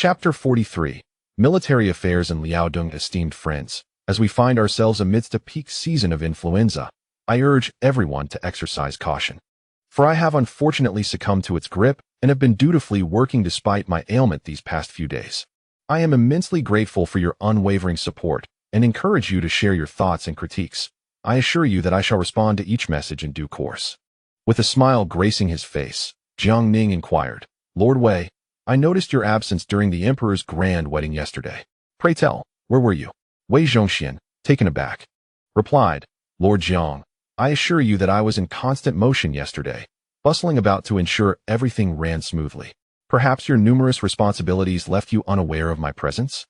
Chapter 43. Military Affairs in Liaodong. Esteemed friends, as we find ourselves amidst a peak season of influenza, I urge everyone to exercise caution. For I have unfortunately succumbed to its grip and have been dutifully working despite my ailment these past few days. I am immensely grateful for your unwavering support and encourage you to share your thoughts and critiques. I assure you that I shall respond to each message in due course. With a smile gracing his face, Jiang Ning inquired, Lord Wei, I noticed your absence during the Emperor's grand wedding yesterday. Pray tell, where were you? Wei Zhongxian, taken aback, replied, Lord Jiang, I assure you that I was in constant motion yesterday, bustling about to ensure everything ran smoothly. Perhaps your numerous responsibilities left you unaware of my presence?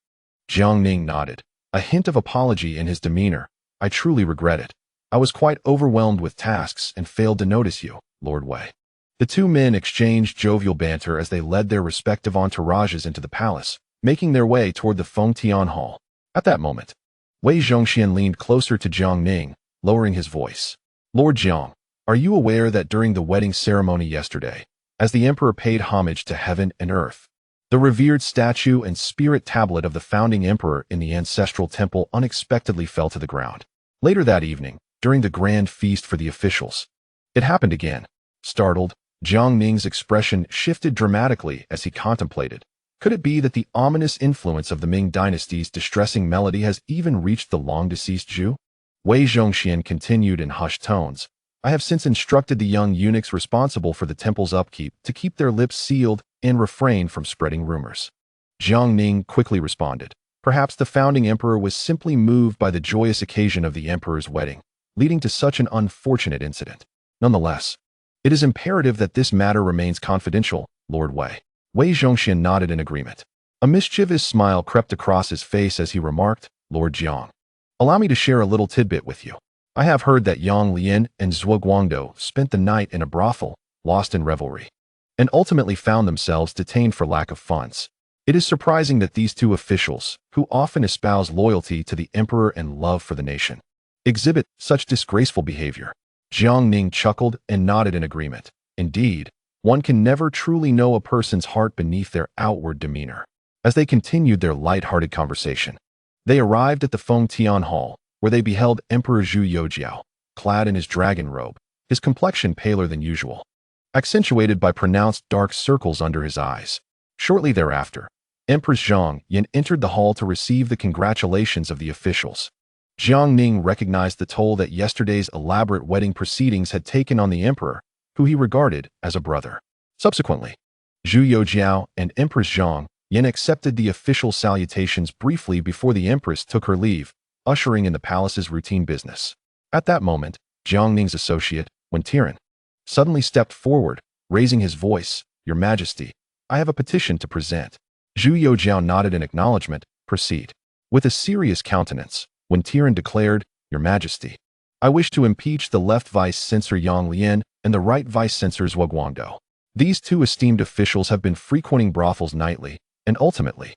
Jiang Ning nodded, a hint of apology in his demeanor. I truly regret it. I was quite overwhelmed with tasks and failed to notice you, Lord Wei. The two men exchanged jovial banter as they led their respective entourages into the palace, making their way toward the Fengtian Hall. At that moment, Wei Zhongxian leaned closer to Jiang Ning, lowering his voice. Lord Jiang, are you aware that during the wedding ceremony yesterday, as the Emperor paid homage to heaven and earth, the revered statue and spirit tablet of the founding emperor in the ancestral temple unexpectedly fell to the ground? Later that evening, during the grand feast for the officials, it happened again. Startled, Jiang Ning's expression shifted dramatically as he contemplated. Could it be that the ominous influence of the Ming dynasty's distressing melody has even reached the long-deceased Zhu? Wei Zhongxian continued in hushed tones. I have since instructed the young eunuchs responsible for the temple's upkeep to keep their lips sealed and refrain from spreading rumors. Jiang Ning quickly responded. Perhaps the founding emperor was simply moved by the joyous occasion of the emperor's wedding, leading to such an unfortunate incident. Nonetheless, it is imperative that this matter remains confidential, Lord Wei. Wei Zhongxian nodded in agreement. A mischievous smile crept across his face as he remarked, Lord Jiang, allow me to share a little tidbit with you. I have heard that Yang Lian and Zhuo Guangdou spent the night in a brothel, lost in revelry, and ultimately found themselves detained for lack of funds. It is surprising that these two officials, who often espouse loyalty to the emperor and love for the nation, exhibit such disgraceful behavior. Jiang Ning chuckled and nodded in agreement. Indeed, one can never truly know a person's heart beneath their outward demeanor. As they continued their light-hearted conversation, they arrived at the Fengtian Hall, where they beheld Emperor Zhu Youjiao, clad in his dragon robe, his complexion paler than usual, accentuated by pronounced dark circles under his eyes. Shortly thereafter, Empress Jiang Yin entered the hall to receive the congratulations of the officials. Jiang Ning recognized the toll that yesterday's elaborate wedding proceedings had taken on the emperor, who he regarded as a brother. Subsequently, Zhu Youjiao and Empress Jiang Yin accepted the official salutations briefly before the empress took her leave, ushering in the palace's routine business. At that moment, Jiang Ning's associate, Wen Tian, suddenly stepped forward, raising his voice, Your Majesty, I have a petition to present. Zhu Youjiao nodded in acknowledgement. Proceed. With a serious countenance, Wen Tian declared, Your Majesty, I wish to impeach the left vice-censor Yang Lian and the right vice-censor Zhuo Guangdou. These two esteemed officials have been frequenting brothels nightly, and ultimately,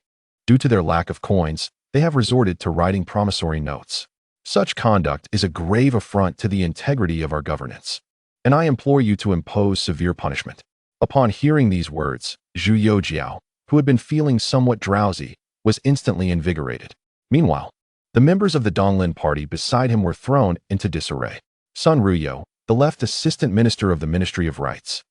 due to their lack of coins, they have resorted to writing promissory notes. Such conduct is a grave affront to the integrity of our governance, and I implore you to impose severe punishment. Upon hearing these words, Zhu Youjiao, who had been feeling somewhat drowsy, was instantly invigorated. Meanwhile, the members of the Donglin party beside him were thrown into disarray. Sun Ruyo, the left assistant minister of the Ministry of Rights,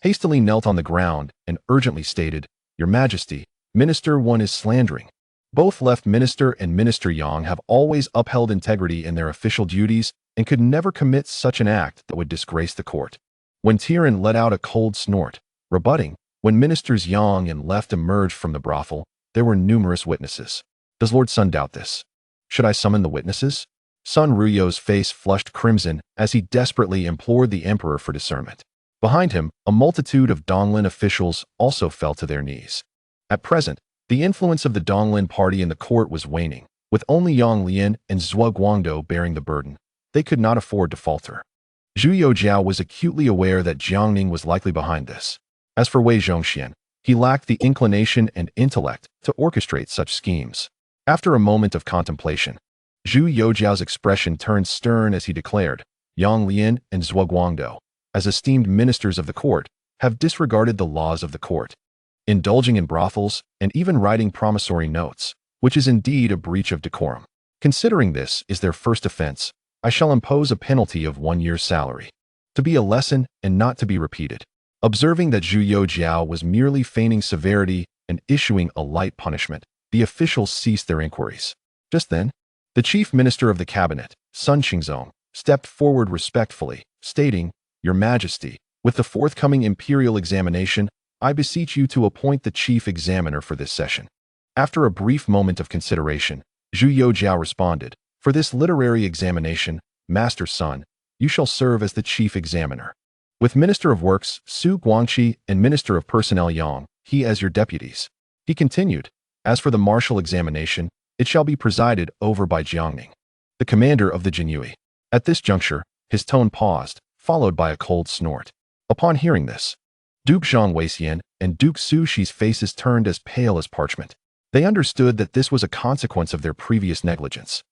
hastily knelt on the ground and urgently stated, Your Majesty, Minister 1 is slandering. Both Left Minister and Minister Yang have always upheld integrity in their official duties and could never commit such an act that would disgrace the court. When Tian let out a cold snort, rebutting, when Ministers Yang and Left emerged from the brothel, there were numerous witnesses. Does Lord Sun doubt this? Should I summon the witnesses? Sun Ruyo's face flushed crimson as he desperately implored the emperor for discernment. Behind him, a multitude of Donglin officials also fell to their knees. At present, the influence of the Donglin party in the court was waning, with only Yang Lian and Zhuo Guangdou bearing the burden. They could not afford to falter. Zhu Youjiao was acutely aware that Jiang Ning was likely behind this. As for Wei Zhongxian, he lacked the inclination and intellect to orchestrate such schemes. After a moment of contemplation, Zhu Youjiao's expression turned stern as he declared, Yang Lian and Zhuo Guangdou, as esteemed ministers of the court, have disregarded the laws of the court. indulging in brothels, and even writing promissory notes, which is indeed a breach of decorum. Considering this is their first offense, I shall impose a penalty of 1 year's salary, to be a lesson and not to be repeated. Observing that Zhu Youjiao was merely feigning severity and issuing a light punishment, the officials ceased their inquiries. Just then, the chief minister of the cabinet, Sun Qingzong, stepped forward respectfully, stating, "Your Majesty, with the forthcoming imperial examination, I beseech you to appoint the chief examiner for this session." After a brief moment of consideration, Zhu Youjiao responded, "For this literary examination, Master Sun, you shall serve as the chief examiner, with Minister of Works Su Guangqi and Minister of Personnel Yang He as your deputies." He continued, "As for the martial examination, it shall be presided over by Jiang Ning, the commander of the Jinyui." At this juncture, his tone paused, followed by a cold snort. Upon hearing this, Duke Zhang Weixian and Duke Su Shi's faces turned as pale as parchment. They understood that this was a consequence of their previous negligence,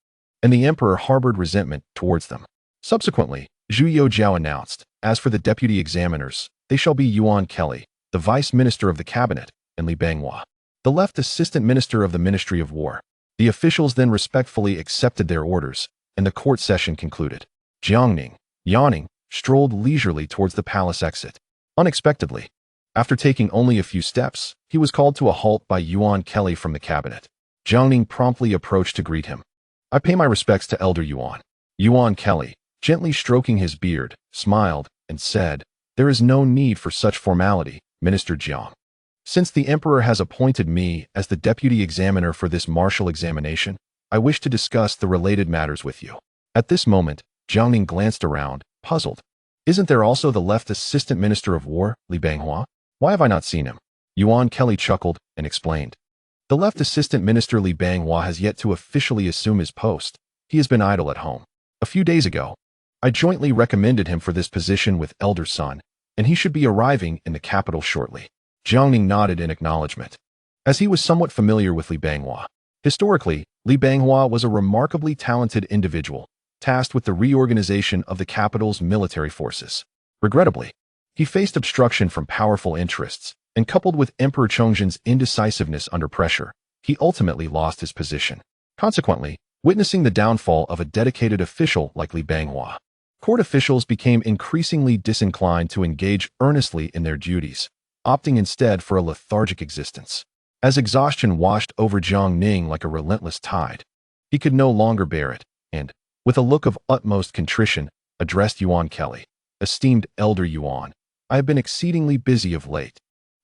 and the emperor harbored resentment towards them. Subsequently, Zhu Youjiao announced, "As for the deputy examiners, they shall be Yuan Kelly, the vice minister of the cabinet, and Li Banghua, the left assistant minister of the Ministry of War." The officials then respectfully accepted their orders, and the court session concluded. Jiang Ning, yawning, strolled leisurely towards the palace exit. Unexpectedly, after taking only a few steps, he was called to a halt by Yuan Kelly from the cabinet. Jiang Ning promptly approached to greet him. "I pay my respects to Elder Yuan." Yuan Kelly, gently stroking his beard, smiled and said, "There is no need for such formality, Minister Jiang. Since the emperor has appointed me as the deputy examiner for this martial examination, I wish to discuss the related matters with you." At this moment, Jiang Ning glanced around, puzzled. "Isn't there also the left assistant minister of war, Li Banghua? Why have I not seen him?" Yuan Kelly chuckled and explained. "The left assistant minister Li Banghua has yet to officially assume his post. He has been idle at home. A few days ago, I jointly recommended him for this position with Elder Sun, and he should be arriving in the capital shortly." Jiang Ning nodded in acknowledgement, as he was somewhat familiar with Li Banghua. Historically, Li Banghua was a remarkably talented individual, tasked with the reorganization of the capital's military forces. Regrettably, he faced obstruction from powerful interests, and coupled with Emperor Chongzhen's indecisiveness under pressure, he ultimately lost his position. Consequently, witnessing the downfall of a dedicated official like Li Banghua, court officials became increasingly disinclined to engage earnestly in their duties, opting instead for a lethargic existence. As exhaustion washed over Jiang Ning like a relentless tide, he could no longer bear it, and, with a look of utmost contrition, addressed Yuan Kelly. "Esteemed Elder Yuan, I have been exceedingly busy of late,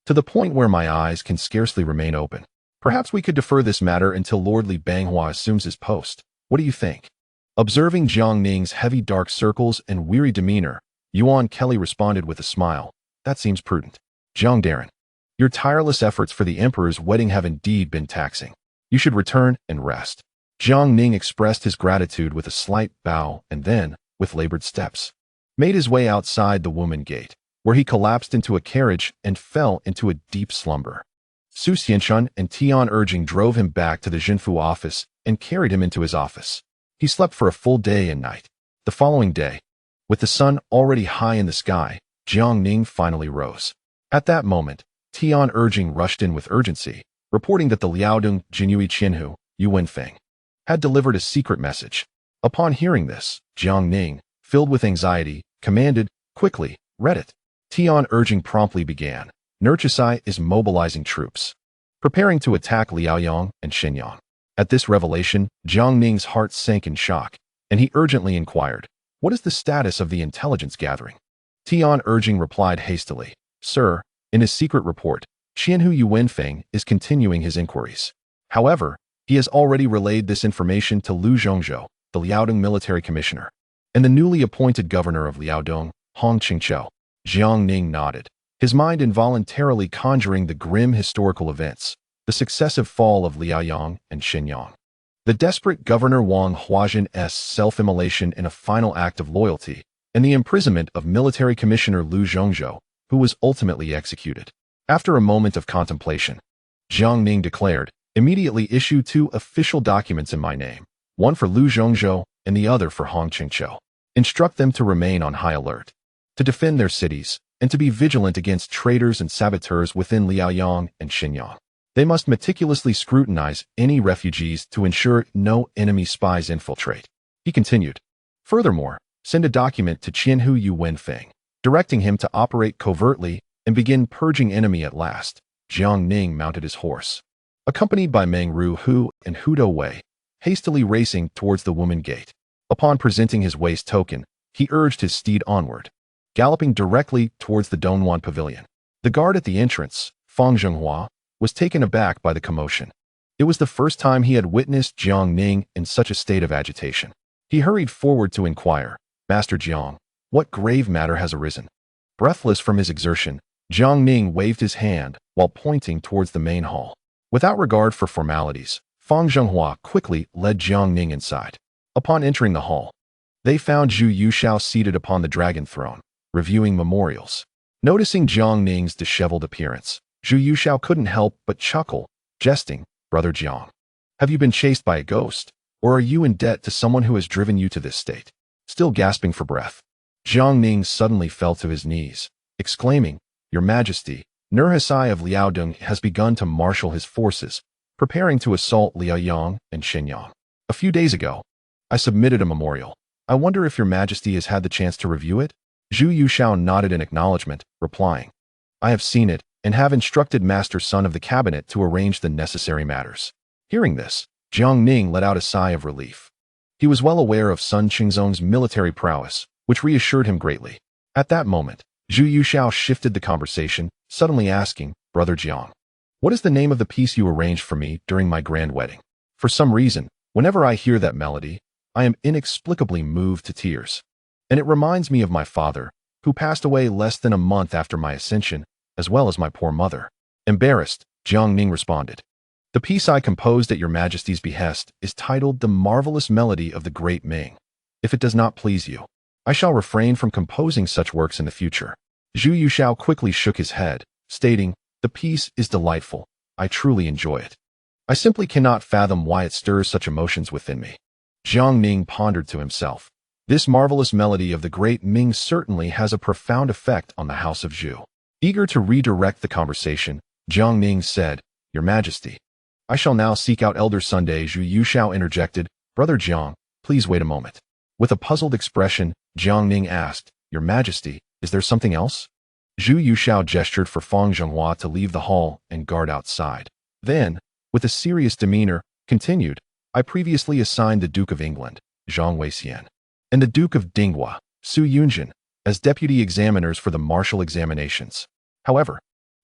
to the point where my eyes can scarcely remain open. Perhaps we could defer this matter until Lord Li Banghua assumes his post. What do you think?" Observing Jiang Ning's heavy dark circles and weary demeanor, Yuan Kelly responded with a smile, "That seems prudent. Jiang Darren, your tireless efforts for the emperor's wedding have indeed been taxing. You should return and rest." Jiang Ning expressed his gratitude with a slight bow and then, with labored steps, made his way outside the woman gate, where he collapsed into a carriage and fell into a deep slumber. Su Xianshun and Tian Urging drove him back to the Jinfu office and carried him into his office. He slept for a full day and night. The following day, with the sun already high in the sky, Jiang Ning finally rose. At that moment, Tian Urging rushed in with urgency, reporting that the Liaodong Jinyui Qianhu, Yu Wenfeng, had delivered a secret message. Upon hearing this, Jiang Ning, filled with anxiety, commanded, "Quickly, read it." Tian Urging promptly began. "Nurchasai is mobilizing troops, preparing to attack Liaoyang and Shenyang." At this revelation, Jiang Ning's heart sank in shock, and he urgently inquired, "What is the status of the intelligence gathering?" Tian Urging replied hastily, "Sir, in his secret report, Qianhu Yu Wenfeng is continuing his inquiries. However, he has already relayed this information to Lu Zhongzhou, the Liaodong military commissioner, and the newly appointed governor of Liaodong, Hong Qingqiu." Jiang Ning nodded, his mind involuntarily conjuring the grim historical events, the successive fall of Liaoyang and Shenyang, the desperate Governor Wang Huazhen's self-immolation in a final act of loyalty, and the imprisonment of military commissioner Lu Zhongzhou, who was ultimately executed. After a moment of contemplation, Jiang Ning declared, "Immediately issue 2 official documents in my name, one for Lu Zhongzhou and the other for Hong Qingqiu. Instruct them to remain on high alert, to defend their cities, and to be vigilant against traitors and saboteurs within Liaodong and Xinjiang. They must meticulously scrutinize any refugees to ensure no enemy spies infiltrate. He continued. Furthermore, send a document to Qianhu Yu Wenfeng, directing him to operate covertly and begin purging enemy at last. Jiang Ning mounted his horse, accompanied by Meng Ru Hu and Hudo Wei, hastily racing towards the woman gate. Upon presenting his waist token, he urged his steed onward, galloping directly towards the Dongwan pavilion. The guard at the entrance, Fang Zhenghua, was taken aback by the commotion. It was the first time he had witnessed Jiang Ning in such a state of agitation. He hurried forward to inquire, Master Jiang, what grave matter has arisen? Breathless from his exertion, Jiang Ning waved his hand while pointing towards the main hall. Without regard for formalities, Fang Zhenghua quickly led Jiang Ning inside. Upon entering the hall, they found Zhu Yushao seated upon the dragon throne, reviewing memorials. Noticing Jiang Ning's disheveled appearance, Zhu Yushao couldn't help but chuckle, jesting, Brother Jiang, have you been chased by a ghost, or are you in debt to someone who has driven you to this state? Still gasping for breath, Jiang Ning suddenly fell to his knees, exclaiming, Your Majesty, Nurhasai of Liaodong has begun to marshal his forces, preparing to assault Liaoyang and Xinjiang. A few days ago, I submitted a memorial. I wonder if Your Majesty has had the chance to review it? Zhu Yushao nodded in acknowledgement, replying, I have seen it and have instructed Master Son of the Cabinet to arrange the necessary matters. Hearing this, Jiang Ning let out a sigh of relief. He was well aware of Sun Qingzong's military prowess, which reassured him greatly. At that moment, Zhu Yushao shifted the conversation, suddenly asking, Brother Jiang, what is the name of the piece you arranged for me during my grand wedding? For some reason, whenever I hear that melody, I am inexplicably moved to tears. And it reminds me of my father, who passed away less than a month after my ascension, as well as my poor mother. Embarrassed, Jiang Ning responded, The piece I composed at Your Majesty's behest is titled The Marvelous Melody of the Great Ming. If it does not please you, I shall refrain from composing such works in the future. Zhu Yushao quickly shook his head, stating, The piece is delightful. I truly enjoy it. I simply cannot fathom why it stirs such emotions within me. Jiang Ning pondered to himself. This marvelous melody of the great Ming certainly has a profound effect on the House of Zhu. Eager to redirect the conversation, Jiang Ning said, Your Majesty, I shall now seek out Elder Sunday. Zhu Yushao interjected, Brother Jiang, please wait a moment. With a puzzled expression, Jiang Ning asked, Your Majesty, is there something else? Zhu Yushao gestured for Fang Zhenghua to leave the hall and guard outside. Then, with a serious demeanor, continued, I previously assigned the Duke of England, Zhang Weixian, and the Duke of Dinghua, Su Yunjin, as deputy examiners for the martial examinations. However,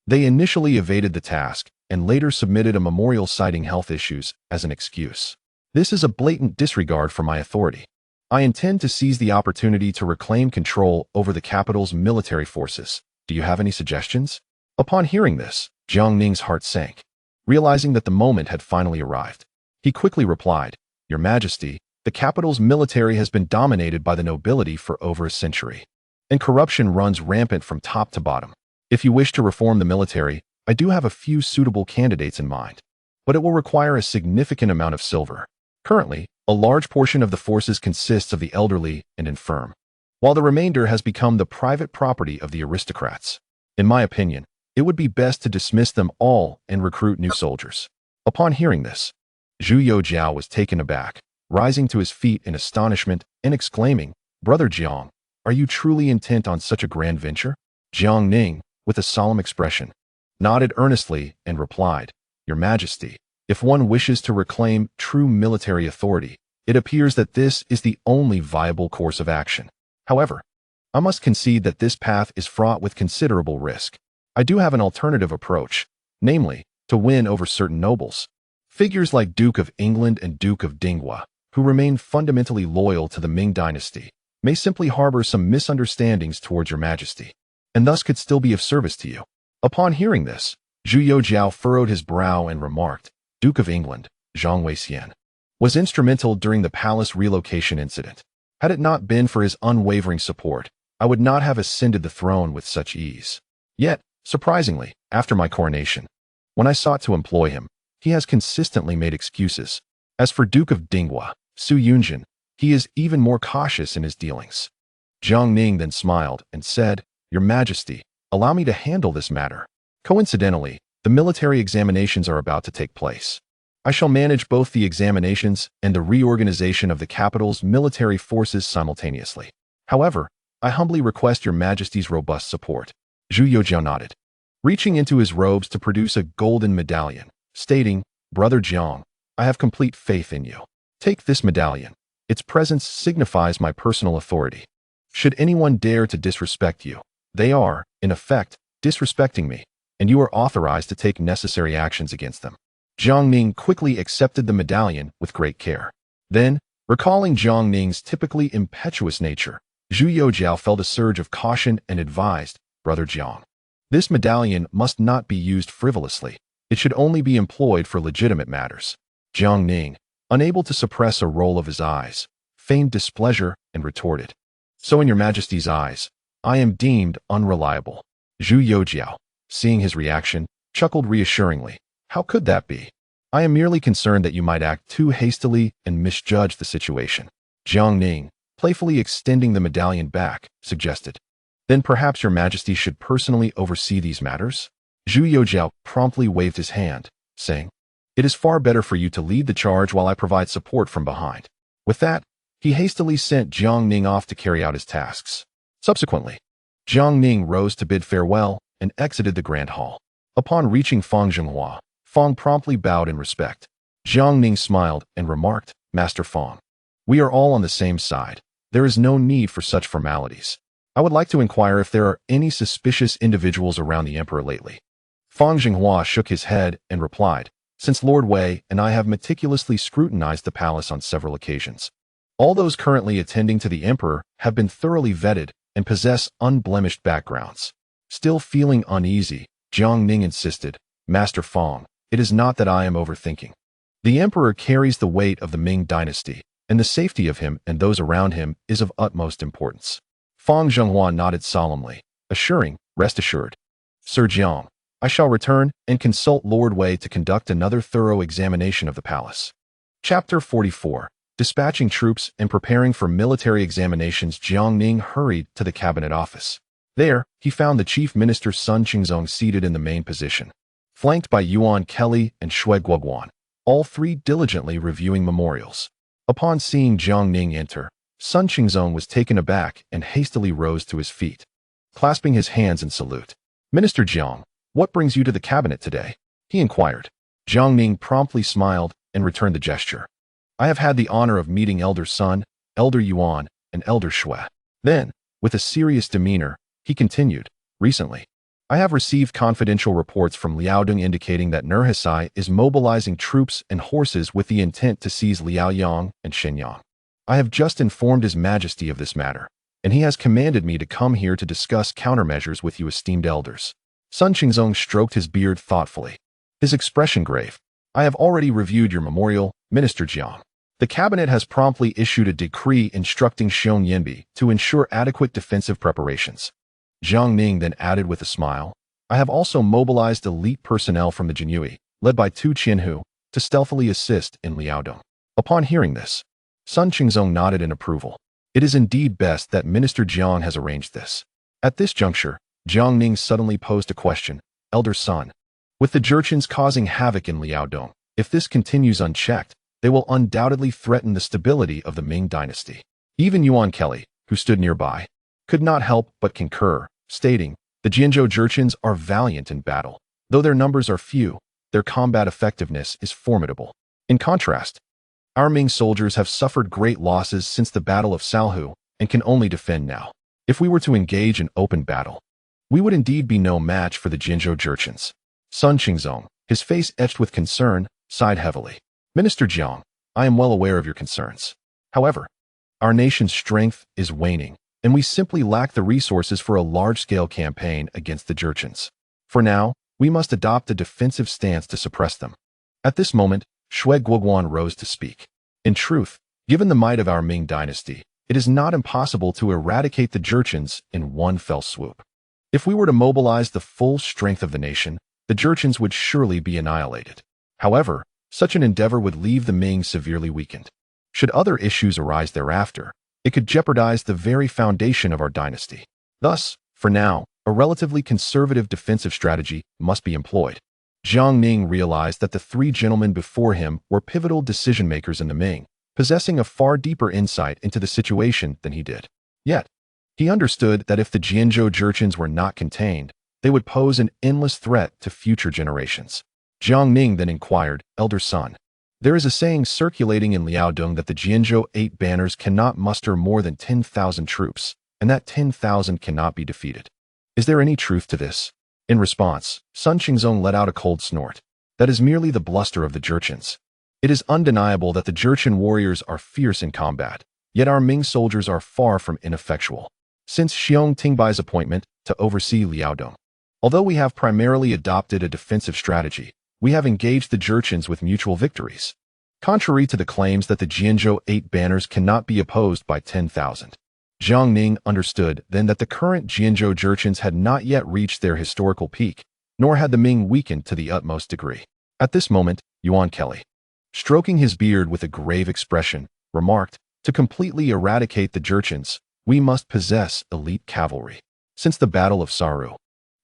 they initially evaded the task and later submitted a memorial citing health issues as an excuse. This is a blatant disregard for my authority. I intend to seize the opportunity to reclaim control over the capital's military forces. Do you have any suggestions? Upon hearing this, Jiang Ning's heart sank, realizing that the moment had finally arrived. He quickly replied, Your Majesty, the capital's military has been dominated by the nobility for over a century, and corruption runs rampant from top to bottom. If you wish to reform the military, I do have a few suitable candidates in mind, but it will require a significant amount of silver. Currently, a large portion of the forces consists of the elderly and infirm, while the remainder has become the private property of the aristocrats. In my opinion, it would be best to dismiss them all and recruit new soldiers. Upon hearing this, Zhu Yujiao was taken aback, rising to his feet in astonishment and exclaiming, Brother Jiang, are you truly intent on such a grand venture? Jiang Ning, with a solemn expression, nodded earnestly and replied, Your Majesty, if one wishes to reclaim true military authority, it appears that this is the only viable course of action. However, I must concede that this path is fraught with considerable risk. I do have an alternative approach, namely, to win over certain nobles. Figures like Duke of England and Duke of Dinghua, who remain fundamentally loyal to the Ming dynasty, may simply harbor some misunderstandings towards Your Majesty, and thus could still be of service to you. Upon hearing this, Zhu Yujiao furrowed his brow and remarked, Duke of England, Zhang Weixian, was instrumental during the palace relocation incident. Had it not been for his unwavering support, I would not have ascended the throne with such ease. Yet, surprisingly, after my coronation, when I sought to employ him, he has consistently made excuses. As for Duke of Dinghua, Su Yunjin, he is even more cautious in his dealings. Jiang Ning then smiled and said, Your Majesty, allow me to handle this matter. Coincidentally, the military examinations are about to take place. I shall manage both the examinations and the reorganization of the capital's military forces simultaneously. However, I humbly request your Majesty's robust support. Zhu Youjiao nodded, reaching into his robes to produce a golden medallion, stating, Brother Jiang, I have complete faith in you. Take this medallion. Its presence signifies my personal authority. Should anyone dare to disrespect you, they are, in effect, disrespecting me, and you are authorized to take necessary actions against them. Jiang Ning quickly accepted the medallion with great care. Then, recalling Jiang Ning's typically impetuous nature, Zhu Youjiao felt a surge of caution and advised, Brother Jiang, this medallion must not be used frivolously. It should only be employed for legitimate matters. Jiang Ning, unable to suppress a roll of his eyes, feigned displeasure and retorted, So in your Majesty's eyes, I am deemed unreliable. Zhu Youjiao, seeing his reaction, chuckled reassuringly. How could that be? I am merely concerned that you might act too hastily and misjudge the situation. Jiang Ning, playfully extending the medallion back, suggested. Then perhaps your Majesty should personally oversee these matters? Zhu Youjiao promptly waved his hand, saying, It is far better for you to lead the charge while I provide support from behind. With that, he hastily sent Jiang Ning off to carry out his tasks. Subsequently, Jiang Ning rose to bid farewell and exited the Grand Hall. Upon reaching Fang Zhenghua, Fang promptly bowed in respect. Jiang Ning smiled and remarked, Master Fang, we are all on the same side. There is no need for such formalities. I would like to inquire if there are any suspicious individuals around the Emperor lately. Fang Zhenghua shook his head and replied, Since Lord Wei and I have meticulously scrutinized the palace on several occasions, all those currently attending to the Emperor have been thoroughly vetted and possess unblemished backgrounds. Still feeling uneasy, Jiang Ning insisted, Master Fang, it is not that I am overthinking. The Emperor carries the weight of the Ming dynasty, and the safety of him and those around him is of utmost importance. Fang Zhenghua nodded solemnly, assuring, Rest assured. Sir Jiang, I shall return and consult Lord Wei to conduct another thorough examination of the palace. Chapter 44. Dispatching troops and preparing for military examinations. Jiang Ning hurried to the cabinet office. There, he found the Chief Minister Sun Qingzong seated in the main position, flanked by Yuan Kelly and Shui Guoguan, all three diligently reviewing memorials. Upon seeing Jiang Ning enter, Sun Qingzong was taken aback and hastily rose to his feet, clasping his hands in salute. Minister Jiang, what brings you to the cabinet today? He inquired. Jiang Ning promptly smiled and returned the gesture. I have had the honor of meeting Elder Sun, Elder Yuan, and Elder Shui. Then, with a serious demeanor, he continued, Recently, I have received confidential reports from Liaodong indicating that Nurhasai is mobilizing troops and horses with the intent to seize Liaoyang and Shenyang. I have just informed His Majesty of this matter, and he has commanded me to come here to discuss countermeasures with you esteemed elders. Sun Qingzong stroked his beard thoughtfully, his expression grave. I have already reviewed your memorial, Minister Jiang. The cabinet has promptly issued a decree instructing Xiong Yanbi to ensure adequate defensive preparations. Jiang Ning then added with a smile, I have also mobilized elite personnel from the Jinyue, led by Tu Qianhu, to stealthily assist in Liaodong. Upon hearing this, Sun Qingzong nodded in approval. It is indeed best that Minister Jiang has arranged this. At this juncture, Jiang Ning suddenly posed a question, Elder Sun, with the Jurchens causing havoc in Liaodong, if this continues unchecked, they will undoubtedly threaten the stability of the Ming dynasty. Even Yuan Kelly, who stood nearby, could not help but concur, stating, the Jianzhou Jurchens are valiant in battle. Though their numbers are few, their combat effectiveness is formidable. In contrast, our Ming soldiers have suffered great losses since the Battle of Salhu and can only defend now. If we were to engage in open battle, we would indeed be no match for the Jianzhou Jurchens. Sun Qingzong, his face etched with concern, sighed heavily. Minister Jiang, I am well aware of your concerns. However, our nation's strength is waning, and we simply lack the resources for a large-scale campaign against the Jurchens. For now, we must adopt a defensive stance to suppress them. At this moment, Shui Guoguan rose to speak. In truth, given the might of our Ming dynasty, it is not impossible to eradicate the Jurchens in one fell swoop. If we were to mobilize the full strength of the nation, the Jurchens would surely be annihilated. However, such an endeavor would leave the Ming severely weakened. Should other issues arise thereafter, it could jeopardize the very foundation of our dynasty. Thus, for now, a relatively conservative defensive strategy must be employed. Jiang Ning realized that the three gentlemen before him were pivotal decision-makers in the Ming, possessing a far deeper insight into the situation than he did. Yet, he understood that if the Jianzhou Jurchens were not contained, they would pose an endless threat to future generations. Jiang Ning then inquired, "Elder son, there is a saying circulating in Liaodong that the Jianzhou 8 banners cannot muster more than 10,000 troops, and that 10,000 cannot be defeated. Is there any truth to this?" In response, Sun Qingzong let out a cold snort. "That is merely the bluster of the Jurchens. It is undeniable that the Jurchen warriors are fierce in combat, yet our Ming soldiers are far from ineffectual. Since Xiong Tingbai's appointment to oversee Liaodong, although we have primarily adopted a defensive strategy, we have engaged the Jurchens with mutual victories. Contrary to the claims that the Jianzhou 8 banners cannot be opposed by 10,000. Jiang Ning understood then that the current Jianzhou Jurchens had not yet reached their historical peak, nor had the Ming weakened to the utmost degree. At this moment, Yuan Kelly, stroking his beard with a grave expression, remarked, "To completely eradicate the Jurchens, we must possess elite cavalry. Since the Battle of Saru,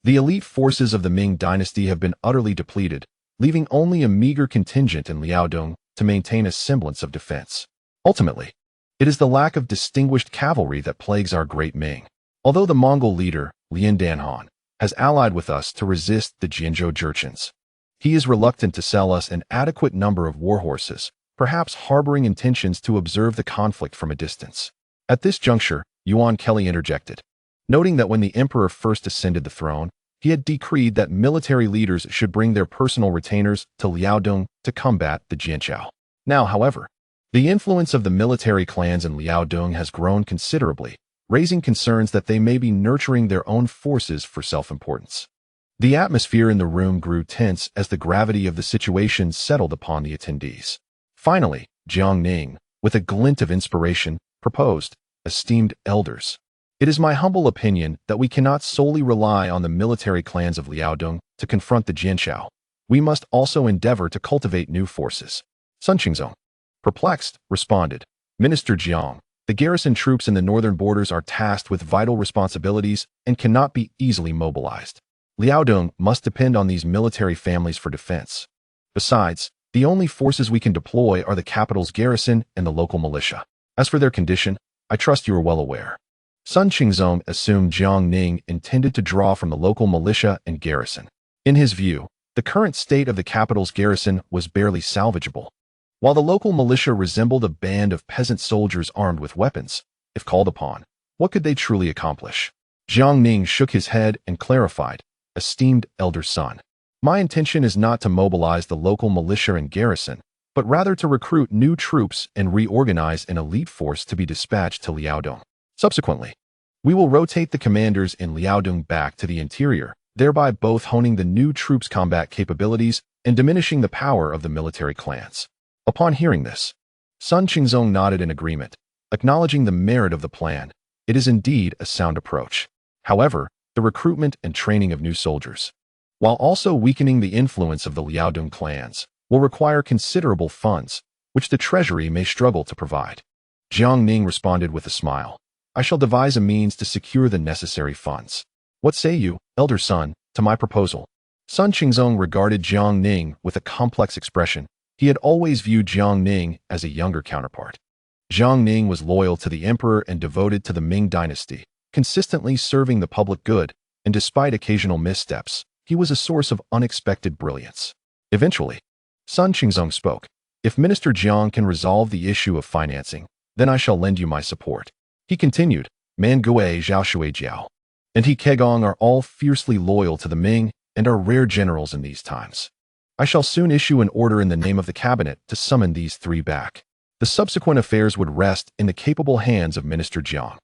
the elite forces of the Ming dynasty have been utterly depleted, leaving only a meager contingent in Liaodong to maintain a semblance of defense. Ultimately, it is the lack of distinguished cavalry that plagues our great Ming. Although the Mongol leader, Lian Danhan, has allied with us to resist the Jianzhou Jurchens, he is reluctant to sell us an adequate number of war horses, perhaps harboring intentions to observe the conflict from a distance." At this juncture, Yuan Kelly interjected, noting that when the emperor first ascended the throne, he had decreed that military leaders should bring their personal retainers to Liaodong to combat the Jianzhou. Now, however, the influence of the military clans in Liaodong has grown considerably, raising concerns that they may be nurturing their own forces for self-importance. The atmosphere in the room grew tense as the gravity of the situation settled upon the attendees. Finally, Jiang Ning, with a glint of inspiration, proposed, "Esteemed elders, it is my humble opinion that we cannot solely rely on the military clans of Liaodong to confront the Jianzhou. We must also endeavor to cultivate new forces." Sun Qingzong, perplexed, responded, "Minister Jiang, the garrison troops in the northern borders are tasked with vital responsibilities and cannot be easily mobilized. Liaodong must depend on these military families for defense. Besides, the only forces we can deploy are the capital's garrison and the local militia. As for their condition, I trust you are well aware." Sun Qingzong assumed Jiang Ning intended to draw from the local militia and garrison. In his view, the current state of the capital's garrison was barely salvageable. While the local militia resembled a band of peasant soldiers armed with weapons, if called upon, what could they truly accomplish? Jiang Ning shook his head and clarified, "Esteemed elder son, my intention is not to mobilize the local militia and garrison, but rather to recruit new troops and reorganize an elite force to be dispatched to Liaodong. Subsequently, we will rotate the commanders in Liaodong back to the interior, thereby both honing the new troops' combat capabilities and diminishing the power of the military clans." Upon hearing this, Sun Qingzong nodded in agreement, acknowledging the merit of the plan. It is indeed a sound approach. However, the recruitment and training of new soldiers, while also weakening the influence of the Liaodong clans, will require considerable funds, which the treasury may struggle to provide. Jiang Ning responded with a smile, "I shall devise a means to secure the necessary funds. What say you, elder son, to my proposal?" Sun Qingzong regarded Jiang Ning with a complex expression. He had always viewed Jiang Ning as a younger counterpart. Jiang Ning was loyal to the emperor and devoted to the Ming dynasty, consistently serving the public good, and despite occasional missteps, he was a source of unexpected brilliance. Eventually, Sun Qingzong spoke, "If Minister Jiang can resolve the issue of financing, then I shall lend you my support." He continued, "Man Gui Zhao Shui Jiao and He Kegong are all fiercely loyal to the Ming and are rare generals in these times. I shall soon issue an order in the name of the cabinet to summon these three back. The subsequent affairs would rest in the capable hands of Minister Jiang."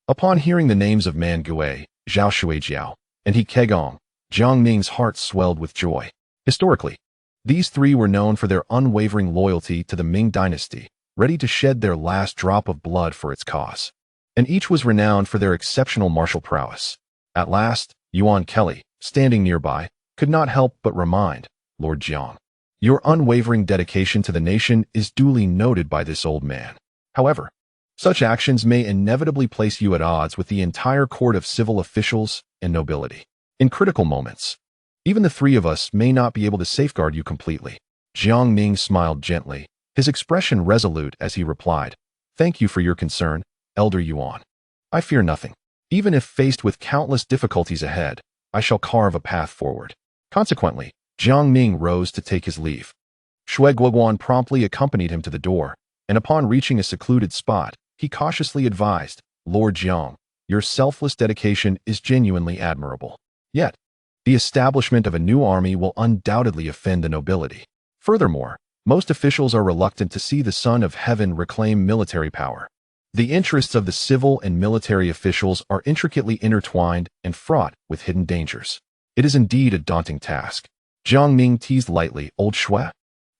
Upon hearing the names of Man Gui, Zhao Shuijiao, and He Kegong, Jiang Ning's heart swelled with joy. Historically, these three were known for their unwavering loyalty to the Ming dynasty, ready to shed their last drop of blood for its cause. And each was renowned for their exceptional martial prowess. At last, Yuan Kelly, standing nearby, could not help but remind, "Lord Jiang, your unwavering dedication to the nation is duly noted by this old man. However, such actions may inevitably place you at odds with the entire court of civil officials and nobility. In critical moments, even the three of us may not be able to safeguard you completely. Jiang Ning smiled gently, his expression resolute as he replied, "Thank you for your concern, Elder Yuan. I fear nothing. Even if faced with countless difficulties ahead, I shall carve a path forward." Consequently, Jiang Ning rose to take his leave. Shui Guoguan promptly accompanied him to the door, and upon reaching a secluded spot, he cautiously advised, "Lord Jiang, your selfless dedication is genuinely admirable. Yet, the establishment of a new army will undoubtedly offend the nobility. Furthermore, most officials are reluctant to see the Son of Heaven reclaim military power. The interests of the civil and military officials are intricately intertwined and fraught with hidden dangers. It is indeed a daunting task." Jiang Ning teased lightly, "Old Shui,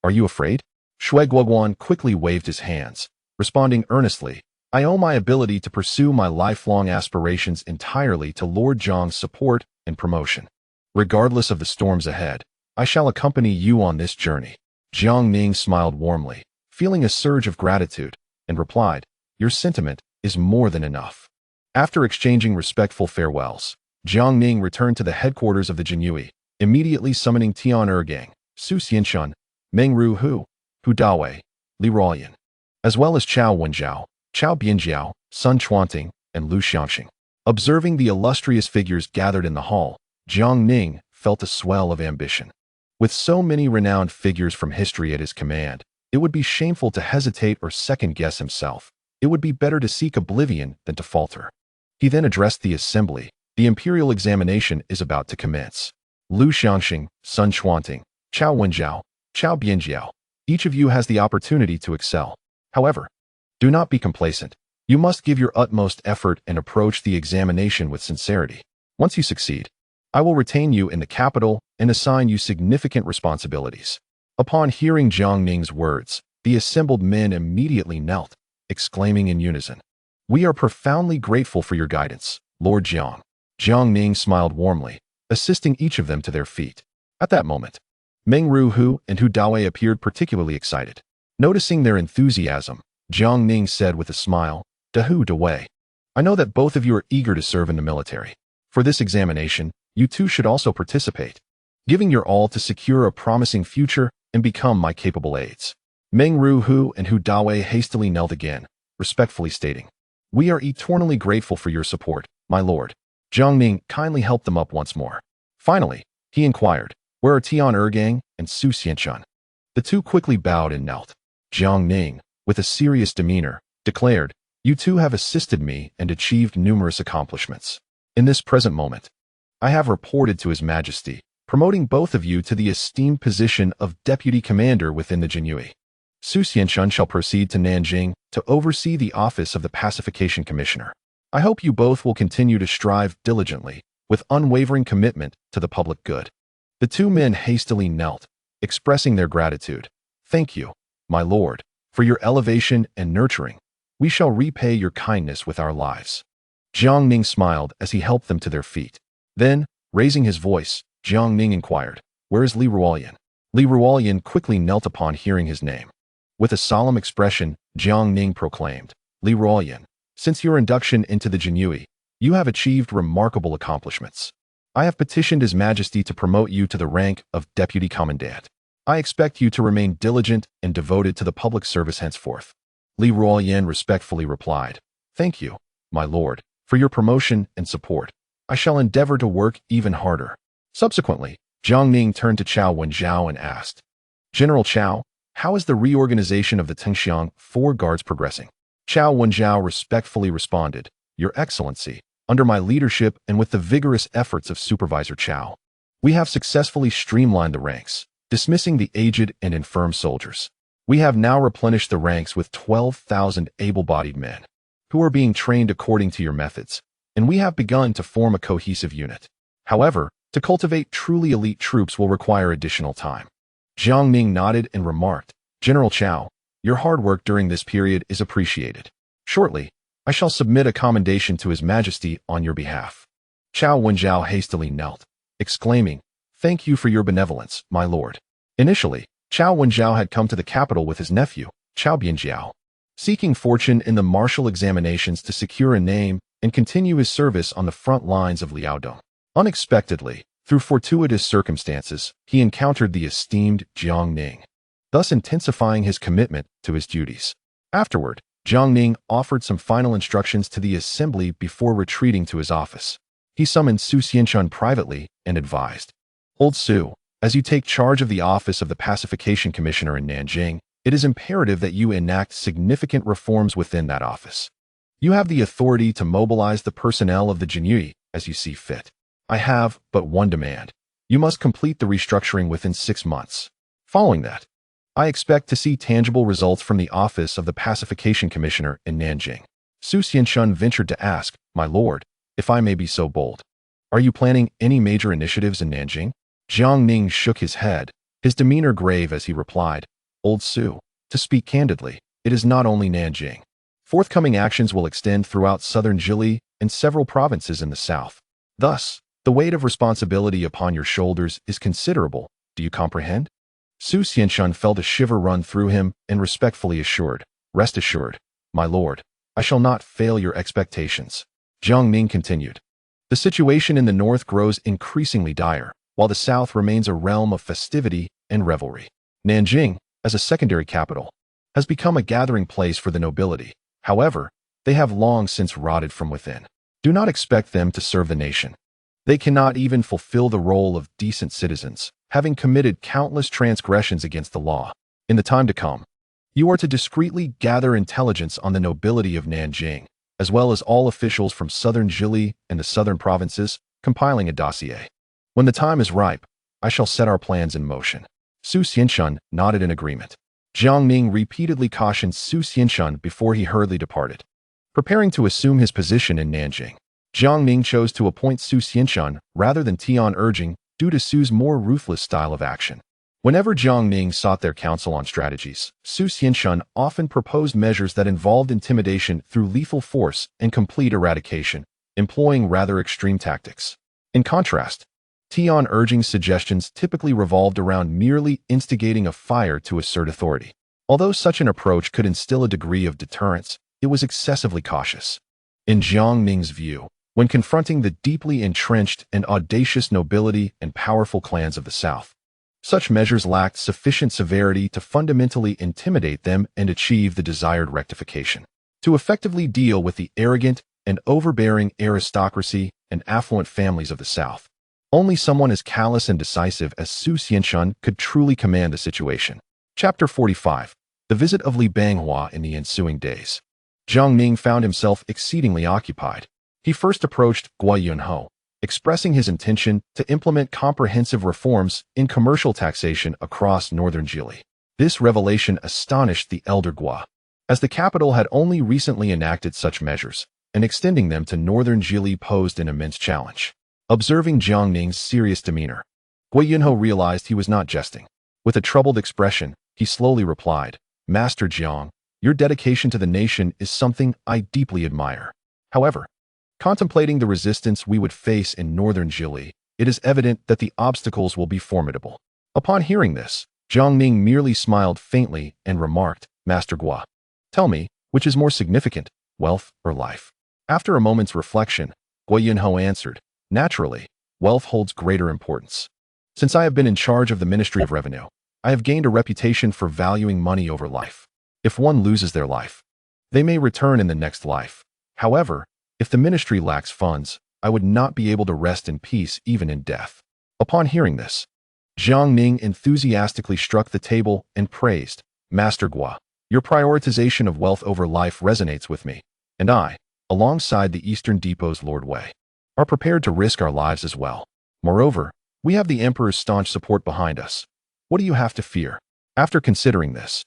are you afraid?" Shui Guoguan quickly waved his hands, responding earnestly, "I owe my ability to pursue my lifelong aspirations entirely to Lord Jiang's support and promotion. Regardless of the storms ahead, I shall accompany you on this journey." Jiang Ning smiled warmly, feeling a surge of gratitude, and replied, "Your sentiment is more than enough." After exchanging respectful farewells, Jiang Ning returned to the headquarters of the Jinyue, immediately summoning Tian Ergang, Su Xianxun, Meng Ruhu, Hu Dawei, Li Ruoyan, as well as Chao Wenjiao, Chao Bianjiao, Sun Chuanting, and Lu Xiangxing. Observing the illustrious figures gathered in the hall, Jiang Ning felt a swell of ambition. With so many renowned figures from history at his command, it would be shameful to hesitate or second-guess himself. It would be better to seek oblivion than to falter. He then addressed the assembly. "The imperial examination is about to commence. Lu Xiangxing, Sun Chuanting, Chao Wenjiao, Chao Bianjiao, each of you has the opportunity to excel. However, do not be complacent. You must give your utmost effort and approach the examination with sincerity. Once you succeed, I will retain you in the capital and assign you significant responsibilities." Upon hearing Jiang Ning's words, the assembled men immediately knelt, exclaiming in unison, "We are profoundly grateful for your guidance, Lord Jiang." Jiang Ning smiled warmly, assisting each of them to their feet. At that moment, Meng Ruhu and Hu Dawei appeared particularly excited. Noticing their enthusiasm, Jiang Ning said with a smile, "Hu Dawei, I know that both of you are eager to serve in the military. For this examination, you too should also participate, giving your all to secure a promising future and become my capable aides." Meng Ruhu and Hu Dawei hastily knelt again, respectfully stating, "We are eternally grateful for your support, my lord." Jiang Ning kindly helped them up once more. Finally, he inquired, "Where are Tian Ergang and Su Xianxun?" The two quickly bowed and knelt. Jiang Ning, with a serious demeanor, declared, "You two have assisted me and achieved numerous accomplishments. In this present moment, I have reported to His Majesty, promoting both of you to the esteemed position of Deputy Commander within the Jinyue. Su Xianxun shall proceed to Nanjing to oversee the office of the Pacification Commissioner. I hope you both will continue to strive diligently, with unwavering commitment to the public good." The two men hastily knelt, expressing their gratitude. "Thank you, my lord, for your elevation and nurturing. We shall repay your kindness with our lives." Jiang Ning smiled as he helped them to their feet. Then, raising his voice, Jiang Ning inquired, "Where is Li Ruoyan?" Li Ruoyan quickly knelt upon hearing his name. With a solemn expression, Jiang Ning proclaimed, "Li Ruoyan, since your induction into the Jinyue, you have achieved remarkable accomplishments. I have petitioned His Majesty to promote you to the rank of Deputy Commandant. I expect you to remain diligent and devoted to the public service henceforth." Li Ruoyan respectfully replied, "Thank you, my lord, for your promotion and support. I shall endeavor to work even harder." Subsequently, Jiang Ning turned to Chao Wenjiao and asked, "General Chao, how is the reorganization of the Tengxiang 4 guards progressing?" Chao Wenjiao respectfully responded, "Your Excellency, under my leadership and with the vigorous efforts of Supervisor Chao, we have successfully streamlined the ranks, dismissing the aged and infirm soldiers. We have now replenished the ranks with 12,000 able-bodied men, who are being trained according to your methods, and we have begun to form a cohesive unit. However, to cultivate truly elite troops will require additional time." Jiang Ning nodded and remarked, "General Chao, your hard work during this period is appreciated. Shortly, I shall submit a commendation to His Majesty on your behalf." Chao Wenjiao hastily knelt, exclaiming, "Thank you for your benevolence, my lord." Initially, Chao Wenjiao had come to the capital with his nephew, Chao Bianjiao, seeking fortune in the martial examinations to secure a name and continue his service on the front lines of Liaodong. Unexpectedly, through fortuitous circumstances, he encountered the esteemed Jiang Ning, thus intensifying his commitment to his duties. Afterward, Jiang Ning offered some final instructions to the assembly before retreating to his office. He summoned Su Xianshun privately and advised, "Old Su, as you take charge of the office of the Pacification Commissioner in Nanjing, it is imperative that you enact significant reforms within that office. You have the authority to mobilize the personnel of the Jiangyi as you see fit. I have but one demand. You must complete the restructuring within 6 months. Following that, I expect to see tangible results from the office of the Pacification Commissioner in Nanjing." Su Xianshun ventured to ask, "My lord, if I may be so bold, are you planning any major initiatives in Nanjing?" Jiang Ning shook his head, his demeanor grave as he replied, "Old Su, to speak candidly, it is not only Nanjing. Forthcoming actions will extend throughout southern Jili and several provinces in the south. Thus, the weight of responsibility upon your shoulders is considerable. Do you comprehend?" Su Xianshun felt a shiver run through him and respectfully assured, "Rest assured, my lord, I shall not fail your expectations." Jiang Ning continued, "The situation in the north grows increasingly dire, while the south remains a realm of festivity and revelry. Nanjing, as a secondary capital, has become a gathering place for the nobility. However, they have long since rotted from within. Do not expect them to serve the nation. They cannot even fulfill the role of decent citizens, having committed countless transgressions against the law. In the time to come, you are to discreetly gather intelligence on the nobility of Nanjing, as well as all officials from southern Jili and the southern provinces, compiling a dossier. When the time is ripe, I shall set our plans in motion." Su Xianshun nodded in agreement. Jiang Ning repeatedly cautioned Su Xianshun before he hurriedly departed. Preparing to assume his position in Nanjing, Jiang Ning chose to appoint Su Xianshun rather than Tian urging due to Su's more ruthless style of action. Whenever Jiang Ning sought their counsel on strategies, Su Xianshun often proposed measures that involved intimidation through lethal force and complete eradication, employing rather extreme tactics. In contrast, Tian urging's suggestions typically revolved around merely instigating a fire to assert authority. Although such an approach could instill a degree of deterrence, it was excessively cautious. In Jiang Ning's view, when confronting the deeply entrenched and audacious nobility and powerful clans of the South, such measures lacked sufficient severity to fundamentally intimidate them and achieve the desired rectification. To effectively deal with the arrogant and overbearing aristocracy and affluent families of the South, only someone as callous and decisive as Su Xianshun could truly command the situation. Chapter 45. The visit of Li Banghua in the ensuing days. Jiang Ning found himself exceedingly occupied. He first approached Guo Yunho, expressing his intention to implement comprehensive reforms in commercial taxation across northern Jili. This revelation astonished the elder Guo, as the capital had only recently enacted such measures, and extending them to northern Jili posed an immense challenge. Observing Jiang Ning's serious demeanor, Guo Yunho realized he was not jesting. With a troubled expression, he slowly replied, "Master Jiang, your dedication to the nation is something I deeply admire. However, contemplating the resistance we would face in northern Jili, it is evident that the obstacles will be formidable." Upon hearing this, Jiang Ning merely smiled faintly and remarked, "Master Guo, tell me, which is more significant, wealth or life?" After a moment's reflection, Guo Yunho answered, "Naturally, wealth holds greater importance. Since I have been in charge of the Ministry of Revenue, I have gained a reputation for valuing money over life. If one loses their life, they may return in the next life. However, if the ministry lacks funds, I would not be able to rest in peace even in death." Upon hearing this, Jiang Ning enthusiastically struck the table and praised, "Master Guo, your prioritization of wealth over life resonates with me, and I, alongside the Eastern Depot's Lord Wei, are prepared to risk our lives as well. Moreover, we have the Emperor's staunch support behind us. What do you have to fear?" After considering this,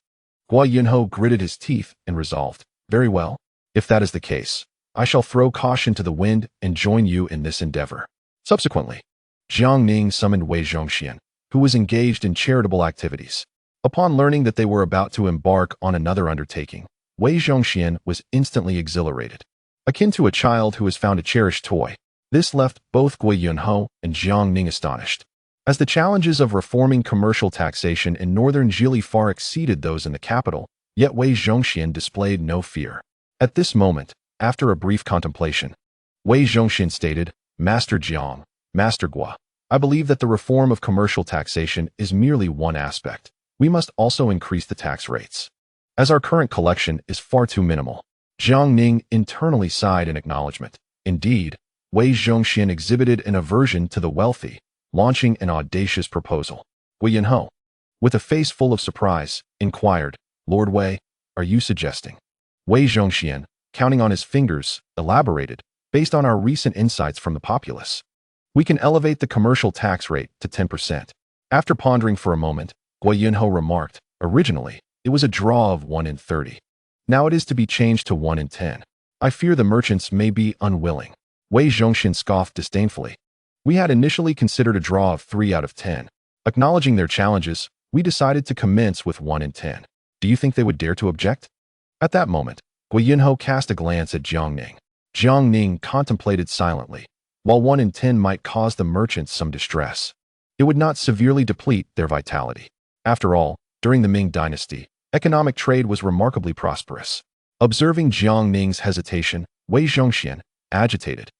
Guo Yunho gritted his teeth and resolved, "Very well. If that is the case, I shall throw caution to the wind and join you in this endeavor." Subsequently, Jiang Ning summoned Wei Zhongxian, who was engaged in charitable activities. Upon learning that they were about to embark on another undertaking, Wei Zhongxian was instantly exhilarated. Akin to a child who has found a cherished toy, this left both Guo Yunho and Jiang Ning astonished. As the challenges of reforming commercial taxation in northern Jili far exceeded those in the capital, yet Wei Zhongxian displayed no fear. At this moment, after a brief contemplation, Wei Zhongxian stated, "Master Jiang, Master Gua, I believe that the reform of commercial taxation is merely one aspect. We must also increase the tax rates, as our current collection is far too minimal. Jiang Ning internally sighed in acknowledgement. Indeed, Wei Zhongxian exhibited an aversion to the wealthy, launching an audacious proposal. Wei Yinho, with a face full of surprise, inquired, Lord Wei, are you suggesting? Wei Zhongxian, counting on his fingers, elaborated, based on our recent insights from the populace. We can elevate the commercial tax rate to 10%. After pondering for a moment, Wei Yinho remarked, originally, it was a draw of 1 in 30. Now it is to be changed to 1 in 10. I fear the merchants may be unwilling. Wei Zhongxian scoffed disdainfully. We had initially considered a draw of 3 out of 10. Acknowledging their challenges, we decided to commence with 1 in 10. Do you think they would dare to object? At that moment, Wei Yinho cast a glance at Jiang Ning. Jiang Ning contemplated silently. While 1 in 10 might cause the merchants some distress, it would not severely deplete their vitality. After all, during the Ming dynasty, economic trade was remarkably prosperous. Observing Jiang Ning's hesitation, Wei Zhongxian, agitated,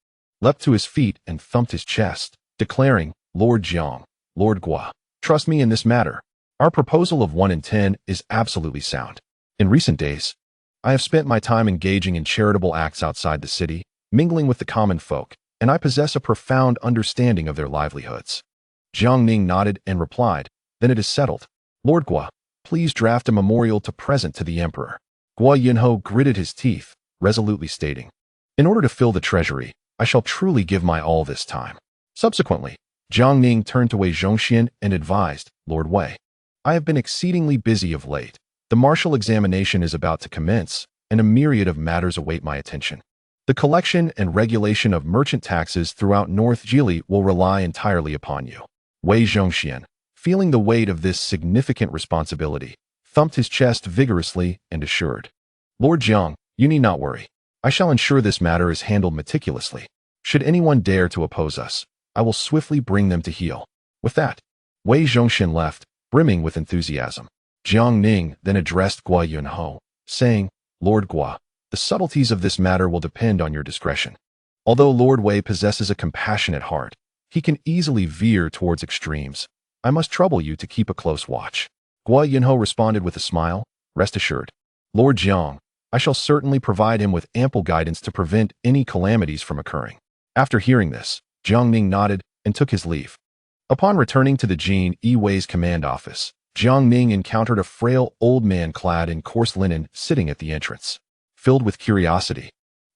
leapt to his feet and thumped his chest, declaring, Lord Jiang, Lord Gua, trust me in this matter. Our proposal of 1 in 10 is absolutely sound. In recent days, I have spent my time engaging in charitable acts outside the city, mingling with the common folk, and I possess a profound understanding of their livelihoods. Jiang Ning nodded and replied, then it is settled. Lord Gua, please draft a memorial to present to the emperor. Gua Yinho gritted his teeth, resolutely stating, in order to fill the treasury, I shall truly give my all this time. Subsequently, Jiang Ning turned to Wei Zhongxian and advised, Lord Wei, I have been exceedingly busy of late. The martial examination is about to commence, and a myriad of matters await my attention. The collection and regulation of merchant taxes throughout North Jili will rely entirely upon you. Wei Zhongxian, feeling the weight of this significant responsibility, thumped his chest vigorously and assured, Lord Jiang, you need not worry. I shall ensure this matter is handled meticulously. Should anyone dare to oppose us, I will swiftly bring them to heel. With that, Wei Zhongxian left, brimming with enthusiasm. Jiang Ning then addressed Gua Yunho, saying, Lord Gua, the subtleties of this matter will depend on your discretion. Although Lord Wei possesses a compassionate heart, he can easily veer towards extremes. I must trouble you to keep a close watch. Gua Yunho responded with a smile, rest assured. Lord Jiang, I shall certainly provide him with ample guidance to prevent any calamities from occurring. After hearing this, Jiang Ning nodded and took his leave. Upon returning to the Jian Wei's command office, Jiang Ning encountered a frail old man clad in coarse linen sitting at the entrance. Filled with curiosity,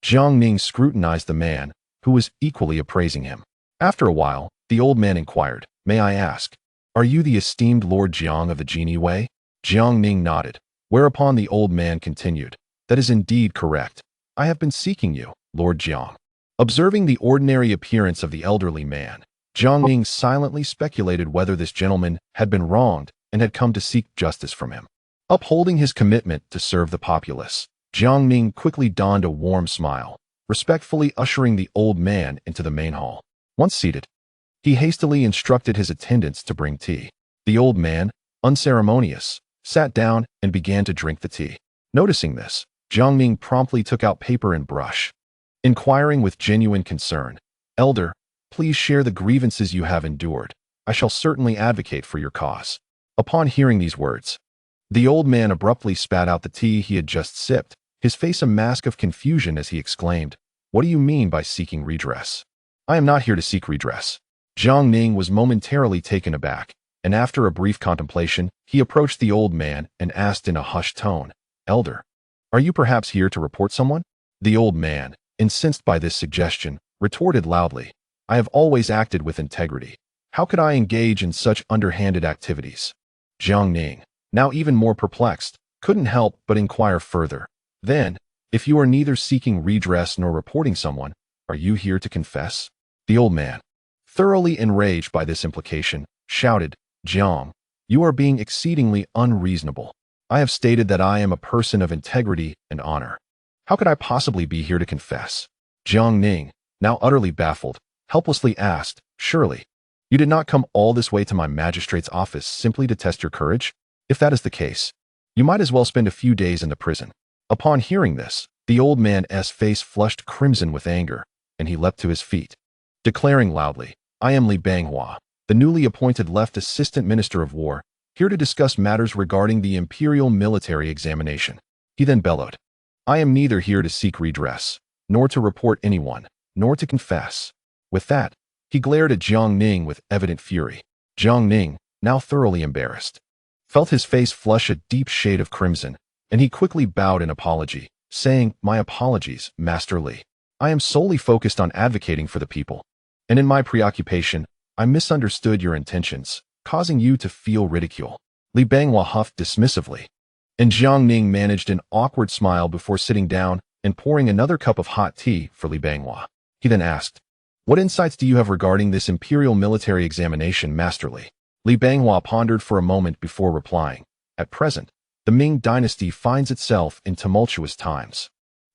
Jiang Ning scrutinized the man, who was equally appraising him. After a while, the old man inquired, May I ask, are you the esteemed Lord Jiang of the Jian Wei? Jiang Ning nodded, whereupon the old man continued, That is indeed correct. I have been seeking you, Lord Jiang. Observing the ordinary appearance of the elderly man, Jiang Ning silently speculated whether this gentleman had been wronged and had come to seek justice from him. Upholding his commitment to serve the populace, Jiang Ning quickly donned a warm smile, respectfully ushering the old man into the main hall. Once seated, he hastily instructed his attendants to bring tea. The old man, unceremonious, sat down and began to drink the tea. Noticing this, Jiang Ning promptly took out paper and brush. Inquiring with genuine concern, Elder, please share the grievances you have endured. I shall certainly advocate for your cause. Upon hearing these words, the old man abruptly spat out the tea he had just sipped, his face a mask of confusion as he exclaimed, What do you mean by seeking redress? I am not here to seek redress. Jiang Ning was momentarily taken aback, and after a brief contemplation, he approached the old man and asked in a hushed tone, Elder, are you perhaps here to report someone? The old man, incensed by this suggestion, retorted loudly, I have always acted with integrity. How could I engage in such underhanded activities? Jiang Ning, now even more perplexed, couldn't help but inquire further. Then, if you are neither seeking redress nor reporting someone, are you here to confess? The old man, thoroughly enraged by this implication, shouted, Jiang, you are being exceedingly unreasonable. I have stated that I am a person of integrity and honor. How could I possibly be here to confess? Jiang Ning, now utterly baffled, helplessly asked, Surely, you did not come all this way to my magistrate's office simply to test your courage? If that is the case, you might as well spend a few days in the prison. Upon hearing this, the old man's face flushed crimson with anger, and he leapt to his feet, declaring loudly, I am Li Banghua, the newly appointed Left Assistant Minister of War, here to discuss matters regarding the imperial military examination. He then bellowed. I am neither here to seek redress, nor to report anyone, nor to confess. With that, he glared at Jiang Ning with evident fury. Jiang Ning, now thoroughly embarrassed, felt his face flush a deep shade of crimson, and he quickly bowed in apology, saying, My apologies, Master Li. I am solely focused on advocating for the people, and in my preoccupation, I misunderstood your intentions, causing you to feel ridicule. Li Banghua huffed dismissively, and Jiang Ning managed an awkward smile before sitting down and pouring another cup of hot tea for Li Banghua. He then asked, What insights do you have regarding this imperial military examination, Master Li? Li Banghua pondered for a moment before replying. At present, the Ming dynasty finds itself in tumultuous times.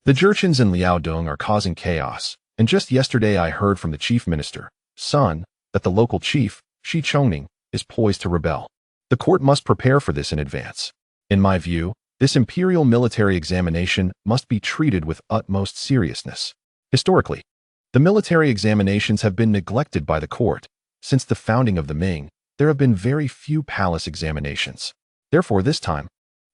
The Jurchens in Liaodong are causing chaos, and just yesterday I heard from the chief minister, Sun, that the local chief, Shi Chongning, is poised to rebel. The court must prepare for this in advance. In my view, this imperial military examination must be treated with utmost seriousness. Historically, the military examinations have been neglected by the court. Since the founding of the Ming, there have been very few palace examinations. Therefore, this time,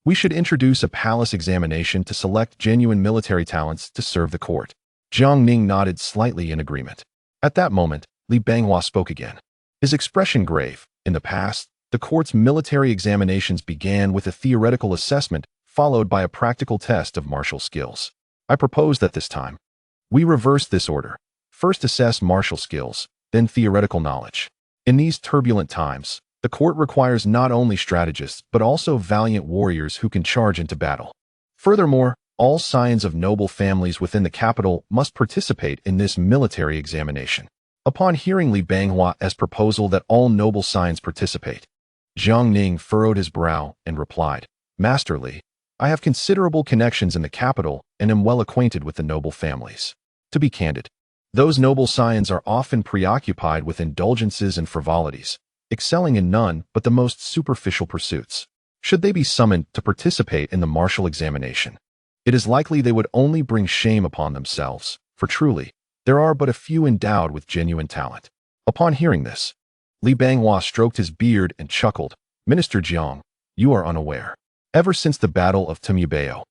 we should introduce a palace examination to select genuine military talents to serve the court. Jiang Ning nodded slightly in agreement. At that moment, Li Banghua spoke again. His expression grave. In the past, the court's military examinations began with a theoretical assessment followed by a practical test of martial skills. I propose that this time, we reverse this order. First assess martial skills, then theoretical knowledge. In these turbulent times, the court requires not only strategists but also valiant warriors who can charge into battle. Furthermore, all scions of noble families within the capital must participate in this military examination. Upon hearing Li Banghua's proposal that all noble scions participate, Jiang Ning furrowed his brow and replied, Master Li, I have considerable connections in the capital and am well acquainted with the noble families. To be candid, those noble scions are often preoccupied with indulgences and frivolities, excelling in none but the most superficial pursuits. Should they be summoned to participate in the martial examination, it is likely they would only bring shame upon themselves, for truly, there are but a few endowed with genuine talent. Upon hearing this, Li Banghua stroked his beard and chuckled, Minister Jiang, you are unaware. Ever since the Battle of Tumubeo,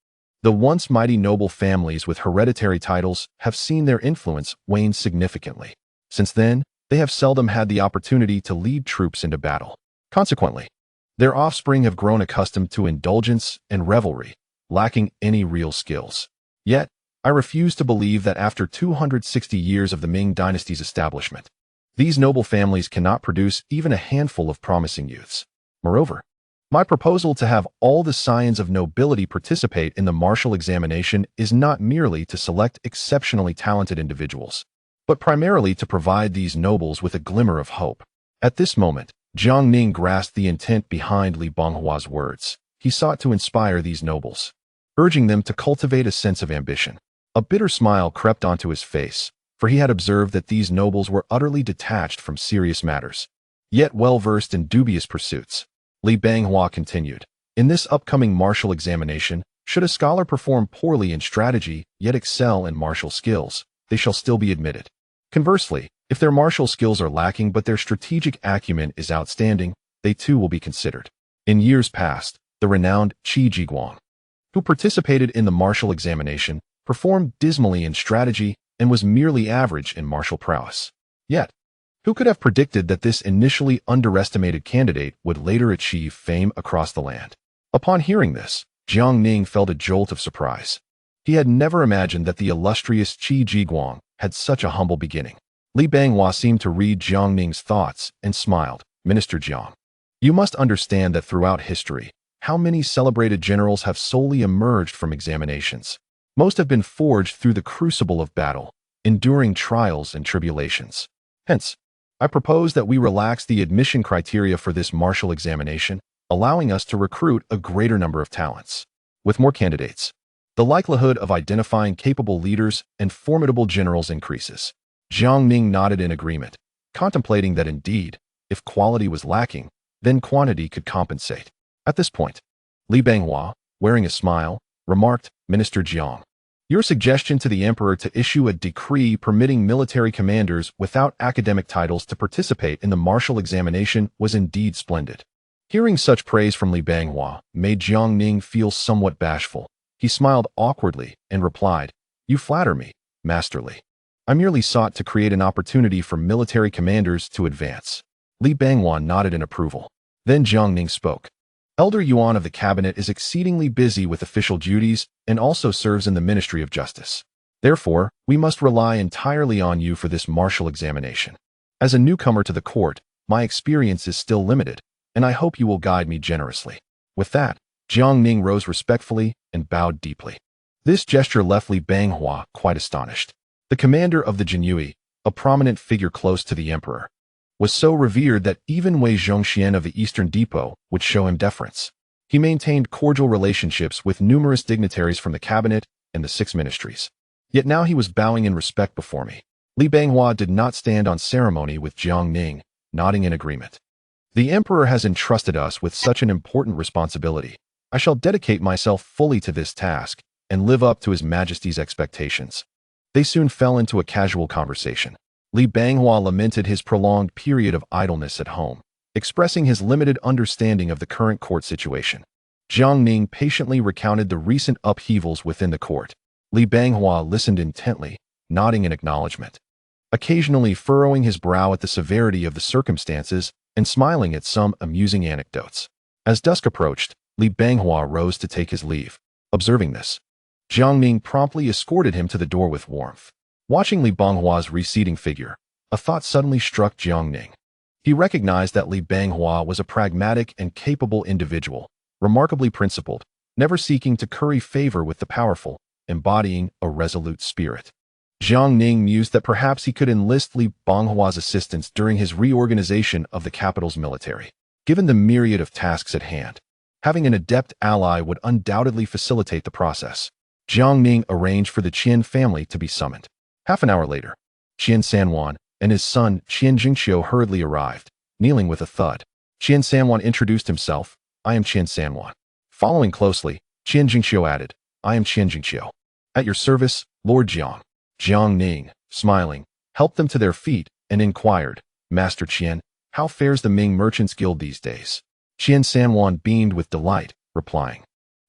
the once mighty noble families with hereditary titles have seen their influence wane significantly. Since then, they have seldom had the opportunity to lead troops into battle. Consequently, their offspring have grown accustomed to indulgence and revelry, lacking any real skills. Yet, I refuse to believe that after 260 years of the Ming dynasty's establishment, these noble families cannot produce even a handful of promising youths. Moreover, my proposal to have all the scions of nobility participate in the martial examination is not merely to select exceptionally talented individuals, but primarily to provide these nobles with a glimmer of hope. At this moment, Jiang Ning grasped the intent behind Li Banghua's words. He sought to inspire these nobles, urging them to cultivate a sense of ambition. A bitter smile crept onto his face, for he had observed that these nobles were utterly detached from serious matters, yet well-versed in dubious pursuits. Li Banghua continued, in this upcoming martial examination, should a scholar perform poorly in strategy yet excel in martial skills, they shall still be admitted. Conversely, if their martial skills are lacking but their strategic acumen is outstanding, they too will be considered. In years past, the renowned Qi Jiguang, who participated in the martial examination, performed dismally in strategy and was merely average in martial prowess. Yet, who could have predicted that this initially underestimated candidate would later achieve fame across the land? Upon hearing this, Jiang Ning felt a jolt of surprise. He had never imagined that the illustrious Qi Jiguang had such a humble beginning. Li Banghua seemed to read Jiang Ning's thoughts and smiled. Minister Jiang, you must understand that throughout history, how many celebrated generals have solely emerged from examinations. Most have been forged through the crucible of battle, enduring trials and tribulations. Hence, I propose that we relax the admission criteria for this martial examination, allowing us to recruit a greater number of talents. With more candidates, the likelihood of identifying capable leaders and formidable generals increases. Jiang Ning nodded in agreement, contemplating that indeed, if quality was lacking, then quantity could compensate. At this point, Li Banghua, wearing a smile, remarked, Minister Jiang, Your suggestion to the emperor to issue a decree permitting military commanders without academic titles to participate in the martial examination was indeed splendid. Hearing such praise from Li Banghua made Jiang Ning feel somewhat bashful. He smiled awkwardly and replied, "You flatter me, masterly. I merely sought to create an opportunity for military commanders to advance." Li Banghua nodded in approval. Then Jiang Ning spoke. Elder Yuan of the cabinet is exceedingly busy with official duties and also serves in the Ministry of Justice. Therefore, we must rely entirely on you for this martial examination. As a newcomer to the court, my experience is still limited, and I hope you will guide me generously. With that, Jiang Ning rose respectfully and bowed deeply. This gesture left Li Banghua quite astonished. The commander of the Jinyue, a prominent figure close to the emperor, was so revered that even Wei Zhongxian of the Eastern Depot would show him deference. He maintained cordial relationships with numerous dignitaries from the cabinet and the 6 ministries. Yet now he was bowing in respect before me. Li Banghua did not stand on ceremony with Jiang Ning, nodding in agreement. The emperor has entrusted us with such an important responsibility. I shall dedicate myself fully to this task and live up to His Majesty's expectations. They soon fell into a casual conversation. Li Banghua lamented his prolonged period of idleness at home, expressing his limited understanding of the current court situation. Jiang Ning patiently recounted the recent upheavals within the court. Li Banghua listened intently, nodding in acknowledgement, occasionally furrowing his brow at the severity of the circumstances and smiling at some amusing anecdotes. As dusk approached, Li Banghua rose to take his leave. Observing this, Jiang Ning promptly escorted him to the door with warmth. Watching Li Banghua's receding figure, a thought suddenly struck Jiang Ning. He recognized that Li Banghua was a pragmatic and capable individual, remarkably principled, never seeking to curry favor with the powerful, embodying a resolute spirit. Jiang Ning mused that perhaps he could enlist Li Banghua's assistance during his reorganization of the capital's military. Given the myriad of tasks at hand, having an adept ally would undoubtedly facilitate the process. Jiang Ning arranged for the Qian family to be summoned. Half an hour later, Qian Sanwan and his son Qian Jingqiu hurriedly arrived, kneeling with a thud. Qian Sanwan introduced himself, "I am Qian Sanwan." Following closely, Qian Jingqiu added, "I am Qian Jingqiu. At your service, Lord Jiang." Jiang Ning, smiling, helped them to their feet and inquired, "Master Qian, how fares the Ming Merchants Guild these days?" Qian Sanwan beamed with delight, replying,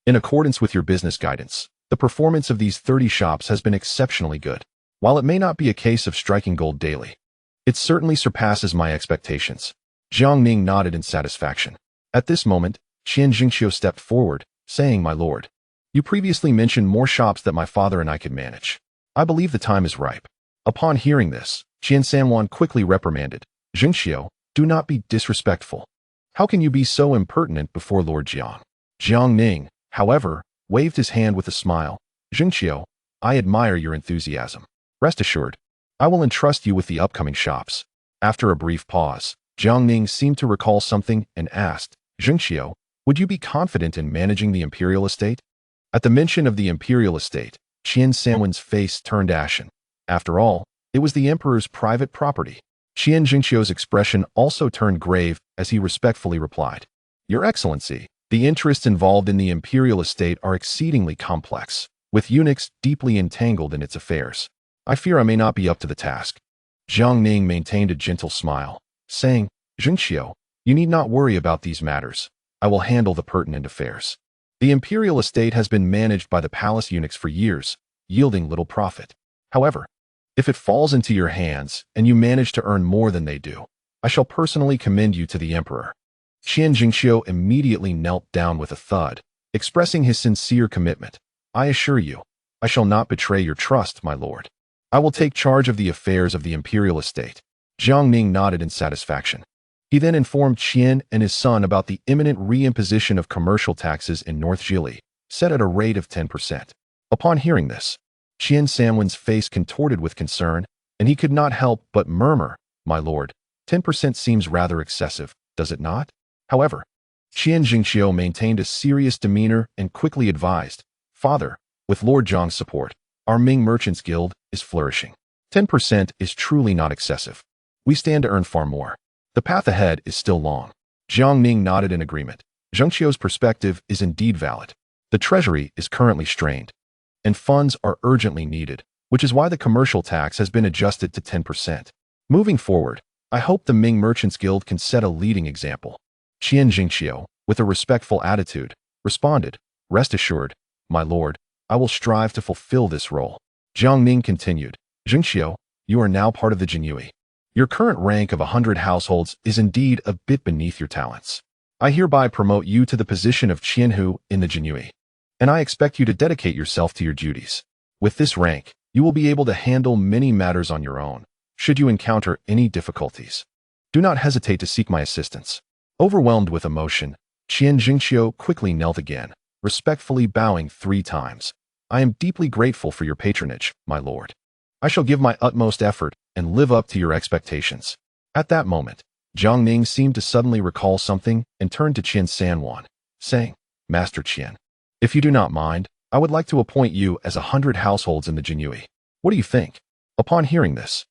"In accordance with your business guidance, the performance of these 30 shops has been exceptionally good. While it may not be a case of striking gold daily, it certainly surpasses my expectations." Jiang Ning nodded in satisfaction. At this moment, Qian Jingqiu stepped forward, saying, "My lord, you previously mentioned more shops that my father and I could manage. I believe the time is ripe." Upon hearing this, Qian Sanwan quickly reprimanded, "Jingqiu, do not be disrespectful. How can you be so impertinent before Lord Jiang?" Jiang Ning, however, waved his hand with a smile. "Jingqiu, I admire your enthusiasm. Rest assured, I will entrust you with the upcoming shops." After a brief pause, Jiang Ning seemed to recall something and asked, "Jingqiu, would you be confident in managing the imperial estate?" At the mention of the imperial estate, Qian Sanwan's face turned ashen. After all, it was the emperor's private property. Qian Jingqiu's expression also turned grave as he respectfully replied, "Your Excellency, the interests involved in the imperial estate are exceedingly complex, with eunuchs deeply entangled in its affairs. I fear I may not be up to the task." Jiang Ning maintained a gentle smile, saying, "Jingqiu, you need not worry about these matters. I will handle the pertinent affairs. The imperial estate has been managed by the palace eunuchs for years, yielding little profit. However, if it falls into your hands and you manage to earn more than they do, I shall personally commend you to the emperor." Qian Jingqiu immediately knelt down with a thud, expressing his sincere commitment. "I assure you, I shall not betray your trust, my lord. I will take charge of the affairs of the imperial estate." Jiang Ning nodded in satisfaction. He then informed Qian and his son about the imminent reimposition of commercial taxes in North Jili, set at a rate of 10%. Upon hearing this, Qian Sanwan's face contorted with concern, and he could not help but murmur, "My lord, 10% seems rather excessive, does it not?" However, Qian Jingqiu maintained a serious demeanor and quickly advised, "Father, with Lord Zhang's support, our Ming Merchants Guild is flourishing. 10% is truly not excessive. We stand to earn far more. The path ahead is still long." Jiang Ning nodded in agreement. Zhongqiu's perspective is indeed valid. The treasury is currently strained, and funds are urgently needed, which is why the commercial tax has been adjusted to 10%. Moving forward, I hope the Ming Merchants Guild can set a leading example. Qian Jingqiu, with a respectful attitude, responded, "Rest assured, my lord, I will strive to fulfill this role." Jiang Ning continued, "Jingqiu, you are now part of the Jinyue. Your current rank of 100 households is indeed a bit beneath your talents. I hereby promote you to the position of Qianhu in the Jinyue, and I expect you to dedicate yourself to your duties. With this rank, you will be able to handle many matters on your own. Should you encounter any difficulties, do not hesitate to seek my assistance." Overwhelmed with emotion, Qian Jingqiu quickly knelt again, respectfully bowing 3 times. "I am deeply grateful for your patronage, my lord. I shall give my utmost effort and live up to your expectations." At that moment, Jiang Ning seemed to suddenly recall something and turned to Qian Sanwan, saying, "Master Qian, if you do not mind, I would like to appoint you as 100 households in the Jinyue. What do you think?" Upon hearing this,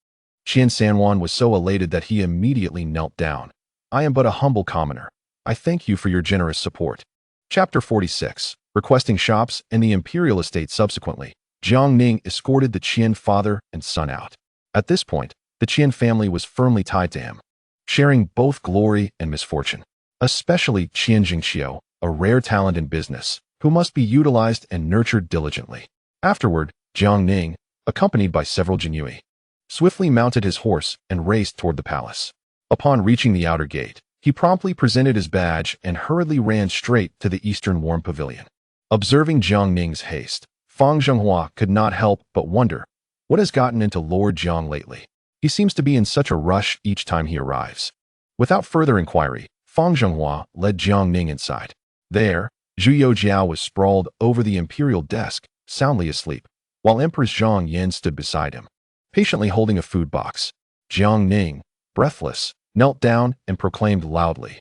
Qian Sanwan was so elated that he immediately knelt down. "I am but a humble commoner. I thank you for your generous support." Chapter 46. Requesting shops and the imperial estate. Subsequently, Jiang Ning escorted the Qian father and son out. At this point, the Qian family was firmly tied to him, sharing both glory and misfortune. Especially Qian Jingqiu, a rare talent in business, who must be utilized and nurtured diligently. Afterward, Jiang Ning, accompanied by several Jinyue, swiftly mounted his horse and raced toward the palace. Upon reaching the outer gate, he promptly presented his badge and hurriedly ran straight to the eastern warm pavilion. Observing Jiang Ning's haste, Fang Zhenghua could not help but wonder, what has gotten into Lord Jiang lately? He seems to be in such a rush each time he arrives. Without further inquiry, Fang Zhenghua led Jiang Ning inside. There, Zhu Youjiao was sprawled over the imperial desk, soundly asleep, while Empress Zhang Yan stood beside him, patiently holding a food box. Jiang Ning, breathless, knelt down and proclaimed loudly,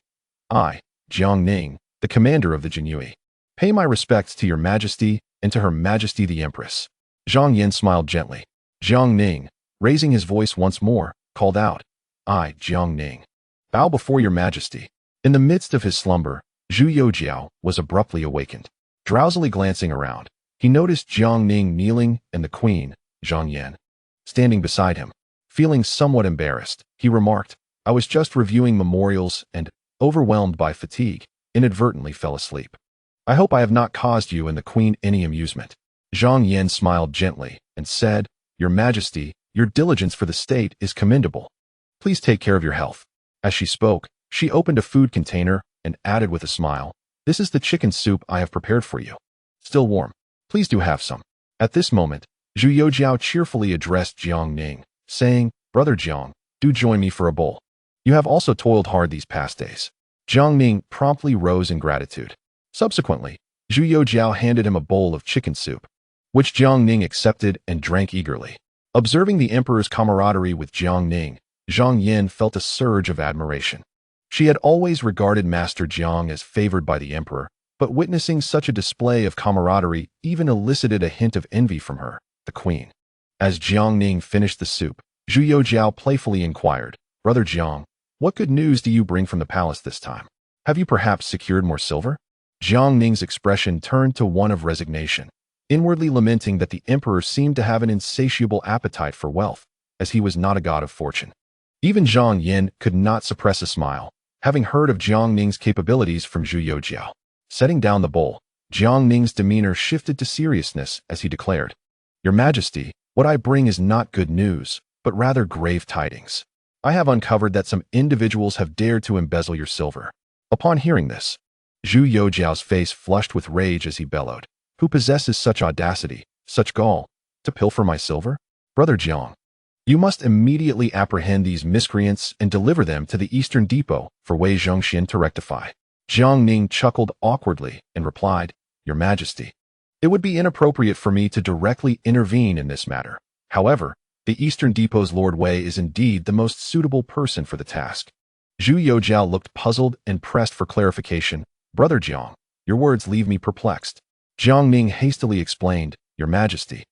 "I, Jiang Ning, the commander of the Jinyue, pay my respects to your majesty and to her majesty the empress." Zhang Yan smiled gently. Jiang Ning, raising his voice once more, called out, "I, Jiang Ning, bow before your majesty." In the midst of his slumber, Zhu Youjiao was abruptly awakened. Drowsily glancing around, he noticed Jiang Ning kneeling and the queen, Zhang Yan, standing beside him. Feeling somewhat embarrassed, he remarked, "I was just reviewing memorials and, overwhelmed by fatigue, inadvertently fell asleep. I hope I have not caused you and the queen any amusement." Zhang Yan smiled gently and said, "Your majesty, your diligence for the state is commendable. Please take care of your health." As she spoke, she opened a food container and added with a smile, "This is the chicken soup I have prepared for you. Still warm. Please do have some." At this moment, Zhu Youjiao cheerfully addressed Jiang Ning, saying, "Brother Jiang, do join me for a bowl. You have also toiled hard these past days." Jiang Ning promptly rose in gratitude. Subsequently, Zhu Youjiao handed him a bowl of chicken soup, which Jiang Ning accepted and drank eagerly. Observing the emperor's camaraderie with Jiang Ning, Zhang Yan felt a surge of admiration. She had always regarded Master Jiang as favored by the emperor, but witnessing such a display of camaraderie even elicited a hint of envy from her, the queen. As Jiang Ning finished the soup, Zhu Youjiao playfully inquired, "Brother Jiang, what good news do you bring from the palace this time? Have you perhaps secured more silver?" Jiang Ning's expression turned to one of resignation, inwardly lamenting that the emperor seemed to have an insatiable appetite for wealth, as he was not a god of fortune. Even Zhang Yan could not suppress a smile, having heard of Jiang Ning's capabilities from Zhu Youjiao. Setting down the bowl, Jiang Ning's demeanor shifted to seriousness as he declared, "Your Majesty, what I bring is not good news, but rather grave tidings. I have uncovered that some individuals have dared to embezzle your silver." Upon hearing this, Zhu Youjiao's face flushed with rage as he bellowed, "Who possesses such audacity, such gall, to pilfer my silver? Brother Jiang, you must immediately apprehend these miscreants and deliver them to the Eastern Depot for Wei Zhongxian to rectify." Jiang Ning chuckled awkwardly and replied, "Your Majesty, it would be inappropriate for me to directly intervene in this matter. However, the Eastern Depot's Lord Wei is indeed the most suitable person for the task." Zhu Youjiao looked puzzled and pressed for clarification. "Brother Jiang, your words leave me perplexed." Jiang Ning hastily explained, "Your Majesty,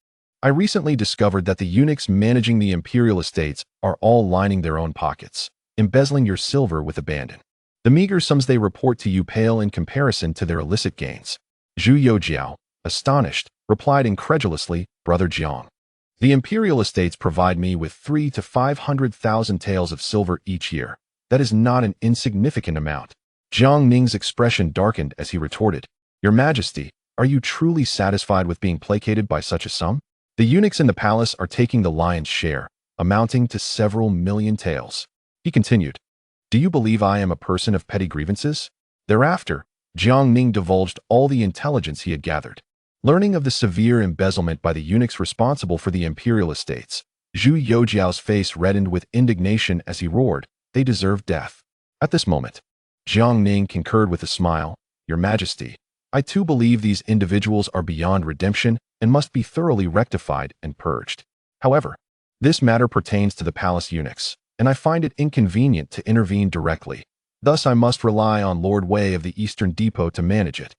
I recently discovered that the eunuchs managing the imperial estates are all lining their own pockets, embezzling your silver with abandon. The meager sums they report to you pale in comparison to their illicit gains." Zhu Youjiao, astonished, replied incredulously, "Brother Jiang. The imperial estates provide me with 300,000 to 500,000 taels of silver each year. That is not an insignificant amount." Jiang Ning's expression darkened as he retorted, "Your Majesty, are you truly satisfied with being placated by such a sum? The eunuchs in the palace are taking the lion's share, amounting to several million taels." He continued, "Do you believe I am a person of petty grievances?" Thereafter, Jiang Ning divulged all the intelligence he had gathered. Learning of the severe embezzlement by the eunuchs responsible for the imperial estates, Zhu Youjiao's face reddened with indignation as he roared, "They deserve death." At this moment, Jiang Ning concurred with a smile, "Your Majesty, I too believe these individuals are beyond redemption and must be thoroughly rectified and purged. However, this matter pertains to the palace eunuchs, and I find it inconvenient to intervene directly. Thus I must rely on Lord Wei of the Eastern Depot to manage it."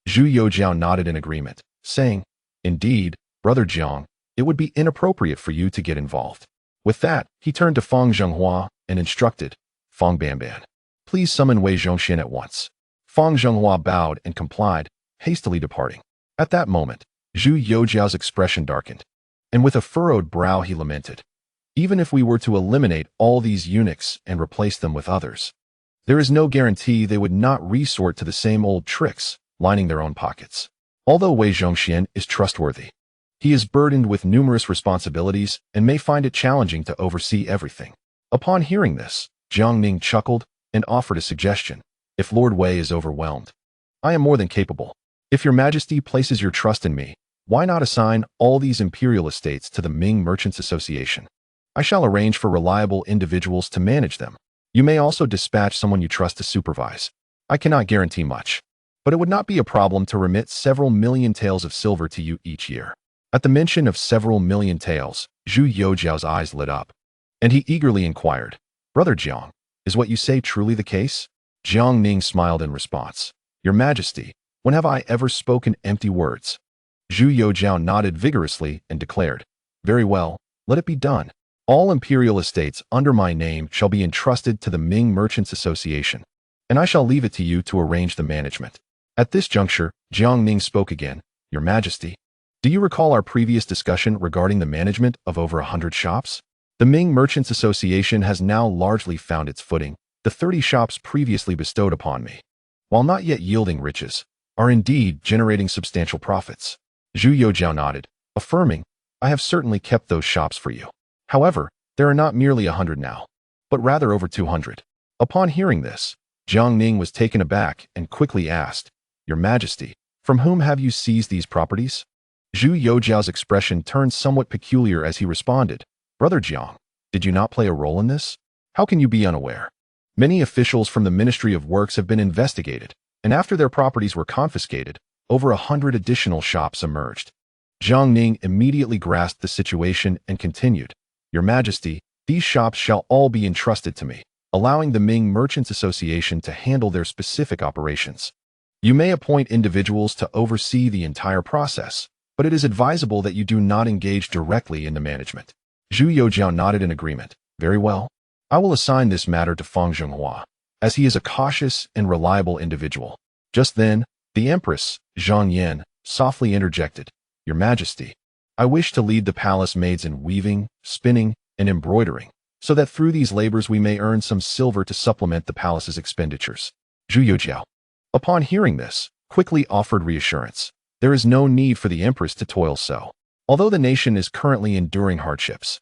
Zhu Youjiao nodded in agreement, saying, "Indeed, Brother Jiang, it would be inappropriate for you to get involved." With that, he turned to Feng Zhenghua and instructed, "Feng Banban, please summon Wei Zhongxian at once." Feng Zhenghua bowed and complied, hastily departing. At that moment, Zhu Youjiao's expression darkened, and with a furrowed brow he lamented, "Even if we were to eliminate all these eunuchs and replace them with others, there is no guarantee they would not resort to the same old tricks, lining their own pockets. Although Wei Zhongxian is trustworthy, he is burdened with numerous responsibilities and may find it challenging to oversee everything." Upon hearing this, Jiang Ning chuckled and offered a suggestion. "If Lord Wei is overwhelmed, I am more than capable. If your Majesty places your trust in me, why not assign all these imperial estates to the Ming Merchants Association? I shall arrange for reliable individuals to manage them. You may also dispatch someone you trust to supervise. I cannot guarantee much, but it would not be a problem to remit several million taels of silver to you each year." At the mention of several million taels, Zhu Youjiao's eyes lit up, and he eagerly inquired, "Brother Jiang, is what you say truly the case?" Jiang Ning smiled in response, "Your Majesty, when have I ever spoken empty words?" Zhu Youjiao nodded vigorously and declared, "Very well, let it be done. All imperial estates under my name shall be entrusted to the Ming Merchants Association, and I shall leave it to you to arrange the management." At this juncture, Jiang Ning spoke again, "Your Majesty, do you recall our previous discussion regarding the management of over 100 shops? The Ming Merchants Association has now largely found its footing. The 30 shops previously bestowed upon me, while not yet yielding riches, are indeed generating substantial profits." Zhu Youjiao nodded, affirming, "I have certainly kept those shops for you. However, there are not merely 100 now, but rather over 200. Upon hearing this, Jiang Ning was taken aback and quickly asked, "Your Majesty, from whom have you seized these properties?" Zhu Youjiao's expression turned somewhat peculiar as he responded, "Brother Jiang, did you not play a role in this? How can you be unaware? Many officials from the Ministry of Works have been investigated, and after their properties were confiscated, over 100 additional shops emerged." Jiang Ning immediately grasped the situation and continued, "Your Majesty, these shops shall all be entrusted to me, allowing the Ming Merchants Association to handle their specific operations. You may appoint individuals to oversee the entire process, but it is advisable that you do not engage directly in the management." Zhu Youjiao nodded in agreement. "Very well. I will assign this matter to Feng Zhenghua, as he is a cautious and reliable individual." Just then, the Empress, Zhang Yan, softly interjected, "Your Majesty, I wish to lead the palace maids in weaving, spinning, and embroidering, so that through these labors we may earn some silver to supplement the palace's expenditures." Zhu Youjiao, upon hearing this, quickly offered reassurance. "There is no need for the Empress to toil so. Although the nation is currently enduring hardships,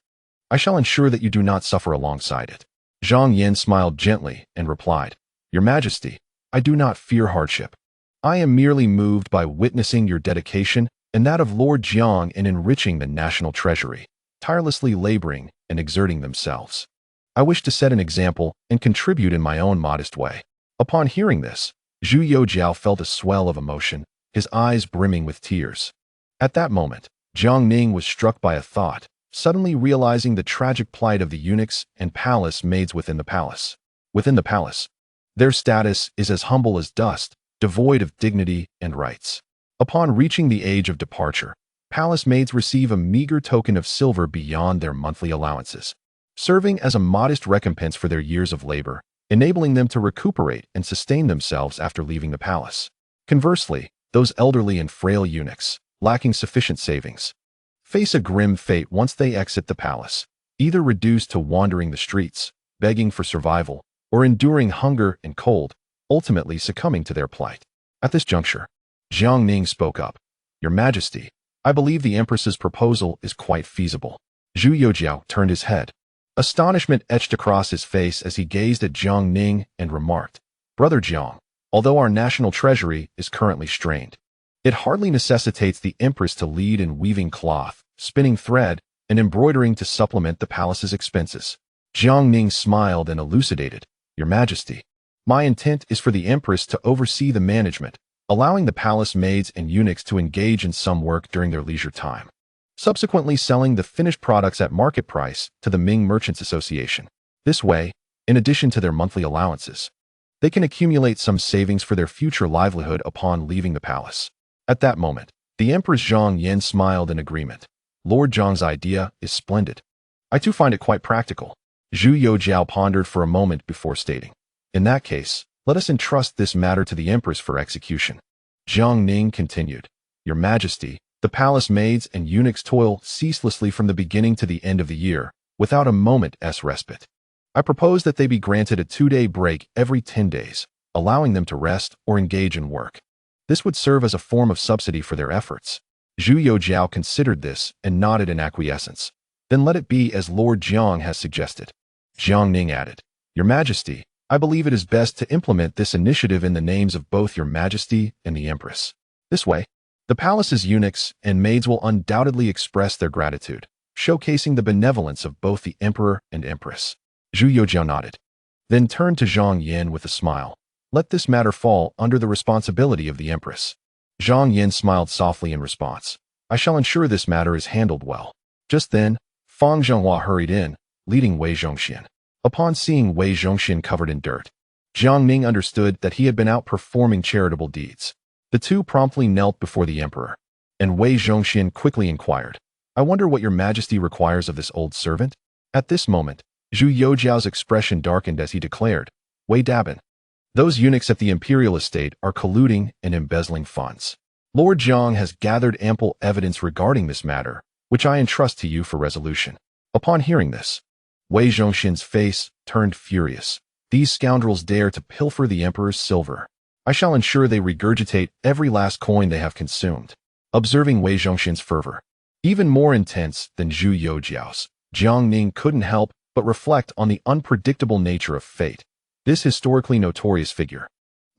I shall ensure that you do not suffer alongside it." Zhang Yan smiled gently and replied, "Your Majesty, I do not fear hardship. I am merely moved by witnessing your dedication and that of Lord Jiang in enriching the national treasury, tirelessly laboring and exerting themselves. I wish to set an example and contribute in my own modest way." Upon hearing this, Zhu Youjiao felt a swell of emotion, his eyes brimming with tears. At that moment, Jiang Ning was struck by a thought, suddenly realizing the tragic plight of the eunuchs and palace maids within the palace. Within the palace, their status is as humble as dust, devoid of dignity and rights. Upon reaching the age of departure, palace maids receive a meager token of silver beyond their monthly allowances, serving as a modest recompense for their years of labor, enabling them to recuperate and sustain themselves after leaving the palace. Conversely, those elderly and frail eunuchs, lacking sufficient savings, face a grim fate once they exit the palace, either reduced to wandering the streets, begging for survival, or enduring hunger and cold, ultimately succumbing to their plight. At this juncture, Jiang Ning spoke up. Your Majesty, I believe the Empress's proposal is quite feasible. Zhu Youjiao turned his head. Astonishment etched across his face as he gazed at Jiang Ning and remarked, Brother Jiang, although our national treasury is currently strained, it hardly necessitates the Empress to lead in weaving cloth, spinning thread, and embroidering to supplement the palace's expenses. Jiang Ning smiled and elucidated, Your Majesty, my intent is for the Empress to oversee the management, allowing the palace maids and eunuchs to engage in some work during their leisure time, subsequently selling the finished products at market price to the Ming Merchants Association. This way, in addition to their monthly allowances, they can accumulate some savings for their future livelihood upon leaving the palace. At that moment, the Empress Zhang Yan smiled in agreement. Lord Zhang's idea is splendid. I too find it quite practical. Zhu Youjiao pondered for a moment before stating, In that case, let us entrust this matter to the Empress for execution. Jiang Ning continued, Your Majesty, the palace maids and eunuchs toil ceaselessly from the beginning to the end of the year, without a moment's respite. I propose that they be granted a 2-day break every 10 days, allowing them to rest or engage in work. This would serve as a form of subsidy for their efforts. Zhu Youjiao considered this and nodded in acquiescence. Then let it be as Lord Jiang has suggested. Jiang Ning added, Your Majesty, I believe it is best to implement this initiative in the names of both Your Majesty and the Empress. This way, the palace's eunuchs and maids will undoubtedly express their gratitude, showcasing the benevolence of both the Emperor and Empress. Zhu Youjiao nodded, then turned to Zhang Yan with a smile. Let this matter fall under the responsibility of the Empress. Zhang Yan smiled softly in response. I shall ensure this matter is handled well. Just then, Fang Zhenghua hurried in, leading Wei Zhongxian. Upon seeing Wei Zhongxian covered in dirt, Jiang Ning understood that he had been out performing charitable deeds. The two promptly knelt before the Emperor, and Wei Zhongxian quickly inquired, I wonder what Your Majesty requires of this old servant? At this moment, Zhu Youjiao's expression darkened as he declared, Wei Dabin, those eunuchs at the imperial estate are colluding and embezzling funds. Lord Jiang has gathered ample evidence regarding this matter, which I entrust to you for resolution. Upon hearing this, Wei Zhongxian's face turned furious. These scoundrels dare to pilfer the Emperor's silver. I shall ensure they regurgitate every last coin they have consumed. Observing Wei Zhongxian's fervor, even more intense than Zhu Youjiao's, Jiang Ning couldn't help but reflect on the unpredictable nature of fate. This historically notorious figure,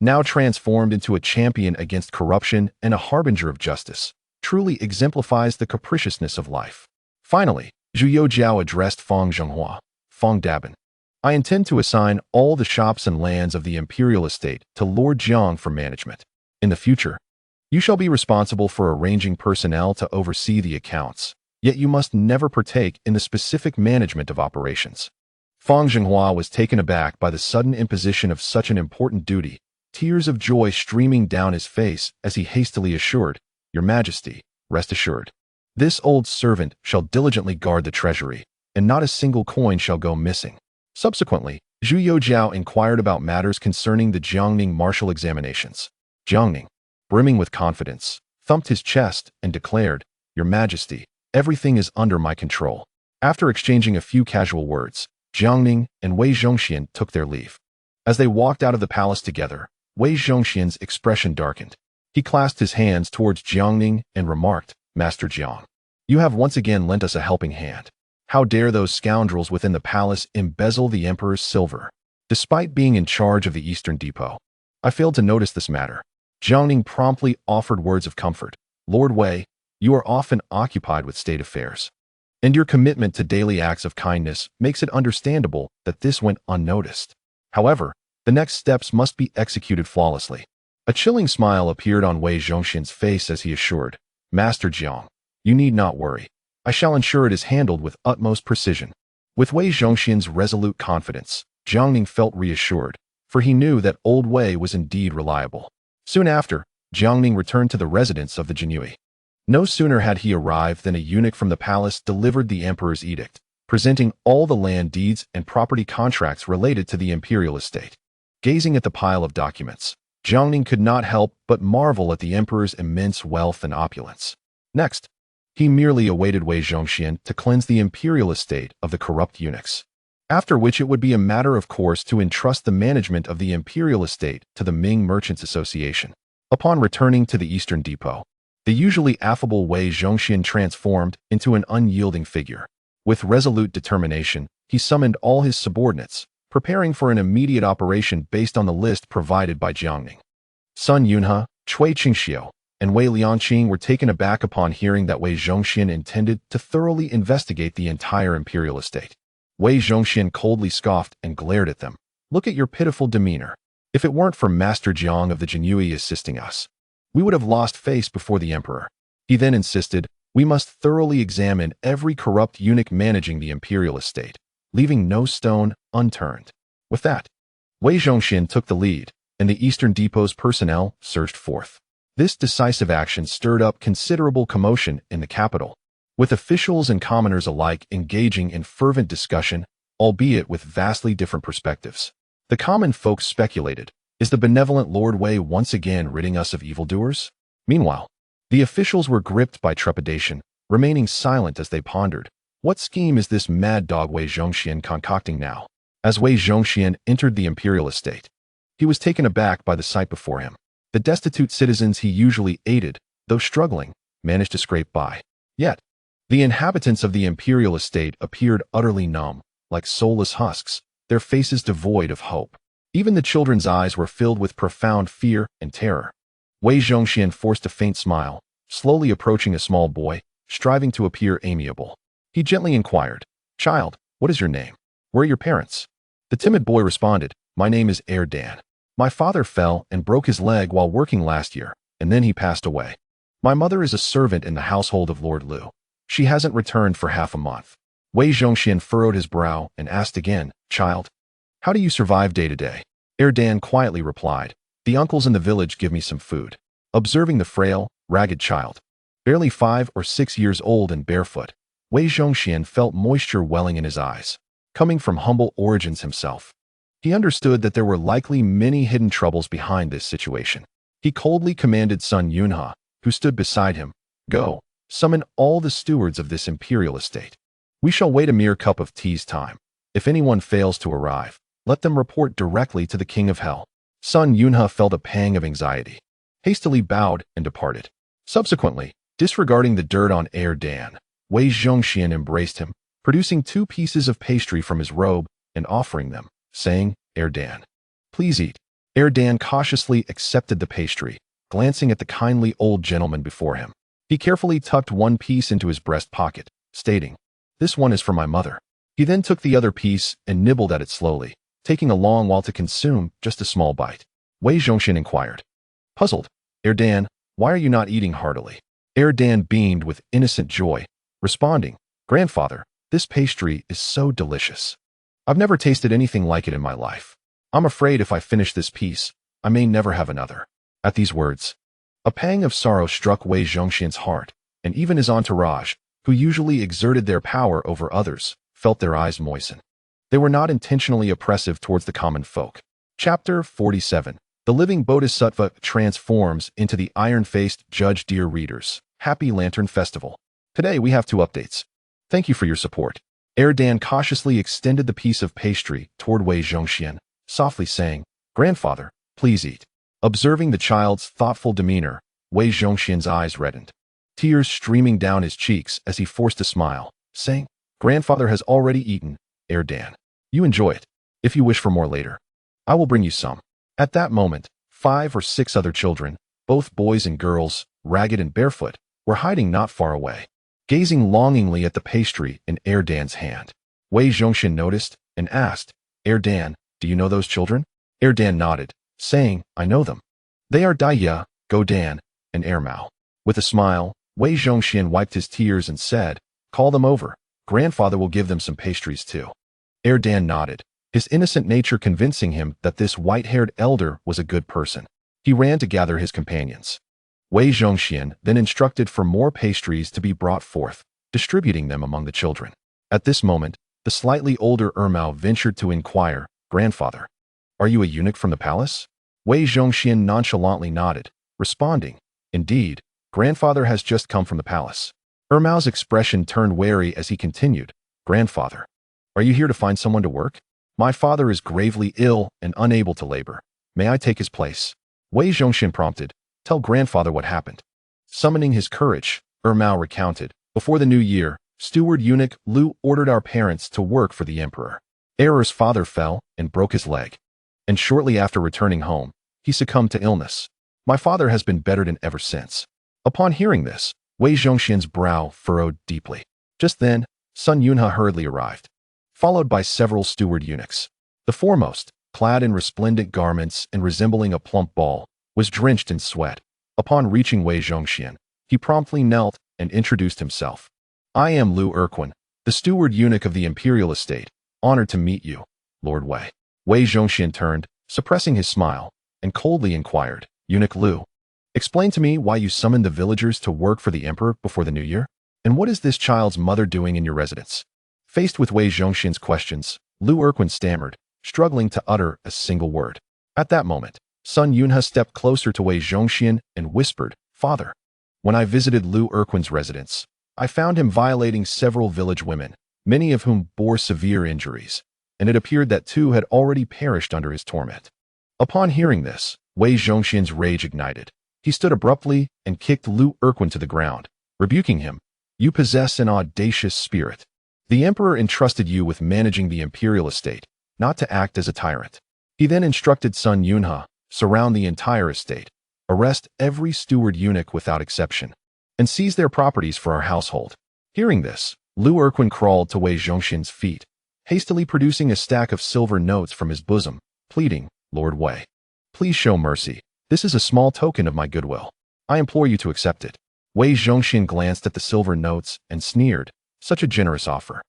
now transformed into a champion against corruption and a harbinger of justice, truly exemplifies the capriciousness of life. Finally, Zhu Youjiao addressed Fang Zhenghua, Fang Dabin. I intend to assign all the shops and lands of the imperial estate to Lord Jiang for management. In the future, you shall be responsible for arranging personnel to oversee the accounts, yet you must never partake in the specific management of operations. Fang Zhenghua was taken aback by the sudden imposition of such an important duty, tears of joy streaming down his face as he hastily assured, Your Majesty, rest assured. This old servant shall diligently guard the treasury, and not a single coin shall go missing. Subsequently, Zhu Youjiao inquired about matters concerning the Jiang Ning martial examinations. Jiang Ning, brimming with confidence, thumped his chest and declared, Your Majesty, everything is under my control. After exchanging a few casual words, Jiang Ning and Wei Zhongxian took their leave. As they walked out of the palace together, Wei Zhongxian's expression darkened. He clasped his hands towards Jiang Ning and remarked, Master Jiang, you have once again lent us a helping hand. How dare those scoundrels within the palace embezzle the Emperor's silver? Despite being in charge of the Eastern Depot, I failed to notice this matter. Jiang Ning promptly offered words of comfort. Lord Wei, you are often occupied with state affairs, and your commitment to daily acts of kindness makes it understandable that this went unnoticed. However, the next steps must be executed flawlessly. A chilling smile appeared on Wei Zhongxian's face as he assured, Master Jiang, you need not worry. I shall ensure it is handled with utmost precision. With Wei Zhongxian's resolute confidence, Jiang Ning felt reassured, for he knew that old Wei was indeed reliable. Soon after, Jiang Ning returned to the residence of the Jinui. No sooner had he arrived than a eunuch from the palace delivered the emperor's edict, presenting all the land deeds and property contracts related to the imperial estate. Gazing at the pile of documents, Jiang Ning could not help but marvel at the emperor's immense wealth and opulence. Next, he merely awaited Wei Zhongxian to cleanse the imperial estate of the corrupt eunuchs, after which it would be a matter of course to entrust the management of the imperial estate to the Ming Merchants Association. Upon returning to the eastern depot, the usually affable Wei Zhongxian transformed into an unyielding figure. With resolute determination, he summoned all his subordinates, preparing for an immediate operation based on the list provided by Jiang Ning. Sun Yunhe, Cui Qingxiu, and Wei Liaodong were taken aback upon hearing that Wei Zhongxian intended to thoroughly investigate the entire imperial estate. Wei Zhongxian coldly scoffed and glared at them. "Look at your pitiful demeanor. If it weren't for Master Jiang of the Jinyue assisting us, we would have lost face before the emperor." He then insisted, "We must thoroughly examine every corrupt eunuch managing the imperial estate, leaving no stone unturned." With that, Wei Zhongxian took the lead, and the Eastern Depot's personnel surged forth. This decisive action stirred up considerable commotion in the capital, with officials and commoners alike engaging in fervent discussion, albeit with vastly different perspectives. The common folk speculated, is the benevolent Lord Wei once again ridding us of evildoers? Meanwhile, the officials were gripped by trepidation, remaining silent as they pondered, what scheme is this mad dog Wei Zhongxian concocting now? As Wei Zhongxian entered the imperial estate, he was taken aback by the sight before him. The destitute citizens he usually aided, though struggling, managed to scrape by. Yet, the inhabitants of the imperial estate appeared utterly numb, like soulless husks, their faces devoid of hope. Even the children's eyes were filled with profound fear and terror. Wei Zhongxian forced a faint smile, slowly approaching a small boy, striving to appear amiable. He gently inquired, "Child, what is your name? Where are your parents?" The timid boy responded, "My name is Dan. My father fell and broke his leg while working last year, and then he passed away. My mother is a servant in the household of Lord Liu. She hasn't returned for half a month." Wei Zhongxian furrowed his brow and asked again, "Child, how do you survive day to day?" Dan quietly replied, "The uncles in the village give me some food." Observing the frail, ragged child, barely 5 or 6 years old and barefoot, Wei Zhongxian felt moisture welling in his eyes. Coming from humble origins himself, he understood that there were likely many hidden troubles behind this situation. He coldly commanded Sun Yunhe, who stood beside him, "Go, summon all the stewards of this imperial estate. We shall wait a mere cup of tea's time. If anyone fails to arrive, let them report directly to the King of Hell." Sun Yunhe felt a pang of anxiety, hastily bowed and departed. Subsequently, disregarding the dirt on Dan, Wei Zhongxian embraced him, producing 2 pieces of pastry from his robe and offering them, saying, Dan, please eat." Dan cautiously accepted the pastry, glancing at the kindly old gentleman before him. He carefully tucked one piece into his breast pocket, stating, "This one is for my mother." He then took the other piece and nibbled at it slowly, taking a long while to consume just a small bite. Wei Zhongxian inquired, puzzled, Dan, why are you not eating heartily?" Dan beamed with innocent joy, responding, "Grandfather, this pastry is so delicious. I've never tasted anything like it in my life. I'm afraid if I finish this piece, I may never have another." At these words, a pang of sorrow struck Wei Zhongxian's heart, and even his entourage, who usually exerted their power over others, felt their eyes moisten. They were not intentionally oppressive towards the common folk. Chapter 47. The living Bodhisattva transforms into the iron-faced judge. Dear readers, happy Lantern Festival. Today we have 2 updates. Thank you for your support. Dan cautiously extended the piece of pastry toward Wei Zhongxian, softly saying, "Grandfather, please eat." Observing the child's thoughtful demeanor, Wei Zhongxian's eyes reddened, tears streaming down his cheeks as he forced a smile, saying, "Grandfather has already eaten, Dan. You enjoy it. If you wish for more later, I will bring you some." At that moment, 5 or 6 other children, both boys and girls, ragged and barefoot, were hiding not far away, gazing longingly at the pastry in Dan's hand. Wei Zhongxian noticed and asked, Dan, do you know those children?" Dan nodded, saying, "I know them. They are Daya, Dan, and Mao." With a smile, Wei Zhongxian wiped his tears and said, "Call them over. Grandfather will give them some pastries too." Dan nodded, his innocent nature convincing him that this white-haired elder was a good person. He ran to gather his companions. Wei Zhongxian then instructed for more pastries to be brought forth, distributing them among the children. At this moment, the slightly older Mao ventured to inquire, "Grandfather, are you a eunuch from the palace?" Wei Zhongxian nonchalantly nodded, responding, "Indeed, grandfather has just come from the palace." Mao's expression turned wary as he continued, "Grandfather, are you here to find someone to work? My father is gravely ill and unable to labor. May I take his place?" Wei Zhongxian prompted, "Tell grandfather what happened." Summoning his courage, Mao recounted, "Before the new year, steward eunuch Lu ordered our parents to work for the emperor. Error's father fell and broke his leg. And shortly after returning home, he succumbed to illness. My father has been bettered ever since." Upon hearing this, Wei Zhongxian's brow furrowed deeply. Just then, Sun Yunhe hurriedly arrived, followed by several steward eunuchs. The foremost, clad in resplendent garments and resembling a plump ball, was drenched in sweat. Upon reaching Wei Zhongxian, he promptly knelt and introduced himself. "I am Lu Erquin, the steward eunuch of the imperial estate. Honored to meet you, Lord Wei." Wei Zhongxian turned, suppressing his smile, and coldly inquired, "Eunuch Lu, explain to me why you summoned the villagers to work for the emperor before the new year? And what is this child's mother doing in your residence?" Faced with Wei Zhongxian's questions, Lu Erquin stammered, struggling to utter a single word. At that moment, Sun Yunhe stepped closer to Wei Zhongxian and whispered, "Father, when I visited Lu Erquin's residence, I found him violating several village women, many of whom bore severe injuries, and it appeared that 2 had already perished under his torment." Upon hearing this, Wei Zhongxian's rage ignited. He stood abruptly and kicked Lu Erquin to the ground, rebuking him, "You possess an audacious spirit. The emperor entrusted you with managing the imperial estate, not to act as a tyrant." He then instructed Sun Yunhe, "Surround the entire estate, arrest every steward eunuch without exception, and seize their properties for our household." Hearing this, Lu Erquin crawled to Wei Zhongxian's feet, hastily producing a stack of silver notes from his bosom, pleading, "Lord Wei, please show mercy. This is a small token of my goodwill. I implore you to accept it." Wei Zhongxian glanced at the silver notes and sneered, "Such a generous offer.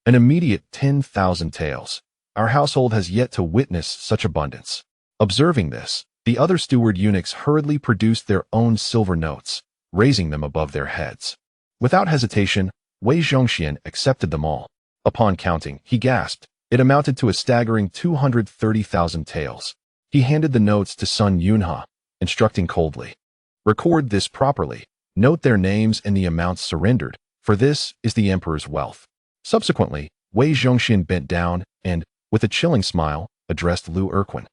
An immediate 10,000 taels. Our household has yet to witness such abundance." Observing this, the other steward eunuchs hurriedly produced their own silver notes, raising them above their heads. Without hesitation, Wei Zhongxian accepted them all. Upon counting, he gasped. It amounted to a staggering 230,000 taels. He handed the notes to Sun Yunhe, instructing coldly, "Record this properly. Note their names and the amounts surrendered, for this is the emperor's wealth." Subsequently, Wei Zhongxian bent down and, with a chilling smile, addressed Lu Erquin.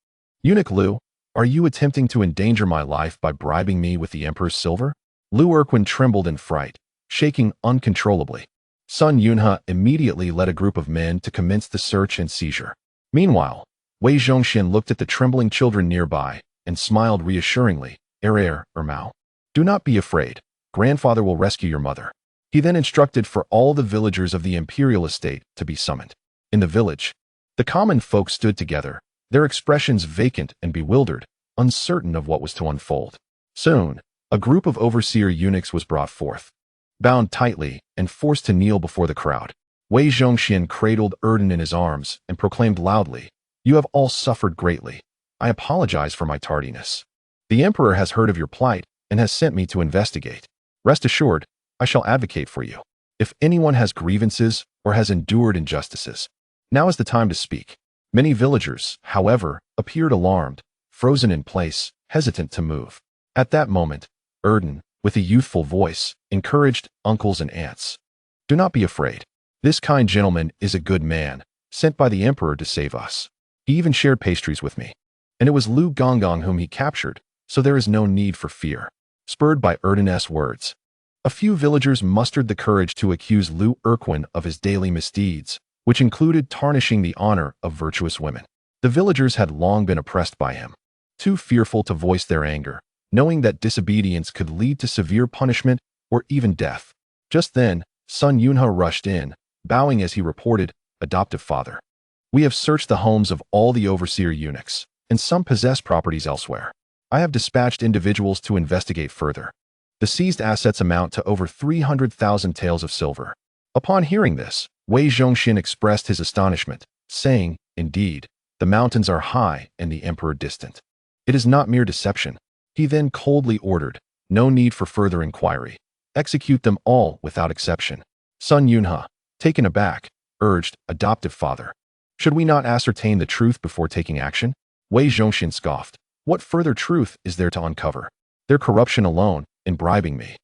"Eunuch Lu, are you attempting to endanger my life by bribing me with the emperor's silver?" Lu Erquin trembled in fright, shaking uncontrollably. Sun Yunhe immediately led a group of men to commence the search and seizure. Meanwhile, Wei Zhongxian looked at the trembling children nearby and smiled reassuringly, Mao, do not be afraid. Grandfather will rescue your mother." He then instructed for all the villagers of the imperial estate to be summoned. In the village, the common folk stood together, their expressions vacant and bewildered, uncertain of what was to unfold. Soon, a group of overseer eunuchs was brought forth. Bound tightly and forced to kneel before the crowd, Wei Zhongxian cradled Erden in his arms and proclaimed loudly, "You have all suffered greatly. I apologize for my tardiness. The emperor has heard of your plight and has sent me to investigate. Rest assured, I shall advocate for you. If anyone has grievances or has endured injustices, now is the time to speak." Many villagers, however, appeared alarmed, frozen in place, hesitant to move. At that moment, Erden, with a youthful voice, encouraged uncles and aunts. "Do not be afraid. This kind gentleman is a good man, sent by the emperor to save us. He even shared pastries with me. And it was Lu Gonggong whom he captured, so there is no need for fear." Spurred by Erden's words, a few villagers mustered the courage to accuse Lu Erquin of his daily misdeeds, which included tarnishing the honor of virtuous women. The villagers had long been oppressed by him, too fearful to voice their anger, knowing that disobedience could lead to severe punishment or even death. Just then, Sun Yunhe rushed in, bowing as he reported, "Adoptive father, we have searched the homes of all the overseer eunuchs, and some possess properties elsewhere. I have dispatched individuals to investigate further. The seized assets amount to over 300,000 taels of silver." Upon hearing this, Wei Zhongxian expressed his astonishment, saying, "Indeed, the mountains are high and the emperor distant. It is not mere deception." He then coldly ordered, "No need for further inquiry. Execute them all without exception." Sun Yunhe, taken aback, urged, "Adoptive father, should we not ascertain the truth before taking action?" Wei Zhongxian scoffed, What further truth is there to uncover? Their corruption alone, in bribing me,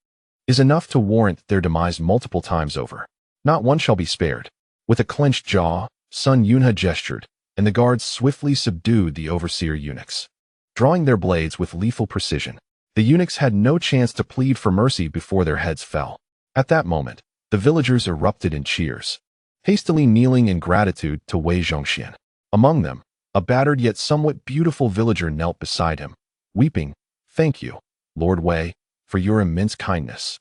is enough to warrant their demise multiple times over. Not one shall be spared. With a clenched jaw, Sun Yunhe gestured, and the guards swiftly subdued the overseer eunuchs, drawing their blades with lethal precision. The eunuchs had no chance to plead for mercy before their heads fell. At that moment, the villagers erupted in cheers, hastily kneeling in gratitude to Wei Zhongxian. Among them, a battered yet somewhat beautiful villager knelt beside him, weeping, "Thank you, Lord Wei, for your immense kindness.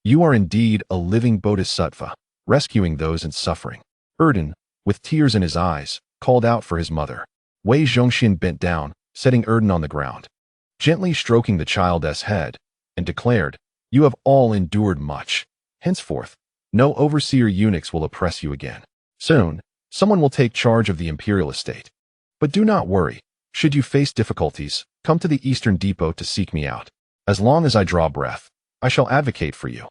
You are indeed a living bodhisattva, rescuing those in suffering." Erden, with tears in his eyes, called out for his mother. Wei Zhongxian bent down, setting Erden on the ground, gently stroking the child's head, and declared, "You have all endured much. Henceforth, no overseer eunuchs will oppress you again. Soon, someone will take charge of the imperial estate. But do not worry. Should you face difficulties, come to the Eastern Depot to seek me out. As long as I draw breath, I shall advocate for you."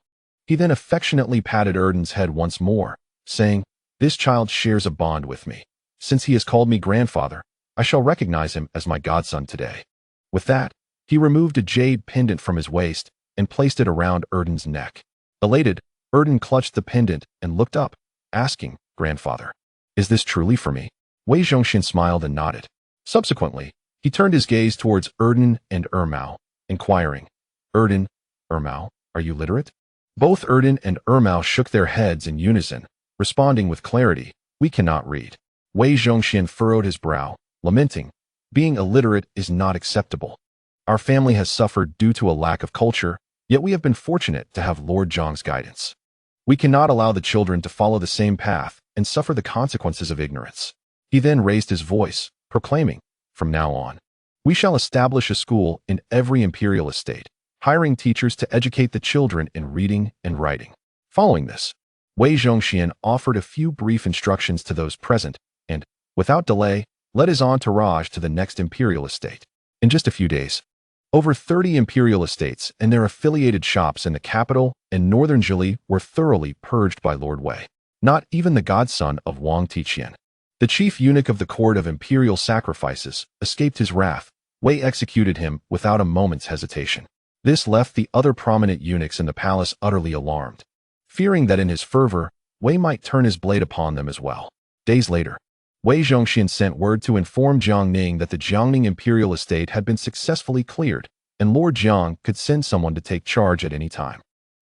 He then affectionately patted Erden's head once more, saying, "This child shares a bond with me. Since he has called me grandfather, I shall recognize him as my godson today." With that, he removed a jade pendant from his waist and placed it around Erden's neck. Elated, Erden clutched the pendant and looked up, asking, "Grandfather, is this truly for me?" Wei Zhongxian smiled and nodded. Subsequently, he turned his gaze towards Erden and Ermao, inquiring, "Erden, Ermao, are you literate?" Both Erden and Ermao shook their heads in unison, responding with clarity, "We cannot read." Wei Zhongxian furrowed his brow, lamenting, "Being illiterate is not acceptable. Our family has suffered due to a lack of culture, yet we have been fortunate to have Lord Zhang's guidance. We cannot allow the children to follow the same path and suffer the consequences of ignorance." He then raised his voice, proclaiming, "From now on, we shall establish a school in every imperial estate, hiring teachers to educate the children in reading and writing." Following this, Wei Zhongxian offered a few brief instructions to those present and, without delay, led his entourage to the next imperial estate. In just a few days, over 30 imperial estates and their affiliated shops in the capital and northern Zhili were thoroughly purged by Lord Wei. Not even the godson of Wang Tiqian, the chief eunuch of the court of imperial sacrifices, escaped his wrath. Wei executed him without a moment's hesitation. This left the other prominent eunuchs in the palace utterly alarmed, fearing that in his fervor, Wei might turn his blade upon them as well. Days later, Wei Zhongxian sent word to inform Jiang Ning that the Jiang Ning imperial estate had been successfully cleared, and Lord Jiang could send someone to take charge at any time.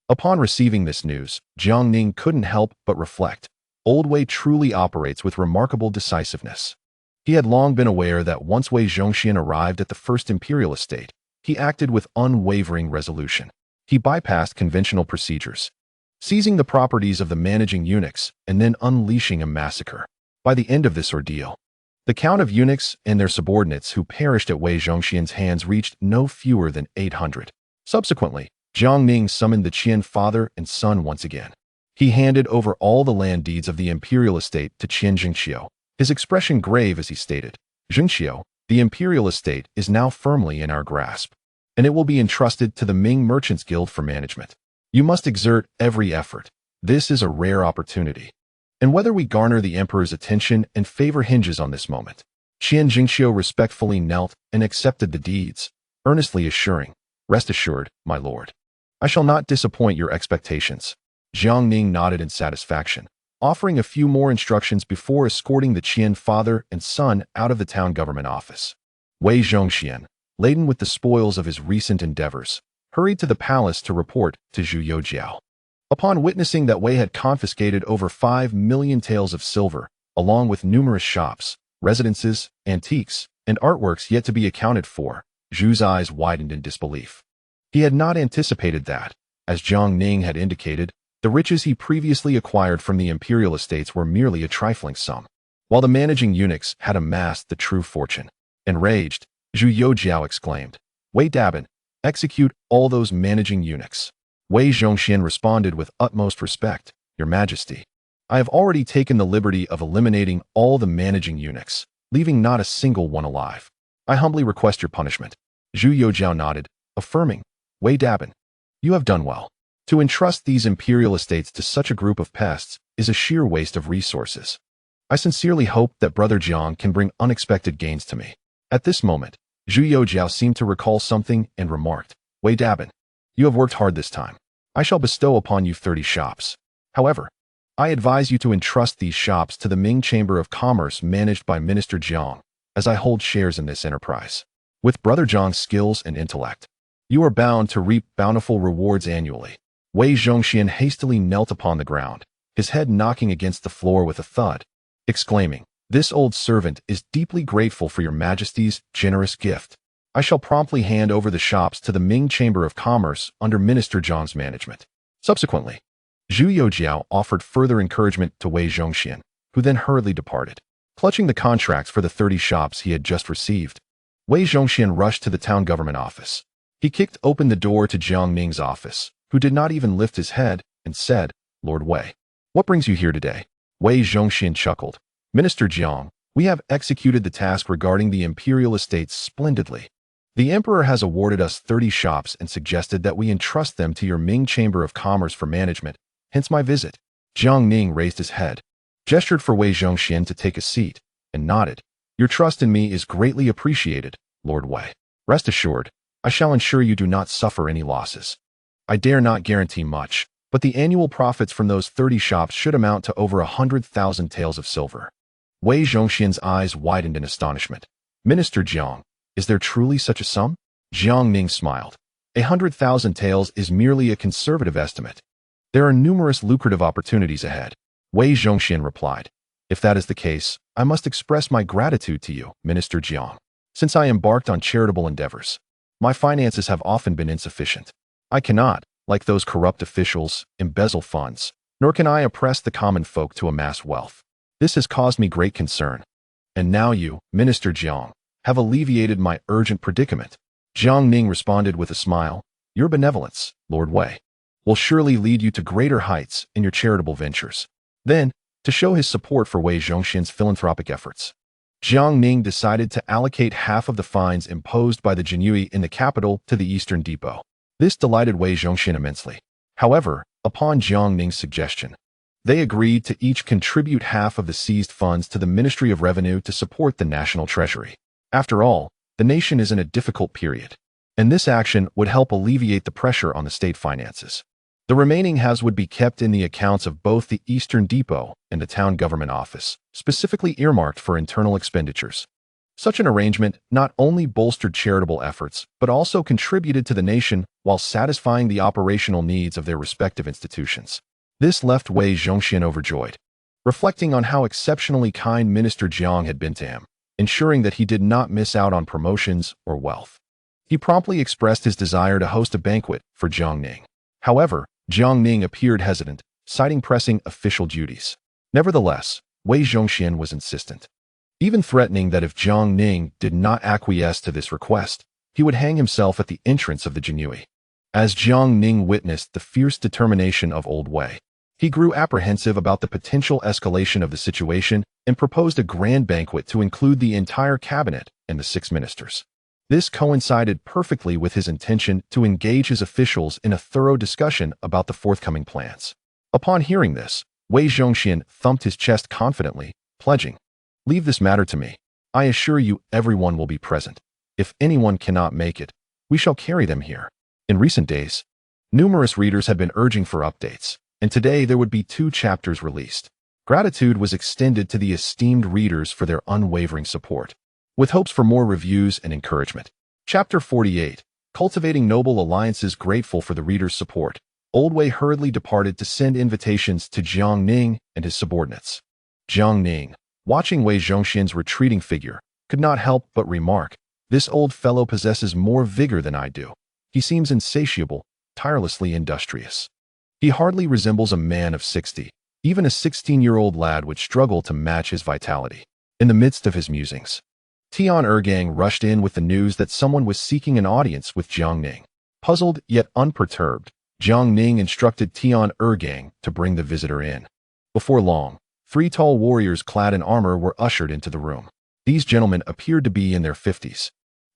Upon receiving this news, Jiang Ning couldn't help but reflect. Old Wei truly operates with remarkable decisiveness. He had long been aware that once Wei Zhongxian arrived at the first imperial estate, he acted with unwavering resolution. He bypassed conventional procedures, seizing the properties of the managing eunuchs and then unleashing a massacre. By the end of this ordeal, the count of eunuchs and their subordinates who perished at Wei Zhongxian's hands reached no fewer than 800. Subsequently, Jiang Ning summoned the Qian father and son once again. He handed over all the land deeds of the imperial estate to Qian Jingqiu, his expression grave as he stated, "Jingqiu, the imperial estate is now firmly in our grasp, and it will be entrusted to the Ming Merchants Guild for management. You must exert every effort. This is a rare opportunity, and whether we garner the emperor's attention and favor hinges on this moment." Qian Jingqiu respectfully knelt and accepted the deeds, earnestly assuring, "Rest assured, my lord, I shall not disappoint your expectations." Jiang Ning nodded in satisfaction, offering a few more instructions before escorting the Qian father and son out of the town government office. Wei Zhongxian, laden with the spoils of his recent endeavors, hurried to the palace to report to Zhu Youjiao. Upon witnessing that Wei had confiscated over 5 million taels of silver, along with numerous shops, residences, antiques, and artworks yet to be accounted for, Zhu's eyes widened in disbelief. He had not anticipated that, as Jiang Ning had indicated, the riches he previously acquired from the imperial estates were merely a trifling sum, while the managing eunuchs had amassed the true fortune. Enraged, Zhu Youjiao exclaimed, "Wei Dabin, execute all those managing eunuchs." Wei Zhongxian responded with utmost respect, "Your Majesty, I have already taken the liberty of eliminating all the managing eunuchs, leaving not a single one alive. I humbly request your punishment." Zhu Youjiao nodded, affirming, "Wei Dabin, you have done well. To entrust these imperial estates to such a group of pests is a sheer waste of resources. I sincerely hope that Brother Jiang can bring unexpected gains to me." At this moment, Zhu Youjiao seemed to recall something and remarked, Wei Dabin, you have worked hard this time. I shall bestow upon you 30 shops. However, I advise you to entrust these shops to the Ming Chamber of Commerce managed by Minister Jiang, as I hold shares in this enterprise. With Brother Zhang's skills and intellect, you are bound to reap bountiful rewards annually. Wei Zhongxian hastily knelt upon the ground, his head knocking against the floor with a thud, exclaiming, This old servant is deeply grateful for your Majesty's generous gift. I shall promptly hand over the shops to the Ming Chamber of Commerce under Minister Jiang's management. Subsequently, Zhu Youjiao offered further encouragement to Wei Zhongxian, who then hurriedly departed. Clutching the contracts for the 30 shops he had just received, Wei Zhongxian rushed to the town government office. He kicked open the door to Jiang Ning's office, who did not even lift his head, and said, Lord Wei, what brings you here today? Wei Zhongxian chuckled. Minister Jiang, we have executed the task regarding the imperial estates splendidly. The emperor has awarded us 30 shops and suggested that we entrust them to your Ming Chamber of Commerce for management, hence my visit. Jiang Ning raised his head, gestured for Wei Zhongxian to take a seat, and nodded. Your trust in me is greatly appreciated, Lord Wei. Rest assured, I shall ensure you do not suffer any losses. I dare not guarantee much, but the annual profits from those 30 shops should amount to over 100,000 taels of silver. Wei Zhongxian's eyes widened in astonishment. Minister Jiang, is there truly such a sum? Jiang Ning smiled. 100,000 taels is merely a conservative estimate. There are numerous lucrative opportunities ahead. Wei Zhongxian replied. If that is the case, I must express my gratitude to you, Minister Jiang. Since I embarked on charitable endeavors, my finances have often been insufficient. I cannot, like those corrupt officials, embezzle funds, nor can I oppress the common folk to amass wealth. This has caused me great concern. And now you, Minister Jiang, have alleviated my urgent predicament. Jiang Ning responded with a smile. Your benevolence, Lord Wei, will surely lead you to greater heights in your charitable ventures. Then, to show his support for Wei Zhongxian's philanthropic efforts, Jiang Ning decided to allocate half of the fines imposed by the Jinyui in the capital to the Eastern Depot. This delighted Wei Zhongxian immensely. However, upon Jiang Ning's suggestion, they agreed to each contribute half of the seized funds to the Ministry of Revenue to support the national treasury. After all, the nation is in a difficult period, and this action would help alleviate the pressure on the state finances. The remaining halves would be kept in the accounts of both the Eastern Depot and the town government office, specifically earmarked for internal expenditures. Such an arrangement not only bolstered charitable efforts, but also contributed to the nation while satisfying the operational needs of their respective institutions. This left Wei Zhongxian overjoyed, reflecting on how exceptionally kind Minister Jiang had been to him, ensuring that he did not miss out on promotions or wealth. He promptly expressed his desire to host a banquet for Jiang Ning. However, Jiang Ning appeared hesitant, citing pressing official duties. Nevertheless, Wei Zhongxian was insistent, even threatening that if Jiang Ning did not acquiesce to this request, he would hang himself at the entrance of the Jinyui. As Jiang Ning witnessed the fierce determination of Old Wei, he grew apprehensive about the potential escalation of the situation and proposed a grand banquet to include the entire cabinet and the 6 ministers. This coincided perfectly with his intention to engage his officials in a thorough discussion about the forthcoming plans. Upon hearing this, Wei Zhongxian thumped his chest confidently, pledging, Leave this matter to me. I assure you everyone will be present. If anyone cannot make it, we shall carry them here. In recent days, numerous readers had been urging for updates, and today there would be 2 chapters released. Gratitude was extended to the esteemed readers for their unwavering support, with hopes for more reviews and encouragement. Chapter 48, Cultivating Noble Alliances. Grateful for the readers' support, Old Wei hurriedly departed to send invitations to Jiang Ning and his subordinates. Jiang Ning, watching Wei Zhongxian's retreating figure, could not help but remark, This old fellow possesses more vigor than I do. He seems insatiable, tirelessly industrious. He hardly resembles a man of 60. Even a 16-year-old lad would struggle to match his vitality. In the midst of his musings, Tian Ergang rushed in with the news that someone was seeking an audience with Jiang Ning. Puzzled yet unperturbed, Jiang Ning instructed Tian Ergang to bring the visitor in. Before long, 3 tall warriors clad in armor were ushered into the room. These gentlemen appeared to be in their 50s.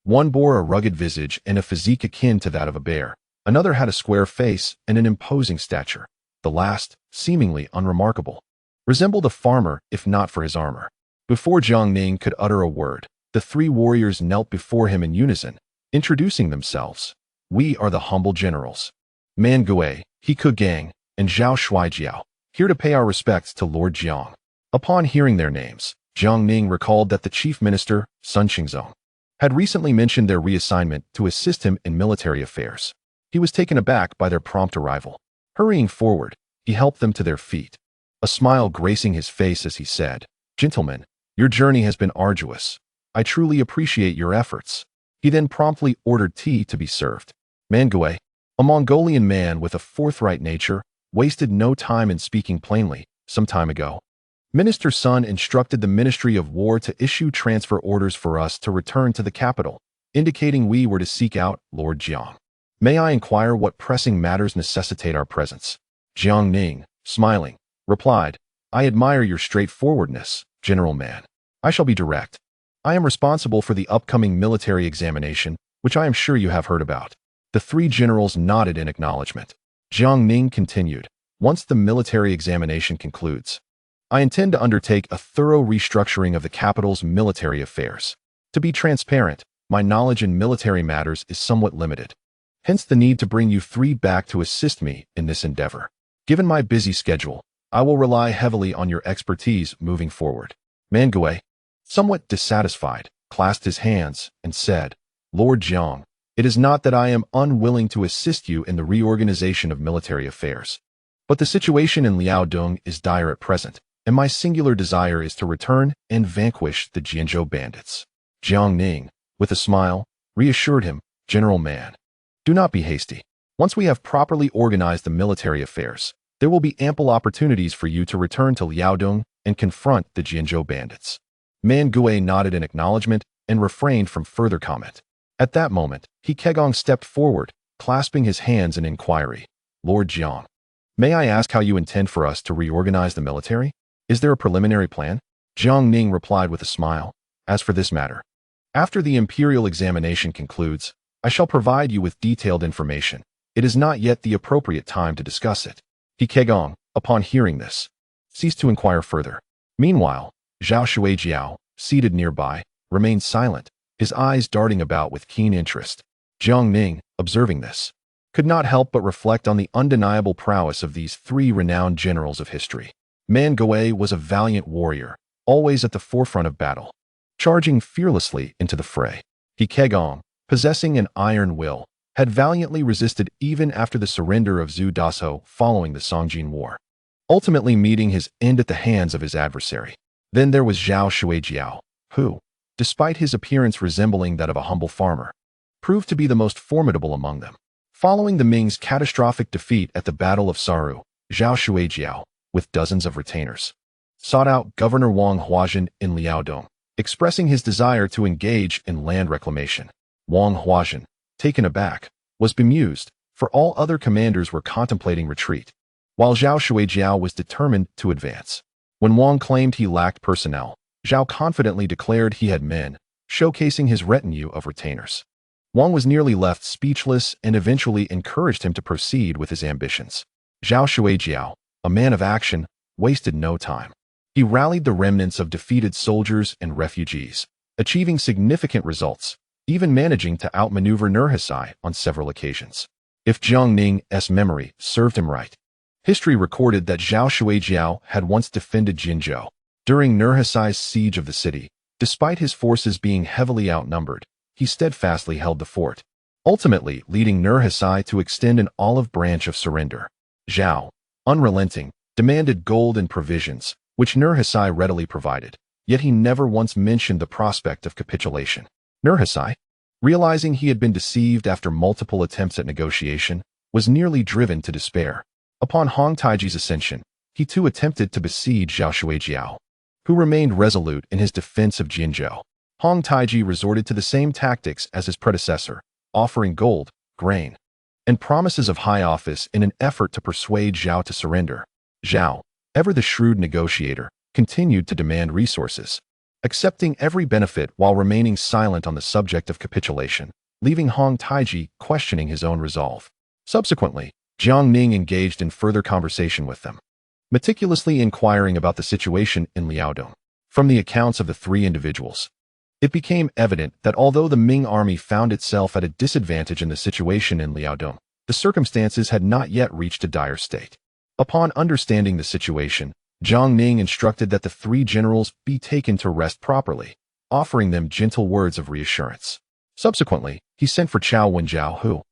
One bore a rugged visage and a physique akin to that of a bear. Another had a square face and an imposing stature. The last, seemingly unremarkable, resembled a farmer if not for his armor. Before Jiang Ning could utter a word, The three warriors knelt before him in unison, introducing themselves. "We are the humble generals. Man Gui, He Ke Gang, and Zhao Shuijiao, here to pay our respects to Lord Jiang." Upon hearing their names, Jiang Ning recalled that the chief minister, Sun Qingzong, had recently mentioned their reassignment to assist him in military affairs. He was taken aback by their prompt arrival. Hurrying forward, he helped them to their feet, a smile gracing his face as he said, "Gentlemen, your journey has been arduous. I truly appreciate your efforts." He then promptly ordered tea to be served. Man Gui, a Mongolian man with a forthright nature, wasted no time in speaking plainly. Some time ago, Minister Sun instructed the Ministry of War to issue transfer orders for us to return to the capital, indicating we were to seek out Lord Jiang. "May I inquire what pressing matters necessitate our presence?" Jiang Ning, smiling, replied, "I admire your straightforwardness, General Man. I shall be direct. I am responsible for the upcoming military examination, which I am sure you have heard about." The three generals nodded in acknowledgement. Jiang Ning continued, "Once the military examination concludes, I intend to undertake a thorough restructuring of the capital's military affairs. To be transparent, my knowledge in military matters is somewhat limited. Hence the need to bring you three back to assist me in this endeavor. Given my busy schedule, I will rely heavily on your expertise moving forward." Man Gui, somewhat dissatisfied, clasped his hands and said, "Lord Jiang, it is not that I am unwilling to assist you in the reorganization of military affairs, but the situation in Liaodong is dire at present, and my singular desire is to return and vanquish the Jianzhou bandits." Jiang Ning, with a smile, reassured him, "General Man, do not be hasty. Once we have properly organized the military affairs, there will be ample opportunities for you to return to Liaodong and confront the Jianzhou bandits." Man Gui nodded in acknowledgement and refrained from further comment. At that moment, He Ke Gang stepped forward, clasping his hands in inquiry. "Lord Jiang, may I ask how you intend for us to reorganize the military? Is there a preliminary plan?" Jiang Ning replied with a smile, "As for this matter, after the imperial examination concludes, I shall provide you with detailed information. It is not yet the appropriate time to discuss it." He Ke Gang, upon hearing this, ceased to inquire further. Meanwhile, Zhao Shuijiao, seated nearby, remained silent, his eyes darting about with keen interest. Jiang Ning, observing this, could not help but reflect on the undeniable prowess of these three renowned generals of history. Man Gui was a valiant warrior, always at the forefront of battle, charging fearlessly into the fray. He Ke Gang, possessing an iron will, had valiantly resisted even after the surrender of Zhu Dasho following the Songjin War, ultimately meeting his end at the hands of his adversary. Then there was Zhao Shuijiao, who, despite his appearance resembling that of a humble farmer, proved to be the most formidable among them. Following the Ming's catastrophic defeat at the Battle of Saru, Zhao Shuijiao, with dozens of retainers, sought out Governor Wang Huazhen in Liaodong, expressing his desire to engage in land reclamation. Wang Huazhen, taken aback, was bemused, for all other commanders were contemplating retreat, while Zhao Shuijiao was determined to advance. When Wang claimed he lacked personnel, Zhao confidently declared he had men, showcasing his retinue of retainers. Wang was nearly left speechless and eventually encouraged him to proceed with his ambitions. Zhao Shuijiao, a man of action, wasted no time. He rallied the remnants of defeated soldiers and refugees, achieving significant results, even managing to outmaneuver Nurhasai on several occasions. If Jiang Ning's memory served him right, history recorded that Zhao Shuijiao had once defended Jinzhou during Nurhasai's siege of the city. Despite his forces being heavily outnumbered, he steadfastly held the fort, ultimately leading Nurhasai to extend an olive branch of surrender. Zhao, unrelenting, demanded gold and provisions, which Nurhasai readily provided, yet he never once mentioned the prospect of capitulation. Nurhasai, realizing he had been deceived after multiple attempts at negotiation, was nearly driven to despair. Upon Hong Taiji's ascension, he too attempted to besiege Zhao Shuijiao, who remained resolute in his defense of Jinzhou. Hong Taiji resorted to the same tactics as his predecessor, offering gold, grain, and promises of high office in an effort to persuade Zhao to surrender. Zhao, ever the shrewd negotiator, continued to demand resources, accepting every benefit while remaining silent on the subject of capitulation, leaving Hong Taiji questioning his own resolve. Subsequently, Jiang Ning engaged in further conversation with them, meticulously inquiring about the situation in Liaodong. From the accounts of the three individuals, It became evident that although the Ming army found itself at a disadvantage in the situation in Liaodong, the circumstances had not yet reached a dire state. Upon understanding the situation, Jiang Ning instructed that the three generals be taken to rest properly, offering them gentle words of reassurance. Subsequently, he sent for Chao Wenjiao who,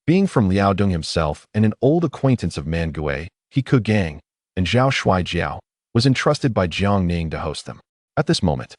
being from Liaodong himself and an old acquaintance of Mangui, He Gang, and Zhao Shuaijiao, was entrusted by Jiang Ning to host them. At this moment,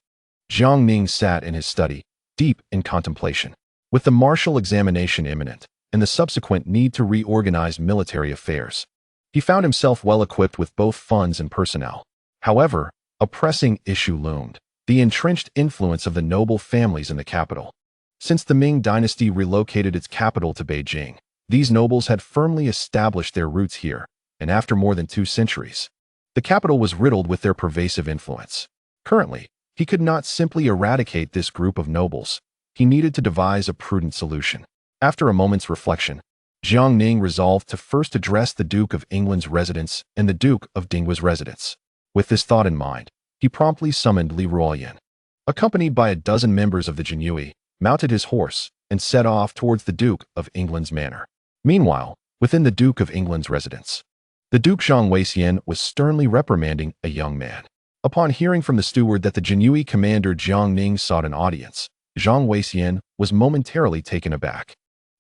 Jiang Ning sat in his study, deep in contemplation. With the martial examination imminent, and the subsequent need to reorganize military affairs, he found himself well equipped with both funds and personnel. However, a pressing issue loomed: the entrenched influence of the noble families in the capital. Since the Ming dynasty relocated its capital to Beijing, these nobles had firmly established their roots here, and after more than 2 centuries, the capital was riddled with their pervasive influence. Currently, he could not simply eradicate this group of nobles. He needed to devise a prudent solution. After a moment's reflection, Jiang Ning resolved to first address the Duke of England's residence and the Duke of Dinghua's residence. With this thought in mind, he promptly summoned Li Ruoyan. Accompanied by a dozen members of the Jianqi, mounted his horse, and set off towards the Duke of England's manor. Meanwhile, within the Duke of England's residence, the Duke Zhongxian was sternly reprimanding a young man. Upon hearing from the steward that the Jianqi commander Jiang Ning sought an audience, Zhongxian was momentarily taken aback.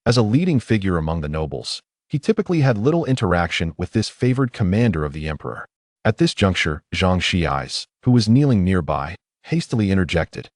As a leading figure among the nobles, he typically had little interaction with this favored commander of the emperor. At this juncture, Zhang Xiais, who was kneeling nearby, hastily interjected,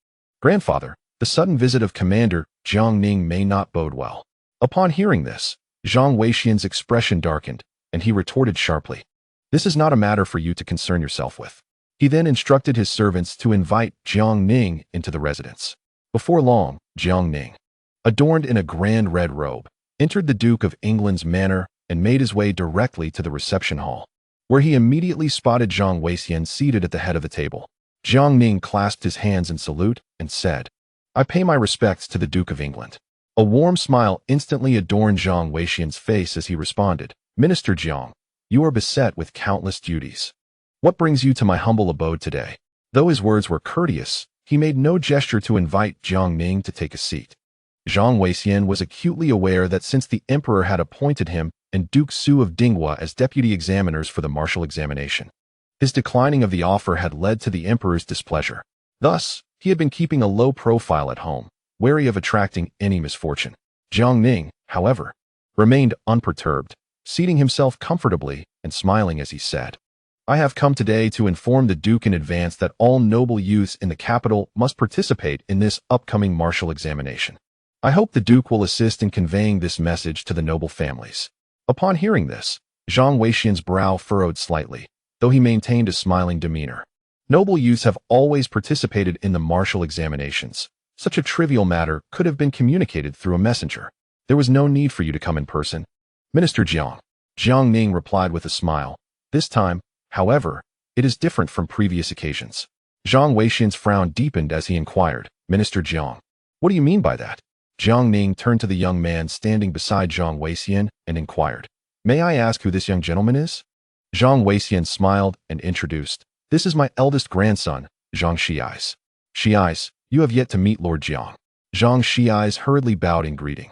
"Grandfather, the sudden visit of Commander Jiang Ning may not bode well." Upon hearing this, Zhang Weixian's expression darkened, and he retorted sharply, "This is not a matter for you to concern yourself with." He then instructed his servants to invite Jiang Ning into the residence. Before long, Jiang Ning, adorned in a grand red robe, entered the Duke of England's manor and made his way directly to the reception hall, where he immediately spotted Zhang Weixian seated at the head of the table. Jiang Ning clasped his hands in salute and said, "I pay my respects to the Duke of England." A warm smile instantly adorned Zhang Weixian's face as he responded, "Minister Jiang, you are beset with countless duties. What brings you to my humble abode today?" Though his words were courteous, he made no gesture to invite Jiang Ning to take a seat. Zhang Weixian was acutely aware that since the emperor had appointed him and Duke Su of Dinghua as deputy examiners for the martial examination, his declining of the offer had led to the emperor's displeasure. Thus, he had been keeping a low profile at home, wary of attracting any misfortune. Jiang Ning, however, remained unperturbed, seating himself comfortably and smiling as he said, "I have come today to inform the Duke in advance that all noble youths in the capital must participate in this upcoming martial examination. I hope the Duke will assist in conveying this message to the noble families." Upon hearing this, Zhang Weixian's brow furrowed slightly, though he maintained a smiling demeanor. Noble youths have always participated in the martial examinations. Such a trivial matter could have been communicated through a messenger. There was no need for you to come in person. "Minister Jiang," Jiang Ning replied with a smile. "This time, however, it is different from previous occasions." Zhang Weixian's frown deepened as he inquired, "Minister Jiang, what do you mean by that?" Jiang Ning turned to the young man standing beside Zhang Weixian and inquired, "May I ask who this young gentleman is?" Zhang Weixian smiled and introduced, "This is my eldest grandson, Zhang Xiais." "Xiais, you have yet to meet Lord Jiang." Zhang Xiais hurriedly bowed in greeting.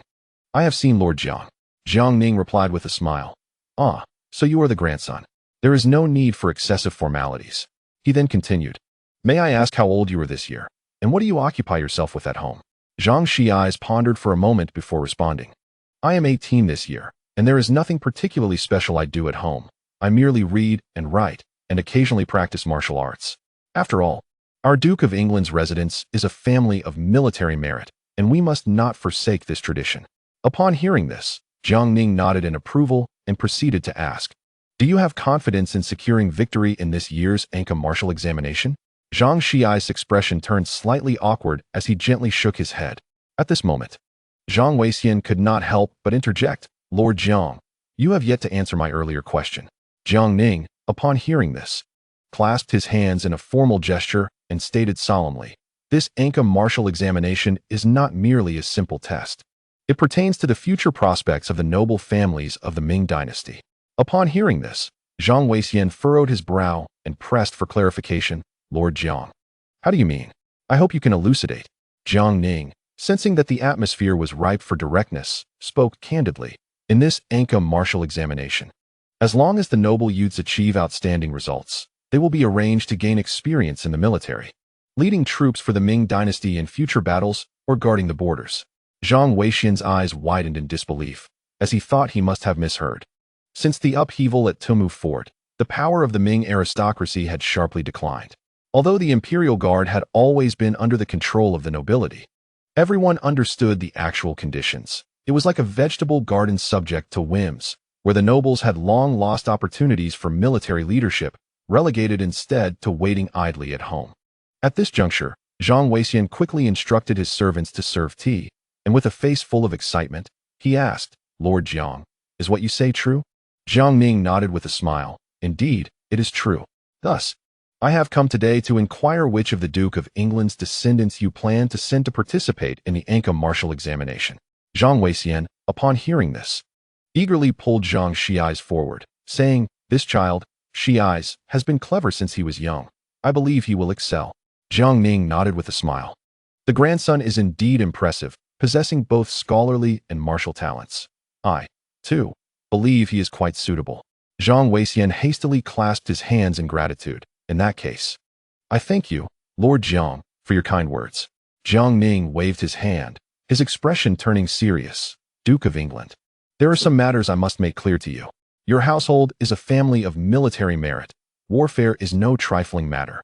"I have seen Lord Jiang." Jiang Ning replied with a smile, "Ah, so you are the grandson. There is no need for excessive formalities." He then continued, "May I ask how old you are this year, and what do you occupy yourself with at home?" Zhang Xiais pondered for a moment before responding, "I am 18 this year, and there is nothing particularly special I do at home. I merely read and write, and occasionally practice martial arts. After all, our Duke of England's residence is a family of military merit, and we must not forsake this tradition." Upon hearing this, Jiang Ning nodded in approval and proceeded to ask, "Do you have confidence in securing victory in this year's Anka martial examination?" Zhang Xiai's expression turned slightly awkward as he gently shook his head. At this moment, Zhang Weixian could not help but interject, "Lord Jiang, you have yet to answer my earlier question." Jiang Ning, upon hearing this, clasped his hands in a formal gesture and stated solemnly, "This Anka martial examination is not merely a simple test. It pertains to the future prospects of the noble families of the Ming dynasty." Upon hearing this, Zhang Weixian furrowed his brow and pressed for clarification, "Lord Jiang, how do you mean? I hope you can elucidate." Jiang Ning, sensing that the atmosphere was ripe for directness, spoke candidly. In this Anka martial examination, as long as the noble youths achieve outstanding results, they will be arranged to gain experience in the military, leading troops for the Ming dynasty in future battles or guarding the borders. Zhang Weixian's eyes widened in disbelief, as he thought he must have misheard. Since the upheaval at Tumu Fort, the power of the Ming aristocracy had sharply declined. Although the Imperial Guard had always been under the control of the nobility, everyone understood the actual conditions. It was like a vegetable garden subject to whims, where the nobles had long lost opportunities for military leadership, relegated instead to waiting idly at home. At this juncture, Zhang Weixian quickly instructed his servants to serve tea, and with a face full of excitement, he asked, "Lord Jiang, is what you say true?" Jiang Ning nodded with a smile. "Indeed, it is true. Thus, I have come today to inquire which of the Duke of England's descendants you plan to send to participate in the Anka martial examination." Zhang Weixian, upon hearing this, eagerly pulled Zhang Xi's forward, saying, "This child, Xi's, has been clever since he was young. I believe he will excel." Jiang Ning nodded with a smile. The grandson is indeed impressive, possessing both scholarly and martial talents. I, too, believe he is quite suitable. Zhang Weixian hastily clasped his hands in gratitude. "In that case, I thank you, Lord Jiang, for your kind words." Jiang Ning waved his hand, his expression turning serious. "Duke of England, there are some matters I must make clear to you. Your household is a family of military merit. Warfare is no trifling matter,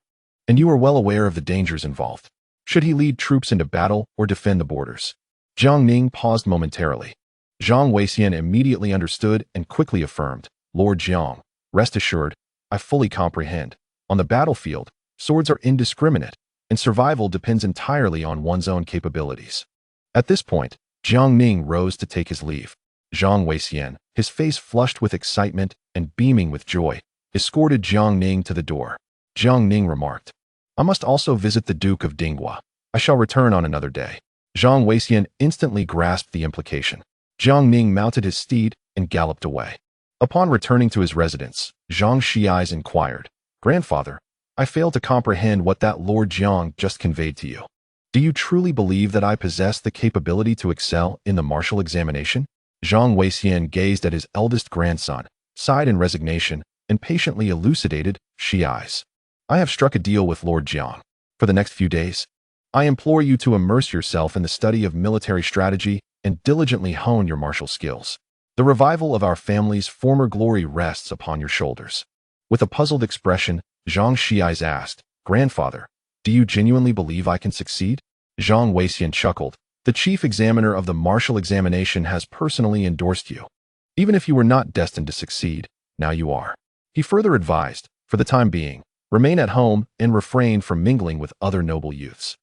and you are well aware of the dangers involved. Should he lead troops into battle or defend the borders?" Jiang Ning paused momentarily. Zhang Weixian immediately understood and quickly affirmed, "Lord Jiang, rest assured, I fully comprehend. On the battlefield, swords are indiscriminate, and survival depends entirely on one's own capabilities." At this point, Jiang Ning rose to take his leave. Zhang Weixian, his face flushed with excitement and beaming with joy, escorted Jiang Ning to the door. Jiang Ning remarked, "I must also visit the Duke of Dinghua. I shall return on another day." Zhang Weixian instantly grasped the implication. Jiang Ning mounted his steed and galloped away. Upon returning to his residence, Zhang Xi's inquired, "Grandfather, I fail to comprehend what that Lord Jiang just conveyed to you. Do you truly believe that I possess the capability to excel in the martial examination?" Zhang Weixian gazed at his eldest grandson, sighed in resignation, and patiently elucidated, "Xi's. I have struck a deal with Lord Jiang. For the next few days, I implore you to immerse yourself in the study of military strategy and diligently hone your martial skills. The revival of our family's former glory rests upon your shoulders." With a puzzled expression, Zhang Xi's asked, "Grandfather, do you genuinely believe I can succeed?" Zhang Weixian chuckled. "The chief examiner of the martial examination has personally endorsed you. Even if you were not destined to succeed, now you are." He further advised, "For the time being, remain at home and refrain from mingling with other noble youths."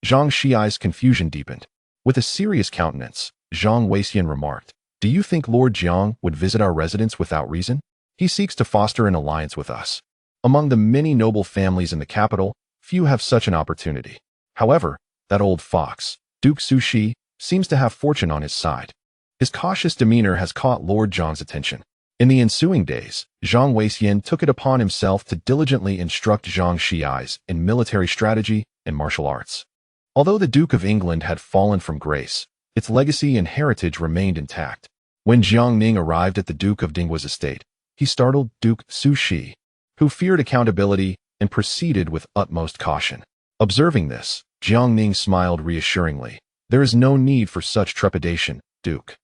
Zhang Xi's confusion deepened. With a serious countenance, Zhang Weixian remarked, "Do you think Lord Jiang would visit our residence without reason? He seeks to foster an alliance with us. Among the many noble families in the capital, few have such an opportunity. However, that old fox, Duke Sushi, seems to have fortune on his side." His cautious demeanor has caught Lord Jiang's attention. In the ensuing days, Zhang Weixian took it upon himself to diligently instruct Zhang Xi's in military strategy and martial arts. Although the Duke of England had fallen from grace, its legacy and heritage remained intact. When Jiang Ning arrived at the Duke of Dinghua's estate, he startled Duke Sushi, who feared accountability and proceeded with utmost caution. Observing this, Jiang Ning smiled reassuringly. "There is no need for such trepidation, Duke.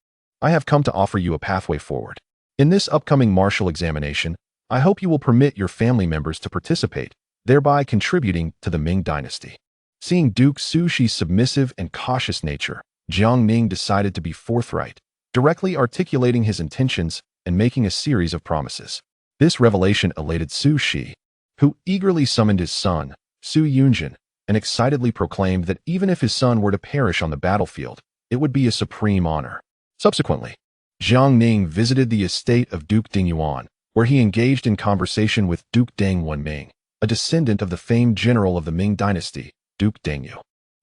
I have come to offer you a pathway forward. In this upcoming martial examination, I hope you will permit your family members to participate, thereby contributing to the Ming dynasty." Seeing Duke Sushi's submissive and cautious nature, Jiang Ning decided to be forthright, directly articulating his intentions and making a series of promises. This revelation elated Sushi, who eagerly summoned his son, Su Yunjin, and excitedly proclaimed that even if his son were to perish on the battlefield, it would be a supreme honor. Subsequently, Jiang Ning visited the estate of Duke Dingyuan, where he engaged in conversation with Duke Deng Wenming, a descendant of the famed general of the Ming dynasty, Duke Dengyu.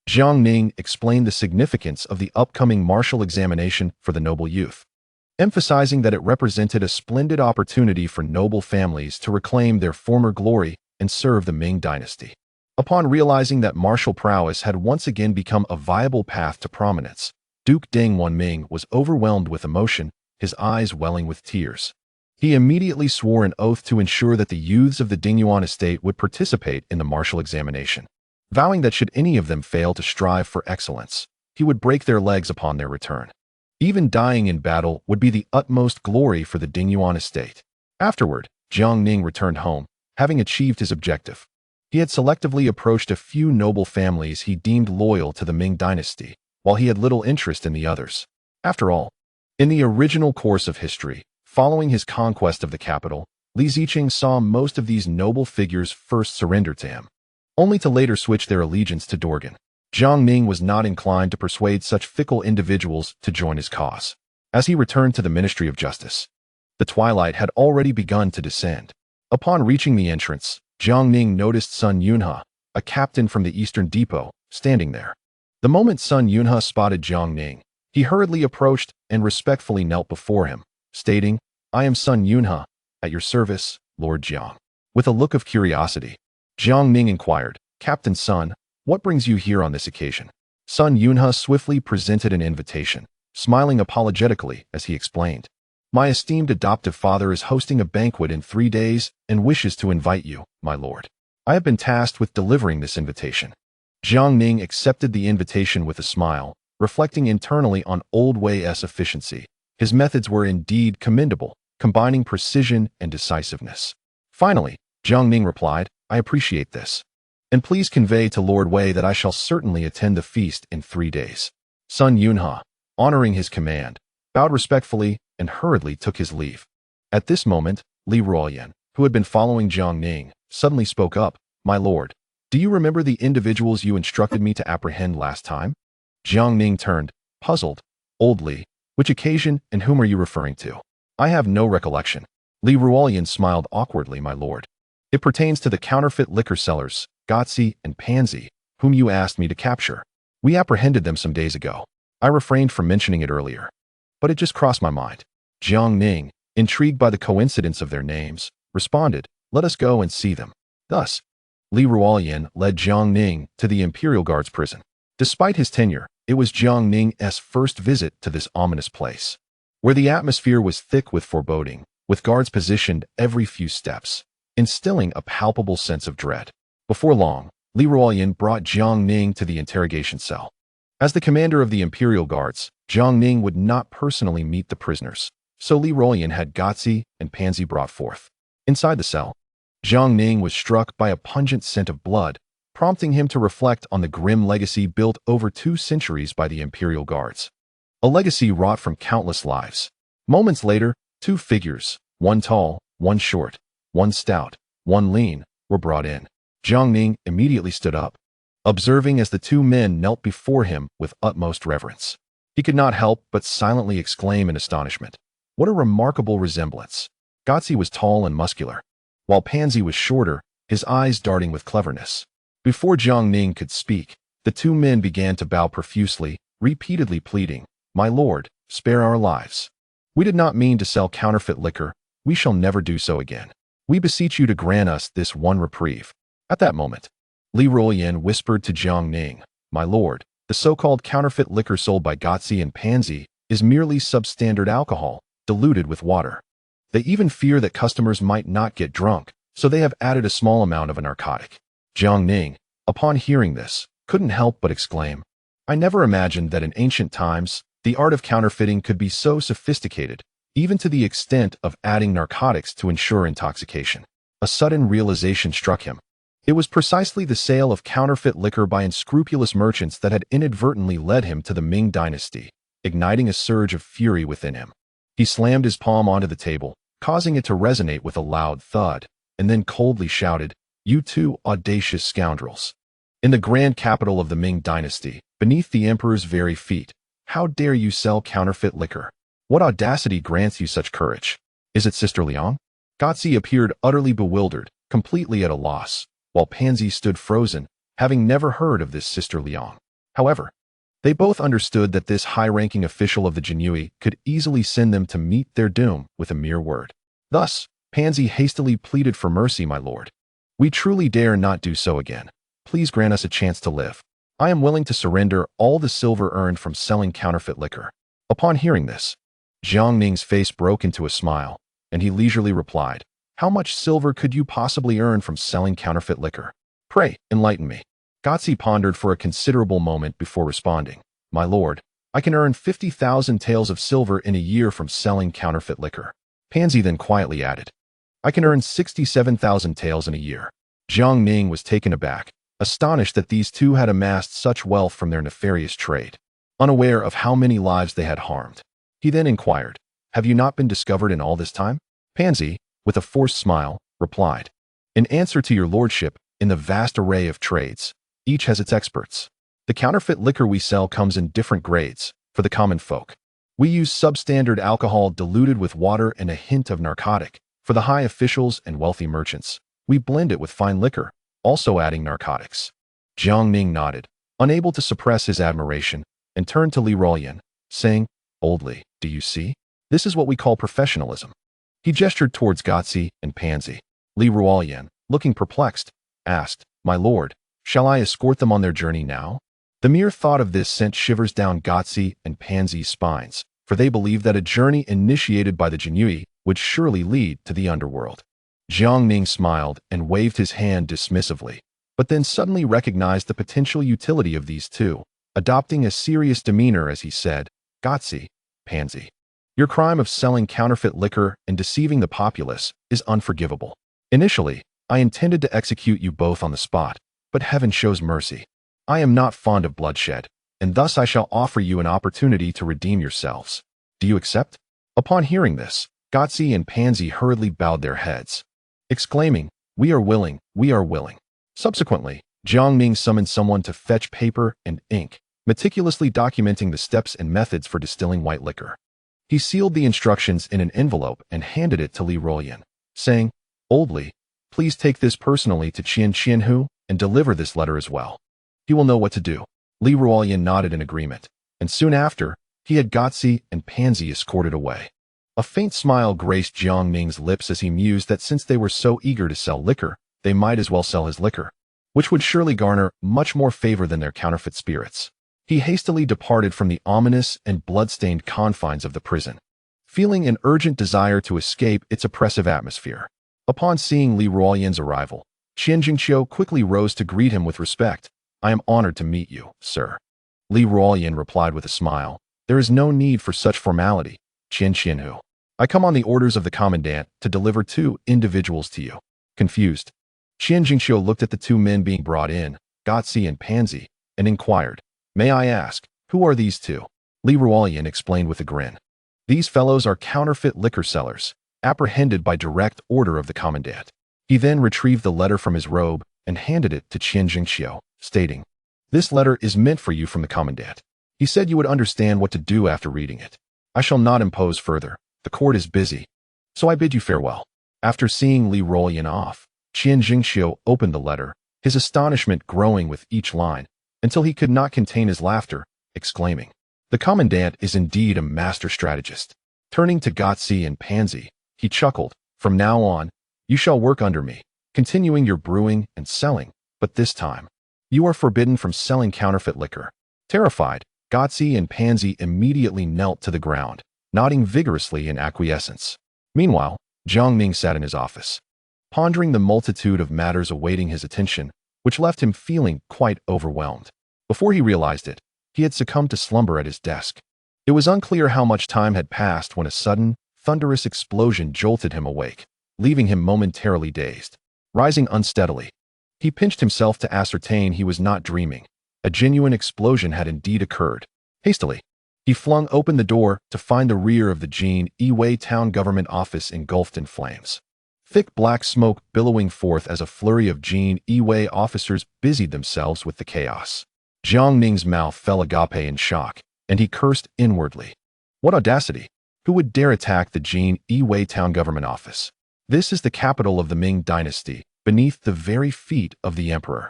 Jiang Ning explained the significance of the upcoming martial examination for the noble youth, emphasizing that it represented a splendid opportunity for noble families to reclaim their former glory and serve the Ming dynasty. Upon realizing that martial prowess had once again become a viable path to prominence, Duke Ding Wanming was overwhelmed with emotion, his eyes welling with tears. He immediately swore an oath to ensure that the youths of the Dingyuan estate would participate in the martial examination, vowing that should any of them fail to strive for excellence, he would break their legs upon their return. Even dying in battle would be the utmost glory for the Dingyuan estate. Afterward, Jiang Ning returned home, having achieved his objective. He had selectively approached a few noble families he deemed loyal to the Ming dynasty, while he had little interest in the others. After all, in the original course of history, following his conquest of the capital, Li Ziqing saw most of these noble figures first surrender to him, only to later switch their allegiance to Dorgan. Jiang Ning was not inclined to persuade such fickle individuals to join his cause. As he returned to the Ministry of Justice, the twilight had already begun to descend. Upon reaching the entrance, Jiang Ning noticed Sun Yunhe, a captain from the Eastern Depot, standing there. The moment Sun Yunhe spotted Jiang Ning, he hurriedly approached and respectfully knelt before him, stating, "I am Sun Yunhe, at your service, Lord Jiang." With a look of curiosity, Jiang Ning inquired, "Captain Sun, what brings you here on this occasion?" Sun Yunhe swiftly presented an invitation, smiling apologetically as he explained, "My esteemed adoptive father is hosting a banquet in 3 days and wishes to invite you, my lord. I have been tasked with delivering this invitation." Jiang Ning accepted the invitation with a smile, reflecting internally on Old Wei's efficiency. His methods were indeed commendable, combining precision and decisiveness. Finally, Jiang Ning replied, "I appreciate this. And please convey to Lord Wei that I shall certainly attend the feast in 3 days." Sun Yunhe, honoring his command, bowed respectfully and hurriedly took his leave. At this moment, Liaodong, who had been following Jiang Ning, suddenly spoke up, "My lord, do you remember the individuals you instructed me to apprehend last time?" Jiang Ning turned, puzzled. "Old Li, which occasion and whom are you referring to?" "I have no recollection." Liaodong smiled awkwardly, "My lord. It pertains to the counterfeit liquor sellers, Gotzi and Pansy, whom you asked me to capture. We apprehended them some days ago. I refrained from mentioning it earlier, but it just crossed my mind." Jiang Ning, intrigued by the coincidence of their names, responded, "Let us go and see them." Thus, Liaodong led Jiang Ning to the Imperial Guard's prison. Despite his tenure, it was Jiang Ning's first visit to this ominous place, where the atmosphere was thick with foreboding, with guards positioned every few steps, instilling a palpable sense of dread. Before long, Liaodong brought Jiang Ning to the interrogation cell. As the commander of the Imperial Guards, Jiang Ning would not personally meet the prisoners, so Liaodong had Gotzi and Pansy brought forth. Inside the cell, Jiang Ning was struck by a pungent scent of blood, prompting him to reflect on the grim legacy built over 2 centuries by the Imperial Guards. A legacy wrought from countless lives. Moments later, 2 figures, one tall, one short, one stout, one lean, were brought in. Jiang Ning immediately stood up, observing as the 2 men knelt before him with utmost reverence. He could not help but silently exclaim in astonishment, "What a remarkable resemblance!" Gotzi was tall and muscular, while Pansy was shorter, his eyes darting with cleverness. Before Jiang Ning could speak, the 2 men began to bow profusely, repeatedly pleading, "My lord, spare our lives. We did not mean to sell counterfeit liquor. We shall never do so again. We beseech you to grant us this one reprieve." At that moment, Liaodong whispered to Jiang Ning, "My lord, the so-called counterfeit liquor sold by Gotzi and Pansy is merely substandard alcohol, diluted with water. They even fear that customers might not get drunk, so they have added a small amount of a narcotic." Jiang Ning, upon hearing this, couldn't help but exclaim, "I never imagined that in ancient times, the art of counterfeiting could be so sophisticated, even to the extent of adding narcotics to ensure intoxication." A sudden realization struck him. It was precisely the sale of counterfeit liquor by unscrupulous merchants that had inadvertently led him to the Ming dynasty, igniting a surge of fury within him. He slammed his palm onto the table, causing it to resonate with a loud thud, and then coldly shouted, "You 2 audacious scoundrels! In the grand capital of the Ming dynasty, beneath the emperor's very feet, how dare you sell counterfeit liquor? What audacity grants you such courage? Is it Sister Liang?" Gotzi appeared utterly bewildered, completely at a loss, while Pansy stood frozen, having never heard of this Sister Liang. However, they both understood that this high-ranking official of the Jinyui could easily send them to meet their doom with a mere word. Thus, Pansy hastily pleaded for mercy, "My lord. We truly dare not do so again. please grant us a chance to live. I am willing to surrender all the silver earned from selling counterfeit liquor." Upon hearing this, Jiang Ning's face broke into a smile, and he leisurely replied, "How much silver could you possibly earn from selling counterfeit liquor? Pray, enlighten me." Gotzi pondered for a considerable moment before responding, "My lord, I can earn 50,000 taels of silver in a year from selling counterfeit liquor." Pansy then quietly added, "I can earn 67,000 taels in a year." Jiang Ning was taken aback, astonished that these two had amassed such wealth from their nefarious trade, unaware of how many lives they had harmed. He then inquired, "Have you not been discovered in all this time?" Pansy, with a forced smile, replied, "In answer to your lordship, in the vast array of trades, each has its experts. The counterfeit liquor we sell comes in different grades. For the common folk, we use substandard alcohol diluted with water and a hint of narcotic. For the high officials and wealthy merchants, we blend it with fine liquor, also adding narcotics." Jiang Ning nodded, unable to suppress his admiration, and turned to Li Ruoyan, saying, "Old Li, do you see? This is what we call professionalism." He gestured towards Gotzi and Pansy. Li Ruoyan, looking perplexed, asked, "My lord, shall I escort them on their journey now?" The mere thought of this sent shivers down Gotzi and Pansy's spines, for they believed that a journey initiated by the Jianqi would surely lead to the underworld. Jiang Ning smiled and waved his hand dismissively, but then suddenly recognized the potential utility of these two, adopting a serious demeanor as he said, "Gotzi, Pansy, your crime of selling counterfeit liquor and deceiving the populace is unforgivable. Initially, I intended to execute you both on the spot, but heaven shows mercy. I am not fond of bloodshed, and thus I shall offer you an opportunity to redeem yourselves. Do you accept?" Upon hearing this, Gotzi and Pansy hurriedly bowed their heads, exclaiming, "We are willing, we are willing." Subsequently, Jiang Ning summoned someone to fetch paper and ink, meticulously documenting the steps and methods for distilling white liquor. He sealed the instructions in an envelope and handed it to Li Ruoyan, saying, "Old Li, please take this personally to Qianhu and deliver this letter as well. He will know what to do." Li Ruoyan nodded in agreement, and soon after, he had Gotzi and Pansy escorted away. A faint smile graced Jiang Ning's lips as he mused that since they were so eager to sell liquor, they might as well sell his liquor, which would surely garner much more favor than their counterfeit spirits. He hastily departed from the ominous and blood-stained confines of the prison, feeling an urgent desire to escape its oppressive atmosphere. Upon seeing Li Ruoyan's arrival, Qianjingqiu quickly rose to greet him with respect. "I am honored to meet you, sir." Li Ruoyan replied with a smile, "There is no need for such formality, Qianhu. I come on the orders of the commandant to deliver 2 individuals to you." Confused, Qianjingqiu looked at the 2 men being brought in, Gotzi and Pansy, and inquired, "May I ask, who are these 2? Li Ruoyan explained with a grin, "These fellows are counterfeit liquor sellers, apprehended by direct order of the commandant." He then retrieved the letter from his robe and handed it to Qianjingqiu, stating, "This letter is meant for you from the commandant. He said you would understand what to do after reading it. I shall not impose further. The court is busy, so I bid you farewell." After seeing Li Ruoyan off, Qianjingqiu opened the letter, his astonishment growing with each line, until he could not contain his laughter, exclaiming, "The commandant is indeed a master strategist." Turning to Gotzi and Pansy, he chuckled, "From now on, you shall work under me, continuing your brewing and selling, but this time, you are forbidden from selling counterfeit liquor." Terrified, Gotzi and Pansy immediately knelt to the ground, nodding vigorously in acquiescence. Meanwhile, Jiang Ning sat in his office, pondering the multitude of matters awaiting his attention, which left him feeling quite overwhelmed. Before he realized it, he had succumbed to slumber at his desk. It was unclear how much time had passed when a sudden, thunderous explosion jolted him awake, leaving him momentarily dazed. Rising unsteadily, he pinched himself to ascertain he was not dreaming. A genuine explosion had indeed occurred. Hastily, he flung open the door to find the rear of the Jian town government office engulfed in flames. Thick black smoke billowing forth as a flurry of Jian officers busied themselves with the chaos. Jiang Ning's mouth fell agape in shock, and he cursed inwardly. What audacity! Who would dare attack the Jian town government office? This is the capital of the Ming dynasty, beneath the very feet of the emperor.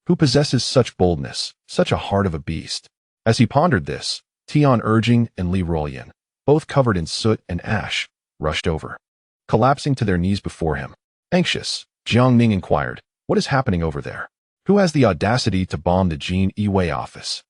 Who possesses such boldness, such a heart of a beast? As he pondered this, Tianqi and Li Ruoyan, both covered in soot and ash, rushed over, collapsing to their knees before him. Anxious, Jiang Ning inquired, "What is happening over there?" Who has the audacity to bomb the Jiang Ning office?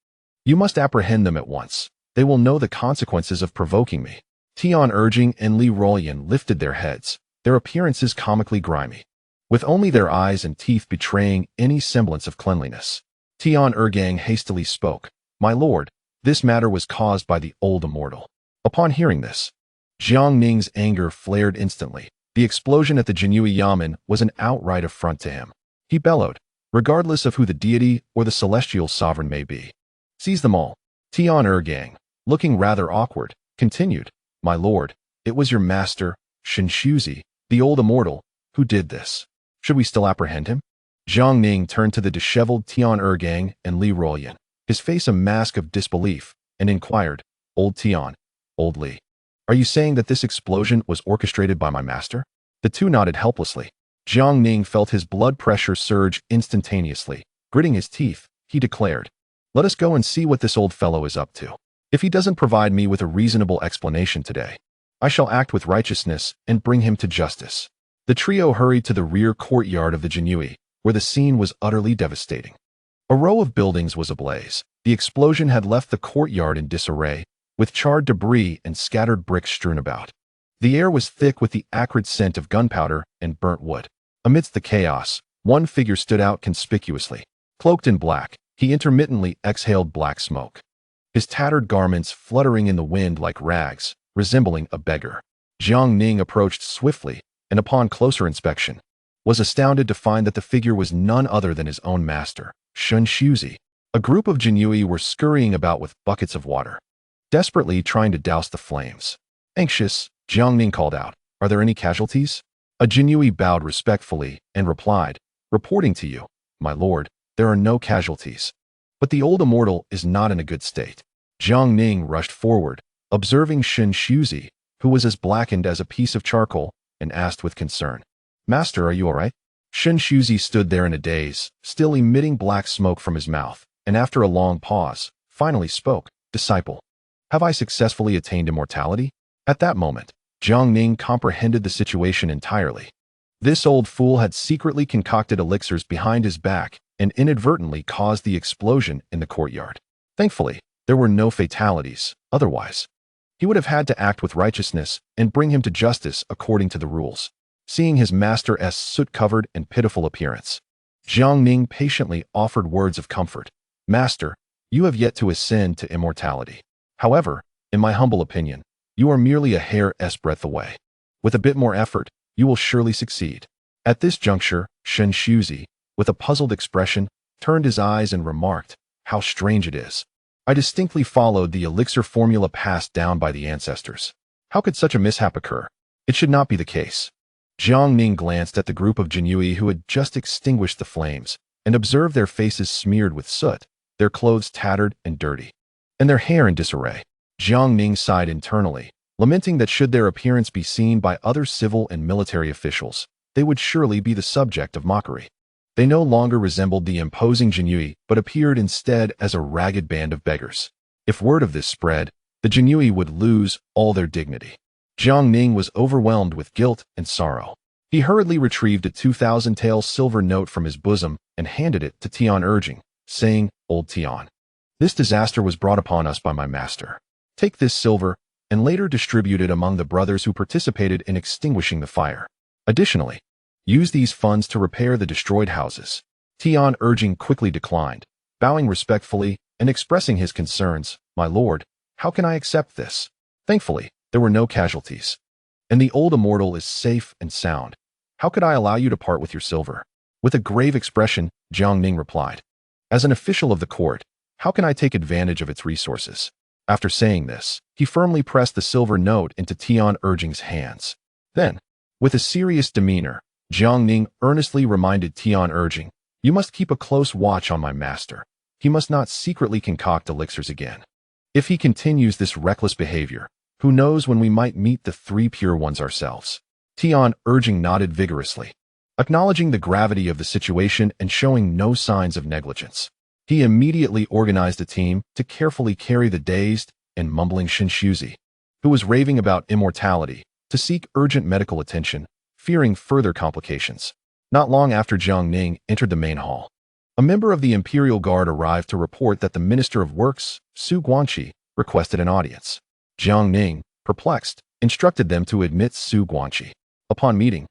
You must apprehend them at once. They will know the consequences of provoking me. Tianqi and Liaodong lifted their heads, their appearances comically grimy, with only their eyes and teeth betraying any semblance of cleanliness. Tianqi hastily spoke, "My lord, this matter was caused by the old immortal." Upon hearing this, Jiang Ning's anger flared instantly. The explosion at the Jianyu Yamen was an outright affront to him. He bellowed, regardless of who the deity or the celestial sovereign may be. "Seize them all." Tianqi, looking rather awkward, continued, "My lord, it was your master, Shunshuzi, the old immortal, who did this. Should we still apprehend him?" Jiang Ning turned to the disheveled Tianqi and Liaodong, his face a mask of disbelief, and inquired, "Old Tian, old Li, are you saying that this explosion was orchestrated by my master?" The two nodded helplessly. Jiang Ning felt his blood pressure surge instantaneously. Gritting his teeth, he declared, "Let us go and see what this old fellow is up to. If he doesn't provide me with a reasonable explanation today, I shall act with righteousness and bring him to justice." The trio hurried to the rear courtyard of the Jianyu, where the scene was utterly devastating. A row of buildings was ablaze. The explosion had left the courtyard in disarray, with charred debris and scattered bricks strewn about. The air was thick with the acrid scent of gunpowder and burnt wood. Amidst the chaos, one figure stood out conspicuously. Cloaked in black, he intermittently exhaled black smoke, his tattered garments fluttering in the wind like rags, resembling a beggar. Jiang Ning approached swiftly, and upon closer inspection, was astounded to find that the figure was none other than his own master, Shunshuzi. A group of Jianyu were scurrying about with buckets of water, desperately trying to douse the flames. Anxious, Jiang Ning called out, "Are there any casualties?" A Jianyu bowed respectfully and replied, "Reporting to you, my lord, there are no casualties. But the old immortal is not in a good state." Jiang Ning rushed forward, observing Shunshuzi, who was as blackened as a piece of charcoal, and asked with concern, "Master, are you all right?" Shunshuzi stood there in a daze, still emitting black smoke from his mouth, and after a long pause, finally spoke, "Disciple, have I successfully attained immortality?" At that moment, Jiang Ning comprehended the situation entirely. This old fool had secretly concocted elixirs behind his back and inadvertently caused the explosion in the courtyard. Thankfully, there were no fatalities, otherwise he would have had to act with righteousness and bring him to justice according to the rules. Seeing his master's soot-covered and pitiful appearance, Jiang Ning patiently offered words of comfort. "Master, you have yet to ascend to immortality. However, in my humble opinion, you are merely a hair's breadth away. With a bit more effort, you will surely succeed." At this juncture, Shunshuzi, with a puzzled expression, turned his eyes and remarked, "How strange it is. I distinctly followed the elixir formula passed down by the ancestors. How could such a mishap occur? It should not be the case." Jiang Ning glanced at the group of Jianyu who had just extinguished the flames and observed their faces smeared with soot, their clothes tattered and dirty, and their hair in disarray. Jiang Ning sighed internally, lamenting that should their appearance be seen by other civil and military officials, they would surely be the subject of mockery. They no longer resembled the imposing Jianyu, but appeared instead as a ragged band of beggars. If word of this spread, the Jianyu would lose all their dignity. Jiang Ning was overwhelmed with guilt and sorrow. He hurriedly retrieved a 2,000 tael silver note from his bosom and handed it to Tianqi, saying, "Old Tian, this disaster was brought upon us by my master. Take this silver and later distribute it among the brothers who participated in extinguishing the fire. Additionally, use these funds to repair the destroyed houses." Tianqi quickly declined, bowing respectfully and expressing his concerns, "My lord, how can I accept this? Thankfully, there were no casualties, and the old immortal is safe and sound. How could I allow you to part with your silver?" With a grave expression, Jiang Ning replied, "As an official of the court, how can I take advantage of its resources?" After saying this, he firmly pressed the silver note into Tianqi's hands. Then, with a serious demeanor, Jiang Ning earnestly reminded Tianqi, "You must keep a close watch on my master. He must not secretly concoct elixirs again. If he continues this reckless behavior, who knows when we might meet the three pure ones ourselves." Tianqi nodded vigorously, acknowledging the gravity of the situation and showing no signs of negligence. He immediately organized a team to carefully carry the dazed and mumbling Shunshuzi, who was raving about immortality, to seek urgent medical attention, fearing further complications. Not long after Jiang Ning entered the main hall, A member of the Imperial Guard arrived to report that the Minister of Works, Su Guanqi, requested an audience. Jiang Ning, perplexed, instructed them to admit Su Guanqi. Upon meeting,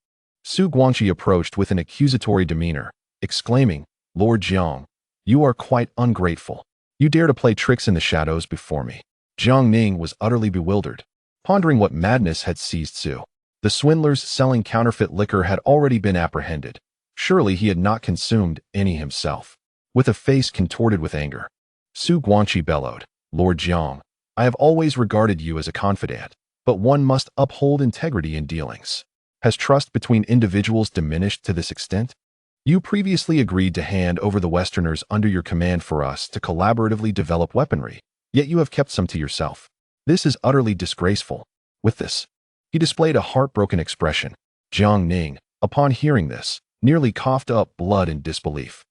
Su Guanqi approached with an accusatory demeanor, exclaiming, "Lord Jiang, you are quite ungrateful. You dare to play tricks in the shadows before me." Jiang Ning was utterly bewildered, pondering what madness had seized Su. The swindlers selling counterfeit liquor had already been apprehended. Surely he had not consumed any himself. With a face contorted with anger, Su Guanqi bellowed, "Lord Jiang, I have always regarded you as a confidant, but one must uphold integrity in dealings. Has trust between individuals diminished to this extent? You previously agreed to hand over the Westerners under your command for us to collaboratively develop weaponry, yet you have kept some to yourself. This is utterly disgraceful." With this, he displayed a heartbroken expression. Jiang Ning, upon hearing this, nearly coughed up blood in disbelief.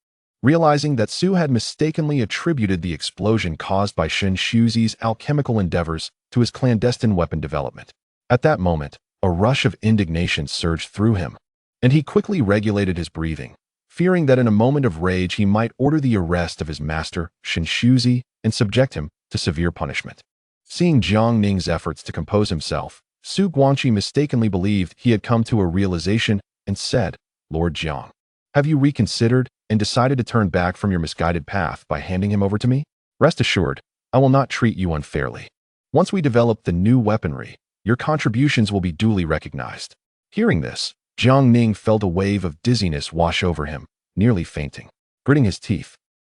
Realizing that Su had mistakenly attributed the explosion caused by Shen Shuzi's alchemical endeavors to his clandestine weapon development. At that moment, a rush of indignation surged through him, and he quickly regulated his breathing, fearing that in a moment of rage he might order the arrest of his master, Shen Shuzi, and subject him to severe punishment. Seeing Jiang Ning's efforts to compose himself, Su Guanqi mistakenly believed he had come to a realization and said, "Lord Jiang, have you reconsidered and decided to turn back from your misguided path by handing him over to me? Rest assured, I will not treat you unfairly. Once we develop the new weaponry, your contributions will be duly recognized." Hearing this, Jiang Ning felt a wave of dizziness wash over him, nearly fainting. Gritting his teeth,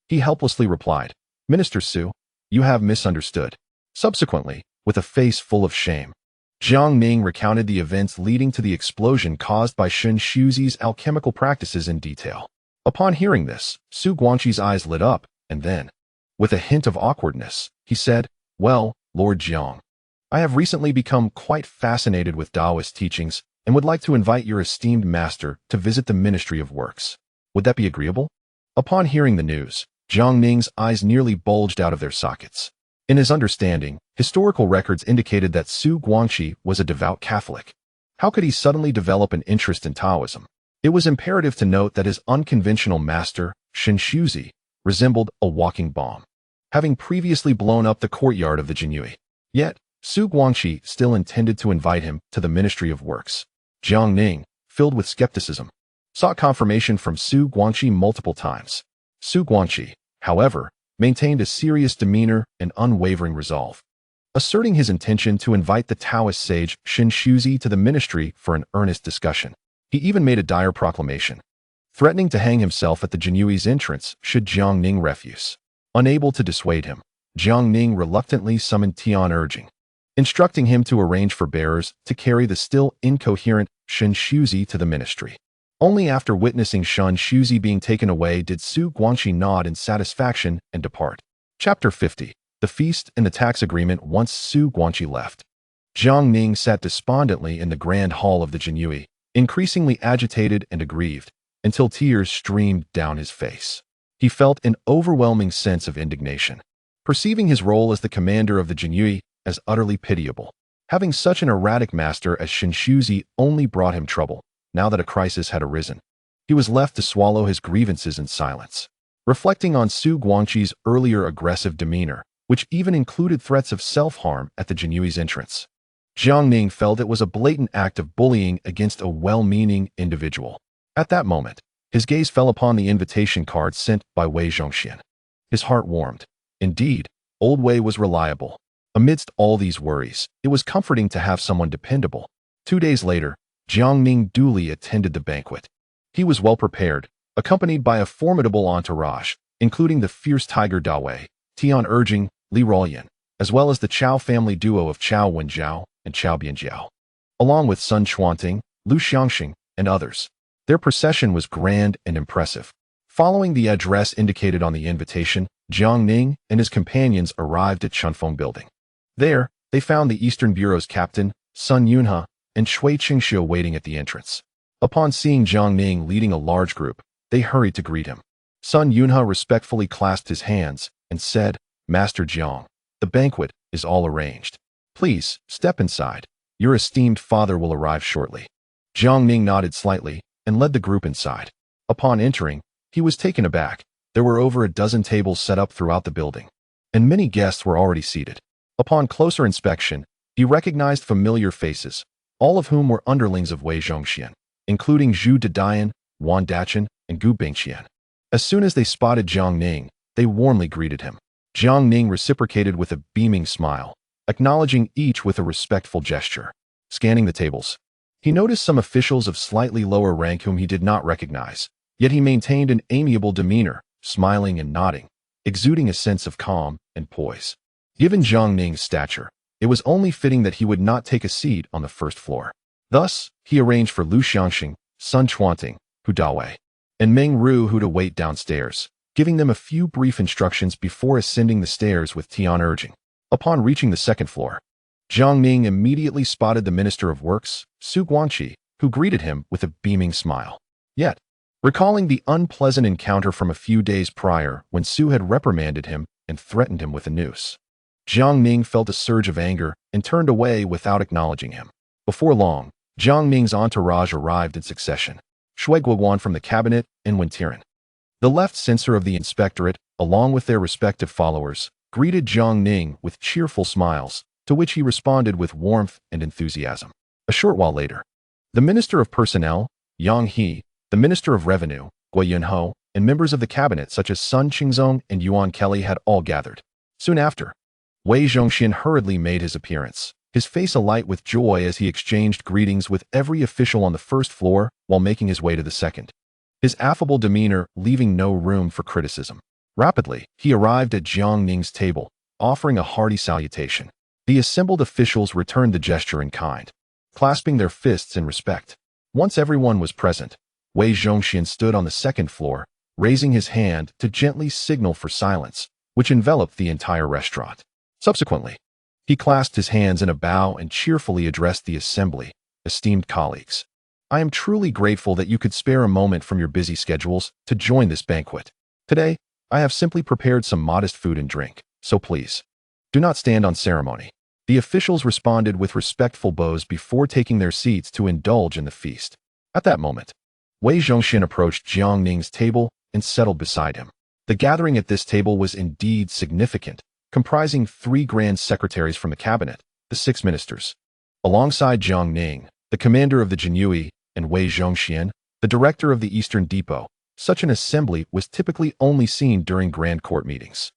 he helplessly replied, "Minister Su, you have misunderstood." Subsequently, with a face full of shame, Jiang Ning recounted the events leading to the explosion caused by Shen Shuzi's alchemical practices in detail. Upon hearing this, Su Guanqi's eyes lit up, and then, with a hint of awkwardness, he said, "Well, Lord Jiang, I have recently become quite fascinated with Taoist teachings and would like to invite your esteemed master to visit the Ministry of Works. Would that be agreeable?" Upon hearing the news, Jiang Ning's eyes nearly bulged out of their sockets. In his understanding, historical records indicated that Su Guanqi was a devout Catholic. How could he suddenly develop an interest in Taoism? It was imperative to note that his unconventional master, Shen Shuzi, resembled a walking bomb, having previously blown up the courtyard of the Jinyue. Yet, Su Guanqi still intended to invite him to the Ministry of Works. Jiang Ning, filled with skepticism, sought confirmation from Su Guanqi multiple times. Su Guanqi, however, maintained a serious demeanor and unwavering resolve, asserting his intention to invite the Taoist sage Shen Shuzi to the ministry for an earnest discussion. He even made a dire proclamation, threatening to hang himself at the Jinyue's entrance should Jiang Ning refuse. Unable to dissuade him, Jiang Ning reluctantly summoned Tian urging, instructing him to arrange for bearers to carry the still incoherent Shen Shuzi to the ministry. Only after witnessing Shen Shuzi being taken away did Su Guanqi nod in satisfaction and depart. Chapter 50. The Feast and the Tax Agreement. Once Su Guanqi left, Jiang Ning sat despondently in the grand hall of the Jinyue, increasingly agitated and aggrieved, until tears streamed down his face. He felt an overwhelming sense of indignation, perceiving his role as the commander of the Jinyue as utterly pitiable. Having such an erratic master as Shen Shuzi only brought him trouble. Now that a crisis had arisen, he was left to swallow his grievances in silence. Reflecting on Su Guanqi's earlier aggressive demeanor, which even included threats of self-harm at the Jinyue's entrance, Jiang Ning felt it was a blatant act of bullying against a well-meaning individual. At that moment, his gaze fell upon the invitation card sent by Wei Zhongxian. His heart warmed. Indeed, old Wei was reliable. Amidst all these worries, it was comforting to have someone dependable. 2 days later, Jiang Ning duly attended the banquet. He was well prepared, accompanied by a formidable entourage, including the fierce tiger Da Wei, Tian urging, Li Ruoyan, as well as the Chao family duo of Chao Wenjiao and Chao Bianjiao, along with Sun Chuanting, Lu Xiangxing, and others. Their procession was grand and impressive. Following the address indicated on the invitation, Jiang Ning and his companions arrived at Chunfeng Building. There, they found the Eastern Bureau's captain, Sun Yunhe, and Shui Qingxue waiting at the entrance. Upon seeing Jiang Ning leading a large group, they hurried to greet him. Sun Yunhe respectfully clasped his hands and said, "Master Jiang, the banquet is all arranged. Please, step inside. Your esteemed father will arrive shortly." Jiang Ning nodded slightly and led the group inside. Upon entering, he was taken aback, There were over a dozen tables set up throughout the building, and many guests were already seated. Upon closer inspection, he recognized familiar faces, all of whom were underlings of Wei Zhongxian, including Zhu Dadian, Wan Dachan, and Gu Bingqian. As soon as they spotted Jiang Ning, they warmly greeted him. Jiang Ning reciprocated with a beaming smile, acknowledging each with a respectful gesture. Scanning the tables, he noticed some officials of slightly lower rank whom he did not recognize, yet he maintained an amiable demeanor, smiling and nodding, exuding a sense of calm and poise. Given Jiang Ning's stature, it was only fitting that he would not take a seat on the first floor. Thus, he arranged for Lu Xiangxing, Sun Chuanting, Hu Dawei, and Meng Ru to wait downstairs, giving them a few brief instructions before ascending the stairs with Tian urging. Upon reaching the second floor, Jiang Ning immediately spotted the Minister of Works, Su Guangqi, who greeted him with a beaming smile. Yet, recalling the unpleasant encounter from a few days prior when Su had reprimanded him and threatened him with a noose, Jiang Ning felt a surge of anger and turned away without acknowledging him. Before long, Jiang Ning's entourage arrived in succession: Shui Guoguan from the cabinet and Wen Tiran, the left censor of the inspectorate, along with their respective followers, greeted Jiang Ning with cheerful smiles, to which he responded with warmth and enthusiasm. A short while later, the Minister of Personnel, Yang He, the Minister of Revenue, Gui Yunho, and members of the cabinet such as Sun Qingzong and Yuan Kelly had all gathered. Soon after, Wei Zhongxian hurriedly made his appearance, his face alight with joy as he exchanged greetings with every official on the first floor while making his way to the second, his affable demeanor leaving no room for criticism. Rapidly, he arrived at Jiang Ning's table, offering a hearty salutation. The assembled officials returned the gesture in kind, clasping their fists in respect. Once everyone was present, Wei Zhongxian stood on the second floor, raising his hand to gently signal for silence, which enveloped the entire restaurant. Subsequently, he clasped his hands in a bow and cheerfully addressed the assembly. Esteemed colleagues, I am truly grateful that you could spare a moment from your busy schedules to join this banquet. Today, I have simply prepared some modest food and drink, so please, do not stand on ceremony. The officials responded with respectful bows before taking their seats to indulge in the feast. At that moment, Wei Zhongxian approached Jiang Ning's table and settled beside him. The gathering at this table was indeed significant, comprising 3 grand secretaries from the cabinet, the 6 ministers. Alongside Jiang Ning, the commander of the Jinyue, and Wei Zhongxian, the director of the Eastern Depot, such an assembly was typically only seen during grand court meetings.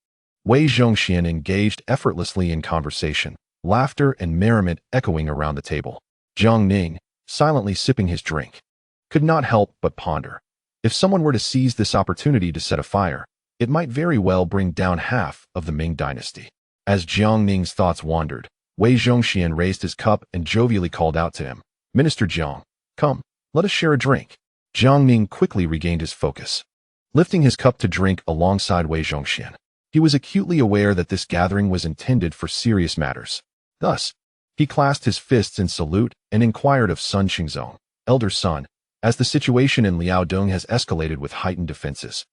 Wei Zhongxian engaged effortlessly in conversation, laughter and merriment echoing around the table. Jiang Ning, silently sipping his drink, could not help but ponder. If someone were to seize this opportunity to set a fire, it might very well bring down half of the Ming dynasty. As Jiang Ning's thoughts wandered, Wei Zhongxian raised his cup and jovially called out to him, "Minister Jiang, come, let us share a drink." Jiang Ning quickly regained his focus, lifting his cup to drink alongside Wei Zhongxian. He was acutely aware that this gathering was intended for serious matters. Thus, he clasped his fists in salute and inquired of Sun Qingzong, elder son, as the situation in Liaodong has escalated with heightened defenses,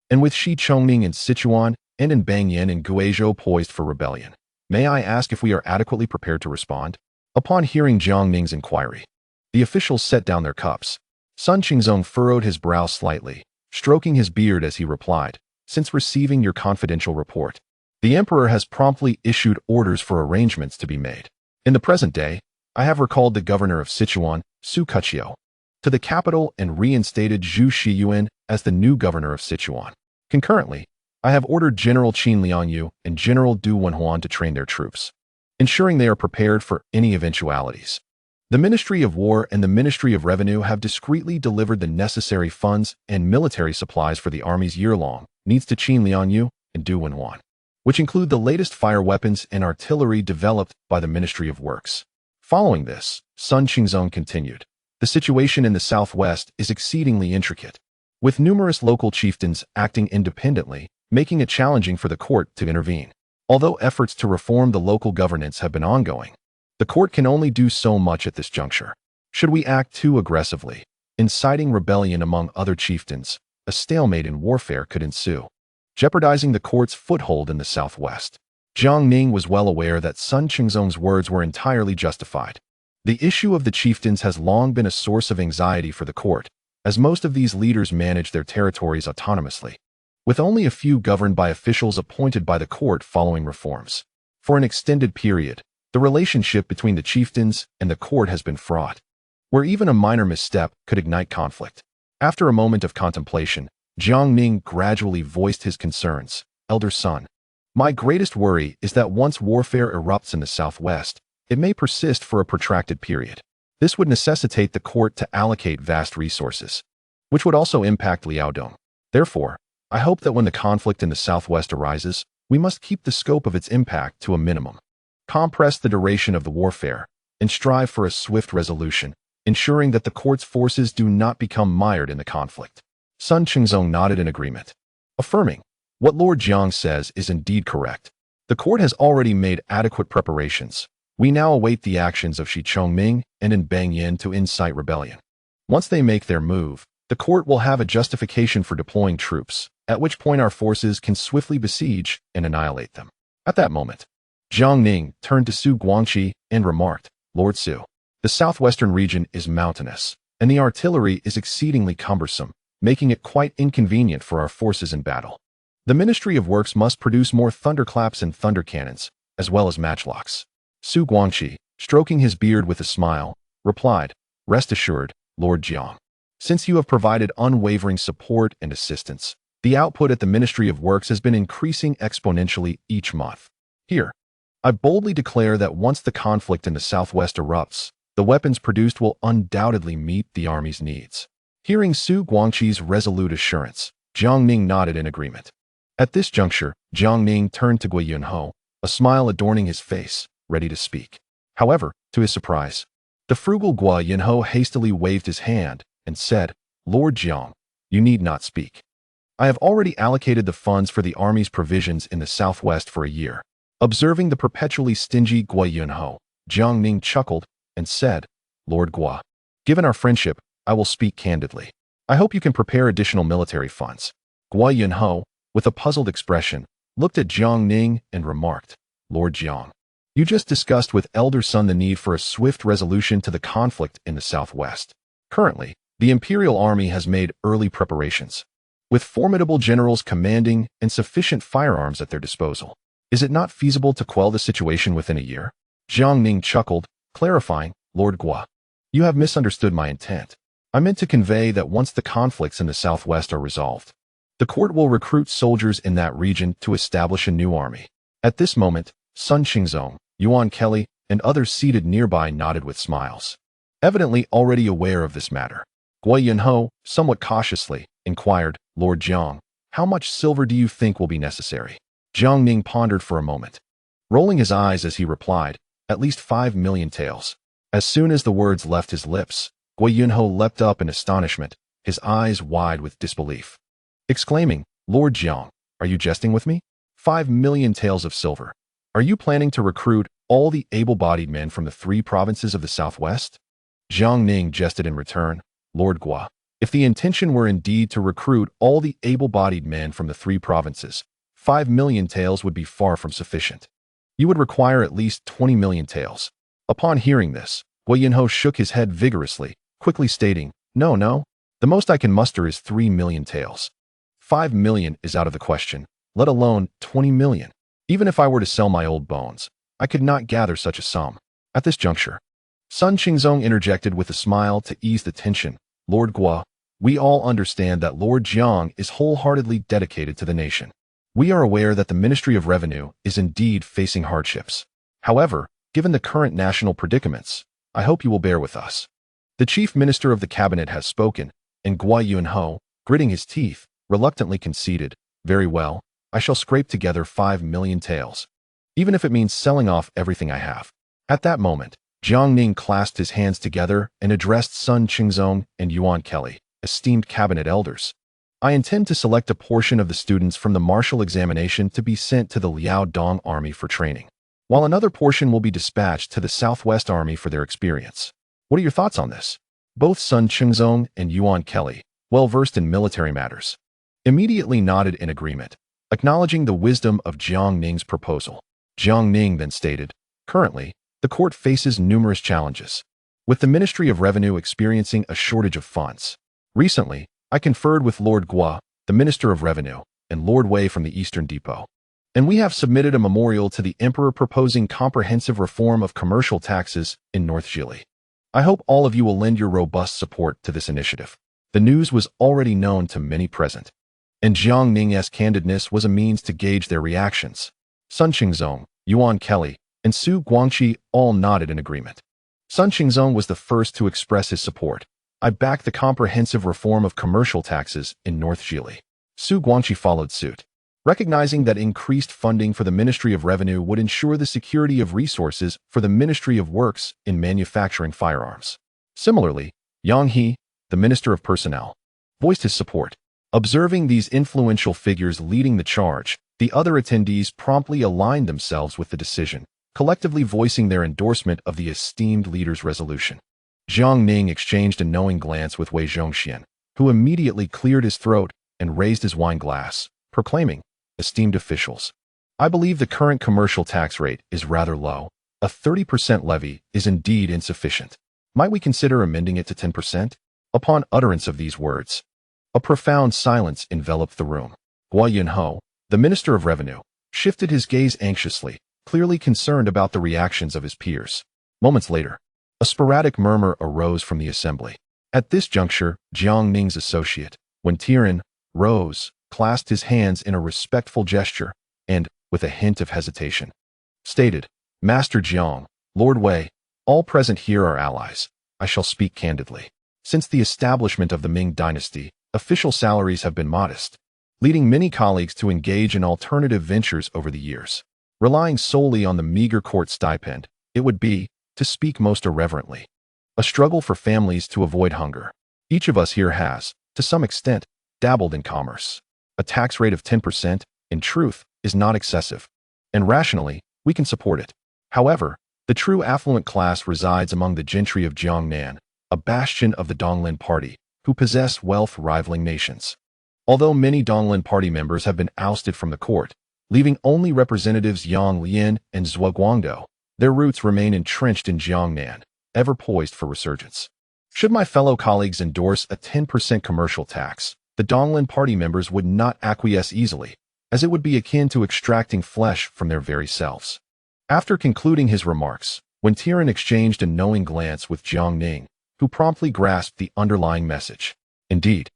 and with Shi Chongming in Sichuan and in Bangyan and Guizhou poised for rebellion, may I ask if we are adequately prepared to respond? Upon hearing Jiang Ning's inquiry, the officials set down their cups. Sun Qingzong furrowed his brow slightly, stroking his beard as he replied, "Since receiving your confidential report, the emperor has promptly issued orders for arrangements to be made. In the present day, I have recalled the governor of Sichuan, Su Kuchio, to the capital and reinstated Zhu Shiyuan as the new governor of Sichuan. Concurrently, I have ordered General Qin Liangyu and General Du Wenhuan to train their troops, ensuring they are prepared for any eventualities. The Ministry of War and the Ministry of Revenue have discreetly delivered the necessary funds and military supplies for the army's year-long needs to Qin Liangyu and Du Wenhuan, which include the latest fire weapons and artillery developed by the Ministry of Works." Following this, Sun Qingzong continued, "The situation in the southwest is exceedingly intricate, with numerous local chieftains acting independently, making it challenging for the court to intervene. Although efforts to reform the local governance have been ongoing, the court can only do so much at this juncture. Should we act too aggressively, inciting rebellion among other chieftains, a stalemate in warfare could ensue, jeopardizing the court's foothold in the southwest." Jiang Ning was well aware that Sun Qingzong's words were entirely justified. The issue of the chieftains has long been a source of anxiety for the court, as most of these leaders manage their territories autonomously. with only a few governed by officials appointed by the court following reforms. For an extended period, the relationship between the chieftains and the court has been fraught, where even a minor misstep could ignite conflict. After a moment of contemplation, Jiang Ning gradually voiced his concerns. Elder son, my greatest worry is that once warfare erupts in the southwest, it may persist for a protracted period. This would necessitate the court to allocate vast resources, which would also impact Liaodong. Therefore, I hope that when the conflict in the southwest arises, we must keep the scope of its impact to a minimum, compress the duration of the warfare, and strive for a swift resolution, ensuring that the court's forces do not become mired in the conflict. Sun Qingzong nodded in agreement, affirming, what Lord Jiang says is indeed correct. The court has already made adequate preparations. We now await the actions of Shi Chongming and in Bangyin to incite rebellion. Once they make their move, the court will have a justification for deploying troops, at which point our forces can swiftly besiege and annihilate them. At that moment, Jiang Ning turned to Su Guangqi and remarked, Lord Su, the southwestern region is mountainous, and the artillery is exceedingly cumbersome, making it quite inconvenient for our forces in battle. The Ministry of Works must produce more thunderclaps and thunder cannons, as well as matchlocks. Su Guangqi, stroking his beard with a smile, replied, Rest assured, Lord Jiang. Since you have provided unwavering support and assistance, the output at the Ministry of Works has been increasing exponentially each month. Here, I boldly declare that once the conflict in the southwest erupts, the weapons produced will undoubtedly meet the army's needs. Hearing Su Guangqi's resolute assurance, Jiang Ning nodded in agreement. At this juncture, Jiang Ning turned to Gui Yunho, a smile adorning his face, ready to speak. However, to his surprise, the frugal Gui Yunho hastily waved his hand and said, Lord Jiang, you need not speak. I have already allocated the funds for the army's provisions in the southwest for a year. Observing the perpetually stingy Gui Yunho, Jiang Ning chuckled and said, Lord Gui, given our friendship, I will speak candidly. I hope you can prepare additional military funds. Gui Yunho, with a puzzled expression, looked at Jiang Ning and remarked, Lord Jiang, you just discussed with Elder Son the need for a swift resolution to the conflict in the southwest. Currently, the Imperial Army has made early preparations, with formidable generals commanding and sufficient firearms at their disposal. Is it not feasible to quell the situation within a year? Jiang Ning chuckled, clarifying, Lord Gui, you have misunderstood my intent. I meant to convey that once the conflicts in the southwest are resolved, the court will recruit soldiers in that region to establish a new army. At this moment, Sun Qingzong, Yuan Kelly, and others seated nearby nodded with smiles, evidently already aware of this matter. Gui Yunho, somewhat cautiously, inquired, Lord Jiang, how much silver do you think will be necessary? Jiang Ning pondered for a moment, rolling his eyes as he replied, at least 5 million taels. As soon as the words left his lips, Gui Yunho leapt up in astonishment, his eyes wide with disbelief, exclaiming, Lord Jiang, are you jesting with me? 5 million taels of silver. Are you planning to recruit all the able-bodied men from the 3 provinces of the southwest? Jiang Ning jested in return, Lord Gui, if the intention were indeed to recruit all the able-bodied men from the 3 provinces, 5 million taels would be far from sufficient. You would require at least 20 million taels. Upon hearing this, Gui Yunho shook his head vigorously, quickly stating, No, the most I can muster is 3 million taels. 5 million is out of the question, let alone 20 million. Even if I were to sell my old bones, I could not gather such a sum. At this juncture, Sun Qingzong interjected with a smile to ease the tension, Lord Gui, we all understand that Lord Jiang is wholeheartedly dedicated to the nation. We are aware that the Ministry of Revenue is indeed facing hardships. However, given the current national predicaments, I hope you will bear with us. The Chief Minister of the Cabinet has spoken, and Gui Yunho, gritting his teeth, reluctantly conceded, Very well, I shall scrape together 5 million taels, even if it means selling off everything I have. At that moment, Jiang Ning clasped his hands together and addressed Sun Qingzong and Yuan Kelly, esteemed cabinet elders. I intend to select a portion of the students from the martial examination to be sent to the Liaodong army for training, while another portion will be dispatched to the Southwest Army for their experience. What are your thoughts on this? Both Sun Qingzong and Yuan Kelly, well versed in military matters, immediately nodded in agreement, acknowledging the wisdom of Jiang Ning's proposal. Jiang Ning then stated, Currently, the court faces numerous challenges, with the Ministry of Revenue experiencing a shortage of funds. Recently, I conferred with Lord Gui, the Minister of Revenue, and Lord Wei from the Eastern Depot. And we have submitted a memorial to the Emperor proposing comprehensive reform of commercial taxes in North Jili. I hope all of you will lend your robust support to this initiative. The news was already known to many present, and Jiang Ning's candidness was a means to gauge their reactions. Sun Qingzong, Yuan Kelly, and Su Guangqi all nodded in agreement. Sun Qingzong was the first to express his support. I back the comprehensive reform of commercial taxes in North Jili. Su Guangqi followed suit, recognizing that increased funding for the Ministry of Revenue would ensure the security of resources for the Ministry of Works in manufacturing firearms. Similarly, Yang He, the Minister of Personnel, voiced his support. Observing these influential figures leading the charge, the other attendees promptly aligned themselves with the decision, collectively voicing their endorsement of the esteemed leader's resolution. Jiang Ning exchanged a knowing glance with Wei Zhongxian, who immediately cleared his throat and raised his wine glass, proclaiming, "Esteemed officials, I believe the current commercial tax rate is rather low. A 30% levy is indeed insufficient. Might we consider amending it to 10%? Upon utterance of these words, a profound silence enveloped the room. Guo Yunho, the Minister of Revenue, shifted his gaze anxiously, clearly concerned about the reactions of his peers. Moments later, a sporadic murmur arose from the assembly. At this juncture, Jiang Ning's associate, Wen Tianqi, rose, clasped his hands in a respectful gesture, and, with a hint of hesitation, stated, "Master Jiang, Lord Wei, all present here are allies. I shall speak candidly. Since the establishment of the Ming dynasty, official salaries have been modest, leading many colleagues to engage in alternative ventures over the years. Relying solely on the meager court stipend, it would be, to speak most irreverently, a struggle for families to avoid hunger. Each of us here has, to some extent, dabbled in commerce. A tax rate of 10%, in truth, is not excessive, and rationally, we can support it. However, the true affluent class resides among the gentry of Jiangnan, a bastion of the Donglin Party, who possess wealth rivaling nations. Although many Donglin Party members have been ousted from the court, leaving only representatives Yang Lian and Zhuo Guangdou, their roots remain entrenched in Jiangnan, ever poised for resurgence. Should my fellow colleagues endorse a 10% commercial tax, the Donglin Party members would not acquiesce easily, as it would be akin to extracting flesh from their very selves." After concluding his remarks, Wen Tianqi exchanged a knowing glance with Jiang Ning, who promptly grasped the underlying message. Indeed,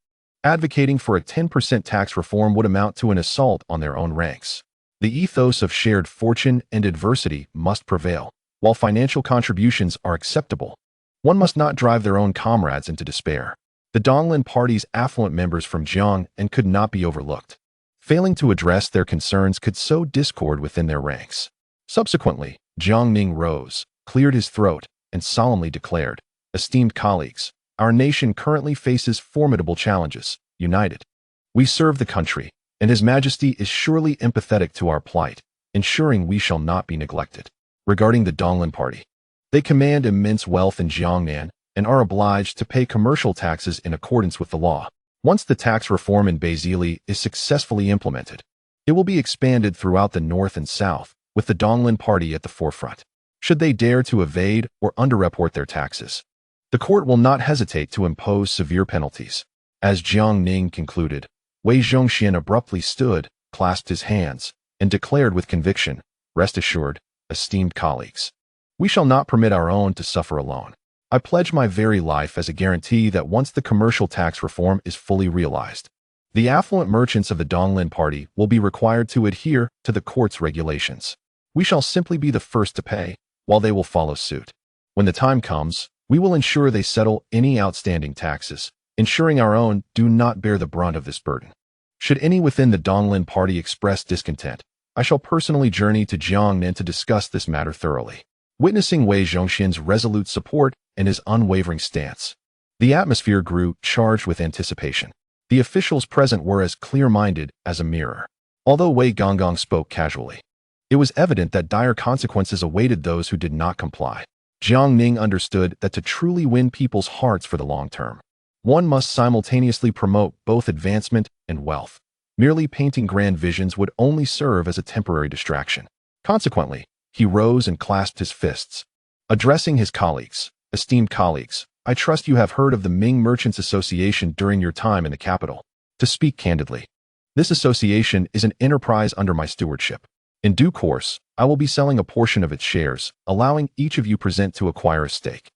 advocating for a 10% tax reform would amount to an assault on their own ranks. The ethos of shared fortune and adversity must prevail. While financial contributions are acceptable, one must not drive their own comrades into despair. The Donglin Party's affluent members from Jiang and could not be overlooked. Failing to address their concerns could sow discord within their ranks. Subsequently, Jiang Ning rose, cleared his throat, and solemnly declared, "Esteemed colleagues, our nation currently faces formidable challenges. United, we serve the country, and His Majesty is surely empathetic to our plight, ensuring we shall not be neglected." Regarding the Donglin Party, they command immense wealth in Jiangnan and are obliged to pay commercial taxes in accordance with the law. Once the tax reform in Beizili is successfully implemented, it will be expanded throughout the north and south, with the Donglin Party at the forefront. Should they dare to evade or underreport their taxes, the court will not hesitate to impose severe penalties. As Jiang Ning concluded, Wei Zhongxian abruptly stood, clasped his hands, and declared with conviction, "Rest assured, esteemed colleagues, we shall not permit our own to suffer alone. I pledge my very life as a guarantee that once the commercial tax reform is fully realized, the affluent merchants of the Donglin Party will be required to adhere to the court's regulations. We shall simply be the first to pay, while they will follow suit. When the time comes, we will ensure they settle any outstanding taxes, ensuring our own do not bear the brunt of this burden. Should any within the Donglin Party express discontent, I shall personally journey to Jiangnan to discuss this matter thoroughly." Witnessing Wei Zhongxian's resolute support and his unwavering stance, the atmosphere grew charged with anticipation. The officials present were as clear-minded as a mirror. Although Wei Gonggong spoke casually, it was evident that dire consequences awaited those who did not comply. Jiang Ning understood that to truly win people's hearts for the long term, one must simultaneously promote both advancement and wealth. Merely painting grand visions would only serve as a temporary distraction. Consequently, he rose and clasped his fists. Addressing his colleagues, "Esteemed colleagues, I trust you have heard of the Ming Merchants Association during your time in the capital. To speak candidly, This association is an enterprise under my stewardship. In due course, I will be selling a portion of its shares, allowing each of you present to acquire a stake.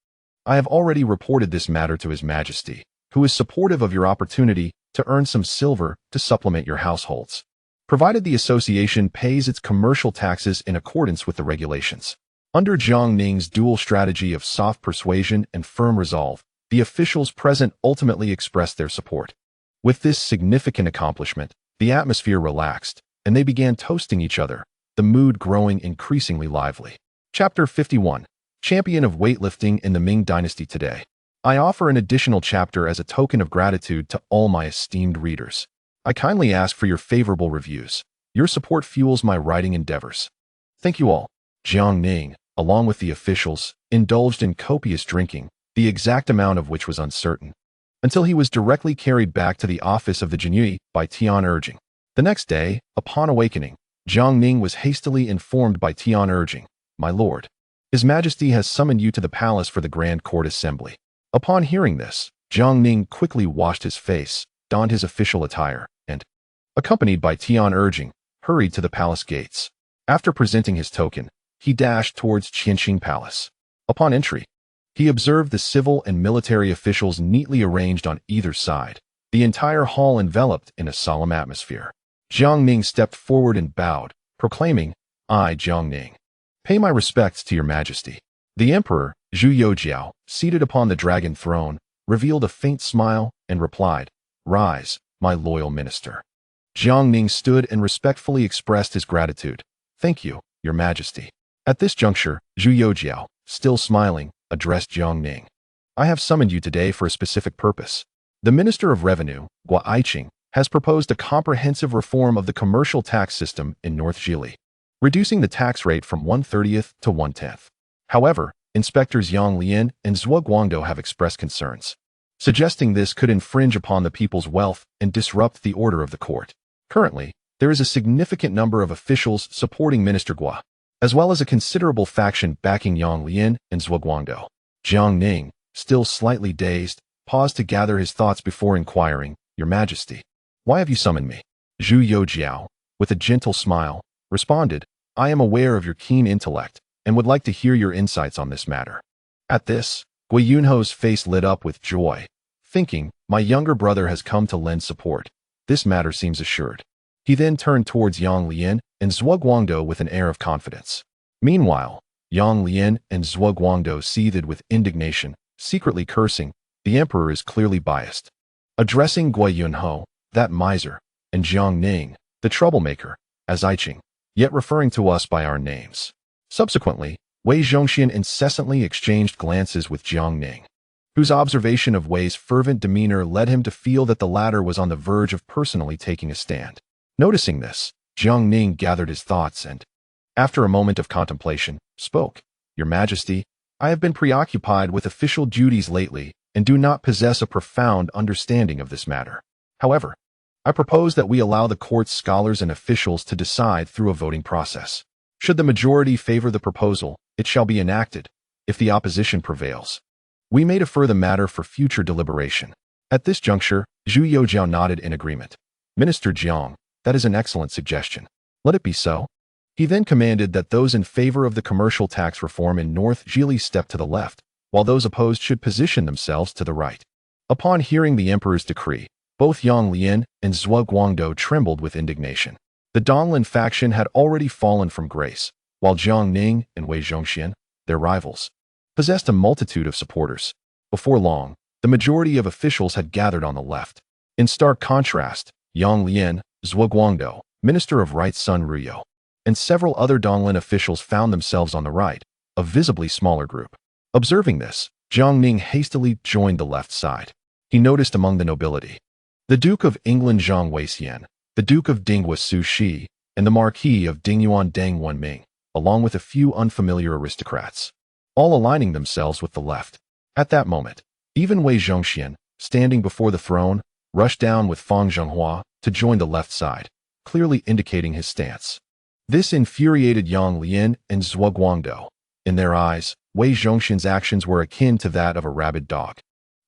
I have already reported this matter to His Majesty, who is supportive of your opportunity to earn some silver to supplement your households, provided the association pays its commercial taxes in accordance with the regulations. Under Jiang Ning's dual strategy of soft persuasion and firm resolve, the officials present ultimately expressed their support. With this significant accomplishment, the atmosphere relaxed, and they began toasting each other, the mood growing increasingly lively. Chapter 51. Champion of Weightlifting in the Ming Dynasty Today. I offer an additional chapter as a token of gratitude to all my esteemed readers. I kindly ask for your favorable reviews. Your support fuels my writing endeavors. Thank you all. Jiang Ning, along with the officials, indulged in copious drinking, the exact amount of which was uncertain, until he was directly carried back to the office of the Jianyi by Tian urging. The next day, upon awakening, Jiang Ning was hastily informed by Tian urging, "My lord, His Majesty has summoned you to the palace for the Grand Court Assembly." Upon hearing this, Jiang Ning quickly washed his face, donned his official attire, and, accompanied by Tian urging, hurried to the palace gates. After presenting his token, he dashed towards Tianqi Palace. Upon entry, he observed the civil and military officials neatly arranged on either side, the entire hall enveloped in a solemn atmosphere. Jiang Ning stepped forward and bowed, proclaiming, "I, Jiang Ning, pay my respects to your Majesty." The Emperor, Zhu Youjiao, seated upon the dragon throne, revealed a faint smile and replied, "Rise, my loyal minister." Jiang Ning stood and respectfully expressed his gratitude. "Thank you, your Majesty." At this juncture, Zhu Youjiao, still smiling, addressed Jiang Ning. "I have summoned you today for a specific purpose. The Minister of Revenue, Guo Aiqing, has proposed a comprehensive reform of the commercial tax system in North Zhili, reducing the tax rate from 1/30 to 1/10. However, Inspectors Yang Lian and Zhuo Guangdou have expressed concerns, suggesting this could infringe upon the people's wealth and disrupt the order of the court. Currently, there is a significant number of officials supporting Minister Guo, as well as a considerable faction backing Yang Lian and Zhuo Guangdou. Jiang Ning, still slightly dazed, paused to gather his thoughts before inquiring, "Your Majesty, why have you summoned me?" Zhu Youjiao, with a gentle smile, responded, "I am aware of your keen intellect and would like to hear your insights on this matter." At this, Gui Yunho's face lit up with joy, thinking, "My younger brother has come to lend support. This matter seems assured." He then turned towards Yang Lian and Zhuo Guangdou with an air of confidence. Meanwhile, Yang Lian and Zhuo Guangdou seethed with indignation, secretly cursing, "The emperor is clearly biased." Addressing Gui Yunho, "That miser," and Jiang Ning, "The troublemaker," as Aiqing, yet referring to us by our names. Subsequently, Wei Zhongxian incessantly exchanged glances with Jiang Ning, whose observation of Wei's fervent demeanor led him to feel that the latter was on the verge of personally taking a stand. Noticing this, Jiang Ning gathered his thoughts and, after a moment of contemplation, spoke, "Your Majesty, I have been preoccupied with official duties lately and do not possess a profound understanding of this matter. However, I propose that we allow the court's scholars and officials to decide through a voting process. Should the majority favor the proposal, it shall be enacted. If the opposition prevails, we may defer the matter for future deliberation." At this juncture, Zhu Youjiao nodded in agreement. "Minister Jiang, that is an excellent suggestion. Let it be so." He then commanded that those in favor of the commercial tax reform in North Zhili step to the left, while those opposed should position themselves to the right. Upon hearing the emperor's decree, both Yang Lian and Zhuo Guangdou trembled with indignation. The Donglin faction had already fallen from grace, while Jiang Ning and Wei Zhongxian, their rivals, possessed a multitude of supporters. Before long, the majority of officials had gathered on the left. In stark contrast, Yang Lian, Zhuo Guangdou, Minister of Right Sun Ruyo, and several other Donglin officials found themselves on the right, a visibly smaller group. Observing this, Jiang Ning hastily joined the left side. He noticed among the nobility the Duke of England Zhang Weixian, the Duke of Dinghua Su Shi, and the Marquis of Dingyuan Deng Wenming, along with a few unfamiliar aristocrats, all aligning themselves with the left. At that moment, even Wei Zhongxian, standing before the throne, rushed down with Fang Zhenghua to join the left side, clearly indicating his stance. This infuriated Yang Lian and Zhuo Guangdou. In their eyes, Wei Zhongxian's actions were akin to that of a rabid dog,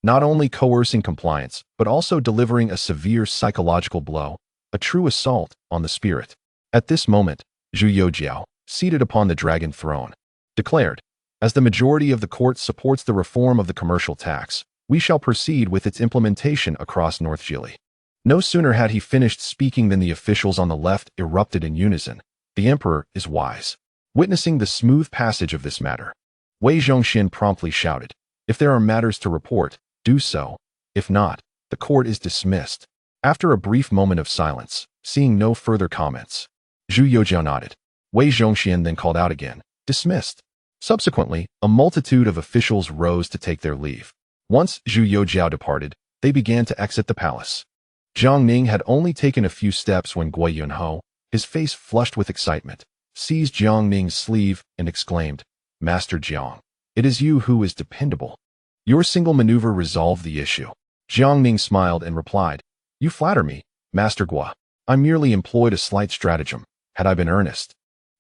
not only coercing compliance, but also delivering a severe psychological blow, a true assault on the spirit. At this moment, Zhu Youjiao, seated upon the dragon throne, declared, "As the majority of the court supports the reform of the commercial tax, we shall proceed with its implementation across North Jili." No sooner had he finished speaking than the officials on the left erupted in unison. "The emperor is wise." Witnessing the smooth passage of this matter, Wei Zhongxian promptly shouted, "If there are matters to report, do so. If not, the court is dismissed." After a brief moment of silence, seeing no further comments, Zhu Youjiao nodded. Wei Zhongxian then called out again, "Dismissed." Subsequently, a multitude of officials rose to take their leave. Once Zhu Youjiao departed, they began to exit the palace. Jiang Ning had only taken a few steps when Gui Yunho, his face flushed with excitement, seized Jiang Ning's sleeve and exclaimed, "Master Jiang, it is you who is dependable. Your single maneuver resolved the issue." Jiang Ning smiled and replied, "You flatter me, Master Gua. I merely employed a slight stratagem. Had I been earnest,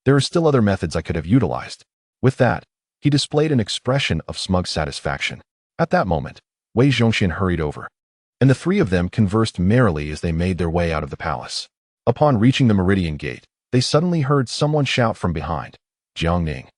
there are still other methods I could have utilized." With that, he displayed an expression of smug satisfaction. At that moment, Wei Zhongxian hurried over, and the three of them conversed merrily as they made their way out of the palace. Upon reaching the Meridian Gate, they suddenly heard someone shout from behind, "Jiang Ning!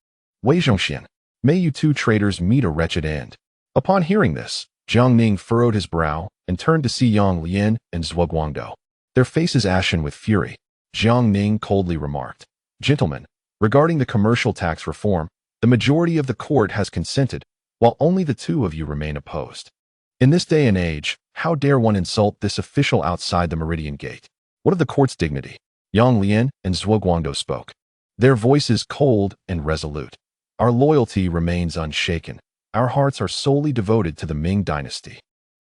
Wei Zhongxian! May you two traitors meet a wretched end." Upon hearing this, Jiang Ning furrowed his brow and turned to see Yang Lian and Zhuo Guangdou, their faces ashen with fury. Jiang Ning coldly remarked, "Gentlemen, regarding the commercial tax reform, the majority of the court has consented, while only the two of you remain opposed. In this day and age, how dare one insult this official outside the Meridian Gate? What of the court's dignity?" Yang Lian and Zhuo Guangdou spoke, their voices cold and resolute. "Our loyalty remains unshaken. Our hearts are solely devoted to the Ming dynasty.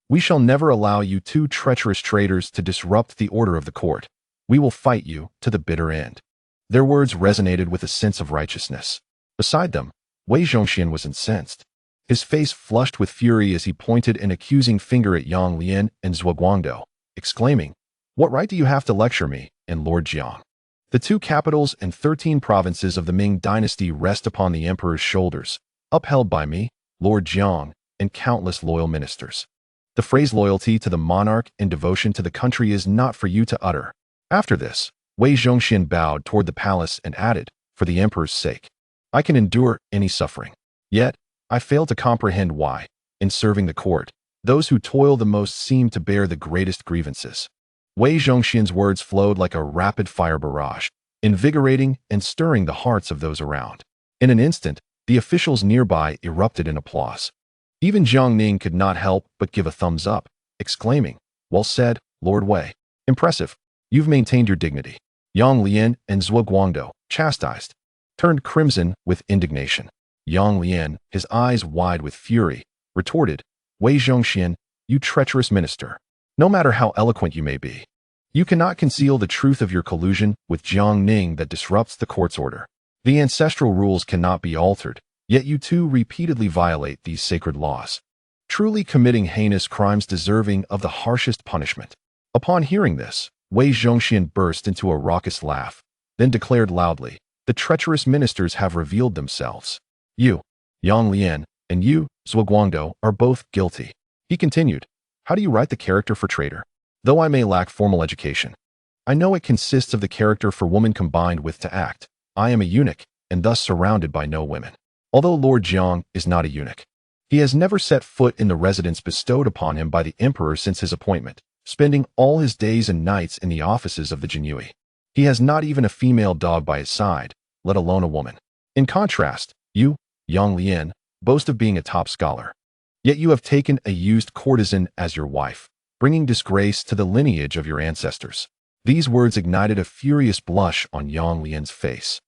We shall never allow you two treacherous traitors to disrupt the order of the court. We will fight you to the bitter end." Their words resonated with a sense of righteousness. Beside them, Wei Zhongxian was incensed. His face flushed with fury as he pointed an accusing finger at Yang Lian and Zhuo Guangdou, exclaiming, "What right do you have to lecture me and Lord Jiang? The two capitals and 13 provinces of the Ming dynasty rest upon the emperor's shoulders, upheld by me, Lord Jiang, and countless loyal ministers. The phrase loyalty to the monarch and devotion to the country is not for you to utter." After this, Wei Zhongxian bowed toward the palace and added, "For the emperor's sake, I can endure any suffering. Yet, I fail to comprehend why, in serving the court, those who toil the most seem to bear the greatest grievances." Wei Zhongxian's words flowed like a rapid-fire barrage, invigorating and stirring the hearts of those around. In an instant, the officials nearby erupted in applause. Even Jiang Ning could not help but give a thumbs up, exclaiming, "Well said, Lord Wei. Impressive. You've maintained your dignity." Yang Lian and Zhuo Guangdou, chastised, turned crimson with indignation. Yang Lian, his eyes wide with fury, retorted, "Wei Zhongxian, you treacherous minister. No matter how eloquent you may be, you cannot conceal the truth of your collusion with Jiang Ning that disrupts the court's order. The ancestral rules cannot be altered, yet you two repeatedly violate these sacred laws, truly committing heinous crimes deserving of the harshest punishment." Upon hearing this, Wei Zhongxian burst into a raucous laugh, then declared loudly, "The treacherous ministers have revealed themselves. You, Yang Lian, and you, Zhuo Guangdou, are both guilty." He continued, "How do you write the character for traitor? Though I may lack formal education, I know it consists of the character for woman combined with to act. I am a eunuch, and thus surrounded by no women. Although Lord Jiang is not a eunuch, he has never set foot in the residence bestowed upon him by the emperor since his appointment, spending all his days and nights in the offices of the Jinyui. He has not even a female dog by his side, let alone a woman. In contrast, you, Yang Lian, boast of being a top scholar. Yet you have taken a used courtesan as your wife, bringing disgrace to the lineage of your ancestors." These words ignited a furious blush on Yang Lian's face,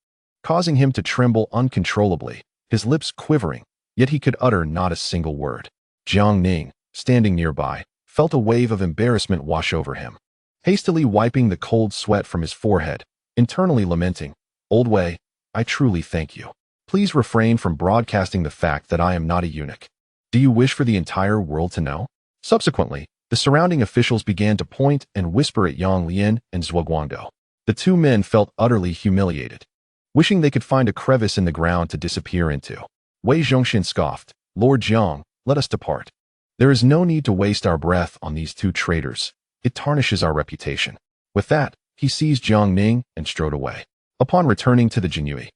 causing him to tremble uncontrollably, his lips quivering, yet he could utter not a single word. Jiang Ning, standing nearby, felt a wave of embarrassment wash over him. Hastily wiping the cold sweat from his forehead, internally lamenting, "Old Wei, I truly thank you. Please refrain from broadcasting the fact that I am not a eunuch. Do you wish for the entire world to know?" Subsequently, the surrounding officials began to point and whisper at Yang Lian and Zhuo Guangdou. The two men felt utterly humiliated, wishing they could find a crevice in the ground to disappear into. Wei Zhongxian scoffed, "Lord Jiang, let us depart. There is no need to waste our breath on these two traitors. It tarnishes our reputation." With that, he seized Jiang Ning and strode away. Upon returning to the Jinui,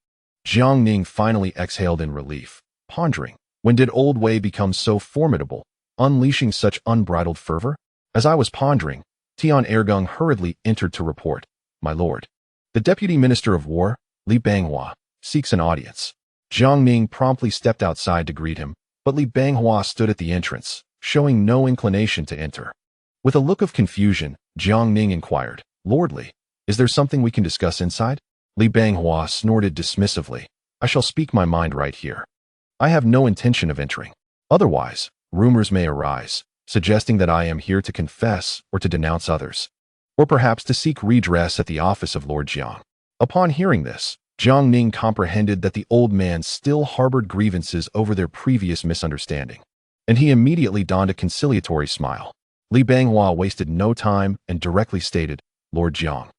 Jiang Ning finally exhaled in relief, pondering, when did old Wei become so formidable, unleashing such unbridled fervor? As I was pondering, Tian Ergung hurriedly entered to report, "My lord, the Deputy Minister of War, Li Banghua, seeks an audience." Jiang Ning promptly stepped outside to greet him, but Li Banghua stood at the entrance, showing no inclination to enter. With a look of confusion, Jiang Ning inquired, "Lord Li, is there something we can discuss inside?" Li Banghua snorted dismissively, "I shall speak my mind right here. I have no intention of entering. Otherwise, rumors may arise, suggesting that I am here to confess or to denounce others, or perhaps to seek redress at the office of Lord Jiang." Upon hearing this, Jiang Ning comprehended that the old man still harbored grievances over their previous misunderstanding, and he immediately donned a conciliatory smile. Li Banghua wasted no time and directly stated, "Lord Jiang,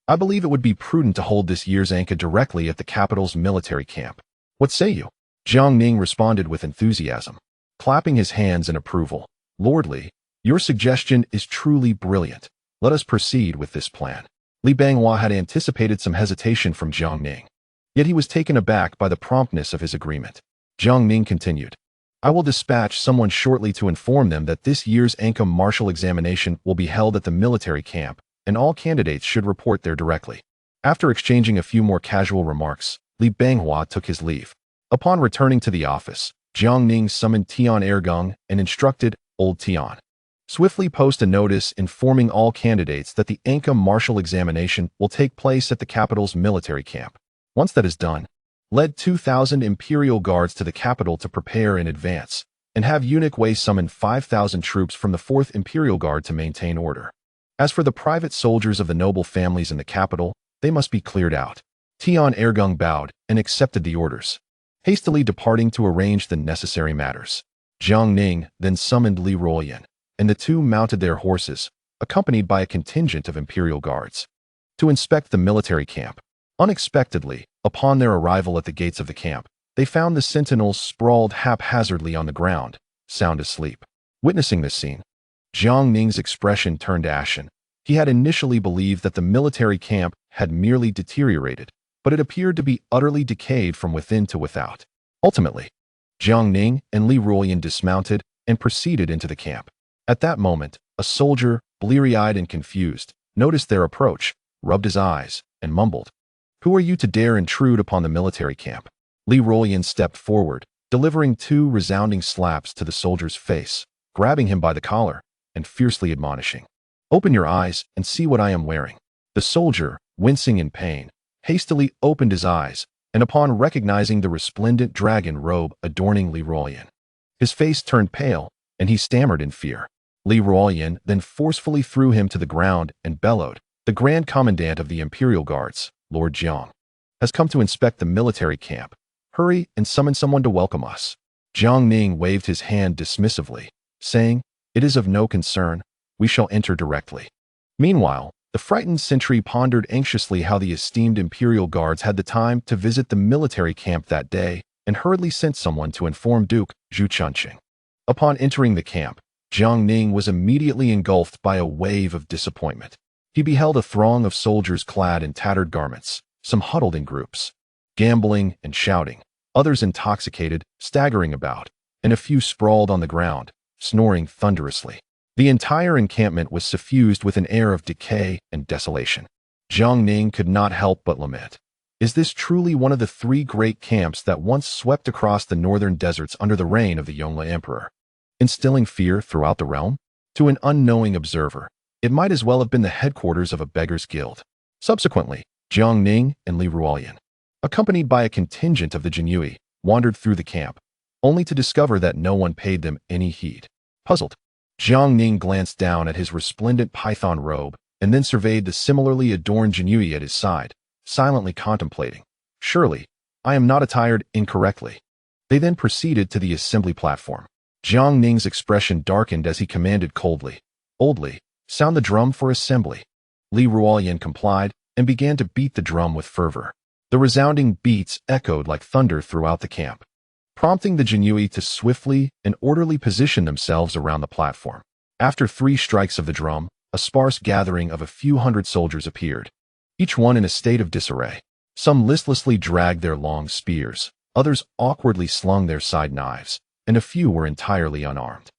I believe it would be prudent to hold this year's Anka directly at the capital's military camp. What say you?" Jiang Ning responded with enthusiasm, clapping his hands in approval. "Lord Li, your suggestion is truly brilliant. Let us proceed with this plan." Li Banghua had anticipated some hesitation from Jiang Ning, yet he was taken aback by the promptness of his agreement. Jiang Ning continued, "I will dispatch someone shortly to inform them that this year's Anka martial examination will be held at the military camp, and all candidates should report there directly." After exchanging a few more casual remarks, Li Banghua took his leave. Upon returning to the office, Jiang Ning summoned Tian Ergung and instructed Old Tian, "Swiftly post a notice informing all candidates that the Anka martial examination will take place at the capital's military camp. Once that is done, lead 2,000 Imperial Guards to the capital to prepare in advance, and have Eunuch Wei summon 5,000 troops from the 4th Imperial Guard to maintain order. As for the private soldiers of the noble families in the capital, they must be cleared out." Tian Ergung bowed and accepted the orders, hastily departing to arrange the necessary matters. Jiang Ning then summoned Li Ruoyan, and the two mounted their horses, accompanied by a contingent of Imperial Guards, to inspect the military camp. Unexpectedly, upon their arrival at the gates of the camp, they found the sentinels sprawled haphazardly on the ground, sound asleep. Witnessing this scene, Jiang Ning's expression turned ashen. He had initially believed that the military camp had merely deteriorated, but it appeared to be utterly decayed from within to without. Ultimately, Jiang Ning and Li Ruoyan dismounted and proceeded into the camp. At that moment, a soldier, bleary-eyed and confused, noticed their approach, rubbed his eyes, and mumbled, "Who are you to dare intrude upon the military camp?" Li Ruoyan stepped forward, delivering 2 resounding slaps to the soldier's face, grabbing him by the collar, and fiercely admonishing, "Open your eyes and see what I am wearing." The soldier, wincing in pain, hastily opened his eyes, and upon recognizing the resplendent dragon robe adorning Li Ruoyan, his face turned pale, and he stammered in fear. Li Ruoyan then forcefully threw him to the ground and bellowed, "The Grand Commandant of the Imperial Guards, Lord Jiang, has come to inspect the military camp. Hurry and summon someone to welcome us." Jiang Ning waved his hand dismissively, saying, "It is of no concern. We shall enter directly." Meanwhile, the frightened sentry pondered anxiously how the esteemed Imperial Guards had the time to visit the military camp that day, and hurriedly sent someone to inform Duke Zhu Chunqing. Upon entering the camp, Jiang Ning was immediately engulfed by a wave of disappointment. He beheld a throng of soldiers clad in tattered garments, some huddled in groups, gambling and shouting, others intoxicated, staggering about, and a few sprawled on the ground, snoring thunderously. The entire encampment was suffused with an air of decay and desolation. Jiang Ning could not help but lament. Is this truly one of the 3 great camps that once swept across the northern deserts under the reign of the Yongle Emperor, instilling fear throughout the realm? To an unknowing observer, it might as well have been the headquarters of a beggar's guild. Subsequently, Jiang Ning and Li Ruoyan, accompanied by a contingent of the Jinui, wandered through the camp, only to discover that no one paid them any heed. Puzzled, Jiang Ning glanced down at his resplendent python robe and then surveyed the similarly adorned Jinui at his side, silently contemplating, "Surely, I am not attired incorrectly." They then proceeded to the assembly platform. Jiang Ning's expression darkened as he commanded coldly, "Old Li, sound the drum for assembly." Li Ruoyan complied and began to beat the drum with fervor. The resounding beats echoed like thunder throughout the camp, prompting the Jinui to swiftly and orderly position themselves around the platform. After 3 strikes of the drum, a sparse gathering of a few hundred soldiers appeared, each one in a state of disarray. Some listlessly dragged their long spears, others awkwardly slung their side knives, and a few were entirely unarmed.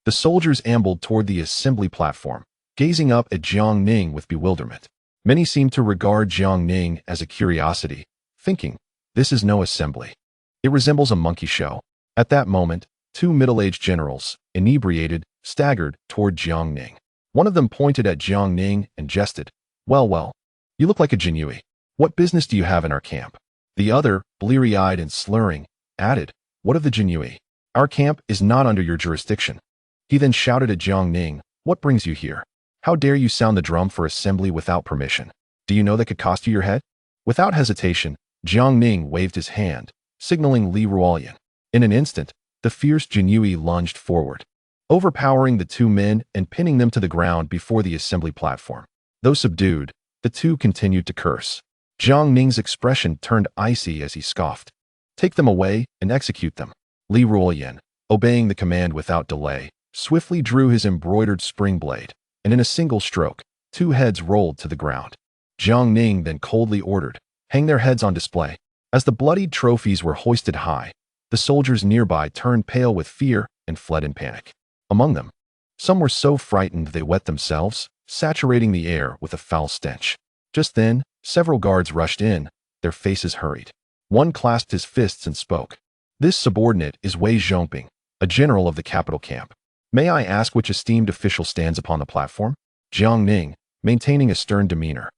The soldiers ambled toward the assembly platform, gazing up at Jiang Ning with bewilderment. Many seemed to regard Jiang Ning as a curiosity, thinking, "This is no assembly. It resembles a monkey show." At that moment, two middle-aged generals, inebriated, staggered toward Jiang Ning. One of them pointed at Jiang Ning and jested, well, you look like a Jinyui. What business do you have in our camp?" The other, bleary-eyed and slurring, added, "What of the Jinyui? Our camp is not under your jurisdiction." He then shouted at Jiang Ning, "What brings you here? How dare you sound the drum for assembly without permission? Do you know that could cost you your head?" Without hesitation, Jiang Ning waved his hand, signaling Li Ruolian. In an instant, the fierce Jinyui lunged forward, overpowering the two men and pinning them to the ground before the assembly platform. Though subdued, the two continued to curse. Jiang Ning's expression turned icy as he scoffed. "Take them away and execute them." Li Ruolian, obeying the command without delay, swiftly drew his embroidered spring blade, and in a single stroke, two heads rolled to the ground. Jiang Ning then coldly ordered, "Hang their heads on display." As the bloodied trophies were hoisted high, the soldiers nearby turned pale with fear and fled in panic. Among them, some were so frightened they wet themselves, saturating the air with a foul stench. Just then, several guards rushed in, their faces hurried. One clasped his fists and spoke. "This subordinate is Wei Zhongxian, a general of the capital camp. May I ask which esteemed official stands upon the platform?" Jiang Ning, maintaining a stern demeanor,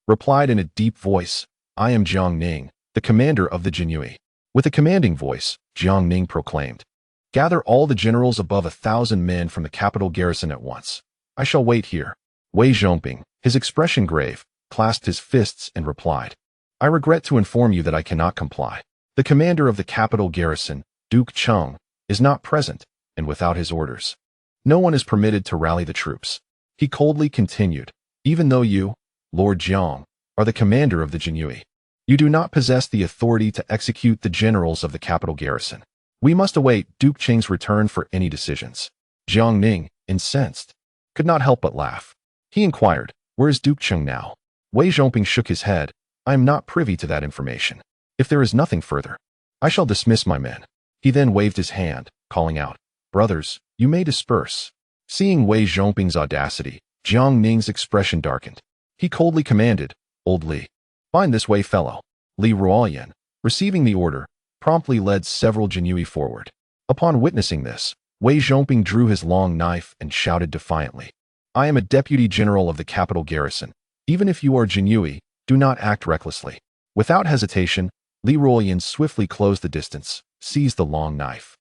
replied in a deep voice, "I am Jiang Ning, the commander of the Jinyui." With a commanding voice, Jiang Ning proclaimed, "Gather all the generals above 1,000 men from the capital garrison at once. I shall wait here." Wei Zhongxian, his expression grave, clasped his fists and replied, "I regret to inform you that I cannot comply. The commander of the capital garrison, Duke Cheng, is not present, and without his orders, no one is permitted to rally the troops." He coldly continued, "Even though you, Lord Jiang, are the commander of the Jinyui, you do not possess the authority to execute the generals of the capital garrison. We must await Duke Cheng's return for any decisions." Jiang Ning, incensed, could not help but laugh. He inquired, "Where is Duke Cheng now?" Wei Zhongxian shook his head. "I am not privy to that information. If there is nothing further, I shall dismiss my men." He then waved his hand, calling out, "Brothers, you may disperse." Seeing Wei Zhongxian's audacity, Jiang Ning's expression darkened. He coldly commanded, "Old Li, find this Wei fellow." Li Ruolian, receiving the order, promptly led several Jinyui forward. Upon witnessing this, Wei Zhongxian drew his long knife and shouted defiantly, "I am a deputy general of the capital garrison. Even if you are Jinyui, do not act recklessly." Without hesitation, Li Ruolian swiftly closed the distance, seized the long knife,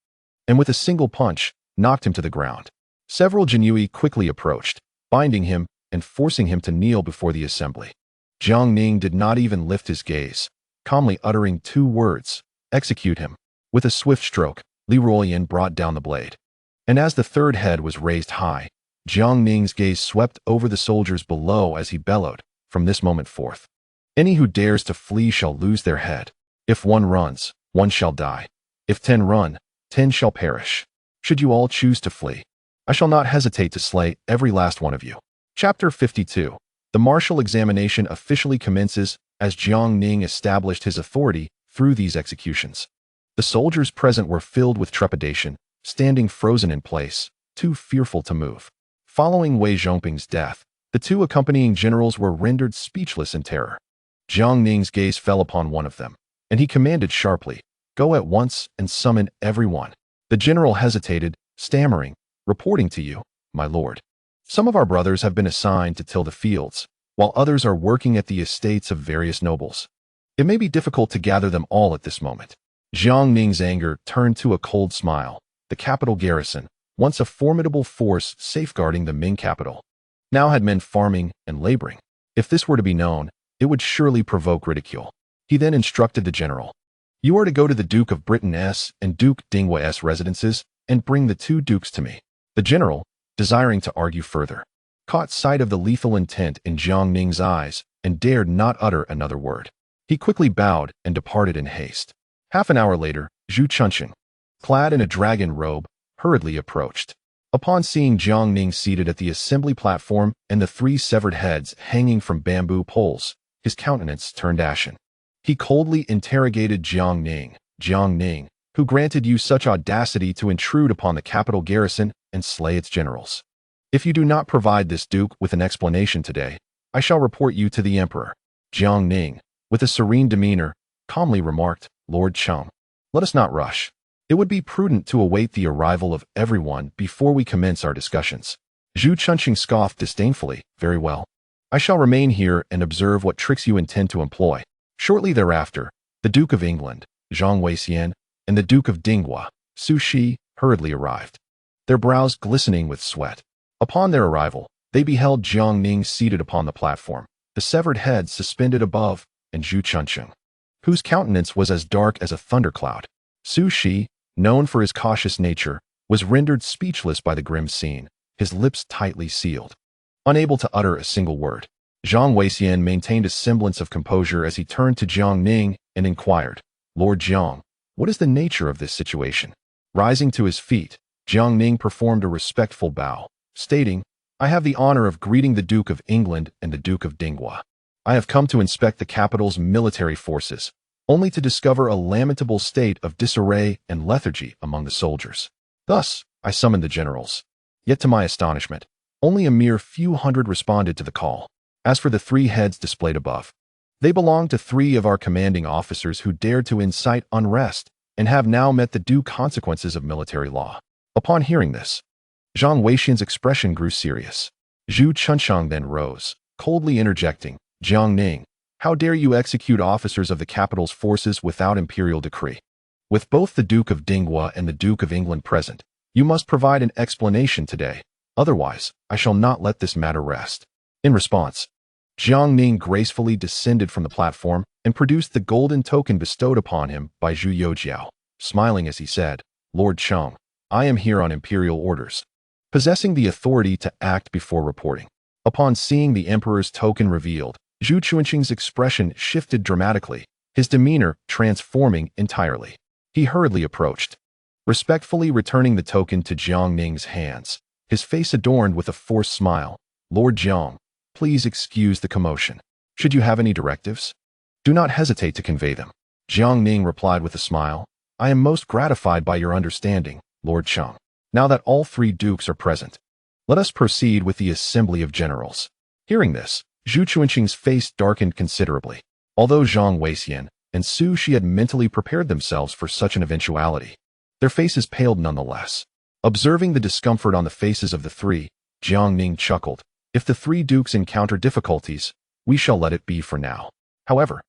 and with a single punch, knocked him to the ground. Several Jinyui quickly approached, binding him and forcing him to kneel before the assembly. Jiang Ning did not even lift his gaze, calmly uttering two words, "Execute him." With a swift stroke, Li Ruolian brought down the blade. And as the third head was raised high, Jiang Ning's gaze swept over the soldiers below as he bellowed, "From this moment forth, any who dares to flee shall lose their head. If one runs, one shall die. If 10 run, 10 shall perish. Should you all choose to flee, I shall not hesitate to slay every last one of you." Chapter 52. The martial examination officially commences as Jiang Ning established his authority through these executions. The soldiers present were filled with trepidation, standing frozen in place, too fearful to move. Following Wei Zhongxian's death, the two accompanying generals were rendered speechless in terror. Jiang Ning's gaze fell upon one of them, and he commanded sharply, "Go at once and summon everyone." The general hesitated, stammering, "Reporting to you, my lord. Some of our brothers have been assigned to till the fields, while others are working at the estates of various nobles. It may be difficult to gather them all at this moment." Jiang Ning's anger turned to a cold smile. The capital garrison, once a formidable force safeguarding the Ming capital, now had men farming and laboring. If this were to be known, it would surely provoke ridicule. He then instructed the general, "You are to go to the Duke of Britain's and Duke Dinghui's residences and bring the two dukes to me." The general, desiring to argue further, caught sight of the lethal intent in Jiang Ning's eyes and dared not utter another word. He quickly bowed and departed in haste. Half an hour later, Zhu Chunxing, clad in a dragon robe, hurriedly approached. Upon seeing Jiang Ning seated at the assembly platform and the 3 severed heads hanging from bamboo poles, his countenance turned ashen. He coldly interrogated Jiang Ning, who granted you such audacity to intrude upon the capital garrison and slay its generals? If you do not provide this duke with an explanation today, I shall report you to the emperor. Jiang Ning, with a serene demeanor, calmly remarked, Lord Cheng, let us not rush. It would be prudent to await the arrival of everyone before we commence our discussions. Zhu Chunqing scoffed disdainfully. Very well. I shall remain here and observe what tricks you intend to employ. Shortly thereafter, the Duke of England, Jiang Weixian, and the Duke of Dinghua, Su Shi, hurriedly arrived, their brows glistening with sweat. Upon their arrival, they beheld Jiang Ning seated upon the platform, the severed head suspended above, and Zhu Chunqing, whose countenance was as dark as a thundercloud. Su Shi, known for his cautious nature, was rendered speechless by the grim scene, his lips tightly sealed. Unable to utter a single word, Jiang Weixian maintained a semblance of composure as he turned to Jiang Ning and inquired, Lord Jiang, what is the nature of this situation? Rising to his feet, Jiang Ning performed a respectful bow, stating, I have the honor of greeting the Duke of England and the Duke of Dinghua. I have come to inspect the capital's military forces, only to discover a lamentable state of disarray and lethargy among the soldiers. Thus, I summoned the generals. Yet to my astonishment, only a mere few hundred responded to the call. As for the 3 heads displayed above, they belonged to 3 of our commanding officers who dared to incite unrest and have now met the due consequences of military law. Upon hearing this, Jiang Weixian's expression grew serious. Zhu Chunqing then rose, coldly interjecting, Jiang Ning, how dare you execute officers of the capital's forces without imperial decree? With both the Duke of Dinghua and the Duke of England present, you must provide an explanation today. Otherwise, I shall not let this matter rest. In response, Jiang Ning gracefully descended from the platform and produced the golden token bestowed upon him by Zhu Youjiao, smiling as he said, Lord Cheng, I am here on imperial orders, possessing the authority to act before reporting. Upon seeing the emperor's token revealed, Zhu Chunqing's expression shifted dramatically, his demeanor transforming entirely. He hurriedly approached, respectfully returning the token to Jiang Ning's hands, his face adorned with a forced smile. Lord Jiang, please excuse the commotion. Should you have any directives, do not hesitate to convey them. Jiang Ning replied with a smile, I am most gratified by your understanding, Lord Cheng. Now that all 3 dukes are present, let us proceed with the assembly of generals. Hearing this, Zhu Chunqing's face darkened considerably. Although Jiang Weixian and Su Shi had mentally prepared themselves for such an eventuality, their faces paled nonetheless. Observing the discomfort on the faces of the 3, Jiang Ning chuckled, if the 3 dukes encounter difficulties, we shall let it be for now. However,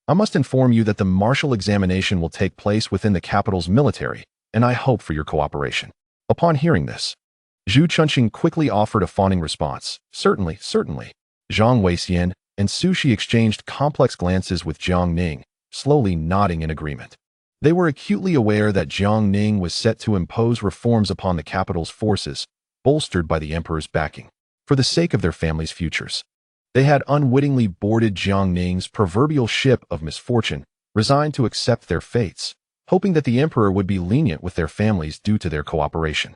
I must inform you that the martial examination will take place within the capital's military, and I hope for your cooperation. Upon hearing this, Zhu Chunqing quickly offered a fawning response. Certainly, certainly. Jiang Weixian and Su Shi exchanged complex glances with Jiang Ning, slowly nodding in agreement. They were acutely aware that Jiang Ning was set to impose reforms upon the capital's forces, bolstered by the emperor's backing, for the sake of their families' futures. They had unwittingly boarded Jiang Ning's proverbial ship of misfortune, resigned to accept their fates, hoping that the emperor would be lenient with their families due to their cooperation.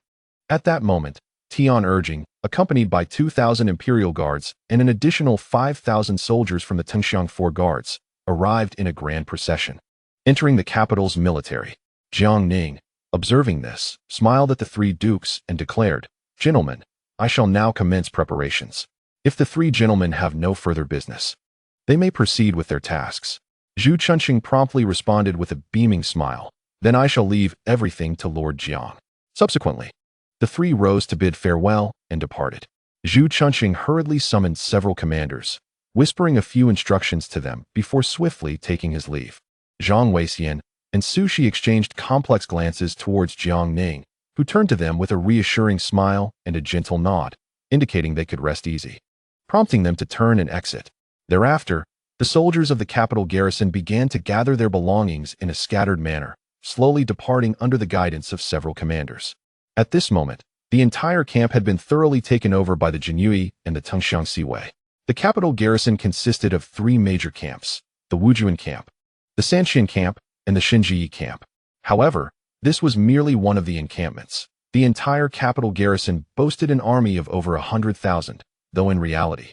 At that moment, Tian Urging, accompanied by 2,000 imperial guards and an additional 5,000 soldiers from the Tengxiang Four Guards, arrived in a grand procession, entering the capital's military. Jiang Ning, observing this, smiled at the 3 dukes and declared, Gentlemen, I shall now commence preparations. If the 3 gentlemen have no further business, they may proceed with their tasks. Zhu Chunqing promptly responded with a beaming smile, Then I shall leave everything to Lord Jiang. Subsequently, the 3 rose to bid farewell and departed. Zhu Chunqing hurriedly summoned several commanders, whispering a few instructions to them before swiftly taking his leave. Jiang Weixian and Su Shi exchanged complex glances towards Jiang Ning, who turned to them with a reassuring smile and a gentle nod, indicating they could rest easy, prompting them to turn and exit. Thereafter, the soldiers of the capital garrison began to gather their belongings in a scattered manner, slowly departing under the guidance of several commanders. At this moment, the entire camp had been thoroughly taken over by the Jinyue and the Tengxiang Wei. The capital garrison consisted of 3 major camps, the Wujuan camp, the Sanxian camp, and the Xinjiyi camp. However, this was merely one of the encampments. The entire capital garrison boasted an army of over 100,000, though in reality,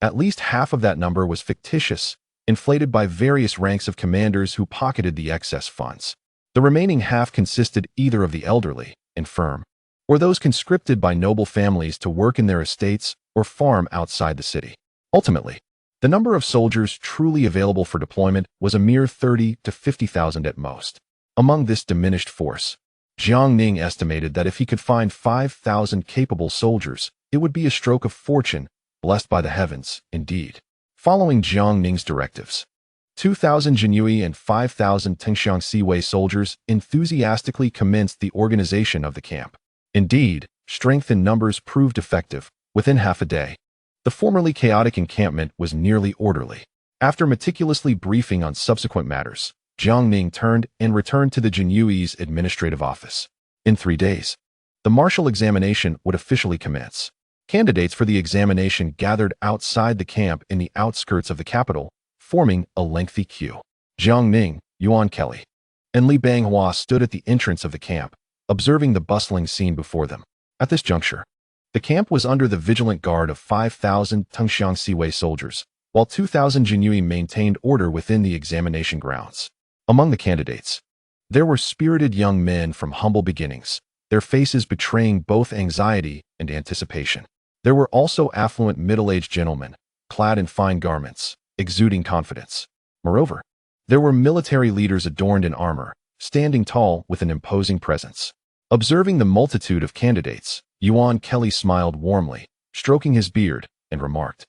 at least half of that number was fictitious, inflated by various ranks of commanders who pocketed the excess funds. The remaining half consisted either of the elderly, infirm, or those conscripted by noble families to work in their estates or farm outside the city. Ultimately, the number of soldiers truly available for deployment was a mere 30 to 50,000 at most. Among this diminished force, Jiang Ning estimated that if he could find 5,000 capable soldiers, it would be a stroke of fortune, blessed by the heavens, indeed. Following Jiang Ning's directives, 2,000 Jinyue and 5,000 Tianqi soldiers enthusiastically commenced the organization of the camp. Indeed, strength in numbers proved effective. Within half a day, the formerly chaotic encampment was nearly orderly. After meticulously briefing on subsequent matters, Jiang Ning turned and returned to the Jinyue's administrative office. In 3 days, the martial examination would officially commence. Candidates for the examination gathered outside the camp in the outskirts of the capital, forming a lengthy queue. Jiang Ning, Yuan Kelly, and Li Banghua stood at the entrance of the camp, observing the bustling scene before them. At this juncture, the camp was under the vigilant guard of 5,000 Tianqi soldiers, while 2,000 Jinyue maintained order within the examination grounds. Among the candidates, there were spirited young men from humble beginnings, their faces betraying both anxiety and anticipation. There were also affluent middle-aged gentlemen, clad in fine garments, exuding confidence. Moreover, there were military leaders adorned in armor, standing tall with an imposing presence. Observing the multitude of candidates, Yuan Kelly smiled warmly, stroking his beard, and remarked,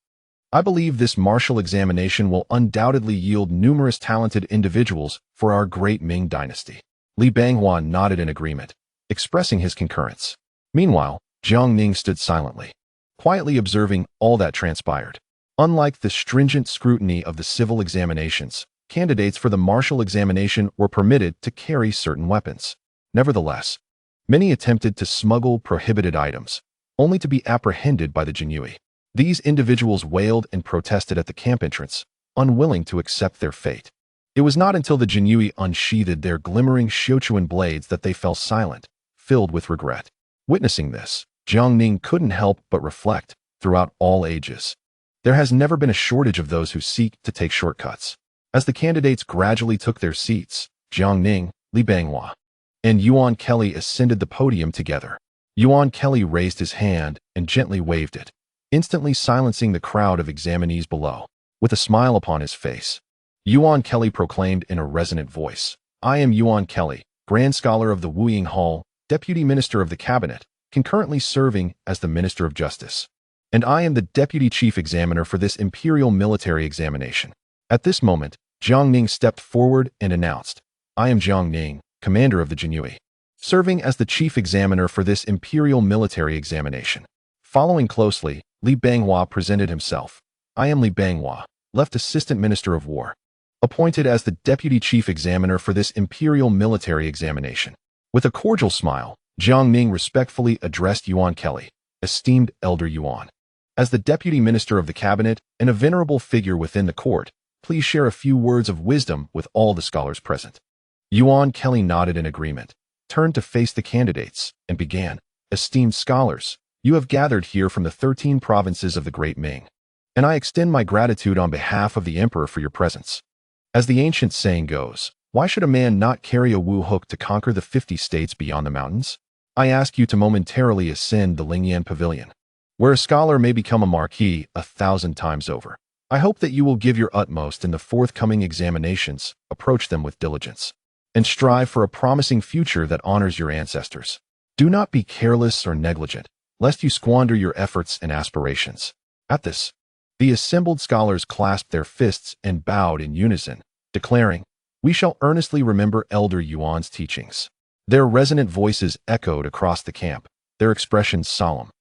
"I believe this martial examination will undoubtedly yield numerous talented individuals for our great Ming dynasty." Li Banghua nodded in agreement, expressing his concurrence. Meanwhile, Jiang Ning stood silently, quietly observing all that transpired. Unlike the stringent scrutiny of the civil examinations, candidates for the martial examination were permitted to carry certain weapons. Nevertheless, many attempted to smuggle prohibited items, only to be apprehended by the Jinyue. These individuals wailed and protested at the camp entrance, unwilling to accept their fate. It was not until the Jinyue unsheathed their glimmering Xiuquan blades that they fell silent, filled with regret. Witnessing this, Jiang Ning couldn't help but reflect, throughout all ages, there has never been a shortage of those who seek to take shortcuts. As the candidates gradually took their seats, Jiang Ning, Li Banghua, and Yuan Kelly ascended the podium together. Yuan Kelly raised his hand and gently waved it, instantly silencing the crowd of examinees below. With a smile upon his face, Yuan Kelly proclaimed in a resonant voice, "I am Yuan Kelly, Grand Scholar of the Wuying Hall, Deputy Minister of the Cabinet, concurrently serving as the Minister of Justice. And I am the Deputy Chief Examiner for this Imperial Military Examination." At this moment, Jiang Ning stepped forward and announced, "I am Jiang Ning, Commander of the Jinyue, serving as the Chief Examiner for this Imperial Military Examination." Following closely, Li Banghua presented himself. "I am Li Banghua, Left Assistant Minister of War, appointed as the Deputy Chief Examiner for this Imperial Military Examination." With a cordial smile, Jiang Ning respectfully addressed Yuan Kelly, "Esteemed Elder Yuan. As the Deputy Minister of the Cabinet and a venerable figure within the court, please share a few words of wisdom with all the scholars present." Yuan Kelly nodded in agreement, turned to face the candidates, and began, "Esteemed scholars, you have gathered here from the 13 provinces of the Great Ming, and I extend my gratitude on behalf of the Emperor for your presence. As the ancient saying goes, why should a man not carry a wu hook to conquer the 50 states beyond the mountains? I ask you to momentarily ascend the Lingyan Pavilion, where a scholar may become a marquis 1,000 times over. I hope that you will give your utmost in the forthcoming examinations, approach them with diligence, and strive for a promising future that honors your ancestors. Do not be careless or negligent, lest you squander your efforts and aspirations." At this, the assembled scholars clasped their fists and bowed in unison, declaring, "We shall earnestly remember Elder Yuan's teachings." Their resonant voices echoed across the camp, their expressions solemn,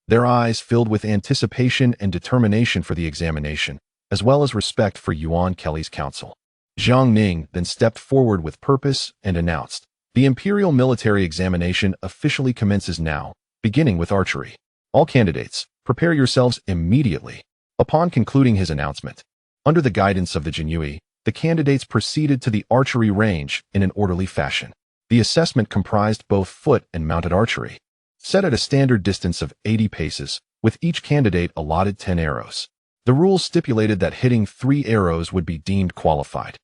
their eyes filled with anticipation and determination for the examination, as well as respect for Yuan Kelly's counsel. Jiang Ning then stepped forward with purpose and announced, "The Imperial Military Examination officially commences now, beginning with archery. All candidates, prepare yourselves immediately." Upon concluding his announcement, under the guidance of the Jinyue, the candidates proceeded to the archery range in an orderly fashion. The assessment comprised both foot and mounted archery. set at a standard distance of 80 paces, with each candidate allotted 10 arrows. The rules stipulated that hitting 3 arrows would be deemed qualified.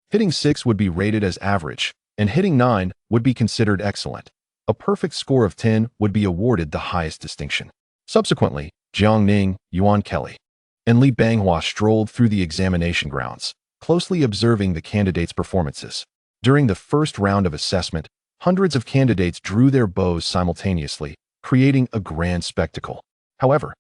Hitting 6 would be rated as average, and hitting 9 would be considered excellent. A perfect score of 10 would be awarded the highest distinction. Subsequently, Jiang Ning, Yuan Kelly, and Li Banghua strolled through the examination grounds, closely observing the candidates' performances. During the first round of assessment, hundreds of candidates drew their bows simultaneously, creating a grand spectacle. However,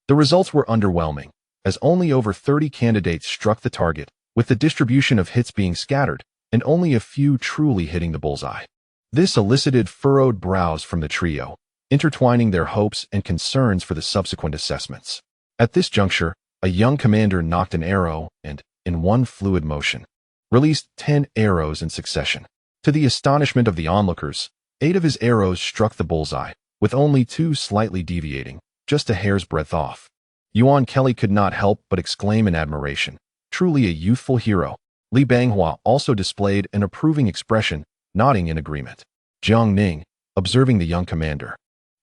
the results were underwhelming, as only over 30 candidates struck the target, with the distribution of hits being scattered, and only a few truly hitting the bullseye. This elicited furrowed brows from the trio, intertwining their hopes and concerns for the subsequent assessments. At this juncture, a young commander knocked an arrow and, in one fluid motion, released 10 arrows in succession. To the astonishment of the onlookers, 8 of his arrows struck the bullseye, with only 2 slightly deviating, just a hair's breadth off. Yuan Kelly could not help but exclaim in admiration, truly a youthful hero. Li Banghua also displayed an approving expression, nodding in agreement. Jiang Ning, observing the young commander,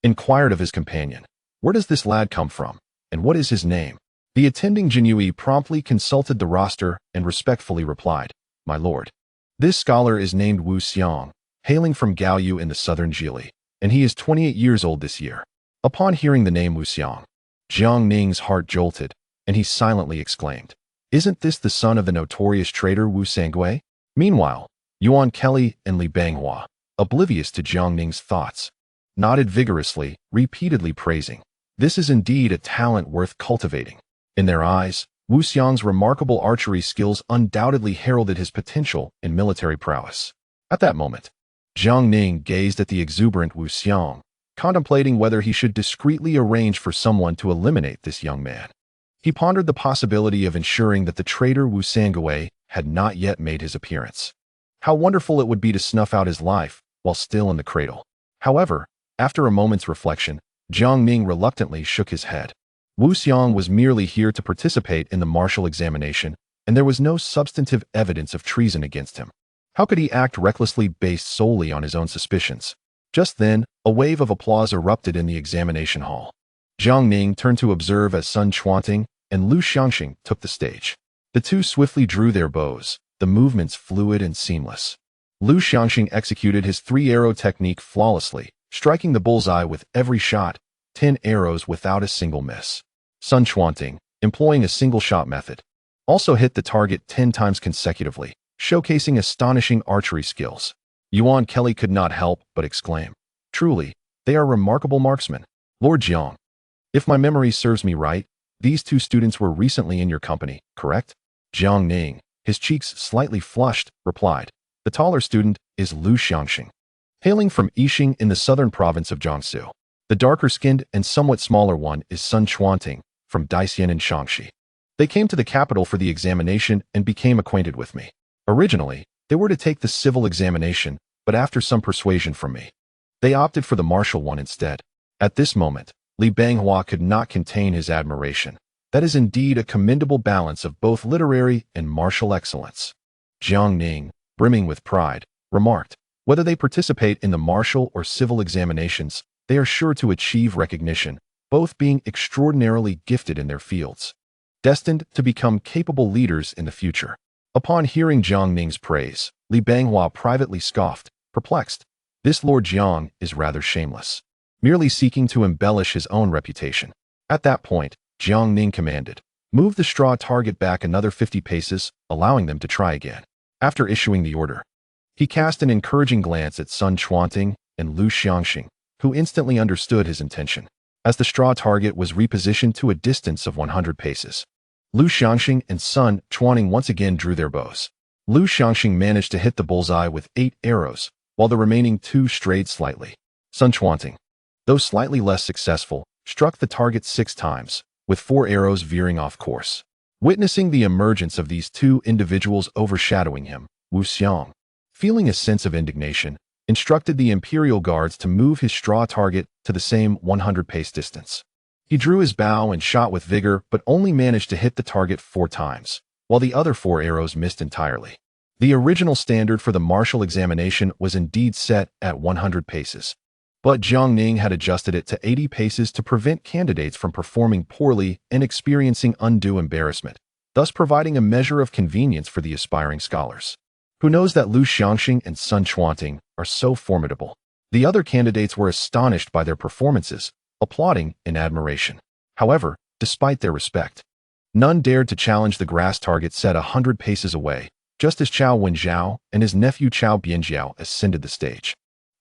inquired of his companion, "Where does this lad come from, and what is his name?" The attending Jinyui promptly consulted the roster and respectfully replied, "My lord, this scholar is named Wu Xiang, hailing from Gaoyu in the southern Jili, and he is 28 years old this year." Upon hearing the name Wu Xiang, Jiang Ning's heart jolted, and he silently exclaimed, "Isn't this the son of the notorious traitor Wu Sangui?" Meanwhile, Yuan Kelly and Li Banghua, oblivious to Jiang Ning's thoughts, nodded vigorously, repeatedly praising, "This is indeed a talent worth cultivating." In their eyes, Wu Xiang's remarkable archery skills undoubtedly heralded his potential in military prowess. At that moment, Jiang Ning gazed at the exuberant Wu Xiang, contemplating whether he should discreetly arrange for someone to eliminate this young man. He pondered the possibility of ensuring that the traitor Wu Sangui had not yet made his appearance. How wonderful it would be to snuff out his life while still in the cradle. However, after a moment's reflection, Jiang Ning reluctantly shook his head. Wu Xiang was merely here to participate in the martial examination, and there was no substantive evidence of treason against him. How could he act recklessly based solely on his own suspicions? Just then, a wave of applause erupted in the examination hall. Jiang Ning turned to observe as Sun Chuanting and Lu Xiangxing took the stage. The two swiftly drew their bows, the movements fluid and seamless. Lu Xiangxing executed his 3-arrow technique flawlessly, striking the bullseye with every shot, 10 arrows without a single miss. Sun Chuanting, employing a single-shot method, also hit the target 10 times consecutively, showcasing astonishing archery skills. Yuan Kelly could not help but exclaim, "Truly, they are remarkable marksmen. Lord Jiang, if my memory serves me right, these 2 students were recently in your company, correct?" Jiang Ning, his cheeks slightly flushed, replied, "The taller student is Lu Xiangxing, hailing from Yixing in the southern province of Jiangsu. The darker-skinned and somewhat smaller one is Sun Chuanting, from Daxian in Shaanxi. They came to the capital for the examination and became acquainted with me. Originally, they were to take the civil examination, but after some persuasion from me, they opted for the martial one instead." At this moment, Li Banghua could not contain his admiration. That is indeed a commendable balance of both literary and martial excellence. Jiang Ning, brimming with pride, remarked, "Whether they participate in the martial or civil examinations, they are sure to achieve recognition, both being extraordinarily gifted in their fields, destined to become capable leaders in the future." Upon hearing Jiang Ning's praise, Li Banghua privately scoffed, perplexed. This Lord Jiang is rather shameless, merely seeking to embellish his own reputation. At that point, Jiang Ning commanded, "Move the straw target back another 50 paces, allowing them to try again." After issuing the order, he cast an encouraging glance at Sun Chuanting and Lu Xiangxing, who instantly understood his intention. As the straw target was repositioned to a distance of 100 paces, Lu Xiangxing and Sun Chuanting once again drew their bows. Lu Xiangxing managed to hit the bullseye with 8 arrows, while the remaining 2 strayed slightly. Sun Chuanting, though slightly less successful, struck the target 6 times, with 4 arrows veering off course. Witnessing the emergence of these 2 individuals overshadowing him, Wu Xiang, feeling a sense of indignation, instructed the Imperial Guards to move his straw target to the same 100-pace distance. He drew his bow and shot with vigor, but only managed to hit the target 4 times, while the other 4 arrows missed entirely. The original standard for the martial examination was indeed set at 100 paces, But Jiang Ning had adjusted it to 80 paces to prevent candidates from performing poorly and experiencing undue embarrassment, thus providing a measure of convenience for the aspiring scholars. Who knows that Liu Xiangxing and Sun Chuanting are so formidable? The other candidates were astonished by their performances, applauding in admiration. However, despite their respect, none dared to challenge the grass target set 100 paces away, just as Chao Wenjiao and his nephew Chao Bianjiao ascended the stage.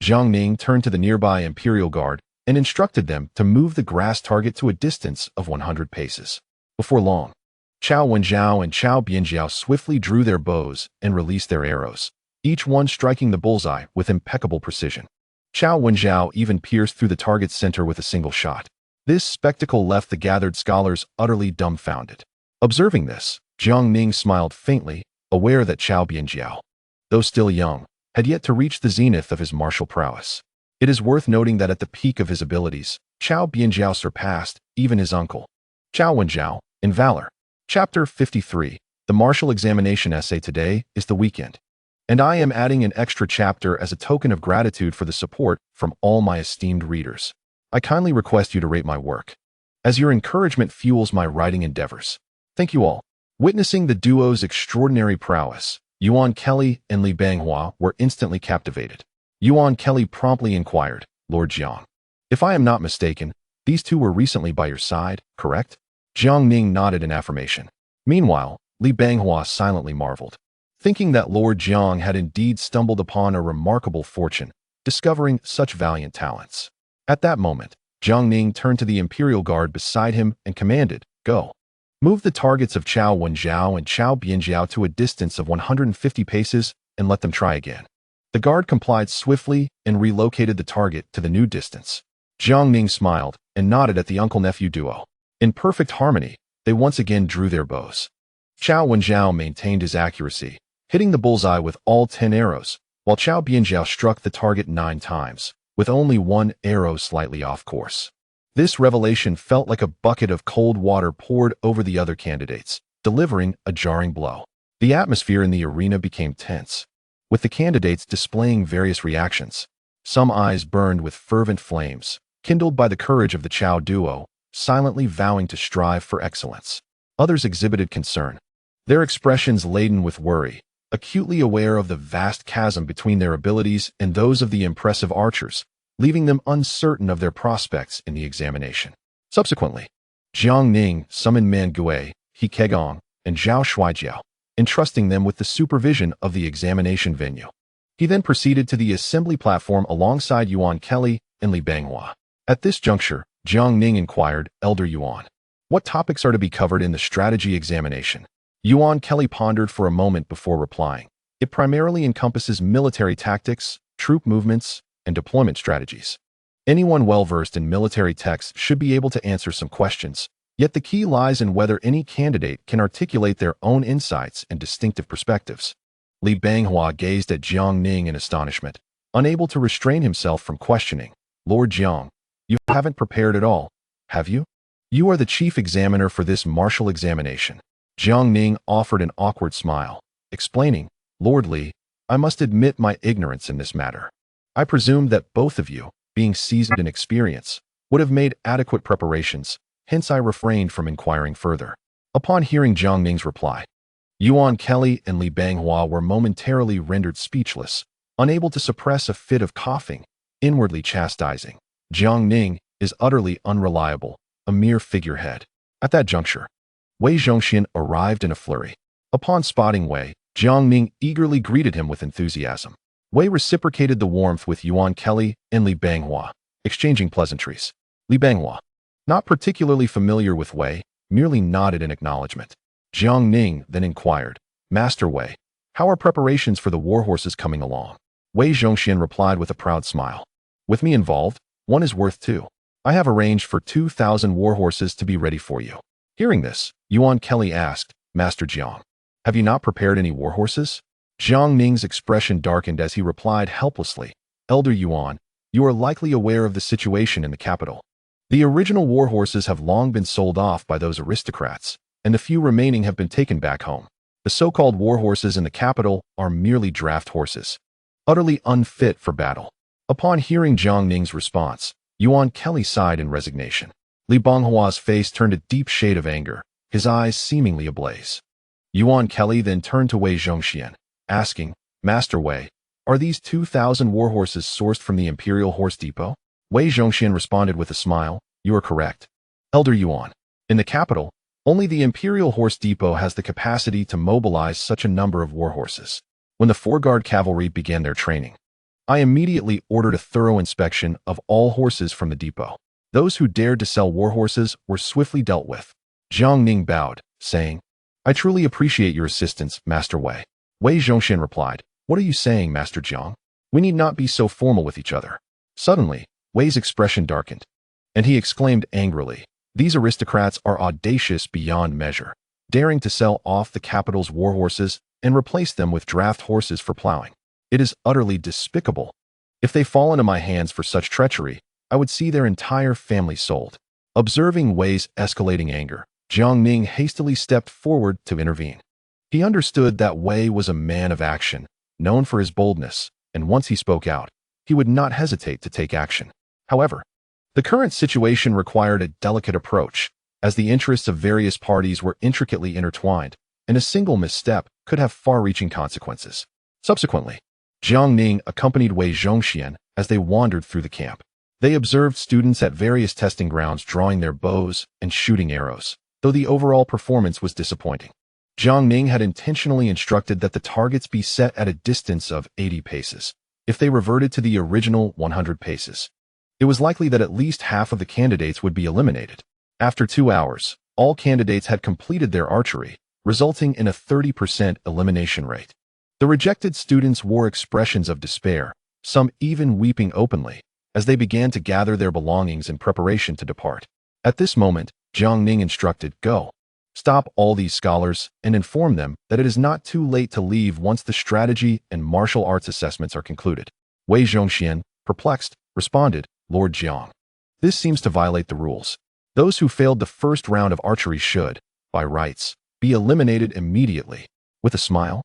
Jiang Ning turned to the nearby Imperial Guard and instructed them to move the grass target to a distance of 100 paces. Before long, Chao Wenjiao and Chao Bianjiao swiftly drew their bows and released their arrows, each one striking the bullseye with impeccable precision. Chao Wenjiao even pierced through the target's center with a single shot. This spectacle left the gathered scholars utterly dumbfounded. Observing this, Jiang Ning smiled faintly, aware that Chao Bianjiao, though still young, had yet to reach the zenith of his martial prowess. It is worth noting that at the peak of his abilities, Chao Bianjiao surpassed even his uncle, Chao Wenjiao, in valor. Chapter 53. The Martial Examination Essay today is the weekend, and I am adding an extra chapter as a token of gratitude for the support from all my esteemed readers. I kindly request you to rate my work, as your encouragement fuels my writing endeavors. Thank you all. Witnessing the duo's extraordinary prowess, Yuan Kelly and Li Banghua were instantly captivated. Yuan Kelly promptly inquired, "Lord Jiang, if I am not mistaken, these two were recently by your side, correct?" Jiang Ning nodded in affirmation. Meanwhile, Li Banghua silently marveled, thinking that Lord Jiang had indeed stumbled upon a remarkable fortune, discovering such valiant talents. At that moment, Jiang Ning turned to the Imperial Guard beside him and commanded, "Go. Move the targets of Chao Wenjiao and Chao Bianjiao to a distance of 150 paces and let them try again." The guard complied swiftly and relocated the target to the new distance. Jiang Ning smiled and nodded at the uncle-nephew duo. In perfect harmony, they once again drew their bows. Chao Wenjiao maintained his accuracy, hitting the bullseye with all 10 arrows, while Chao Bianjiao struck the target 9 times, with only one arrow slightly off course. This revelation felt like a bucket of cold water poured over the other candidates, delivering a jarring blow. The atmosphere in the arena became tense, with the candidates displaying various reactions. Some eyes burned with fervent flames, kindled by the courage of the Chao duo, silently vowing to strive for excellence. Others exhibited concern, their expressions laden with worry, acutely aware of the vast chasm between their abilities and those of the impressive archers, leaving them uncertain of their prospects in the examination. Subsequently, Jiang Ning summoned Man Gui, He Kegong, and Zhao Shuaijiao, entrusting them with the supervision of the examination venue. He then proceeded to the assembly platform alongside Yuan Kelly and Li Banghua. At this juncture, Jiang Ning inquired, "Elder Yuan, what topics are to be covered in the strategy examination?" Yuan Kelly pondered for a moment before replying. "It primarily encompasses military tactics, troop movements, and deployment strategies. Anyone well-versed in military texts should be able to answer some questions, yet the key lies in whether any candidate can articulate their own insights and distinctive perspectives." Li Banghua gazed at Jiang Ning in astonishment, unable to restrain himself from questioning, "Lord Jiang, you haven't prepared at all, have you? You are the chief examiner for this martial examination." Jiang Ning offered an awkward smile, explaining, "Lord Li, I must admit my ignorance in this matter. I presumed that both of you, being seasoned in experience, would have made adequate preparations, hence I refrained from inquiring further." Upon hearing Jiang Ning's reply, Yuan Kelly and Li Banghua were momentarily rendered speechless, unable to suppress a fit of coughing, inwardly chastising, "Jiang Ning is utterly unreliable, a mere figurehead." At that juncture, Wei Zhongxian arrived in a flurry. Upon spotting Wei, Jiang Ning eagerly greeted him with enthusiasm. Wei reciprocated the warmth with Yuan Kelly and Li Banghua, exchanging pleasantries. Li Banghua, not particularly familiar with Wei, merely nodded in acknowledgement. Jiang Ning then inquired, "Master Wei, how are preparations for the warhorses coming along?" Wei Zhongxian replied with a proud smile, "With me involved, one is worth two. I have arranged for 2,000 warhorses to be ready for you." Hearing this, Yuan Kelly asked, "Master Jiang, have you not prepared any warhorses?" Jiang Ning's expression darkened as he replied helplessly, "Elder Yuan, you are likely aware of the situation in the capital. The original warhorses have long been sold off by those aristocrats, and the few remaining have been taken back home. The so-called warhorses in the capital are merely draft horses, utterly unfit for battle. Upon hearing Jiang Ning's response, Yuan Kelly sighed in resignation. Li Bonghua's face turned a deep shade of anger, his eyes seemingly ablaze. Yuan Kelly then turned to Wei Zhongxian, asking, Master Wei, are these 2,000 warhorses sourced from the Imperial Horse Depot? Wei Zhongxian responded with a smile, You are correct. Elder Yuan. In the capital, only the Imperial Horse Depot has the capacity to mobilize such a number of warhorses. When the four-guard cavalry began their training, I immediately ordered a thorough inspection of all horses from the depot. Those who dared to sell warhorses were swiftly dealt with. Jiang Ning bowed, saying, I truly appreciate your assistance, Master Wei. Wei Zhongxian replied, What are you saying, Master Jiang? We need not be so formal with each other. Suddenly, Wei's expression darkened, and he exclaimed angrily, These aristocrats are audacious beyond measure, daring to sell off the capital's warhorses and replace them with draft horses for plowing. It is utterly despicable. If they fall into my hands for such treachery, I would see their entire family sold. Observing Wei's escalating anger, Jiang Ning hastily stepped forward to intervene. He understood that Wei was a man of action, known for his boldness, and once he spoke out, he would not hesitate to take action. However, the current situation required a delicate approach, as the interests of various parties were intricately intertwined, and a single misstep could have far-reaching consequences. Subsequently, Jiang Ning accompanied Wei Zhongxian as they wandered through the camp. They observed students at various testing grounds drawing their bows and shooting arrows, though the overall performance was disappointing. Jiang Ning had intentionally instructed that the targets be set at a distance of 80 paces. If they reverted to the original 100 paces, it was likely that at least half of the candidates would be eliminated. After 2 hours, all candidates had completed their archery, resulting in a 30% elimination rate. The rejected students wore expressions of despair, some even weeping openly, as they began to gather their belongings in preparation to depart. At this moment, Jiang Ning instructed, Go. Stop all these scholars and inform them that it is not too late to leave once the strategy and martial arts assessments are concluded. Wei Zhongxian, perplexed, responded, Lord Jiang. This seems to violate the rules. Those who failed the first round of archery should, by rights, be eliminated immediately. With a smile,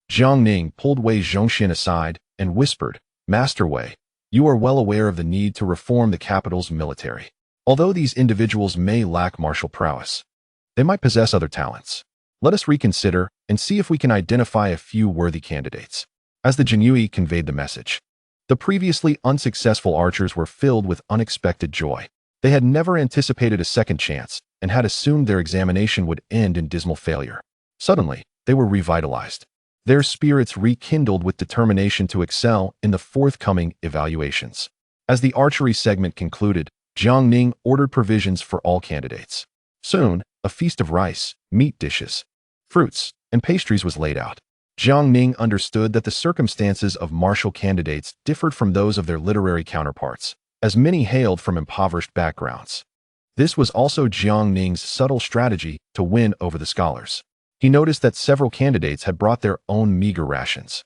Jiang Ning pulled Wei Zhongxian aside and whispered, Master Wei, you are well aware of the need to reform the capital's military. Although these individuals may lack martial prowess, they might possess other talents. Let us reconsider and see if we can identify a few worthy candidates. As the Jinyui conveyed the message, the previously unsuccessful archers were filled with unexpected joy. They had never anticipated a second chance and had assumed their examination would end in dismal failure. Suddenly, they were revitalized. Their spirits rekindled with determination to excel in the forthcoming evaluations. As the archery segment concluded, Jiang Ning ordered provisions for all candidates. Soon, a feast of rice, meat dishes, fruits, and pastries was laid out. Jiang Ning understood that the circumstances of martial candidates differed from those of their literary counterparts, as many hailed from impoverished backgrounds. This was also Jiang Ning's subtle strategy to win over the scholars. He noticed that several candidates had brought their own meager rations,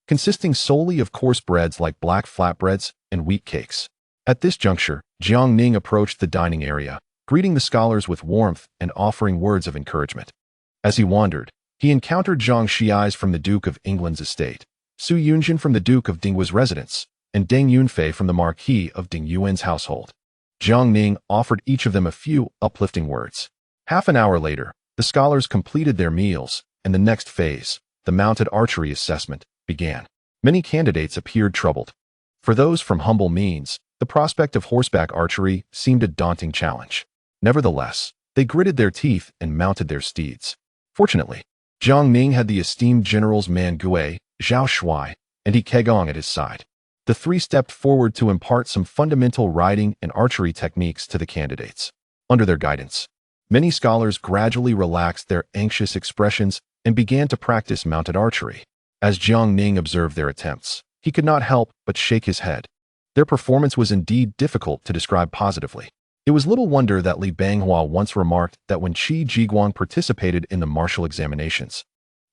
consisting solely of coarse breads like black flatbreads and wheat cakes. At this juncture, Jiang Ning approached the dining area, greeting the scholars with warmth and offering words of encouragement. As he wandered, he encountered Zhang Xiais from the Duke of England's estate, Su Yunjin from the Duke of Dinghua's residence, and Deng Yunfei from the Marquis of Ding Yuan's household. Jiang Ning offered each of them a few uplifting words. Half an hour later, the scholars completed their meals, and the next phase, the mounted archery assessment, began. Many candidates appeared troubled. For those from humble means, the prospect of horseback archery seemed a daunting challenge. Nevertheless, they gritted their teeth and mounted their steeds. Fortunately, Jiang Ning had the esteemed generals Man Gui, Zhao Shuai, and He Kegong at his side. The three stepped forward to impart some fundamental riding and archery techniques to the candidates. Under their guidance, many scholars gradually relaxed their anxious expressions and began to practice mounted archery. As Jiang Ning observed their attempts, he could not help but shake his head. Their performance was indeed difficult to describe positively. It was little wonder that Li Banghua once remarked that when Qi Jiguang participated in the martial examinations,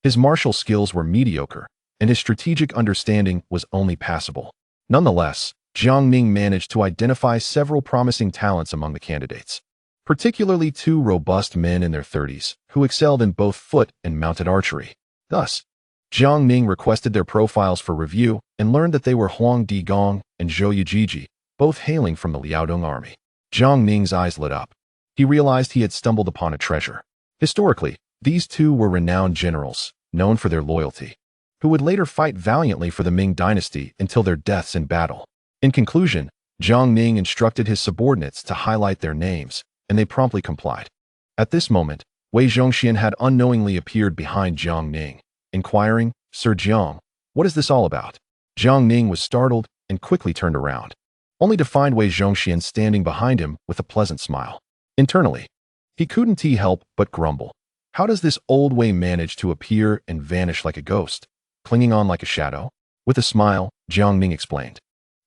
his martial skills were mediocre, and his strategic understanding was only passable. Nonetheless, Jiang Ning managed to identify several promising talents among the candidates, particularly two robust men in their 30s who excelled in both foot and mounted archery. Thus, Jiang Ning requested their profiles for review and learned that they were Huang Digong, and Zhou Yujiji, both hailing from the Liaodong army. Jiang Ning's eyes lit up. He realized he had stumbled upon a treasure. Historically, these two were renowned generals, known for their loyalty, who would later fight valiantly for the Ming dynasty until their deaths in battle. In conclusion, Jiang Ning instructed his subordinates to highlight their names, and they promptly complied. At this moment, Wei Zhongxian had unknowingly appeared behind Jiang Ning, inquiring, "Sir Jiang, what is this all about?" Jiang Ning was startled and quickly turned around, only to find Wei Zhongxian standing behind him with a pleasant smile. Internally, he couldn't help but grumble. How does this old Wei manage to appear and vanish like a ghost, clinging on like a shadow? With a smile, Jiang Ning explained,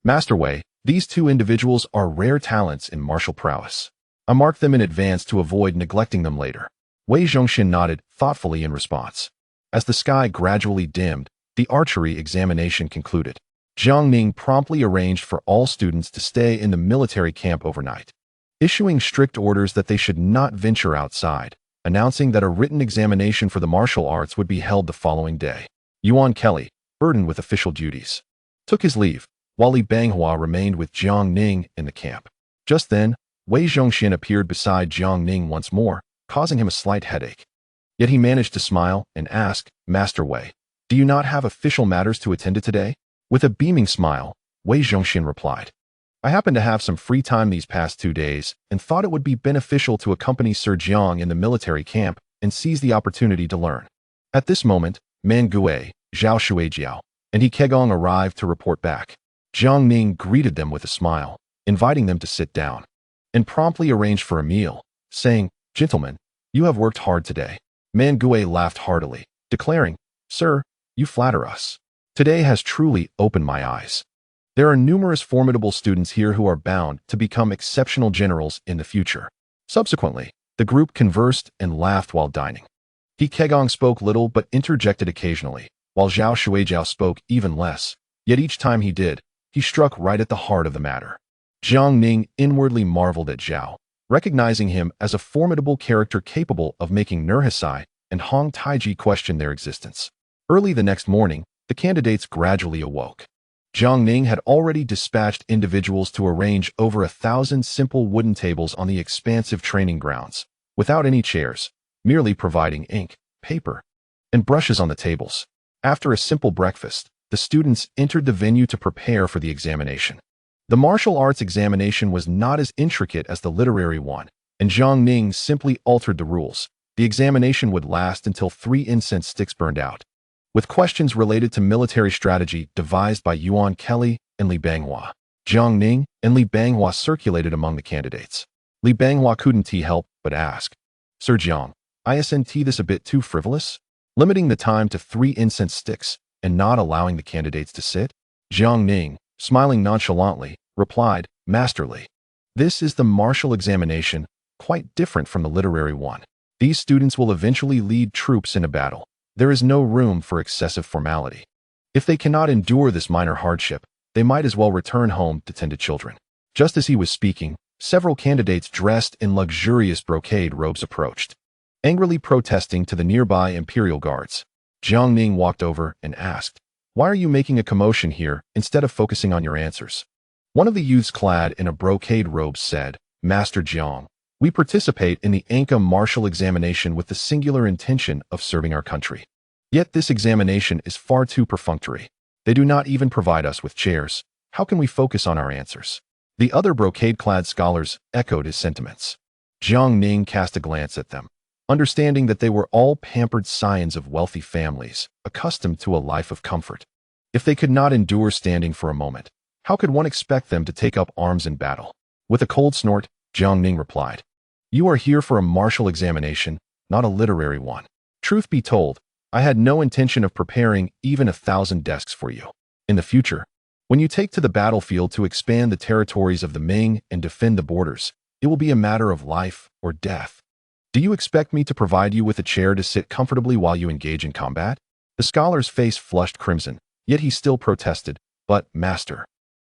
"Master Wei, these two individuals are rare talents in martial prowess. I marked them in advance to avoid neglecting them later." Wei Zhongxian nodded thoughtfully in response. As the sky gradually dimmed, the archery examination concluded. Jiang Ning promptly arranged for all students to stay in the military camp overnight, issuing strict orders that they should not venture outside, announcing that a written examination for the martial arts would be held the following day. Yuan Kelly, burdened with official duties, took his leave, while Li Banghua remained with Jiang Ning in the camp. Just then, Wei Zhongxian appeared beside Jiang Ning once more, causing him a slight headache. Yet he managed to smile and ask, "Master Wei, do you not have official matters to attend to today?" With a beaming smile, Wei Zhongxian replied, "I happen to have some free time these past 2 days and thought it would be beneficial to accompany Sir Jiang in the military camp and seize the opportunity to learn." At this moment, Man Gue, Zhao Shuijiao, and He Kegong arrived to report back. Jiang Ning greeted them with a smile, inviting them to sit down, and promptly arranged for a meal, saying, "Gentlemen, you have worked hard today." Man Gue laughed heartily, declaring, "Sir, you flatter us. Today has truly opened my eyes. There are numerous formidable students here who are bound to become exceptional generals in the future." Subsequently, the group conversed and laughed while dining. He Kegong spoke little but interjected occasionally, while Zhao Shuijiao spoke even less, yet each time he did, he struck right at the heart of the matter. Jiang Ning inwardly marveled at Zhao, recognizing him as a formidable character capable of making Nurhisai and Hong Taiji question their existence. Early the next morning, the candidates gradually awoke. Jiang Ning had already dispatched individuals to arrange over 1,000 simple wooden tables on the expansive training grounds, without any chairs, merely providing ink, paper, and brushes on the tables. After a simple breakfast, the students entered the venue to prepare for the examination. The martial arts examination was not as intricate as the literary one, and Jiang Ning simply altered the rules. The examination would last until 3 incense sticks burned out, with questions related to military strategy devised by Yuan Kelly and Li Banghua. Jiang Ning and Li Banghua circulated among the candidates. Li Banghua couldn't help but ask, "Sir Jiang, isn't this a bit too frivolous? Limiting the time to 3 incense sticks and not allowing the candidates to sit?" Jiang Ning, smiling nonchalantly, replied, "Masterly. This is the martial examination, quite different from the literary one. These students will eventually lead troops in a battle. There is no room for excessive formality. If they cannot endure this minor hardship, they might as well return home to tend to children." Just as he was speaking, several candidates dressed in luxurious brocade robes approached, angrily protesting to the nearby imperial guards. Jiang Ning walked over and asked, "Why are you making a commotion here instead of focusing on your answers?" One of the youths clad in a brocade robe said, "Master Jiang, we participate in the Anka martial examination with the singular intention of serving our country. Yet this examination is far too perfunctory. They do not even provide us with chairs. How can we focus on our answers?" The other brocade-clad scholars echoed his sentiments. Jiang Ning cast a glance at them, understanding that they were all pampered scions of wealthy families, accustomed to a life of comfort. If they could not endure standing for a moment, how could one expect them to take up arms in battle? With a cold snort, Jiang Ning replied, "You are here for a martial examination, not a literary one. Truth be told, I had no intention of preparing even 1,000 desks for you. In the future, when you take to the battlefield to expand the territories of the Ming and defend the borders, it will be a matter of life or death. Do you expect me to provide you with a chair to sit comfortably while you engage in combat?" The scholar's face flushed crimson, yet he still protested, "But, master,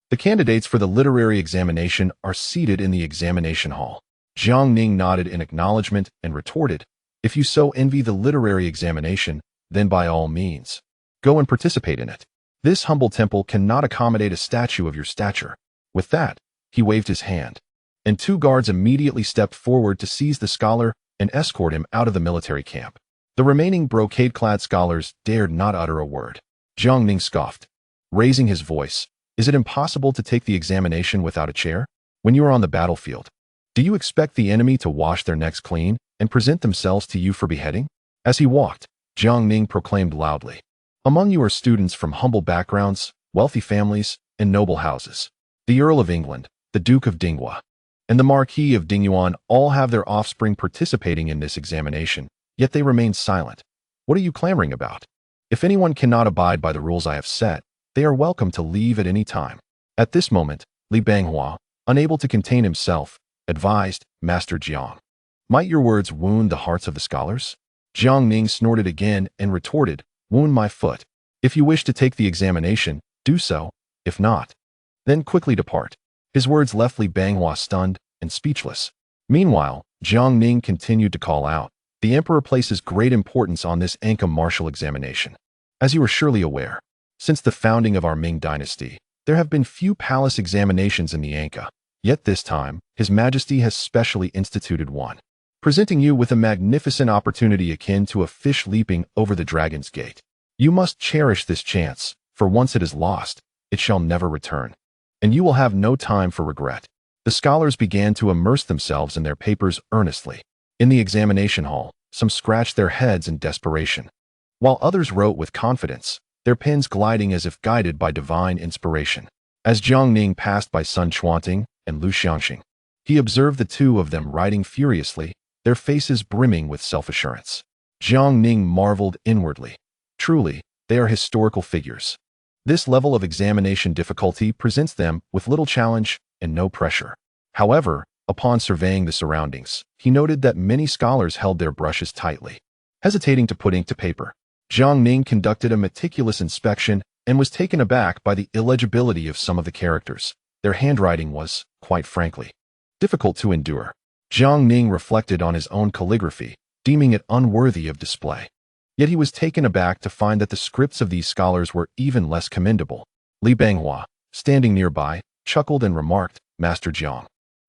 the candidates for the literary examination are seated in the examination hall." Jiang Ning nodded in acknowledgement and retorted, "If you so envy the literary examination, then by all means, go and participate in it." This humble temple cannot accommodate a statue of your stature. With that, he waved his hand, and 2 guards immediately stepped forward to seize the scholar and escort him out of the military camp. The remaining brocade-clad scholars dared not utter a word. Jiang Ning scoffed, raising his voice. Is it impossible to take the examination without a chair? When you are on the battlefield, do you expect the enemy to wash their necks clean and present themselves to you for beheading? As he walked, Jiang Ning proclaimed loudly, among you are students from humble backgrounds, wealthy families, and noble houses. The Earl of England, the Duke of Dinghua, and the Marquis of Dingyuan all have their offspring participating in this examination, yet they remain silent. What are you clamoring about? If anyone cannot abide by the rules I have set, they are welcome to leave at any time. At this moment, Li Banghua, unable to contain himself, advised, Master Jiang, might your words wound the hearts of the scholars? Jiang Ning snorted again and retorted, wound my foot. If you wish to take the examination, do so. If not, then quickly depart. His words left Li Banghua stunned and speechless. Meanwhile, Jiang Ning continued to call out, the emperor places great importance on this Anka martial examination. As you are surely aware, since the founding of our Ming dynasty, there have been few palace examinations in the Anka. Yet this time, His Majesty has specially instituted one, presenting you with a magnificent opportunity akin to a fish leaping over the dragon's gate. You must cherish this chance, for once it is lost, it shall never return, and you will have no time for regret. The scholars began to immerse themselves in their papers earnestly. In the examination hall, some scratched their heads in desperation, while others wrote with confidence, their pens gliding as if guided by divine inspiration. As Jiang Ning passed by Sun Chuanting and Liu Xiangxing, he observed the 2 of them writing furiously, their faces brimming with self-assurance. Jiang Ning marveled inwardly. Truly, they are historical figures. This level of examination difficulty presents them with little challenge and no pressure. However, upon surveying the surroundings, he noted that many scholars held their brushes tightly, hesitating to put ink to paper. Jiang Ning conducted a meticulous inspection and was taken aback by the illegibility of some of the characters. Their handwriting was, quite frankly, difficult to endure. Jiang Ning reflected on his own calligraphy, deeming it unworthy of display. Yet he was taken aback to find that the scripts of these scholars were even less commendable. Li Banghua, standing nearby, chuckled and remarked, Master Jiang,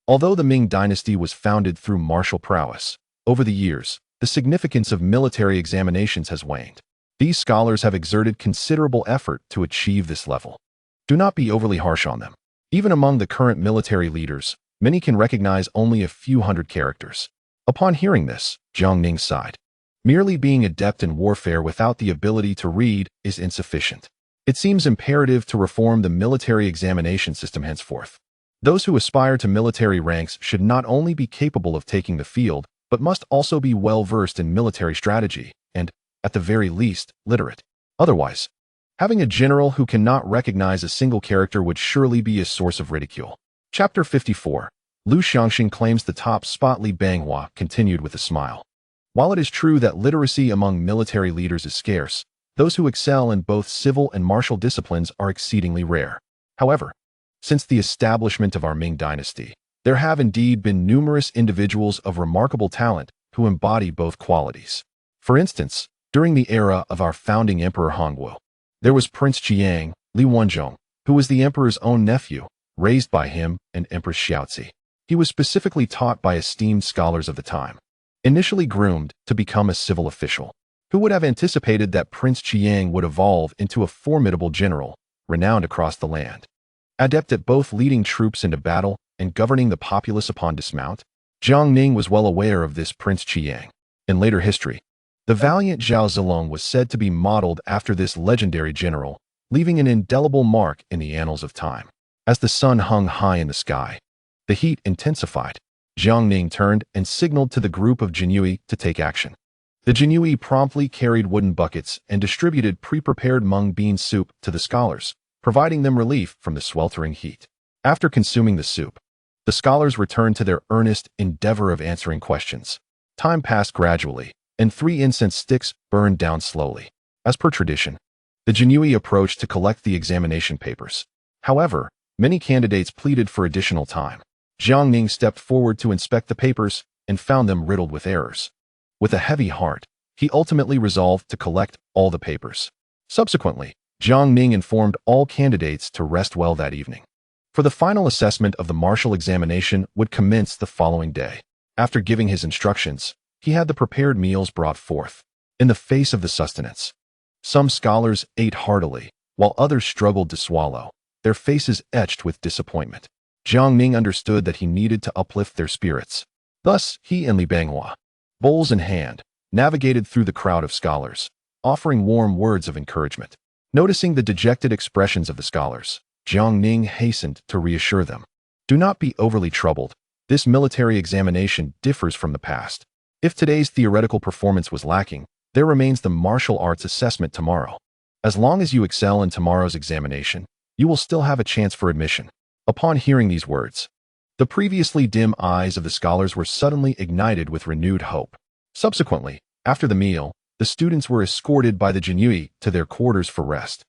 although the Ming dynasty was founded through martial prowess, over the years, the significance of military examinations has waned. These scholars have exerted considerable effort to achieve this level. Do not be overly harsh on them. Even among the current military leaders, many can recognize only a few hundred characters. Upon hearing this, Jiang Ning sighed. Merely being adept in warfare without the ability to read is insufficient. It seems imperative to reform the military examination system henceforth. Those who aspire to military ranks should not only be capable of taking the field, but must also be well-versed in military strategy and, at the very least, literate. Otherwise, having a general who cannot recognize a single character would surely be a source of ridicule. Chapter 54. Liu Xiangxing claims the top spot. Li Banghua continued with a smile. While it is true that literacy among military leaders is scarce, those who excel in both civil and martial disciplines are exceedingly rare. However, since the establishment of our Ming dynasty, there have indeed been numerous individuals of remarkable talent who embody both qualities. For instance, during the era of our founding Emperor Hongwu, there was Prince Jiang, Li Wenzhong, who was the emperor's own nephew, raised by him and Empress Xiaozi. He was specifically taught by esteemed scholars of the time. Initially groomed to become a civil official, who would have anticipated that Prince Jiang would evolve into a formidable general, renowned across the land? Adept at both leading troops into battle and governing the populace upon dismount, Jiang Ning was well aware of this Prince Jiang. In later history, the valiant Zhao Zilong was said to be modeled after this legendary general, leaving an indelible mark in the annals of time. As the sun hung high in the sky, the heat intensified. Jiang Ning turned and signaled to the group of Jinyui to take action. The Jinyui promptly carried wooden buckets and distributed pre-prepared mung bean soup to the scholars, providing them relief from the sweltering heat. After consuming the soup, the scholars returned to their earnest endeavor of answering questions. Time passed gradually, and 3 incense sticks burned down slowly. As per tradition, the Jinyui approached to collect the examination papers. However, many candidates pleaded for additional time. Jiang Ning stepped forward to inspect the papers and found them riddled with errors. With a heavy heart, he ultimately resolved to collect all the papers. Subsequently, Jiang Ning informed all candidates to rest well that evening, for the final assessment of the martial examination would commence the following day. After giving his instructions, he had the prepared meals brought forth. In the face of the sustenance, some scholars ate heartily, while others struggled to swallow, their faces etched with disappointment. Jiang Ning understood that he needed to uplift their spirits. Thus, he and Li Banghua, bowls in hand, navigated through the crowd of scholars, offering warm words of encouragement. Noticing the dejected expressions of the scholars, Jiang Ning hastened to reassure them. Do not be overly troubled. This military examination differs from the past. If today's theoretical performance was lacking, there remains the martial arts assessment tomorrow. As long as you excel in tomorrow's examination, you will still have a chance for admission. Upon hearing these words, the previously dim eyes of the scholars were suddenly ignited with renewed hope. Subsequently, after the meal, the students were escorted by the Jianqi to their quarters for rest.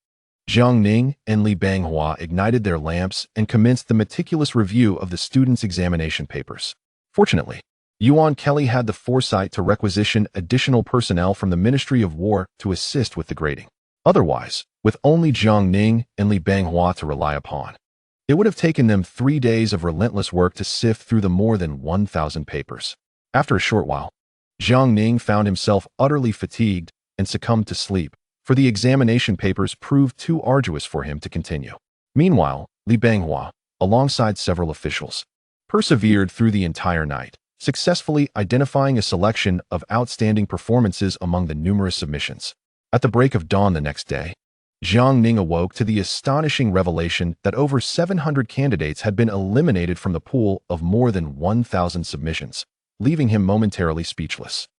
Jiang Ning and Li Banghua ignited their lamps and commenced the meticulous review of the students' examination papers. Fortunately, Yuan Kelly had the foresight to requisition additional personnel from the Ministry of War to assist with the grading. Otherwise, with only Jiang Ning and Li Banghua to rely upon, it would have taken them 3 days of relentless work to sift through the more than 1,000 papers. After a short while, Jiang Ning found himself utterly fatigued and succumbed to sleep, for the examination papers proved too arduous for him to continue. Meanwhile, Li Banghua, alongside several officials, persevered through the entire night, successfully identifying a selection of outstanding performances among the numerous submissions. At the break of dawn the next day, Jiang Ning awoke to the astonishing revelation that over 700 candidates had been eliminated from the pool of more than 1,000 submissions, leaving him momentarily speechless.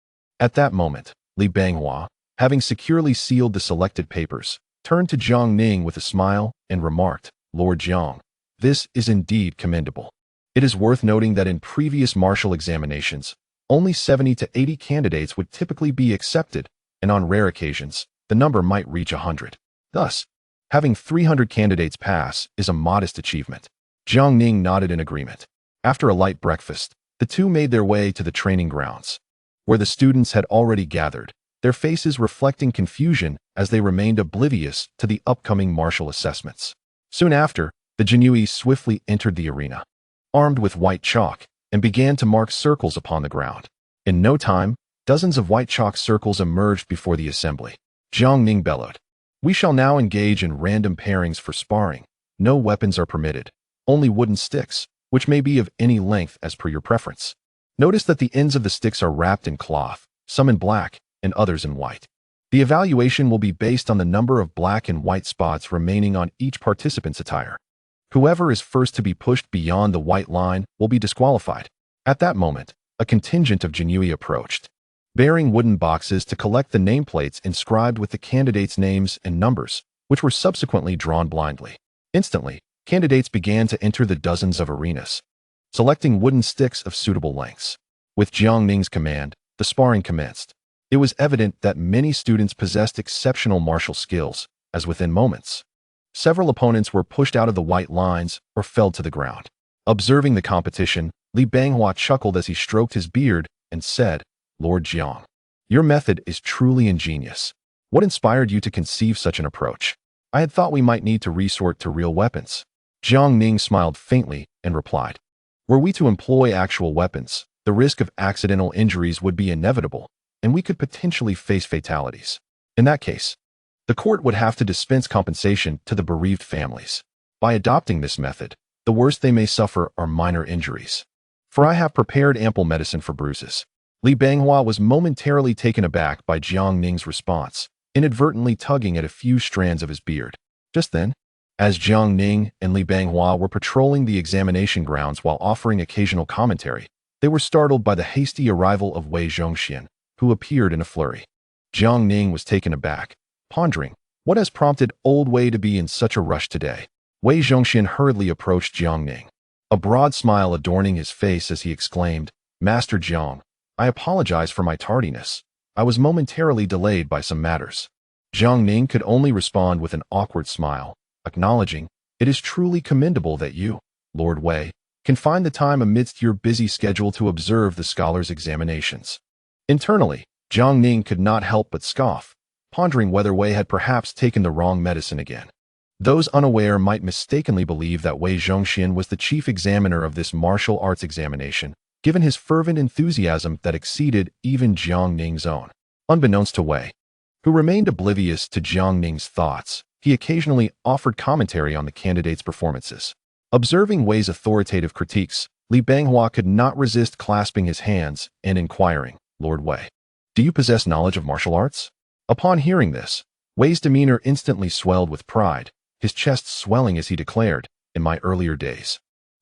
At that moment, Li Banghua, having securely sealed the selected papers, turned to Jiang Ning with a smile and remarked, "Lord Jiang, this is indeed commendable. It is worth noting that in previous martial examinations, only 70 to 80 candidates would typically be accepted, and on rare occasions, the number might reach 100. Thus, having 300 candidates pass is a modest achievement." Jiang Ning nodded in agreement. After a light breakfast, the two made their way to the training grounds, where the students had already gathered, their faces reflecting confusion as they remained oblivious to the upcoming martial assessments. Soon after, the Jianqi swiftly entered the arena, armed with white chalk, and began to mark circles upon the ground. In no time, dozens of white chalk circles emerged before the assembly. Jiang Ning bellowed, "We shall now engage in random pairings for sparring. No weapons are permitted, only wooden sticks, which may be of any length as per your preference. Notice that the ends of the sticks are wrapped in cloth, some in black and others in white. The evaluation will be based on the number of black and white spots remaining on each participant's attire. Whoever is first to be pushed beyond the white line will be disqualified." At that moment, a contingent of Jianqi approached, bearing wooden boxes to collect the nameplates inscribed with the candidates' names and numbers, which were subsequently drawn blindly. Instantly, candidates began to enter the dozens of arenas, selecting wooden sticks of suitable lengths. With Jiang Ning's command, the sparring commenced. It was evident that many students possessed exceptional martial skills, as within moments, several opponents were pushed out of the white lines or fell to the ground. Observing the competition, Li Banghua chuckled as he stroked his beard and said, "Lord Jiang, your method is truly ingenious. What inspired you to conceive such an approach? I had thought we might need to resort to real weapons." Jiang Ning smiled faintly and replied, "Were we to employ actual weapons, the risk of accidental injuries would be inevitable, and we could potentially face fatalities. In that case, the court would have to dispense compensation to the bereaved families. By adopting this method, the worst they may suffer are minor injuries. For I have prepared ample medicine for bruises." Li Banghua was momentarily taken aback by Jiang Ning's response, inadvertently tugging at a few strands of his beard. Just then, as Jiang Ning and Li Banghua were patrolling the examination grounds while offering occasional commentary, they were startled by the hasty arrival of Wei Zhongxian, who appeared in a flurry. Jiang Ning was taken aback, pondering, what has prompted old Wei to be in such a rush today? Wei Zhongxian hurriedly approached Jiang Ning, a broad smile adorning his face as he exclaimed, "Master Jiang, I apologize for my tardiness. I was momentarily delayed by some matters." Jiang Ning could only respond with an awkward smile, acknowledging, "It is truly commendable that you, Lord Wei, can find the time amidst your busy schedule to observe the scholars' examinations." Internally, Jiang Ning could not help but scoff, pondering whether Wei had perhaps taken the wrong medicine again. Those unaware might mistakenly believe that Wei Zhongxian was the chief examiner of this martial arts examination, given his fervent enthusiasm that exceeded even Jiang Ning's own. Unbeknownst to Wei, who remained oblivious to Jiang Ning's thoughts, he occasionally offered commentary on the candidates' performances. Observing Wei's authoritative critiques, Li Banghua could not resist clasping his hands and inquiring, "Lord Wei, do you possess knowledge of martial arts?" Upon hearing this, Wei's demeanor instantly swelled with pride, his chest swelling as he declared, "In my earlier days,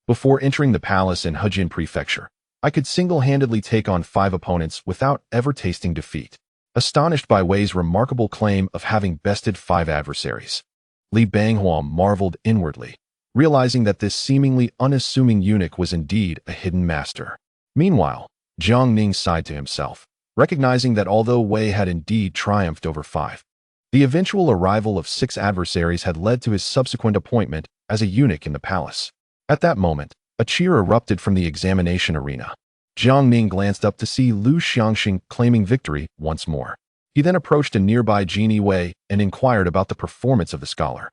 before entering the palace in Hejin Prefecture, I could single-handedly take on 5 opponents without ever tasting defeat." Astonished by Wei's remarkable claim of having bested 5 adversaries, Li Banghua marveled inwardly, realizing that this seemingly unassuming eunuch was indeed a hidden master. Meanwhile, Jiang Ning sighed to himself, recognizing that although Wei had indeed triumphed over 5, the eventual arrival of 6 adversaries had led to his subsequent appointment as a eunuch in the palace. At that moment, a cheer erupted from the examination arena. Jiang Ning glanced up to see Liu Xiangxing claiming victory once more. He then approached a nearby genie Wei and inquired about the performance of the scholar.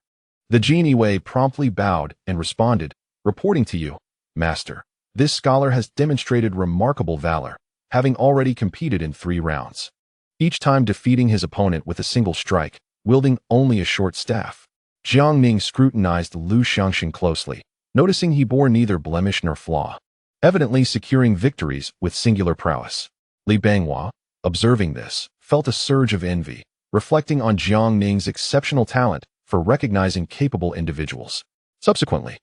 The genie Wei promptly bowed and responded, "Reporting to you, Master, this scholar has demonstrated remarkable valor, having already competed in 3 rounds, each time defeating his opponent with a single strike, wielding only a short staff." Jiang Ning scrutinized Liu Xiangxing closely, noticing he bore neither blemish nor flaw, evidently securing victories with singular prowess. Li Banghua, observing this, felt a surge of envy, reflecting on Jiang Ning's exceptional talent for recognizing capable individuals. Subsequently,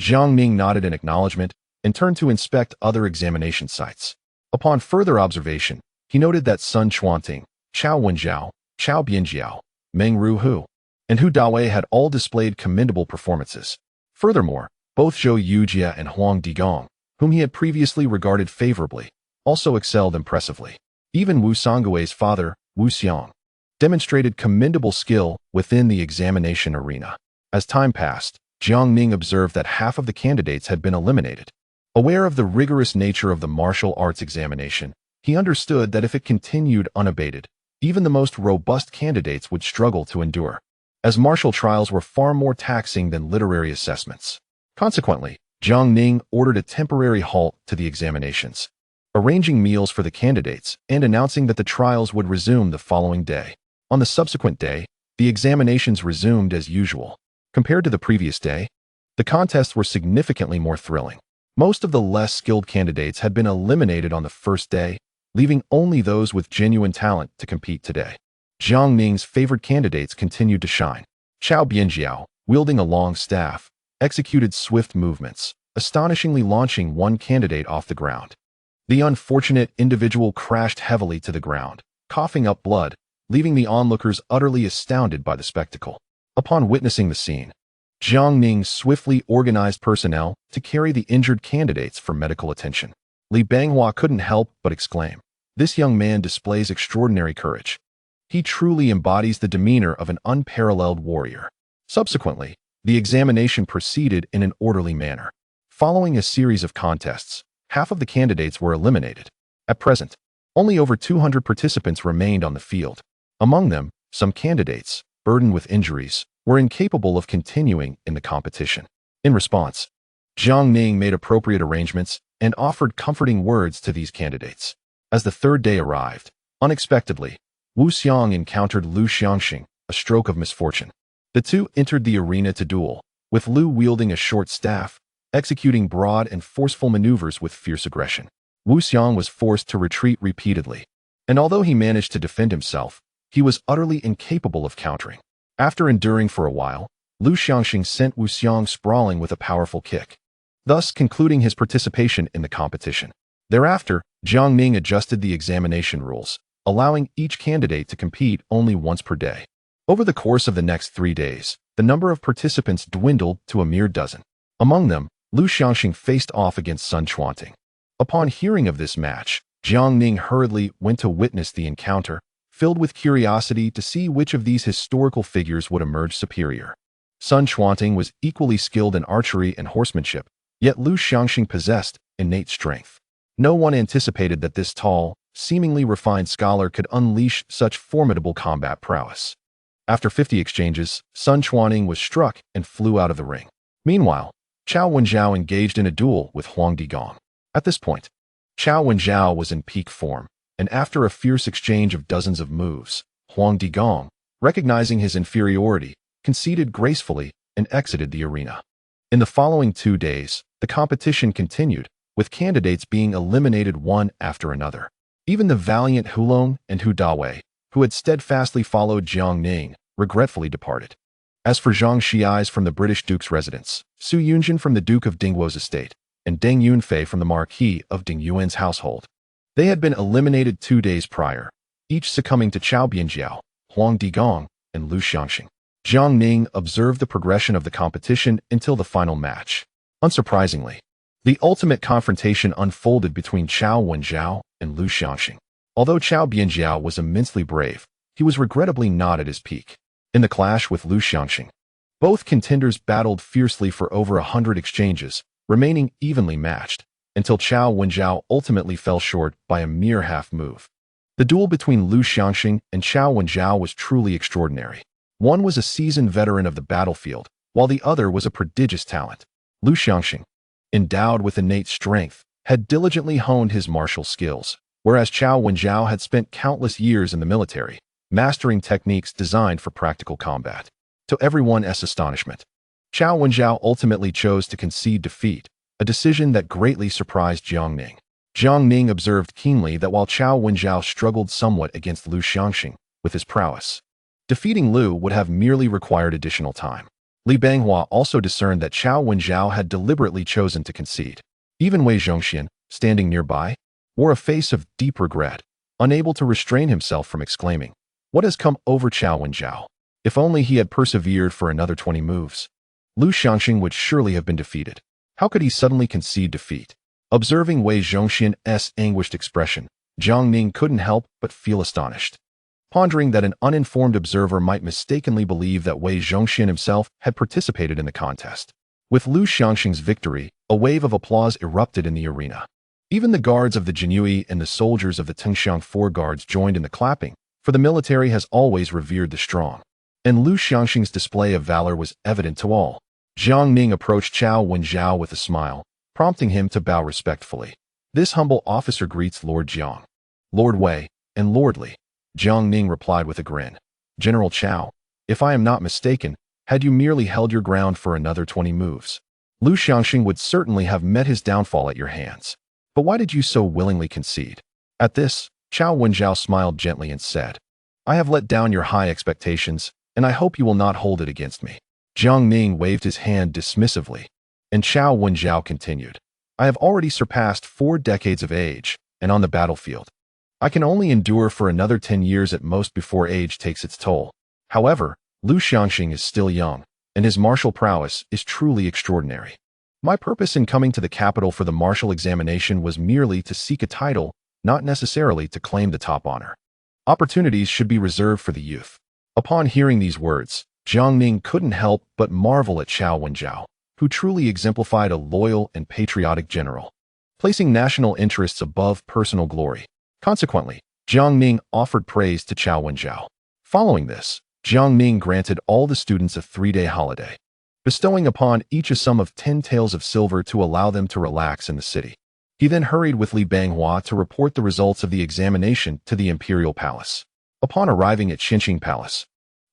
Jiang Ning nodded in acknowledgement and turned to inspect other examination sites. Upon further observation, he noted that Sun Chuanting, Chao Wenjiao, Chao Bianjiao, Meng Ruhu, and Hu Dawei had all displayed commendable performances. Furthermore, both Zhou Yujia and Huang Digong, whom he had previously regarded favorably, also excelled impressively. Even Wu Songgui's father, Wu Xiang, demonstrated commendable skill within the examination arena. As time passed, Jiang Ning observed that half of the candidates had been eliminated. Aware of the rigorous nature of the martial arts examination, he understood that if it continued unabated, even the most robust candidates would struggle to endure, as martial trials were far more taxing than literary assessments. Consequently, Jiang Ning ordered a temporary halt to the examinations, arranging meals for the candidates and announcing that the trials would resume the following day. On the subsequent day, the examinations resumed as usual. Compared to the previous day, the contests were significantly more thrilling. Most of the less skilled candidates had been eliminated on the first day, leaving only those with genuine talent to compete today. Jiang Ning's favored candidates continued to shine. Chao Bianjiao, wielding a long staff, executed swift movements, astonishingly launching one candidate off the ground. The unfortunate individual crashed heavily to the ground, coughing up blood, leaving the onlookers utterly astounded by the spectacle. Upon witnessing the scene, Jiang Ning swiftly organized personnel to carry the injured candidates for medical attention. Li Banghua couldn't help but exclaim, "This young man displays extraordinary courage. He truly embodies the demeanor of an unparalleled warrior." Subsequently, the examination proceeded in an orderly manner. Following a series of contests, half of the candidates were eliminated. At present, only over 200 participants remained on the field. Among them, some candidates, burdened with injuries, were incapable of continuing in the competition. In response, Jiang Ning made appropriate arrangements and offered comforting words to these candidates. As the 3rd day arrived, unexpectedly, Wu Xiang encountered Liu Xiangxing, a stroke of misfortune. The two entered the arena to duel, with Liu wielding a short staff, executing broad and forceful maneuvers with fierce aggression. Wu Xiang was forced to retreat repeatedly, and although he managed to defend himself, he was utterly incapable of countering. After enduring for a while, Liu Xiangxing sent Wu Xiang sprawling with a powerful kick, thus concluding his participation in the competition. Thereafter, Jiang Ning adjusted the examination rules, allowing each candidate to compete only once per day. Over the course of the next 3 days, the number of participants dwindled to a mere dozen. Among them, Liu Xiangxing faced off against Sun Chuanting. Upon hearing of this match, Jiang Ning hurriedly went to witness the encounter, filled with curiosity to see which of these historical figures would emerge superior. Sun Chuanting was equally skilled in archery and horsemanship, yet Liu Xiangxing possessed innate strength. No one anticipated that this tall, seemingly refined scholar could unleash such formidable combat prowess. After 50 exchanges, Sun Chuaning was struck and flew out of the ring. Meanwhile, Chao Wenjiao engaged in a duel with Huang Digong. At this point, Chao Wenjiao was in peak form, and after a fierce exchange of dozens of moves, Huang Digong, recognizing his inferiority, conceded gracefully and exited the arena. In the following 2 days, the competition continued, with candidates being eliminated one after another. Even the valiant Hulong and Hu Dawei, who had steadfastly followed Jiang Ning, regretfully departed. As for Zhang Xiais from the British Duke's residence, Su Yunjin from the Duke of Dingguo's estate, and Deng Yunfei from the Marquis of Ding Yuan's household, they had been eliminated 2 days prior, each succumbing to Chao Bianjiao, Huang Digong, and Lu Xiangxing. Jiang Ning observed the progression of the competition until the final match. Unsurprisingly, the ultimate confrontation unfolded between Chao Wenjiao and Lu Xiangxing. Although Chao Bianjiao was immensely brave, he was regrettably not at his peak. In the clash with Lu Xiangxing, both contenders battled fiercely for over 100 exchanges, remaining evenly matched, until Chao Wenjiao ultimately fell short by a mere half move. The duel between Lu Xiangxing and Chao Wenjiao was truly extraordinary. One was a seasoned veteran of the battlefield, while the other was a prodigious talent. Lu Xiangxing, endowed with innate strength, had diligently honed his martial skills, whereas Chao Wenjiao had spent countless years in the military, mastering techniques designed for practical combat. To everyone's astonishment, Chao Wenjiao ultimately chose to concede defeat, a decision that greatly surprised Jiang Ning. Jiang Ning observed keenly that while Chao Wenjiao struggled somewhat against Lu Xiangxing with his prowess, defeating Lu would have merely required additional time. Li Banghua also discerned that Chao Wenjiao had deliberately chosen to concede. Even Wei Zhongxian, standing nearby, wore a face of deep regret, unable to restrain himself from exclaiming, "What has come over Chao Wenjiao? If only he had persevered for another 20 moves. Lu Xiangxing would surely have been defeated. How could he suddenly concede defeat?" Observing Wei Zhongxian's anguished expression, Jiang Ning couldn't help but feel astonished. Pondering that an uninformed observer might mistakenly believe that Wei Zhongxian himself had participated in the contest. With Lu Xiangxing's victory, a wave of applause erupted in the arena. Even the guards of the Jinyue and the soldiers of the Tengxiang Four Guards joined in the clapping, for the military has always revered the strong. And Lu Xiangxing's display of valor was evident to all. Jiang Ning approached Chao Wenjiao with a smile, prompting him to bow respectfully. "This humble officer greets Lord Jiang, Lord Wei, and Lord Li." Jiang Ning replied with a grin. "General Chao, if I am not mistaken, had you merely held your ground for another 20 moves, Lu Xiangxing would certainly have met his downfall at your hands. But why did you so willingly concede?" At this, Chao Wenjiao smiled gently and said, "I have let down your high expectations, and I hope you will not hold it against me." Jiang Ning waved his hand dismissively, and Chao Wenjiao continued, "I have already surpassed 4 decades of age, and on the battlefield, I can only endure for another 10 years at most before age takes its toll. However, Lu Xiangxing is still young, and his martial prowess is truly extraordinary. My purpose in coming to the capital for the martial examination was merely to seek a title, not necessarily to claim the top honor. Opportunities should be reserved for the youth." Upon hearing these words, Jiang Ning couldn't help but marvel at Chao Wenjiao, who truly exemplified a loyal and patriotic general, placing national interests above personal glory. Consequently, Jiang Ning offered praise to Chao Wenjiao. Following this, Jiang Ning granted all the students a 3-day holiday, bestowing upon each a sum of 10 taels of silver to allow them to relax in the city. He then hurried with Li Banghua to report the results of the examination to the imperial palace. Upon arriving at Xinqing Palace,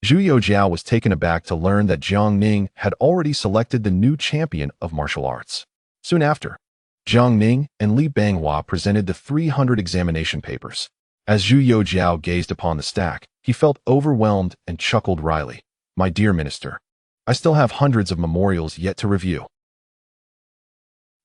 Zhu Youjiao was taken aback to learn that Jiang Ning had already selected the new champion of martial arts. Soon after, Jiang Ning and Li Banghua presented the 300 examination papers. As Zhu Youjiao gazed upon the stack, he felt overwhelmed and chuckled wryly. "My dear minister, I still have hundreds of memorials yet to review."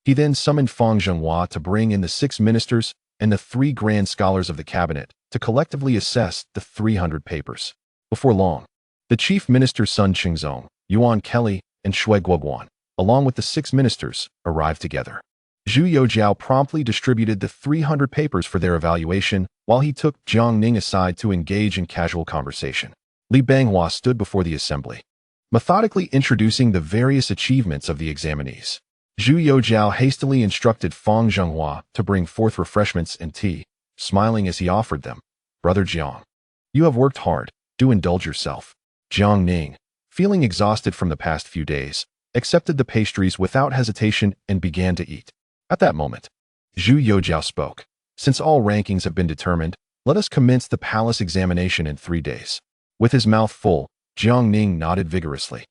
He then summoned Fang Zhenghua to bring in the 6 ministers and the 3 grand scholars of the cabinet to collectively assess the 300 papers. Before long, the chief minister Sun Qingzong, Yuan Kelly, and Shui Guoguan, along with the 6 ministers, arrived together. Zhu Youjiao promptly distributed the 300 papers for their evaluation, while he took Jiang Ning aside to engage in casual conversation. Li Banghua stood before the assembly, methodically introducing the various achievements of the examinees. Zhu Youjiao hastily instructed Fang Zhenghua to bring forth refreshments and tea, smiling as he offered them. Brother Jiang, you have worked hard. Do indulge yourself. Jiang Ning, feeling exhausted from the past few days, accepted the pastries without hesitation and began to eat. At that moment, Zhu Youjiao spoke. Since all rankings have been determined, let us commence the palace examination in 3 days. With his mouth full, Jiang Ning nodded vigorously.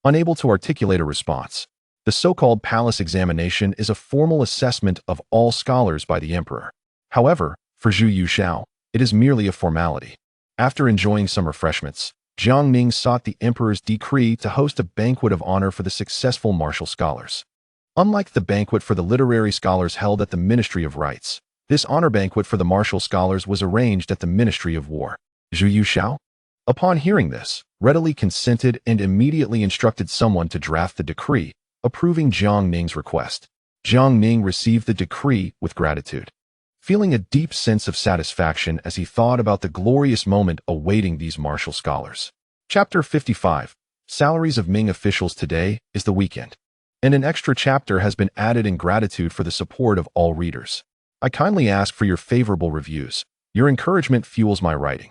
Unable to articulate a response, the so-called palace examination is a formal assessment of all scholars by the emperor. However, for Zhu Youjiao, it is merely a formality. After enjoying some refreshments, Jiang Ning sought the emperor's decree to host a banquet of honor for the successful martial scholars. Unlike the banquet for the literary scholars held at the Ministry of Rights, this honor banquet for the martial scholars was arranged at the Ministry of War. Zhu Youjiao, upon hearing this, readily consented and immediately instructed someone to draft the decree, approving Jiang Ning's request. Jiang Ning received the decree with gratitude, feeling a deep sense of satisfaction as he thought about the glorious moment awaiting these martial scholars. Chapter 55. Salaries of Ming officials today is the weekend, and an extra chapter has been added in gratitude for the support of all readers. I kindly ask for your favorable reviews. Your encouragement fuels my writing.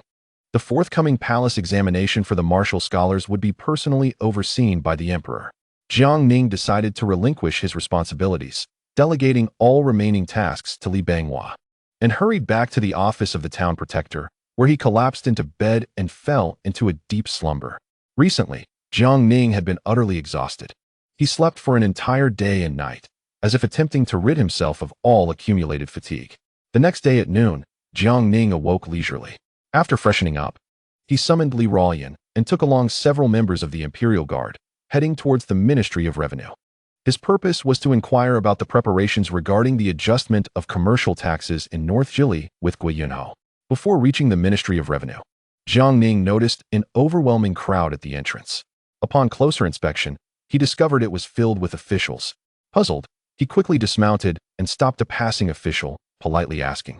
The forthcoming palace examination for the martial scholars would be personally overseen by the emperor. Jiang Ning decided to relinquish his responsibilities, delegating all remaining tasks to Li Banghua, and hurried back to the office of the town protector, where he collapsed into bed and fell into a deep slumber. Recently, Jiang Ning had been utterly exhausted. He slept for an entire day and night, as if attempting to rid himself of all accumulated fatigue. The next day at noon, Jiang Ning awoke leisurely. After freshening up, he summoned Li Ruoyan and took along several members of the Imperial Guard, heading towards the Ministry of Revenue. His purpose was to inquire about the preparations regarding the adjustment of commercial taxes in North Jili with Guiyunhou. Before reaching the Ministry of Revenue, Jiang Ning noticed an overwhelming crowd at the entrance. Upon closer inspection, he discovered it was filled with officials. Puzzled, he quickly dismounted and stopped a passing official, politely asking,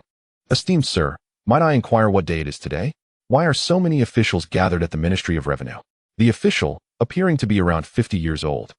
"Esteemed sir, might I inquire what day it is today? Why are so many officials gathered at the Ministry of Revenue?" The official, appearing to be around 50 years old,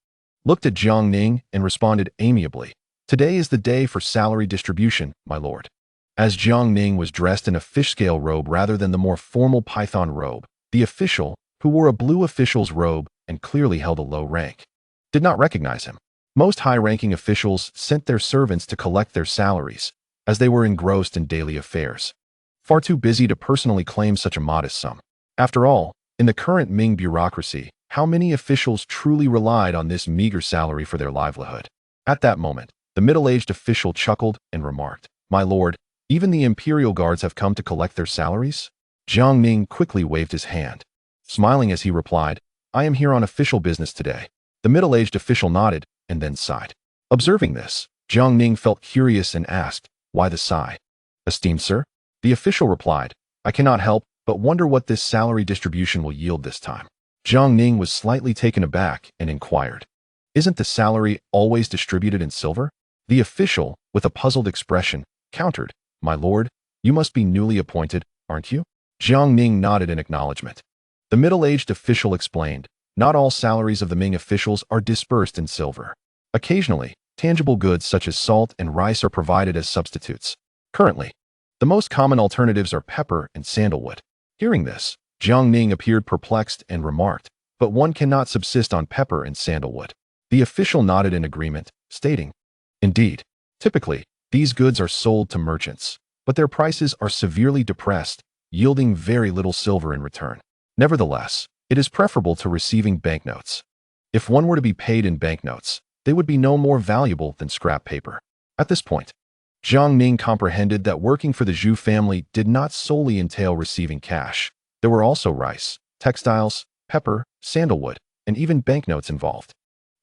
looked at Jiang Ning and responded amiably, "Today is the day for salary distribution, my lord." As Jiang Ning was dressed in a fish-scale robe rather than the more formal python robe, the official, who wore a blue official's robe and clearly held a low rank, did not recognize him. Most high-ranking officials sent their servants to collect their salaries, as they were engrossed in daily affairs, far too busy to personally claim such a modest sum. After all, in the current Ming bureaucracy, how many officials truly relied on this meager salary for their livelihood? At that moment, the middle-aged official chuckled and remarked, "My lord, even the Imperial Guards have come to collect their salaries?" Jiang Ning quickly waved his hand, smiling as he replied, "I am here on official business today." The middle-aged official nodded and then sighed. Observing this, Jiang Ning felt curious and asked, "Why the sigh?" "Esteemed sir," the official replied, "I cannot help but wonder what this salary distribution will yield this time." Jiang Ning was slightly taken aback and inquired, "Isn't the salary always distributed in silver?" The official, with a puzzled expression, countered, "My lord, you must be newly appointed, aren't you?" Jiang Ning nodded in acknowledgement. The middle-aged official explained, "Not all salaries of the Ming officials are dispersed in silver. Occasionally, tangible goods such as salt and rice are provided as substitutes. Currently, the most common alternatives are pepper and sandalwood." Hearing this, Jiang Ning appeared perplexed and remarked, "But one cannot subsist on pepper and sandalwood." The official nodded in agreement, stating, "Indeed, typically, these goods are sold to merchants, but their prices are severely depressed, yielding very little silver in return. Nevertheless, it is preferable to receiving banknotes. If one were to be paid in banknotes, they would be no more valuable than scrap paper." At this point, Jiang Ning comprehended that working for the Zhu family did not solely entail receiving cash. There were also rice, textiles, pepper, sandalwood, and even banknotes involved.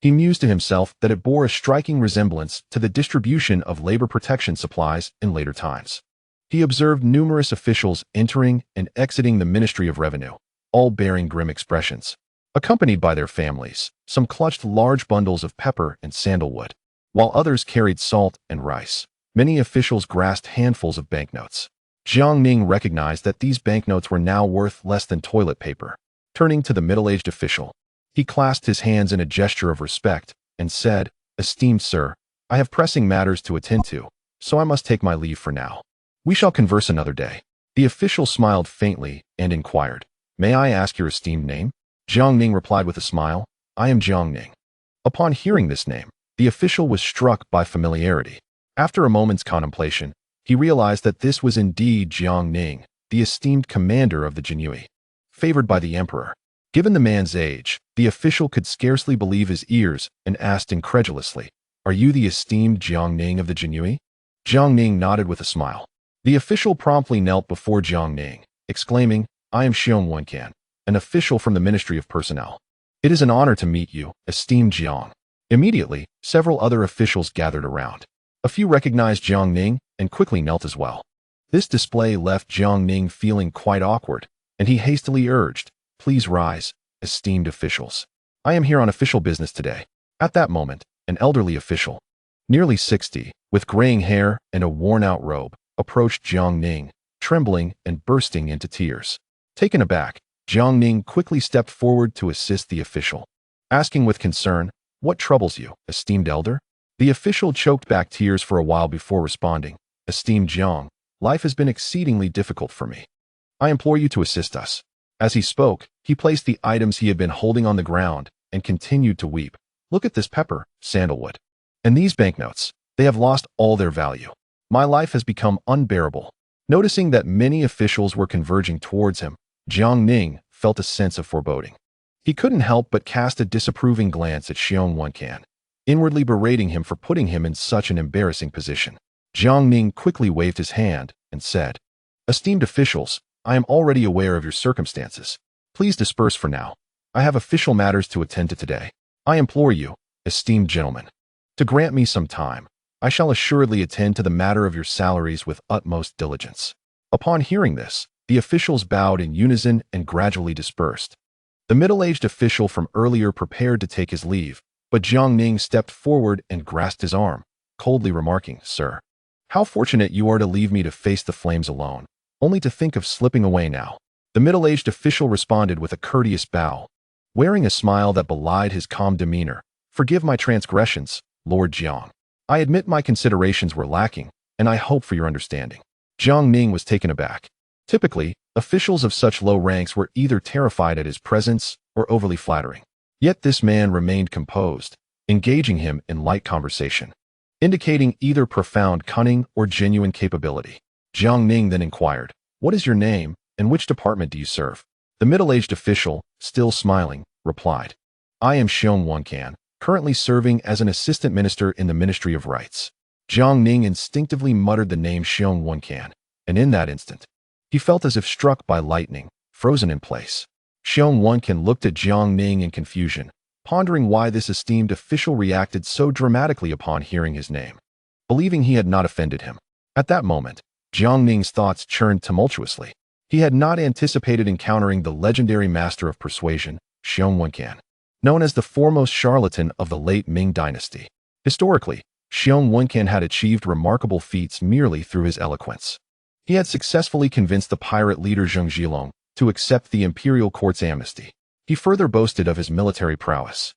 He mused to himself that it bore a striking resemblance to the distribution of labor protection supplies in later times. He observed numerous officials entering and exiting the Ministry of Revenue, all bearing grim expressions. Accompanied by their families, some clutched large bundles of pepper and sandalwood, while others carried salt and rice. Many officials grasped handfuls of banknotes. Jiang Ning recognized that these banknotes were now worth less than toilet paper. Turning to the middle-aged official, he clasped his hands in a gesture of respect and said, "Esteemed sir, I have pressing matters to attend to, so I must take my leave for now." We shall converse another day. The official smiled faintly and inquired, "May I ask your esteemed name?" Jiang Ning replied with a smile, "I am Jiang Ning." Upon hearing this name, the official was struck by familiarity. After a moment's contemplation, he realized that this was indeed Jiang Ning, the esteemed commander of the Jiangyi, favored by the emperor. Given the man's age, the official could scarcely believe his ears and asked incredulously, "Are you the esteemed Jiang Ning of the Jiangyi?" Jiang Ning nodded with a smile. The official promptly knelt before Jiang Ning, exclaiming, "I am Xiong Wenkan, an official from the Ministry of Personnel. It is an honor to meet you, esteemed Jiang." Immediately, several other officials gathered around. A few recognized Jiang Ning and quickly knelt as well. This display left Jiang Ning feeling quite awkward, and he hastily urged, "Please rise, esteemed officials. I am here on official business today." At that moment, an elderly official, nearly 60, with graying hair and a worn-out robe, approached Jiang Ning, trembling and bursting into tears. Taken aback, Jiang Ning quickly stepped forward to assist the official, asking with concern, "What troubles you, esteemed elder?" The official choked back tears for a while before responding, "Esteemed Jiang, life has been exceedingly difficult for me. I implore you to assist us." As he spoke, he placed the items he had been holding on the ground and continued to weep. "Look at this pepper, sandalwood, and these banknotes. They have lost all their value. My life has become unbearable." Noticing that many officials were converging towards him, Jiang Ning felt a sense of foreboding. He couldn't help but cast a disapproving glance at Xiong Wenkan, inwardly berating him for putting him in such an embarrassing position. Jiang Ning quickly waved his hand and said, "Esteemed officials, I am already aware of your circumstances. Please disperse for now. I have official matters to attend to today. I implore you, esteemed gentlemen, to grant me some time. I shall assuredly attend to the matter of your salaries with utmost diligence." Upon hearing this, the officials bowed in unison and gradually dispersed. The middle-aged official from earlier prepared to take his leave, but Jiang Ning stepped forward and grasped his arm, coldly remarking, "Sir, how fortunate you are to leave me to face the flames alone, only to think of slipping away now." The middle-aged official responded with a courteous bow, wearing a smile that belied his calm demeanor. "Forgive my transgressions, Lord Jiang. I admit my considerations were lacking, and I hope for your understanding." Jiang Ning was taken aback. Typically, officials of such low ranks were either terrified at his presence or overly flattering. Yet this man remained composed, engaging him in light conversation, indicating either profound cunning or genuine capability. Jiang Ning then inquired, "What is your name, and which department do you serve?" The middle-aged official, still smiling, replied, "I am Xiong Wenkan, currently serving as an assistant minister in the Ministry of Rights." Jiang Ning instinctively muttered the name Xiong Wenkan, and in that instant, he felt as if struck by lightning, frozen in place. Xiong Wenkan looked at Jiang Ning in confusion, pondering why this esteemed official reacted so dramatically upon hearing his name, believing he had not offended him. At that moment, Jiang Ning's thoughts churned tumultuously. He had not anticipated encountering the legendary master of persuasion, Xiong Wenkan, known as the foremost charlatan of the late Ming dynasty. Historically, Xiong Wenkan had achieved remarkable feats merely through his eloquence. He had successfully convinced the pirate leader Zheng Zhilong to accept the imperial court's amnesty. He further boasted of his military prowess,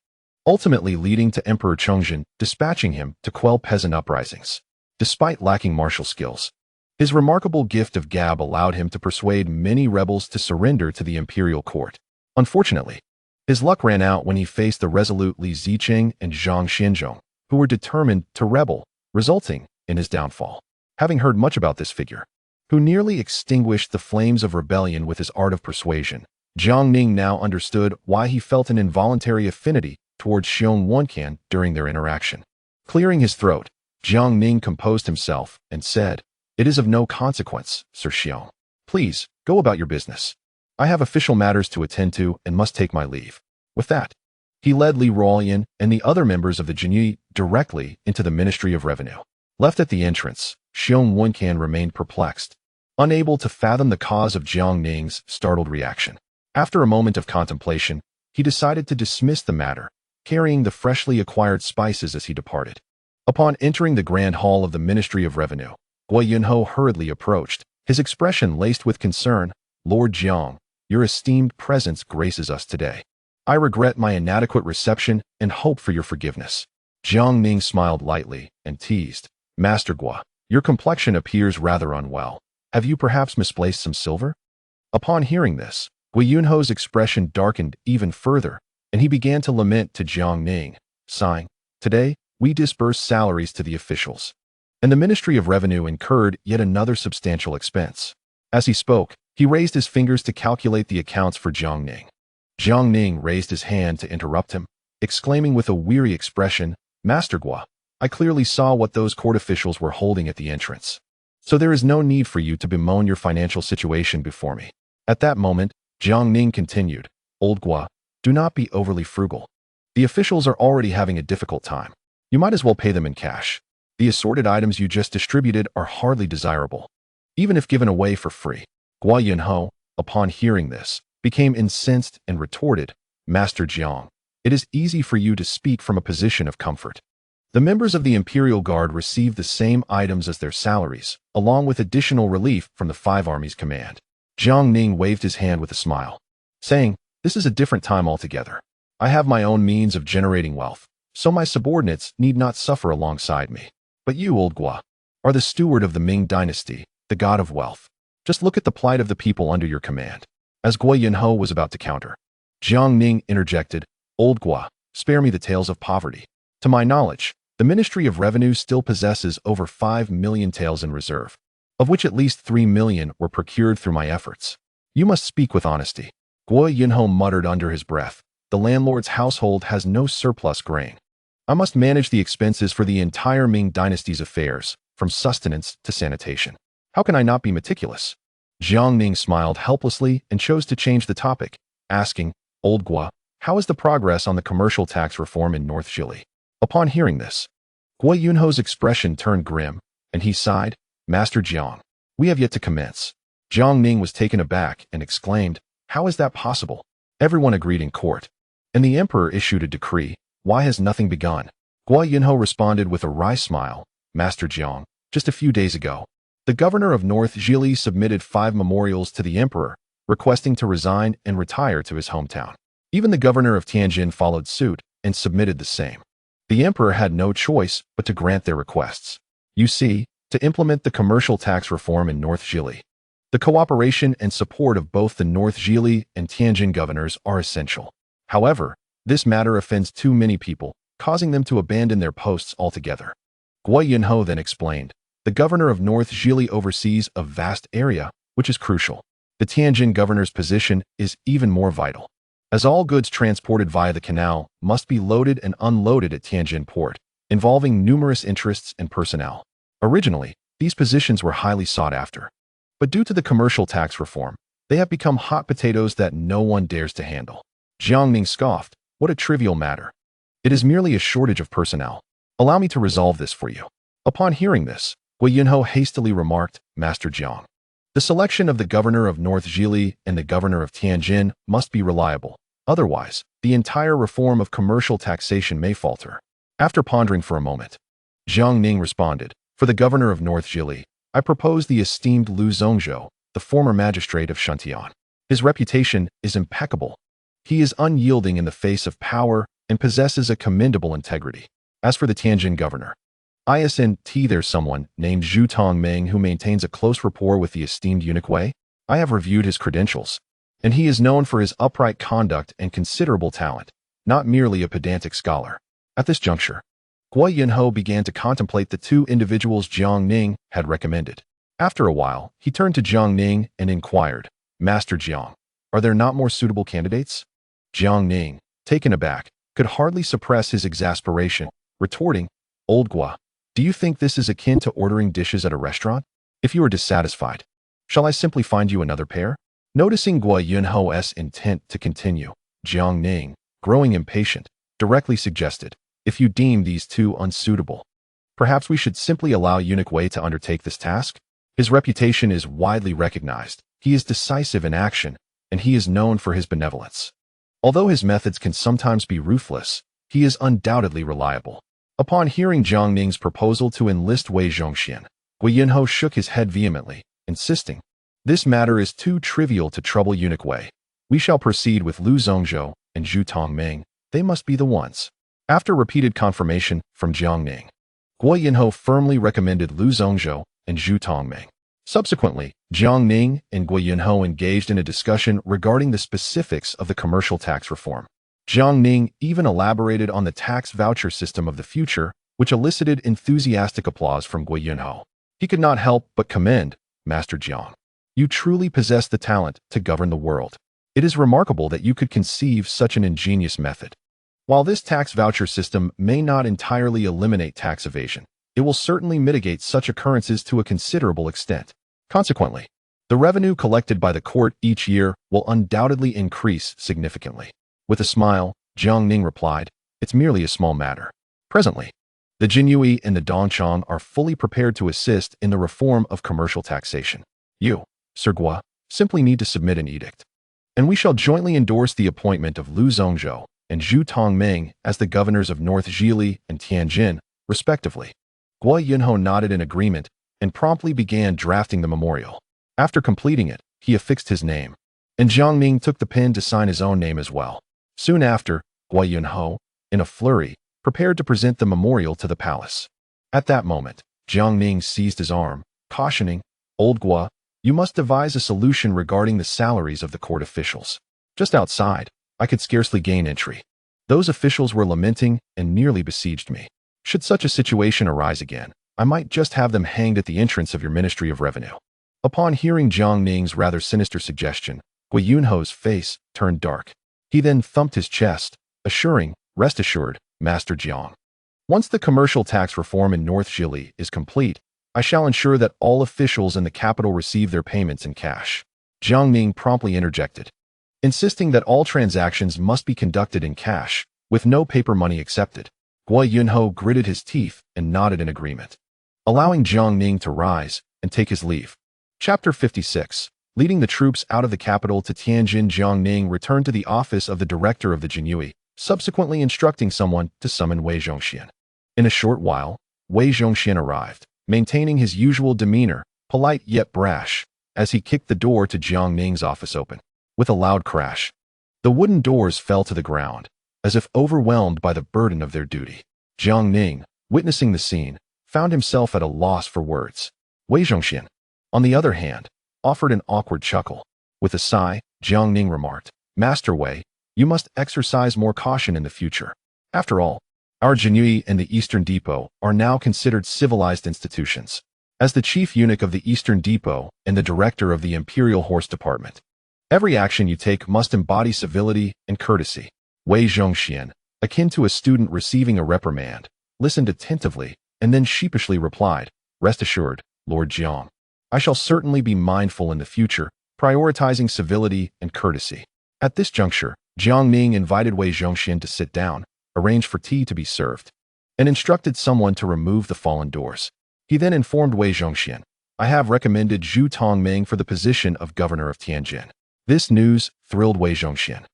ultimately leading to Emperor Chongzhen dispatching him to quell peasant uprisings. Despite lacking martial skills, his remarkable gift of gab allowed him to persuade many rebels to surrender to the imperial court. Unfortunately, his luck ran out when he faced the resolute Li Zicheng and Zhang Xianzhong, who were determined to rebel, resulting in his downfall. Having heard much about this figure, who nearly extinguished the flames of rebellion with his art of persuasion, Jiang Ning now understood why he felt an involuntary affinity towards Xiong Wenkan during their interaction. Clearing his throat, Jiang Ning composed himself and said, "It is of no consequence, Sir Xiong. Please, go about your business. I have official matters to attend to and must take my leave." With that, he led Li Ruoyan and the other members of the Jiangyi directly into the Ministry of Revenue. Left at the entrance, Xiong Wenkan remained perplexed, unable to fathom the cause of Jiang Ning's startled reaction. After a moment of contemplation, he decided to dismiss the matter, carrying the freshly acquired spices as he departed. Upon entering the grand hall of the Ministry of Revenue, Gui Yunho hurriedly approached, his expression laced with concern. "Lord Jiang, your esteemed presence graces us today. I regret my inadequate reception and hope for your forgiveness." Jiang Ning smiled lightly and teased, "Master Gua, Your complexion appears rather unwell. Have you perhaps misplaced some silver? Upon hearing this, Wei Yunho's expression darkened even further, and he began to lament to Jiang Ning, sighing, "Today, we disbursed salaries to the officials, and the Ministry of Revenue incurred yet another substantial expense." As he spoke, he raised his fingers to calculate the accounts for Jiang Ning. Jiang Ning raised his hand to interrupt him, exclaiming with a weary expression, "Master Gua, I clearly saw what those court officials were holding at the entrance. So there is no need for you to bemoan your financial situation before me." At that moment, Jiang Ning continued, "Old Gua, do not be overly frugal. The officials are already having a difficult time. You might as well pay them in cash. The assorted items you just distributed are hardly desirable, even if given away for free." Gua Yunho, upon hearing this, became incensed and retorted, "Master Jiang, it is easy for you to speak from a position of comfort. The members of the Imperial Guard receive the same items as their salaries, along with additional relief from the Five Armies Command." Jiang Ning waved his hand with a smile, saying, "This is a different time altogether. I have my own means of generating wealth, so my subordinates need not suffer alongside me. But you, Old Gua, are the steward of the Ming dynasty, the god of wealth. Just look at the plight of the people under your command." As Gua Yunho was about to counter, Jiang Ning interjected, "Old Gua, spare me the tales of poverty. To my knowledge, the Ministry of Revenue still possesses over 5 million taels in reserve, of which at least 3 million were procured through my efforts. You must speak with honesty." Gua Yunho muttered under his breath, "The landlord's household has no surplus grain. I must manage the expenses for the entire Ming dynasty's affairs, from sustenance to sanitation. How can I not be meticulous?" Jiang Ning smiled helplessly and chose to change the topic, asking, "Old Gua, how is the progress on the commercial tax reform in North Zhili?" Upon hearing this, Gua Yunho's expression turned grim, and he sighed, "Master Jiang, we have yet to commence." Jiang Ning was taken aback and exclaimed, "How is that possible?" Everyone agreed in court, and the emperor issued a decree. "Why has nothing begun?" Gua Yunho responded with a wry smile, "Master Jiang, just a few days ago, the governor of North Zhili submitted 5 memorials to the emperor, requesting to resign and retire to his hometown. Even the governor of Tianjin followed suit and submitted the same. The emperor had no choice but to grant their requests. You see, to implement the commercial tax reform in North Zhili, the cooperation and support of both the North Zhili and Tianjin governors are essential. However, this matter offends too many people, causing them to abandon their posts altogether." Gua Yunho then explained, "The governor of North Zhili oversees a vast area, which is crucial. The Tianjin governor's position is even more vital, as all goods transported via the canal must be loaded and unloaded at Tianjin port, involving numerous interests and personnel. Originally, these positions were highly sought after, but due to the commercial tax reform, they have become hot potatoes that no one dares to handle." Jiang Ning scoffed, "What a trivial matter. It is merely a shortage of personnel. Allow me to resolve this for you." Upon hearing this, Wei Yunho hastily remarked, "Master Jiang, the selection of the governor of North Zhili and the governor of Tianjin must be reliable. Otherwise, the entire reform of commercial taxation may falter." After pondering for a moment, Jiang Ning responded, "For the governor of North Zhili, I propose the esteemed Wei Zhongxian, the former magistrate of Shuntian. His reputation is impeccable. He is unyielding in the face of power and possesses a commendable integrity. As for the Tianjin governor, there's someone named Zhu Tongming who maintains a close rapport with the esteemed eunuch Wei. I have reviewed his credentials, and he is known for his upright conduct and considerable talent, not merely a pedantic scholar." At this juncture, Gua Yunho began to contemplate the 2 individuals Jiang Ning had recommended. After a while, he turned to Jiang Ning and inquired, "Master Jiang, are there not more suitable candidates?" Jiang Ning, taken aback, could hardly suppress his exasperation, retorting, "Old Gua, do you think this is akin to ordering dishes at a restaurant? If you are dissatisfied, shall I simply find you another pair?" Noticing Gua Yunho's intent to continue, Jiang Ning, growing impatient, directly suggested, "If you deem these 2 unsuitable, perhaps we should simply allow eunuch Wei to undertake this task. His reputation is widely recognized. He is decisive in action, and he is known for his benevolence. Although his methods can sometimes be ruthless, he is undoubtedly reliable." Upon hearing Jiang Ning's proposal to enlist Wei Zhongxian, Gua Yunho shook his head vehemently, insisting, "This matter is too trivial to trouble eunuch Wei. We shall proceed with Wei Zhongxian and Zhu Tongming. They must be the ones." After repeated confirmation from Jiang Ning, Guo Yinhou firmly recommended Liu Zhongxian and Zhu Tongming. Subsequently, Jiang Ning and Guo Yinhou engaged in a discussion regarding the specifics of the commercial tax reform. Jiang Ning even elaborated on the tax voucher system of the future, which elicited enthusiastic applause from Guo Yinhou. He could not help but commend Master Jiang. You truly possess the talent to govern the world. It is remarkable that you could conceive such an ingenious method. While this tax voucher system may not entirely eliminate tax evasion, it will certainly mitigate such occurrences to a considerable extent. Consequently, the revenue collected by the court each year will undoubtedly increase significantly. With a smile, Jiang Ning replied, "It's merely a small matter." Presently, the Jinyue and the Dongchang are fully prepared to assist in the reform of commercial taxation. You, Sir Guo, simply need to submit an edict, and we shall jointly endorse the appointment of Liu Zhongxian and Zhu Tongming as the governors of North Zhili and Tianjin, respectively. Guo Yinhou nodded in agreement and promptly began drafting the memorial. After completing it, he affixed his name, and Jiang Ning took the pen to sign his own name as well. Soon after, Guo Yinhou, in a flurry, prepared to present the memorial to the palace. At that moment, Jiang Ning seized his arm, cautioning, "Old Guo, you must devise a solution regarding the salaries of the court officials. Just outside, I could scarcely gain entry. Those officials were lamenting and nearly besieged me. Should such a situation arise again, I might just have them hanged at the entrance of your Ministry of Revenue." Upon hearing Jiang Ning's rather sinister suggestion, Guo Yinhou's face turned dark. He then thumped his chest, assuring, "Rest assured, Master Jiang. Once the commercial tax reform in North Zhili is complete, I shall ensure that all officials in the capital receive their payments in cash." Jiang Ning promptly interjected, insisting that all transactions must be conducted in cash, with no paper money accepted. Guo Yinhou gritted his teeth and nodded in agreement, allowing Jiang Ning to rise and take his leave. Chapter 56. Leading the troops out of the capital to Tianjin, Jiang Ning returned to the office of the director of the Jinyue, subsequently instructing someone to summon Wei Zhongxian. In a short while, Wei Zhongxian arrived, maintaining his usual demeanor, polite yet brash, as he kicked the door to Jiang Ning's office open. With a loud crash, the wooden doors fell to the ground, as if overwhelmed by the burden of their duty. Jiang Ning, witnessing the scene, found himself at a loss for words. Wei Zhongxian, on the other hand, offered an awkward chuckle. With a sigh, Jiang Ning remarked, "Master Wei, you must exercise more caution in the future. After all, our Jinyue and the Eastern Depot are now considered civilized institutions. As the chief eunuch of the Eastern Depot and the director of the Imperial Horse Department, every action you take must embody civility and courtesy." Wei Zhongxian, akin to a student receiving a reprimand, listened attentively and then sheepishly replied, "Rest assured, Lord Jiang. I shall certainly be mindful in the future, prioritizing civility and courtesy." At this juncture, Jiang Ning invited Wei Zhongxian to sit down, arranged for tea to be served, and instructed someone to remove the fallen doors. He then informed Wei Zhongxian, "I have recommended Zhu Tongming for the position of governor of Tianjin." This news thrilled Wei Zhongxian,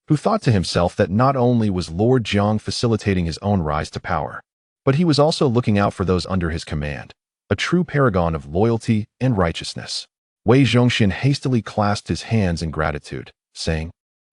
who thought to himself that not only was Lord Jiang facilitating his own rise to power, but he was also looking out for those under his command, a true paragon of loyalty and righteousness. Wei Zhongxian hastily clasped his hands in gratitude, saying,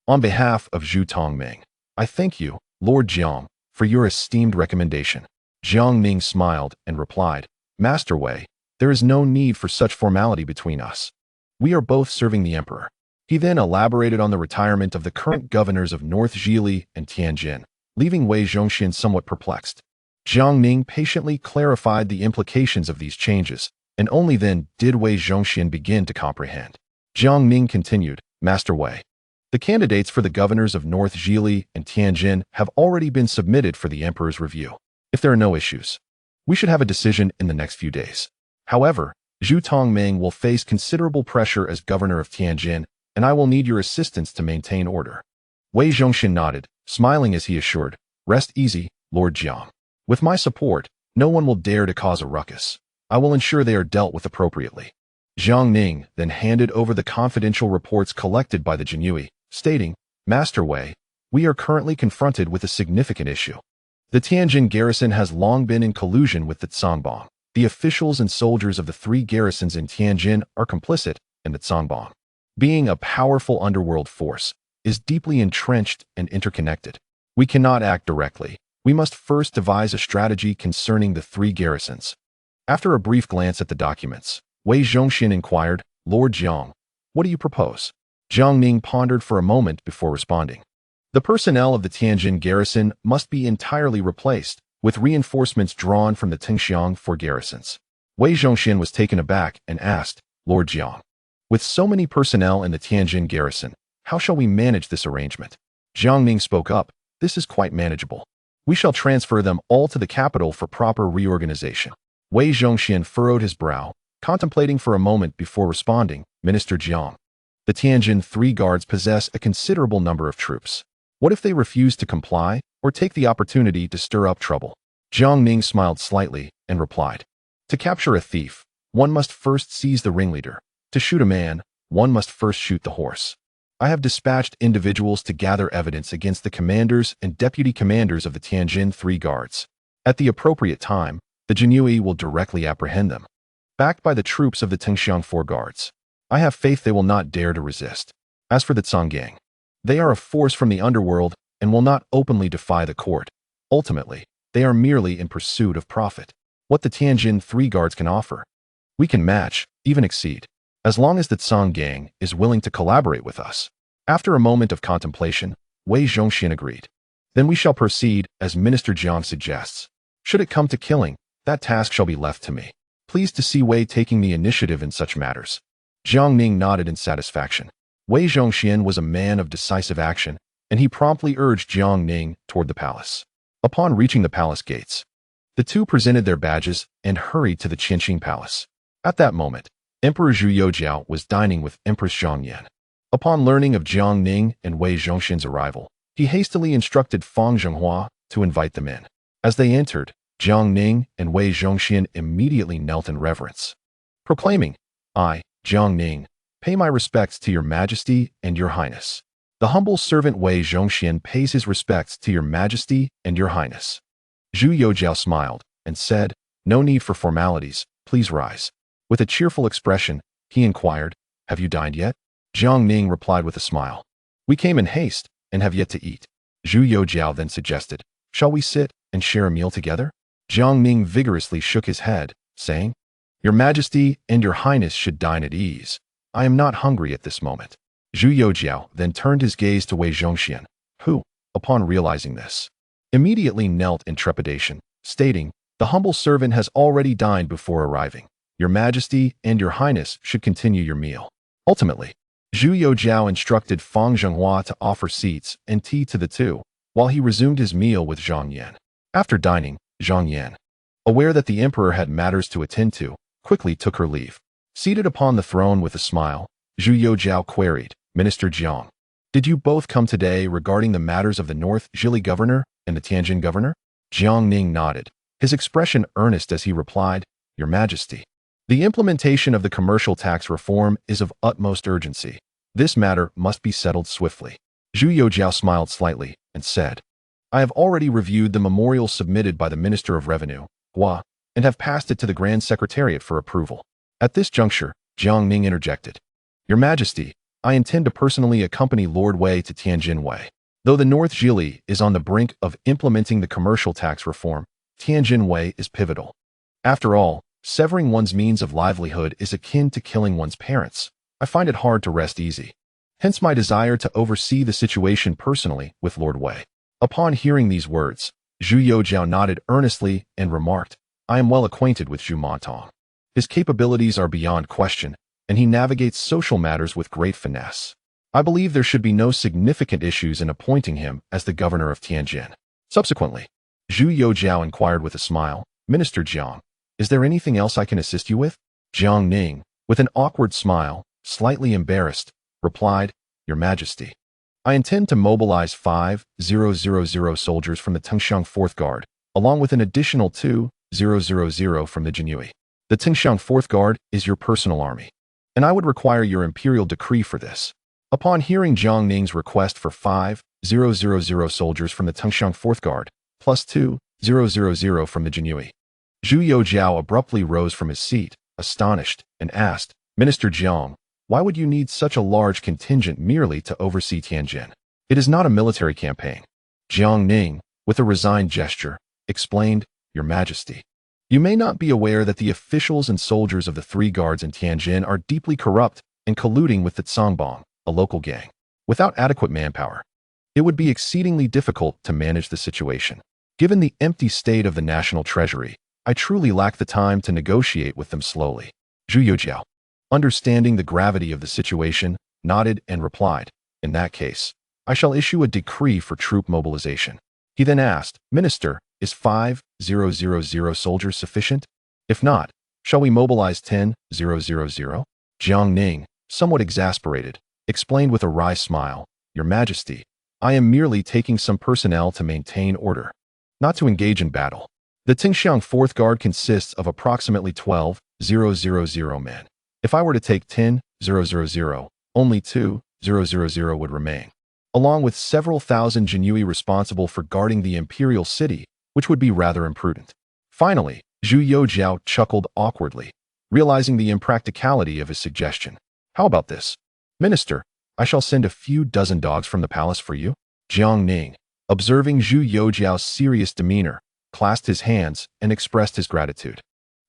"On behalf of Zhu Tongming, I thank you, Lord Jiang, for your esteemed recommendation." Jiang Ning smiled and replied, "Master Wei, there is no need for such formality between us. We are both serving the emperor." He then elaborated on the retirement of the current governors of North Zhili and Tianjin, leaving Wei Zhongxian somewhat perplexed. Jiang Ning patiently clarified the implications of these changes, and only then did Wei Zhongxian begin to comprehend. Jiang Ning continued, "Master Wei, the candidates for the governors of North Zhili and Tianjin have already been submitted for the emperor's review. If there are no issues, we should have a decision in the next few days. However, Zhu Tongming will face considerable pressure as governor of Tianjin, and I will need your assistance to maintain order." Wei Zhongxian nodded, smiling as he assured, "Rest easy, Lord Jiang. With my support, no one will dare to cause a ruckus. I will ensure they are dealt with appropriately." Jiang Ning then handed over the confidential reports collected by the Jinyue, stating, "Master Wei, we are currently confronted with a significant issue. The Tianjin garrison has long been in collusion with the Zhongbang. The officials and soldiers of the three garrisons in Tianjin are complicit, and the Zhongbang, being a powerful underworld force, is deeply entrenched and interconnected. We cannot act directly, We must first devise a strategy concerning the 3 garrisons. After a brief glance at the documents, Wei Zhongxian inquired, Lord Jiang, what do you propose? Jiang Ning pondered for a moment before responding. The personnel of the Tianjin garrison must be entirely replaced, with reinforcements drawn from the Tianqiang 4 garrisons. Wei Zhongxian was taken aback and asked, Lord Jiang, with so many personnel in the Tianjin garrison, how shall we manage this arrangement? Jiang Ning spoke up, this is quite manageable. We shall transfer them all to the capital for proper reorganization. Wei Zhongxian furrowed his brow, contemplating for a moment before responding, Minister Jiang. The Tianjin 3 guards possess a considerable number of troops. What if they refuse to comply or take the opportunity to stir up trouble? Jiang Ning smiled slightly and replied, to capture a thief, one must first seize the ringleader. To shoot a man, one must first shoot the horse. I have dispatched individuals to gather evidence against the commanders and deputy commanders of the Tianjin 3 guards. At the appropriate time, the Jinui will directly apprehend them. Backed by the troops of the Tianqiang 4 guards, I have faith they will not dare to resist. As for the Zonggang, they are a force from the underworld and will not openly defy the court. Ultimately, they are merely in pursuit of profit. What the Tianjin 3 guards can offer, we can match, even exceed, as long as the Zonggang is willing to collaborate with us. After a moment of contemplation, Wei Zhongxian agreed. Then we shall proceed as Minister Jiang suggests. Should it come to killing, that task shall be left to me. Pleased to see Wei taking the initiative in such matters. Jiang Ning nodded in satisfaction. Wei Zhongxian was a man of decisive action, and he promptly urged Jiang Ning toward the palace. Upon reaching the palace gates, the two presented their badges and hurried to the Tianqi palace. At that moment, Emperor Zhu Youjiao was dining with Empress Zhang Yan. Upon learning of Jiang Ning and Wei Zhongxian's arrival, he hastily instructed Fang Zhenghua to invite them in. As they entered, Jiang Ning and Wei Zhongxian immediately knelt in reverence, proclaiming, I, Jiang Ning, pay my respects to your Majesty and your Highness. The humble servant Wei Zhongxian pays his respects to your Majesty and your Highness. Zhu Youjiao smiled and said, no need for formalities, please rise. With a cheerful expression, he inquired, have you dined yet? Jiang Ning replied with a smile, we came in haste and have yet to eat. Zhu Youjiao then suggested, shall we sit and share a meal together? Jiang Ning vigorously shook his head, saying, your Majesty and your Highness should dine at ease. I am not hungry at this moment. Zhu Youjiao then turned his gaze to Wei Zhongxian, who, upon realizing this, immediately knelt in trepidation, stating, the humble servant has already dined before arriving. Your Majesty and your Highness should continue your meal. Ultimately, Zhu Youjiao instructed Fang Zhenghua to offer seats and tea to the two, while he resumed his meal with Zhang Yan. After dining, Zhang Yan, aware that the emperor had matters to attend to, quickly took her leave. Seated upon the throne with a smile, Zhu Youjiao queried, Minister Jiang, did you both come today regarding the matters of the North Zhili governor and the Tianjin governor? Jiang Ning nodded, his expression earnest as he replied, Your Majesty, the implementation of the commercial tax reform is of utmost urgency. This matter must be settled swiftly. Zhu Youjiao smiled slightly and said, I have already reviewed the memorial submitted by the Minister of Revenue, Hua, and have passed it to the Grand Secretariat for approval. At this juncture, Jiang Ning interjected, Your Majesty, I intend to personally accompany Lord Wei to Tianjin Wei. Though the North Zhili is on the brink of implementing the commercial tax reform, Tianjin Wei is pivotal. After all, severing one's means of livelihood is akin to killing one's parents. I find it hard to rest easy. Hence my desire to oversee the situation personally with Lord Wei. Upon hearing these words, Zhu Youjiao nodded earnestly and remarked, I am well acquainted with Zhu Montong. His capabilities are beyond question, and he navigates social matters with great finesse. I believe there should be no significant issues in appointing him as the governor of Tianjin. Subsequently, Zhu Youjiao inquired with a smile, Minister Jiang, is there anything else I can assist you with? Jiang Ning, with an awkward smile, slightly embarrassed, replied, Your Majesty, I intend to mobilize 5,000 soldiers from the Tianqiang 4th Guard, along with an additional 2,000 from the Jinui. The Tianqiang 4th Guard is your personal army, and I would require your imperial decree for this. Upon hearing Jiang Ning's request for 5,000 soldiers from the Tianqiang 4th Guard, plus 2,000 from the Jinui, Zhu Youjiao abruptly rose from his seat, astonished, and asked, Minister Jiang, why would you need such a large contingent merely to oversee Tianjin? It is not a military campaign. Jiang Ning, with a resigned gesture, explained, Your Majesty. You may not be aware that the officials and soldiers of the 3 guards in Tianjin are deeply corrupt and colluding with the Zhongbang, a local gang. Without adequate manpower, it would be exceedingly difficult to manage the situation. Given the empty state of the national treasury, I truly lack the time to negotiate with them slowly. Zhu Youjiao, understanding the gravity of the situation, nodded and replied, In that case, I shall issue a decree for troop mobilization. He then asked, Minister, is 5,000 soldiers sufficient? If not, shall we mobilize 10,000? Jiang Ning, somewhat exasperated, explained with a wry smile, Your Majesty, I am merely taking some personnel to maintain order, not to engage in battle. The Tingxiang 4th Guard consists of approximately 12,000 men. If I were to take 10,000, only 2,000 would remain, along with several thousand Jinui responsible for guarding the imperial city, which would be rather imprudent. Finally, Zhu Youjiao chuckled awkwardly, realizing the impracticality of his suggestion. How about this? Minister, I shall send a few dozen dogs from the palace for you. Jiang Ning, observing Zhu Youjiao's serious demeanor, clasped his hands and expressed his gratitude.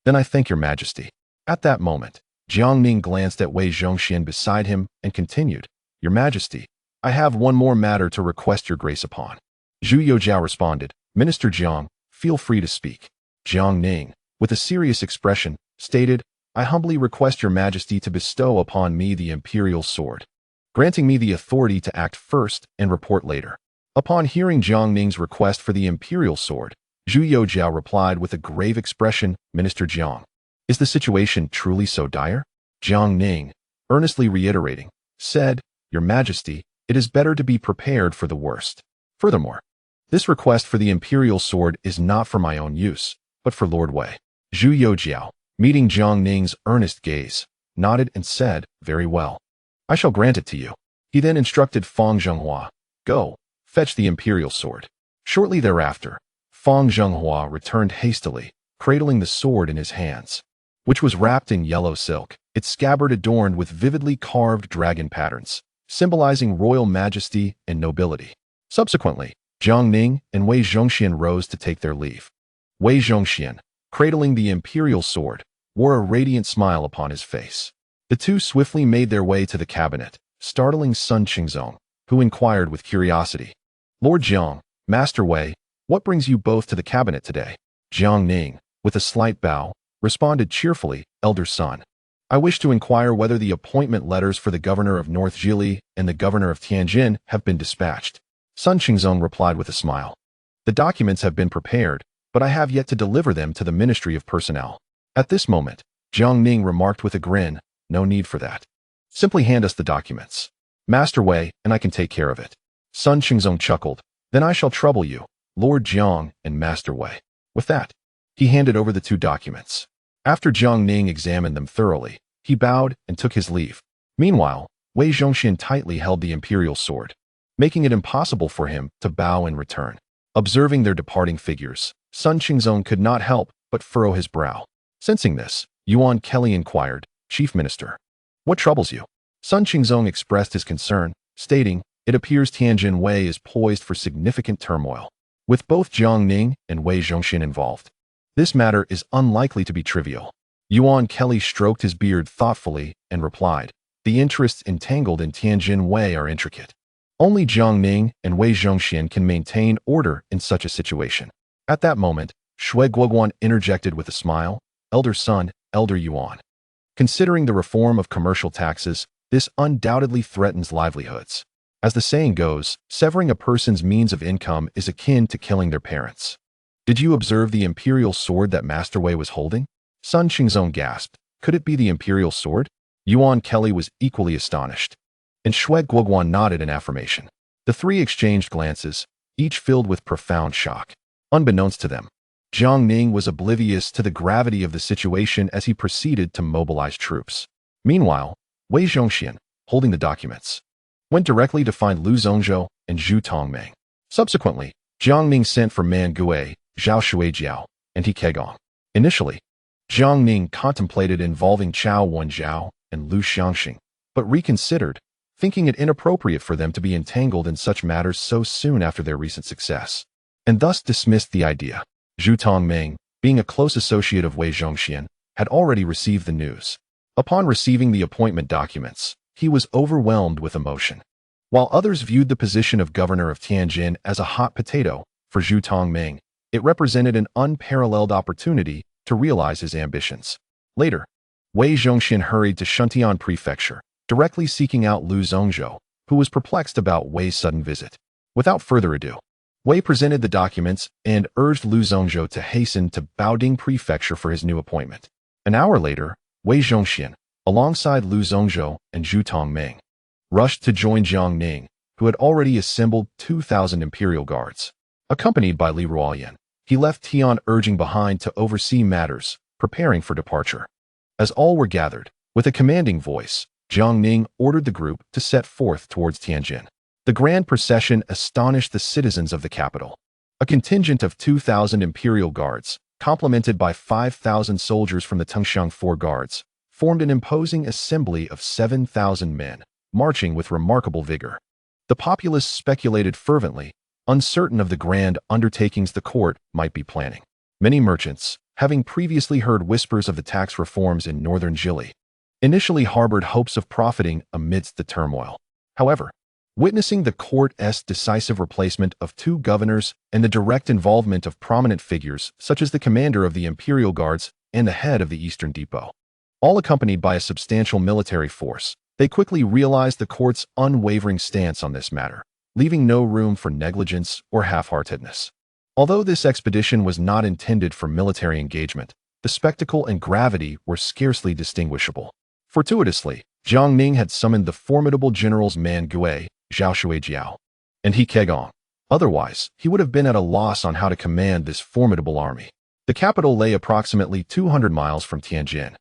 Then I thank Your Majesty. At that moment, Jiang Ning glanced at Wei Zhongxian beside him and continued, Your Majesty, I have one more matter to request your grace upon. Zhu Youjiao responded, Minister Jiang, feel free to speak. Jiang Ning, with a serious expression, stated, I humbly request Your Majesty to bestow upon me the imperial sword, granting me the authority to act first and report later. Upon hearing Jiang Ning's request for the imperial sword, Zhu Youjiao replied with a grave expression, Minister Jiang, is the situation truly so dire? Jiang Ning, earnestly reiterating, said, Your Majesty, it is better to be prepared for the worst. Furthermore, this request for the imperial sword is not for my own use, but for Lord Wei. Zhu Youjiao, meeting Jiang Ning's earnest gaze, nodded and said, Very well. I shall grant it to you. He then instructed Fang Zhenghua, Go, fetch the imperial sword. Shortly thereafter, Fang Zhenghua returned hastily, cradling the sword in his hands, which was wrapped in yellow silk, its scabbard adorned with vividly carved dragon patterns, symbolizing royal majesty and nobility. Subsequently, Jiang Ning and Wei Zhongxian rose to take their leave. Wei Zhongxian, cradling the imperial sword, wore a radiant smile upon his face. The two swiftly made their way to the cabinet, startling Sun Qingzong, who inquired with curiosity, Lord Jiang, Master Wei, what brings you both to the cabinet today? Jiang Ning, with a slight bow, responded cheerfully, Elder Son, I wish to inquire whether the appointment letters for the governor of North Jili and the governor of Tianjin have been dispatched. Sun Qingzong replied with a smile. The documents have been prepared, but I have yet to deliver them to the Ministry of Personnel. At this moment, Jiang Ning remarked with a grin, No need for that. Simply hand us the documents, Master Wei, and I can take care of it. Sun Qingzong chuckled, Then I shall trouble you, Lord Jiang and Master Wei. With that, he handed over the 2 documents. After Jiang Ning examined them thoroughly, he bowed and took his leave. Meanwhile, Wei Zhongxian tightly held the imperial sword, making it impossible for him to bow in return. Observing their departing figures, Sun Qingzong could not help but furrow his brow. Sensing this, Yuan Kelly inquired, Chief Minister, what troubles you? Sun Qingzong expressed his concern, stating, It appears Tianjin Wei is poised for significant turmoil, with both Jiang Ning and Wei Zhongxian involved. This matter is unlikely to be trivial. Yuan Kelly stroked his beard thoughtfully and replied, The interests entangled in Tianjin Wei are intricate. Only Jiang Ning and Wei Zhongxian can maintain order in such a situation. At that moment, Shui Guoguan interjected with a smile, Elder Son, Elder Yuan. Considering the reform of commercial taxes, this undoubtedly threatens livelihoods. As the saying goes, severing a person's means of income is akin to killing their parents. Did you observe the imperial sword that Master Wei was holding? Sun Qingzong gasped. Could it be the imperial sword? Yuan Kelly was equally astonished, and Shui Guoguan nodded in affirmation. The 3 exchanged glances, each filled with profound shock. Unbeknownst to them, Jiang Ning was oblivious to the gravity of the situation as he proceeded to mobilize troops. Meanwhile, Wei Zhongxian, holding the documents, went directly to find Lu Zhongzhou and Zhu Tongmeng. Subsequently, Jiang Ning sent for Man Gui, Zhao Shuijiao, and He Kegong. Initially, Jiang Ning contemplated involving Chao Wenjiao and Lu Xiangxing, but reconsidered, thinking it inappropriate for them to be entangled in such matters so soon after their recent success. and thus dismissed the idea. Zhu Tongming, being a close associate of Wei Zhongxian, had already received the news. Upon receiving the appointment documents, he was overwhelmed with emotion. While others viewed the position of governor of Tianjin as a hot potato, for Zhu Tongming, it represented an unparalleled opportunity to realize his ambitions. Later, Wei Zhongxian hurried to Shuntian Prefecture, directly seeking out Liu Zhongzhou, who was perplexed about Wei's sudden visit. Without further ado, Wei presented the documents and urged Liu Zhongzhou to hasten to Baoding Prefecture for his new appointment. An hour later, Wei Zhongxian, alongside Liu Zhongzhou and Zhu Tongming, rushed to join Jiang Ning, who had already assembled 2,000 imperial guards. Accompanied by Li Ruoyan, he left Tian urging behind to oversee matters, preparing for departure. As all were gathered, with a commanding voice, Jiang Ning ordered the group to set forth towards Tianjin. The grand procession astonished the citizens of the capital. A contingent of 2,000 imperial guards, complemented by 5,000 soldiers from the Tengxiang Four Guards, formed an imposing assembly of 7,000 men, marching with remarkable vigor. The populace speculated fervently, uncertain of the grand undertakings the court might be planning. Many merchants, having previously heard whispers of the tax reforms in northern Jili, initially harbored hopes of profiting amidst the turmoil. However, witnessing the court's decisive replacement of 2 governors and the direct involvement of prominent figures such as the commander of the Imperial Guards and the head of the Eastern Depot, all accompanied by a substantial military force, they quickly realized the court's unwavering stance on this matter, leaving no room for negligence or half-heartedness. Although this expedition was not intended for military engagement, the spectacle and gravity were scarcely distinguishable. Fortuitously, Jiang Ning had summoned the formidable generals Man Gui, Zhao Shuijiao, and He Kegong. Otherwise, he would have been at a loss on how to command this formidable army. The capital lay approximately 200 miles from Tianjin,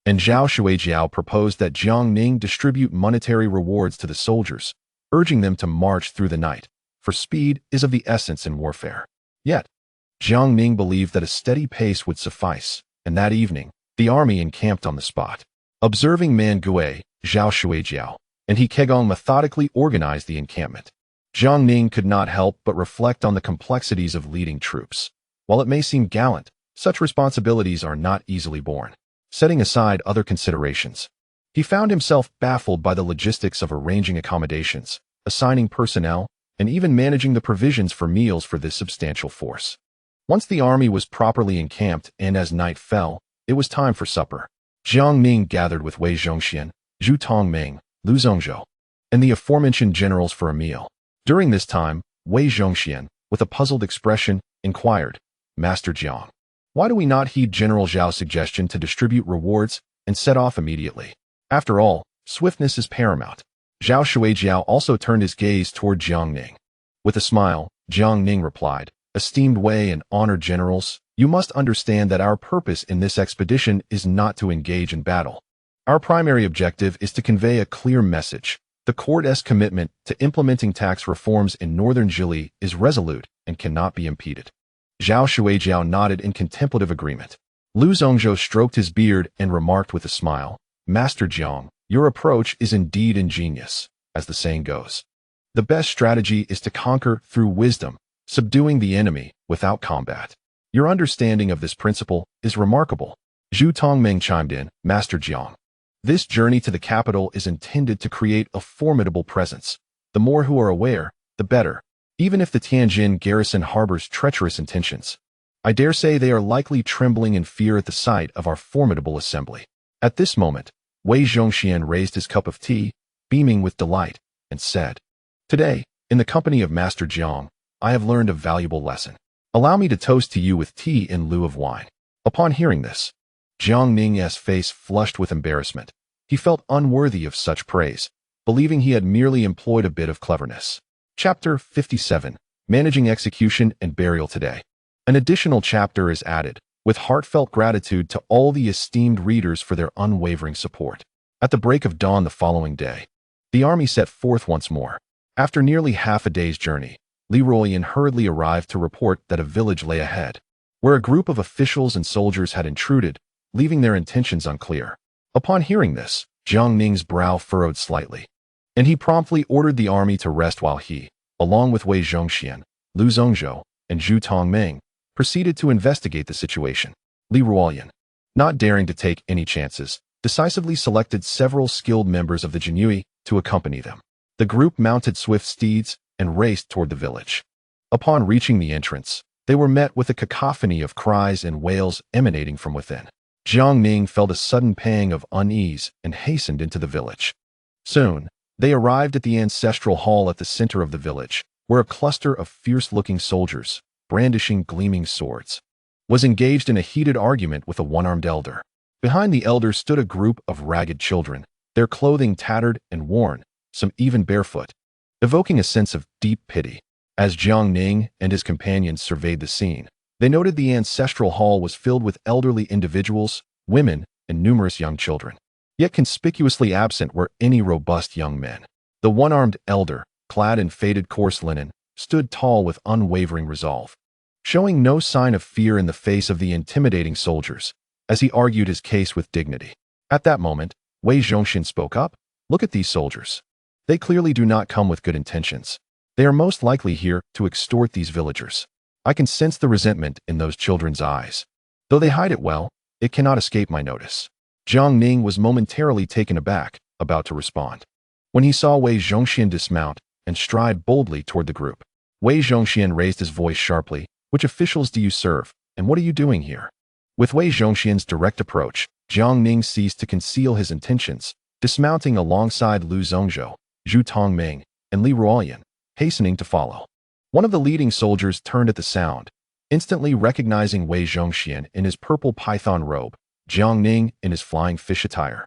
and Zhao Shuijiao proposed that Jiang Ning distribute monetary rewards to the soldiers, urging them to march through the night, for speed is of the essence in warfare. Yet, Jiang Ning believed that a steady pace would suffice, and that evening, the army encamped on the spot. Observing Man Gui, Zhao Shuijiao, and He Kegong methodically organized the encampment, Jiang Ning could not help but reflect on the complexities of leading troops. While it may seem gallant, such responsibilities are not easily borne. Setting aside other considerations, he found himself baffled by the logistics of arranging accommodations, assigning personnel, and even managing the provisions for meals for this substantial force. Once the army was properly encamped and as night fell, it was time for supper. Jiang Ning gathered with Wei Zhongxian, Zhu Tongming, Liu Zhongzhou, and the aforementioned generals for a meal. During this time, Wei Zhongxian, with a puzzled expression, inquired, "Master Jiang, why do we not heed General Zhao's suggestion to distribute rewards and set off immediately? After all, swiftness is paramount." Zhao Shuijiao also turned his gaze toward Jiang Ning. With a smile, Jiang Ning replied, "Esteemed Wei and honored generals, you must understand that our purpose in this expedition is not to engage in battle. Our primary objective is to convey a clear message. The court's commitment to implementing tax reforms in northern Jili is resolute and cannot be impeded." Zhao Shuijiao nodded in contemplative agreement. Liu Zhongzhou stroked his beard and remarked with a smile, "Master Jiang, your approach is indeed ingenious, as the saying goes. The best strategy is to conquer through wisdom, subduing the enemy without combat. Your understanding of this principle is remarkable." Zhu Tongming chimed in, "Master Jiang, this journey to the capital is intended to create a formidable presence. The more who are aware, the better. Even if the Tianjin garrison harbors treacherous intentions, I dare say they are likely trembling in fear at the sight of our formidable assembly." At this moment, Wei Zhongxian raised his cup of tea, beaming with delight, and said, "Today, in the company of Master Jiang, I have learned a valuable lesson. Allow me to toast to you with tea in lieu of wine." Upon hearing this, Jiang Ning's face flushed with embarrassment. He felt unworthy of such praise, believing he had merely employed a bit of cleverness. Chapter 57, Managing Execution and Burial Today. An additional chapter is added, with heartfelt gratitude to all the esteemed readers for their unwavering support. At the break of dawn the following day, the army set forth once more. After nearly half a day's journey, Li Ruoyan hurriedly arrived to report that a village lay ahead, where a group of officials and soldiers had intruded, leaving their intentions unclear. Upon hearing this, Jiang Ning's brow furrowed slightly, and he promptly ordered the army to rest while he, along with Wei Zhongxian, Liu Zhongzhou, and Zhu Tongming, proceeded to investigate the situation. Li Ruoyan, not daring to take any chances, decisively selected several skilled members of the Jinui to accompany them. The group mounted swift steeds and raced toward the village. Upon reaching the entrance, they were met with a cacophony of cries and wails emanating from within. Jiang Ning felt a sudden pang of unease and hastened into the village. Soon, they arrived at the ancestral hall at the center of the village, where a cluster of fierce-looking soldiers, brandishing gleaming swords, was engaged in a heated argument with a one-armed elder. Behind the elder stood a group of ragged children, their clothing tattered and worn, some even barefoot, evoking a sense of deep pity. As Jiang Ning and his companions surveyed the scene, they noted the ancestral hall was filled with elderly individuals, women, and numerous young children. Yet conspicuously absent were any robust young men. The one-armed elder, clad in faded coarse linen, stood tall with unwavering resolve, showing no sign of fear in the face of the intimidating soldiers, as he argued his case with dignity. At that moment, Wei Zhongxian spoke up. "Look at these soldiers. They clearly do not come with good intentions. They are most likely here to extort these villagers. I can sense the resentment in those children's eyes. Though they hide it well, it cannot escape my notice." Jiang Ning was momentarily taken aback, about to respond, when he saw Wei Zhongxian dismount and stride boldly toward the group. Wei Zhongxian raised his voice sharply. "Which officials do you serve, and what are you doing here?" With Wei Zhongxian's direct approach, Jiang Ning ceased to conceal his intentions, dismounting alongside Lu Zhongzhou, Zhu Tongming, and Li Ruoyan, hastening to follow. One of the leading soldiers turned at the sound, instantly recognizing Wei Zhongxian in his purple python robe, Jiang Ning in his flying fish attire,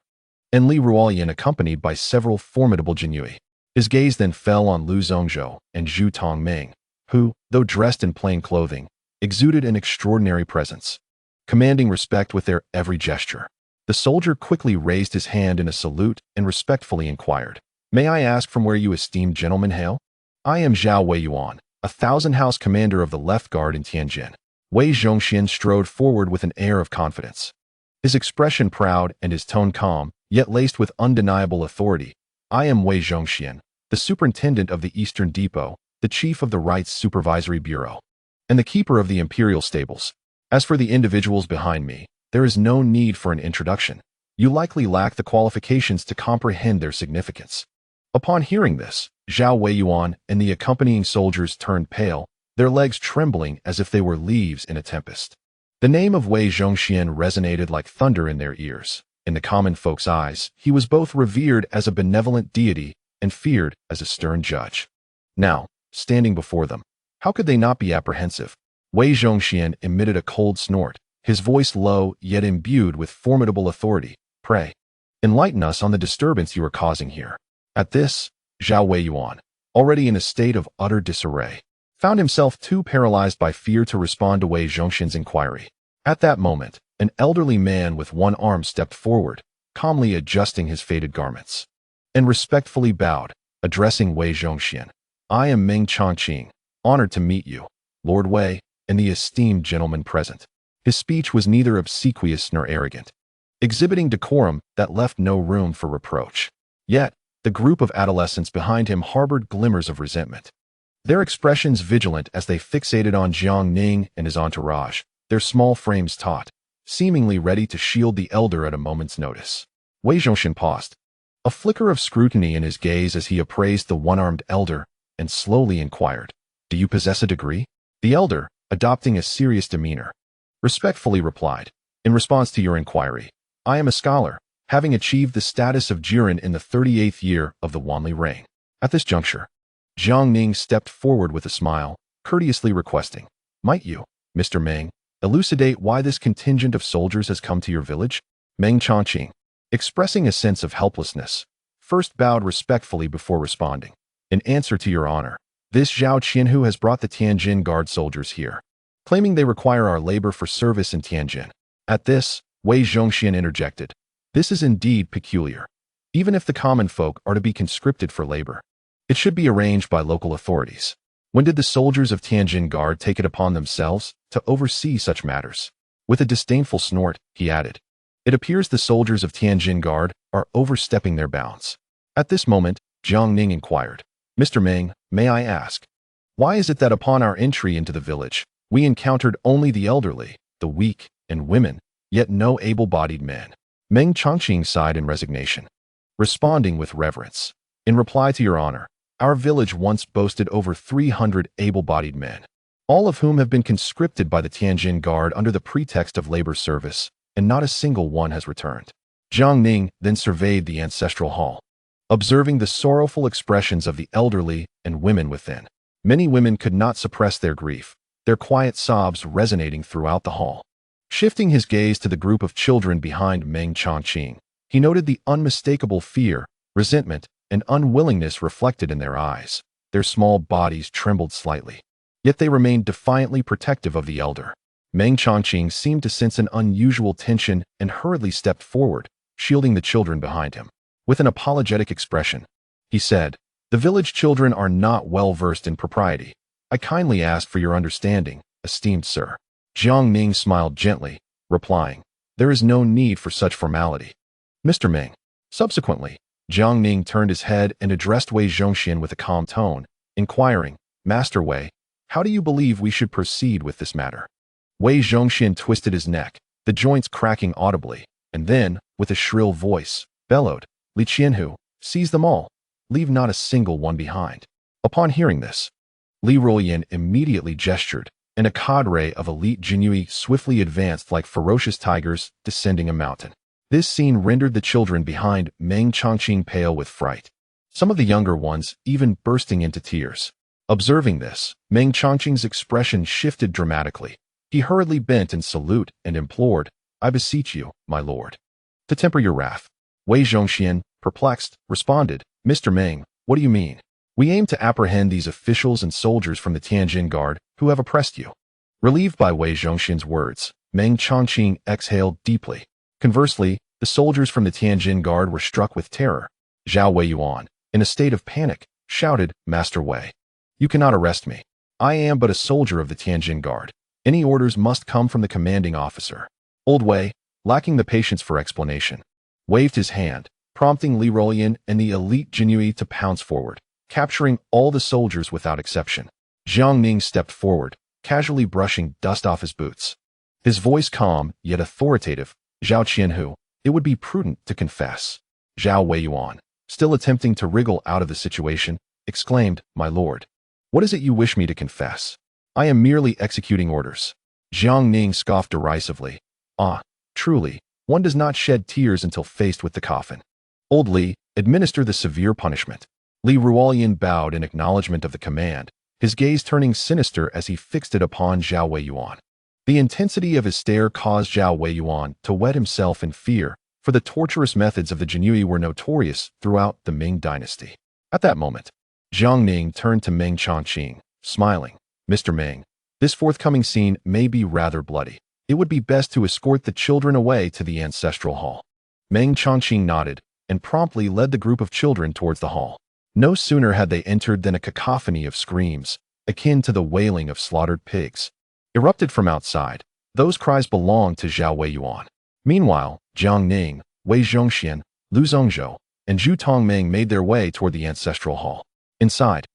and Li Ruoyan accompanied by several formidable Jinui. His gaze then fell on Lu Zhongzhou and Zhu Tongming, who, though dressed in plain clothing, exuded an extraordinary presence, commanding respect with their every gesture. The soldier quickly raised his hand in a salute and respectfully inquired, "May I ask from where you esteemed gentlemen hail?" "I am Zhao Weiyuan, a thousand-house commander of the left guard in Tianjin." Wei Zhongxian strode forward with an air of confidence, his expression proud and his tone calm, yet laced with undeniable authority. "I am Wei Zhongxian, the superintendent of the Eastern Depot, the chief of the Rights Supervisory Bureau, and the keeper of the imperial stables. As for the individuals behind me, there is no need for an introduction. You likely lack the qualifications to comprehend their significance." Upon hearing this, Zhao Weiyuan and the accompanying soldiers turned pale, their legs trembling as if they were leaves in a tempest. The name of Wei Zhongxian resonated like thunder in their ears. In the common folks' eyes, he was both revered as a benevolent deity and feared as a stern judge. Now, standing before them, how could they not be apprehensive? Wei Zhongxian emitted a cold snort, his voice low yet imbued with formidable authority. "Pray, enlighten us on the disturbance you are causing here." At this, Zhao Weiyuan, already in a state of utter disarray, found himself too paralyzed by fear to respond to Wei Zhongxian's inquiry. At that moment, an elderly man with one arm stepped forward, calmly adjusting his faded garments, and respectfully bowed, addressing Wei Zhongxian. "I am Meng Changqing, honored to meet you, Lord Wei, and the esteemed gentleman present." His speech was neither obsequious nor arrogant, exhibiting decorum that left no room for reproach. Yet, the group of adolescents behind him harbored glimmers of resentment, their expressions vigilant as they fixated on Jiang Ning and his entourage, their small frames taut, seemingly ready to shield the elder at a moment's notice. Wei Zhongxian paused, a flicker of scrutiny in his gaze as he appraised the one-armed elder, and slowly inquired, "Do you possess a degree?" The elder, adopting a serious demeanor, respectfully replied, "In response to your inquiry, I am a scholar, having achieved the status of Jiren in the 38th year of the Wanli reign." At this juncture, Jiang Ning stepped forward with a smile, courteously requesting, "Might you, Mr. Meng, elucidate why this contingent of soldiers has come to your village?" Meng Changqing, expressing a sense of helplessness, first bowed respectfully before responding. "In answer to your honor, this Zhao Qianhu has brought the Tianjin Guard soldiers here, claiming they require our labor for service in Tianjin." At this, Wei Zhongxian interjected, "This is indeed peculiar. Even if the common folk are to be conscripted for labor, it should be arranged by local authorities. When did the soldiers of Tianjin Guard take it upon themselves to oversee such matters?" With a disdainful snort, he added, "It appears the soldiers of Tianjin Guard are overstepping their bounds." At this moment, Jiang Ning inquired, "Mr. Meng, may I ask, Why is it that upon our entry into the village, we encountered only the elderly, the weak, and women, yet no able-bodied men? Meng Chongqing sighed in resignation, responding with reverence. In reply to your honor, our village once boasted over 300 able-bodied men, all of whom have been conscripted by the Tianjin Guard under the pretext of labor service, and not a single one has returned. Jiang Ning then surveyed the ancestral hall, observing the sorrowful expressions of the elderly and women within. Many women could not suppress their grief, their quiet sobs resonating throughout the hall. Shifting his gaze to the group of children behind Meng Chongqing, he noted the unmistakable fear, resentment, and unwillingness reflected in their eyes. Their small bodies trembled slightly, yet they remained defiantly protective of the elder. Meng Chongqing seemed to sense an unusual tension and hurriedly stepped forward, shielding the children behind him. With an apologetic expression, he said, "The village children are not well versed in propriety. I kindly ask for your understanding, esteemed sir." Jiang Ning smiled gently, replying, "There is no need for such formality, Mr. Meng." Subsequently, Jiang Ning turned his head and addressed Wei Zhongxian with a calm tone, inquiring, "Master Wei, how do you believe we should proceed with this matter?" Wei Zhongxian twisted his neck, the joints cracking audibly, and then, with a shrill voice, bellowed, "Li Qianhu, seize them all. Leave not a single one behind." Upon hearing this, Liaodong immediately gestured, and a cadre of elite Jinui swiftly advanced like ferocious tigers descending a mountain. This scene rendered the children behind Meng Chongqing pale with fright, some of the younger ones even bursting into tears. Observing this, Meng Chongqing's expression shifted dramatically. He hurriedly bent in salute and implored, "I beseech you, my lord, to temper your wrath." Wei Zhongxian, perplexed, responded, "Mr. Meng, what do you mean? We aim to apprehend these officials and soldiers from the Tianjin Guard who have oppressed you." Relieved by Wei Zhongxian's words, Meng Chongqing exhaled deeply. Conversely, the soldiers from the Tianjin Guard were struck with terror. Zhao Weiyuan, in a state of panic, shouted, "Master Wei, you cannot arrest me. I am but a soldier of the Tianjin Guard. Any orders must come from the commanding officer." Old Wei, lacking the patience for explanation, waved his hand, prompting Liaodong and the elite Jinui to pounce forward, capturing all the soldiers without exception. Jiang Ning stepped forward, casually brushing dust off his boots. His voice calm, yet authoritative, "Zhao Qianhu, it would be prudent to confess." Zhao Weiyuan, still attempting to wriggle out of the situation, exclaimed, "My lord, what is it you wish me to confess? I am merely executing orders." Jiang Ning scoffed derisively. "Ah, truly, one does not shed tears until faced with the coffin. Old Li, administer the severe punishment." Liaodong bowed in acknowledgement of the command, his gaze turning sinister as he fixed it upon Zhao Weiyuan. The intensity of his stare caused Zhao Weiyuan to wet himself in fear, for the torturous methods of the Jinui were notorious throughout the Ming dynasty. At that moment, Jiang Ning turned to Meng Chongqing, smiling, "Mr. Meng, this forthcoming scene may be rather bloody. It would be best to escort the children away to the ancestral hall." Meng Chongqing nodded, and promptly led the group of children towards the hall. No sooner had they entered than a cacophony of screams, akin to the wailing of slaughtered pigs, erupted from outside. Those cries belonged to Zhao Weiyuan. Meanwhile, Jiang Ning, Wei Zhongxian, Lu Zhongzhou, and Zhu Tongming made their way toward the ancestral hall. Inside,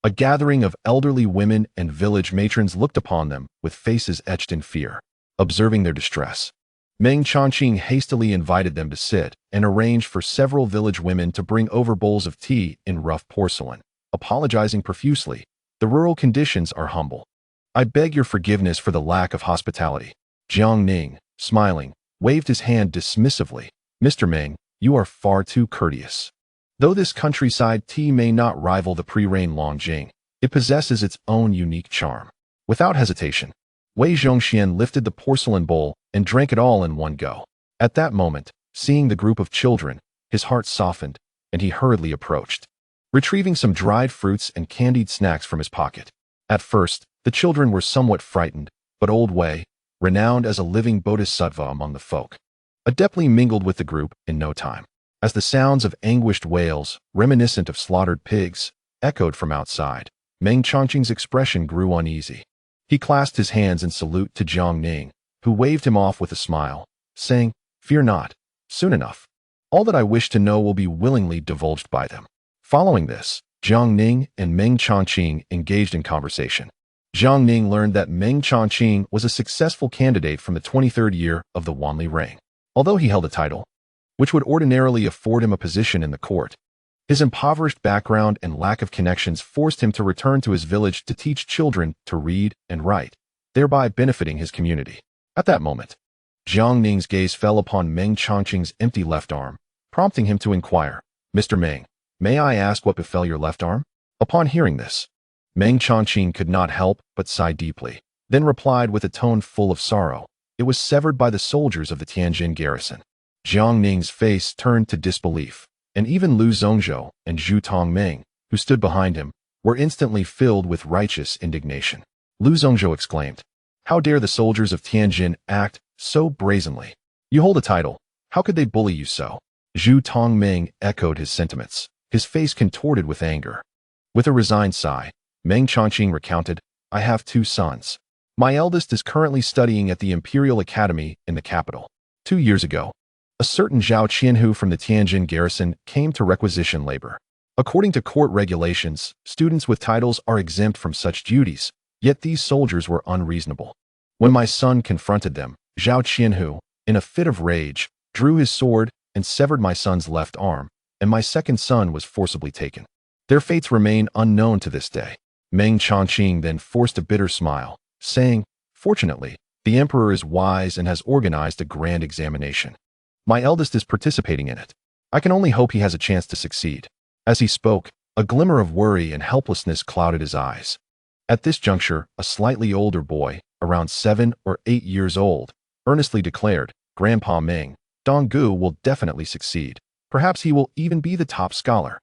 a gathering of elderly women and village matrons looked upon them with faces etched in fear. Observing their distress, Meng Chongqing hastily invited them to sit and arranged for several village women to bring over bowls of tea in rough porcelain. Apologizing profusely, "The rural conditions are humble. I beg your forgiveness for the lack of hospitality." Jiang Ning, smiling, waved his hand dismissively. "Mr. Meng, you are far too courteous. Though this countryside tea may not rival the pre-rain Longjing, it possesses its own unique charm." Without hesitation, Wei Zhongxian lifted the porcelain bowl and drank it all in one go. At that moment, seeing the group of children, his heart softened, and he hurriedly approached, retrieving some dried fruits and candied snacks from his pocket. At first, the children were somewhat frightened, but Old Wei, renowned as a living bodhisattva among the folk, adeptly mingled with the group in no time. As the sounds of anguished wails, reminiscent of slaughtered pigs, echoed from outside, Meng Chongqing's expression grew uneasy. He clasped his hands in salute to Jiang Ning, who waved him off with a smile, saying, "Fear not. Soon enough, all that I wish to know will be willingly divulged by them." Following this, Jiang Ning and Meng Chongqing engaged in conversation. Jiang Ning learned that Meng Chongqing was a successful candidate from the 23rd year of the Wanli rank. Although he held a title, which would ordinarily afford him a position in the court, his impoverished background and lack of connections forced him to return to his village to teach children to read and write, thereby benefiting his community. At that moment, Jiang Ning's gaze fell upon Meng Chongqing's empty left arm, prompting him to inquire, "Mr. Meng, may I ask what befell your left arm?" Upon hearing this, Meng Chongqing could not help but sigh deeply, then replied with a tone full of sorrow, "It was severed by the soldiers of the Tianjin garrison." Jiang Ning's face turned to disbelief, and even Lu Zhongzhou and Zhu Tongming, who stood behind him, were instantly filled with righteous indignation. Lu Zhongzhou exclaimed, "How dare the soldiers of Tianjin act so brazenly? You hold a title. How could they bully you so?" Zhu Tongming echoed his sentiments, his face contorted with anger. With a resigned sigh, Meng Chongqing recounted, "I have 2 sons. My eldest is currently studying at the Imperial Academy in the capital. 2 years ago, a certain Zhao Qianhu from the Tianjin garrison came to requisition labor. According to court regulations, students with titles are exempt from such duties, yet these soldiers were unreasonable. When my son confronted them, Zhao Qianhu, in a fit of rage, drew his sword and severed my son's left arm, and my second son was forcibly taken. Their fates remain unknown to this day." Meng Chongqing then forced a bitter smile, saying, "Fortunately, the emperor is wise and has organized a grand examination. My eldest is participating in it. I can only hope he has a chance to succeed." As he spoke, a glimmer of worry and helplessness clouded his eyes. At this juncture, a slightly older boy, around 7 or 8 years old, earnestly declared, "Grandpa Meng, Donggu will definitely succeed. Perhaps he will even be the top scholar."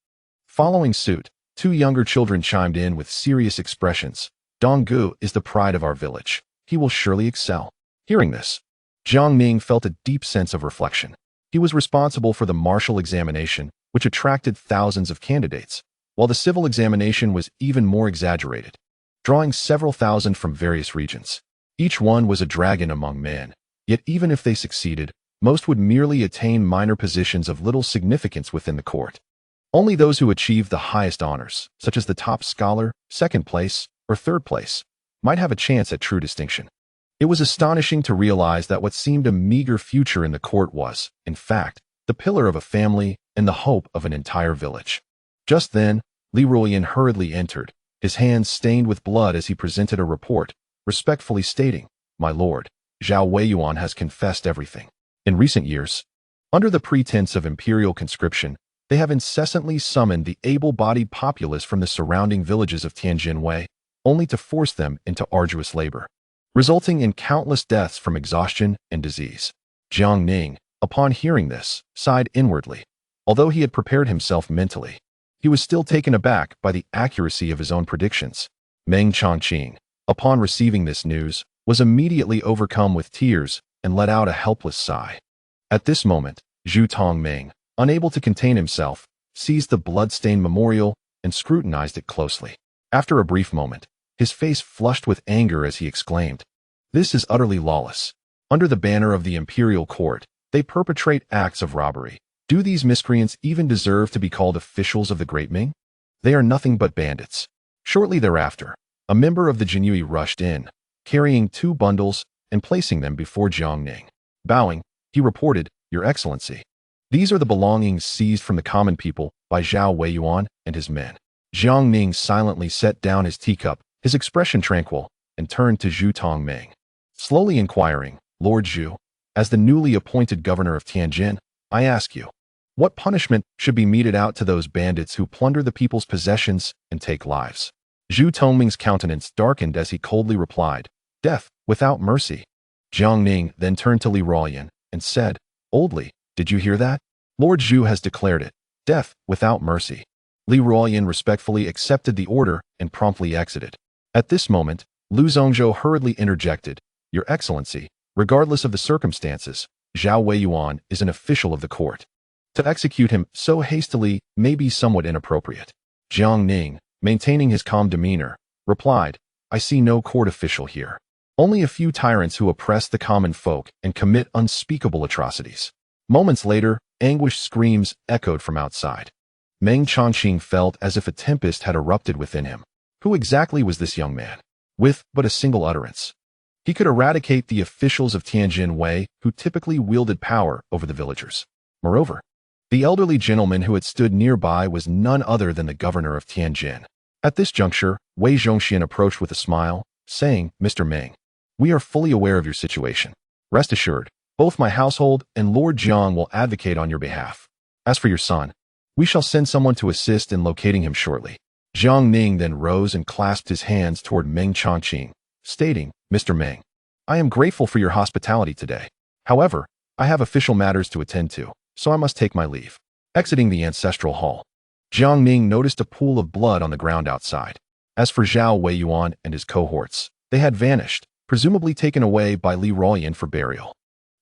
Following suit, 2 younger children chimed in with serious expressions. "Donggu is the pride of our village. He will surely excel." Hearing this, Jiang Ning felt a deep sense of reflection. He was responsible for the martial examination, which attracted thousands of candidates, while the civil examination was even more exaggerated, drawing several thousand from various regions. Each one was a dragon among men, yet even if they succeeded, most would merely attain minor positions of little significance within the court. Only those who achieved the highest honors, such as the top scholar, 2nd place, or 3rd place, might have a chance at true distinction. It was astonishing to realize that what seemed a meager future in the court was, in fact, the pillar of a family and the hope of an entire village. Just then, Liaodong hurriedly entered, his hands stained with blood as he presented a report, respectfully stating, "My lord, Zhao Weiyuan has confessed everything. In recent years, under the pretense of imperial conscription, they have incessantly summoned the able-bodied populace from the surrounding villages of Tianjin Wei, only to force them into arduous labor, resulting in countless deaths from exhaustion and disease." Jiang Ning, upon hearing this, sighed inwardly. Although he had prepared himself mentally, he was still taken aback by the accuracy of his own predictions. Meng Chongqing, upon receiving this news, was immediately overcome with tears and let out a helpless sigh. At this moment, Zhu Tongming, unable to contain himself, seized the blood-stained memorial and scrutinized it closely. After a brief moment, his face flushed with anger as he exclaimed, "This is utterly lawless. Under the banner of the imperial court, they perpetrate acts of robbery. Do these miscreants even deserve to be called officials of the Great Ming? They are nothing but bandits." Shortly thereafter, a member of the Jinyui rushed in, carrying 2 bundles and placing them before Jiang Ning. Bowing, he reported, "Your Excellency, these are the belongings seized from the common people by Zhao Weiyuan and his men." Jiang Ning silently set down his teacup, his expression tranquil, and turned to Zhu Tongming, slowly inquiring, "Lord Zhu, as the newly appointed governor of Tianjin, I ask you, what punishment should be meted out to those bandits who plunder the people's possessions and take lives?" Zhu Tongming's countenance darkened as he coldly replied, "Death without mercy." Jiang Ning then turned to Liaodong and said, "Old Li, did you hear that? Lord Zhu has declared it, death without mercy." Liaodong respectfully accepted the order and promptly exited. At this moment, Lu Zhongzhou hurriedly interjected, "Your Excellency, regardless of the circumstances, Zhao Weiyuan is an official of the court. To execute him so hastily may be somewhat inappropriate." Jiang Ning, maintaining his calm demeanor, replied, "I see no court official here. Only a few tyrants who oppress the common folk and commit unspeakable atrocities." Moments later, anguished screams echoed from outside. Meng Chongqing felt as if a tempest had erupted within him. Who exactly was this young man? With but a single utterance, he could eradicate the officials of Tianjin Wei who typically wielded power over the villagers. Moreover, the elderly gentleman who had stood nearby was none other than the governor of Tianjin. At this juncture, Wei Zhongxian approached with a smile, saying, "Mr. Meng, we are fully aware of your situation. Rest assured, both my household and Lord Jiang will advocate on your behalf. As for your son, we shall send someone to assist in locating him shortly." Jiang Ning then rose and clasped his hands toward Meng Chongqing, stating, "Mr. Meng, I am grateful for your hospitality today. However, I have official matters to attend to, so I must take my leave." Exiting the ancestral hall, Jiang Ning noticed a pool of blood on the ground outside. As for Zhao Weiyuan and his cohorts, they had vanished, presumably taken away by Li Ruoyan for burial.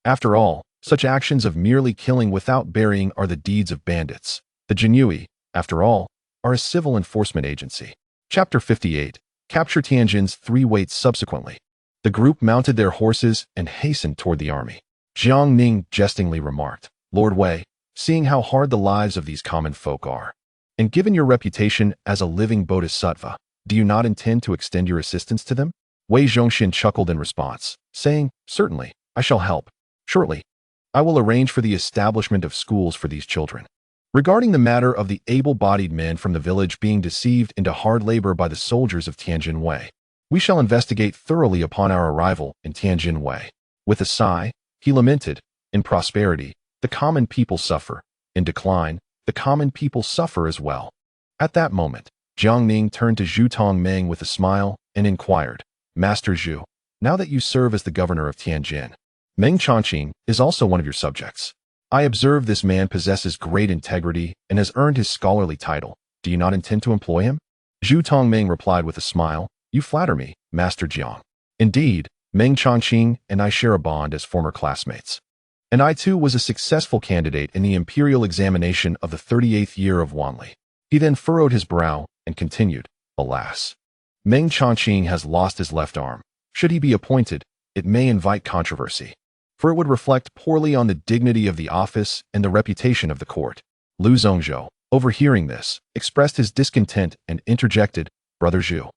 After all, such actions of merely killing without burying are the deeds of bandits. The Jinyui, after all, are a civil enforcement agency. Chapter 58. Capture Tianjin's three weights subsequently. The group mounted their horses and hastened toward the army. Jiang Ning jestingly remarked, "Lord Wei, seeing how hard the lives of these common folk are, and given your reputation as a living bodhisattva, do you not intend to extend your assistance to them?" Wei Zhongxian chuckled in response, saying, "Certainly, I shall help. Shortly, I will arrange for the establishment of schools for these children. Regarding the matter of the able-bodied men from the village being deceived into hard labor by the soldiers of Tianjin Wei, we shall investigate thoroughly upon our arrival in Tianjin Wei." With a sigh, he lamented, "In prosperity, the common people suffer. In decline, the common people suffer as well." At that moment, Jiang Ning turned to Zhu Tongmeng with a smile and inquired, "Master Zhu, now that you serve as the governor of Tianjin, Meng Chongqing is also one of your subjects. I observe this man possesses great integrity and has earned his scholarly title. Do you not intend to employ him?" Zhu Tongmeng replied with a smile, "You flatter me, Master Jiang. Indeed, Meng Chongqing and I share a bond as former classmates. And I too was a successful candidate in the imperial examination of the 38th year of Wanli." He then furrowed his brow and continued, "Alas, Meng Chongqing has lost his left arm. Should he be appointed, it may invite controversy, for it would reflect poorly on the dignity of the office and the reputation of the court." Lu Zongzhou, overhearing this, expressed his discontent and interjected, "Brother Zhu,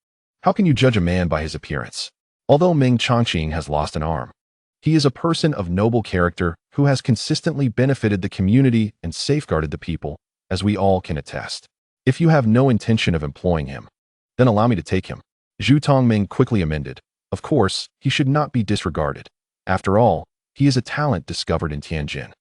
how can you judge a man by his appearance? Although Meng Chongqing has lost an arm, he is a person of noble character who has consistently benefited the community and safeguarded the people, as we all can attest. If you have no intention of employing him, then allow me to take him." Zhu Tongming quickly amended, "Of course, he should not be disregarded. After all, he is a talent discovered in Tianjin."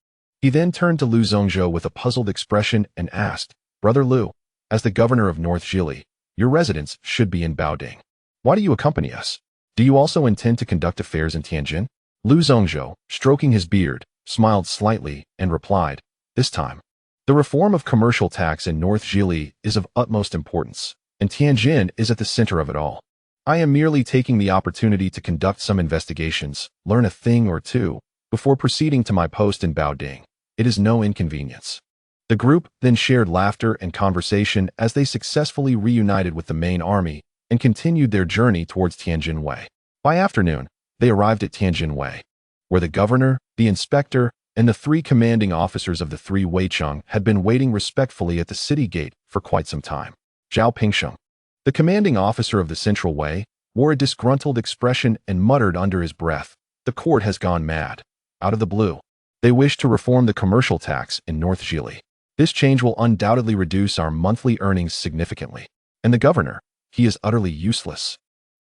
He then turned to Lu Zongzhou with a puzzled expression and asked, "Brother Lu, as the governor of North Jili, your residence should be in Baoding. Why do you accompany us? Do you also intend to conduct affairs in Tianjin?" Lu Zongzhou, stroking his beard, smiled slightly and replied, "This time, the reform of commercial tax in North Jili is of utmost importance, and Tianjin is at the center of it all. I am merely taking the opportunity to conduct some investigations, learn a thing or two, before proceeding to my post in Baoding. It is no inconvenience." The group then shared laughter and conversation as they successfully reunited with the main army and continued their journey towards Tianjin Wei. By afternoon, they arrived at Tianjin Wei, where the governor, the inspector, and the three commanding officers of the three Weicheng had been waiting respectfully at the city gate for quite some time. Zhao Pingsheng, the commanding officer of the Central Wei, wore a disgruntled expression and muttered under his breath, "The court has gone mad. Out of the blue, they wish to reform the commercial tax in North Jili. This change will undoubtedly reduce our monthly earnings significantly. And the governor, he is utterly useless.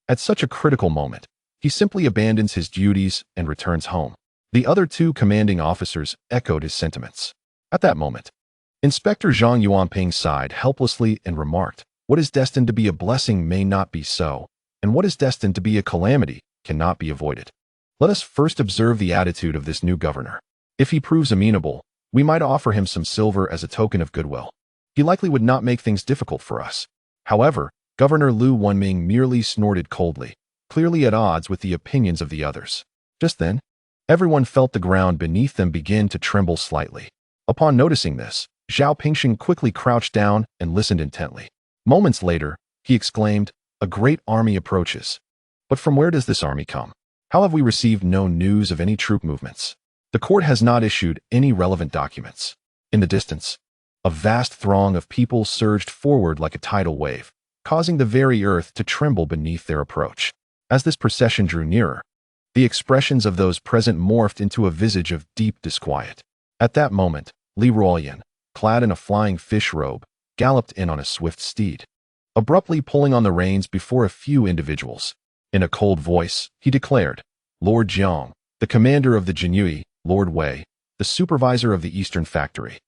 At such a critical moment, he simply abandons his duties and returns home." The other two commanding officers echoed his sentiments. At that moment, Inspector Zhang Yuanping sighed helplessly and remarked, "What is destined to be a blessing may not be so, and what is destined to be a calamity cannot be avoided. Let us first observe the attitude of this new governor. If he proves amenable, we might offer him some silver as a token of goodwill. He likely would not make things difficult for us." However, Governor Lu Wunming merely snorted coldly, clearly at odds with the opinions of the others. Just then, everyone felt the ground beneath them begin to tremble slightly. Upon noticing this, Zhao Pingsheng quickly crouched down and listened intently. Moments later, he exclaimed, "A great army approaches. But from where does this army come? How have we received no news of any troop movements? The court has not issued any relevant documents." In the distance, A vast throng of people surged forward like a tidal wave, causing the very earth to tremble beneath their approach. As this procession drew nearer, the expressions of those present morphed into a visage of deep disquiet. At that moment, Liaodong, clad in a flying fish robe, galloped in on a swift steed, abruptly pulling on the reins before a few individuals. In a cold voice, he declared, "Lord Jiang, the commander of the Jiangyi, Lord Wei, the supervisor of the Eastern Factory,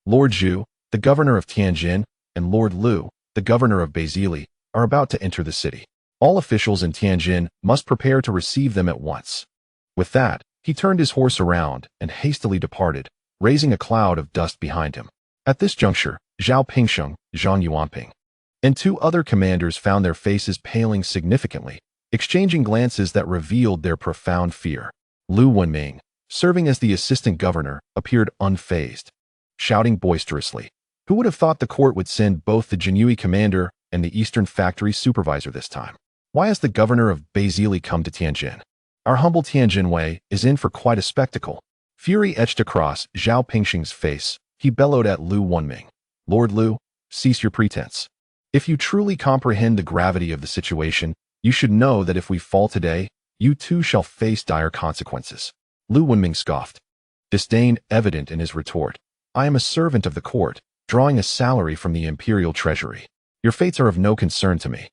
Lord Zhu, the governor of Tianjin, and Lord Liu, the governor of Bustling, are about to enter the city. All officials in Tianjin must prepare to receive them at once." With that, he turned his horse around and hastily departed, raising a cloud of dust behind him. At this juncture, Zhao Pingsheng, Zhang Yuanping, and two other commanders found their faces paling significantly, exchanging glances that revealed their profound fear. Lu Wenming, serving as the assistant governor, appeared unfazed, shouting boisterously, "Who would have thought the court would send both the Jiangyi commander and the Eastern Factory supervisor this time? Why has the governor of Bustling come to Tianjin? Our humble Tianjin Wei is in for quite a spectacle." Fury etched across Zhao Pingsheng's face. He bellowed at Lu Wenming, "Lord Lu, cease your pretense. If you truly comprehend the gravity of the situation, you should know that if we fall today, you too shall face dire consequences." Lu Wenming scoffed, disdain evident in his retort. "I am a servant of the court, drawing a salary from the imperial treasury. Your fates are of no concern to me."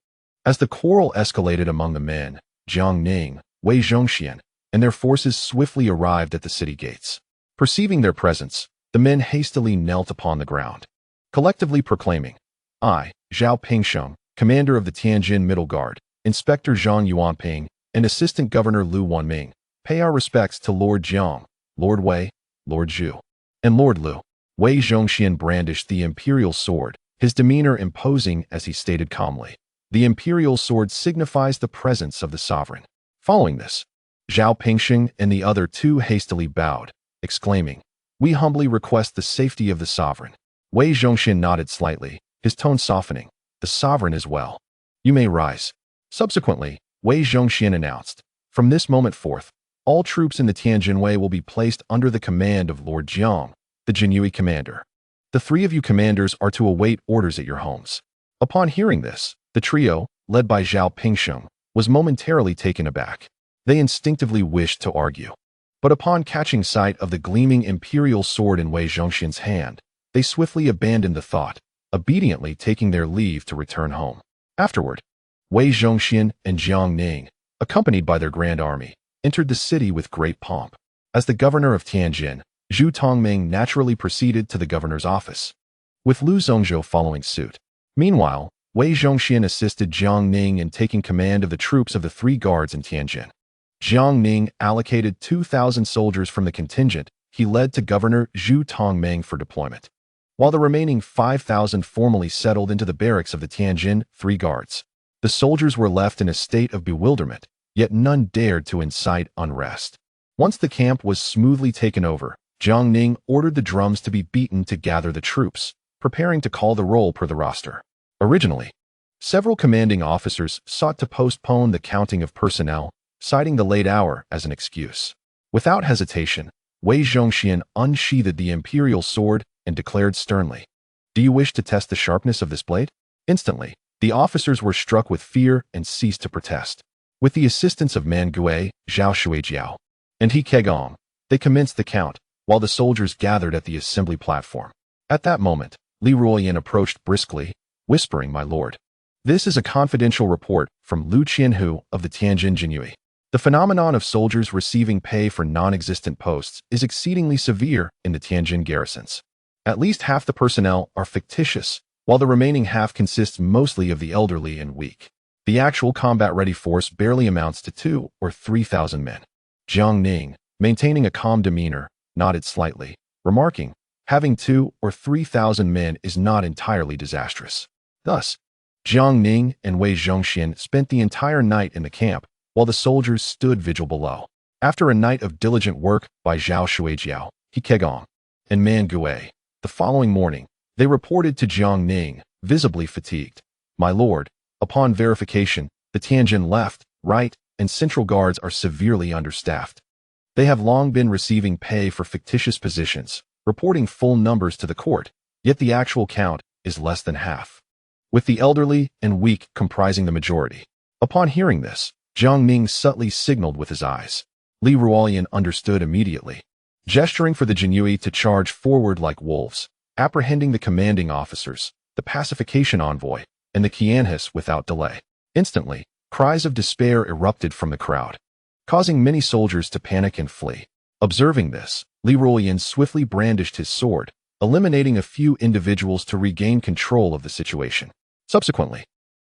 As the quarrel escalated among the men, Jiang Ning, Wei Zhongxian, and their forces swiftly arrived at the city gates. Perceiving their presence, the men hastily knelt upon the ground, collectively proclaiming, "I, Zhao Pingsheng, commander of the Tianjin Middle Guard, Inspector Zhang Yuanping, and Assistant Governor Lu Wenming, pay our respects to Lord Jiang, Lord Wei, Lord Zhu, and Lord Liu." Wei Zhongxian brandished the imperial sword, his demeanor imposing as he stated calmly, "The imperial sword signifies the presence of the sovereign." Following this, Zhao Pingsheng and the other two hastily bowed, exclaiming, "We humbly request the safety of the sovereign." Wei Zhongxian nodded slightly, his tone softening, "The sovereign as well. You may rise." Subsequently, Wei Zhongxian announced, "From this moment forth, all troops in the Tianjin Wei will be placed under the command of Lord Jiang, the Jiangyi commander. The three of you commanders are to await orders at your homes." Upon hearing this, the trio, led by Zhao Pingsheng, was momentarily taken aback. They instinctively wished to argue, but upon catching sight of the gleaming imperial sword in Wei Zhongxian's hand, they swiftly abandoned the thought, obediently taking their leave to return home. Afterward, Wei Zhongxian and Jiang Ning, accompanied by their grand army, entered the city with great pomp. As the governor of Tianjin, Zhu Tongming naturally proceeded to the governor's office, with Lu Zhongzhou following suit. Meanwhile, Wei Zhongxian assisted Jiang Ning in taking command of the troops of the three guards in Tianjin. Jiang Ning allocated 2,000 soldiers from the contingent he led to Governor Zhu Tongming for deployment, while the remaining 5,000 formally settled into the barracks of the Tianjin three guards. The soldiers were left in a state of bewilderment, yet none dared to incite unrest. Once the camp was smoothly taken over, Jiang Ning ordered the drums to be beaten to gather the troops, preparing to call the roll per the roster. Originally, several commanding officers sought to postpone the counting of personnel, citing the late hour as an excuse. Without hesitation, Wei Zhongxian unsheathed the imperial sword and declared sternly, "Do you wish to test the sharpness of this blade?" Instantly, the officers were struck with fear and ceased to protest. With the assistance of Man Gui, Zhao Shuijiao, and He Kegong, they commenced the count, while the soldiers gathered at the assembly platform. At that moment, Liaodong approached briskly, whispering, "My lord, this is a confidential report from Lu Qianhu of the Tianjin Jiangyi. The phenomenon of soldiers receiving pay for non-existent posts is exceedingly severe in the Tianjin garrisons. At least half the personnel are fictitious, while the remaining half consists mostly of the elderly and weak. The actual combat-ready force barely amounts to 2,000 or 3,000 men." Jiang Ning, maintaining a calm demeanor, nodded slightly, remarking, "Having 2,000 or 3,000 men is not entirely disastrous." Thus, Jiang Ning and Wei Zhongxian spent the entire night in the camp, while the soldiers stood vigil below. After a night of diligent work by Zhao Shuijiao, He Kegong, and Man Gui, the following morning, they reported to Jiang Ning, visibly fatigued, "My lord, upon verification, the Tianjin left, right, and central guards are severely understaffed. They have long been receiving pay for fictitious positions, reporting full numbers to the court, Yet the actual count is less than half, with the elderly and weak comprising the majority. Upon hearing this, Jiang Ning subtly signaled with his eyes. Li Ruolian understood immediately, gesturing for the Jinui to charge forward like wolves, apprehending the commanding officers, the pacification envoy, and the Qianhis without delay. Instantly, cries of despair erupted from the crowd, causing many soldiers to panic and flee. Observing this, Li Ruolian swiftly brandished his sword, eliminating a few individuals to regain control of the situation. Subsequently,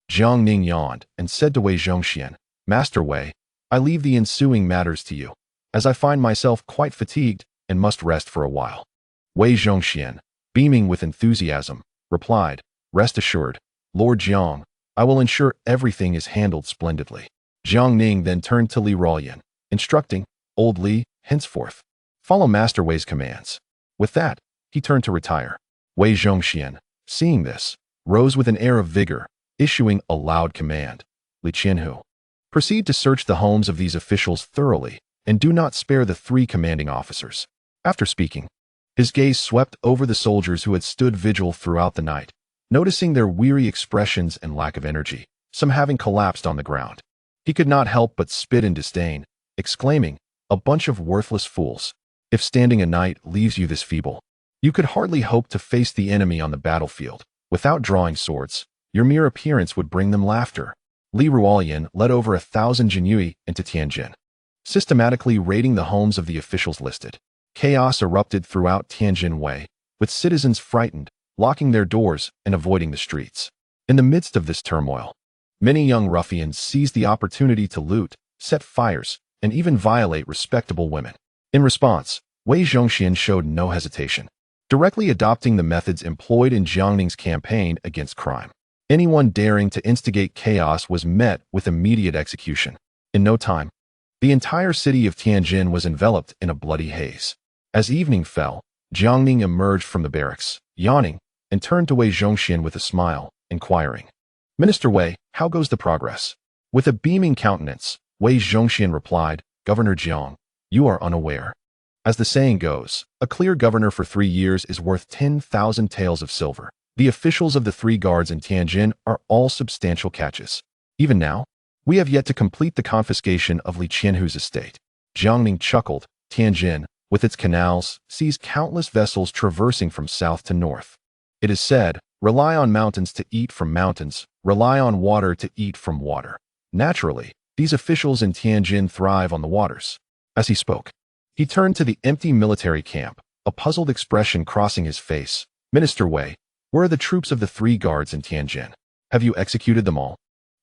Jiang Ning yawned and said to Wei Zhongxian, "Master Wei, I leave the ensuing matters to you, as I find myself quite fatigued and must rest for a while." Wei Zhongxian, beaming with enthusiasm, replied, "Rest assured, Lord Jiang, I will ensure everything is handled splendidly." Jiang Ning then turned to Li Ruolian, instructing, "Old Li, henceforth, follow Master Wei's commands." With that, he turned to retire. Wei Zhongxian, seeing this, rose with an air of vigor, issuing a loud command. "Li Qianhu, proceed to search the homes of these officials thoroughly, and do not spare the 3 commanding officers." After speaking, his gaze swept over the soldiers who had stood vigil throughout the night, noticing their weary expressions and lack of energy, some having collapsed on the ground. He could not help but spit in disdain, exclaiming, "A bunch of worthless fools. If standing a night leaves you this feeble, you could hardly hope to face the enemy on the battlefield. Without drawing swords, your mere appearance would bring them laughter." Li Ruolian led over 1,000 Jinui into Tianjin, systematically raiding the homes of the officials listed. Chaos erupted throughout Tianjin Wei, with citizens frightened, locking their doors and avoiding the streets. In the midst of this turmoil, many young ruffians seized the opportunity to loot, set fires, and even violate respectable women. In response, Wei Zhongxian showed no hesitation, directly adopting the methods employed in Jiang Ning's campaign against crime. Anyone daring to instigate chaos was met with immediate execution. In no time, the entire city of Tianjin was enveloped in a bloody haze. As evening fell, Jiang Ning emerged from the barracks, yawning, and turned to Wei Zhongxian with a smile, inquiring, "Minister Wei, how goes the progress?" With a beaming countenance, Wei Zhongxian replied, "Governor Jiang, you are unaware. As the saying goes, a clear governor for 3 years is worth 10,000 taels of silver. The officials of the 3 guards in Tianjin are all substantial catches. Even now, we have yet to complete the confiscation of Li Qianhu's estate." Jiang Ning chuckled. Tianjin, with its canals, sees countless vessels traversing from south to north. It is said, "Rely on mountains to eat from mountains, rely on water to eat from water." Naturally, these officials in Tianjin thrive on the waters. As he spoke, he turned to the empty military camp, a puzzled expression crossing his face. "Minister Wei, where are the troops of the 3 guards in Tianjin? Have you executed them all?"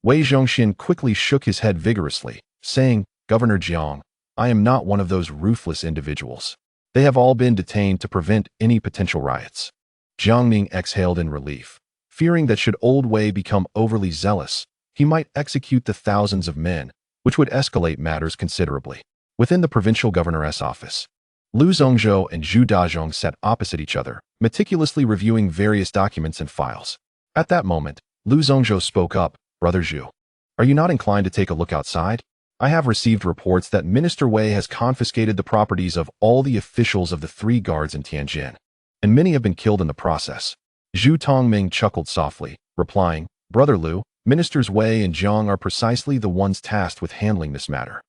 Wei Zhongxian quickly shook his head vigorously, saying, "Governor Jiang, I am not one of those ruthless individuals. They have all been detained to prevent any potential riots." Jiang Ning exhaled in relief, fearing that should old Wei become overly zealous, he might execute the thousands of men, which would escalate matters considerably. Within the provincial governor's office, Lu Zhongzhou and Zhu Dazhong sat opposite each other, meticulously reviewing various documents and files. At that moment, Lu Zhongzhou spoke up, "Brother Zhu, are you not inclined to take a look outside? I have received reports that Minister Wei has confiscated the properties of all the officials of the 3 guards in Tianjin, and many have been killed in the process." Zhu Tongming chuckled softly, replying, "Brother Lu, Ministers Wei and Jiang are precisely the ones tasked with handling this matter.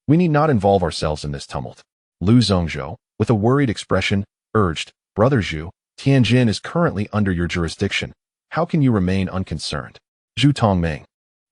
We need not involve ourselves in this tumult." Lu Zhongzhou, with a worried expression, urged, "Brother Zhu, Tianjin is currently under your jurisdiction. How can you remain unconcerned?" Zhu Tongming,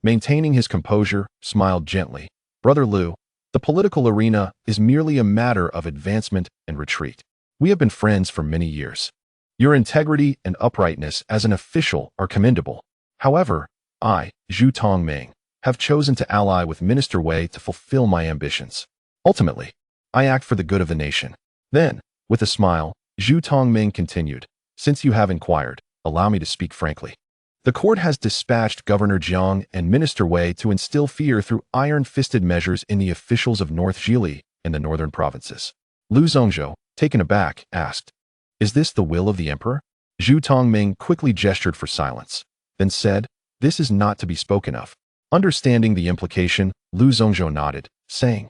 maintaining his composure, smiled gently. "Brother Lu, the political arena is merely a matter of advancement and retreat. We have been friends for many years. Your integrity and uprightness as an official are commendable. However, I, Zhu Tongming, have chosen to ally with Minister Wei to fulfill my ambitions. Ultimately, I act for the good of the nation." Then, with a smile, Zhu Tongming continued, "Since you have inquired, allow me to speak frankly. The court has dispatched Governor Jiang and Minister Wei to instill fear through iron-fisted measures in the officials of North Zhili and the northern provinces." Lu Zhongzhou, taken aback, asked, "Is this the will of the emperor?" Zhu Tongming quickly gestured for silence, then said, "This is not to be spoken of." Understanding the implication, Lu Zhongzhou nodded, saying,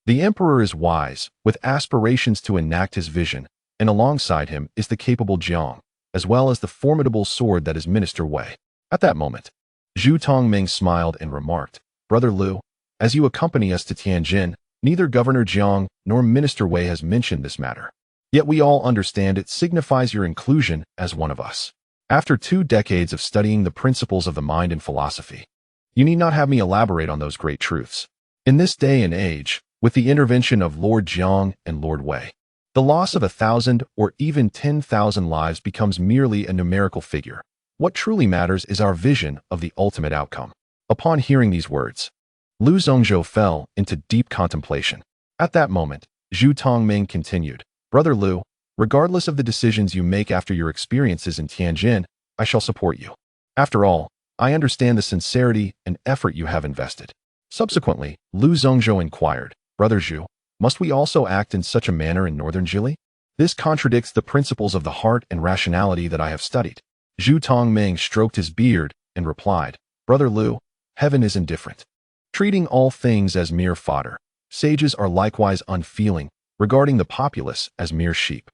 "The emperor is wise, with aspirations to enact his vision, and alongside him is the capable Jiang. as well as the formidable sword that is Minister Wei. At that moment, Zhu Tongming smiled and remarked, "Brother Liu, as you accompany us to Tianjin, neither Governor Jiang nor Minister Wei has mentioned this matter. Yet we all understand it signifies your inclusion as one of us. After 2 decades of studying the principles of the mind and philosophy, you need not have me elaborate on those great truths. In this day and age, with the intervention of Lord Jiang and Lord Wei, the loss of 1,000 or even 10,000 lives becomes merely a numerical figure. What truly matters is our vision of the ultimate outcome." Upon hearing these words, Liu Zhongzhou fell into deep contemplation. At that moment, Zhu Tongming continued, "Brother Liu, regardless of the decisions you make after your experiences in Tianjin, I shall support you. After all, I understand the sincerity and effort you have invested." Subsequently, Liu Zhongzhou inquired, "Brother Zhu, must we also act in such a manner in northern Jili? This contradicts the principles of the heart and rationality that I have studied." Zhu Tongming stroked his beard and replied, "Brother Liu, heaven is indifferent, treating all things as mere fodder. Sages are likewise unfeeling, regarding the populace as mere sheep.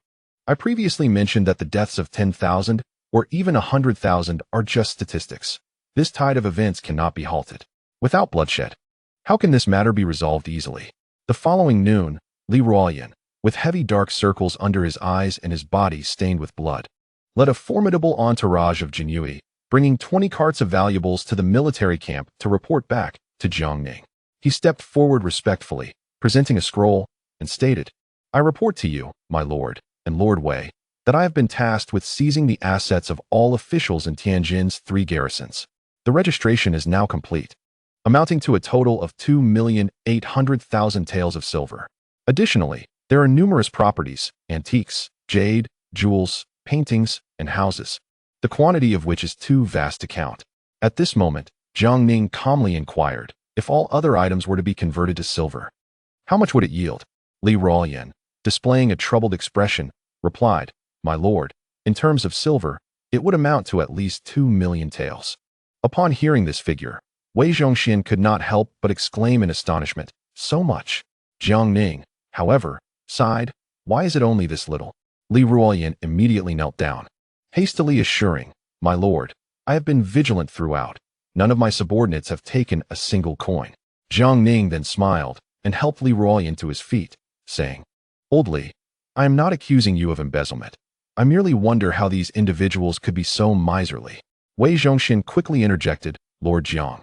I previously mentioned that the deaths of 10,000 or even 100,000 are just statistics. This tide of events cannot be halted without bloodshed. How can this matter be resolved easily?" The following noon, Liaodong, with heavy dark circles under his eyes and his body stained with blood, led a formidable entourage of Jianqi, bringing 20 carts of valuables to the military camp to report back to Jiang Ning. He stepped forward respectfully, presenting a scroll, and stated, "I report to you, my lord, and Lord Wei, that I have been tasked with seizing the assets of all officials in Tianjin's 3 garrisons. The registration is now complete, amounting to a total of 2,800,000 taels of silver. Additionally, there are numerous properties, antiques, jade, jewels, paintings, and houses, the quantity of which is too vast to count." At this moment, Jiang Ning calmly inquired, "If all other items were to be converted to silver, how much would it yield?" Liaodong, displaying a troubled expression, replied, "My lord, in terms of silver, it would amount to at least 2 million taels." Upon hearing this figure, Wei Zhongxian could not help but exclaim in astonishment, "So much?" Jiang Ning, however, sighed, "Why is it only this little?" Liaodong immediately knelt down, hastily assuring, "My lord, I have been vigilant throughout. None of my subordinates have taken a single coin." Jiang Ning then smiled and helped Liaodong to his feet, saying, "Old Li, I am not accusing you of embezzlement. I merely wonder how these individuals could be so miserly." Wei Zhongxian quickly interjected, "Lord Jiang,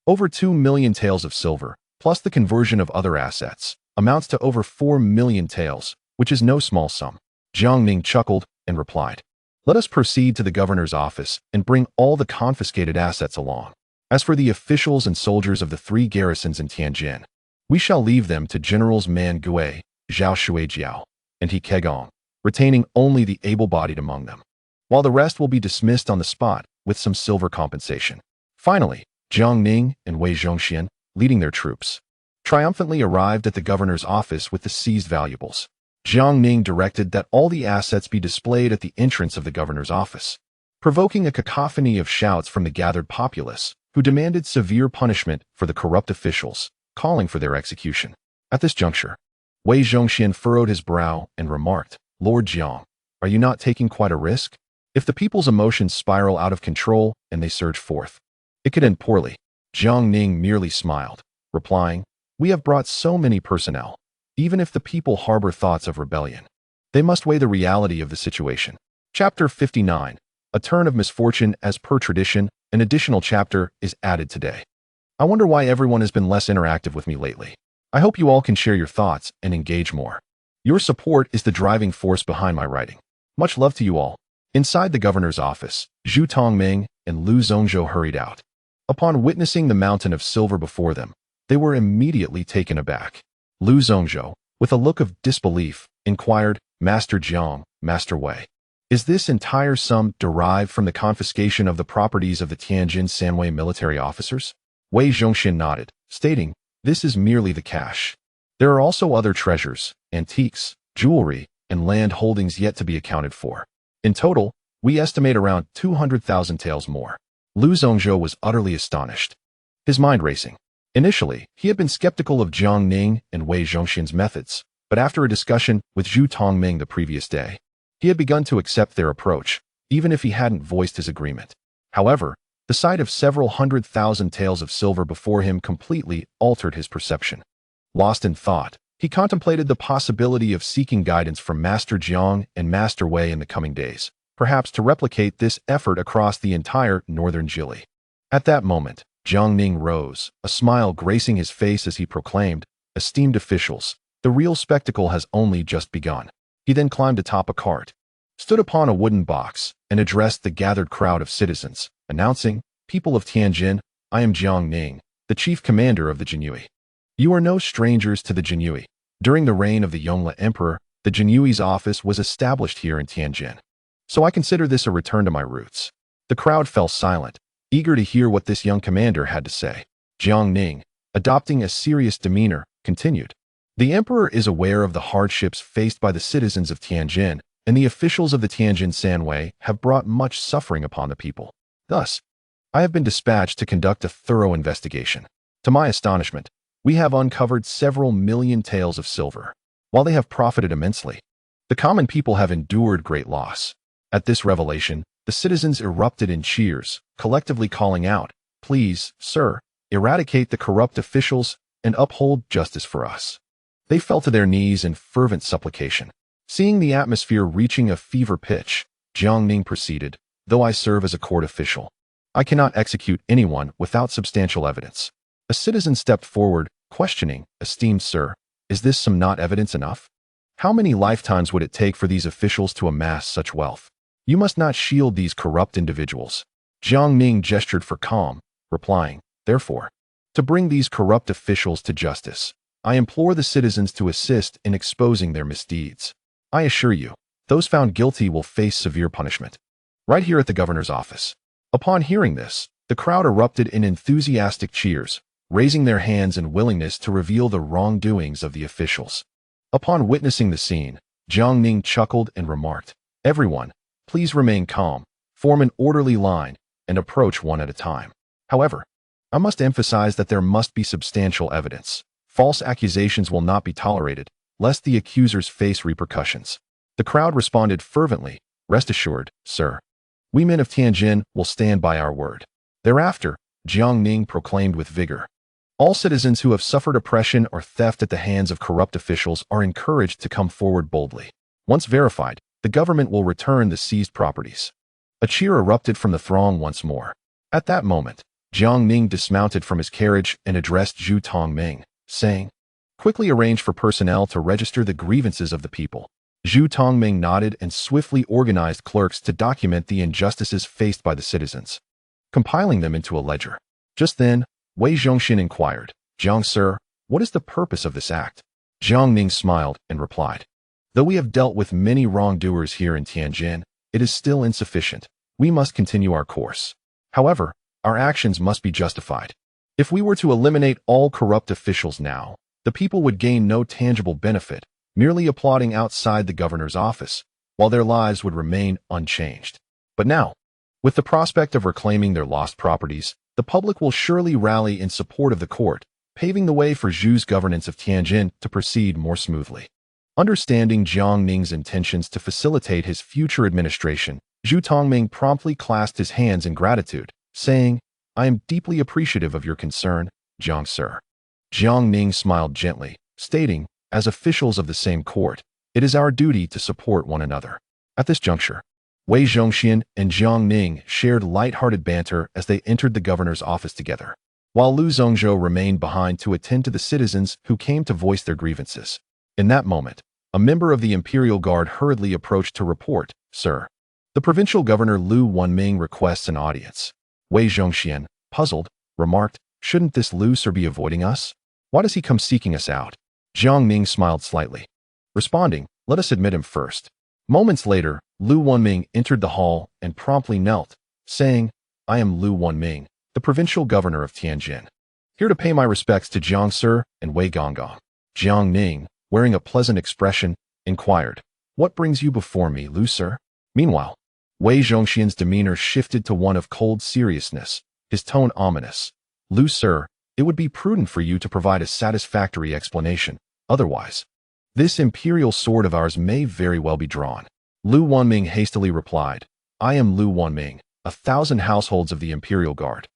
over 2 million taels of silver, plus the conversion of other assets, amounts to over 4 million taels, which is no small sum." Jiang Ning chuckled and replied, "Let us proceed to the governor's office and bring all the confiscated assets along. As for the officials and soldiers of the 3 garrisons in Tianjin, we shall leave them to Generals Man Gui, Zhao Shuijiao, and He Kegong, retaining only the able-bodied among them, while the rest will be dismissed on the spot with some silver compensation." Finally, Jiang Ning and Wei Zhongxian, leading their troops, triumphantly arrived at the governor's office with the seized valuables. Jiang Ning directed that all the assets be displayed at the entrance of the governor's office, provoking a cacophony of shouts from the gathered populace, who demanded severe punishment for the corrupt officials, calling for their execution. At this juncture, Wei Zhongxian furrowed his brow and remarked, "Lord Jiang, are you not taking quite a risk? If the people's emotions spiral out of control and they surge forth, it could end poorly." Jiang Ning merely smiled, replying, "We have brought so many personnel. Even if the people harbor thoughts of rebellion, they must weigh the reality of the situation." Chapter 59. A turn of misfortune. As per tradition, an additional chapter is added today. I wonder why everyone has been less interactive with me lately. I hope you all can share your thoughts and engage more. Your support is the driving force behind my writing. Much love to you all. Inside the governor's office, Zhu Tongming and Liu Zhongzhou hurried out. Upon witnessing the mountain of silver before them, they were immediately taken aback. Liu Zhongzhou, with a look of disbelief, inquired, "Master Jiang, Master Wei, is this entire sum derived from the confiscation of the properties of the Tianjin Sanwei military officers?" Wei Zhongxian nodded, stating, "This is merely the cash. There are also other treasures, antiques, jewelry, and land holdings yet to be accounted for. In total, we estimate around 200,000 taels more." Liu Zhongzhou was utterly astonished, his mind racing. Initially, he had been skeptical of Jiang Ning and Wei Zhongxian's methods, but after a discussion with Zhu Tongming the previous day, he had begun to accept their approach, even if he hadn't voiced his agreement. However, the sight of several 100,000 taels of silver before him completely altered his perception. Lost in thought, he contemplated the possibility of seeking guidance from Master Jiang and Master Wei in the coming days, perhaps to replicate this effort across the entire northern Jili. At that moment, Jiang Ning rose, a smile gracing his face as he proclaimed, "Esteemed officials, the real spectacle has only just begun." He then climbed atop a cart, stood upon a wooden box, and addressed the gathered crowd of citizens, announcing, "People of Tianjin, I am Jiang Ning, the chief commander of the Jinyue. You are no strangers to the Jinyue. During the reign of the Yongle Emperor, the Jinyue's office was established here in Tianjin. So I consider this a return to my roots." The crowd fell silent, eager to hear what this young commander had to say. Jiang Ning, adopting a serious demeanor, continued. "The emperor is aware of the hardships faced by the citizens of Tianjin, and the officials of the Tianjin Sanwei have brought much suffering upon the people. Thus, I have been dispatched to conduct a thorough investigation. To my astonishment, we have uncovered several million taels of silver. While they have profited immensely, the common people have endured great loss." At this revelation, the citizens erupted in cheers, collectively calling out, "Please, sir, eradicate the corrupt officials and uphold justice for us." They fell to their knees in fervent supplication. Seeing the atmosphere reaching a fever pitch, Jiang Ning proceeded, "Though I serve as a court official, I cannot execute anyone without substantial evidence." A citizen stepped forward, questioning, "Esteemed sir, is this some not evidence enough? How many lifetimes would it take for these officials to amass such wealth? You must not shield these corrupt individuals." Jiang Ning gestured for calm, replying, "Therefore, to bring these corrupt officials to justice, I implore the citizens to assist in exposing their misdeeds. I assure you, those found guilty will face severe punishment." Right here at the governor's office. Upon hearing this, the crowd erupted in enthusiastic cheers, raising their hands in willingness to reveal the wrongdoings of the officials. Upon witnessing the scene, Jiang Ning chuckled and remarked, "Everyone, please remain calm, form an orderly line, and approach one at a time. However, I must emphasize that there must be substantial evidence. False accusations will not be tolerated, lest the accusers face repercussions." The crowd responded fervently, "Rest assured, sir. We men of Tianjin will stand by our word." Thereafter, Jiang Ning proclaimed with vigor, "All citizens who have suffered oppression or theft at the hands of corrupt officials are encouraged to come forward boldly. Once verified, the government will return the seized properties." A cheer erupted from the throng once more. At that moment, Jiang Ning dismounted from his carriage and addressed Zhu Tongming, saying, "Quickly arrange for personnel to register the grievances of the people." Zhu Tongming nodded and swiftly organized clerks to document the injustices faced by the citizens, compiling them into a ledger. Just then, Wei Zhongxian inquired, "Jiang sir, what is the purpose of this act?" Jiang Ning smiled and replied, "Though we have dealt with many wrongdoers here in Tianjin, it is still insufficient. We must continue our course. However, our actions must be justified. If we were to eliminate all corrupt officials now, the people would gain no tangible benefit, merely applauding outside the governor's office, while their lives would remain unchanged. But now, with the prospect of reclaiming their lost properties, the public will surely rally in support of the court, paving the way for Zhu's governance of Tianjin to proceed more smoothly." Understanding Jiang Ning's intentions to facilitate his future administration, Zhu Tongming promptly clasped his hands in gratitude, saying, "I am deeply appreciative of your concern, Jiang sir." Jiang Ning smiled gently, stating, "As officials of the same court, it is our duty to support one another." At this juncture, Wei Zhongxian and Jiang Ning shared light-hearted banter as they entered the governor's office together, while Lu Zhongzhou remained behind to attend to the citizens who came to voice their grievances. In that moment, a member of the Imperial Guard hurriedly approached to report, "Sir, the provincial governor Lu Wanming requests an audience." Wei Zhongxian, puzzled, remarked, "Shouldn't this Lu sir be avoiding us? Why does he come seeking us out?" Jiang Ning smiled slightly, responding, "Let us admit him first." Moments later, Lu Wanming entered the hall and promptly knelt, saying, "I am Lu Wanming, the provincial governor of Tianjin, here to pay my respects to Jiang sir and Wei Gonggong." Jiang Ning, wearing a pleasant expression, inquired, "What brings you before me, Lu sir?" Meanwhile, Wei Zhongxian's demeanor shifted to one of cold seriousness, his tone ominous. "Lu sir, it would be prudent for you to provide a satisfactory explanation. Otherwise, this imperial sword of ours may very well be drawn." Lu Wanming hastily replied, I am Lu Wanming, 1,000 households of the Imperial Guard.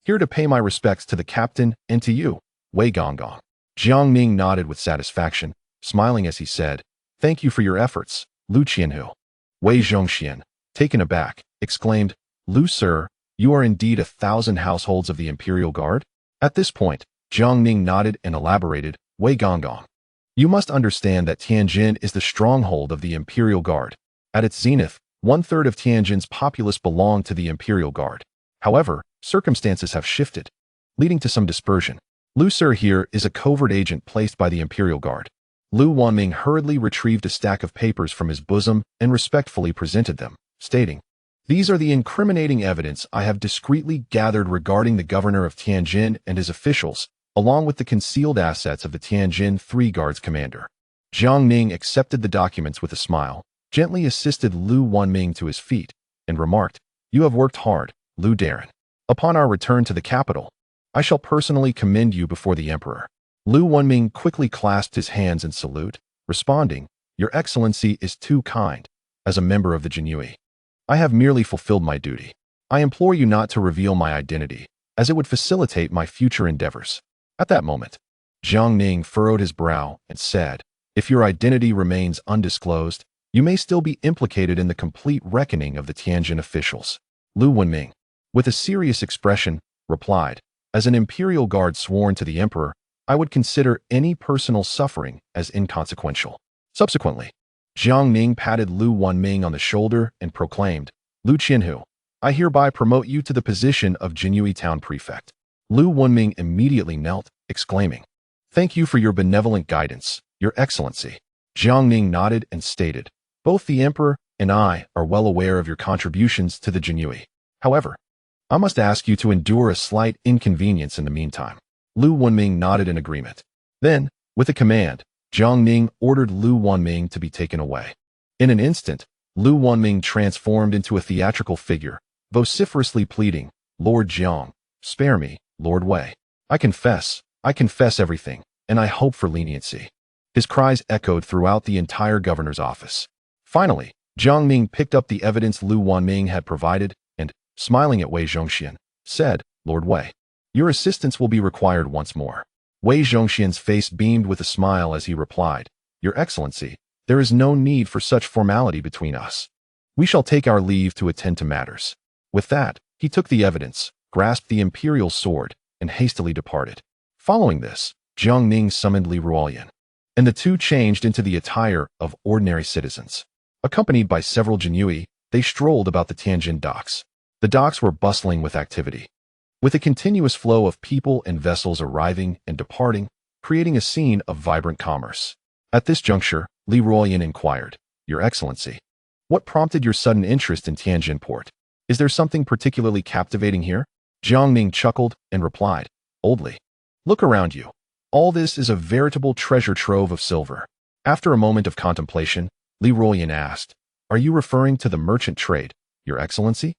Here to pay my respects to the captain and to you, Wei Zhongxian. Jiang Ning nodded with satisfaction, smiling as he said, "Thank you for your efforts, Lu Qianhu." Wei Zhongxian, taken aback, exclaimed, "Lu, sir, you are indeed 1,000 households of the Imperial Guard?" At this point, Jiang Ning nodded and elaborated, "Wei Zhongxian. You must understand that Tianjin is the stronghold of the Imperial Guard. At its zenith, 1/3 of Tianjin's populace belonged to the Imperial Guard. However, circumstances have shifted, leading to some dispersion. Lu Sir here is a covert agent placed by the Imperial Guard." Lu Wanming hurriedly retrieved a stack of papers from his bosom and respectfully presented them, stating, "These are the incriminating evidence I have discreetly gathered regarding the governor of Tianjin and his officials, along with the concealed assets of the Tianjin 3 Guards commander." Jiang Ning accepted the documents with a smile, gently assisted Lu Wanming to his feet, and remarked, "You have worked hard, Lu Darren. Upon our return to the capital, I shall personally commend you before the emperor." Lu Wanming quickly clasped his hands in salute, responding, "Your Excellency is too kind. As a member of the Jinhui, I have merely fulfilled my duty. I implore you not to reveal my identity, as it would facilitate my future endeavors." At that moment, Jiang Ning furrowed his brow and said, "If your identity remains undisclosed, you may still be implicated in the complete reckoning of the Tianjin officials." Lu Wanming, with a serious expression, replied, "As an Imperial Guard sworn to the emperor, I would consider any personal suffering as inconsequential." Subsequently, Jiang Ning patted Lu Wanming on the shoulder and proclaimed, "Lu Qianhu, I hereby promote you to the position of Jinhui Town Prefect." Lu Wanming immediately knelt, exclaiming, "Thank you for your benevolent guidance, Your Excellency." Jiang Ning nodded and stated, "Both the Emperor and I are well aware of your contributions to the Jinhui. However, I must ask you to endure a slight inconvenience in the meantime." Lu Wanming nodded in agreement. Then, with a command, Jiang Ning ordered Lu Wanming to be taken away. In an instant, Lu Wanming transformed into a theatrical figure, vociferously pleading, "Lord Jiang, spare me, Lord Wei. I confess everything, and I hope for leniency." His cries echoed throughout the entire governor's office. Finally, Jiang Ning picked up the evidence Lu Wanming had provided and, smiling at Wei Zhongxian, said, "Lord Wei, your assistance will be required once more." Wei Zhongxian's face beamed with a smile as he replied, "Your Excellency, there is no need for such formality between us. We shall take our leave to attend to matters." With that, he took the evidence, grasped the imperial sword, and hastily departed. Following this, Jiang Ning summoned Liaodong, and the two changed into the attire of ordinary citizens. Accompanied by several Jinhui, they strolled about the Tianjin docks. The docks were bustling with activity, with a continuous flow of people and vessels arriving and departing, creating a scene of vibrant commerce. At this juncture, Liaodong inquired, "Your Excellency, what prompted your sudden interest in Tianjin port? Is there something particularly captivating here?" Jiang Ning chuckled and replied, "Oldly, look around you. All this is a veritable treasure trove of silver." After a moment of contemplation, Liaodong asked, "Are you referring to the merchant trade, Your Excellency?"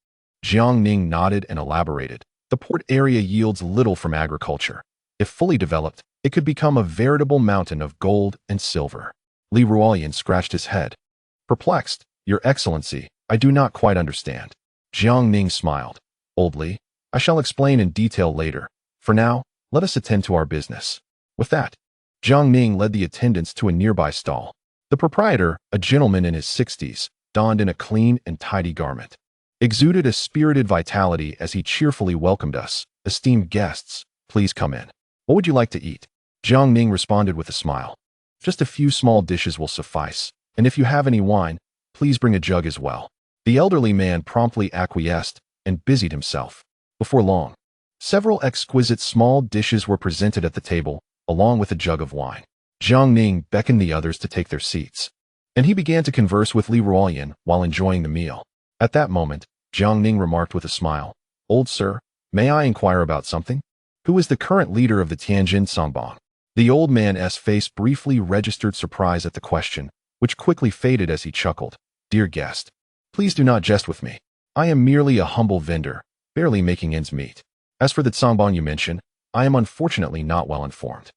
Jiang Ning nodded and elaborated, "The port area yields little from agriculture. If fully developed, it could become a veritable mountain of gold and silver." Liaodong scratched his head. Perplexed, "Your Excellency, I do not quite understand." Jiang Ning smiled. "Oldly, I shall explain in detail later. For now, let us attend to our business." With that, Jiang Ning led the attendants to a nearby stall. The proprietor, a gentleman in his 60s, donned in a clean and tidy garment, exuded a spirited vitality as he cheerfully welcomed us. "Esteemed guests, please come in. What would you like to eat?" Jiang Ning responded with a smile. "Just a few small dishes will suffice, and if you have any wine, please bring a jug as well." The elderly man promptly acquiesced and busied himself. Before long, several exquisite small dishes were presented at the table, along with a jug of wine. Jiang Ning beckoned the others to take their seats, and he began to converse with Liaodong while enjoying the meal. At that moment, Jiang Ning remarked with a smile, "Old sir, may I inquire about something? Who is the current leader of the Tianjin Songbong?" The old man's face briefly registered surprise at the question, which quickly faded as he chuckled, "Dear guest, please do not jest with me. I am merely a humble vendor, barely making ends meet. As for the Songbong you mention, I am unfortunately not well informed."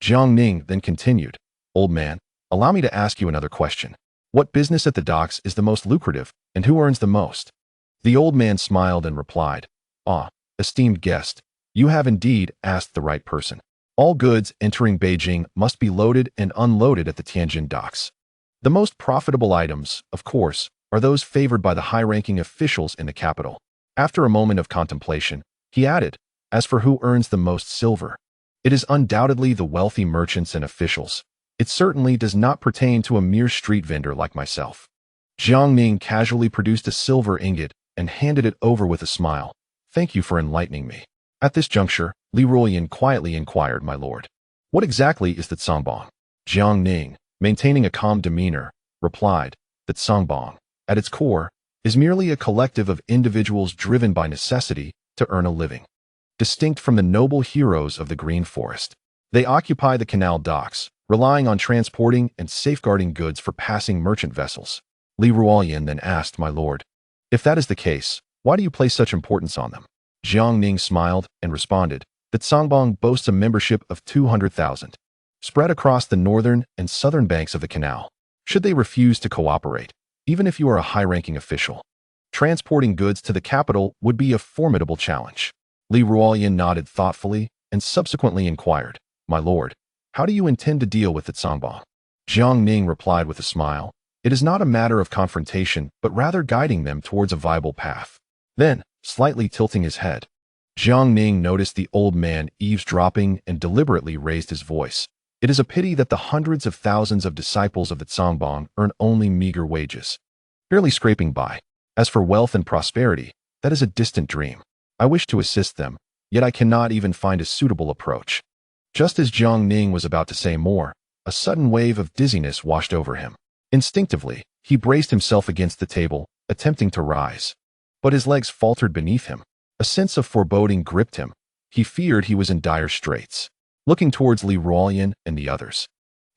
Jiang Ning then continued, "Old man, allow me to ask you another question. What business at the docks is the most lucrative, and who earns the most?" The old man smiled and replied, "Ah, esteemed guest, you have indeed asked the right person. All goods entering Beijing must be loaded and unloaded at the Tianjin docks. The most profitable items, of course, are those favored by the high-ranking officials in the capital." After a moment of contemplation, he added, "As for who earns the most silver, it is undoubtedly the wealthy merchants and officials. It certainly does not pertain to a mere street vendor like myself." Jiang Ning casually produced a silver ingot and handed it over with a smile. "Thank you for enlightening me." At this juncture, Liaodong quietly inquired, "My lord, what exactly is the Songbong?" Jiang Ning, maintaining a calm demeanor, replied, "That Songbong, at its core, is merely a collective of individuals driven by necessity to earn a living. Distinct from the noble heroes of the Green Forest, they occupy the canal docks, relying on transporting and safeguarding goods for passing merchant vessels." Liaodong then asked, "My lord, if that is the case, why do you place such importance on them?" Jiang Ning smiled and responded, "That Songbong boasts a membership of 200,000, spread across the northern and southern banks of the canal. Should they refuse to cooperate, even if you are a high-ranking official, transporting goods to the capital would be a formidable challenge." Liaodong nodded thoughtfully and subsequently inquired, "My lord, how do you intend to deal with the Songbong?" Jiang Ning replied with a smile, "It is not a matter of confrontation, but rather guiding them towards a viable path." Then, slightly tilting his head, Jiang Ning noticed the old man eavesdropping and deliberately raised his voice. "It is a pity that the hundreds of thousands of disciples of the Songbong earn only meager wages, barely scraping by. As for wealth and prosperity, that is a distant dream. I wish to assist them, yet I cannot even find a suitable approach." Just as Jiang Ning was about to say more, a sudden wave of dizziness washed over him. Instinctively, he braced himself against the table, attempting to rise. But his legs faltered beneath him. A sense of foreboding gripped him. He feared he was in dire straits. Looking towards Liaodong and the others,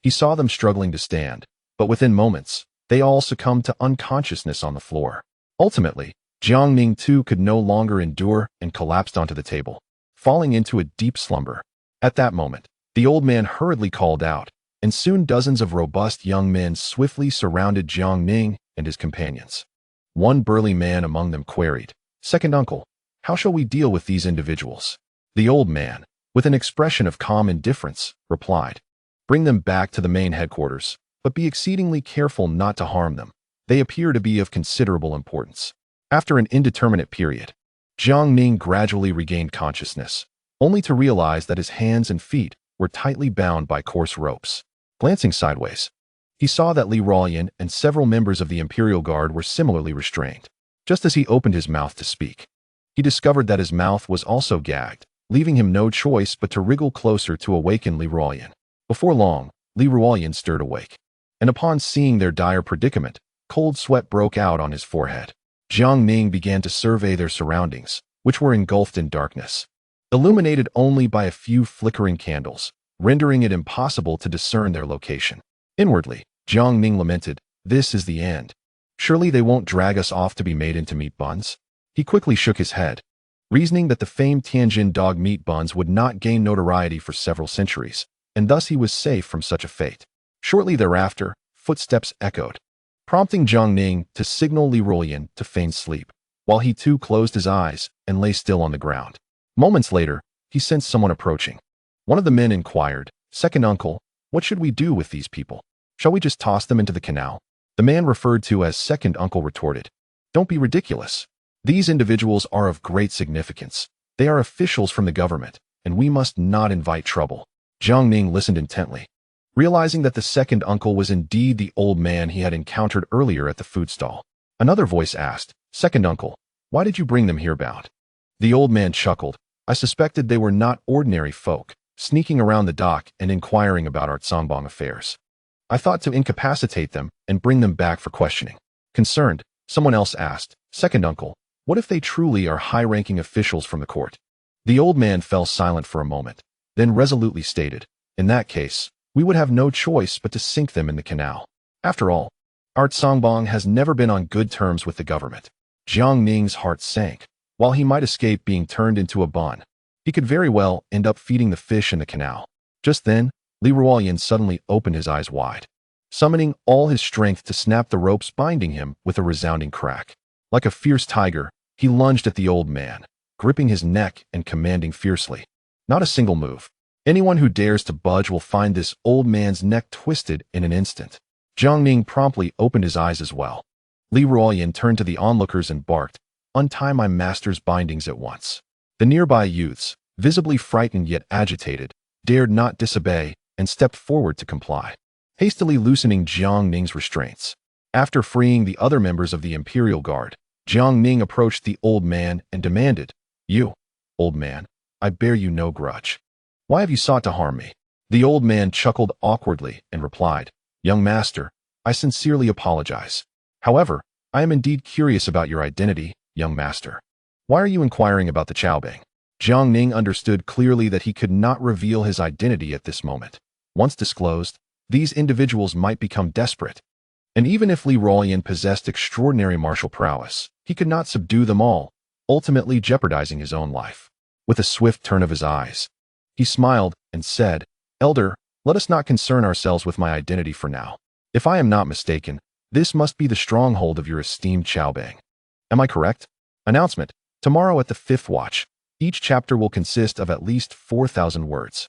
he saw them struggling to stand, but within moments, they all succumbed to unconsciousness on the floor. Ultimately, Jiang Ning too could no longer endure and collapsed onto the table, falling into a deep slumber. At that moment, the old man hurriedly called out, and soon dozens of robust young men swiftly surrounded Jiang Ning and his companions. One burly man among them queried, "Second uncle, how shall we deal with these individuals?" The old man, with an expression of calm indifference, replied, "Bring them back to the main headquarters, but be exceedingly careful not to harm them. They appear to be of considerable importance." After an indeterminate period, Jiang Ning gradually regained consciousness, only to realize that his hands and feet were tightly bound by coarse ropes. Glancing sideways, he saw that Liaodong and several members of the Imperial Guard were similarly restrained. Just as he opened his mouth to speak, he discovered that his mouth was also gagged, leaving him no choice but to wriggle closer to awaken Liaodong. Before long, Liaodong stirred awake, and upon seeing their dire predicament, cold sweat broke out on his forehead. Jiang Ning began to survey their surroundings, which were engulfed in darkness, illuminated only by a few flickering candles, rendering it impossible to discern their location. Inwardly, Jiang Ning lamented, "This is the end. Surely they won't drag us off to be made into meat buns?" He quickly shook his head, reasoning that the famed Tianjin dog meat buns would not gain notoriety for several centuries, and thus he was safe from such a fate. Shortly thereafter, footsteps echoed, prompting Jiang Ning to signal Liaodong to feign sleep, while he too closed his eyes and lay still on the ground. Moments later, he sensed someone approaching. One of the men inquired, "Second uncle, what should we do with these people? Shall we just toss them into the canal?" The man referred to as second uncle retorted, "Don't be ridiculous. These individuals are of great significance. They are officials from the government, and we must not invite trouble." Jiang Ning listened intently, realizing that the second uncle was indeed the old man he had encountered earlier at the food stall. Another voice asked, "Second uncle, why did you bring them here bound?" The old man chuckled, "I suspected they were not ordinary folk, sneaking around the dock and inquiring about our Songbong affairs. I thought to incapacitate them and bring them back for questioning." Concerned, someone else asked, "Second uncle, what if they truly are high-ranking officials from the court?" The old man fell silent for a moment, then resolutely stated, "In that case, we would have no choice but to sink them in the canal. After all, our Songbong has never been on good terms with the government." Jiang Ning's heart sank. While he might escape being turned into a bun, he could very well end up feeding the fish in the canal. Just then, Liaodong suddenly opened his eyes wide, summoning all his strength to snap the ropes binding him with a resounding crack. Like a fierce tiger, he lunged at the old man, gripping his neck and commanding fiercely. Not a single move. Anyone who dares to budge will find this old man's neck twisted in an instant. Jiang Ning promptly opened his eyes as well. Liaodong turned to the onlookers and barked, "Untie my master's bindings at once." The nearby youths, visibly frightened yet agitated, dared not disobey and stepped forward to comply, hastily loosening Jiang Ning's restraints. After freeing the other members of the Imperial Guard, Jiang Ning approached the old man and demanded, "You, old man, I bear you no grudge. Why have you sought to harm me?" The old man chuckled awkwardly and replied, "Young master, I sincerely apologize. However, I am indeed curious about your identity, young master. Why are you inquiring about the Chaobang?" Jiang Ning understood clearly that he could not reveal his identity at this moment. Once disclosed, these individuals might become desperate. And even if Liaodong possessed extraordinary martial prowess, he could not subdue them all, ultimately jeopardizing his own life. With a swift turn of his eyes, he smiled and said, "Elder, let us not concern ourselves with my identity for now. If I am not mistaken, this must be the stronghold of your esteemed Chaobang. Am I correct? Announcement: tomorrow at the 5th watch, each chapter will consist of at least 4,000 words.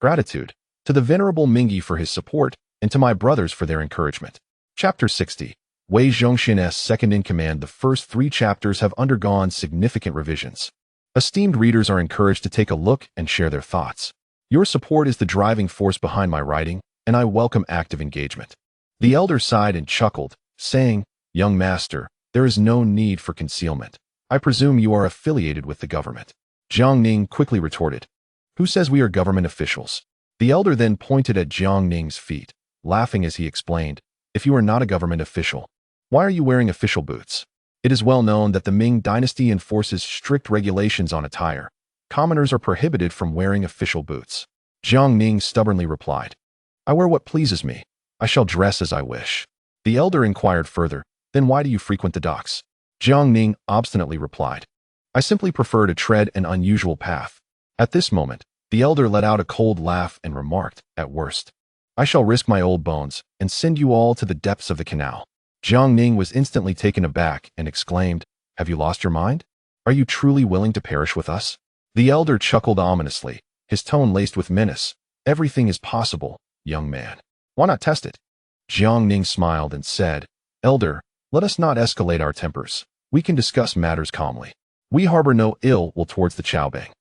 Gratitude to the Venerable Mingyi for his support and to my brothers for their encouragement." Chapter 60. Wei Zhongxian's second in command. The first 3 chapters have undergone significant revisions. Esteemed readers are encouraged to take a look and share their thoughts. Your support is the driving force behind my writing, and I welcome active engagement. The elder sighed and chuckled, saying, "Young master, there is no need for concealment. I presume you are affiliated with the government." Jiang Ning quickly retorted, "Who says we are government officials?" The elder then pointed at Jiang Ning's feet, laughing as he explained, "If you are not a government official, why are you wearing official boots? It is well known that the Ming dynasty enforces strict regulations on attire. Commoners are prohibited from wearing official boots." Jiang Ning stubbornly replied, "I wear what pleases me. I shall dress as I wish." The elder inquired further, "Then why do you frequent the docks?" Jiang Ning obstinately replied, "I simply prefer to tread an unusual path." At this moment, the elder let out a cold laugh and remarked, "At worst, I shall risk my old bones and send you all to the depths of the canal." Jiang Ning was instantly taken aback and exclaimed, "Have you lost your mind? Are you truly willing to perish with us?" The elder chuckled ominously, his tone laced with menace. "Everything is possible, young man. Why not test it?" Jiang Ning smiled and said, "Elder, let us not escalate our tempers. We can discuss matters calmly. We harbor no ill will towards the Chaobang.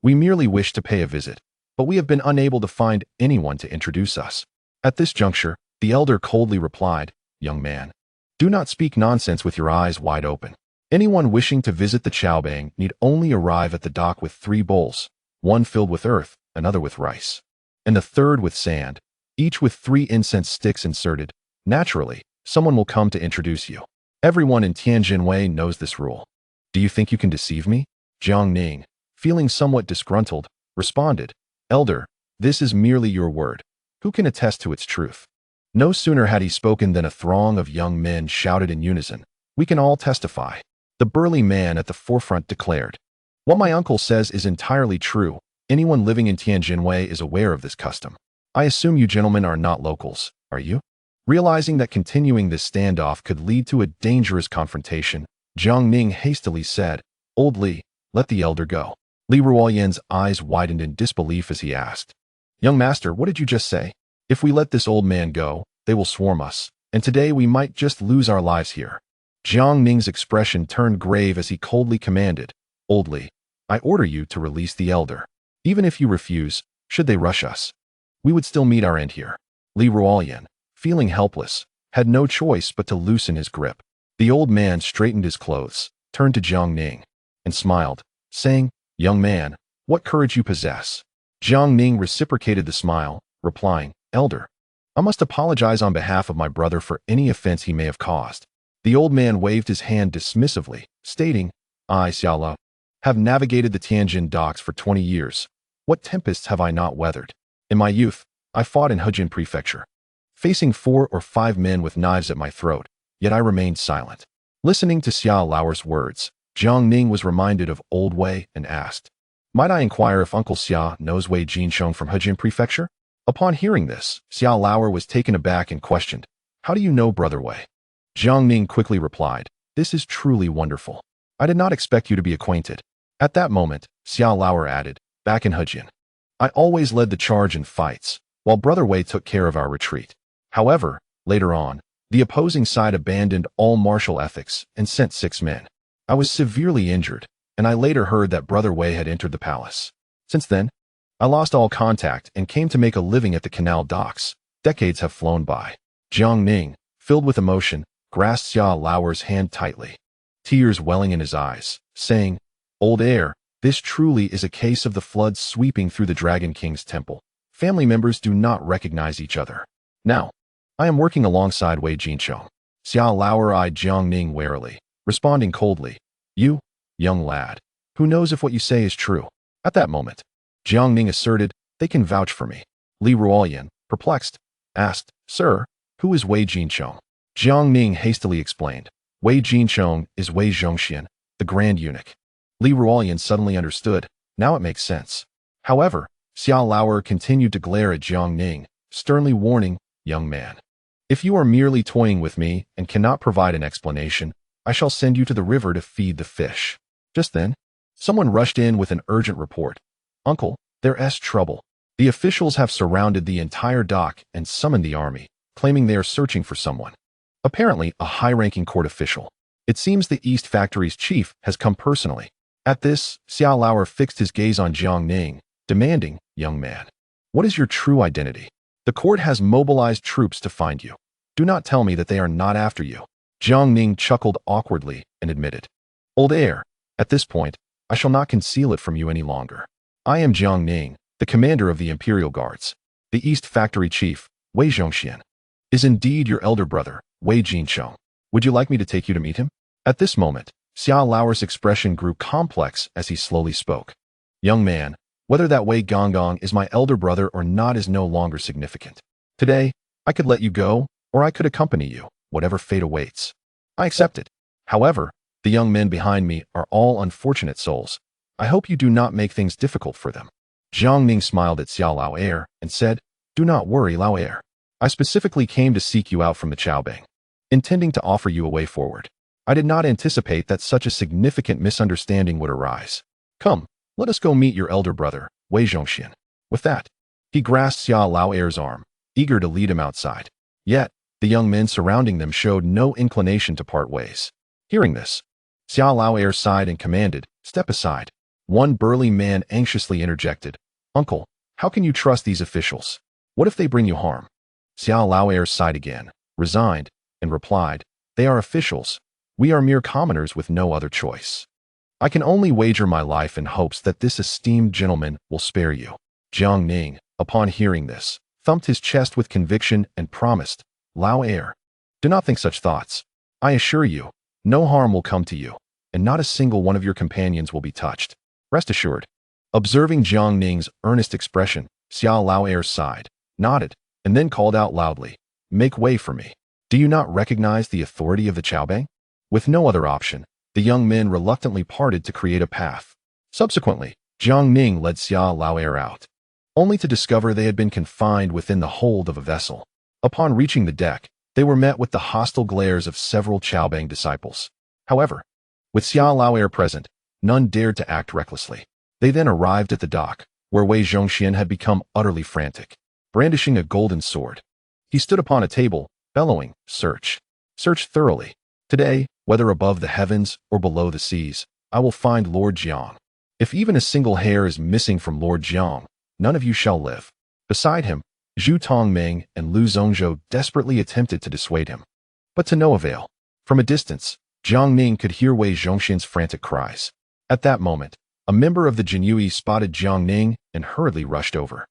We merely wish to pay a visit, but we have been unable to find anyone to introduce us." At this juncture, the elder coldly replied, "Young man, do not speak nonsense with your eyes wide open. Anyone wishing to visit the Chaobang need only arrive at the dock with 3 bowls, one filled with earth, another with rice, and the third with sand, each with 3 incense sticks inserted. Naturally, someone will come to introduce you. Everyone in Tianjinwei knows this rule. Do you think you can deceive me?" Jiang Ning, feeling somewhat disgruntled, responded, "Elder, this is merely your word. Who can attest to its truth?" No sooner had he spoken than a throng of young men shouted in unison, "We can all testify." The burly man at the forefront declared, "What my uncle says is entirely true. Anyone living in Tianjinwei is aware of this custom. I assume you gentlemen are not locals, are you?" Realizing that continuing this standoff could lead to a dangerous confrontation, Jiang Ning hastily said, "Old Li, let the elder go." Liaodong's eyes widened in disbelief as he asked, "Young master, what did you just say? If we let this old man go, they will swarm us, and today we might just lose our lives here." Jiang Ning's expression turned grave as he coldly commanded, "Old Li, I order you to release the elder. Even if you refuse, should they rush us, we would still meet our end here." Liaodong, feeling helpless, had no choice but to loosen his grip. The old man straightened his clothes, turned to Jiang Ning, and smiled, saying, "Young man, what courage you possess." Jiang Ning reciprocated the smile, replying, "Elder, I must apologize on behalf of my brother for any offense he may have caused." The old man waved his hand dismissively, stating, "I, Xiaolao, have navigated the Tianjin docks for 20 years. What tempests have I not weathered? In my youth, I fought in Hejin Prefecture, facing 4 or 5 men with knives at my throat, yet I remained silent." Listening to Xiao Lao's words, Jiang Ning was reminded of old Wei and asked, "Might I inquire if Uncle Xia knows Wei Zhongxian from Hejin Prefecture?" Upon hearing this, Xiao Lao was taken aback and questioned, "How do you know Brother Wei?" Jiang Ning quickly replied, This is truly wonderful. I did not expect you to be acquainted. At that moment, Xiao Lauer added, back in Hejian. I always led the charge in fights, while Brother Wei took care of our retreat. However, later on, the opposing side abandoned all martial ethics and sent 6 men. I was severely injured, and I later heard that Brother Wei had entered the palace. Since then, I lost all contact and came to make a living at the canal docks. Decades have flown by. Jiang Ning, filled with emotion, grasped Xiao Lauer's hand tightly, tears welling in his eyes, saying, Old heir, this truly is a case of the floods sweeping through the Dragon King's temple. Family members do not recognize each other. Now, I am working alongside Wei Zhongxian. Xiao Lauer eyed Jiang Ning warily, responding coldly, You, young lad, who knows if what you say is true? At that moment, Jiang Ning asserted, They can vouch for me. Liaodong, perplexed, asked, Sir, who is Wei Zhongxian? Jiang Ning hastily explained, Wei Zhongxian is Wei Zhongxian, the Grand Eunuch. Liaodong suddenly understood. Now it makes sense. However, Xiao Lauer continued to glare at Jiang Ning, sternly warning, Young man, if you are merely toying with me and cannot provide an explanation, I shall send you to the river to feed the fish. Just then, someone rushed in with an urgent report. Uncle, there's trouble. The officials have surrounded the entire dock and summoned the army, claiming they are searching for someone. Apparently, a high-ranking court official. It seems the East Factory's chief has come personally. At this, Xiao Lauer fixed his gaze on Jiang Ning, demanding, Young man, what is your true identity? The court has mobilized troops to find you. Do not tell me that they are not after you. Jiang Ning chuckled awkwardly and admitted, Old heir, at this point, I shall not conceal it from you any longer. I am Jiang Ning, the commander of the Imperial Guards. The East Factory chief, Wei Zhongxian, is indeed your elder brother, Wei Zhongxian. Would you like me to take you to meet him? At this moment, Xiao Lauer's expression grew complex as he slowly spoke. Young man, whether that Wei Gonggong is my elder brother or not is no longer significant. Today, I could let you go, or I could accompany you, whatever fate awaits. I accept it. However, the young men behind me are all unfortunate souls. I hope you do not make things difficult for them. Jiang Ning smiled at Xiao Lauer and said, Do not worry, Lauer. I specifically came to seek you out from the Chaobang, intending to offer you a way forward. I did not anticipate that such a significant misunderstanding would arise. Come, let us go meet your elder brother, Wei Zhongxian. With that, he grasped Xiao Lauer's arm, eager to lead him outside. Yet, the young men surrounding them showed no inclination to part ways. Hearing this, Xiao Lauer sighed and commanded, Step aside. One burly man anxiously interjected, Uncle, how can you trust these officials? What if they bring you harm? Xiao Lauer sighed again, resigned, and replied, They are officials. We are mere commoners with no other choice. I can only wager my life in hopes that this esteemed gentleman will spare you. Jiang Ning, upon hearing this, thumped his chest with conviction and promised, Lauer, do not think such thoughts. I assure you, no harm will come to you, and not a single one of your companions will be touched. Rest assured. Observing Jiang Ning's earnest expression, Xiao Lauer sighed, nodded, and then called out loudly, Make way for me. Do you not recognize the authority of the Chaobang? With no other option, the young men reluctantly parted to create a path. Subsequently, Jiang Ning led Xiao Lauer out, only to discover they had been confined within the hold of a vessel. Upon reaching the deck, they were met with the hostile glares of several Chaobang disciples. However, with Xiao Lauer present, none dared to act recklessly. They then arrived at the dock, where Wei Zhongxian had become utterly frantic, brandishing a golden sword. He stood upon a table, bellowing, Search. Search thoroughly. Today, whether above the heavens or below the seas, I will find Lord Jiang. If even a single hair is missing from Lord Jiang, none of you shall live. Beside him, Zhu Tongming and Lu Zhongzhou desperately attempted to dissuade him, but to no avail. From a distance, Jiang Ning could hear Wei Zhongxian's frantic cries. At that moment, a member of the Jinyui spotted Jiang Ning and hurriedly rushed over,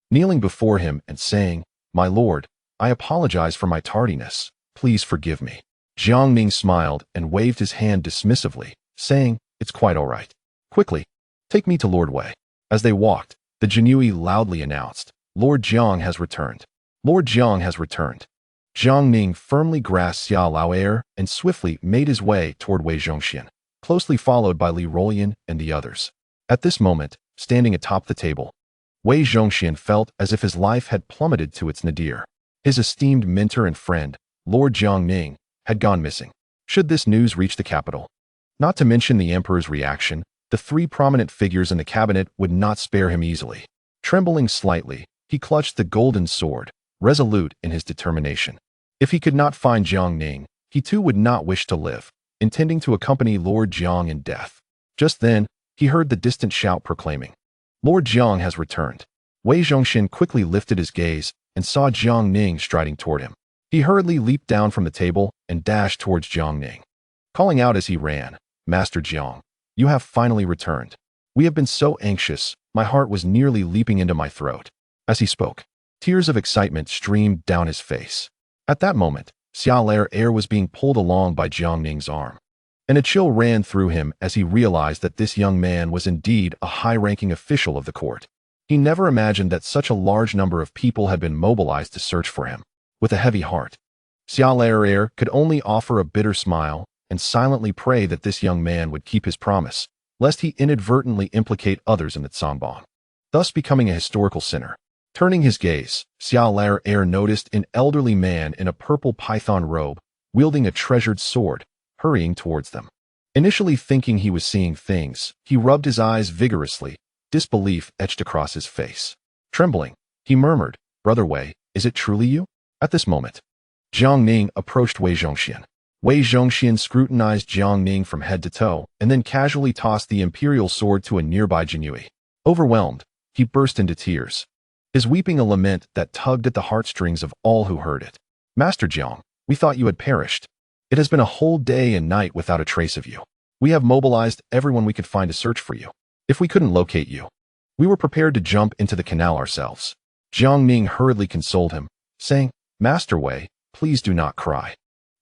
kneeling before him and saying, My lord, I apologize for my tardiness. Please forgive me. Jiang Ning smiled and waved his hand dismissively, saying, It's quite all right. Quickly, take me to Lord Wei. As they walked, the Jinyui loudly announced, Lord Jiang has returned. Lord Jiang has returned. Jiang Ning firmly grasped Xiao Lauer and swiftly made his way toward Wei Zhongxian, closely followed by Liaodong and the others. At this moment, standing atop the table, Wei Zhongxian felt as if his life had plummeted to its nadir. His esteemed mentor and friend, Lord Jiang Ning, had gone missing. should this news reach the capital. Not to mention the emperor's reaction, the three prominent figures in the cabinet would not spare him easily. Trembling slightly, he clutched the golden sword, resolute in his determination. If he could not find Jiang Ning, he too would not wish to live, intending to accompany Lord Jiang in death. Just then, he heard the distant shout proclaiming, "Lord Jiang has returned." Wei Zhongxian quickly lifted his gaze and saw Jiang Ning striding toward him. He hurriedly leaped down from the table and dashed towards Jiang Ning, calling out as he ran, "Master Jiang, you have finally returned. We have been so anxious, my heart was nearly leaping into my throat." As he spoke, tears of excitement streamed down his face. At that moment, Xiao Lair was being pulled along by Jiang Ning's arm, and a chill ran through him as he realized that this young man was indeed a high-ranking official of the court. He never imagined that such a large number of people had been mobilized to search for him. With a heavy heart, Xiao Lair could only offer a bitter smile and silently pray that this young man would keep his promise, lest he inadvertently implicate others in the Cangbang, thus becoming a historical sinner. Turning his gaze, Xiao Lair noticed an elderly man in a purple python robe, wielding a treasured sword, hurrying towards them. Initially thinking he was seeing things, he rubbed his eyes vigorously, disbelief etched across his face. Trembling, he murmured, "Brother Wei, is it truly you?" At this moment, Jiang Ning approached Wei Zhongxian. Wei Zhongxian scrutinized Jiang Ning from head to toe and then casually tossed the imperial sword to a nearby Jianui. Overwhelmed, he burst into tears, his weeping a lament that tugged at the heartstrings of all who heard it. "Master Jiang, we thought you had perished. It has been a whole day and night without a trace of you. We have mobilized everyone we could find to search for you. If we couldn't locate you, we were prepared to jump into the canal ourselves." Jiang Ning hurriedly consoled him, saying, "Master Wei, please do not cry.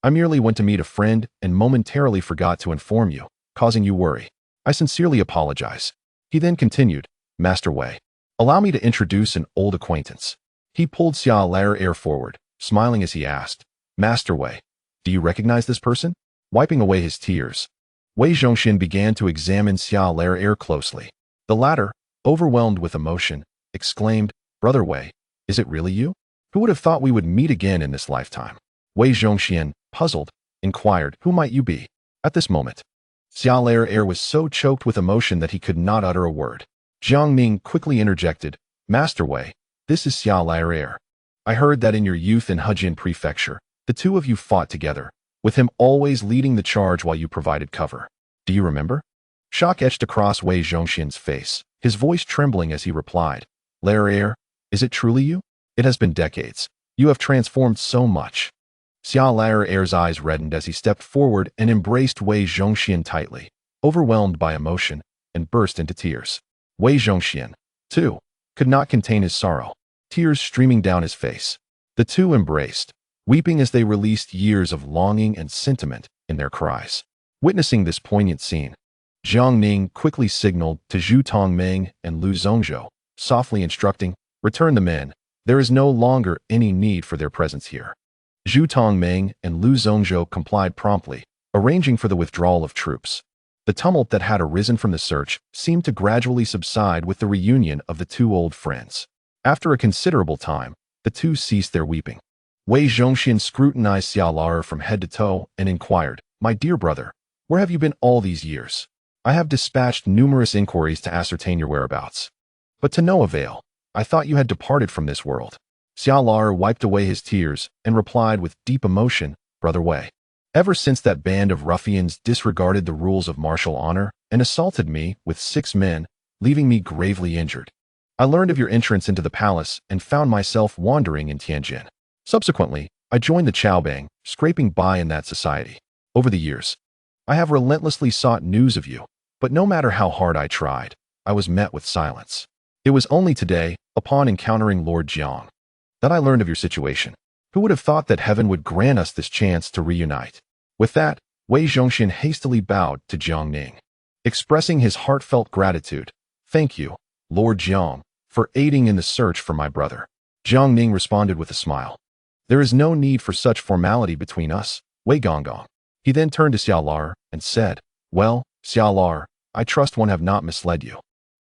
I merely went to meet a friend and momentarily forgot to inform you, causing you worry. I sincerely apologize." He then continued, "Master Wei, allow me to introduce an old acquaintance." He pulled Xiao Lair forward, smiling as he asked, "Master Wei, do you recognize this person?" Wiping away his tears, Wei Zhongxian began to examine Xiao Lair closely. The latter, overwhelmed with emotion, exclaimed, "Brother Wei, is it really you? Who would have thought we would meet again in this lifetime?" Wei Zhongxian, puzzled, inquired, "Who might you be?" At this moment, Xiao Lair was so choked with emotion that he could not utter a word. Jiang Ning quickly interjected, "Master Wei, this is Xiao Lair. I heard that in your youth in Hejian Prefecture, the two of you fought together, with him always leading the charge while you provided cover. Do you remember?" Shock etched across Wei Zhongxian's face, his voice trembling as he replied, "Lair, is it truly you? It has been decades. You have transformed so much." Xiao Lair's eyes reddened as he stepped forward and embraced Wei Zhongxian tightly, overwhelmed by emotion, and burst into tears. Wei Zhongxian, too, could not contain his sorrow, tears streaming down his face. The two embraced, weeping as they released years of longing and sentiment in their cries. Witnessing this poignant scene, Jiang Ning quickly signaled to Zhu Tongming and Lu Zhongzhou, softly instructing, "Return the men. There is no longer any need for their presence here." Zhu Tongming and Lu Zhongzhou complied promptly, arranging for the withdrawal of troops. The tumult that had arisen from the search seemed to gradually subside with the reunion of the two old friends. After a considerable time, the two ceased their weeping. Wei Zhongxian scrutinized Xiao Lair from head to toe and inquired, "My dear brother, where have you been all these years? I have dispatched numerous inquiries to ascertain your whereabouts, but to no avail. I thought you had departed from this world." Xiao Lair wiped away his tears and replied with deep emotion, "Brother Wei, ever since that band of ruffians disregarded the rules of martial honor and assaulted me with 6 men, leaving me gravely injured, I learned of your entrance into the palace and found myself wandering in Tianjin. Subsequently, I joined the Chaobang, scraping by in that society. Over the years, I have relentlessly sought news of you, but no matter how hard I tried, I was met with silence. It was only today, upon encountering Lord Jiang, that I learned of your situation. Who would have thought that heaven would grant us this chance to reunite?" With that, Wei Zhongxian hastily bowed to Jiang Ning, expressing his heartfelt gratitude. "Thank you, Lord Jiang, for aiding in the search for my brother." Jiang Ning responded with a smile. "There is no need for such formality between us, Wei Gonggong." He then turned to Xiao Lair and said, "Well, Xiao Lair, I trust one have not misled you."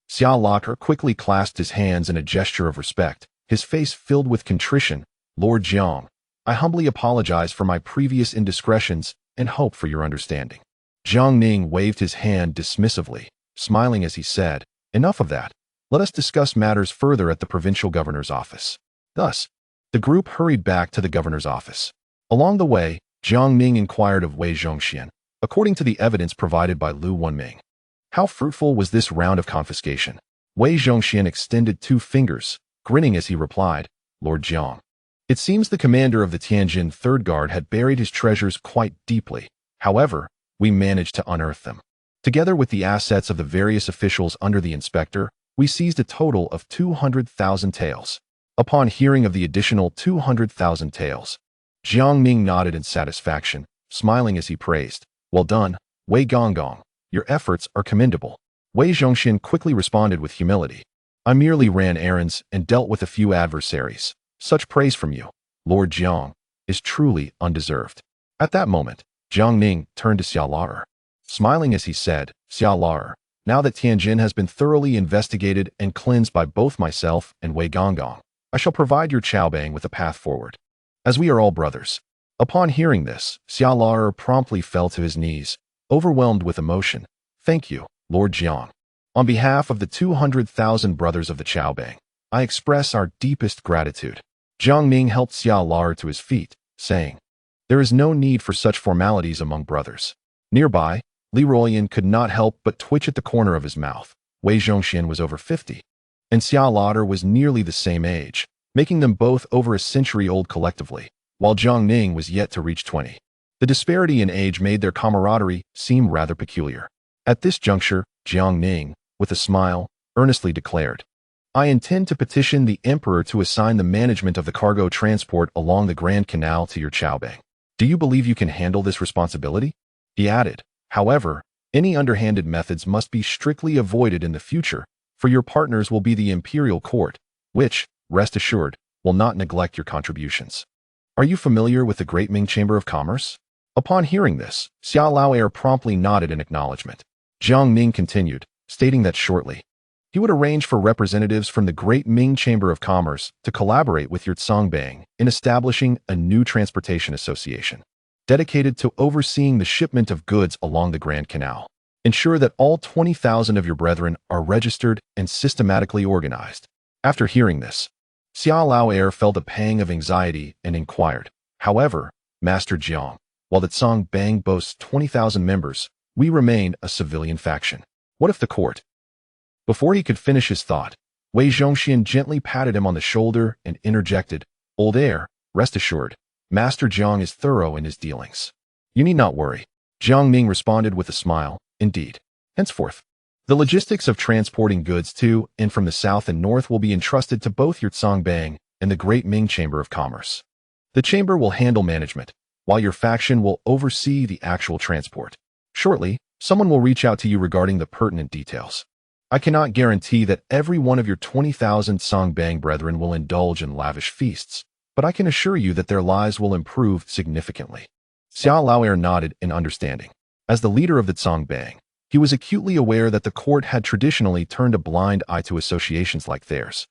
Xiao Lair quickly clasped his hands in a gesture of respect, his face filled with contrition. "Lord Jiang, I humbly apologize for my previous indiscretions and hope for your understanding." Jiang Ning waved his hand dismissively, smiling as he said, "Enough of that. Let us discuss matters further at the provincial governor's office." Thus, the group hurried back to the governor's office. Along the way, Jiang Ning inquired of Wei Zhongxian, according to the evidence provided by Lu Wenming. How fruitful was this round of confiscation? Wei Zhongxian extended 2 fingers, grinning as he replied, "Lord Jiang, it seems the commander of the Tianjin Third Guard had buried his treasures quite deeply. However, we managed to unearth them. Together with the assets of the various officials under the inspector, we seized a total of 200,000 taels." Upon hearing of the additional 200,000 taels, Jiang Ning nodded in satisfaction, smiling as he praised, "Well done, Wei Gonggong. Your efforts are commendable." Wei Zhongxian quickly responded with humility, "I merely ran errands and dealt with a few adversaries. Such praise from you, Lord Jiang, is truly undeserved." At that moment, Jiang Ning turned to Xiao Laer, smiling as he said, "Xiao Laer, now that Tianjin has been thoroughly investigated and cleansed by both myself and Wei Gonggong, I shall provide your Chaobang with a path forward, as we are all brothers." Upon hearing this, Xiao Laer promptly fell to his knees, overwhelmed with emotion. "Thank you, Lord Jiang. On behalf of the 200,000 brothers of the Chaobang, I express our deepest gratitude." Jiang Ning helped Xiao Laer to his feet, saying, "There is no need for such formalities among brothers." Nearby, Li Ruoyan could not help but twitch at the corner of his mouth. Wei Zhongxian was over 50, and Xiao Laer was nearly the same age, making them both over a century old collectively, while Jiang Ning was yet to reach 20. The disparity in age made their camaraderie seem rather peculiar. At this juncture, Jiang Ning, with a smile, earnestly declared, "I intend to petition the emperor to assign the management of the cargo transport along the Grand Canal to your Chaobang. Do you believe you can handle this responsibility?" He added, "However, any underhanded methods must be strictly avoided in the future, for your partners will be the imperial court, which, rest assured, will not neglect your contributions. Are you familiar with the Great Ming Chamber of Commerce?" Upon hearing this, Xiao Laer promptly nodded in acknowledgement. Jiang Ning continued, stating that shortly, he would arrange for representatives from the Great Ming Chamber of Commerce to collaborate with your Yurtsongbang in establishing a new transportation association, dedicated to overseeing the shipment of goods along the Grand Canal. Ensure that all 20,000 of your brethren are registered and systematically organized. After hearing this, Xiao Laer felt a pang of anxiety and inquired, "However, Master Jiang, while the Yurtsongbang boasts 20,000 members, we remain a civilian faction. What if the court?" Before he could finish his thought, Wei Zhongxian gently patted him on the shoulder and interjected, "Old heir, rest assured, Master Jiang is thorough in his dealings. You need not worry." Jiang Ning responded with a smile, "Indeed. Henceforth, the logistics of transporting goods to and from the south and north will be entrusted to both your Yurtsongbang and the Great Ming Chamber of Commerce. The chamber will handle management, while your faction will oversee the actual transport. Shortly, someone will reach out to you regarding the pertinent details. I cannot guarantee that every one of your 20,000 Songbang brethren will indulge in lavish feasts, but I can assure you that their lives will improve significantly." Xiao Laer nodded in understanding. As the leader of the Songbang, he was acutely aware that the court had traditionally turned a blind eye to associations like theirs.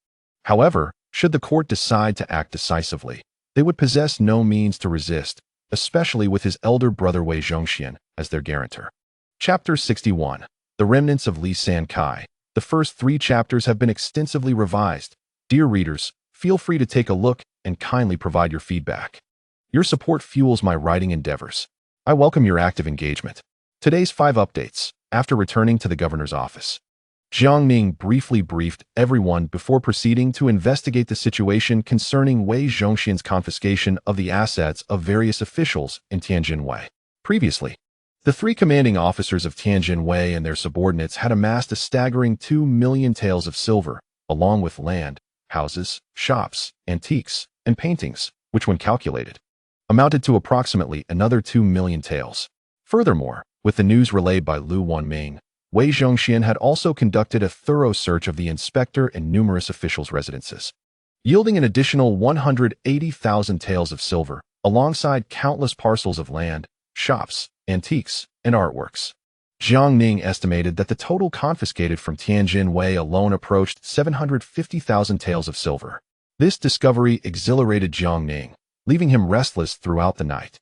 However, should the court decide to act decisively, they would possess no means to resist, especially with his elder brother Wei Zhongxian as their guarantor. Chapter 61. The Remnants of Li San Kai. The first 3 chapters have been extensively revised. Dear readers, feel free to take a look and kindly provide your feedback. Your support fuels my writing endeavors. I welcome your active engagement. Today's 5 updates. After returning to the governor's office, Jiang Ning briefly briefed everyone before proceeding to investigate the situation concerning Wei Zhongxian's confiscation of the assets of various officials in Tianjin Wei. Previously, the 3 commanding officers of Tianjin Wei and their subordinates had amassed a staggering 2 million taels of silver, along with land, houses, shops, antiques, and paintings, which when calculated, amounted to approximately another 2 million taels. Furthermore, with the news relayed by Lu Wenming, Wei Zhongxian had also conducted a thorough search of the inspector and numerous officials' residences, yielding an additional 180,000 taels of silver, alongside countless parcels of land, shops, antiques, and artworks. Jiang Ning estimated that the total confiscated from Tianjin Wei alone approached 750,000 taels of silver. This discovery exhilarated Jiang Ning, leaving him restless throughout the night.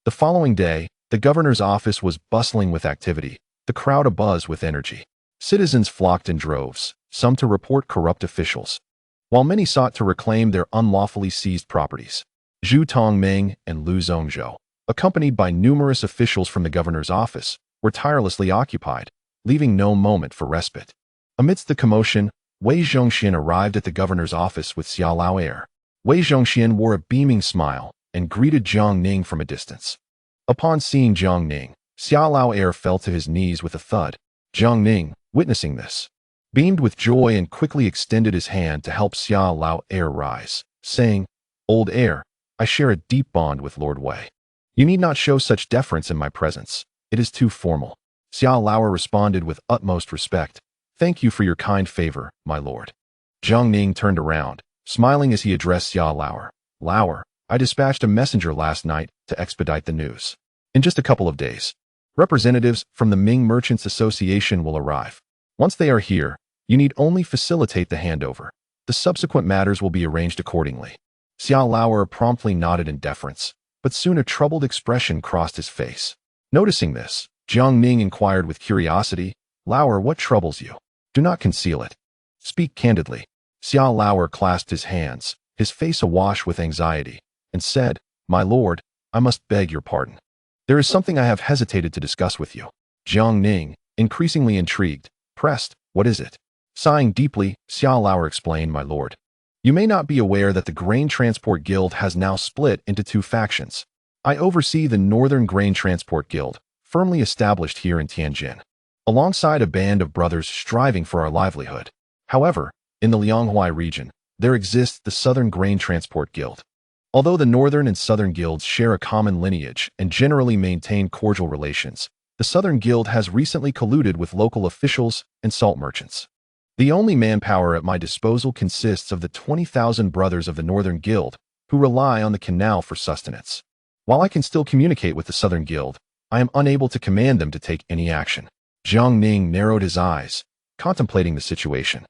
The following day, The governor's office was bustling with activity, the crowd abuzz with energy. Citizens flocked in droves, some to report corrupt officials, while many sought to reclaim their unlawfully seized properties. Zhu Tongming and Liu Zhongxian, accompanied by numerous officials from the governor's office, were tirelessly occupied, leaving no moment for respite. Amidst the commotion, Wei Zhongxian arrived at the governor's office with Xiaolao air. Wei Zhongxian wore a beaming smile and greeted Jiang Ning from a distance. Upon seeing Jiang Ning, Xiaolao air fell to his knees with a thud. Jiang Ning, witnessing this, beamed with joy and quickly extended his hand to help Xiaolao air rise, saying, "Old heir, I share a deep bond with Lord Wei. You need not show such deference in my presence. It is too formal." Xiaolao responded with utmost respect. "Thank you for your kind favor, my lord." Jiang Ning turned around, smiling as he addressed Xiaolao. "Lauer, I dispatched a messenger last night to expedite the news. In just a couple of days, representatives from the Ming Merchants Association will arrive. Once they are here, you need only facilitate the handover. The subsequent matters will be arranged accordingly." Xiaolao promptly nodded in deference, but soon a troubled expression crossed his face. Noticing this, Jiang Ning inquired with curiosity, "Lauer, what troubles you? Do not conceal it. Speak candidly." Xiaolao clasped his hands, his face awash with anxiety, and said, "My lord, I must beg your pardon. There is something I have hesitated to discuss with you." Jiang Ning, increasingly intrigued, pressed, "What is it?" Sighing deeply, Xiaolao explained, "My lord, you may not be aware that the Grain Transport Guild has now split into two factions. I oversee the Northern Grain Transport Guild, firmly established here in Tianjin, alongside a band of brothers striving for our livelihood. However, in the Liaodong region, there exists the Southern Grain Transport Guild. Although the Northern and Southern guilds share a common lineage and generally maintain cordial relations, the Southern Guild has recently colluded with local officials and salt merchants. The only manpower at my disposal consists of the 20,000 brothers of the Northern Guild, who rely on the canal for sustenance. While I can still communicate with the Southern Guild, I am unable to command them to take any action." Jiang Ning narrowed his eyes, contemplating the situation.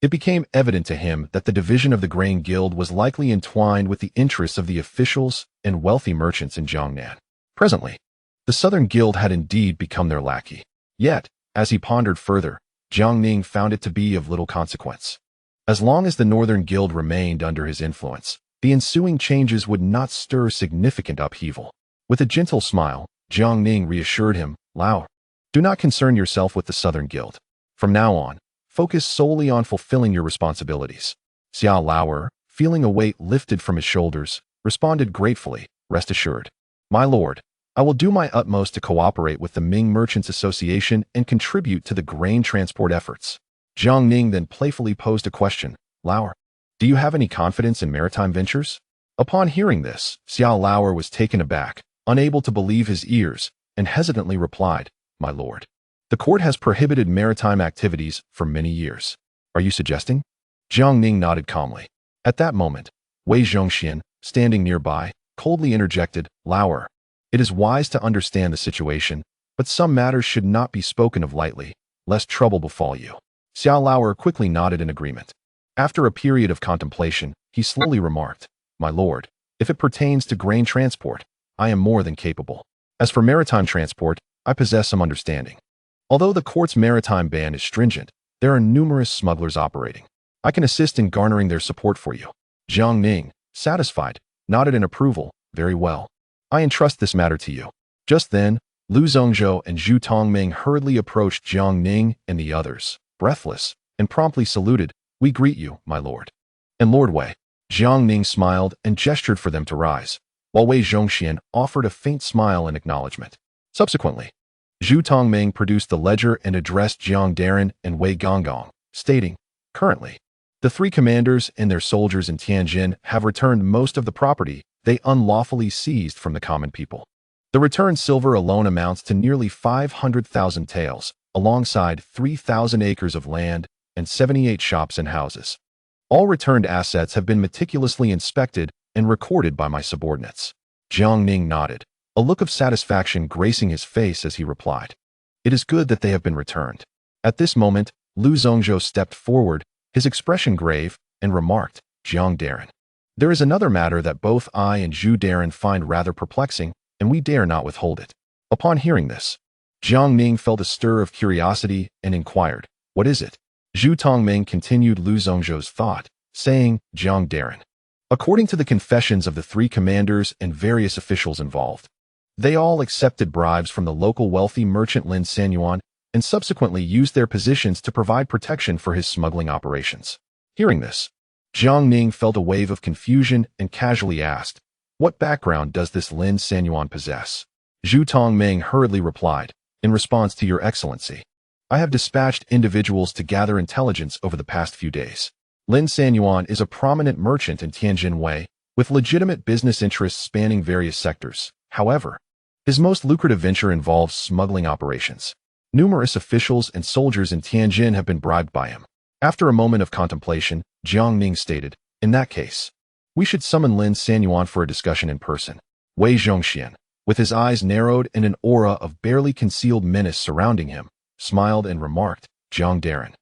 It became evident to him that the division of the Grain Guild was likely entwined with the interests of the officials and wealthy merchants in Jiangnan. Presently, the Southern Guild had indeed become their lackey. Yet, as he pondered further, Jiang Ning found it to be of little consequence. As long as the Northern Guild remained under his influence, the ensuing changes would not stir significant upheaval. With a gentle smile, Jiang Ning reassured him, "Lao, do not concern yourself with the Southern Guild. From now on, focus solely on fulfilling your responsibilities." Xiaolao, feeling a weight lifted from his shoulders, responded gratefully, "Rest assured, my lord, I will do my utmost to cooperate with the Ming Merchants Association and contribute to the grain transport efforts." Jiang Ning then playfully posed a question, "Lao, do you have any confidence in maritime ventures?" Upon hearing this, Xiaolao was taken aback, unable to believe his ears, and hesitantly replied, "My lord, the court has prohibited maritime activities for many years. Are you suggesting?" Jiang Ning nodded calmly. At that moment, Wei Zhongxian, standing nearby, coldly interjected, "Lauer, it is wise to understand the situation, but some matters should not be spoken of lightly, lest trouble befall you." Xiaolao quickly nodded in agreement. After a period of contemplation, he slowly remarked, "My lord, if it pertains to grain transport, I am more than capable. As for maritime transport, I possess some understanding. Although the court's maritime ban is stringent, there are numerous smugglers operating. I can assist in garnering their support for you." Jiang Ning, satisfied, nodded in approval, "Very well. I entrust this matter to you." Just then, Liu Zhongxian and Zhu Tongming hurriedly approached Jiang Ning and the others, breathless, and promptly saluted, "We greet you, my lord." "And Lord Wei." Jiang Ning smiled and gestured for them to rise, while Wei Zhongxian offered a faint smile in acknowledgement. Subsequently, Zhu Tongming produced the ledger and addressed Jiang Darren and Wei Gonggong, stating, "Currently, the three commanders and their soldiers in Tianjin have returned most of the property they unlawfully seized from the common people. The returned silver alone amounts to nearly 500,000 taels, alongside 3,000 acres of land and 78 shops and houses. All returned assets have been meticulously inspected and recorded by my subordinates." Jiang Ning nodded, a look of satisfaction gracing his face as he replied, "It is good that they have been returned." At this moment, Liu Zhongxian stepped forward, his expression grave, and remarked, "Jiang Darren, there is another matter that both I and Zhu Darren find rather perplexing, and we dare not withhold it. Upon hearing this, Jiang Ning felt a stir of curiosity and inquired, "What is it?" Zhu Tongming continued Lu Zhongzhou's thought, saying, "Jiang Darren." According to the confessions of the three commanders and various officials involved, they all accepted bribes from the local wealthy merchant Lin Sanyuan and subsequently used their positions to provide protection for his smuggling operations. Hearing this, Jiang Ning felt a wave of confusion and casually asked, "What background does this Lin Sanyuan possess?" Zhu Tongming hurriedly replied, "In response to your excellency, I have dispatched individuals to gather intelligence over the past few days. Lin Sanyuan is a prominent merchant in Tianjin Wei, with legitimate business interests spanning various sectors. However, his most lucrative venture involves smuggling operations. Numerous officials and soldiers in Tianjin have been bribed by him." After a moment of contemplation, Jiang Ning stated, "In that case, we should summon Lin Sanyuan for a discussion in person." Wei Zhongxian, with his eyes narrowed and an aura of barely concealed menace surrounding him, smiled and remarked, "Jiang Darren,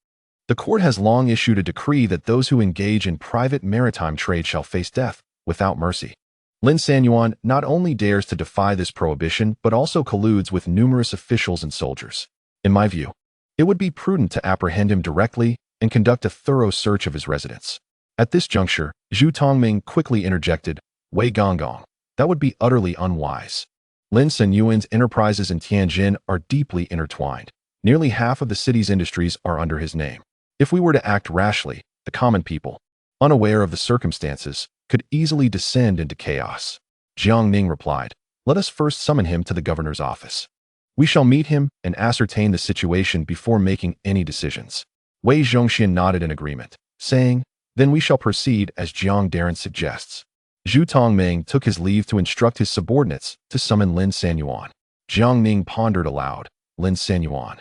the court has long issued a decree that those who engage in private maritime trade shall face death without mercy. Lin Sanyuan not only dares to defy this prohibition but also colludes with numerous officials and soldiers. In my view, it would be prudent to apprehend him directly and conduct a thorough search of his residence." At this juncture, Zhu Tongming quickly interjected, "Wei Gonggong, that would be utterly unwise. Lin Sanyuan's enterprises in Tianjin are deeply intertwined. Nearly half of the city's industries are under his name. If we were to act rashly, the common people, unaware of the circumstances, could easily descend into chaos." Jiang Ning replied, "Let us first summon him to the governor's office. We shall meet him and ascertain the situation before making any decisions." Wei Zhongxian nodded in agreement, saying, "Then we shall proceed as Jiang Darren suggests." Zhu Tongming took his leave to instruct his subordinates to summon Lin Sanyuan. Jiang Ning pondered aloud, "Lin Sanyuan.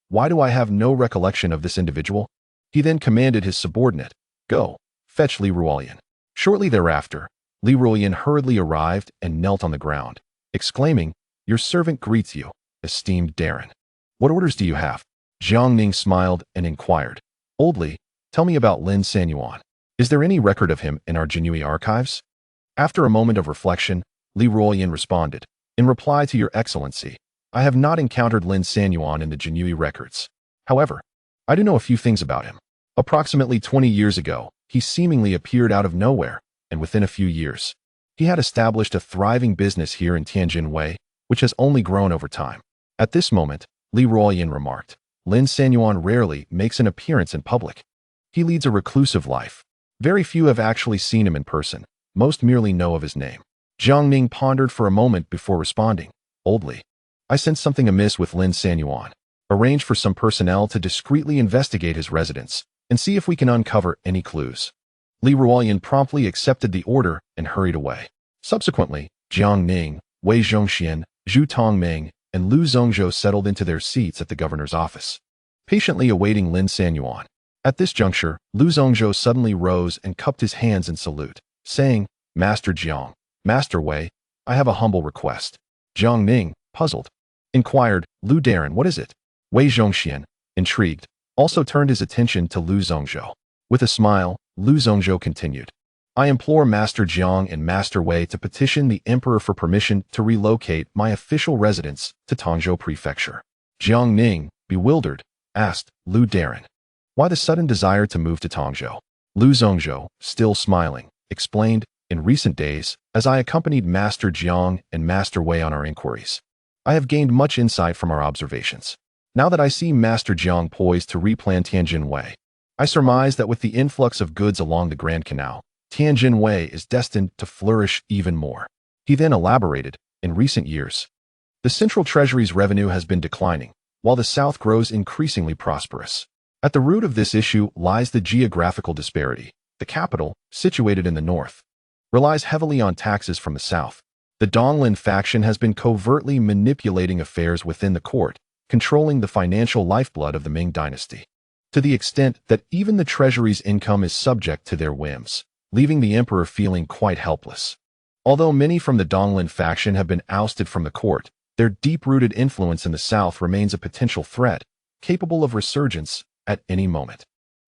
Why do I have no recollection of this individual?" He then commanded his subordinate, "Go, fetch Li Ruolian." Shortly thereafter, Li Ruolian hurriedly arrived and knelt on the ground, exclaiming, "Your servant greets you, esteemed Darren. What orders do you have?" Jiang Ning smiled and inquired, "Old Li, tell me about Lin Sanyuan. Is there any record of him in our Jinui archives?" After a moment of reflection, Li Ruolian responded, "In reply to your excellency, I have not encountered Lin Sanyuan in the Jinui records. However, I do know a few things about him. Approximately 20 years ago, he seemingly appeared out of nowhere, and within a few years, he had established a thriving business here in Tianjin Wei, which has only grown over time." At this moment, Li Ruolian remarked, "Lin Sanyuan rarely makes an appearance in public. He leads a reclusive life. Very few have actually seen him in person. Most merely know of his name." Jiang Ning pondered for a moment before responding, "Old Li, I sense something amiss with Lin Sanyuan. Arrange for some personnel to discreetly investigate his residence and see if we can uncover any clues." Li Ruolian promptly accepted the order and hurried away. Subsequently, Jiang Ning, Wei Zhongxian, Zhu Tongming, and Lu Zhongzhou settled into their seats at the governor's office, patiently awaiting Lin Sanyuan. At this juncture, Lu Zhongzhou suddenly rose and cupped his hands in salute, saying, "Master Jiang, Master Wei, I have a humble request." Jiang Ning, puzzled, inquired, "Lu Darren, what is it?" Wei Zhongxian, intrigued, also turned his attention to Lu Zhongzhou. With a smile, Lu Zhongzhou continued, "I implore Master Jiang and Master Wei to petition the Emperor for permission to relocate my official residence to Tongzhou Prefecture." Jiang Ning, bewildered, asked, "Lu Darren, why the sudden desire to move to Tongzhou?" Lu Zhongzhou, still smiling, explained, "In recent days, as I accompanied Master Jiang and Master Wei on our inquiries, I have gained much insight from our observations. Now that I see Master Jiang poised to replan Tianjin Wei, I surmise that with the influx of goods along the Grand Canal, Tianjin Wei is destined to flourish even more." He then elaborated, "In recent years, the central treasury's revenue has been declining, while the south grows increasingly prosperous. At the root of this issue lies the geographical disparity. The capital, situated in the north, relies heavily on taxes from the south. The Donglin faction has been covertly manipulating affairs within the court, controlling the financial lifeblood of the Ming dynasty, to the extent that even the treasury's income is subject to their whims, leaving the emperor feeling quite helpless. Although many from the Donglin faction have been ousted from the court, their deep-rooted influence in the south remains a potential threat, capable of resurgence at any moment."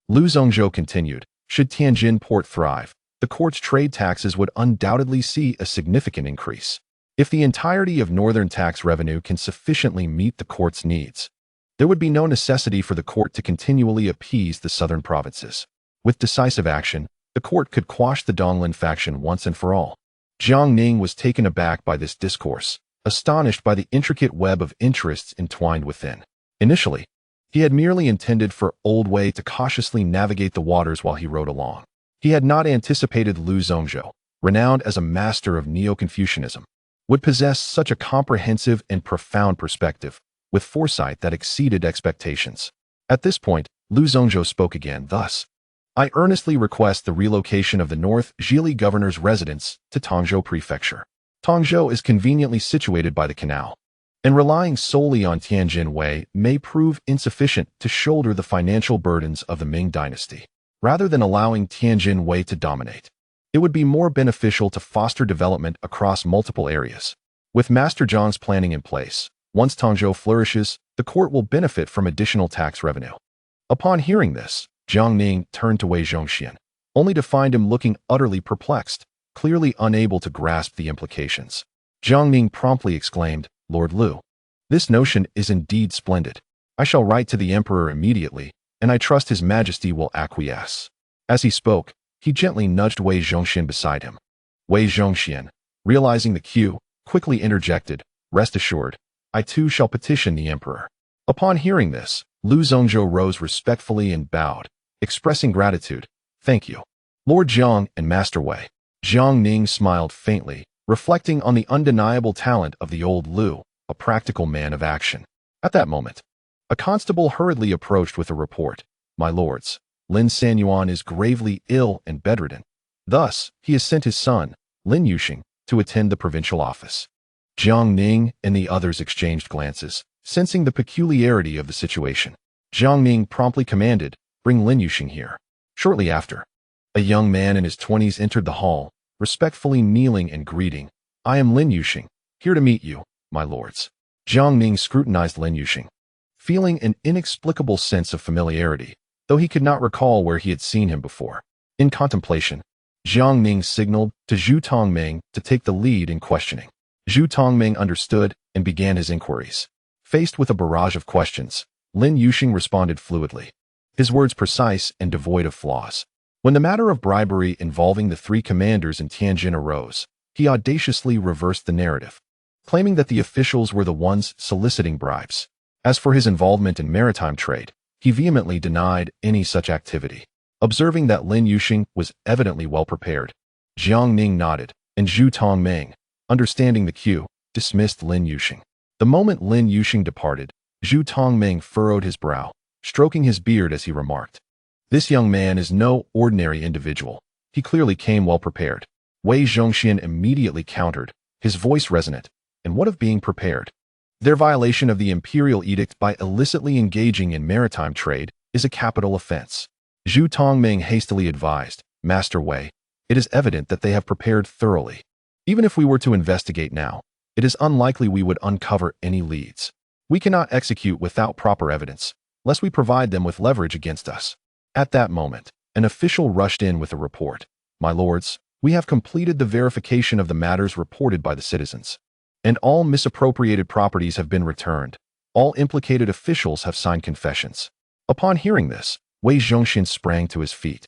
Lu Zhongzhou continued, "Should Tianjin port thrive, the court's trade taxes would undoubtedly see a significant increase. If the entirety of northern tax revenue can sufficiently meet the court's needs, there would be no necessity for the court to continually appease the southern provinces. With decisive action, the court could quash the Donglin faction once and for all. Jiang Ning was taken aback by this discourse, astonished by the intricate web of interests entwined within. Initially, he had merely intended for Old Wei to cautiously navigate the waters while he rode along. He had not anticipated Liu Zhongxian, renowned as a master of Neo-Confucianism, would possess such a comprehensive and profound perspective, with foresight that exceeded expectations. At this point, Liu Zhongxian spoke again, thus: I earnestly request the relocation of the North Zhili governor's residence to Tongzhou Prefecture. Tongzhou is conveniently situated by the canal, and relying solely on Tianjin Wei may prove insufficient to shoulder the financial burdens of the Ming dynasty. Rather than allowing Tianjin Wei to dominate, it would be more beneficial to foster development across multiple areas. With Master Zhang's planning in place, once Tongzhou flourishes, the court will benefit from additional tax revenue. Upon hearing this, Jiang Ning turned to Wei Zhongxian, only to find him looking utterly perplexed, clearly unable to grasp the implications. Jiang Ning promptly exclaimed, Lord Liu, this notion is indeed splendid. I shall write to the emperor immediately, and I trust his majesty will acquiesce. As he spoke, he gently nudged Wei Zhongxian beside him. Wei Zhongxian, realizing the cue, quickly interjected, rest assured, I too shall petition the emperor. Upon hearing this, Liu Zhongxian rose respectfully and bowed, expressing gratitude. Thank you, Lord Jiang and Master Wei. Jiang Ning smiled faintly, reflecting on the undeniable talent of the old Liu, a practical man of action. At that moment, a constable hurriedly approached with a report. My lords, Lin Sanyuan is gravely ill and bedridden. Thus, he has sent his son, Lin Yuxing, to attend the provincial office. Jiang Ning and the others exchanged glances, sensing the peculiarity of the situation. Jiang Ning promptly commanded, bring Lin Yuxing here. Shortly after, a young man in his 20s entered the hall, respectfully kneeling and greeting. I am Lin Yuxing, here to meet you, my lords. Jiang Ning scrutinized Lin Yuxing, feeling an inexplicable sense of familiarity, though he could not recall where he had seen him before. In contemplation, Jiang Ning signaled to Zhu Tongming to take the lead in questioning. Zhu Tongming understood and began his inquiries. Faced with a barrage of questions, Lin Yuxing responded fluidly, his words precise and devoid of flaws. When the matter of bribery involving the three commanders in Tianjin arose, he audaciously reversed the narrative, claiming that the officials were the ones soliciting bribes. As for his involvement in maritime trade, he vehemently denied any such activity. Observing that Lin Yuxing was evidently well prepared, Jiang Ning nodded, and Zhu Tongming, understanding the cue, dismissed Lin Yuxing. The moment Lin Yuxing departed, Zhu Tongming furrowed his brow, stroking his beard as he remarked, this young man is no ordinary individual. He clearly came well prepared. Wei Zhongxian immediately countered, his voice resonant, and what of being prepared? Their violation of the imperial edict by illicitly engaging in maritime trade is a capital offense. Zhu Tongming hastily advised, Master Wei, it is evident that they have prepared thoroughly. Even if we were to investigate now, it is unlikely we would uncover any leads. We cannot execute without proper evidence, lest we provide them with leverage against us. At that moment, an official rushed in with a report. My lords, we have completed the verification of the matters reported by the citizens, and all misappropriated properties have been returned. All implicated officials have signed confessions. Upon hearing this, Wei Zhongxian sprang to his feet,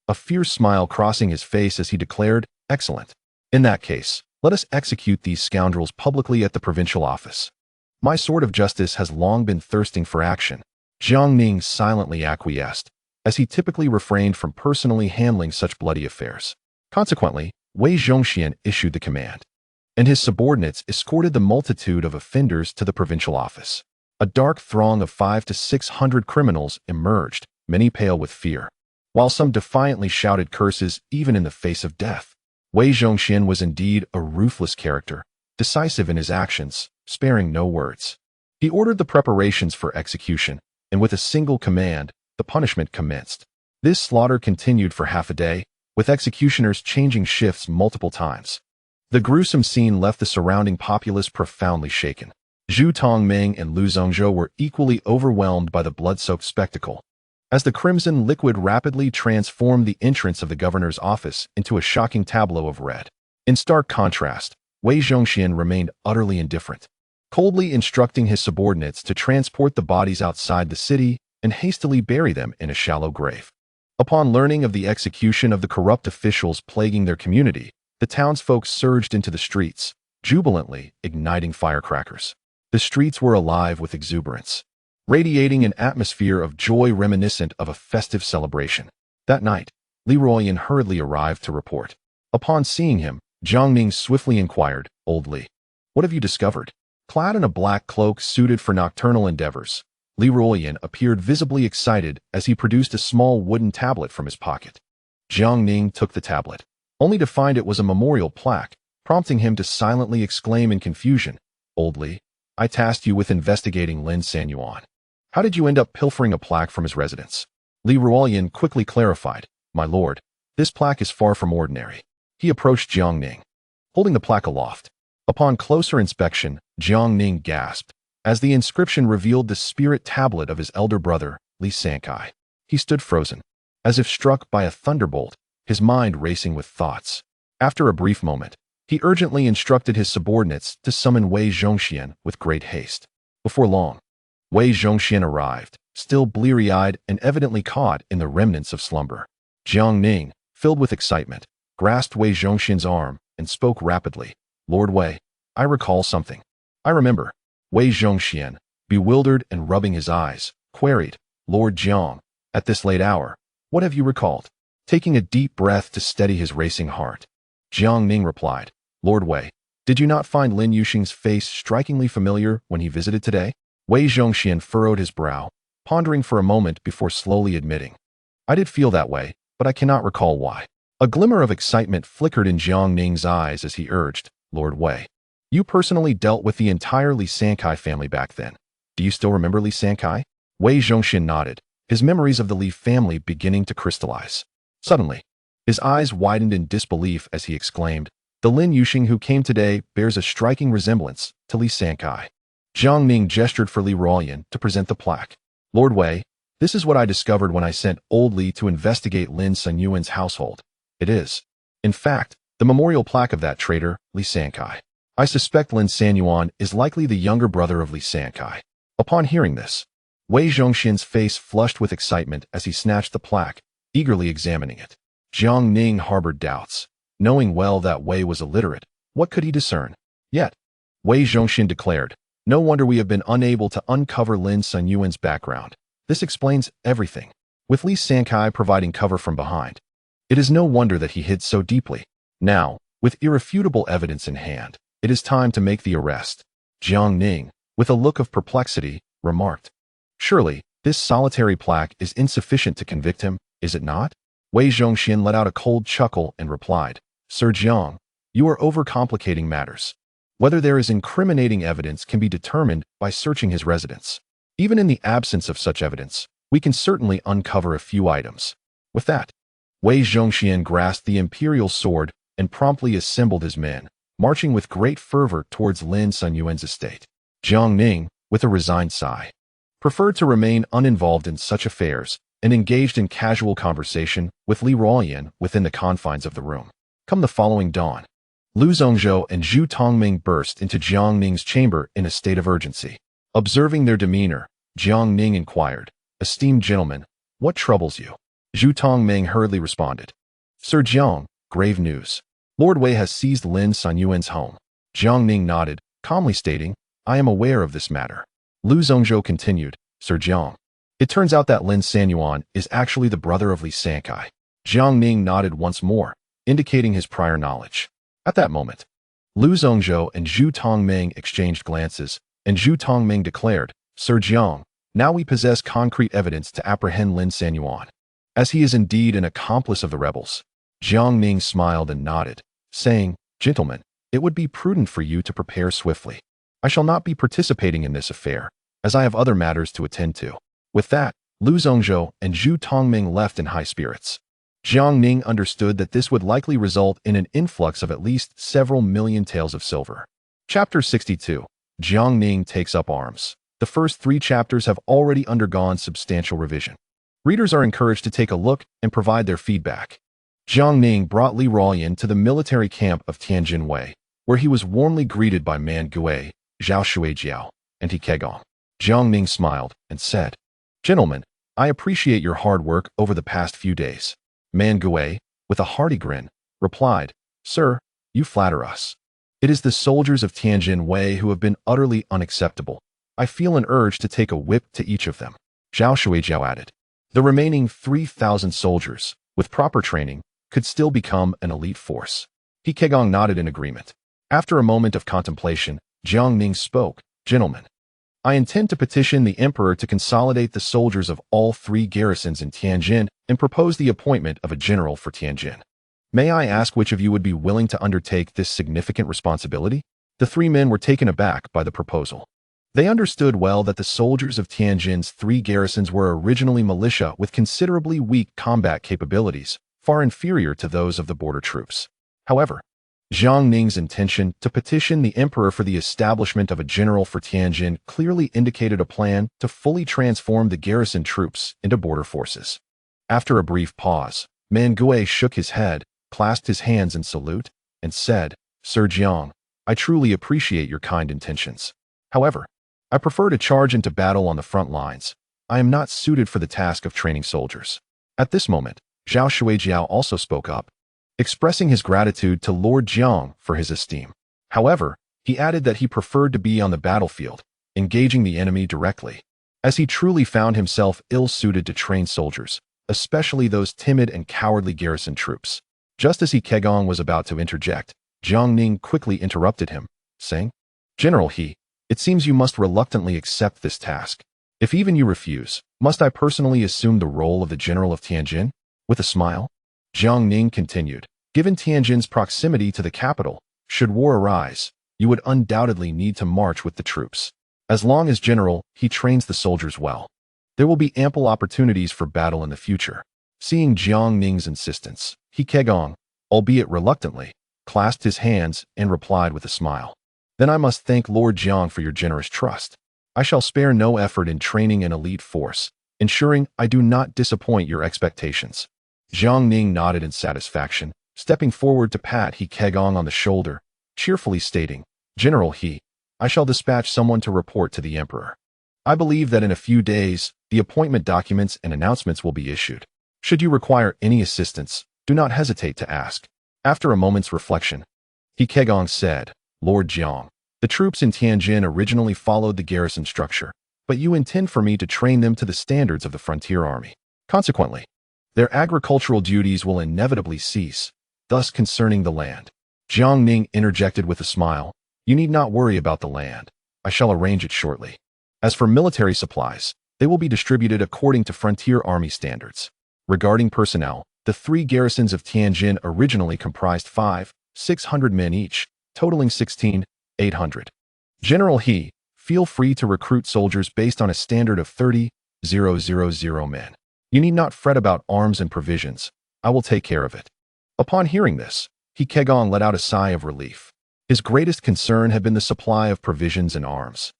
a fierce smile crossing his face as he declared, excellent. In that case, let us execute these scoundrels publicly at the provincial office. My sword of justice has long been thirsting for action. Jiang Ning silently acquiesced, as he typically refrained from personally handling such bloody affairs. Consequently, Wei Zhongxian issued the command, and his subordinates escorted the multitude of offenders to the provincial office. A dark throng of 500 to 600 criminals emerged, many pale with fear, while some defiantly shouted curses even in the face of death. Wei Zhongxian was indeed a ruthless character, decisive in his actions, sparing no words. He ordered the preparations for execution, and with a single command, the punishment commenced. This slaughter continued for half a day, with executioners changing shifts multiple times. The gruesome scene left the surrounding populace profoundly shaken. Zhu Tongming and Liu Zhongxian were equally overwhelmed by the blood-soaked spectacle, as the crimson liquid rapidly transformed the entrance of the governor's office into a shocking tableau of red. In stark contrast, Wei Zhongxian remained utterly indifferent, coldly instructing his subordinates to transport the bodies outside the city and hastily bury them in a shallow grave. Upon learning of the execution of the corrupt officials plaguing their community, the townsfolk surged into the streets, jubilantly igniting firecrackers. The streets were alive with exuberance, radiating an atmosphere of joy reminiscent of a festive celebration. That night, Liaodong hurriedly arrived to report. Upon seeing him, Jiang Ning swiftly inquired, "Old Li, what have you discovered?" Clad in a black cloak suited for nocturnal endeavors, Liaodong appeared visibly excited as he produced a small wooden tablet from his pocket. Jiang Ning took the tablet, only to find it was a memorial plaque, prompting him to silently exclaim in confusion, "Old Li, I tasked you with investigating Lin Sanyuan. How did you end up pilfering a plaque from his residence?" Liaodong quickly clarified, "My lord, this plaque is far from ordinary." He approached Jiang Ning, holding the plaque aloft. Upon closer inspection, Jiang Ning gasped, as the inscription revealed the spirit tablet of his elder brother, Li Sankai. He stood frozen, as if struck by a thunderbolt, his mind racing with thoughts. After a brief moment, he urgently instructed his subordinates to summon Wei Zhongxian with great haste. Before long, Wei Zhongxian arrived, still bleary-eyed and evidently caught in the remnants of slumber. Jiang Ning, filled with excitement, grasped Wei Zhongxian's arm and spoke rapidly, "Lord Wei, I recall something." "I remember." Wei Zhongxian, bewildered and rubbing his eyes, queried, "Lord Jiang, at this late hour, what have you recalled?" Taking a deep breath to steady his racing heart, Jiang Ning replied, "Lord Wei, did you not find Lin Yuxing's face strikingly familiar when he visited today?" Wei Zhongxian furrowed his brow, pondering for a moment before slowly admitting, "I did feel that way, but I cannot recall why." A glimmer of excitement flickered in Jiang Ning's eyes as he urged, "Lord Wei, you personally dealt with the entire Li Sankai family back then. Do you still remember Li Sankai?" Wei Zhongxian nodded, his memories of the Li family beginning to crystallize. Suddenly, his eyes widened in disbelief as he exclaimed, "The Lin Yuxing who came today bears a striking resemblance to Li Sankai." Jiang Ning gestured for Liaodong to present the plaque. "Lord Wei, this is what I discovered when I sent Old Li to investigate Lin Sanyuan's household. It is, in fact, the memorial plaque of that traitor, Li Sankai. I suspect Lin Sanyuan is likely the younger brother of Li Sankai." Upon hearing this, Wei Zhongxian's face flushed with excitement as he snatched the plaque, eagerly examining it. Jiang Ning harbored doubts. Knowing well that Wei was illiterate, what could he discern? Yet, Wei Zhongxian declared, "No wonder we have been unable to uncover Lin Sanyuan's background. This explains everything. With Li Sankai providing cover from behind, it is no wonder that he hid so deeply. Now, with irrefutable evidence in hand, it is time to make the arrest." Jiang Ning, with a look of perplexity, remarked, "Surely, this solitary plaque is insufficient to convict him, is it not?" Wei Zhongxian let out a cold chuckle and replied, "Sir Jiang, you are overcomplicating matters. Whether there is incriminating evidence can be determined by searching his residence. Even in the absence of such evidence, we can certainly uncover a few items." With that, Wei Zhongxian grasped the imperial sword and promptly assembled his men, marching with great fervor towards Lin Sanyuan's estate. Jiang Ning, with a resigned sigh, preferred to remain uninvolved in such affairs and engaged in casual conversation with Liaodong within the confines of the room. Come the following dawn, Lu Zhongzhou and Zhu Tongming burst into Jiang Ning's chamber in a state of urgency. Observing their demeanor, Jiang Ning inquired, "Esteemed gentlemen, what troubles you?" Zhu Tongming hurriedly responded, "Sir Jiang, grave news. Lord Wei has seized Lin Sanyuan's home." Jiang Ning nodded, calmly stating, "I am aware of this matter." Lu Zhongzhou continued, "Sir Jiang, it turns out that Lin Sanyuan is actually the brother of Li Sankai." Jiang Ning nodded once more, indicating his prior knowledge. At that moment, Lu Zhongzhou and Zhu Tongming exchanged glances, and Zhu Tongming declared, "Sir Jiang, now we possess concrete evidence to apprehend Lin Sanyuan, as he is indeed an accomplice of the rebels." Jiang Ning smiled and nodded, saying, "Gentlemen, it would be prudent for you to prepare swiftly. I shall not be participating in this affair, as I have other matters to attend to." With that, Lu Zhongzhou and Zhu Tongming left in high spirits. Jiang Ning understood that this would likely result in an influx of at least several million taels of silver. Chapter 62. Jiang Ning takes up arms. The first 3 chapters have already undergone substantial revision. Readers are encouraged to take a look and provide their feedback. Jiang Ning brought Liaodong to the military camp of Tianjin Wei, where he was warmly greeted by Man Gui, Zhao Shuijiao, and He Kegong. Jiang Ning smiled and said, "Gentlemen, I appreciate your hard work over the past few days." Man Gui, with a hearty grin, replied, "Sir, you flatter us. It is the soldiers of Tianjin Wei who have been utterly unacceptable. I feel an urge to take a whip to each of them." Zhao Shuijiao added, "The remaining 3,000 soldiers, with proper training, could still become an elite force." He Kegong nodded in agreement. After a moment of contemplation, Jiang Ning spoke, "Gentlemen, I intend to petition the emperor to consolidate the soldiers of all 3 garrisons in Tianjin and propose the appointment of a general for Tianjin. May I ask which of you would be willing to undertake this significant responsibility?" The 3 men were taken aback by the proposal. They understood well that the soldiers of Tianjin's 3 garrisons were originally militia with considerably weak combat capabilities, far inferior to those of the border troops. However, Jiang Ning's intention to petition the emperor for the establishment of a general for Tianjin clearly indicated a plan to fully transform the garrison troops into border forces. After a brief pause, Man Gui shook his head, clasped his hands in salute, and said, "Sir Jiang, I truly appreciate your kind intentions. However, I prefer to charge into battle on the front lines. I am not suited for the task of training soldiers." At this moment, Zhao Shuijiao also spoke up, expressing his gratitude to Lord Jiang for his esteem. However, he added that he preferred to be on the battlefield, engaging the enemy directly, as he truly found himself ill-suited to train soldiers, especially those timid and cowardly garrison troops. Just as He Kegong was about to interject, Jiang Ning quickly interrupted him, saying, "General He, it seems you must reluctantly accept this task. If even you refuse, must I personally assume the role of the general of Tianjin?" With a smile, Jiang Ning continued, "Given Tianjin's proximity to the capital, should war arise, you would undoubtedly need to march with the troops. As long as general, he trains the soldiers well. There will be ample opportunities for battle in the future." Seeing Jiang Ning's insistence, He Kegong, albeit reluctantly, clasped his hands and replied with a smile, "Then I must thank Lord Jiang for your generous trust. I shall spare no effort in training an elite force, ensuring I do not disappoint your expectations." Jiang Ning nodded in satisfaction, stepping forward to pat He Kegong on the shoulder, cheerfully stating, "General He, I shall dispatch someone to report to the emperor. I believe that in a few days, the appointment documents and announcements will be issued. Should you require any assistance, do not hesitate to ask." After a moment's reflection, He Kegong said, "Lord Jiang, the troops in Tianjin originally followed the garrison structure, but you intend for me to train them to the standards of the frontier army. Consequently, their agricultural duties will inevitably cease, thus concerning the land." Jiang Ning interjected with a smile, "You need not worry about the land. I shall arrange it shortly. As for military supplies, they will be distributed according to frontier army standards. Regarding personnel, the 3 garrisons of Tianjin originally comprised 5,600 men each, totaling 16,800. General He, feel free to recruit soldiers based on a standard of 30,000 men. You need not fret about arms and provisions. I will take care of it." Upon hearing this, He Kegong let out a sigh of relief. His greatest concern had been the supply of provisions and arms.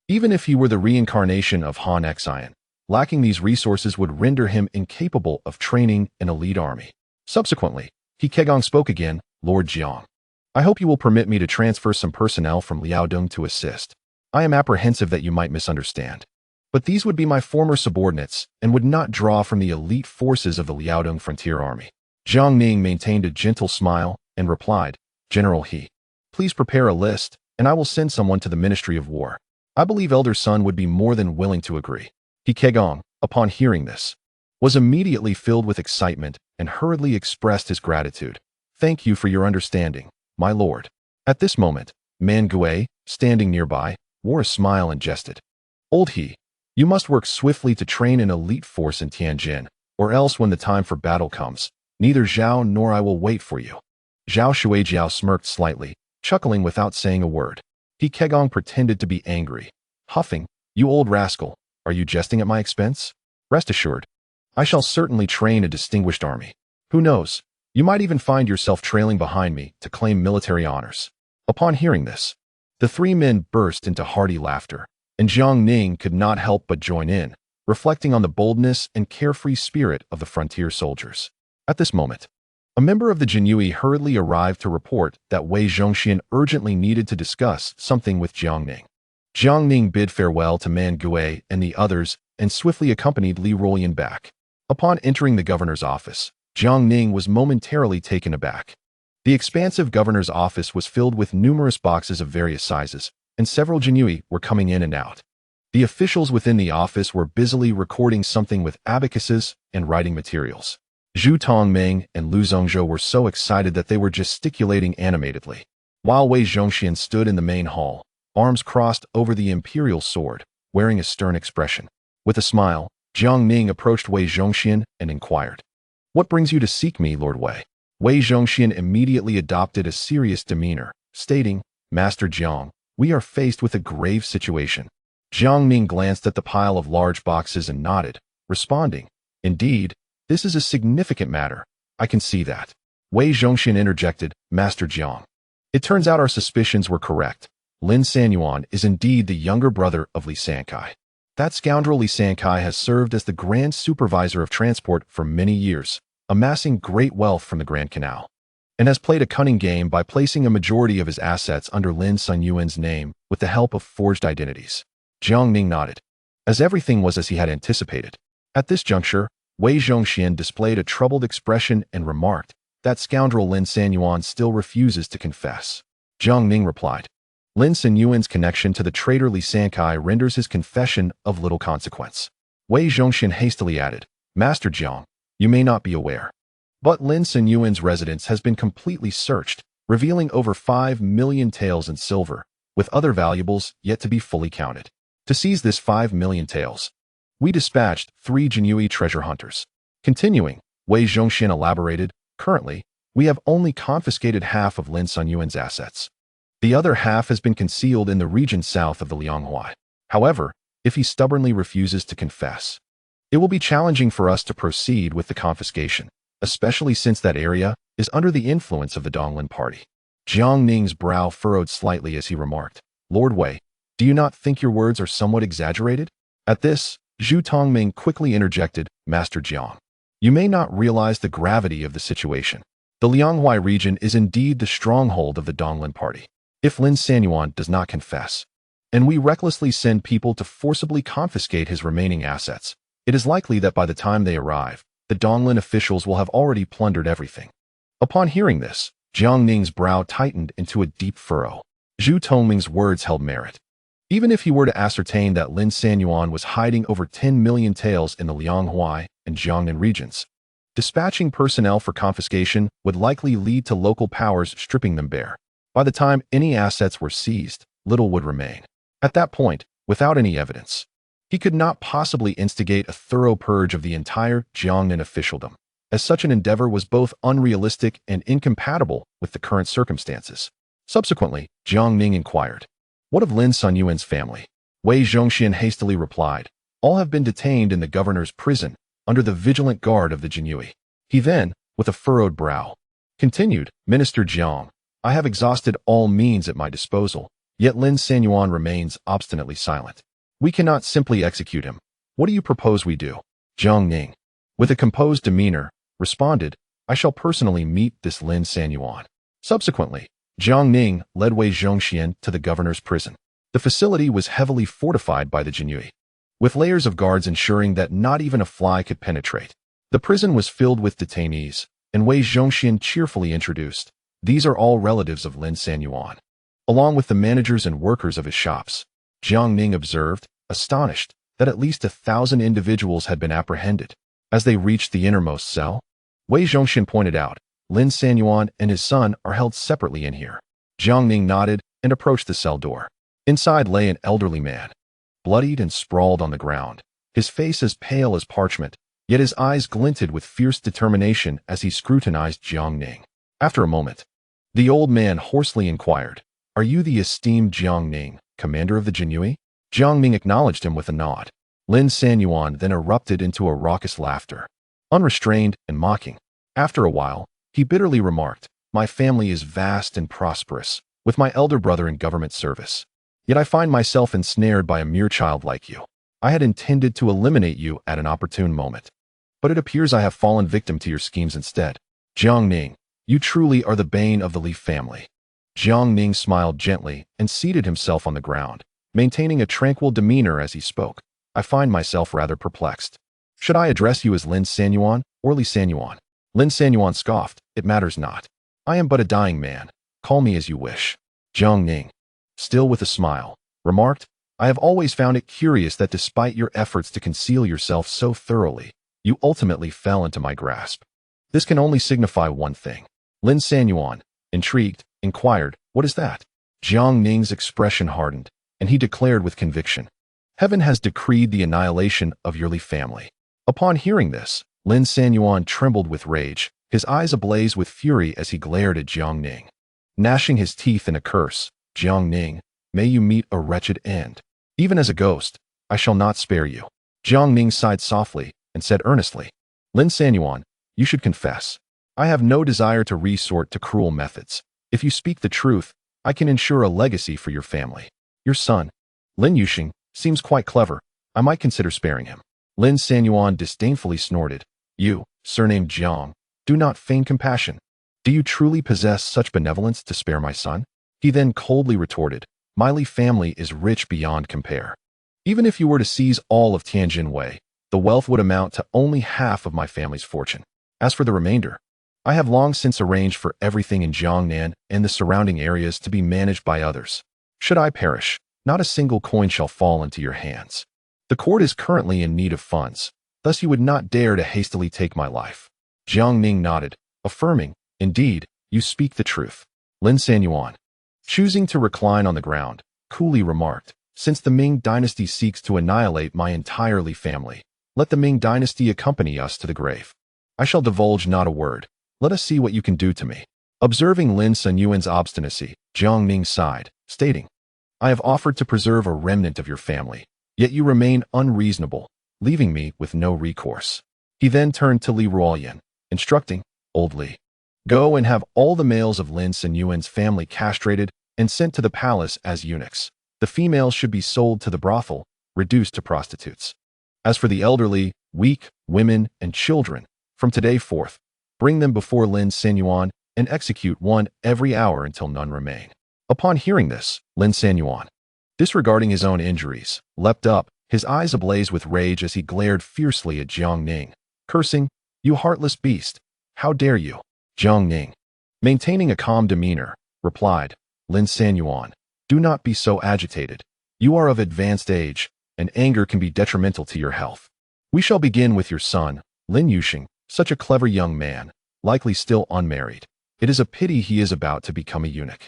Even if he were the reincarnation of Han Xian, lacking these resources would render him incapable of training an elite army. Subsequently, He Kegong spoke again, "Lord Jiang, I hope you will permit me to transfer some personnel from Liaodong to assist. I am apprehensive that you might misunderstand. But these would be my former subordinates and would not draw from the elite forces of the Liaodong frontier army." Jiang Ning maintained a gentle smile and replied, "General He, please prepare a list, and I will send someone to the Ministry of War. I believe Elder Sun would be more than willing to agree." He Kegong, upon hearing this, was immediately filled with excitement and hurriedly expressed his gratitude. "Thank you for your understanding, my lord." At this moment, Man Gui, standing nearby, wore a smile and jested, "Old He, you must work swiftly to train an elite force in Tianjin, or else when the time for battle comes, neither Zhao nor I will wait for you." Zhao Shuijiao smirked slightly, chuckling without saying a word. He Kegong pretended to be angry, huffing, "You old rascal, are you jesting at my expense? Rest assured, I shall certainly train a distinguished army. Who knows, you might even find yourself trailing behind me to claim military honors." Upon hearing this, the 3 men burst into hearty laughter, and Jiang Ning could not help but join in, reflecting on the boldness and carefree spirit of the frontier soldiers. At this moment, A member of the Jinyui hurriedly arrived to report that Wei Zhongxian urgently needed to discuss something with Jiang Ning. Jiang Ning bid farewell to Man Gui and the others and swiftly accompanied Li Ruoyan back. Upon entering the governor's office, Jiang Ning was momentarily taken aback. The expansive governor's office was filled with numerous boxes of various sizes, and several Jinyui were coming in and out. The officials within the office were busily recording something with abacuses and writing materials. Zhu Tongming and Lu Zhongzhou were so excited that they were gesticulating animatedly. While Wei Zhongxian stood in the main hall, arms crossed over the imperial sword, wearing a stern expression. With a smile, Jiang Ning approached Wei Zhongxian and inquired, "What brings you to seek me, Lord Wei?" Wei Zhongxian immediately adopted a serious demeanor, stating, "Master Jiang, we are faced with a grave situation." Jiang Ning glanced at the pile of large boxes and nodded, responding, "Indeed, this is a significant matter. I can see that." Wei Zhongxian interjected, "Master Jiang, it turns out our suspicions were correct. Lin Sanyuan is indeed the younger brother of Li Sankai. That scoundrel Li Sankai has served as the Grand Supervisor of Transport for many years, amassing great wealth from the Grand Canal, and has played a cunning game by placing a majority of his assets under Lin Sanyuan's name with the help of forged identities." Jiang Ning nodded, as everything was as he had anticipated. At this juncture, Wei Zhongxian displayed a troubled expression and remarked, "That scoundrel Lin Sanyuan still refuses to confess." Jiang Ning replied, "Lin Sanyuan's connection to the traitor Li Sankai renders his confession of little consequence." Wei Zhongxian hastily added, "Master Jiang, you may not be aware, but Lin Sanyuan's residence has been completely searched, revealing over 5 million taels in silver, with other valuables yet to be fully counted. To seize this 5 million taels, we dispatched 3 Jinyui treasure hunters." Continuing, Wei Zhongxian elaborated, "Currently, we have only confiscated half of Lin Sanyuan's assets. The other half has been concealed in the region south of the Liaodong. However, if he stubbornly refuses to confess, it will be challenging for us to proceed with the confiscation, especially since that area is under the influence of the Donglin party." Jiang Ning's brow furrowed slightly as he remarked, "Lord Wei, do you not think your words are somewhat exaggerated?" At this, Zhu Tongming quickly interjected, "Master Jiang, you may not realize the gravity of the situation. The Liaodong region is indeed the stronghold of the Donglin party. If Lin Sanyuan does not confess, and we recklessly send people to forcibly confiscate his remaining assets, it is likely that by the time they arrive, the Donglin officials will have already plundered everything." Upon hearing this, Jiang Ning's brow tightened into a deep furrow. Zhu Tongming's words held merit. Even if he were to ascertain that Lin Sanyuan was hiding over 10 million taels in the Liaodong and Jiangnan regions, dispatching personnel for confiscation would likely lead to local powers stripping them bare. By the time any assets were seized, little would remain. At that point, without any evidence, he could not possibly instigate a thorough purge of the entire Jiangnan officialdom, as such an endeavor was both unrealistic and incompatible with the current circumstances. Subsequently, Jiang Ning inquired, "What of Lin Sanyuan's family?" Wei Zhongxian hastily replied, "All have been detained in the governor's prison, under the vigilant guard of the Jinyui." He then, with a furrowed brow, continued, "Minister Jiang, I have exhausted all means at my disposal, yet Lin Sanyuan remains obstinately silent. We cannot simply execute him. What do you propose we do?" Jiang Ning, with a composed demeanor, responded, "I shall personally meet this Lin Sanyuan." Subsequently, Jiang Ning led Wei Zhongxian to the governor's prison. The facility was heavily fortified by the Jinyui, with layers of guards ensuring that not even a fly could penetrate. The prison was filled with detainees, and Wei Zhongxian cheerfully introduced, "These are all relatives of Lin Sanyuan," along with the managers and workers of his shops. Jiang Ning observed, astonished, that at least 1,000 individuals had been apprehended. As they reached the innermost cell, Wei Zhongxian pointed out, "Lin Sanyuan and his son are held separately in here." Jiang Ning nodded and approached the cell door. Inside lay an elderly man, bloodied and sprawled on the ground, his face as pale as parchment, yet his eyes glinted with fierce determination as he scrutinized Jiang Ning. After a moment, the old man hoarsely inquired, "Are you the esteemed Jiang Ning, commander of the Jinyui?" Jiang Ning acknowledged him with a nod. Lin Sanyuan then erupted into a raucous laughter, unrestrained and mocking. After a while, he bitterly remarked, "My family is vast and prosperous, with my elder brother in government service. Yet I find myself ensnared by a mere child like you. I had intended to eliminate you at an opportune moment, but it appears I have fallen victim to your schemes instead." Jiang Ning, you truly are the bane of the Li family. Jiang Ning smiled gently and seated himself on the ground, maintaining a tranquil demeanor as he spoke. I find myself rather perplexed. Should I address you as Lin Sanyuan or Li Sanyuan? Lin Sanyuan scoffed. It matters not. I am but a dying man. Call me as you wish. Jiang Ning, still with a smile, remarked, I have always found it curious that despite your efforts to conceal yourself so thoroughly, you ultimately fell into my grasp. This can only signify one thing. Lin Sanyuan, intrigued, inquired, what is that? Jiang Ning's expression hardened, and he declared with conviction, Heaven has decreed the annihilation of your Li family. Upon hearing this, Lin Sanyuan trembled with rage, his eyes ablaze with fury as he glared at Jiang Ning. Gnashing his teeth in a curse, Jiang Ning, may you meet a wretched end. Even as a ghost, I shall not spare you. Jiang Ning sighed softly and said earnestly, Lin Sanyuan, you should confess. I have no desire to resort to cruel methods. If you speak the truth, I can ensure a legacy for your family. Your son, Lin Yuxing, seems quite clever. I might consider sparing him. Lin Sanyuan disdainfully snorted. You, surnamed Jiang, do not feign compassion. Do you truly possess such benevolence to spare my son? He then coldly retorted, my Li family is rich beyond compare. Even if you were to seize all of Tianjin Wei, the wealth would amount to only half of my family's fortune. As for the remainder, I have long since arranged for everything in Jiangnan and the surrounding areas to be managed by others. Should I perish, not a single coin shall fall into your hands. The court is currently in need of funds, thus you would not dare to hastily take my life. Jiang Ning nodded, affirming, indeed, you speak the truth. Lin Sanyuan, choosing to recline on the ground, coolly remarked, since the Ming dynasty seeks to annihilate my entire Li family, let the Ming dynasty accompany us to the grave. I shall divulge not a word. Let us see what you can do to me. Observing Lin Sanyuan's obstinacy, Jiang Ning sighed, stating, I have offered to preserve a remnant of your family, yet you remain unreasonable, leaving me with no recourse. He then turned to Li Ruoyan, instructing, Old Li, go and have all the males of Lin Sanyuan's family castrated and sent to the palace as eunuchs. The females should be sold to the brothel, reduced to prostitutes. As for the elderly, weak, women, and children, from today forth, bring them before Lin Sanyuan and execute one every hour until none remain. Upon hearing this, Lin Sanyuan, disregarding his own injuries, leapt up, his eyes ablaze with rage as he glared fiercely at Jiang Ning, cursing, You heartless beast, how dare you? Jiang Ning, maintaining a calm demeanor, replied, Lin Sanyuan, do not be so agitated. You are of advanced age, and anger can be detrimental to your health. We shall begin with your son, Lin Yuxing, such a clever young man, likely still unmarried. It is a pity he is about to become a eunuch.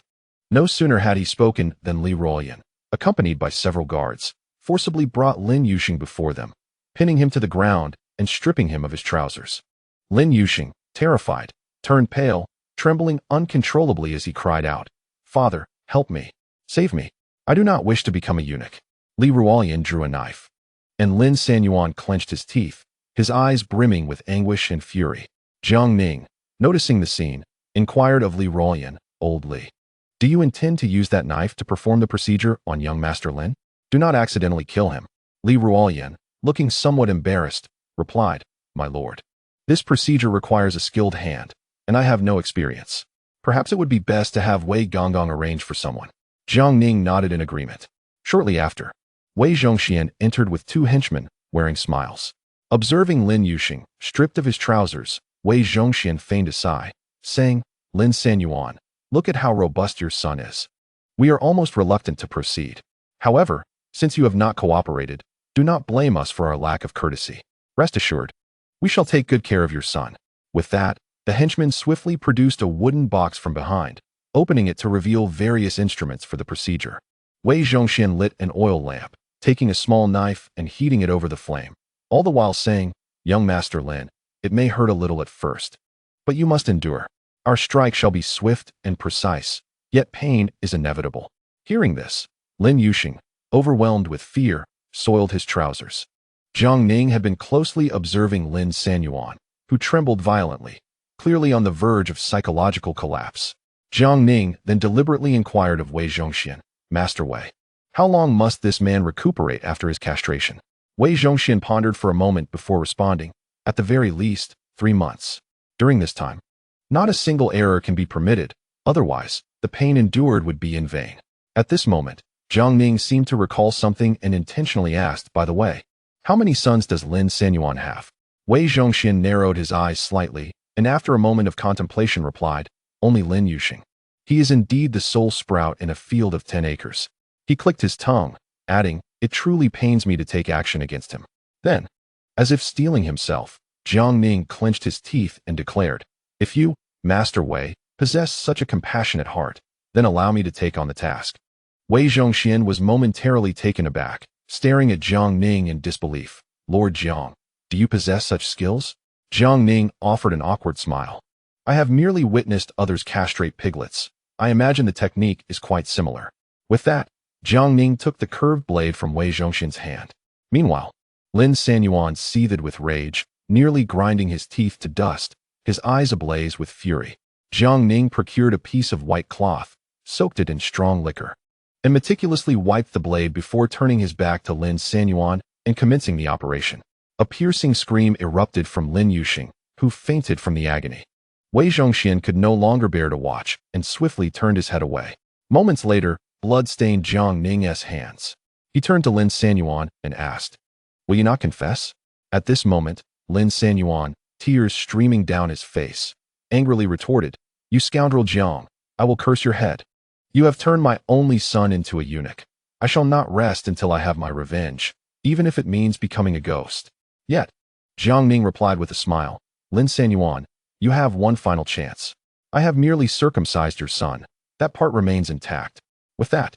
No sooner had he spoken than Li Ruoyan, accompanied by several guards, forcibly brought Lin Yuxing before them, pinning him to the ground and stripping him of his trousers. Lin Yuxing, terrified, turned pale, trembling uncontrollably as he cried out, Father, help me. Save me. I do not wish to become a eunuch. Li Ruoyan drew a knife, and Lin Sanyuan clenched his teeth, his eyes brimming with anguish and fury. Jiang Ning, noticing the scene, inquired of Li Ruoyan, Old Li, do you intend to use that knife to perform the procedure on young Master Lin? Do not accidentally kill him. Li Ruoyan, looking somewhat embarrassed, replied, My lord, this procedure requires a skilled hand, and I have no experience. Perhaps it would be best to have Wei Gonggong arrange for someone. Jiang Ning nodded in agreement. Shortly after, Wei Zhongxian entered with 2 henchmen, wearing smiles. Observing Lin Yuxing, stripped of his trousers, Wei Zhongxian feigned a sigh, saying, Lin Sanyuan, look at how robust your son is. We are almost reluctant to proceed. However, since you have not cooperated, do not blame us for our lack of courtesy. Rest assured, we shall take good care of your son. With that, the henchman swiftly produced a wooden box from behind, opening it to reveal various instruments for the procedure. Wei Zhongxian lit an oil lamp, taking a small knife and heating it over the flame, all the while saying, Young Master Lin, it may hurt a little at first, but you must endure. Our strike shall be swift and precise, yet pain is inevitable. Hearing this, Lin Yuxing, overwhelmed with fear, soiled his trousers. Jiang Ning had been closely observing Lin Sanyuan, who trembled violently, clearly on the verge of psychological collapse. Jiang Ning then deliberately inquired of Wei Zhongxian, Master Wei, how long must this man recuperate after his castration? Wei Zhongxian pondered for a moment before responding, at the very least, 3 months. During this time, Not a single error can be permitted, otherwise, the pain endured would be in vain. At this moment, Jiang Ning seemed to recall something and intentionally asked, by the way, how many sons does Lin Sanyuan have? Wei Zhongxian narrowed his eyes slightly, and after a moment of contemplation replied, only Lin Yuxing. He is indeed the sole sprout in a field of 10 acres. He clicked his tongue, adding, it truly pains me to take action against him. Then, as if steeling himself, Jiang Ning clenched his teeth and declared, if you, Master Wei, possess such a compassionate heart, then allow me to take on the task. Wei Zhongxian was momentarily taken aback, staring at Jiang Ning in disbelief. Lord Jiang, do you possess such skills? Jiang Ning offered an awkward smile. I have merely witnessed others castrate piglets. I imagine the technique is quite similar. With that, Jiang Ning took the curved blade from Wei Zhongxian's hand. Meanwhile, Lin Sanyuan seethed with rage, nearly grinding his teeth to dust, his eyes ablaze with fury. Jiang Ning procured a piece of white cloth, soaked it in strong liquor, and meticulously wiped the blade before turning his back to Lin Sanyuan and commencing the operation. A piercing scream erupted from Lin Yuxing, who fainted from the agony. Wei Zhongxian could no longer bear to watch and swiftly turned his head away. Moments later, blood stained Jiang Ning's hands. He turned to Lin Sanyuan and asked, will you not confess? At this moment, Lin Sanyuan, tears streaming down his face, angrily retorted, you scoundrel Jiang, I will curse your head. You have turned my only son into a eunuch. I shall not rest until I have my revenge, even if it means becoming a ghost. Yet, Jiang Ning replied with a smile, Lin Sanyuan, you have one final chance. I have merely circumcised your son. That part remains intact. With that,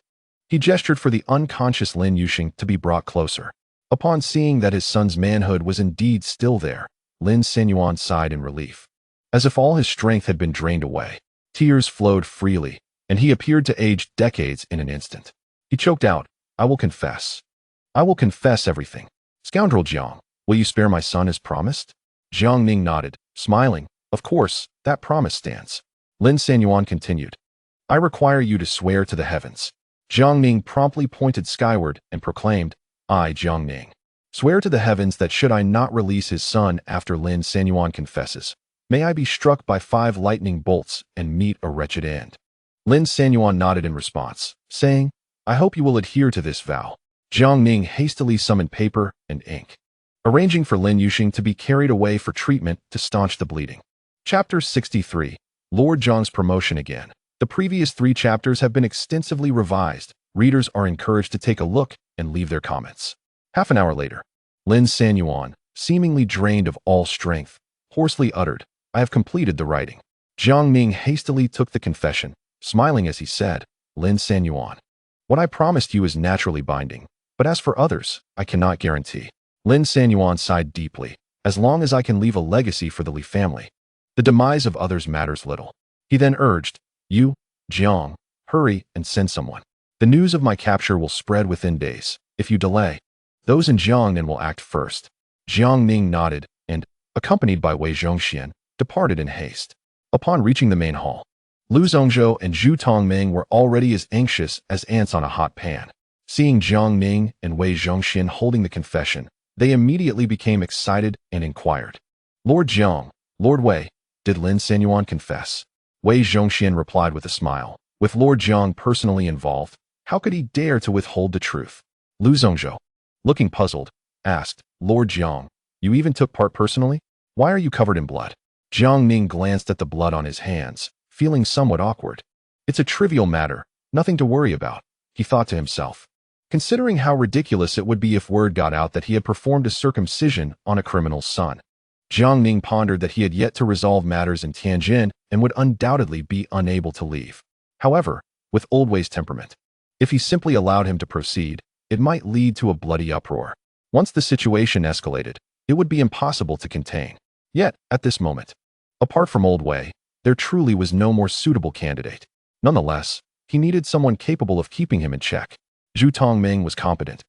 he gestured for the unconscious Lin Yuxing to be brought closer. Upon seeing that his son's manhood was indeed still there, Lin Sanyuan sighed in relief. As if all his strength had been drained away, tears flowed freely, and he appeared to age decades in an instant. He choked out, I will confess. I will confess everything. Scoundrel Jiang, will you spare my son as promised? Jiang Ning nodded, smiling, of course, that promise stands. Lin Sanyuan continued, I require you to swear to the heavens. Jiang Ning promptly pointed skyward and proclaimed, I, Jiang Ning, swear to the heavens that should I not release his son after Lin Sanyuan confesses, may I be struck by 5 lightning bolts and meet a wretched end. Lin Sanyuan nodded in response, saying, I hope you will adhere to this vow. Jiang Ning hastily summoned paper and ink, arranging for Lin Yuxing to be carried away for treatment to staunch the bleeding. Chapter 63, Lord Jiang's promotion again. The previous 3 chapters have been extensively revised. Readers are encouraged to take a look and leave their comments. Half an hour later, Lin Sanyuan, seemingly drained of all strength, hoarsely uttered, I have completed the writing. Jiang Ning hastily took the confession, smiling as he said, Lin Sanyuan, what I promised you is naturally binding, but as for others, I cannot guarantee. Lin Sanyuan sighed deeply, as long as I can leave a legacy for the Li family. The demise of others matters little. He then urged, you, Jiang, hurry and send someone. The news of my capture will spread within days. If you delay, those in Jiangnan will act first. Jiang Ning nodded and, accompanied by Wei Zhongxian, departed in haste. Upon reaching the main hall, Lu Zhongzhou and Zhu Tongming were already as anxious as ants on a hot pan. Seeing Jiang Ning and Wei Zhongxian holding the confession, they immediately became excited and inquired, Lord Jiang, Lord Wei, did Lin Sanyuan confess? Wei Zhongxian replied with a smile, with Lord Jiang personally involved, how could he dare to withhold the truth? Lu Zhongzhou, looking puzzled, asked, Lord Jiang, you even took part personally? Why are you covered in blood? Jiang Ning glanced at the blood on his hands, feeling somewhat awkward. It's a trivial matter, nothing to worry about, he thought to himself, considering how ridiculous it would be if word got out that he had performed a circumcision on a criminal's son. Jiang Ning pondered that he had yet to resolve matters in Tianjin and would undoubtedly be unable to leave. However, with Old Wei's temperament, if he simply allowed him to proceed, it might lead to a bloody uproar. Once the situation escalated, it would be impossible to contain. Yet, at this moment, apart from Old Wei, there truly was no more suitable candidate. Nonetheless, he needed someone capable of keeping him in check. Zhu Tongming was competent,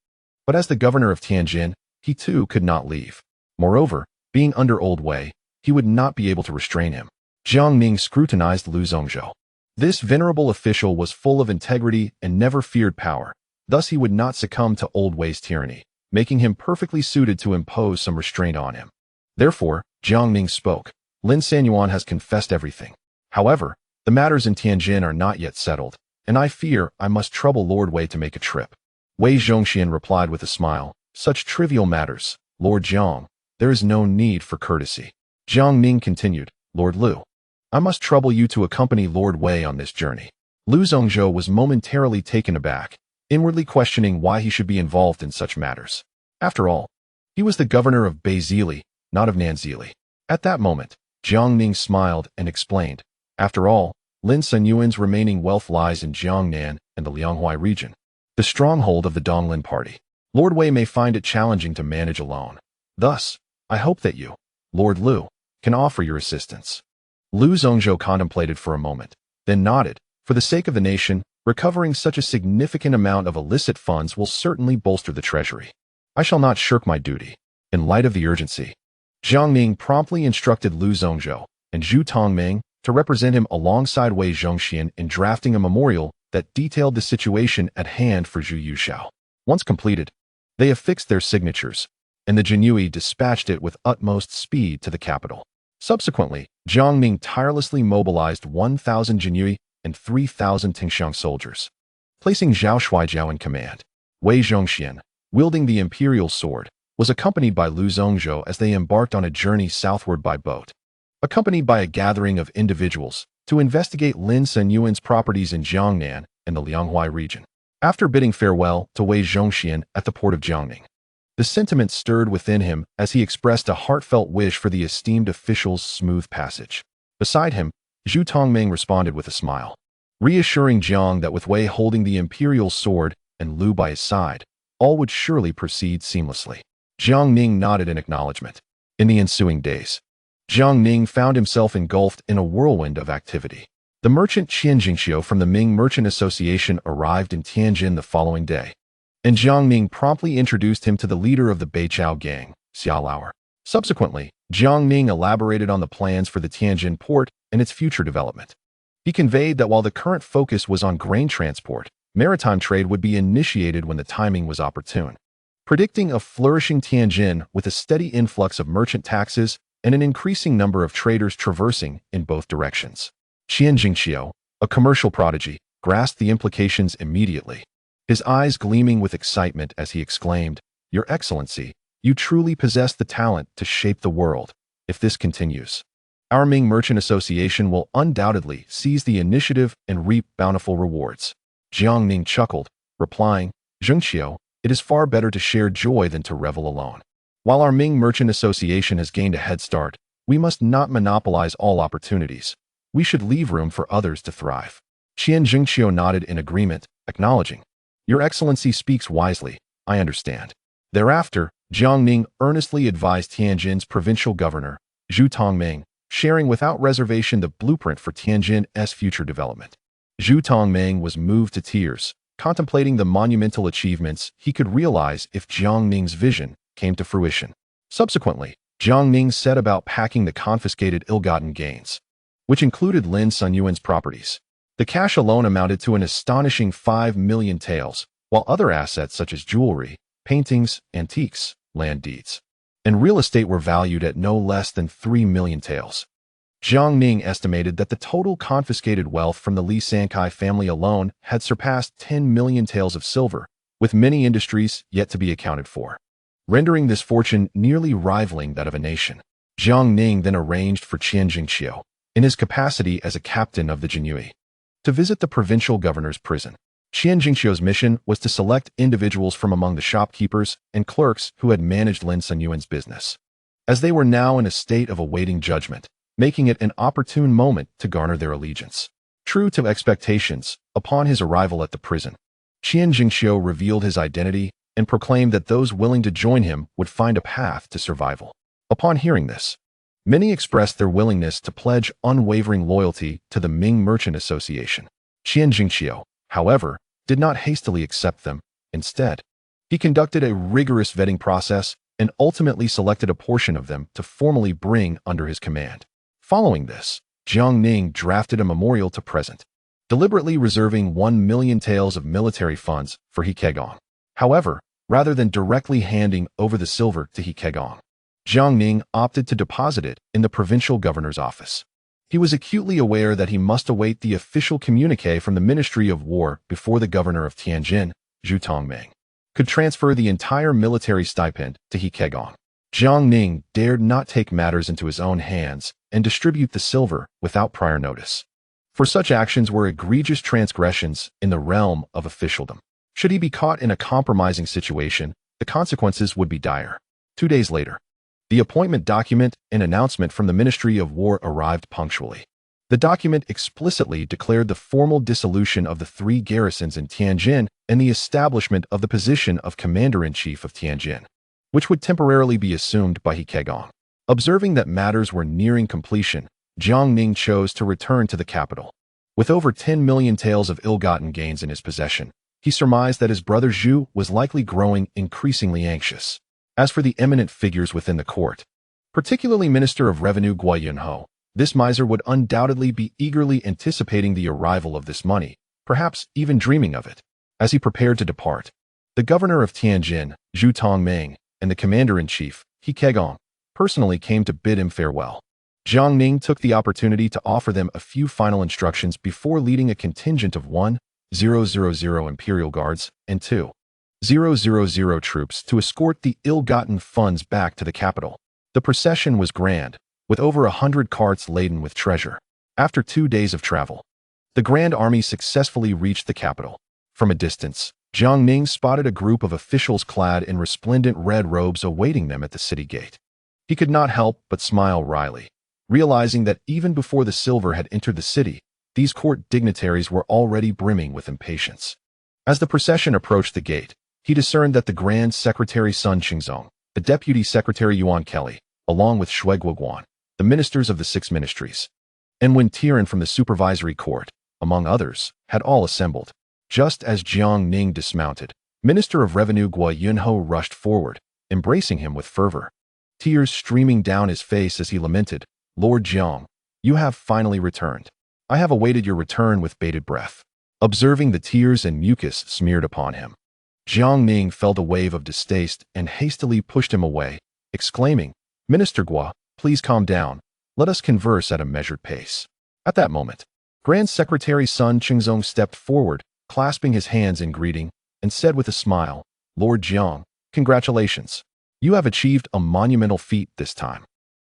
but as the governor of Tianjin, he too could not leave. Moreover, being under Old Wei, he would not be able to restrain him. Jiang Ning scrutinized Lu Zhongzhou. This venerable official was full of integrity and never feared power, thus he would not succumb to Old Wei's tyranny, making him perfectly suited to impose some restraint on him. Therefore, Jiang Ning spoke, Lin Sanyuan has confessed everything. However, the matters in Tianjin are not yet settled, and I fear I must trouble Lord Wei to make a trip. Wei Zhongxian replied with a smile, such trivial matters, Lord Jiang, there is no need for courtesy. Jiang Ning continued, Lord Lu, I must trouble you to accompany Lord Wei on this journey. Lu Zhongzhou was momentarily taken aback, inwardly questioning why he should be involved in such matters. After all, he was the governor of Beizili, not of Nanzili. At that moment, Jiang Ning smiled and explained, after all, Lin Sanyuan's remaining wealth lies in Jiangnan and the Lianghuai region, the stronghold of the Donglin party. Lord Wei may find it challenging to manage alone. Thus, I hope that you, Lord Lu, can offer your assistance. Lu Zhongzhou contemplated for a moment, then nodded. For the sake of the nation, recovering such a significant amount of illicit funds will certainly bolster the treasury. I shall not shirk my duty. In light of the urgency, Jiang Ning promptly instructed Lu Zhongzhou and Zhu Tongming to represent him alongside Wei Zhongxian in drafting a memorial that detailed the situation at hand for Zhu Yuxiao. Once completed, they affixed their signatures, and the Jinyui dispatched it with utmost speed to the capital. Subsequently, Jiang Ning tirelessly mobilized 1,000 Jinyui and 3,000 Tingxiang soldiers, placing Zhao Shuaijiao in command. Wei Zhongxian, wielding the imperial sword, was accompanied by Lu Zhongzhou as they embarked on a journey southward by boat, accompanied by a gathering of individuals to investigate Lin Sanyuan's properties in Jiangnan and the Lianghuai region. After bidding farewell to Wei Zhongxian at the port of Jiangning, the sentiment stirred within him as he expressed a heartfelt wish for the esteemed official's smooth passage. Beside him, Zhu Tongming responded with a smile, reassuring Jiang that with Wei holding the imperial sword and Lu by his side, all would surely proceed seamlessly. Jiang Ning nodded in acknowledgement. In the ensuing days, Jiang Ning found himself engulfed in a whirlwind of activity. The merchant Qian Jingxiu from the Ming Merchant Association arrived in Tianjin the following day, and Jiang Ning promptly introduced him to the leader of the Beiqiao gang, Xia Lauer. Subsequently, Jiang Ning elaborated on the plans for the Tianjin port and its future development. He conveyed that while the current focus was on grain transport, maritime trade would be initiated when the timing was opportune, predicting a flourishing Tianjin with a steady influx of merchant taxes and an increasing number of traders traversing in both directions. Qian Jingxiu, a commercial prodigy, grasped the implications immediately, his eyes gleaming with excitement as he exclaimed, Your Excellency, you truly possess the talent to shape the world. If this continues, our Ming Merchant Association will undoubtedly seize the initiative and reap bountiful rewards. Jiang Ning chuckled, replying, Zhongxiu, it is far better to share joy than to revel alone. While our Ming Merchant Association has gained a head start, we must not monopolize all opportunities. We should leave room for others to thrive. Qian Jingxiu nodded in agreement, acknowledging, Your Excellency speaks wisely, I understand. Thereafter, Jiang Ning earnestly advised Tianjin's provincial governor, Zhu Tongming, sharing without reservation the blueprint for Tianjin's future development. Zhu Tongming was moved to tears, contemplating the monumental achievements he could realize if Jiang Ning's vision came to fruition. Subsequently, Jiang Ning set about packing the confiscated ill-gotten gains, which included Lin Sanyuan's properties. The cash alone amounted to an astonishing 5 million taels, while other assets such as jewelry, paintings, antiques, land deeds, and real estate were valued at no less than 3 million taels. Jiang Ning estimated that the total confiscated wealth from the Li Sankai family alone had surpassed 10 million taels of silver, with many industries yet to be accounted for, rendering this fortune nearly rivaling that of a nation. Jiang Ning then arranged for Qian Jingxiu, in his capacity as a captain of the Jinyui, to visit the provincial governor's prison. Qian Jingxiu's mission was to select individuals from among the shopkeepers and clerks who had managed Lin Sanyuan's business, as they were now in a state of awaiting judgment, making it an opportune moment to garner their allegiance. True to expectations, upon his arrival at the prison, Qian Jingxiu revealed his identity and proclaimed that those willing to join him would find a path to survival. Upon hearing this, many expressed their willingness to pledge unwavering loyalty to the Ming Merchant Association. Qian Jingxiu, however, did not hastily accept them. Instead, he conducted a rigorous vetting process and ultimately selected a portion of them to formally bring under his command. Following this, Jiang Ning drafted a memorial to present, deliberately reserving 1 million taels of military funds for He Kegong. However, rather than directly handing over the silver to He Kegong, Jiang Ning opted to deposit it in the provincial governor's office. He was acutely aware that he must await the official communique from the Ministry of War before the governor of Tianjin, Zhu Tongming, could transfer the entire military stipend to He Kegong. Jiang Ning dared not take matters into his own hands and distribute the silver without prior notice, for such actions were egregious transgressions in the realm of officialdom. Should he be caught in a compromising situation, the consequences would be dire. 2 days later, the appointment document and announcement from the Ministry of War arrived punctually. The document explicitly declared the formal dissolution of the 3 garrisons in Tianjin and the establishment of the position of Commander-in-Chief of Tianjin, which would temporarily be assumed by He Kegong. Observing that matters were nearing completion, Jiang Ning chose to return to the capital. With over 10 million taels of ill-gotten gains in his possession, he surmised that his brother Zhu was likely growing increasingly anxious. As for the eminent figures within the court, particularly Minister of Revenue Guo Yunho, this miser would undoubtedly be eagerly anticipating the arrival of this money, perhaps even dreaming of it. As he prepared to depart, the governor of Tianjin, Zhu Tongming, and the commander-in-chief, He Kegong, personally came to bid him farewell. Jiang Ning took the opportunity to offer them a few final instructions before leading a contingent of 1,000 Imperial Guards and 2,000 troops to escort the ill-gotten funds back to the capital. The procession was grand, with over 100 carts laden with treasure. After 2 days of travel, the grand army successfully reached the capital. From a distance, Jiang Ning spotted a group of officials clad in resplendent red robes awaiting them at the city gate. He could not help but smile wryly, realizing that even before the silver had entered the city, these court dignitaries were already brimming with impatience. As the procession approached the gate, he discerned that the Grand Secretary Sun Qingzong, the Deputy Secretary Yuan Kelly, along with Shui Guoguan, the ministers of the 6 ministries, and Wen Tian from the supervisory court, among others, had all assembled. Just as Jiang Ning dismounted, Minister of Revenue Guo Yunho rushed forward, embracing him with fervor, tears streaming down his face as he lamented, "Lord Jiang, you have finally returned. I have awaited your return with bated breath." Observing the tears and mucus smeared upon him, Jiang Ning felt a wave of distaste and hastily pushed him away, exclaiming, "Minister Guo, please calm down. Let us converse at a measured pace." At that moment, Grand Secretary Sun Qingzong stepped forward, clasping his hands in greeting, and said with a smile, "Lord Jiang, congratulations. You have achieved a monumental feat this time."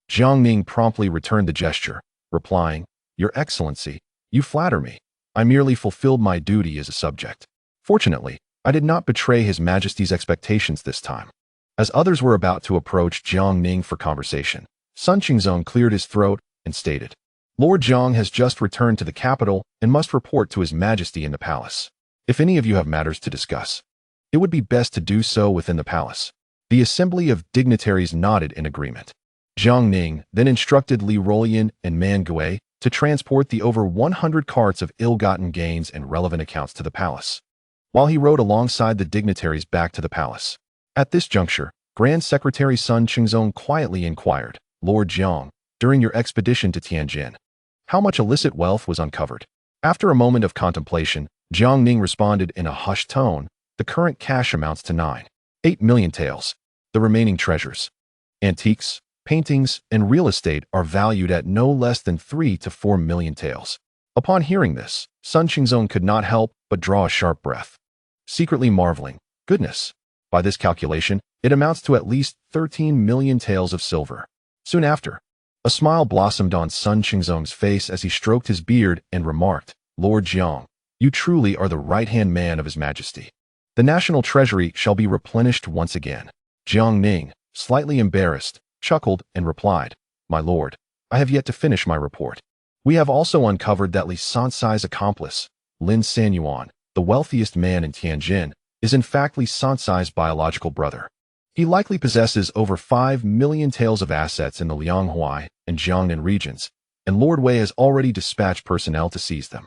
Jiang Ning promptly returned the gesture, replying, "Your Excellency, you flatter me. I merely fulfilled my duty as a subject. Fortunately, I did not betray His Majesty's expectations this time." As others were about to approach Jiang Ning for conversation, Sun Qingzong cleared his throat and stated, "Lord Jiang has just returned to the capital and must report to His Majesty in the palace. If any of you have matters to discuss, it would be best to do so within the palace." The assembly of dignitaries nodded in agreement. Jiang Ning then instructed Li Rolian and Man Gui to transport the over 100 carts of ill-gotten gains and relevant accounts to the palace, while he rode alongside the dignitaries back to the palace. At this juncture, Grand Secretary Sun Qingzong quietly inquired, "Lord Jiang, during your expedition to Tianjin, how much illicit wealth was uncovered?" After a moment of contemplation, Jiang Ning responded in a hushed tone, "The current cash amounts to 9.8 million taels. The remaining treasures, antiques, paintings, and real estate are valued at no less than 3 to 4 million taels." Upon hearing this, Sun Qingzong could not help but draw a sharp breath, secretly marveling, "Goodness, by this calculation, it amounts to at least 13 million taels of silver." Soon after, a smile blossomed on Sun Qingzong's face as he stroked his beard and remarked, "Lord Jiang, you truly are the right-hand man of His Majesty. The national treasury shall be replenished once again." Jiang Ning, slightly embarrassed, chuckled and replied, "My lord, I have yet to finish my report. We have also uncovered that Li Sansai's accomplice, Lin Sanyuan, the wealthiest man in Tianjin, is in fact Li Sansai's biological brother. He likely possesses over 5 million taels of assets in the Lianghuai and Jiangnan regions, and Lord Wei has already dispatched personnel to seize them."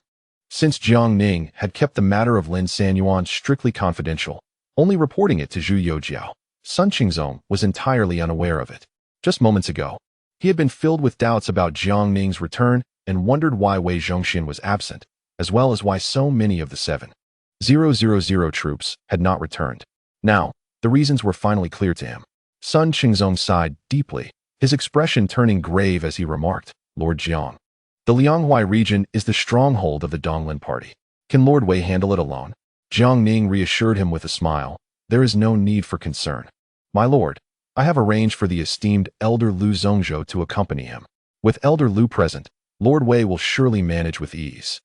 Since Jiang Ning had kept the matter of Lin Sanyuan strictly confidential, only reporting it to Zhu Youjiao, Sun Qingzong was entirely unaware of it. Just moments ago, he had been filled with doubts about Jiang Ning's return and wondered why Wei Zhongxian was absent, as well as why so many of the 7,000 troops had not returned. Now, the reasons were finally clear to him. Sun Qingzong sighed deeply, his expression turning grave as he remarked, Lord Jiang. The Lianghuai region is the stronghold of the Donglin party. Can Lord Wei handle it alone? Jiang Ning reassured him with a smile. There is no need for concern. My lord, I have arranged for the esteemed Elder Lu Zhongzhou to accompany him. With Elder Lu present, Lord Wei will surely manage with ease.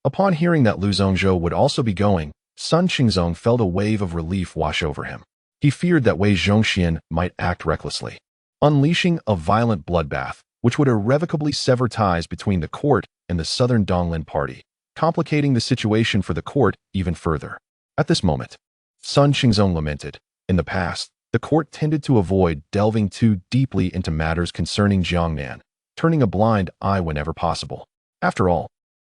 Upon hearing that Lu Zhongzhou would also be going, Sun Qingzong felt a wave of relief wash over him. He feared that Wei Zhongxian might act recklessly, unleashing a violent bloodbath, which would irrevocably sever ties between the court and the Southern Donglin party, complicating the situation for the court even further. At this moment, Sun Qingzong lamented, in the past, the court tended to avoid delving too deeply into matters concerning Jiangnan, turning a blind eye whenever possible. After all,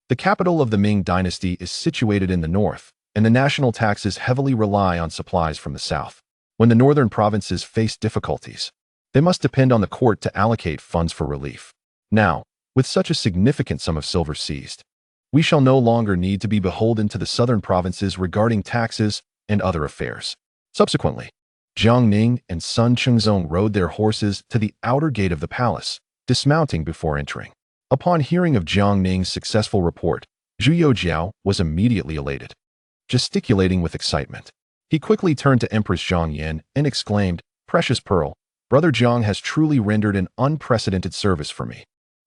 the capital of the Ming dynasty is situated in the north, and the national taxes heavily rely on supplies from the south. When the northern provinces face difficulties, they must depend on the court to allocate funds for relief. Now, with such a significant sum of silver seized, we shall no longer need to be beholden to the southern provinces regarding taxes and other affairs. Subsequently, Jiang Ning and Sun Qingzong rode their horses to the outer gate of the palace, dismounting before entering. Upon hearing of Jiang Ning's successful report, Zhu Youjiao was immediately elated. Gesticulating with excitement, he quickly turned to Empress Zhang Yan and exclaimed, Precious Pearl, Brother Jiang has truly rendered an unprecedented service for me.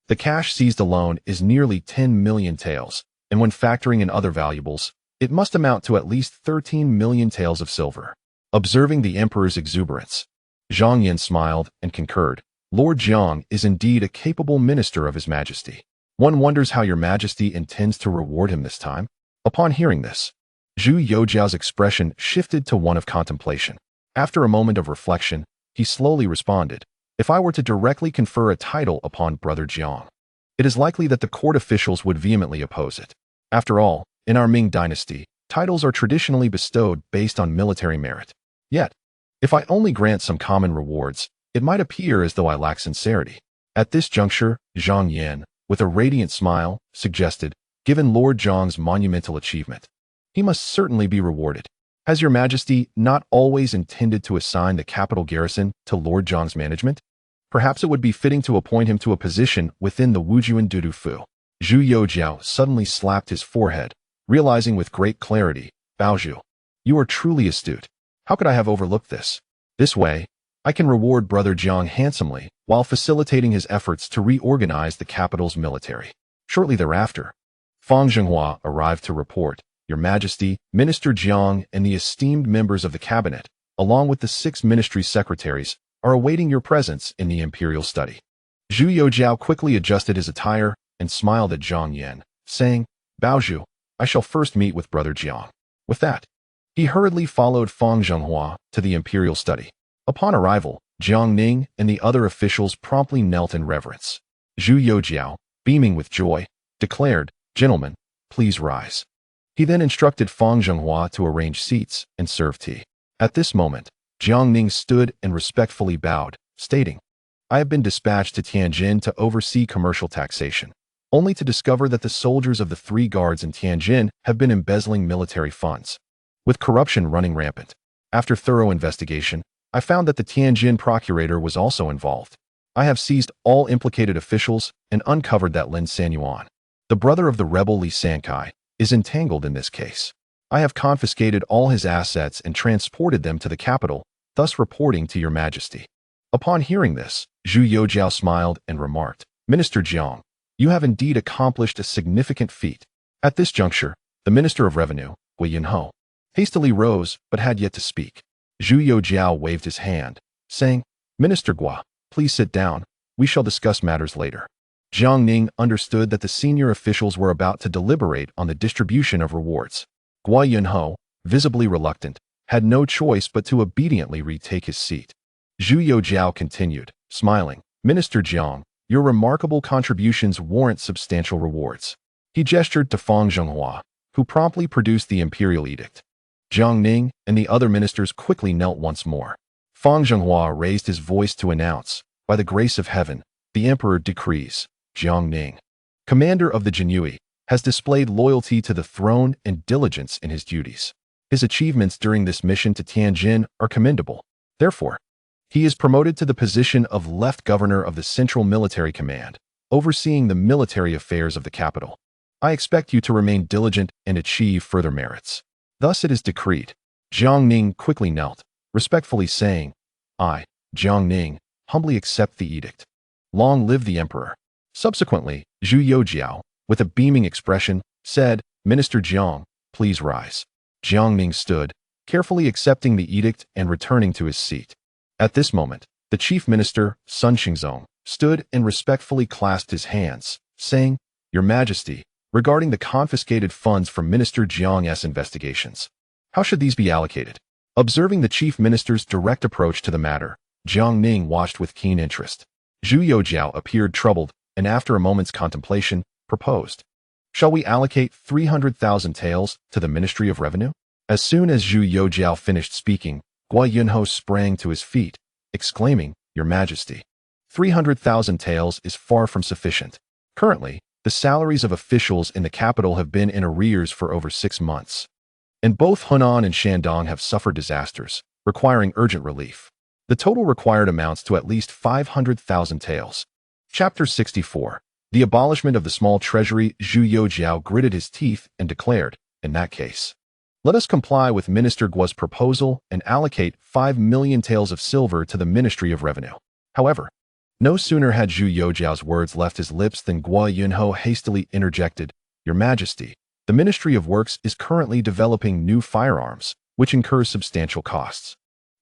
The cash seized alone is nearly 10 million taels, and when factoring in other valuables, it must amount to at least 13 million taels of silver. Observing the emperor's exuberance, Zhang Yan smiled and concurred. Lord Jiang is indeed a capable minister of His Majesty. One wonders how Your Majesty intends to reward him this time. Upon hearing this, Zhu Youjiao's expression shifted to one of contemplation. After a moment of reflection, he slowly responded, If I were to directly confer a title upon Brother Jiang, it is likely that the court officials would vehemently oppose it. After all, in our Ming dynasty, titles are traditionally bestowed based on military merit. Yet, if I only grant some common rewards, it might appear as though I lack sincerity. At this juncture, Zhang Yan, with a radiant smile, suggested, Given Lord Jiang's monumental achievement, he must certainly be rewarded. Has Your Majesty not always intended to assign the capital garrison to Lord Jiang's management? Perhaps it would be fitting to appoint him to a position within the Wujuan Dutifully. Zhu Youjiao suddenly slapped his forehead, realizing with great clarity, Baozhu, you are truly astute. How could I have overlooked this? This way, I can reward Brother Jiang handsomely while facilitating his efforts to reorganize the capital's military. Shortly thereafter, Fang Zhenghua arrived to report, Your Majesty, Minister Jiang and the esteemed members of the cabinet, along with the 6 ministry secretaries, are awaiting your presence in the imperial study. Zhu Youjiao quickly adjusted his attire and smiled at Zhang Yan, saying, Baozhu, I shall first meet with Brother Jiang. With that, he hurriedly followed Fang Zhenghua to the imperial study. Upon arrival, Jiang Ning and the other officials promptly knelt in reverence. Zhu Youjiao, beaming with joy, declared, Gentlemen, please rise. He then instructed Fang Zhenghua to arrange seats and serve tea. At this moment, Jiang Ning stood and respectfully bowed, stating, I have been dispatched to Tianjin to oversee commercial taxation, only to discover that the soldiers of the 3 guards in Tianjin have been embezzling military funds, with corruption running rampant. After thorough investigation, I found that the Tianjin procurator was also involved. I have seized all implicated officials and uncovered that Lin Sanyuan, the brother of the rebel Li Sankai, is entangled in this case. I have confiscated all his assets and transported them to the capital, thus reporting to Your Majesty. Upon hearing this, Zhu Youjiao smiled and remarked, Minister Jiang, you have indeed accomplished a significant feat. At this juncture, the Minister of Revenue, Wei Yinho, hastily rose but had yet to speak. Zhu Youjiao waved his hand, saying, Minister Gua, please sit down. We shall discuss matters later. Jiang Ning understood that the senior officials were about to deliberate on the distribution of rewards. Gua Yunho, visibly reluctant, had no choice but to obediently retake his seat. Zhu Youjiao continued, smiling, Minister Jiang, your remarkable contributions warrant substantial rewards. He gestured to Fang Zhenghua, who promptly produced the imperial edict. Jiang Ning and the other ministers quickly knelt once more. Fang Zhenghua raised his voice to announce, by the grace of heaven, the emperor decrees, Jiang Ning, commander of the Jinyui, has displayed loyalty to the throne and diligence in his duties. His achievements during this mission to Tianjin are commendable. Therefore, He is promoted to the position of Left Governor of the Central Military Command, overseeing the military affairs of the capital. I expect you to remain diligent and achieve further merits. Thus it is decreed. Jiang Ning quickly knelt, respectfully saying, I, Jiang Ning, humbly accept the edict. Long live the emperor. Subsequently, Zhu Youjiao, with a beaming expression, said, Minister Jiang, please rise. Jiang Ning stood, carefully accepting the edict and returning to his seat. At this moment, the chief minister, Sun Xingzong, stood and respectfully clasped his hands, saying, Your Majesty, regarding the confiscated funds from Minister Jiang's investigations, how should these be allocated? Observing the chief minister's direct approach to the matter, Jiang Ning watched with keen interest. Zhu Youjiao appeared troubled and after a moment's contemplation, proposed, Shall we allocate 300,000 taels to the Ministry of Revenue? As soon as Zhu Youjiao finished speaking, Guo Yunho sprang to his feet, exclaiming, Your Majesty, 300,000 taels is far from sufficient. Currently, the salaries of officials in the capital have been in arrears for over 6 months. And both Hunan and Shandong have suffered disasters, requiring urgent relief. The total required amounts to at least 500,000 taels. Chapter 64. The abolishment of the small treasury. Zhu Youjiao gritted his teeth and declared, In that case, let us comply with Minister Guo's proposal and allocate 5 million taels of silver to the Ministry of Revenue. However, no sooner had Zhu Youjiao's words left his lips than Guo Yunho hastily interjected, Your Majesty, the Ministry of Works is currently developing new firearms, which incurs substantial costs.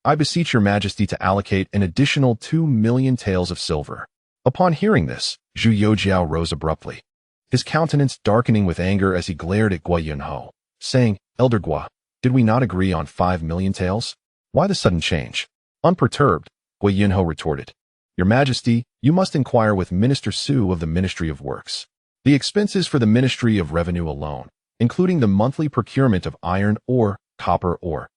I beseech Your Majesty to allocate an additional 2 million taels of silver. Upon hearing this, Zhu Youjiao rose abruptly, his countenance darkening with anger as he glared at Guo Yunho, saying, Elder Guo, did we not agree on 5 million taels? Why the sudden change? Unperturbed, Guo Yunho retorted, Your Majesty, you must inquire with Minister Su of the Ministry of Works. The expenses for the Ministry of Revenue alone, including the monthly procurement of iron ore, copper ore,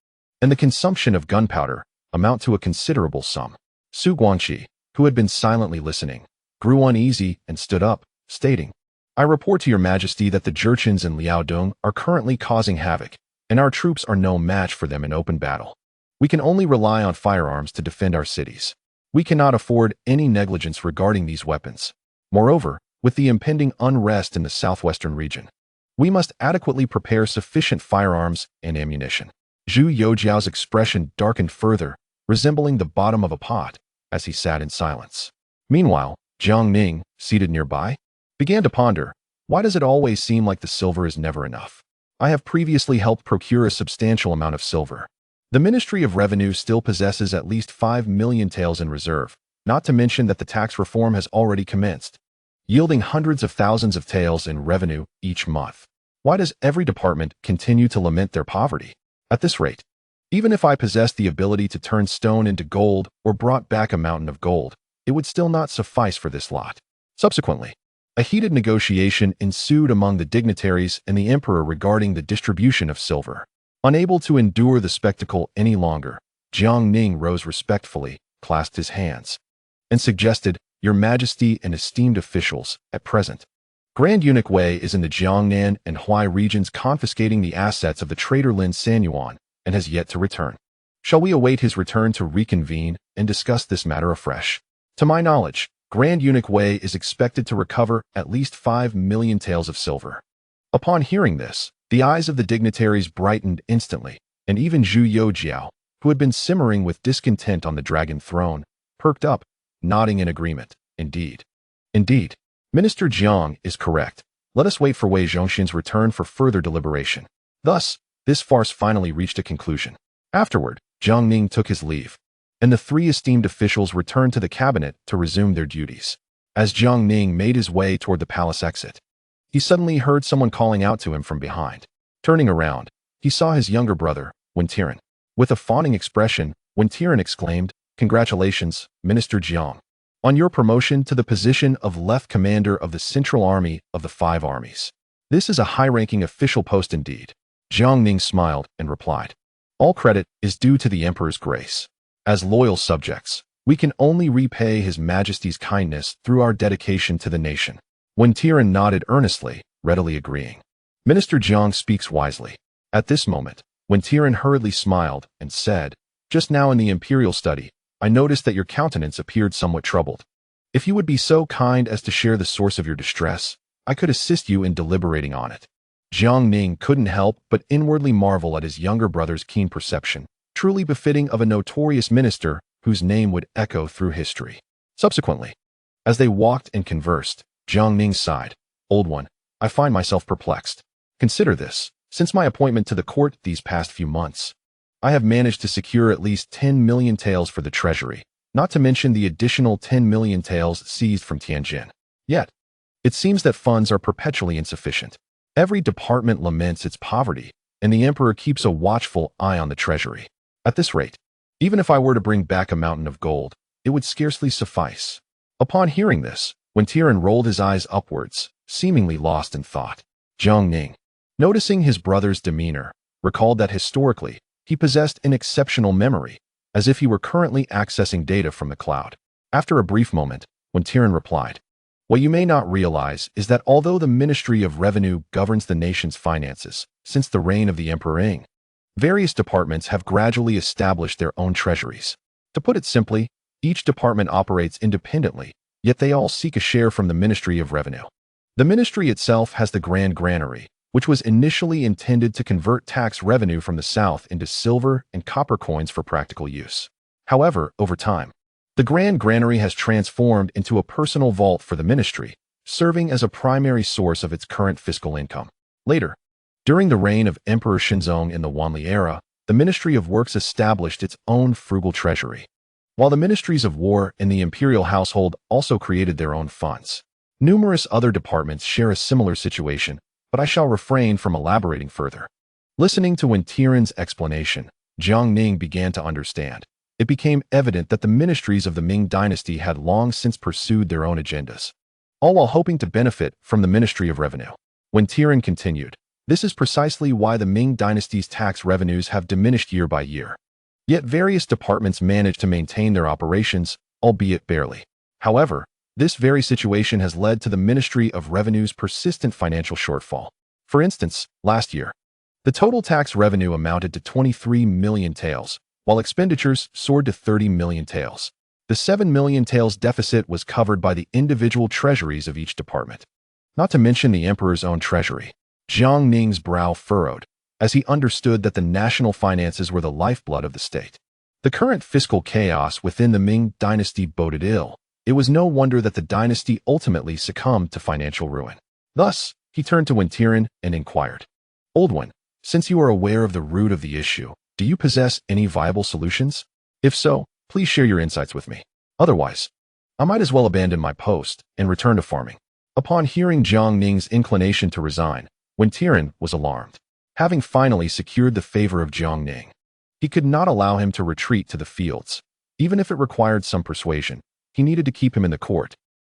and the consumption of gunpowder, amount to a considerable sum. Su Guangqi, who had been silently listening, grew uneasy and stood up, stating, I report to Your Majesty that the Jurchens in Liaodong are currently causing havoc, and our troops are no match for them in open battle. We can only rely on firearms to defend our cities. We cannot afford any negligence regarding these weapons. Moreover, with the impending unrest in the southwestern region, we must adequately prepare sufficient firearms and ammunition. Zhu Youjiao's expression darkened further, resembling the bottom of a pot, as he sat in silence. Meanwhile, Jiang Ning, seated nearby, began to ponder, why does it always seem like the silver is never enough? I have previously helped procure a substantial amount of silver. The Ministry of Revenue still possesses at least 5 million taels in reserve, not to mention that the tax reform has already commenced, yielding hundreds of thousands of taels in revenue each month. Why does every department continue to lament their poverty? At this rate, even if I possessed the ability to turn stone into gold or brought back a mountain of gold, it would still not suffice for this lot. Subsequently, a heated negotiation ensued among the dignitaries and the emperor regarding the distribution of silver. Unable to endure the spectacle any longer, Jiang Ning rose respectfully, clasped his hands, and suggested, Your Majesty and esteemed officials, at present, Grand Eunuch Wei is in the Jiangnan and Huai regions confiscating the assets of the traitor Lin Sanyuan and has yet to return. Shall we await his return to reconvene and discuss this matter afresh? To my knowledge, Grand Eunuch Wei is expected to recover at least 5 million taels of silver. Upon hearing this, the eyes of the dignitaries brightened instantly, and even Zhu Youjiao, who had been simmering with discontent on the dragon throne, perked up, nodding in agreement. Indeed. Minister Jiang is correct. Let us wait for Wei Zhongxian's return for further deliberation. Thus, this farce finally reached a conclusion. Afterward, Jiang Ning took his leave, and the 3 esteemed officials returned to the cabinet to resume their duties. As Jiang Ning made his way toward the palace exit, he suddenly heard someone calling out to him from behind. Turning around, he saw his younger brother, Wen Tiren. With a fawning expression, Wen Tiren exclaimed, Congratulations, Minister Jiang, on your promotion to the position of Left Commander of the Central Army of the 5 Armies. This is a high-ranking official post indeed. Jiang Ning smiled and replied, All credit is due to the Emperor's grace. As loyal subjects, we can only repay His Majesty's kindness through our dedication to the nation. Wen Tiren nodded earnestly, readily agreeing. Minister Jiang speaks wisely. At this moment, Wen Tiren hurriedly smiled and said, Just now in the imperial study, I noticed that your countenance appeared somewhat troubled. If you would be so kind as to share the source of your distress, I could assist you in deliberating on it." Jiang Ning couldn't help but inwardly marvel at his younger brother's keen perception, truly befitting of a notorious minister whose name would echo through history. Subsequently, as they walked and conversed, Jiang Ning sighed. "Old one, I find myself perplexed. Consider this. Since my appointment to the court these past few months, I have managed to secure at least 10 million taels for the treasury, not to mention the additional 10 million taels seized from Tianjin. Yet, it seems that funds are perpetually insufficient. Every department laments its poverty, and the emperor keeps a watchful eye on the treasury. At this rate, even if I were to bring back a mountain of gold, it would scarcely suffice." Upon hearing this, Wen Tiren rolled his eyes upwards, seemingly lost in thought. Jiang Ning, noticing his brother's demeanor, recalled that historically, he possessed an exceptional memory, as if he were currently accessing data from the cloud. After a brief moment, Wen Tiren replied, "What you may not realize is that although the Ministry of Revenue governs the nation's finances since the reign of the Emperor Ying, various departments have gradually established their own treasuries. To put it simply, each department operates independently, yet they all seek a share from the Ministry of Revenue. The ministry itself has the Grand Granary, which was initially intended to convert tax revenue from the south into silver and copper coins for practical use. However, over time, the Grand Granary has transformed into a personal vault for the ministry, serving as a primary source of its current fiscal income. Later, during the reign of Emperor Shenzong in the Wanli era, the Ministry of Works established its own frugal treasury, while the Ministries of War and the imperial household also created their own funds. Numerous other departments share a similar situation, but I shall refrain from elaborating further." Listening to Wen Tiren's explanation, Jiang Ning began to understand. It became evident that the ministries of the Ming dynasty had long since pursued their own agendas, all while hoping to benefit from the Ministry of Revenue. Wen Tiren continued, "This is precisely why the Ming dynasty's tax revenues have diminished year by year. Yet various departments manage to maintain their operations, albeit barely. However, this very situation has led to the Ministry of Revenue's persistent financial shortfall. For instance, last year, the total tax revenue amounted to 23 million taels, while expenditures soared to 30 million taels. The 7 million taels deficit was covered by the individual treasuries of each department, not to mention the emperor's own treasury." Jiang Ning's brow furrowed, as he understood that the national finances were the lifeblood of the state. The current fiscal chaos within the Ming dynasty boded ill. It was no wonder that the dynasty ultimately succumbed to financial ruin. Thus, he turned to Wen Tiren and inquired, "Old one, since you are aware of the root of the issue, do you possess any viable solutions? If so, please share your insights with me. Otherwise, I might as well abandon my post and return to farming." Upon hearing Jiang Ning's inclination to resign, Wen Tiren was alarmed. Having finally secured the favor of Jiang Ning, he could not allow him to retreat to the fields. Even if it required some persuasion, he needed to keep him in the court.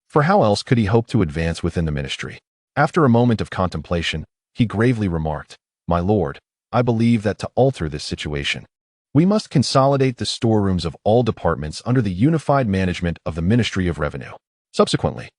For how else could he hope to advance within the ministry? After a moment of contemplation, he gravely remarked, "My lord, I believe that to alter this situation, we must consolidate the storerooms of all departments under the unified management of the Ministry of Revenue. Subsequently,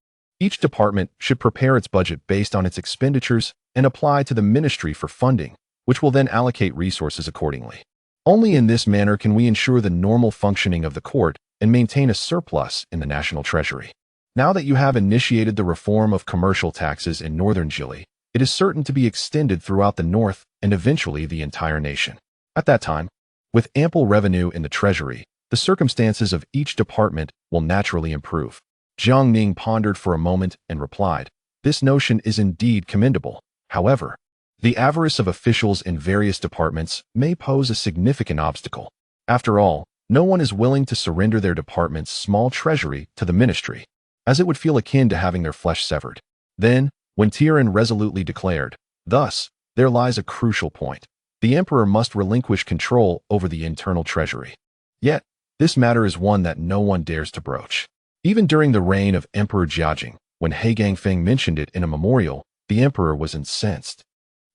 each department should prepare its budget based on its expenditures and apply to the ministry for funding, which will then allocate resources accordingly. Only in this manner can we ensure the normal functioning of the court and maintain a surplus in the national treasury. Now that you have initiated the reform of commercial taxes in northern Chile, it is certain to be extended throughout the north and eventually the entire nation. At that time, with ample revenue in the treasury, the circumstances of each department will naturally improve." Jiang Ning pondered for a moment and replied, "This notion is indeed commendable. However, the avarice of officials in various departments may pose a significant obstacle. After all, no one is willing to surrender their department's small treasury to the ministry, as it would feel akin to having their flesh severed." Then, Wen Tiren resolutely declared, "Thus, there lies a crucial point. The emperor must relinquish control over the internal treasury. Yet, this matter is one that no one dares to broach. Even during the reign of Emperor Jiajing, when He Gangfeng mentioned it in a memorial, the emperor was incensed,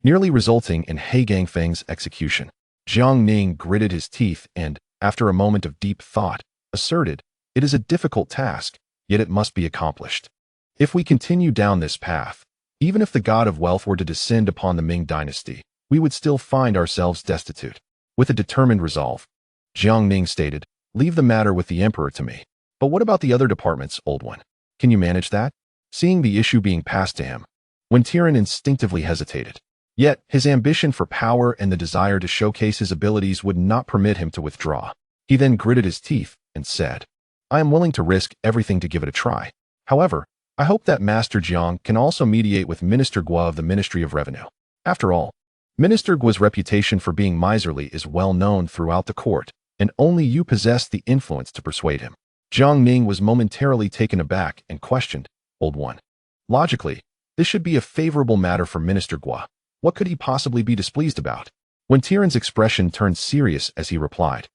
nearly resulting in He Gangfeng's execution." Jiang Ning gritted his teeth and, after a moment of deep thought, asserted, "It is a difficult task, yet it must be accomplished. If we continue down this path, even if the god of wealth were to descend upon the Ming dynasty, we would still find ourselves destitute." With a determined resolve, Jiang Ning stated, Leave the matter with the emperor to me. But what about the other departments, old one? Can you manage that? Seeing the issue being passed to him, Wen Tian instinctively hesitated. Yet, his ambition for power and the desire to showcase his abilities would not permit him to withdraw. He then gritted his teeth and said, I am willing to risk everything to give it a try. However, I hope that Master Jiang can also mediate with Minister Guo of the Ministry of Revenue. After all, Minister Guo's reputation for being miserly is well known throughout the court, and only you possess the influence to persuade him. Jiang Ning was momentarily taken aback and questioned, Old One. Logically, this should be a favorable matter for Minister Guo. What could he possibly be displeased about? Wen Tian's expression turned serious as he replied,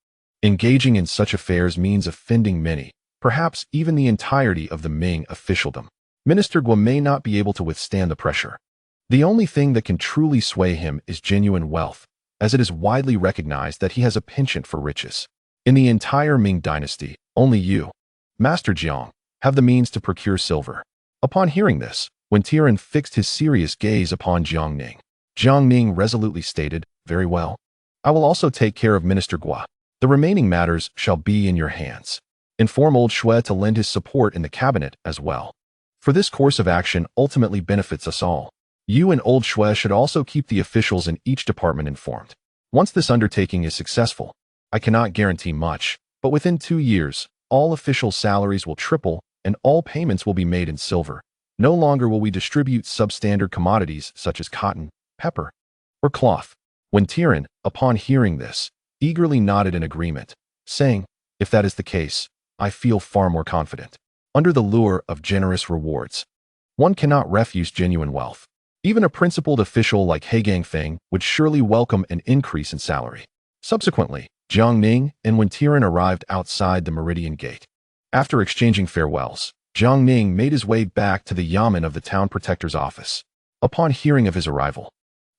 engaging in such affairs means offending many, perhaps even the entirety of the Ming officialdom. Minister Guo may not be able to withstand the pressure. The only thing that can truly sway him is genuine wealth, as it is widely recognized that he has a penchant for riches. In the entire Ming dynasty, only you, Master Jiang, have the means to procure silver. Upon hearing this, Wen Tian fixed his serious gaze upon Jiang Ning. Jiang Ning resolutely stated, Very well. I will also take care of Minister Guo. The remaining matters shall be in your hands. Inform old Shui to lend his support in the cabinet as well. For this course of action ultimately benefits us all. You and old Shui should also keep the officials in each department informed. Once this undertaking is successful, I cannot guarantee much, but within 2 years, all official salaries will triple and all payments will be made in silver. No longer will we distribute substandard commodities such as cotton, pepper, or cloth. Wen Tian, upon hearing this, eagerly nodded in agreement, saying, If that is the case, I feel far more confident. Under the lure of generous rewards, one cannot refuse genuine wealth. Even a principled official like He Gangfeng would surely welcome an increase in salary. Subsequently, Jiang Ning and Wen Tian arrived outside the Meridian Gate. After exchanging farewells, Jiang Ning made his way back to the yamen of the town protector's office. Upon hearing of his arrival,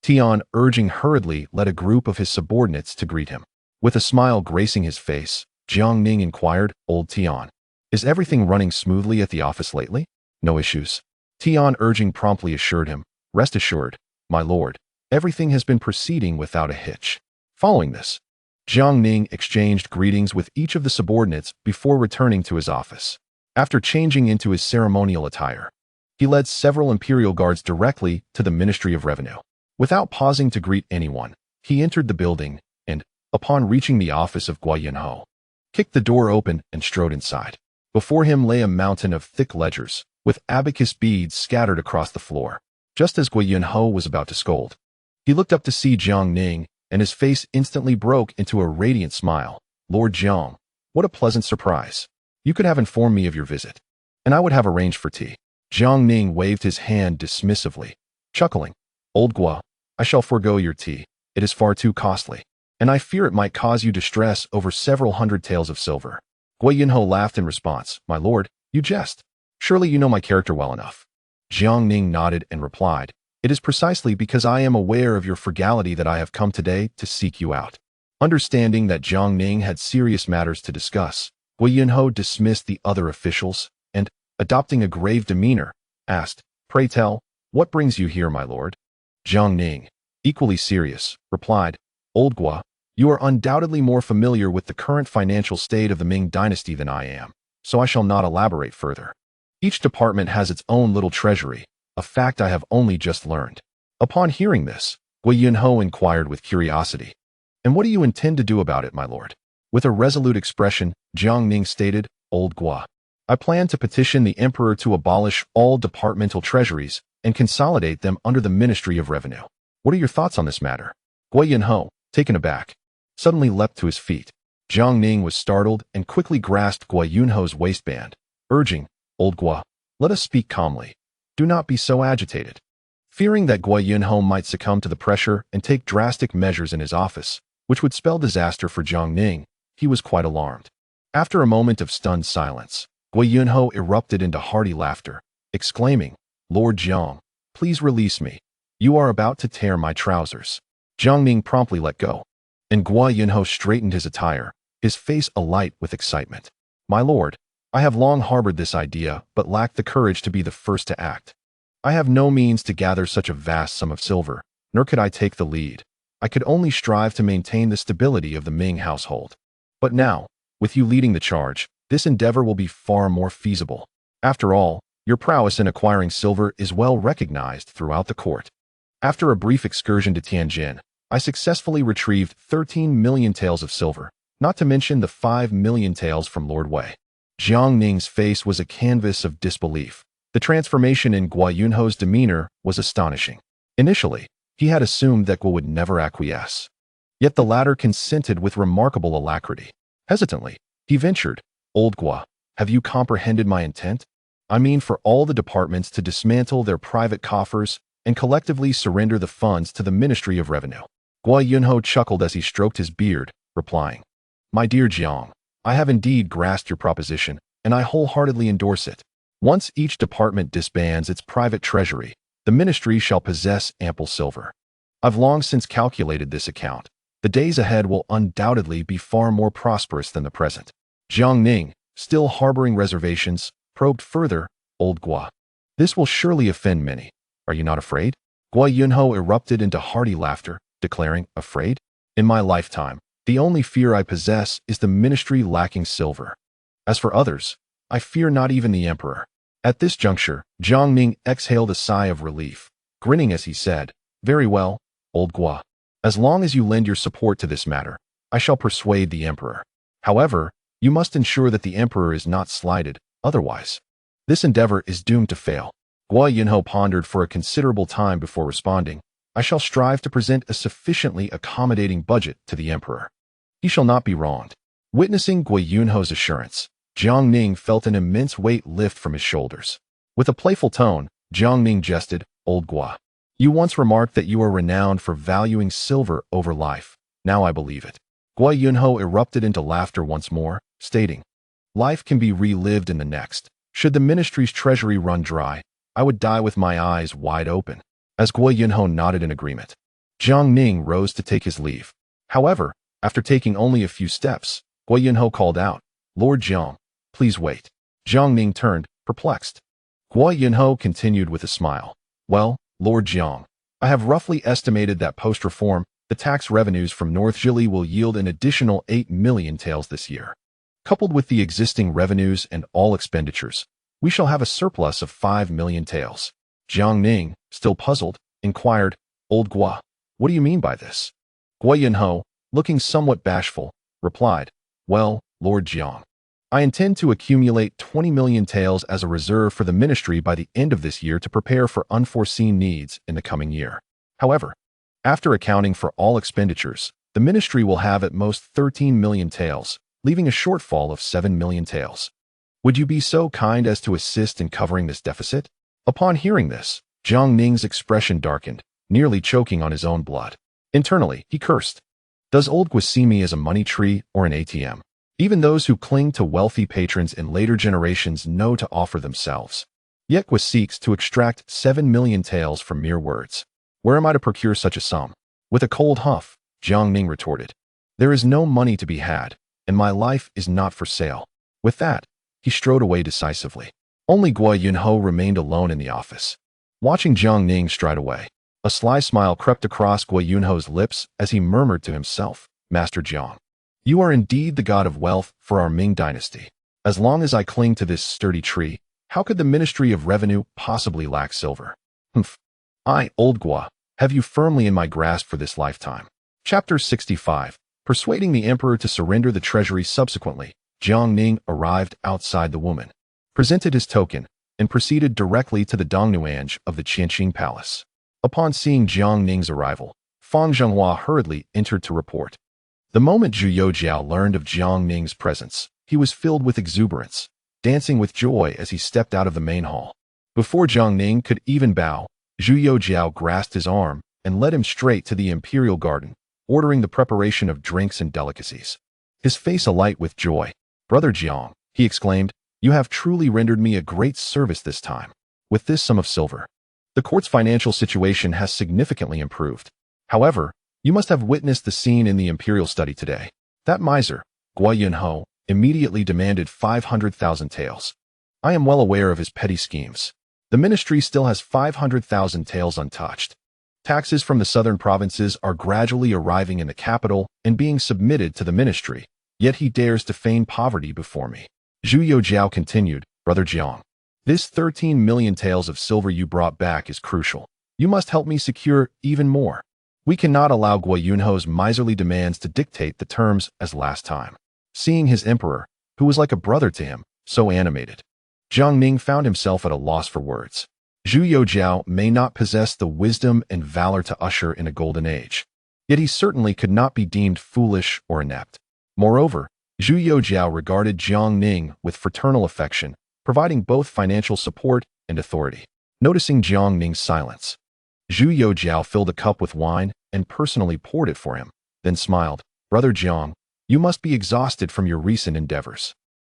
Tian, urging hurriedly, led a group of his subordinates to greet him. With a smile gracing his face, Jiang Ning inquired, Old Tian, is everything running smoothly at the office lately? No issues. Tian, urging promptly, assured him, Rest assured, my lord, everything has been proceeding without a hitch. Following this, Jiang Ning exchanged greetings with each of the subordinates before returning to his office. After changing into his ceremonial attire, he led several imperial guards directly to the Ministry of Revenue. Without pausing to greet anyone, he entered the building and, upon reaching the office of Guo Yunho, kicked the door open and strode inside. Before him lay a mountain of thick ledgers, with abacus beads scattered across the floor. Just as Guo Yunho was about to scold, he looked up to see Jiang Ning, and his face instantly broke into a radiant smile. Lord Jiang, what a pleasant surprise. You could have informed me of your visit, and I would have arranged for tea. Jiang Ning waved his hand dismissively, chuckling, Old Guo, I shall forego your tea. It is far too costly, and I fear it might cause you distress over several hundred taels of silver. Guo Yunho laughed in response, My lord, you jest. Surely you know my character well enough. Jiang Ning nodded and replied, It is precisely because I am aware of your frugality that I have come today to seek you out. Understanding that Jiang Ning had serious matters to discuss, Guo Yunho dismissed the other officials and, adopting a grave demeanor, asked, Pray tell, what brings you here, my lord? Jiang Ning, equally serious, replied, Old Guo, you are undoubtedly more familiar with the current financial state of the Ming dynasty than I am, so I shall not elaborate further. Each department has its own little treasury, a fact I have only just learned. Upon hearing this, Guo Yunho inquired with curiosity, And what do you intend to do about it, my lord? With a resolute expression, Jiang Ning stated, Old Guo, I plan to petition the emperor to abolish all departmental treasuries and consolidate them under the Ministry of Revenue. What are your thoughts on this matter? Guo Yunho, taken aback, suddenly leapt to his feet. Jiang Ning was startled and quickly grasped Guo Yunho's waistband, urging, Old Guo, let us speak calmly. Do not be so agitated. Fearing that Guo Yunho might succumb to the pressure and take drastic measures in his office, which would spell disaster for Jiang Ning, he was quite alarmed. After a moment of stunned silence, Guo Yunho erupted into hearty laughter, exclaiming, Lord Jiang, please release me. You are about to tear my trousers. Jiang Ning promptly let go, and Guo Yunho straightened his attire, his face alight with excitement. My lord, I have long harbored this idea, but lacked the courage to be the first to act. I have no means to gather such a vast sum of silver, nor could I take the lead. I could only strive to maintain the stability of the Ming household. But now, With you leading the charge, this endeavor will be far more feasible. After all, your prowess in acquiring silver is well recognized throughout the court. After a brief excursion to Tianjin, I successfully retrieved 13 million taels of silver, not to mention the 5 million taels from Lord Wei. Jiang Ning's face was a canvas of disbelief. The transformation in Guo Yunho's demeanor was astonishing. Initially, he had assumed that Guo would never acquiesce. Yet the latter consented with remarkable alacrity. Hesitantly, he ventured, "Old Guo, have you comprehended my intent? I mean for all the departments to dismantle their private coffers and collectively surrender the funds to the Ministry of Revenue." Guo Yunho chuckled as he stroked his beard, replying, "My dear Jiang, I have indeed grasped your proposition, and I wholeheartedly endorse it. Once each department disbands its private treasury, the ministry shall possess ample silver. I've long since calculated this account. The days ahead will undoubtedly be far more prosperous than the present." Jiang Ning, still harboring reservations, probed further, "Old Guo, this will surely offend many. Are you not afraid?" Guo Yunho erupted into hearty laughter, declaring, "Afraid? In my lifetime, the only fear I possess is the ministry lacking silver. As for others, I fear not even the emperor." At this juncture, Jiang Ning exhaled a sigh of relief, grinning as he said, "Very well, Old Guo. As long as you lend your support to this matter, I shall persuade the emperor. However, you must ensure that the emperor is not slighted, otherwise, this endeavor is doomed to fail." Guo Yunho pondered for a considerable time before responding, "I shall strive to present a sufficiently accommodating budget to the emperor. He shall not be wronged." Witnessing Guo Yunho's assurance, Jiang Ning felt an immense weight lift from his shoulders. With a playful tone, Jiang Ning jested, "Old Guo, you once remarked that you are renowned for valuing silver over life. Now I believe it." Guo Yunho erupted into laughter once more, stating, "Life can be relived in the next. Should the ministry's treasury run dry, I would die with my eyes wide open." As Guo Yunho nodded in agreement, Jiang Ning rose to take his leave. However, after taking only a few steps, Guo Yunho called out, "Lord Jiang, please wait." Jiang Ning turned, perplexed. Guo Yunho continued with a smile, "Well, Lord Jiang, I have roughly estimated that post-reform, the tax revenues from North Zhili will yield an additional 8 million taels this year. Coupled with the existing revenues and all expenditures, we shall have a surplus of 5 million taels." Jiang Ning, still puzzled, inquired, "Old Guo, what do you mean by this?" Guo Yunho, looking somewhat bashful, replied, "Well, Lord Jiang, I intend to accumulate 20 million taels as a reserve for the ministry by the end of this year to prepare for unforeseen needs in the coming year. However, after accounting for all expenditures, the ministry will have at most 13 million taels, leaving a shortfall of 7 million taels. Would you be so kind as to assist in covering this deficit?" Upon hearing this, Jiang Ning's expression darkened, nearly choking on his own blood. Internally, he cursed. Does Old Guo see me as a money tree or an ATM? Even those who cling to wealthy patrons in later generations know to offer themselves. Yet Guo seeks to extract 7 million taels from mere words. Where am I to procure such a sum? With a cold huff, Jiang Ning retorted, "There is no money to be had, and my life is not for sale." With that, he strode away decisively. Only Guo Yunho remained alone in the office. Watching Jiang Ning stride away, a sly smile crept across Guo Yunho's lips as he murmured to himself, "Master Jiang, you are indeed the god of wealth for our Ming dynasty. As long as I cling to this sturdy tree, how could the Ministry of Revenue possibly lack silver? Humph. Old Guo, have you firmly in my grasp for this lifetime." Chapter 65. Persuading the emperor to surrender the treasury. Subsequently, Jiang Ning arrived outside the woman, presented his token, and proceeded directly to the Dongnuange of the Tianqi palace. Upon seeing Jiang Ning's arrival, Fang Zhenghua hurriedly entered to report. The moment Zhu Youjiao learned of Jiang Ning's presence, he was filled with exuberance, dancing with joy as he stepped out of the main hall. Before Jiang Ning could even bow, Zhu Youjiao grasped his arm and led him straight to the imperial garden, ordering the preparation of drinks and delicacies. His face alight with joy. "Brother Jiang," he exclaimed, "you have truly rendered me a great service this time. With this sum of silver, the court's financial situation has significantly improved. However, you must have witnessed the scene in the imperial study today. That miser, Guo Yunho, immediately demanded 500,000 taels. I am well aware of his petty schemes. The ministry still has 500,000 taels untouched. Taxes from the southern provinces are gradually arriving in the capital and being submitted to the ministry, yet he dares to feign poverty before me. Zhu Youjiao continued, Brother Jiang. This 13 million taels of silver you brought back is crucial. You must help me secure even more. We cannot allow Guo Yunho's miserly demands to dictate the terms as last time. Seeing his emperor, who was like a brother to him, so animated, Jiang Ning found himself at a loss for words. Zhu Youjiao may not possess the wisdom and valor to usher in a golden age, yet he certainly could not be deemed foolish or inept. Moreover, Zhu Youjiao regarded Jiang Ning with fraternal affection, providing both financial support and authority. Noticing Jiang Ning's silence, Zhu Youjiao filled a cup with wine and personally poured it for him, then smiled. Brother Jiang, you must be exhausted from your recent endeavors.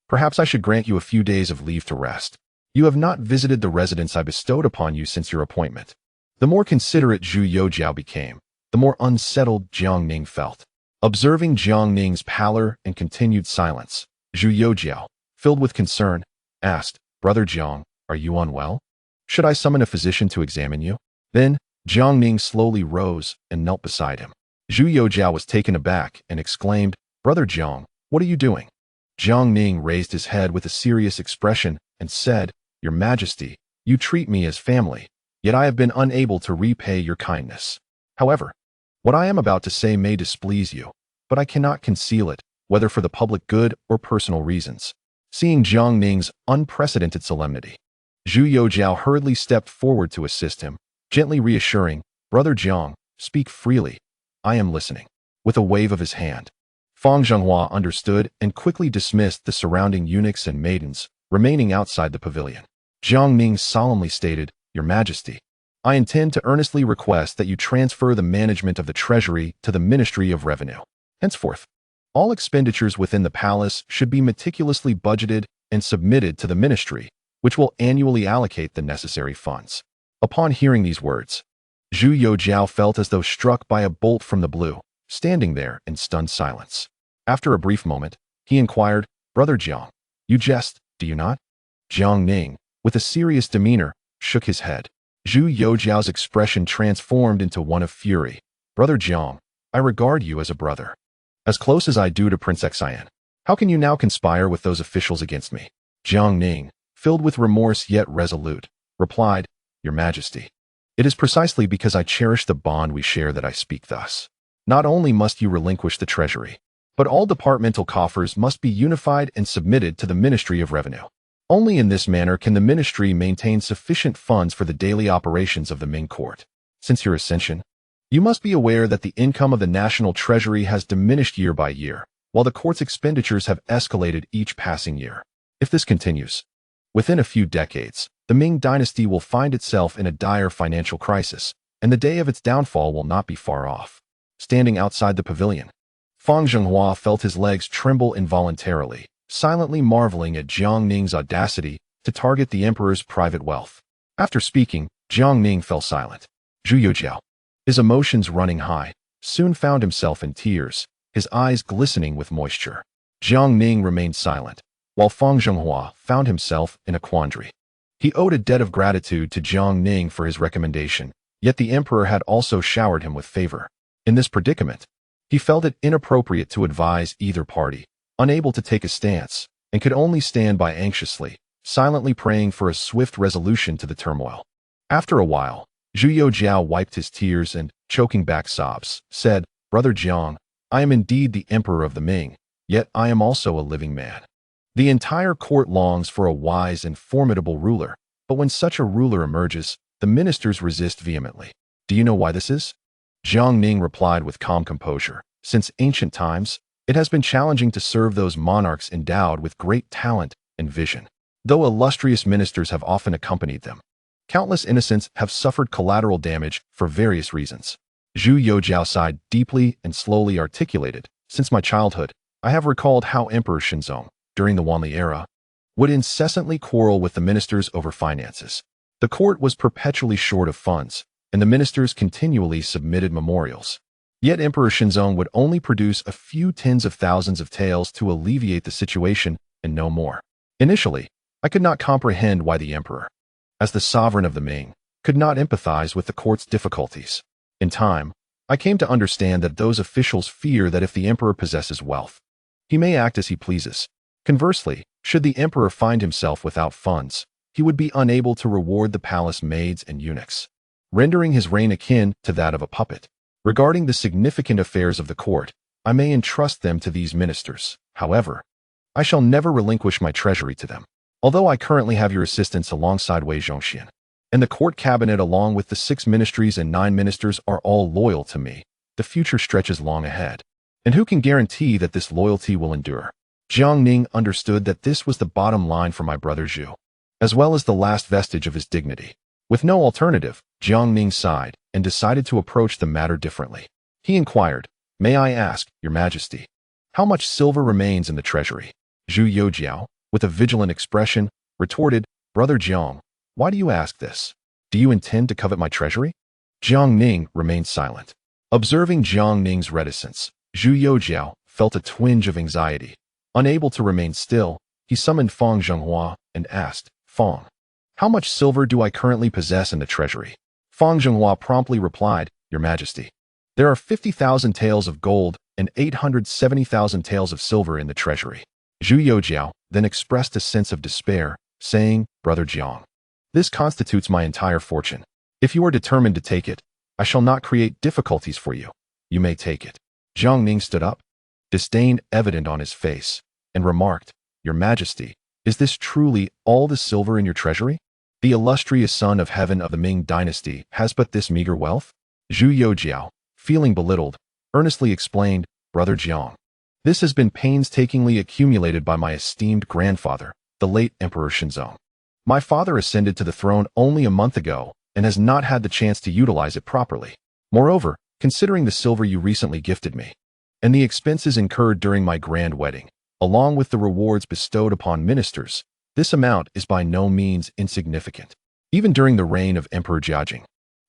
Perhaps I should grant you a few days of leave to rest. You have not visited the residence I bestowed upon you since your appointment. The more considerate Zhu Youjiao became, the more unsettled Jiang Ning felt. Observing Jiang Ning's pallor and continued silence, Zhu Youjiao, filled with concern, asked, Brother Jiang, are you unwell? Should I summon a physician to examine you? Then, Jiang Ning slowly rose and knelt beside him. Zhu Youjiao was taken aback and exclaimed, Brother Jiang, what are you doing? Jiang Ning raised his head with a serious expression and said, Your Majesty, you treat me as family, yet I have been unable to repay your kindness. However, what I am about to say may displease you, but I cannot conceal it, whether for the public good or personal reasons. Seeing Jiang Ning's unprecedented solemnity, Zhu Youjiao hurriedly stepped forward to assist him, gently reassuring, Brother Jiang, speak freely. I am listening. With a wave of his hand, Fang Zhenghua understood and quickly dismissed the surrounding eunuchs and maidens, remaining outside the pavilion. Jiang Ning solemnly stated, Your Majesty, I intend to earnestly request that you transfer the management of the treasury to the Ministry of Revenue. Henceforth, all expenditures within the palace should be meticulously budgeted and submitted to the ministry, which will annually allocate the necessary funds. Upon hearing these words, Zhu Youjiao felt as though struck by a bolt from the blue, standing there in stunned silence. After a brief moment, he inquired, Brother Jiang, you jest, do you not? Jiang Ning, with a serious demeanor, shook his head. Zhu Youjiao's expression transformed into one of fury. Brother Jiang, I regard you as a brother, as close as I do to Prince Xian. How can you now conspire with those officials against me? Jiang Ning, filled with remorse yet resolute, replied, Your Majesty, it is precisely because I cherish the bond we share that I speak thus. Not only must you relinquish the treasury, but all departmental coffers must be unified and submitted to the Ministry of Revenue. Only in this manner can the ministry maintain sufficient funds for the daily operations of the Ming court. Since your ascension, you must be aware that the income of the national treasury has diminished year by year, while the court's expenditures have escalated each passing year. If this continues, within a few decades, the Ming dynasty will find itself in a dire financial crisis, and the day of its downfall will not be far off. Standing outside the pavilion, Fang Zhenghua felt his legs tremble involuntarily, silently marveling at Jiang Ning's audacity to target the emperor's private wealth. After speaking, Jiang Ning fell silent. Zhu Youjiao, his emotions running high, soon found himself in tears, his eyes glistening with moisture. Jiang Ning remained silent, while Fang Zhenghua found himself in a quandary. He owed a debt of gratitude to Jiang Ning for his recommendation, yet the emperor had also showered him with favor. In this predicament, he felt it inappropriate to advise either party, unable to take a stance, and could only stand by anxiously, silently praying for a swift resolution to the turmoil. After a while, Zhu Youjiao wiped his tears and, choking back sobs, said, Brother Jiang, I am indeed the emperor of the Ming, yet I am also a living man. The entire court longs for a wise and formidable ruler, but when such a ruler emerges, the ministers resist vehemently. Do you know why this is? Jiang Ning replied with calm composure. Since ancient times, it has been challenging to serve those monarchs endowed with great talent and vision. Though illustrious ministers have often accompanied them, countless innocents have suffered collateral damage for various reasons. Zhu Youjiao sighed deeply and slowly articulated, Since my childhood, I have recalled how Emperor Shenzong, during the Wanli era, would incessantly quarrel with the ministers over finances. The court was perpetually short of funds, and the ministers continually submitted memorials. Yet Emperor Shenzong would only produce a few tens of thousands of taels to alleviate the situation and no more. Initially, I could not comprehend why the emperor, as the sovereign of the Ming, could not empathize with the court's difficulties. In time, I came to understand that those officials fear that if the emperor possesses wealth, He may act as he pleases. Conversely, should the emperor find himself without funds, he would be unable to reward the palace maids and eunuchs, rendering his reign akin to that of a puppet. Regarding the significant affairs of the court, I may entrust them to these ministers. However, I shall never relinquish my treasury to them. Although I currently have your assistance alongside Wei Zhongxian, and the court cabinet along with the 6 ministries and 9 ministers are all loyal to me, the future stretches long ahead. And who can guarantee that this loyalty will endure? Jiang Ning understood that this was the bottom line for my brother Zhu, as well as the last vestige of his dignity. With no alternative, Jiang Ning sighed and decided to approach the matter differently. He inquired, "May I ask, Your Majesty, how much silver remains in the treasury?" Zhu Youjiao, with a vigilant expression, retorted, "Brother Jiang, why do you ask this? Do you intend to covet my treasury?" Jiang Ning remained silent. Observing Jiang Ning's reticence, Zhu Youjiao felt a twinge of anxiety. Unable to remain still, he summoned Fang Zhenghua and asked, "Fang, how much silver do I currently possess in the treasury?" Fang Zhenghua promptly replied, "Your Majesty, there are 50,000 taels of gold and 870,000 taels of silver in the treasury." Zhu Youjiao then expressed a sense of despair, saying, "Brother Jiang, this constitutes my entire fortune. If you are determined to take it, I shall not create difficulties for you. You may take it." Jiang Ning stood up, disdain evident on his face, and remarked, "Your Majesty, is this truly all the silver in your treasury? The illustrious son of heaven of the Ming dynasty has but this meager wealth?" Zhu Youjiao, feeling belittled, earnestly explained, "Brother Jiang, this has been painstakingly accumulated by my esteemed grandfather, the late Emperor Shenzong. My father ascended to the throne only a month ago and has not had the chance to utilize it properly. Moreover, considering the silver you recently gifted me, and the expenses incurred during my grand wedding, along with the rewards bestowed upon ministers, this amount is by no means insignificant. Even during the reign of Emperor Jiajing,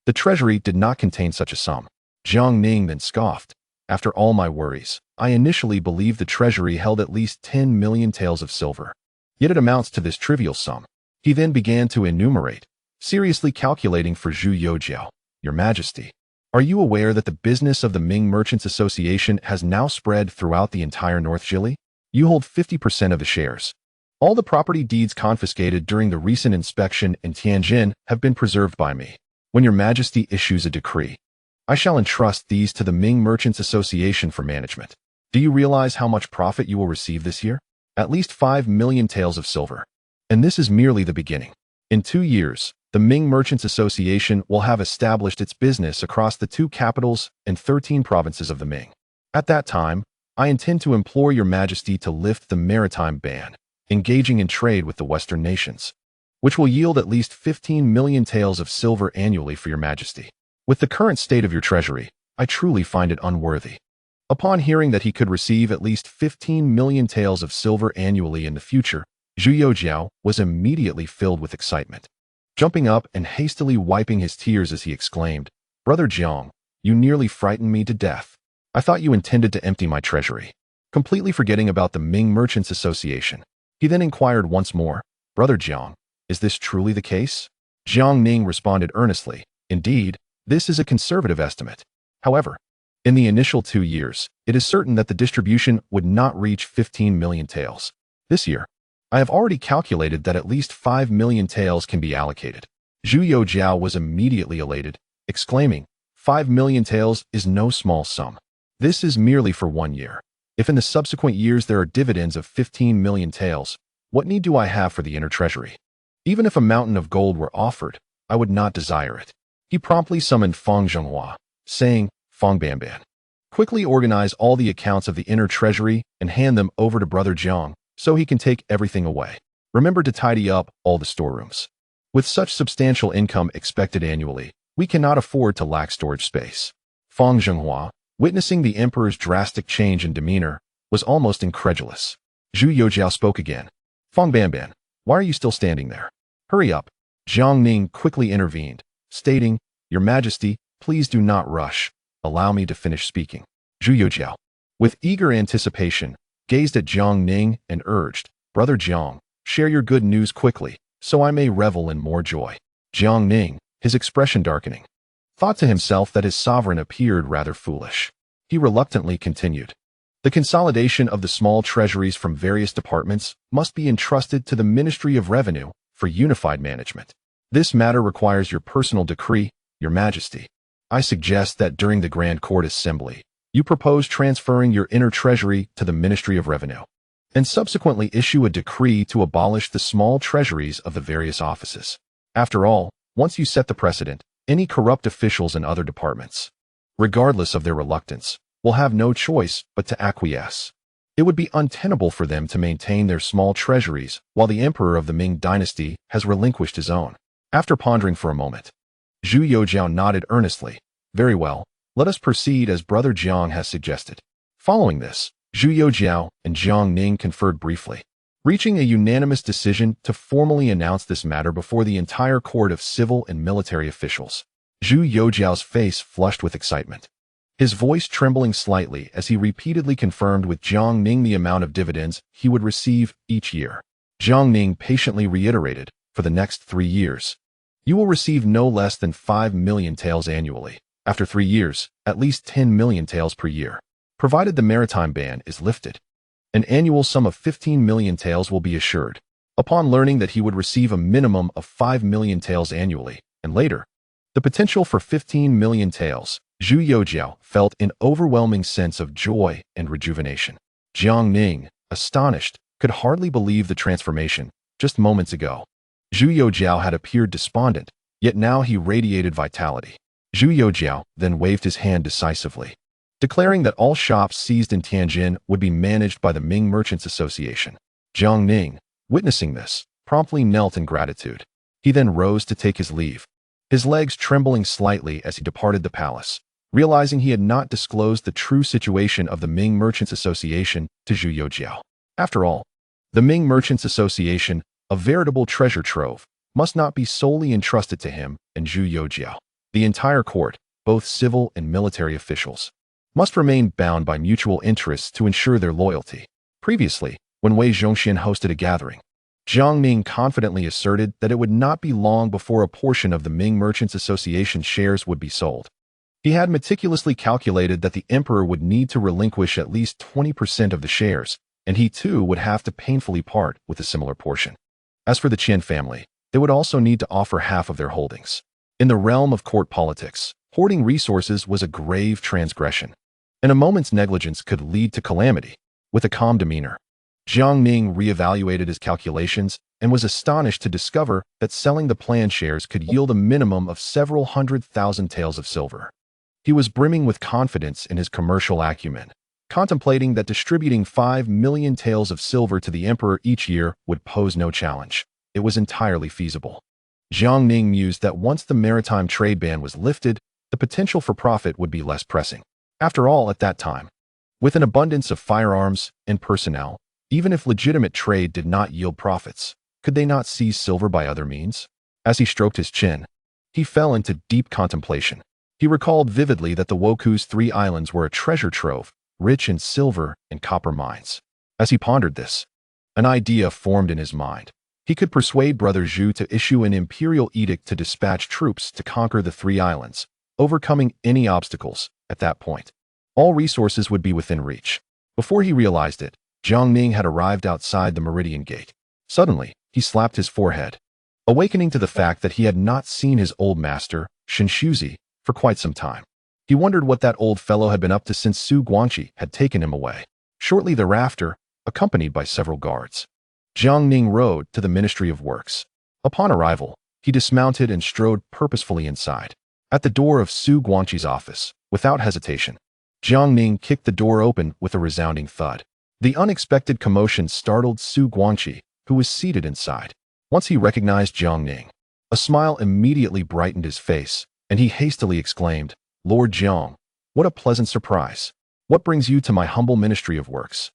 the treasury did not contain such a sum." Jiang Ning then scoffed, "After all my worries, I initially believed the treasury held at least 10 million taels of silver. Yet it amounts to this trivial sum." He then began to enumerate, seriously calculating for Zhu Youjiao, "Your Majesty, are you aware that the business of the Ming Merchants Association has now spread throughout the entire North Jili? You hold 50% of the shares. All the property deeds confiscated during the recent inspection in Tianjin have been preserved by me. When Your Majesty issues a decree, I shall entrust these to the Ming Merchants Association for management. Do you realize how much profit you will receive this year? At least 5 million taels of silver. And this is merely the beginning. In 2 years, the Ming Merchants Association will have established its business across the 2 capitals and 13 provinces of the Ming. At that time, I intend to implore Your Majesty to lift the maritime ban, engaging in trade with the Western nations, which will yield at least 15 million taels of silver annually for Your Majesty. With the current state of your treasury, I truly find it unworthy." Upon hearing that he could receive at least 15 million taels of silver annually in the future, Zhu Youjiao was immediately filled with excitement. Jumping up and hastily wiping his tears as he exclaimed, "Brother Jiang, you nearly frightened me to death. I thought you intended to empty my treasury." Completely forgetting about the Ming Merchants Association, he then inquired once more, "Brother Jiang, is this truly the case?" Jiang Ning responded earnestly, "Indeed, this is a conservative estimate. However, in the initial 2 years, it is certain that the distribution would not reach 15 million taels. This year, I have already calculated that at least 5 million taels can be allocated." Zhu Youjiao was immediately elated, exclaiming, 5 million taels is no small sum. This is merely for 1 year. If in the subsequent years there are dividends of 15 million taels, what need do I have for the inner treasury? Even if a mountain of gold were offered, I would not desire it." He promptly summoned Fang Zhenghua, saying, "Fang Banban, quickly organize all the accounts of the inner treasury and hand them over to Brother Jiang so he can take everything away. Remember to tidy up all the storerooms. With such substantial income expected annually, we cannot afford to lack storage space." Fang Zhenghua, witnessing the emperor's drastic change in demeanor, was almost incredulous. Zhu Youjiao spoke again. "Fang Banban, why are you still standing there? Hurry up." Jiang Ning quickly intervened, stating, "Your Majesty, please do not rush. Allow me to finish speaking." Zhu Youjiao, with eager anticipation, gazed at Jiang Ning and urged, "Brother Jiang, share your good news quickly, so I may revel in more joy." Jiang Ning, his expression darkening, thought to himself that his sovereign appeared rather foolish. He reluctantly continued, The consolidation of the small treasuries from various departments must be entrusted to the Ministry of Revenue for unified management. This matter requires your personal decree, Your Majesty. I suggest that during the Grand Court Assembly, you propose transferring your inner treasury to the Ministry of Revenue, and subsequently issue a decree to abolish the small treasuries of the various offices. After all, once you set the precedent, any corrupt officials in other departments, regardless of their reluctance, will have no choice but to acquiesce. It would be untenable for them to maintain their small treasuries while the emperor of the Ming dynasty has relinquished his own. After pondering for a moment, Zhu Youjiao nodded earnestly. Very well, let us proceed as Brother Jiang has suggested. Following this, Zhu Youjiao and Jiang Ning conferred briefly, reaching a unanimous decision to formally announce this matter before the entire court of civil and military officials. Zhu Youjiao's face flushed with excitement, his voice trembling slightly as he repeatedly confirmed with Jiang Ning the amount of dividends he would receive each year. Jiang Ning patiently reiterated, for the next 3 years, you will receive no less than 5 million taels annually. After 3 years, at least 10 million taels per year, provided the maritime ban is lifted. An annual sum of 15 million taels will be assured. Upon learning that he would receive a minimum of 5 million taels annually, and later, the potential for 15 million taels, Zhu Youjiao felt an overwhelming sense of joy and rejuvenation. Jiang Ning, astonished, could hardly believe the transformation. Just moments ago, Zhu Youjiao had appeared despondent, yet now he radiated vitality. Zhu Youjiao then waved his hand decisively, declaring that all shops seized in Tianjin would be managed by the Ming Merchants Association. Jiang Ning, witnessing this, promptly knelt in gratitude. He then rose to take his leave, his legs trembling slightly as he departed the palace, realizing he had not disclosed the true situation of the Ming Merchants Association to Zhu Youjiao. After all, the Ming Merchants Association, a veritable treasure trove, must not be solely entrusted to him and Zhu Youjiao. The entire court, both civil and military officials, must remain bound by mutual interests to ensure their loyalty. Previously, when Wei Zhongxian hosted a gathering, Jiang Ning confidently asserted that it would not be long before a portion of the Ming Merchants Association shares would be sold. He had meticulously calculated that the emperor would need to relinquish at least 20% of the shares, and he too would have to painfully part with a similar portion. As for the Qian family, they would also need to offer half of their holdings. In the realm of court politics, hoarding resources was a grave transgression, and a moment's negligence could lead to calamity. With a calm demeanor, Jiang Ning reevaluated his calculations and was astonished to discover that selling the planned shares could yield a minimum of several 100,000 taels of silver. He was brimming with confidence in his commercial acumen, contemplating that distributing 5 million taels of silver to the emperor each year would pose no challenge. It was entirely feasible. Jiang Ning mused that once the maritime trade ban was lifted, the potential for profit would be less pressing. After all, at that time, with an abundance of firearms and personnel, even if legitimate trade did not yield profits, could they not seize silver by other means? As he stroked his chin, he fell into deep contemplation. He recalled vividly that the Woku's 3 islands were a treasure trove, rich in silver and copper mines. As he pondered this, an idea formed in his mind. He could persuade Brother Zhu to issue an imperial edict to dispatch troops to conquer the 3 islands, overcoming any obstacles. At that point, all resources would be within reach. Before he realized it, Jiang Ning had arrived outside the Meridian Gate. Suddenly, he slapped his forehead, awakening to the fact that he had not seen his old master, Shuzi, for quite some time. He wondered what that old fellow had been up to since Su Guangqi had taken him away. Shortly thereafter, accompanied by several guards, Jiang Ning rode to the Ministry of Works. Upon arrival, he dismounted and strode purposefully inside. At the door of Su Guangqi's office, without hesitation, Jiang Ning kicked the door open with a resounding thud. The unexpected commotion startled Su Guangqi, who was seated inside. Once he recognized Jiang Ning, a smile immediately brightened his face, and he hastily exclaimed, "Lord Jiang, what a pleasant surprise. What brings you to my humble Ministry of Works?"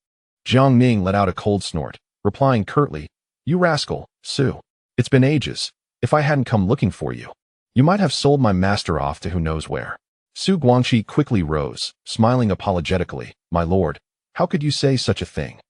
Jiang Ning let out a cold snort, replying curtly, "You rascal, Su. It's been ages. If I hadn't come looking for you, you might have sold my master off to who knows where." Su Guangqi quickly rose, smiling apologetically. "My lord, how could you say such a thing?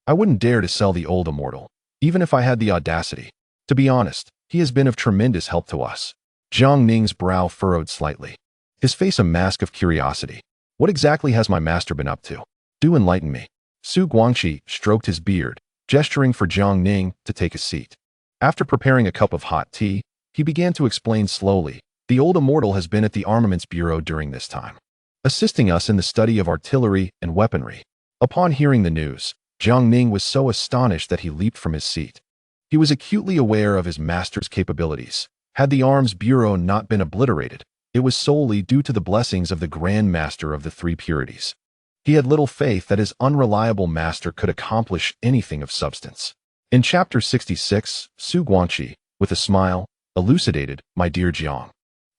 I wouldn't dare to sell the old immortal, even if I had the audacity. To be honest, he has been of tremendous help to us." Jiang Ning's brow furrowed slightly, his face a mask of curiosity. "What exactly has my master been up to?" Do enlighten me. Su Guangqi stroked his beard, gesturing for Jiang Ning to take a seat. After preparing a cup of hot tea, he began to explain slowly. The old immortal has been at the Armaments Bureau during this time, assisting us in the study of artillery and weaponry. Upon hearing the news, Jiang Ning was so astonished that he leaped from his seat. He was acutely aware of his master's capabilities. Had the Arms Bureau not been obliterated, it was solely due to the blessings of the Grand Master of the Three Purities. He had little faith that his unreliable master could accomplish anything of substance. In Chapter 66, Su Guangqi, with a smile, elucidated, "My dear Jiang,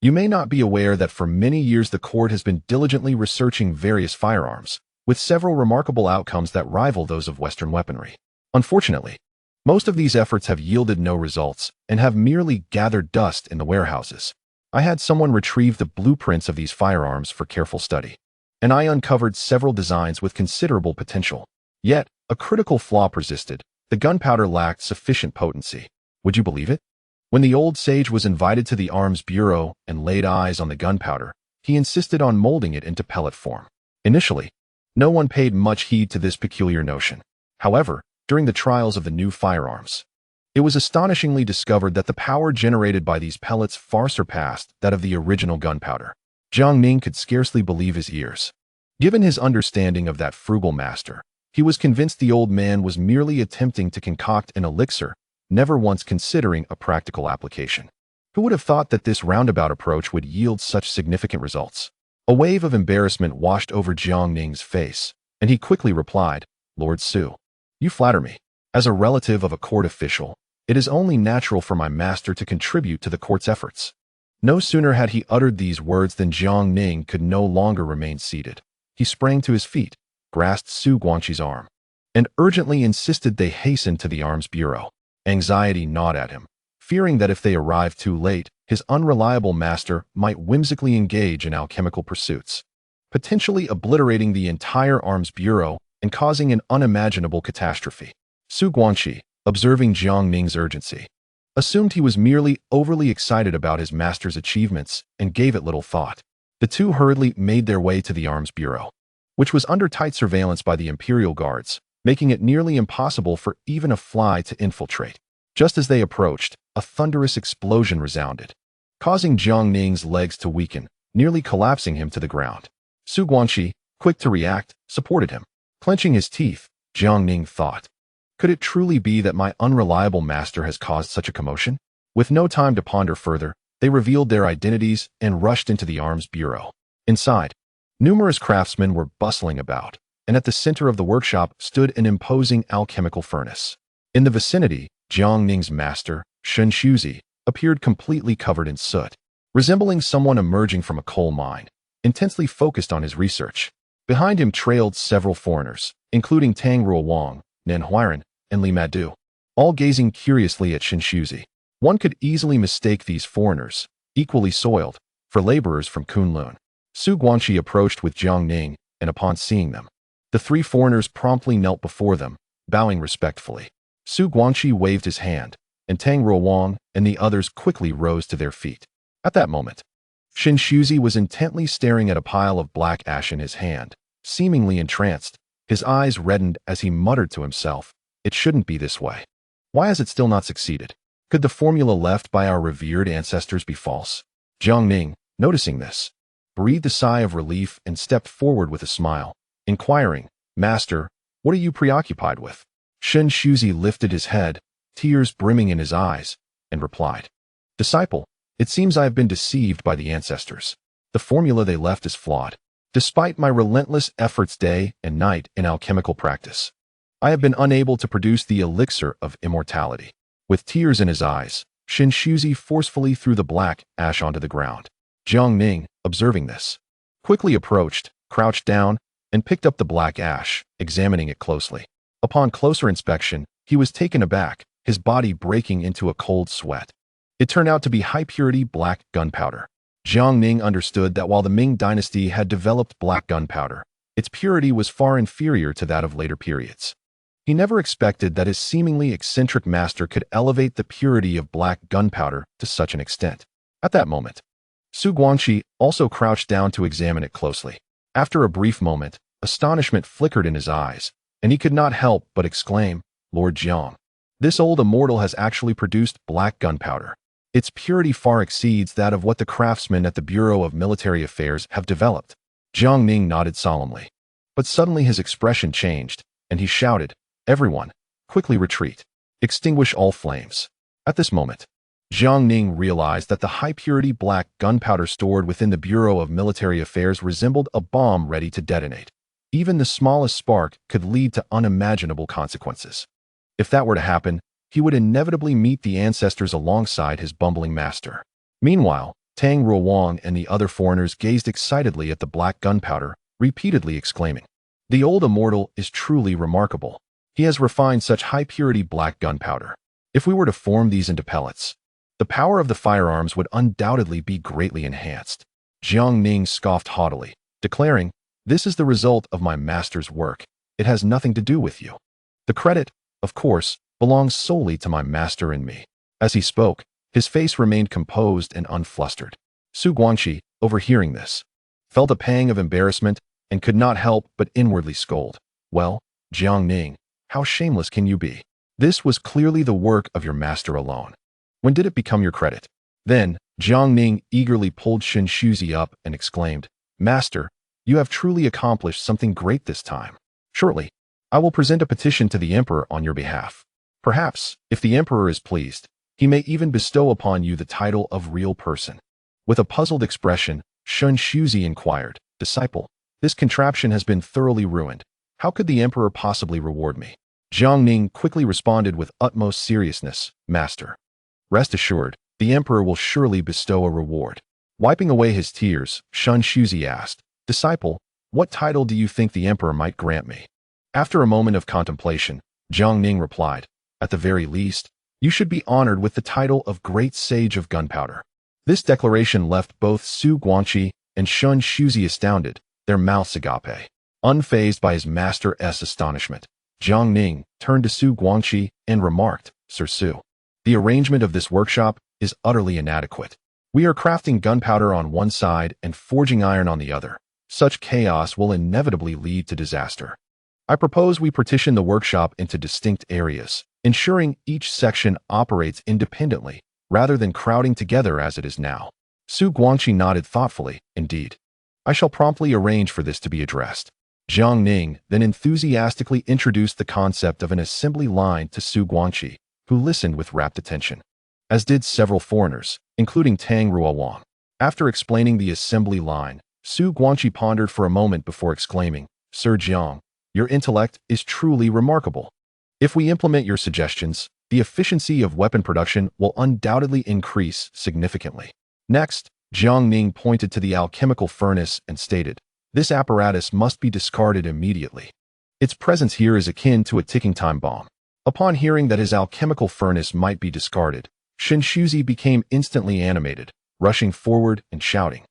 you may not be aware that for many years the court has been diligently researching various firearms, with several remarkable outcomes that rival those of Western weaponry. Unfortunately, most of these efforts have yielded no results and have merely gathered dust in the warehouses. I had someone retrieve the blueprints of these firearms for careful study, and I uncovered several designs with considerable potential. Yet, a critical flaw persisted. The gunpowder lacked sufficient potency. Would you believe it? When the old sage was invited to the Arms Bureau and laid eyes on the gunpowder, he insisted on molding it into pellet form. Initially, no one paid much heed to this peculiar notion. However, during the trials of the new firearms, it was astonishingly discovered that the power generated by these pellets far surpassed that of the original gunpowder. Jiang Ning could scarcely believe his ears. Given his understanding of that frugal master, he was convinced the old man was merely attempting to concoct an elixir, never once considering a practical application. Who would have thought that this roundabout approach would yield such significant results? A wave of embarrassment washed over Jiang Ning's face, and he quickly replied, "Lord Su, you flatter me. As a relative of a court official, it is only natural for my master to contribute to the court's efforts." No sooner had he uttered these words than Jiang Ning could no longer remain seated. He sprang to his feet, grasped Su Guangqi's arm, and urgently insisted they hasten to the Arms Bureau. Anxiety gnawed at him, fearing that if they arrived too late, his unreliable master might whimsically engage in alchemical pursuits, potentially obliterating the entire Arms Bureau and causing an unimaginable catastrophe. Su Guangqi, observing Jiang Ning's urgency, assumed he was merely overly excited about his master's achievements and gave it little thought. The two hurriedly made their way to the Arms Bureau, which was under tight surveillance by the Imperial Guards, making it nearly impossible for even a fly to infiltrate. Just as they approached, a thunderous explosion resounded, causing Jiang Ning's legs to weaken, nearly collapsing him to the ground. Su Guangqi, quick to react, supported him. Clenching his teeth, Jiang Ning thought, "Could it truly be that my unreliable master has caused such a commotion?" With no time to ponder further, they revealed their identities and rushed into the Arms Bureau. Inside, numerous craftsmen were bustling about, and at the center of the workshop stood an imposing alchemical furnace. In the vicinity, Jiang Ning's master, Shen Shuzi, appeared completely covered in soot, resembling someone emerging from a coal mine, intensely focused on his research. Behind him trailed several foreigners, including Tang Ruowang, Nen Huiran, and Li Madu, all gazing curiously at Shen Shuzi. One could easily mistake these foreigners, equally soiled, for laborers from Kunlun. Su Guangqi approached with Jiang Ning, and upon seeing them, the three foreigners promptly knelt before them, bowing respectfully. Su Guangqi waved his hand, and Tang Ruowang and the others quickly rose to their feet. At that moment, Shen Shuzi was intently staring at a pile of black ash in his hand, seemingly entranced. His eyes reddened as he muttered to himself, "It shouldn't be this way. Why has it still not succeeded? Could the formula left by our revered ancestors be false?" Jiang Ning, noticing this, breathed a sigh of relief and stepped forward with a smile, inquiring, "Master, what are you preoccupied with?" Shen Shuzi lifted his head, tears brimming in his eyes, and replied, "Disciple, it seems I have been deceived by the ancestors. The formula they left is flawed. Despite my relentless efforts day and night in alchemical practice, I have been unable to produce the elixir of immortality." With tears in his eyes, Shen Shuzi forcefully threw the black ash onto the ground. Jiang Ning, observing this, quickly approached, crouched down, and picked up the black ash, examining it closely. Upon closer inspection, he was taken aback, his body breaking into a cold sweat. It turned out to be high-purity black gunpowder. Jiang Ning understood that while the Ming dynasty had developed black gunpowder, its purity was far inferior to that of later periods. He never expected that his seemingly eccentric master could elevate the purity of black gunpowder to such an extent. At that moment, Su Guangqi also crouched down to examine it closely. After a brief moment, Astonishment flickered in his eyes, and he could not help but exclaim, "Lord Jiang, this old immortal has actually produced black gunpowder. Its purity far exceeds that of what the craftsmen at the Bureau of Military Affairs have developed." Jiang Ning nodded solemnly. But suddenly his expression changed, and he shouted, "Everyone, quickly retreat. Extinguish all flames." At this moment, Jiang Ning realized that the high-purity black gunpowder stored within the Bureau of Military Affairs resembled a bomb ready to detonate. Even the smallest spark could lead to unimaginable consequences. If that were to happen, he would inevitably meet the ancestors alongside his bumbling master. Meanwhile, Tang Ruowang and the other foreigners gazed excitedly at the black gunpowder, repeatedly exclaiming, "The old immortal is truly remarkable. He has refined such high-purity black gunpowder. If we were to form these into pellets, the power of the firearms would undoubtedly be greatly enhanced." Jiang Ning scoffed haughtily, declaring, "This is the result of my master's work. It has nothing to do with you. The credit, of course, belongs solely to my master and me." As he spoke, his face remained composed and unflustered. Su Guangqi, overhearing this, felt a pang of embarrassment and could not help but inwardly scold. "Well, Jiang Ning, how shameless can you be? This was clearly the work of your master alone. When did it become your credit?" Then, Jiang Ning eagerly pulled Shen Shuzi up and exclaimed, "Master, you have truly accomplished something great this time. Shortly, I will present a petition to the emperor on your behalf. Perhaps, if the emperor is pleased, he may even bestow upon you the title of real person." With a puzzled expression, Shen Shuzi inquired, "Disciple, this contraption has been thoroughly ruined. How could the emperor possibly reward me?" Jiang Ning quickly responded with utmost seriousness, "Master, rest assured, the emperor will surely bestow a reward." Wiping away his tears, Shen Shuzi asked, "Disciple, what title do you think the emperor might grant me?" After a moment of contemplation, Jiang Ning replied, "At the very least, you should be honored with the title of Great Sage of Gunpowder." This declaration left both Su Guangqi and Shen Shuzi astounded, their mouths agape. Unfazed by his master's astonishment, Jiang Ning turned to Su Guangqi and remarked, "Sir Su, the arrangement of this workshop is utterly inadequate. We are crafting gunpowder on one side and forging iron on the other. Such chaos will inevitably lead to disaster. I propose we partition the workshop into distinct areas, ensuring each section operates independently, rather than crowding together as it is now." Su Guangqi nodded thoughtfully, "Indeed, I shall promptly arrange for this to be addressed." Jiang Ning then enthusiastically introduced the concept of an assembly line to Su Guangqi, who listened with rapt attention, as did several foreigners, including Tang Ruowang. After explaining the assembly line, Su Guangqi pondered for a moment before exclaiming, "Sir Jiang, your intellect is truly remarkable. If we implement your suggestions, the efficiency of weapon production will undoubtedly increase significantly." Next, Jiang Ning pointed to the alchemical furnace and stated, "This apparatus must be discarded immediately. Its presence here is akin to a ticking time bomb." Upon hearing that his alchemical furnace might be discarded, Shen Shuzi became instantly animated, rushing forward and shouting,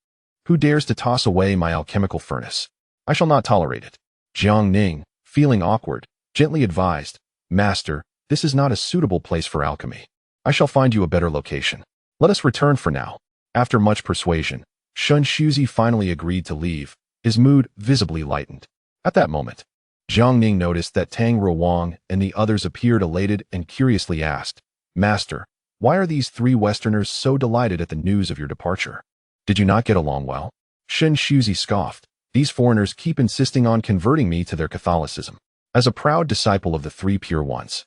"Who dares to toss away my alchemical furnace? I shall not tolerate it." Jiang Ning, feeling awkward, gently advised, "Master, this is not a suitable place for alchemy. I shall find you a better location. Let us return for now." After much persuasion, Shen Shuzi finally agreed to leave, his mood visibly lightened. At that moment, Jiang Ning noticed that Tang Ruowang and the others appeared elated and curiously asked, "Master, why are these three Westerners so delighted at the news of your departure? Did you not get along well?" Shen Shuzi scoffed, "These foreigners keep insisting on converting me to their Catholicism. As a proud disciple of the Three Pure Ones,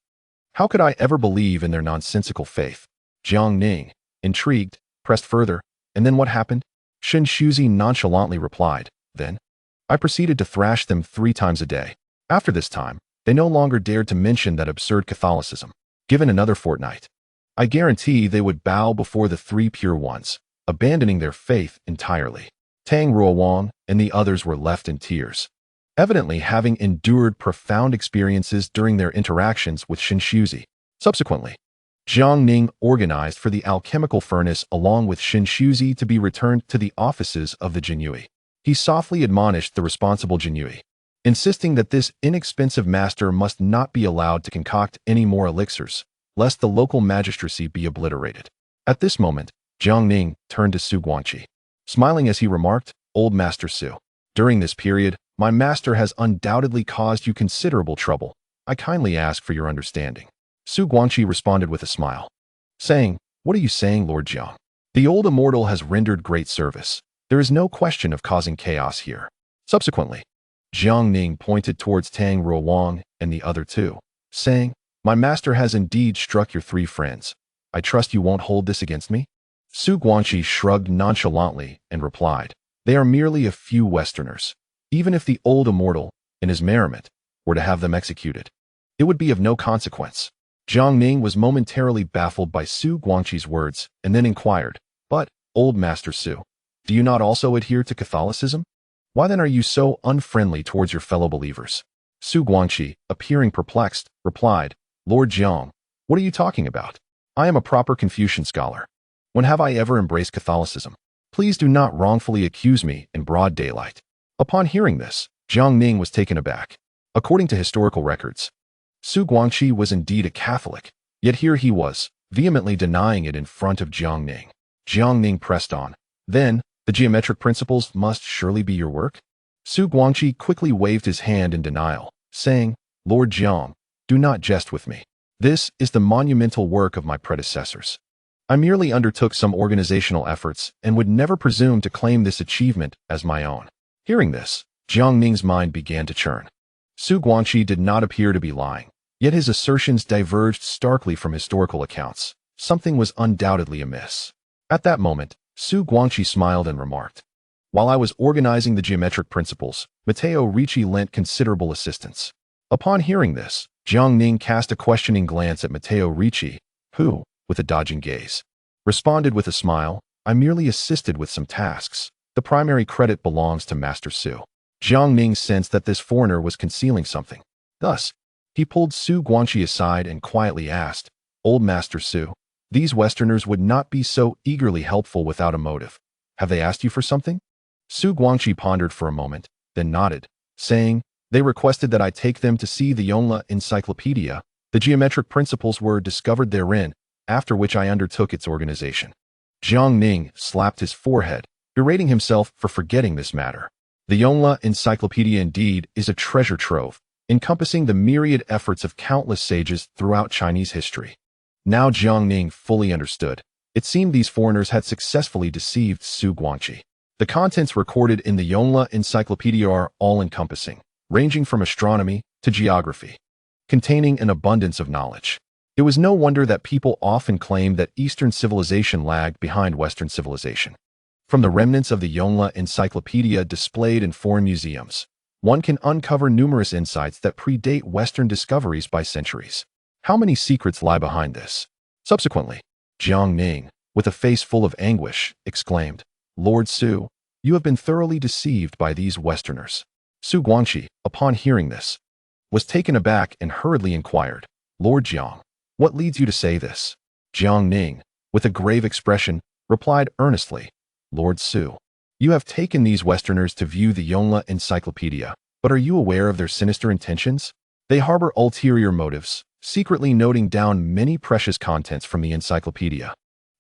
how could I ever believe in their nonsensical faith?" Jiang Ning, intrigued, pressed further, "And then what happened?" Shen Shuzi nonchalantly replied, "Then I proceeded to thrash them 3 times a day. After this time, they no longer dared to mention that absurd Catholicism. Given another fortnight, I guarantee they would bow before the Three Pure Ones, abandoning their faith entirely." Tang Ruowang and the others were left in tears, evidently having endured profound experiences during their interactions with Shen Shuzi. Subsequently, Jiang Ning organized for the alchemical furnace along with Shen Shuzi to be returned to the offices of the Jinyui. He softly admonished the responsible Jinyui, insisting that this inexpensive master must not be allowed to concoct any more elixirs, lest the local magistracy be obliterated. At this moment, Jiang Ning turned to Su Guangqi, smiling as he remarked, "Old Master Su, during this period, my master has undoubtedly caused you considerable trouble. I kindly ask for your understanding. Su Guangqi responded with a smile, saying, "What are you saying, Lord Jiang? The old immortal has rendered great service. There is no question of causing chaos here." Subsequently, Jiang Ning pointed towards Tang Ruowang and the other two, saying, "My master has indeed struck your three friends. I trust you won't hold this against me?" Su Guangqi shrugged nonchalantly and replied, "They are merely a few Westerners. Even if the old immortal, in his merriment, were to have them executed, it would be of no consequence." Jiang Ning was momentarily baffled by Su Guangqi's words and then inquired, "But, old Master Su, do you not also adhere to Catholicism? Why then are you so unfriendly towards your fellow believers?" Su Guangqi, appearing perplexed, replied, "Lord Jiang, what are you talking about? I am a proper Confucian scholar. When have I ever embraced Catholicism? Please do not wrongfully accuse me in broad daylight." Upon hearing this, Jiang Ning was taken aback. According to historical records, Su Guangqi was indeed a Catholic, yet here he was, vehemently denying it in front of Jiang Ning. Jiang Ning pressed on, "Then, the geometric principles must surely be your work?" Su Guangqi quickly waved his hand in denial, saying, "Lord Jiang, do not jest with me. This is the monumental work of my predecessors. I merely undertook some organizational efforts and would never presume to claim this achievement as my own." Hearing this, Jiang Ning's mind began to churn. Su Guangqi did not appear to be lying, yet his assertions diverged starkly from historical accounts. Something was undoubtedly amiss. At that moment, Su Guangqi smiled and remarked, "While I was organizing the geometric principles, Matteo Ricci lent considerable assistance." Upon hearing this, Jiang Ning cast a questioning glance at Matteo Ricci, who, with a dodging gaze, responded with a smile, "I merely assisted with some tasks. The primary credit belongs to Master Su." Jiang Ning sensed that this foreigner was concealing something. Thus, he pulled Su Guangqi aside and quietly asked, "Old Master Su, these Westerners would not be so eagerly helpful without a motive. Have they asked you for something?" Su Guangqi pondered for a moment, then nodded, saying, "They requested that I take them to see the Yongle Encyclopedia. The geometric principles were discovered therein, after which I undertook its organization." Jiang Ning slapped his forehead, berating himself for forgetting this matter. The Yongle Encyclopedia indeed is a treasure trove, encompassing the myriad efforts of countless sages throughout Chinese history. Now Jiang Ning fully understood. It seemed these foreigners had successfully deceived Su Guangqi. The contents recorded in the Yongle Encyclopedia are all-encompassing, ranging from astronomy to geography, containing an abundance of knowledge. It was no wonder that people often claimed that Eastern civilization lagged behind Western civilization. From the remnants of the Yongle Encyclopedia displayed in foreign museums, one can uncover numerous insights that predate Western discoveries by centuries. How many secrets lie behind this? Subsequently, Jiang Ning, with a face full of anguish, exclaimed, "Lord Su, you have been thoroughly deceived by these Westerners." Su Guangqi, upon hearing this, was taken aback and hurriedly inquired, "Lord Jiang, what leads you to say this?" Jiang Ning, with a grave expression, replied earnestly, "Lord Su, you have taken these Westerners to view the Yongle Encyclopedia, but are you aware of their sinister intentions? They harbor ulterior motives, secretly noting down many precious contents from the encyclopedia,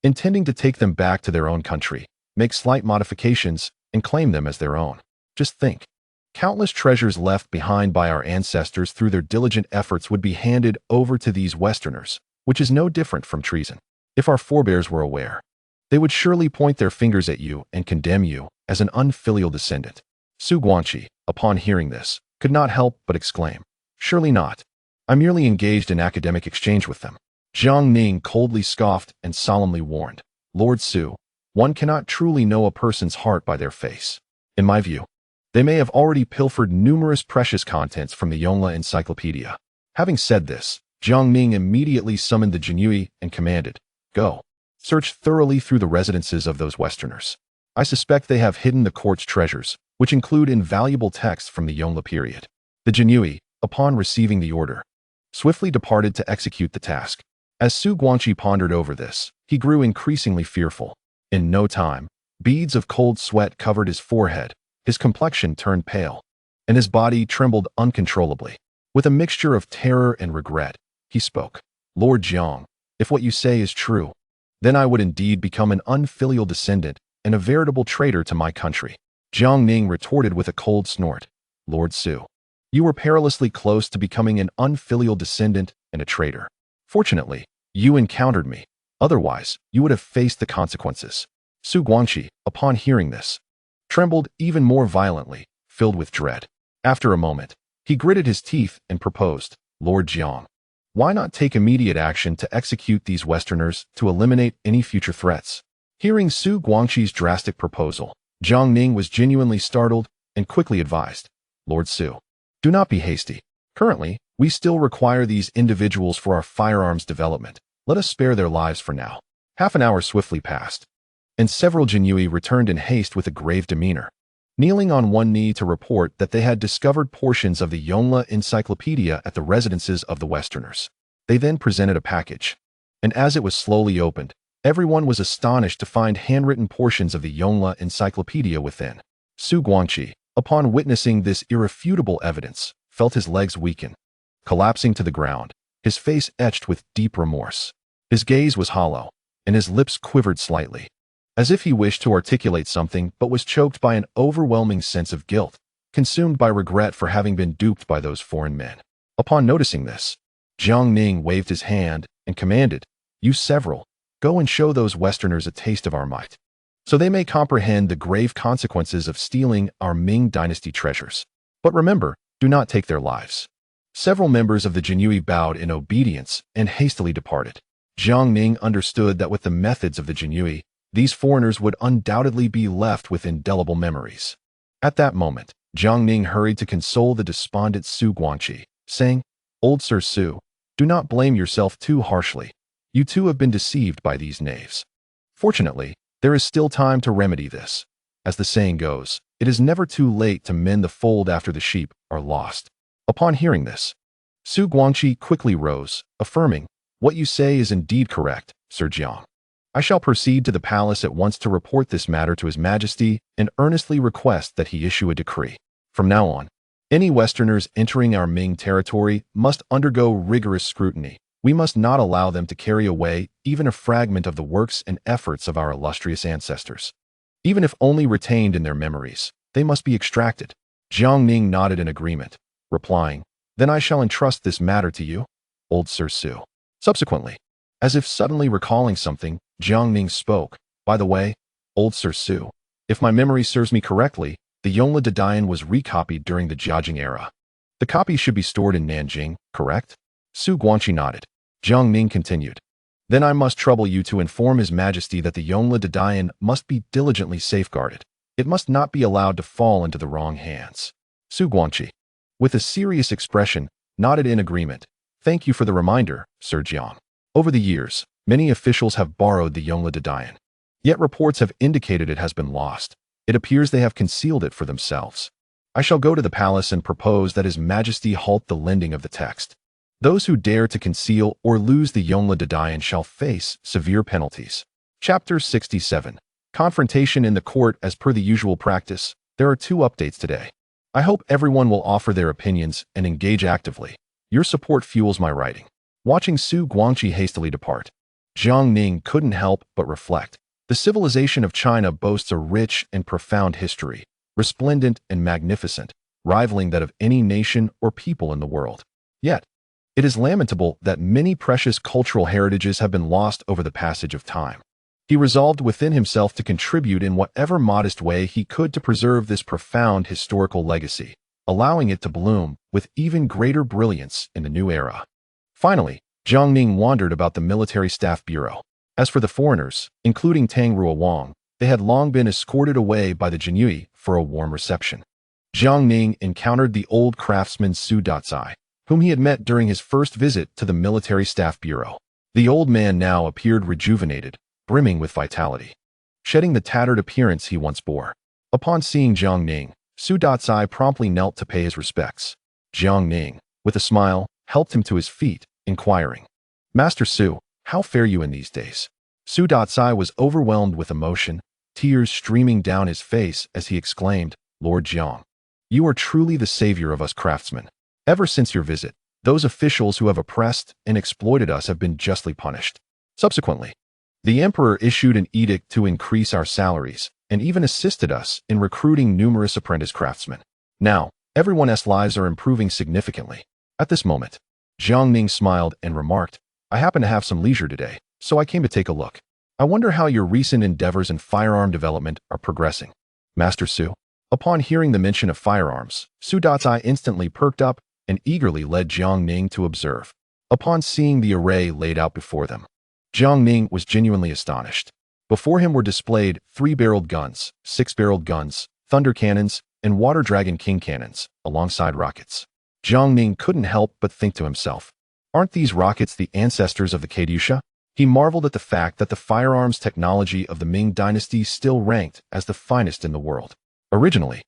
intending to take them back to their own country, make slight modifications, and claim them as their own. Just think. Countless treasures left behind by our ancestors through their diligent efforts would be handed over to these Westerners, which is no different from treason. If our forebears were aware, they would surely point their fingers at you and condemn you as an unfilial descendant." Su Guangqi, upon hearing this, could not help but exclaim, "Surely not. I merely engaged in academic exchange with them." Jiang Ning coldly scoffed and solemnly warned, "Lord Su, one cannot truly know a person's heart by their face. In my view, they may have already pilfered numerous precious contents from the Yongle Encyclopedia." Having said this, Jiang Ning immediately summoned the Jianqi and commanded, "Go. Search thoroughly through the residences of those Westerners. I suspect they have hidden the court's treasures, which include invaluable texts from the Yongle period." The Jianqi, upon receiving the order, swiftly departed to execute the task. As Su Guangqi pondered over this, he grew increasingly fearful. In no time, beads of cold sweat covered his forehead, his complexion turned pale, and his body trembled uncontrollably. With a mixture of terror and regret, he spoke, "Lord Jiang, if what you say is true, then I would indeed become an unfilial descendant and a veritable traitor to my country." Jiang Ning retorted with a cold snort, Lord Su. You were perilously close to becoming an unfilial descendant and a traitor. Fortunately, you encountered me. Otherwise, you would have faced the consequences. Su Guangqi, upon hearing this, trembled even more violently, filled with dread. After a moment, he gritted his teeth and proposed, Lord Jiang, why not take immediate action to execute these Westerners to eliminate any future threats? Hearing Su Guangqi's drastic proposal, Jiang Ning was genuinely startled and quickly advised, Lord Su, do not be hasty. Currently, we still require these individuals for our firearms development. Let us spare their lives for now. Half an hour swiftly passed, and several Jinyui returned in haste with a grave demeanor, kneeling on one knee to report that they had discovered portions of the Yongle Encyclopedia at the residences of the Westerners. They then presented a package, and as it was slowly opened, everyone was astonished to find handwritten portions of the Yongle Encyclopedia within. Su Guangqi, upon witnessing this irrefutable evidence, felt his legs weaken, collapsing to the ground, his face etched with deep remorse. His gaze was hollow, and his lips quivered slightly, as if he wished to articulate something but was choked by an overwhelming sense of guilt, consumed by regret for having been duped by those foreign men. Upon noticing this, Jiang Ning waved his hand and commanded, You several, go and show those Westerners a taste of our might, so they may comprehend the grave consequences of stealing our Ming dynasty treasures. But remember, do not take their lives. Several members of the Jinyui bowed in obedience and hastily departed. Jiang Ning understood that with the methods of the Jinyui, these foreigners would undoubtedly be left with indelible memories. At that moment, Jiang Ning hurried to console the despondent Su Guangqi, saying, Old Sir Su, do not blame yourself too harshly. You too have been deceived by these knaves. Fortunately, there is still time to remedy this. As the saying goes, it is never too late to mend the fold after the sheep are lost. Upon hearing this, Su Guangqi quickly rose, affirming, What you say is indeed correct, Sir Jiang. I shall proceed to the palace at once to report this matter to His Majesty and earnestly request that he issue a decree. From now on, any Westerners entering our Ming territory must undergo rigorous scrutiny. We must not allow them to carry away even a fragment of the works and efforts of our illustrious ancestors. Even if only retained in their memories, they must be extracted. Jiang Ning nodded in agreement, replying, Then I shall entrust this matter to you, Old Sir Su. Subsequently, as if suddenly recalling something, Jiang Ning spoke, By the way, Old Sir Su, if my memory serves me correctly, the Yongle Dadayan was recopied during the Jiajing era. The copy should be stored in Nanjing, correct? Su Guangqi nodded. Jiang Ning continued, Then I must trouble you to inform His Majesty that the Yongle Dadayan must be diligently safeguarded. It must not be allowed to fall into the wrong hands. Su Guangqi, with a serious expression, nodded in agreement. Thank you for the reminder, Sir Jiang. Over the years, many officials have borrowed the Yongle Dadayan. Yet reports have indicated it has been lost. It appears they have concealed it for themselves. I shall go to the palace and propose that His Majesty halt the lending of the text. Those who dare to conceal or lose the Yongle Dadayan shall face severe penalties. Chapter 67. Confrontation in the court. As per the usual practice, there are 2 updates today. I hope everyone will offer their opinions and engage actively. Your support fuels my writing. Watching Su Guangqi hastily depart, Jiang Ning couldn't help but reflect. The civilization of China boasts a rich and profound history, resplendent and magnificent, rivaling that of any nation or people in the world. Yet, it is lamentable that many precious cultural heritages have been lost over the passage of time. He resolved within himself to contribute in whatever modest way he could to preserve this profound historical legacy, allowing it to bloom with even greater brilliance in the new era. Finally, Jiang Ning wandered about the military staff bureau. As for the foreigners, including Tang Ruowang, they had long been escorted away by the Jinyui for a warm reception. Jiang Ning encountered the old craftsman Su Datsai, whom he had met during his first visit to the military staff bureau. The old man now appeared rejuvenated, brimming with vitality, shedding the tattered appearance he once bore. Upon seeing Jiang Ning, Su Datsai promptly knelt to pay his respects. Jiang Ning, with a smile, helped him to his feet, inquiring, Master Su, how fare you in these days? Su Datsai was overwhelmed with emotion, tears streaming down his face as he exclaimed, Lord Jiang, you are truly the savior of us craftsmen. Ever since your visit, those officials who have oppressed and exploited us have been justly punished. Subsequently, the emperor issued an edict to increase our salaries and even assisted us in recruiting numerous apprentice craftsmen. Now, Everyone's lives are improving significantly. At this moment, Jiang Ning smiled and remarked, I happen to have some leisure today, so I came to take a look. I wonder how your recent endeavors in firearm development are progressing. Master Su. Upon hearing the mention of firearms, Su Dazai instantly perked up and eagerly led Jiang Ning to observe. Upon seeing the array laid out before them, Jiang Ning was genuinely astonished. Before him were displayed 3-barreled guns, 6-barreled guns, thunder cannons, and water dragon king cannons, alongside rockets. Jiang Ning couldn't help but think to himself, aren't these rockets the ancestors of the Kadyusha? He marveled at the fact that the firearms technology of the Ming dynasty still ranked as the finest in the world. Originally,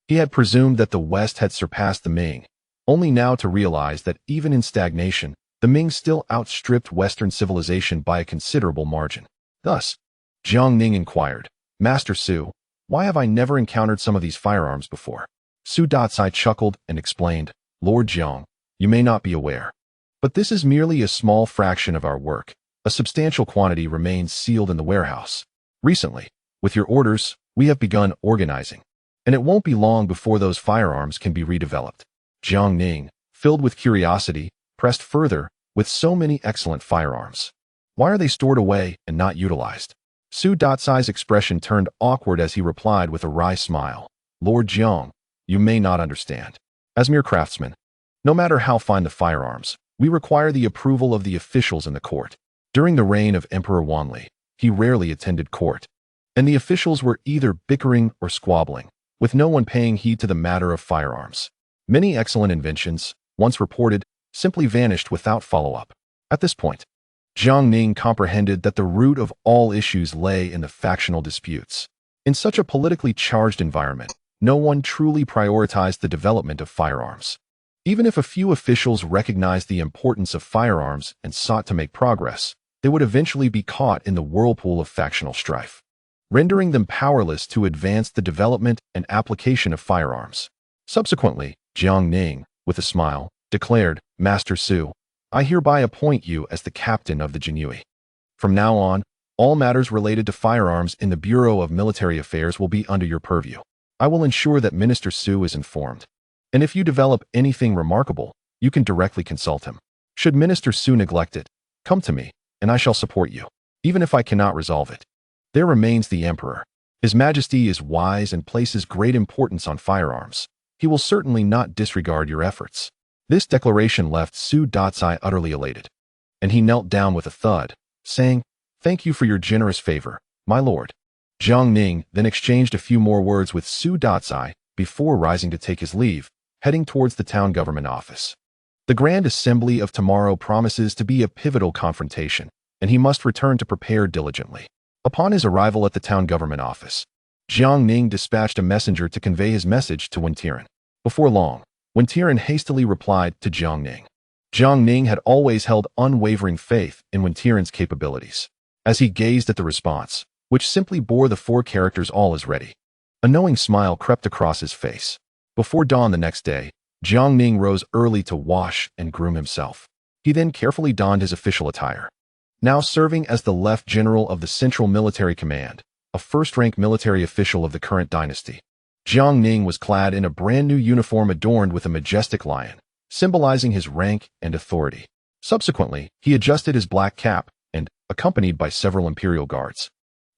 he had presumed that the West had surpassed the Ming, only now to realize that even in stagnation, the Ming still outstripped Western civilization by a considerable margin. Thus, Jiang Ning inquired, Master Su, why have I never encountered some of these firearms before? Su Dazai chuckled and explained, Lord Jiang, you may not be aware, but this is merely a small fraction of our work. A substantial quantity remains sealed in the warehouse. Recently, with your orders, we have begun organizing, and it won't be long before those firearms can be redeveloped. Jiang Ning, filled with curiosity, pressed further, with so many excellent firearms. Why are they stored away and not utilized? Su Dazai's expression turned awkward as he replied with a wry smile. Lord Jiang, you may not understand. As mere craftsmen, no matter how fine the firearms, we require the approval of the officials in the court. During the reign of Emperor Wanli, he rarely attended court, and the officials were either bickering or squabbling, with no one paying heed to the matter of firearms. Many excellent inventions, once reported, simply vanished without follow-up. At this point, Jiang Ning comprehended that the root of all issues lay in the factional disputes. In such a politically charged environment, no one truly prioritized the development of firearms. Even if a few officials recognized the importance of firearms and sought to make progress, they would eventually be caught in the whirlpool of factional strife, rendering them powerless to advance the development and application of firearms. Subsequently, Jiang Ning, with a smile, declared, Master Su, I hereby appoint you as the captain of the Jinyue. From now on, all matters related to firearms in the Bureau of Military Affairs will be under your purview. I will ensure that Minister Su is informed. And if you develop anything remarkable, you can directly consult him. Should Minister Su neglect it, come to me, and I shall support you, even if I cannot resolve it. There remains the Emperor. His Majesty is wise and places great importance on firearms. He will certainly not disregard your efforts. This declaration left Su Dazai utterly elated, and he knelt down with a thud, saying, Thank you for your generous favor, my lord. Jiang Ning then exchanged a few more words with Su Dazai before rising to take his leave, heading towards the town government office. The Grand Assembly of tomorrow promises to be a pivotal confrontation, and he must return to prepare diligently. Upon his arrival at the town government office, Jiang Ning dispatched a messenger to convey his message to Wen Tiren. Before long, Wen Tiren hastily replied to Jiang Ning. Jiang Ning had always held unwavering faith in Wen Tiren's capabilities. As he gazed at the response, which simply bore the 4 characters all is ready, a knowing smile crept across his face. Before dawn the next day, Jiang Ning rose early to wash and groom himself. He then carefully donned his official attire. Now serving as the Left General of the Central Military Command, a first-rank military official of the current dynasty, Jiang Ning was clad in a brand-new uniform adorned with a majestic lion, symbolizing his rank and authority. Subsequently, he adjusted his black cap and, accompanied by several imperial guards,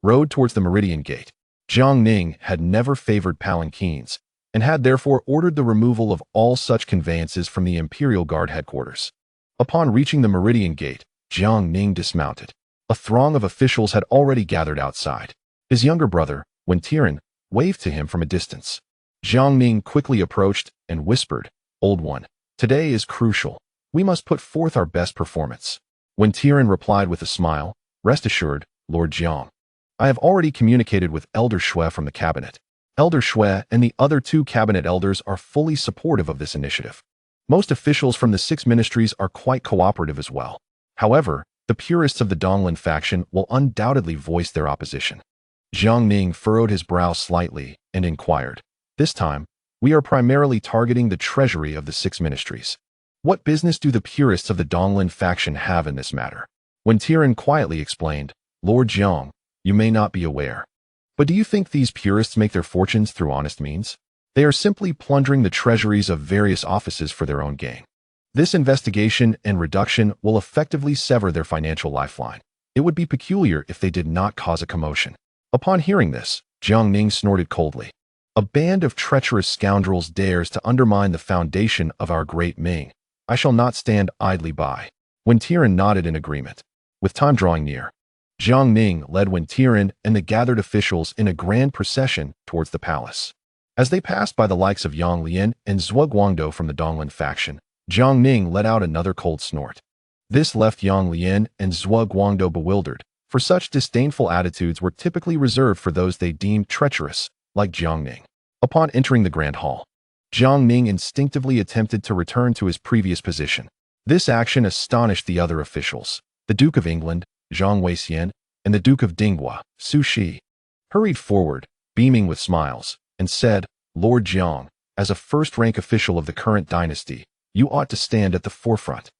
rode towards the Meridian Gate. Jiang Ning had never favored palanquins, and had therefore ordered the removal of all such conveyances from the Imperial Guard headquarters. Upon reaching the Meridian Gate, Jiang Ning dismounted. A throng of officials had already gathered outside. His younger brother, Wen Tiren, waved to him from a distance. Jiang Ning quickly approached and whispered, Old one, today is crucial. We must put forth our best performance. Wen Tiren replied with a smile, Rest assured, Lord Jiang. I have already communicated with Elder Shui from the cabinet. Elder Shui and the other 2 cabinet elders are fully supportive of this initiative. Most officials from the 6 ministries are quite cooperative as well. However, the purists of the Donglin faction will undoubtedly voice their opposition. Jiang Ning furrowed his brow slightly and inquired, This time, we are primarily targeting the treasury of the 6 ministries. What business do the purists of the Donglin faction have in this matter? Wen Tiren quietly explained, Lord Jiang, you may not be aware. But do you think these purists make their fortunes through honest means? They are simply plundering the treasuries of various offices for their own gain. This investigation and reduction will effectively sever their financial lifeline. It would be peculiar if they did not cause a commotion. Upon hearing this, Jiang Ning snorted coldly. A band of treacherous scoundrels dares to undermine the foundation of our great Ming. I shall not stand idly by. Wen Tiren nodded in agreement. With time drawing near, Jiang Ning led Wen Tiren and the gathered officials in a grand procession towards the palace. As they passed by the likes of Yang Lian and Zhuo Guangdou from the Donglin faction, Jiang Ning let out another cold snort. This left Yang Lian and Zhuo Guangdou bewildered, for such disdainful attitudes were typically reserved for those they deemed treacherous, like Jiang Ning. Upon entering the grand hall, Jiang Ning instinctively attempted to return to his previous position. This action astonished the other officials. The Duke of England, Zhang Weixian, and the Duke of Dinghua, Su Shi, hurried forward, beaming with smiles, and said, Lord Jiang, as a first-rank official of the current dynasty, you ought to stand at the forefront.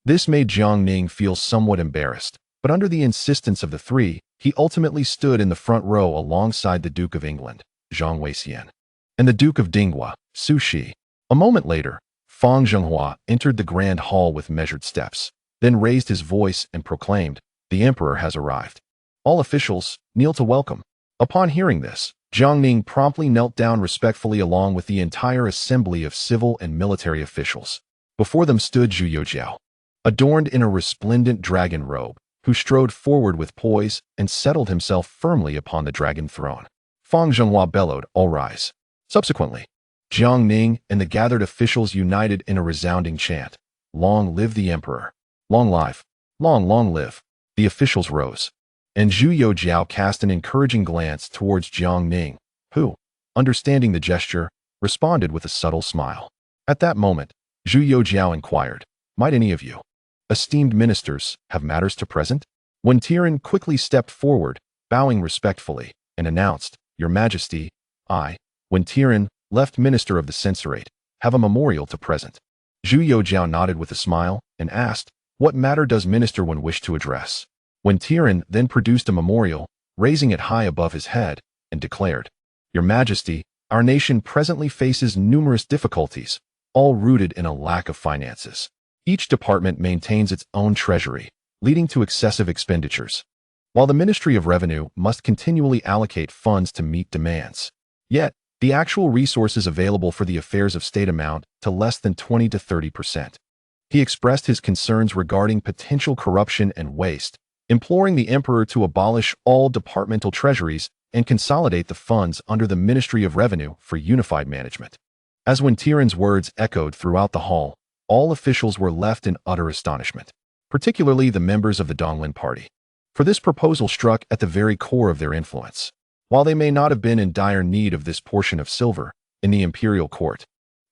This made Jiang Ning feel somewhat embarrassed, but under the insistence of the three, he ultimately stood in the front row alongside the Duke of England, Zhang Weixian, and the Duke of Dinghua, Su Shi. A moment later, Fang Zhenghua entered the grand hall with measured steps, then raised his voice and proclaimed, The Emperor has arrived. All officials, kneel to welcome. Upon hearing this, Jiang Ning promptly knelt down respectfully along with the entire assembly of civil and military officials. Before them stood Zhu Youjiao, adorned in a resplendent dragon robe, who strode forward with poise and settled himself firmly upon the dragon throne. Fang Zhenghua bellowed, All rise. Subsequently, Jiang Ning and the gathered officials united in a resounding chant, Long live the Emperor! Long life! Long live! The officials rose, and Zhu Youjiao cast an encouraging glance towards Jiang Ning, who, understanding the gesture, responded with a subtle smile. At that moment, Zhu Youjiao inquired, Might any of you, esteemed ministers, have matters to present? Wen Tiren quickly stepped forward, bowing respectfully, and announced, Your Majesty, I, Wen Tiren, left Minister of the Censorate, have a memorial to present. Zhu Youjiao nodded with a smile and asked, What matter does Minister Wen wish to address? Wen Tiren then produced a memorial, raising it high above his head, and declared, Your Majesty, our nation presently faces numerous difficulties, all rooted in a lack of finances. Each department maintains its own treasury, leading to excessive expenditures, while the Ministry of Revenue must continually allocate funds to meet demands. Yet, the actual resources available for the affairs of state amount to less than 20 to 30%. He expressed his concerns regarding potential corruption and waste, imploring the emperor to abolish all departmental treasuries and consolidate the funds under the Ministry of Revenue for unified management. As Wen Tiren's words echoed throughout the hall, all officials were left in utter astonishment, particularly the members of the Donglin party. For this proposal struck at the very core of their influence. While they may not have been in dire need of this portion of silver in the imperial court,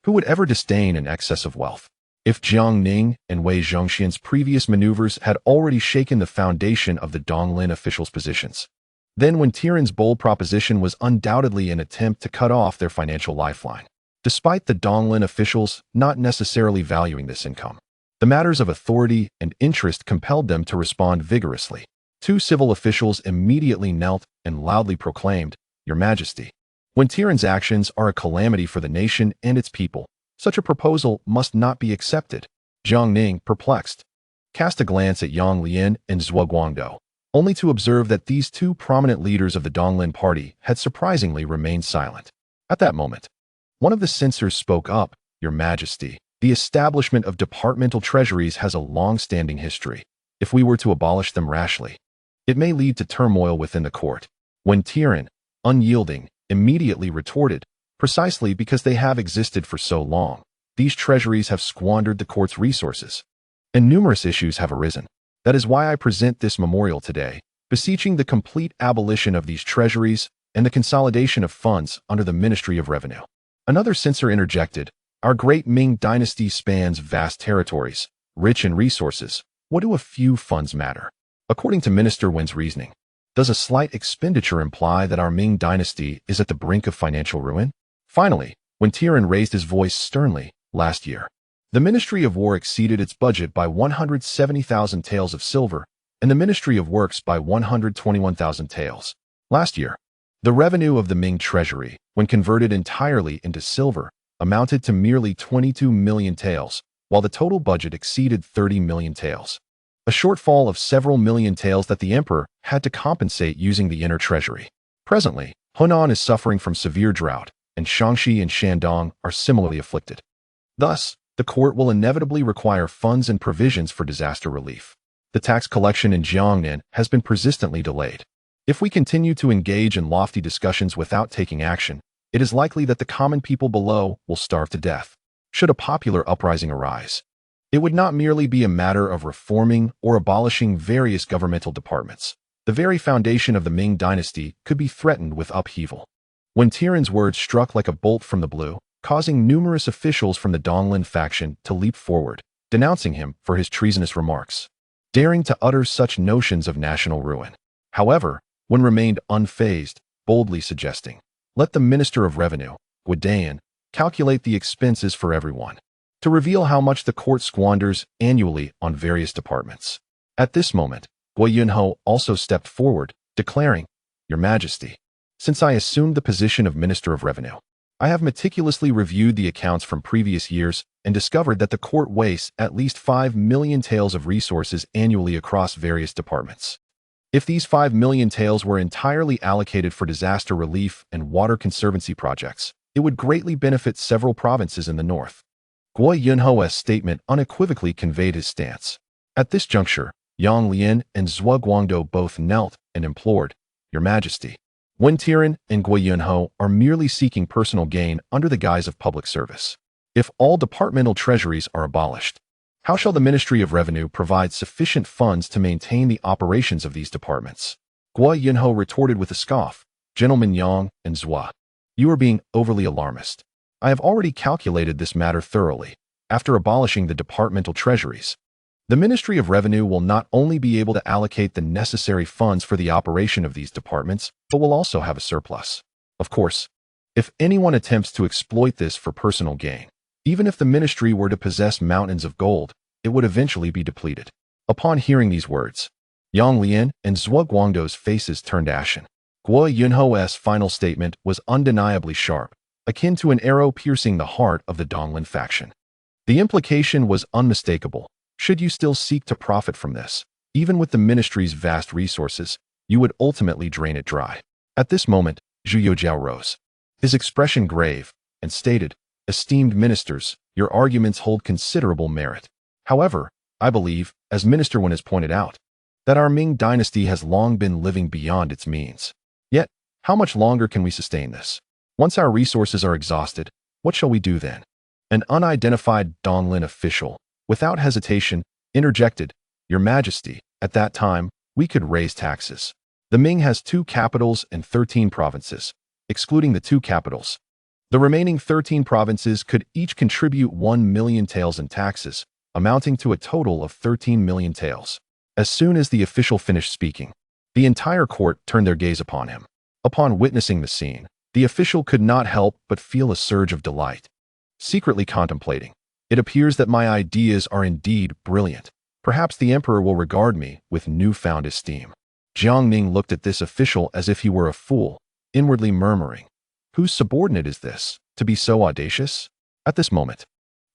who would ever disdain an excess of wealth? If Jiang Ning and Wei Zhongxian's previous maneuvers had already shaken the foundation of the Donglin officials' positions, then Wen Tiren's bold proposition was undoubtedly an attempt to cut off their financial lifeline. Despite the Donglin officials not necessarily valuing this income, the matters of authority and interest compelled them to respond vigorously. Two civil officials immediately knelt and loudly proclaimed, Your Majesty, Wen Tiren's actions are a calamity for the nation and its people. Such a proposal must not be accepted. Jiang Ning, perplexed, cast a glance at Yang Lian and Zhuo Guangdou, only to observe that these two prominent leaders of the Donglin party had surprisingly remained silent. At that moment, one of the censors spoke up, Your Majesty, the establishment of departmental treasuries has a long-standing history. If we were to abolish them rashly, it may lead to turmoil within the court. Wen Tiren, unyielding, immediately retorted, Precisely because they have existed for so long, these treasuries have squandered the court's resources, and numerous issues have arisen. That is why I present this memorial today, beseeching the complete abolition of these treasuries and the consolidation of funds under the Ministry of Revenue. Another censor interjected, Our great Ming dynasty spans vast territories, rich in resources. What do a few funds matter? According to Minister Wen's reasoning, does a slight expenditure imply that our Ming dynasty is at the brink of financial ruin? Finally, Wen Tiren raised his voice sternly, last year, the Ministry of War exceeded its budget by 170,000 taels of silver, and the Ministry of Works by 121,000 taels. Last year, The revenue of the Ming treasury, when converted entirely into silver, amounted to merely 22 million taels, while the total budget exceeded 30 million taels. A shortfall of several million taels that the emperor had to compensate using the inner treasury. Presently, Hunan is suffering from severe drought, and Shaanxi and Shandong are similarly afflicted. Thus, the court will inevitably require funds and provisions for disaster relief. The tax collection in Jiang Ning has been persistently delayed. If we continue to engage in lofty discussions without taking action, it is likely that the common people below will starve to death. Should a popular uprising arise, it would not merely be a matter of reforming or abolishing various governmental departments. The very foundation of the Ming dynasty could be threatened with upheaval. When Tianqi's words struck like a bolt from the blue, causing numerous officials from the Donglin faction to leap forward, denouncing him for his treasonous remarks, daring to utter such notions of national ruin. However, Wen remained unfazed, boldly suggesting, "Let the Minister of Revenue, Wei Zhongxian, calculate the expenses for everyone," to reveal how much the court squanders annually on various departments. At this moment, Wei Yunho also stepped forward, declaring, "Your Majesty, since I assumed the position of Minister of Revenue, I have meticulously reviewed the accounts from previous years and discovered that the court wastes at least 5 million taels of resources annually across various departments. If these 5 million taels were entirely allocated for disaster relief and water conservancy projects, it would greatly benefit several provinces in the north." Wei Yunho's statement unequivocally conveyed his stance. At this juncture, Yang Lian and Zhuo Guangdou both knelt and implored, "Your Majesty, Wen Tianqi and Wei Yunho are merely seeking personal gain under the guise of public service. If all departmental treasuries are abolished, how shall the Ministry of Revenue provide sufficient funds to maintain the operations of these departments?" Wei Yunho retorted with a scoff, "Gentlemen Yang and Zhuo, you are being overly alarmist. I have already calculated this matter thoroughly. After abolishing the departmental treasuries, the Ministry of Revenue will not only be able to allocate the necessary funds for the operation of these departments, but will also have a surplus. Of course, if anyone attempts to exploit this for personal gain, even if the ministry were to possess mountains of gold, it would eventually be depleted." Upon hearing these words, Yang Lian and Zhuo Guangdou's faces turned ashen. Wei Yunho's final statement was undeniably sharp, akin to an arrow piercing the heart of the Donglin faction. The implication was unmistakable. Should you still seek to profit from this, even with the ministry's vast resources, you would ultimately drain it dry. At this moment, Zhu Youjiao rose, his expression grave, and stated, "Esteemed ministers, your arguments hold considerable merit. However, I believe, as Minister Wen has pointed out, that our Ming dynasty has long been living beyond its means. Yet, how much longer can we sustain this? Once our resources are exhausted, what shall we do then?" An unidentified Donglin official, without hesitation, interjected, "Your Majesty, at that time, we could raise taxes. The Ming has 2 capitals and 13 provinces, excluding the 2 capitals. The remaining 13 provinces could each contribute 1 million taels in taxes, amounting to a total of 13 million taels." As soon as the official finished speaking, the entire court turned their gaze upon him. Upon witnessing the scene, the official could not help but feel a surge of delight. Secretly contemplating, "It appears that my ideas are indeed brilliant. Perhaps the emperor will regard me with newfound esteem." Jiang Ning looked at this official as if he were a fool, inwardly murmuring, "Whose subordinate is this, to be so audacious?" At this moment,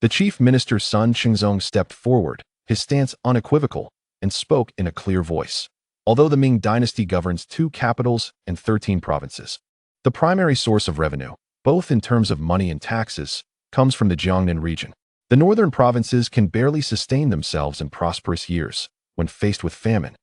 the chief minister Sun Qingzong stepped forward, his stance unequivocal, and spoke in a clear voice. Although the Ming dynasty governs 2 capitals and 13 provinces, the primary source of revenue, both in terms of money and taxes, comes from the Jiangnan region. The northern provinces can barely sustain themselves in prosperous years. When faced with famine,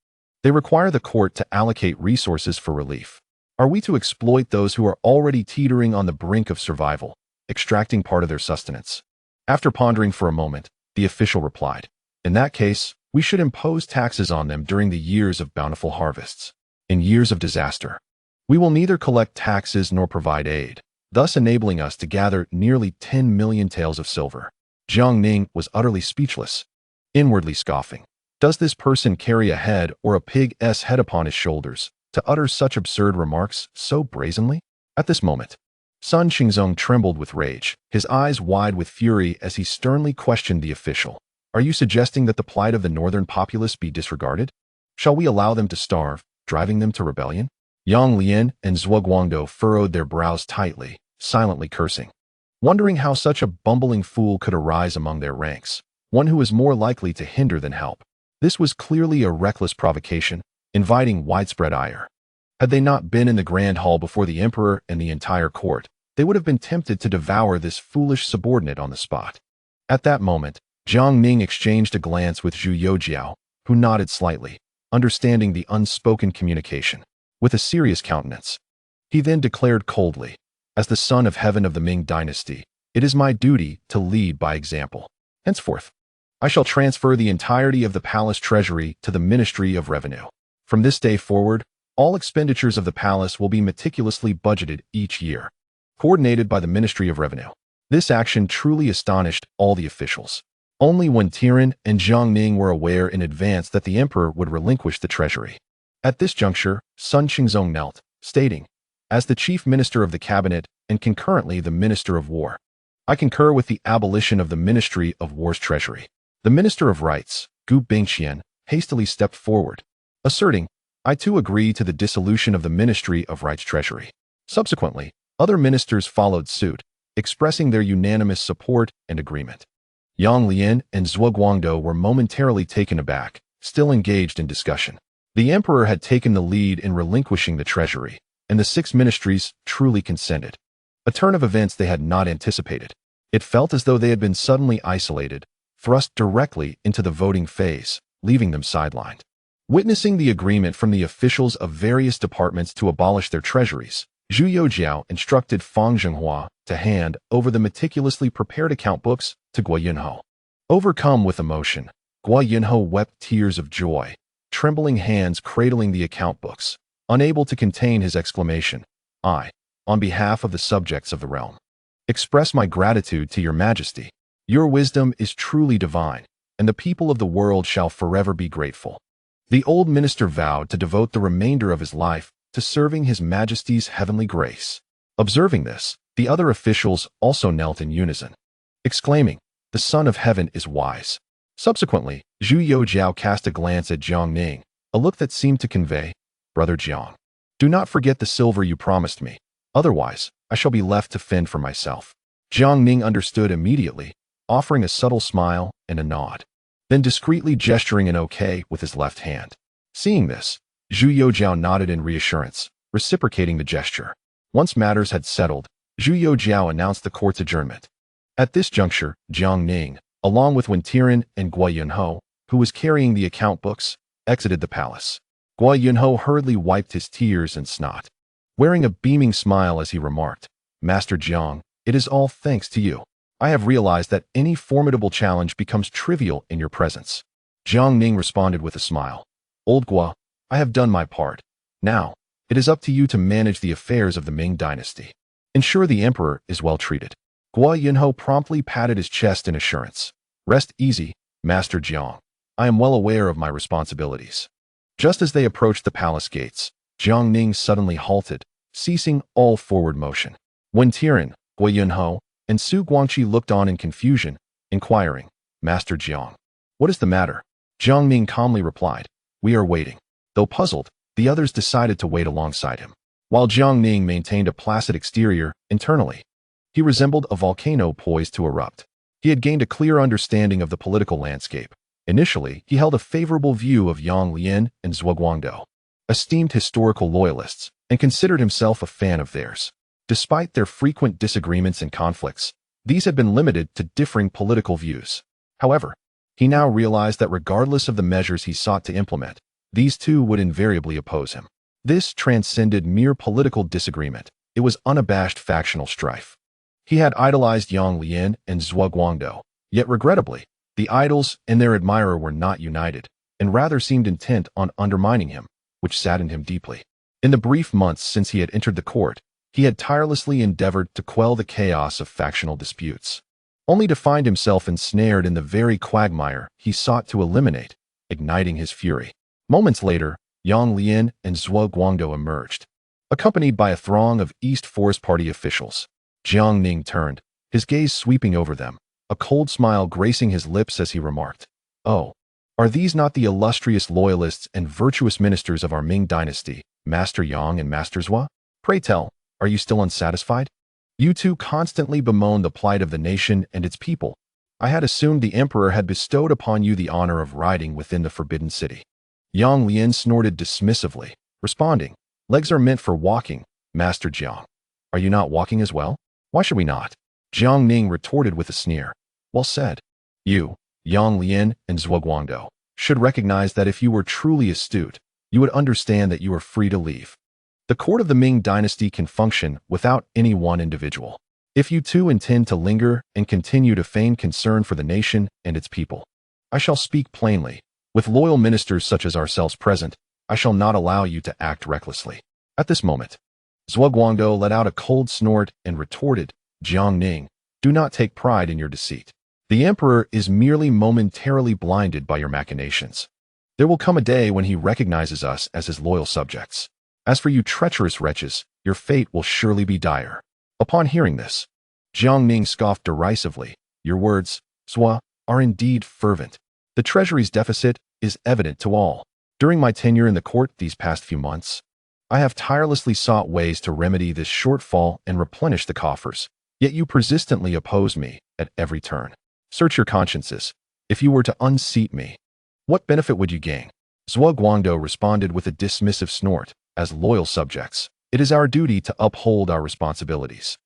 they require the court to allocate resources for relief. Are we to exploit those who are already teetering on the brink of survival, extracting part of their sustenance? After pondering for a moment, the official replied, "In that case, we should impose taxes on them during the years of bountiful harvests. In years of disaster, we will neither collect taxes nor provide aid, thus enabling us to gather nearly 10 million taels of silver." Jiang Ning was utterly speechless, inwardly scoffing. Does this person carry a head or a pig's head upon his shoulders to utter such absurd remarks so brazenly? At this moment, Sun Qingzong trembled with rage, his eyes wide with fury as he sternly questioned the official. "Are you suggesting that the plight of the northern populace be disregarded? Shall we allow them to starve, driving them to rebellion?" Yang Lian and Zhuo Guangdou furrowed their brows tightly, silently cursing, wondering how such a bumbling fool could arise among their ranks, one who was more likely to hinder than help. This was clearly a reckless provocation, inviting widespread ire. Had they not been in the grand hall before the emperor and the entire court, they would have been tempted to devour this foolish subordinate on the spot. At that moment, Jiang Ning exchanged a glance with Zhu Youjiao, who nodded slightly, understanding the unspoken communication. With a serious countenance, he then declared coldly, "As the son of heaven of the Ming dynasty, it is my duty to lead by example. Henceforth, I shall transfer the entirety of the palace treasury to the Ministry of Revenue. From this day forward, all expenditures of the palace will be meticulously budgeted each year, coordinated by the Ministry of Revenue." This action truly astonished all the officials. Only Wen Tian and Jiang Ning were aware in advance that the emperor would relinquish the treasury. At this juncture, Sun Qingzong knelt, stating, "As the chief minister of the cabinet and concurrently the minister of war, I concur with the abolition of the Ministry of War's treasury." The minister of rights, Gu Bingqian, hastily stepped forward, asserting, "I too agree to the dissolution of the Ministry of Rights treasury." Subsequently, other ministers followed suit, expressing their unanimous support and agreement. Yang Lian and Zhuo Guangdou were momentarily taken aback, still engaged in discussion. The emperor had taken the lead in relinquishing the treasury, and the 6 ministries truly consented. A turn of events they had not anticipated. It felt as though they had been suddenly isolated, thrust directly into the voting phase, leaving them sidelined. Witnessing the agreement from the officials of various departments to abolish their treasuries, Zhu Youjiao instructed Fang Zhenghua to hand over the meticulously prepared account books to Guo Yunhou. Overcome with emotion, Guo Yunhou wept tears of joy, trembling hands cradling the account books, unable to contain his exclamation, "I, on behalf of the subjects of the realm, express my gratitude to your majesty. Your wisdom is truly divine, and the people of the world shall forever be grateful." The old minister vowed to devote the remainder of his life to serving His Majesty's heavenly grace. Observing this, the other officials also knelt in unison, exclaiming, "The Son of Heaven is wise." Subsequently, Zhu Youjiao cast a glance at Jiang Ning, a look that seemed to convey, "Brother Jiang, do not forget the silver you promised me, otherwise I shall be left to fend for myself." Jiang Ning understood immediately, offering a subtle smile and a nod, then discreetly gesturing an okay with his left hand. Seeing this, Zhu Youjiao nodded in reassurance, reciprocating the gesture. Once matters had settled, Zhu Youjiao announced the court's adjournment. At this juncture, Jiang Ning, along with Wen Tian and Guo Yunhou, who was carrying the account books, exited the palace. Guo Yunhou hurriedly wiped his tears and snot, wearing a beaming smile as he remarked, "Master Jiang, it is all thanks to you. I have realized that any formidable challenge becomes trivial in your presence." Jiang Ning responded with a smile, "Old Guo, I have done my part. Now, it is up to you to manage the affairs of the Ming dynasty. Ensure the emperor is well treated." Guo Yunhou promptly patted his chest in assurance. "Rest easy, Master Jiang. I am well aware of my responsibilities." Just as they approached the palace gates, Jiang Ning suddenly halted, ceasing all forward motion. Wen Tian, Guo Yunhou, and Su Guangqi looked on in confusion, inquiring, "Master Jiang, what is the matter?" Jiang Ning calmly replied, "We are waiting." Though puzzled, the others decided to wait alongside him. While Jiang Ning maintained a placid exterior, internally, he resembled a volcano poised to erupt. He had gained a clear understanding of the political landscape. Initially, he held a favorable view of Yang Lian and Zhuo Guangdou, esteemed historical loyalists, and considered himself a fan of theirs. Despite their frequent disagreements and conflicts, these had been limited to differing political views. However, he now realized that regardless of the measures he sought to implement, these two would invariably oppose him. This transcended mere political disagreement. It was unabashed factional strife. He had idolized Yang Lian and Zhuo Guangdou, yet regrettably, the idols and their admirer were not united, and rather seemed intent on undermining him, which saddened him deeply. In the brief months since he had entered the court, he had tirelessly endeavored to quell the chaos of factional disputes, only to find himself ensnared in the very quagmire he sought to eliminate, igniting his fury. Moments later, Yang Lian and Zhuo Guangdou emerged, accompanied by a throng of East Forest Party officials. Jiang Ning turned, his gaze sweeping over them, a cold smile gracing his lips as he remarked, "Oh, are these not the illustrious loyalists and virtuous ministers of our Ming dynasty, Master Yang and Master Zhua? Pray tell, are you still unsatisfied? You two constantly bemoan the plight of the nation and its people. I had assumed the emperor had bestowed upon you the honor of riding within the forbidden city. Yang Lian snorted dismissively, responding, legs are meant for walking, Master Jiang. Are you not walking as well? Why should we not? Jiang Ning retorted with a sneer. Well said. You, Yang Lian and Zhuo Guangdou, should recognize that if you were truly astute, you would understand that you are free to leave. The court of the Ming dynasty can function without any one individual. If you two intend to linger and continue to feign concern for the nation and its people, I shall speak plainly. With loyal ministers such as ourselves present, I shall not allow you to act recklessly. At this moment, Zhuo Guangdou let out a cold snort and retorted, Jiang Ning, do not take pride in your deceit. The emperor is merely momentarily blinded by your machinations. There will come a day when he recognizes us as his loyal subjects. As for you treacherous wretches, your fate will surely be dire. Upon hearing this, Jiang Ning scoffed derisively. Your words, Zhua, are indeed fervent. The treasury's deficit is evident to all. During my tenure in the court these past few months, I have tirelessly sought ways to remedy this shortfall and replenish the coffers, yet you persistently oppose me at every turn. Search your consciences. If you were to unseat me, what benefit would you gain? Zhuo Guangdou responded with a dismissive snort. As loyal subjects, it is our duty to uphold our responsibilities.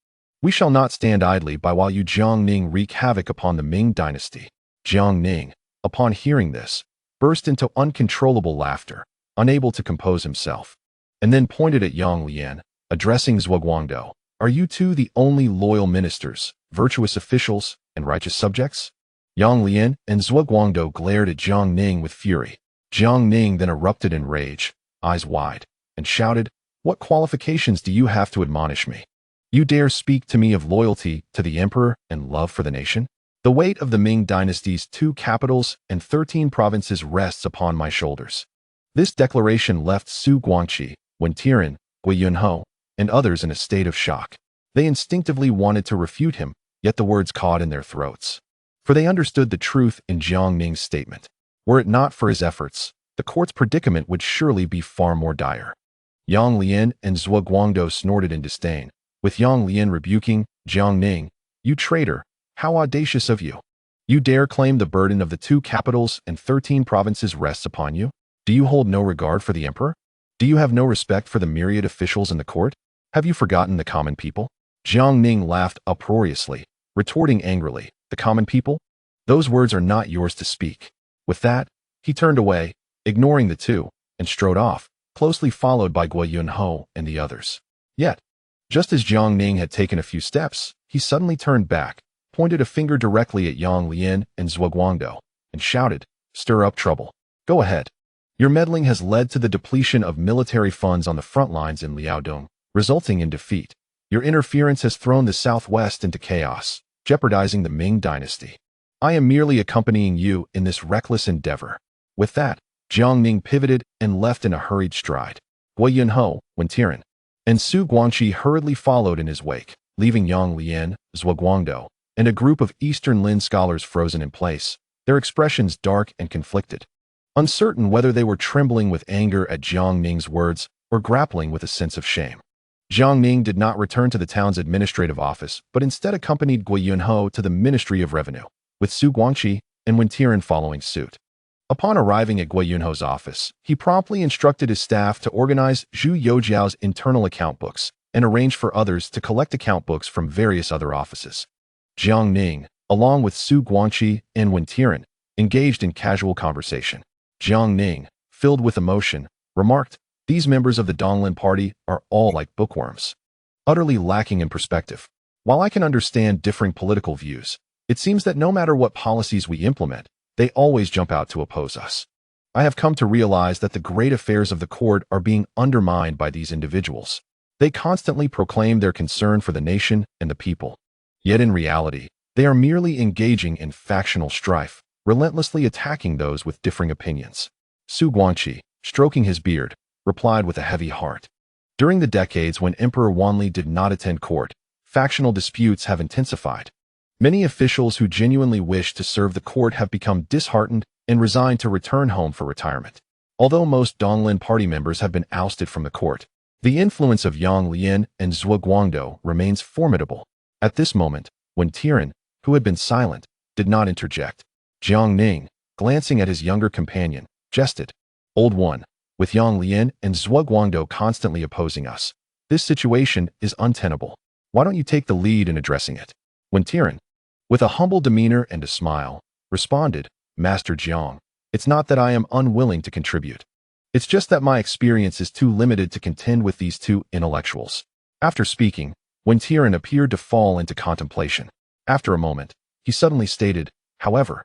We shall not stand idly by while you Jiang Ning wreak havoc upon the Ming dynasty. Jiang Ning, upon hearing this, burst into uncontrollable laughter, unable to compose himself, and then pointed at Yang Lian, addressing Zhuo Guangdou. Are you two the only loyal ministers, virtuous officials, and righteous subjects? Yang Lian and Zhuo Guangdou glared at Jiang Ning with fury. Jiang Ning then erupted in rage, eyes wide, and shouted, what qualifications do you have to admonish me? You dare speak to me of loyalty to the emperor and love for the nation? The weight of the Ming dynasty's 2 capitals and 13 provinces rests upon my shoulders. This declaration left Su Guangqi, Wen Tian, Gui Yunhou, and others in a state of shock. They instinctively wanted to refute him, yet the words caught in their throats. For they understood the truth in Jiang Ning's statement. Were it not for his efforts, the court's predicament would surely be far more dire. Yang Lian and Zhuo Guangdou snorted in disdain, with Yang Lian rebuking Jiang Ning, you traitor, how audacious of you. You dare claim the burden of the 2 capitals and 13 provinces rests upon you? Do you hold no regard for the emperor? Do you have no respect for the myriad officials in the court? Have you forgotten the common people? Jiang Ning laughed uproariously, retorting angrily, the common people? Those words are not yours to speak. With that, he turned away, ignoring the two, and strode off, closely followed by Gui Yunhou and the others. Yet, just as Jiang Ning had taken a few steps, he suddenly turned back, pointed a finger directly at Yang Lian and Zhuo Guangdou, and shouted, stir up trouble. Go ahead. Your meddling has led to the depletion of military funds on the front lines in Liaodong, resulting in defeat. Your interference has thrown the southwest into chaos, jeopardizing the Ming dynasty. I am merely accompanying you in this reckless endeavor. With that, Jiang Ning pivoted and left in a hurried stride. Gui Yunhou, Wen Tian, and Su Guangqi hurriedly followed in his wake, leaving Yang Lian, Zhuo Guangdou, and a group of Eastern Lin scholars frozen in place, their expressions dark and conflicted, uncertain whether they were trembling with anger at Jiang Ning's words or grappling with a sense of shame. Jiang Ning did not return to the town's administrative office, but instead accompanied Gui Yunhou to the Ministry of Revenue, with Su Guangqi and Wen Tian following suit. Upon arriving at Gui Yunhou's office, he promptly instructed his staff to organize Zhu Youjiao's internal account books and arrange for others to collect account books from various other offices. Jiang Ning, along with Su Guangqi and Wen Tian, engaged in casual conversation. Jiang Ning, filled with emotion, remarked, these members of the Donglin party are all like bookworms, utterly lacking in perspective. While I can understand differing political views, it seems that no matter what policies we implement, they always jump out to oppose us. I have come to realize that the great affairs of the court are being undermined by these individuals. They constantly proclaim their concern for the nation and the people. Yet in reality, they are merely engaging in factional strife, relentlessly attacking those with differing opinions. Su Guangqi, stroking his beard, replied with a heavy heart. During the decades when Emperor Wanli did not attend court, factional disputes have intensified. Many officials who genuinely wish to serve the court have become disheartened and resigned to return home for retirement. Although most Donglin party members have been ousted from the court, the influence of Yang Lian and Zhuo Guangdou remains formidable. At this moment, when Tian, who had been silent, did not interject, Jiang Ning, glancing at his younger companion, jested, "Old one, with Yang Lian and Zhuo Guangdou constantly opposing us, this situation is untenable. Why don't you take the lead in addressing it?" When Tian, with a humble demeanor and a smile, responded, "Master Jiang, it's not that I am unwilling to contribute. It's just that my experience is too limited to contend with these two intellectuals." After speaking, when Tian appeared to fall into contemplation, after a moment, he suddenly stated, "However,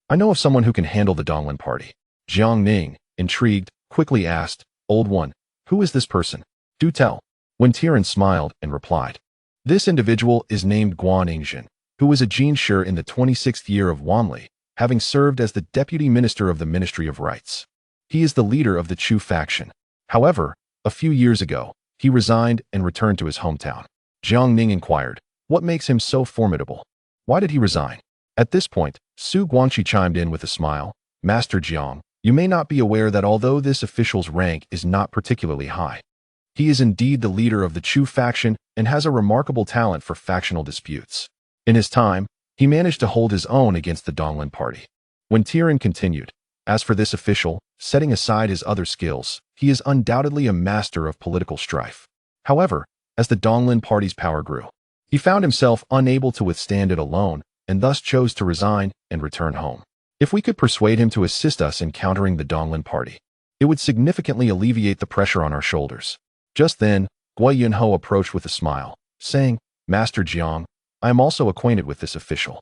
I know of someone who can handle the Donglin party." Jiang Ning, intrigued, quickly asked, "Old one, who is this person? Do tell." When Tian smiled and replied, "This individual is named Guan Yingxian, who was a Jinshi in the 26th year of Wanli, having served as the deputy minister of the Ministry of Rights. He is the leader of the Chu faction. However, a few years ago, he resigned and returned to his hometown." Jiang Ning inquired, "What makes him so formidable? Why did he resign?" At this point, Su Guangqi chimed in with a smile, "Master Jiang, you may not be aware that although this official's rank is not particularly high, he is indeed the leader of the Chu faction and has a remarkable talent for factional disputes. In his time, he managed to hold his own against the Donglin party." When Tian continued, "As for this official, setting aside his other skills, he is undoubtedly a master of political strife. However, as the Donglin party's power grew, he found himself unable to withstand it alone and thus chose to resign and return home. If we could persuade him to assist us in countering the Donglin party, it would significantly alleviate the pressure on our shoulders." Just then, Gui Yunho approached with a smile, saying, "Master Jiang, I am also acquainted with this official.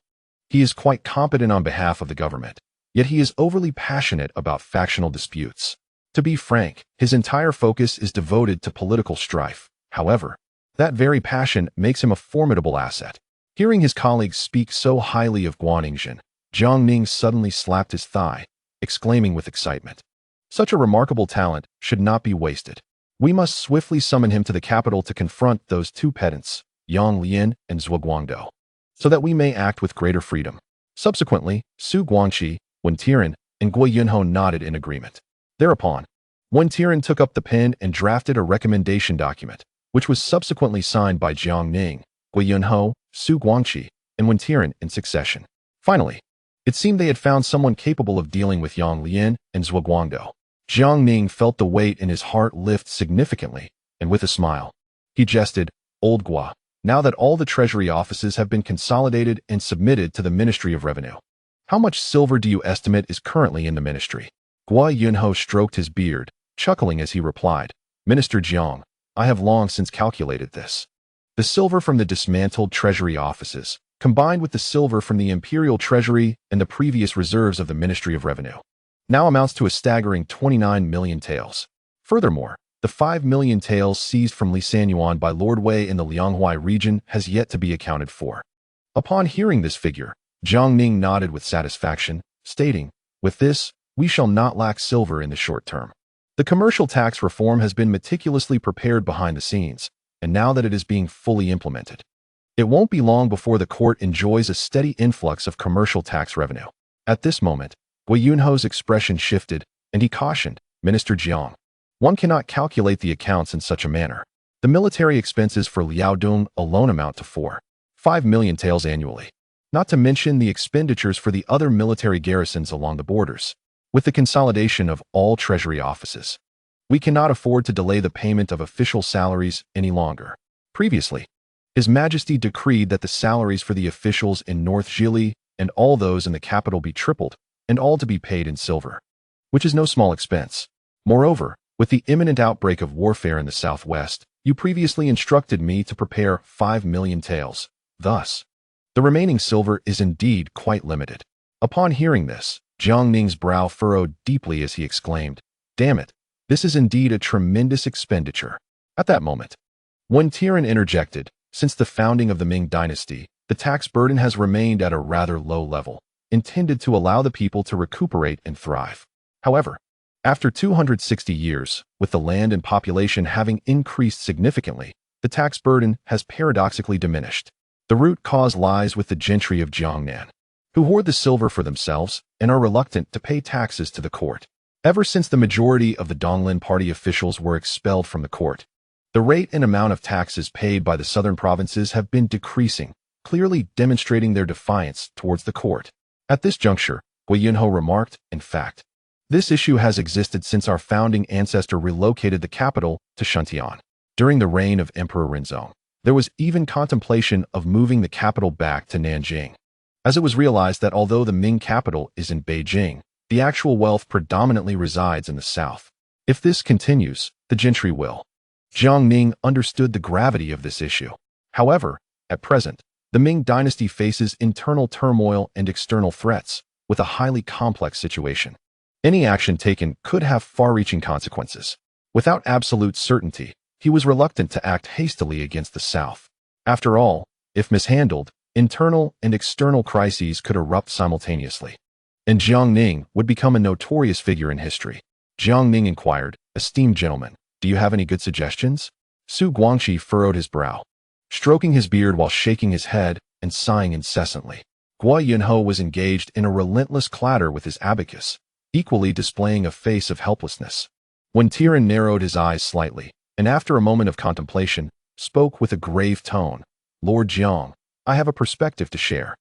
He is quite competent on behalf of the government, yet he is overly passionate about factional disputes. To be frank, his entire focus is devoted to political strife. However, that very passion makes him a formidable asset." Hearing his colleagues speak so highly of Guan Yingxian, Jiang Ning suddenly slapped his thigh, exclaiming with excitement, "Such a remarkable talent should not be wasted. We must swiftly summon him to the capital to confront those two pedants, Yang Lian and Zhuo Guangdou, so that we may act with greater freedom." Subsequently, Su Guangqi, Wen Tian, and Gui Yunho nodded in agreement. Thereupon, Wen Tian took up the pen and drafted a recommendation document, which was subsequently signed by Jiang Ning, Gui Yunho, Su Guangqi, and Wen Tian in succession. Finally, it seemed they had found someone capable of dealing with Yang Lian and Zhuo Guangdou. Jiang Ning felt the weight in his heart lift significantly, and with a smile, he jested, "Old Gua, now that all the treasury offices have been consolidated and submitted to the Ministry of Revenue, how much silver do you estimate is currently in the ministry?" Gua Yunho stroked his beard, chuckling as he replied, "Minister Jiang, I have long since calculated this. The silver from the dismantled treasury offices, combined with the silver from the imperial treasury and the previous reserves of the Ministry of Revenue, now amounts to a staggering 29 million taels. Furthermore, the 5 million taels seized from Lisanyuan by Lord Wei in the Lianghuai region has yet to be accounted for." Upon hearing this figure, Jiang Ning nodded with satisfaction, stating, "With this, we shall not lack silver in the short term. The commercial tax reform has been meticulously prepared behind the scenes, and now that it is being fully implemented, it won't be long before the court enjoys a steady influx of commercial tax revenue." At this moment, Gui Yunho's expression shifted, and he cautioned, "Minister Jiang, one cannot calculate the accounts in such a manner. The military expenses for Liaodong alone amount to 4.5 million taels annually, not to mention the expenditures for the other military garrisons along the borders. With the consolidation of all treasury offices, we cannot afford to delay the payment of official salaries any longer." Previously, His Majesty decreed that the salaries for the officials in North Zhili and all those in the capital be tripled, and all to be paid in silver, which is no small expense. Moreover, with the imminent outbreak of warfare in the southwest, you previously instructed me to prepare 5 million taels. Thus, the remaining silver is indeed quite limited. Upon hearing this, Jiang Ning's brow furrowed deeply as he exclaimed, "Damn it, this is indeed a tremendous expenditure." At that moment, when Tian interjected, "Since the founding of the Ming dynasty, the tax burden has remained at a rather low level, intended to allow the people to recuperate and thrive. However, after 260 years, with the land and population having increased significantly, the tax burden has paradoxically diminished. The root cause lies with the gentry of Jiangnan, who hoard the silver for themselves and are reluctant to pay taxes to the court. Ever since the majority of the Donglin Party officials were expelled from the court, the rate and amount of taxes paid by the southern provinces have been decreasing, clearly demonstrating their defiance towards the court. At this juncture, Wei Yunho remarked, in fact, this issue has existed since our founding ancestor relocated the capital to Shuntian. During the reign of Emperor Renzong, there was even contemplation of moving the capital back to Nanjing, as it was realized that although the Ming capital is in Beijing, the actual wealth predominantly resides in the south. If this continues, the gentry will. Jiang Ning understood the gravity of this issue. However, at present, the Ming dynasty faces internal turmoil and external threats, with a highly complex situation. Any action taken could have far-reaching consequences. Without absolute certainty, he was reluctant to act hastily against the South. After all, if mishandled, internal and external crises could erupt simultaneously, and Jiang Ning would become a notorious figure in history. Jiang Ning inquired, "Esteemed gentlemen, do you have any good suggestions?" Su Guangqi furrowed his brow, stroking his beard while shaking his head and sighing incessantly. Guo Yunho was engaged in a relentless clatter with his abacus, equally displaying a face of helplessness. When Tiran narrowed his eyes slightly, and after a moment of contemplation, spoke with a grave tone, "Lord Jiang, I have a perspective to share.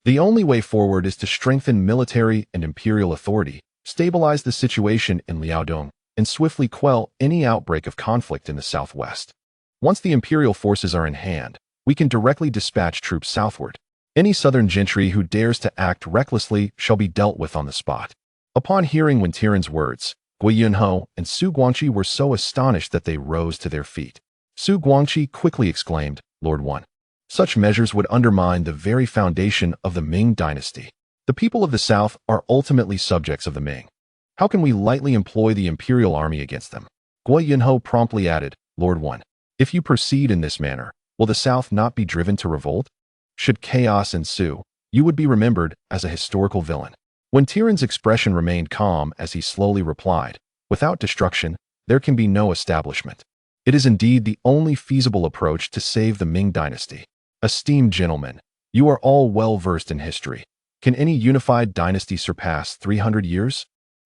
The only way forward is to strengthen military and imperial authority, stabilize the situation in Liaodong, and swiftly quell any outbreak of conflict in the southwest. Once the imperial forces are in hand, we can directly dispatch troops southward. Any southern gentry who dares to act recklessly shall be dealt with on the spot." Upon hearing Wen Tiran's words, Gui Yunho and Su Guangqi were so astonished that they rose to their feet. Su Guangqi quickly exclaimed, "Lord One, such measures would undermine the very foundation of the Ming dynasty. The people of the south are ultimately subjects of the Ming. How can we lightly employ the imperial army against them?" Gui Yunho promptly added, "Lord One, if you proceed in this manner, will the south not be driven to revolt? Should chaos ensue, you would be remembered as a historical villain." When Tiran's expression remained calm as he slowly replied, "Without destruction, there can be no establishment. It is indeed the only feasible approach to save the Ming dynasty. Esteemed gentlemen, you are all well versed in history. Can any unified dynasty surpass 300 years?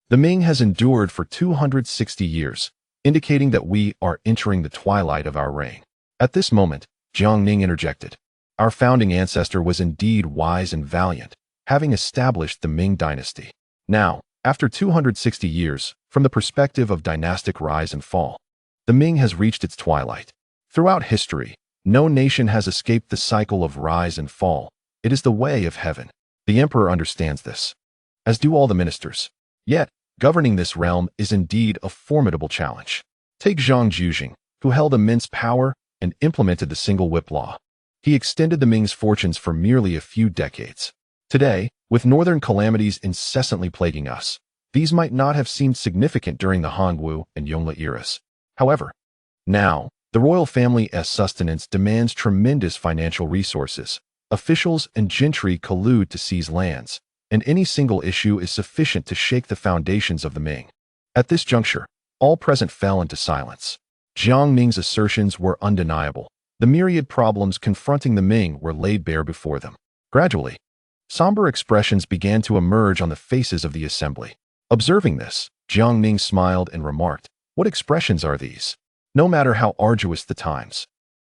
The Ming has endured for 260 years, indicating that we are entering the twilight of our reign." At this moment, Jiang Ning interjected, "Our founding ancestor was indeed wise and valiant, having established the Ming dynasty. Now, after 260 years, from the perspective of dynastic rise and fall, the Ming has reached its twilight. Throughout history, no nation has escaped the cycle of rise and fall. It is the way of heaven. The emperor understands this, as do all the ministers. Yet, governing this realm is indeed a formidable challenge. Take Zhang Jujing, who held immense power and implemented the single whip law. He extended the Ming's fortunes for merely a few decades. Today, with northern calamities incessantly plaguing us, these might not have seemed significant during the Hongwu and Yongle eras. However, now, the royal family's sustenance demands tremendous financial resources. Officials and gentry collude to seize lands, and any single issue is sufficient to shake the foundations of the Ming. At this juncture, all present fell into silence. Jiang Ning's assertions were undeniable. The myriad problems confronting the Ming were laid bare before them. Gradually, somber expressions began to emerge on the faces of the assembly. Observing this, Jiang Ning smiled and remarked, "What expressions are these? No matter how arduous the times,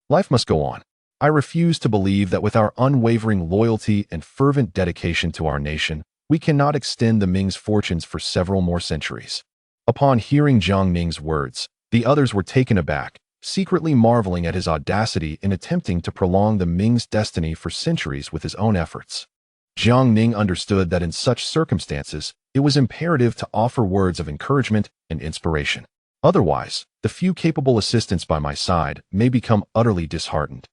life must go on. I refuse to believe that with our unwavering loyalty and fervent dedication to our nation, we cannot extend the Ming's fortunes for several more centuries." Upon hearing Jiang Ning's words, the others were taken aback, secretly marveling at his audacity in attempting to prolong the Ming's destiny for centuries with his own efforts. Jiang Ning understood that in such circumstances, it was imperative to offer words of encouragement and inspiration. Otherwise, the few capable assistants by my side may become utterly disheartened,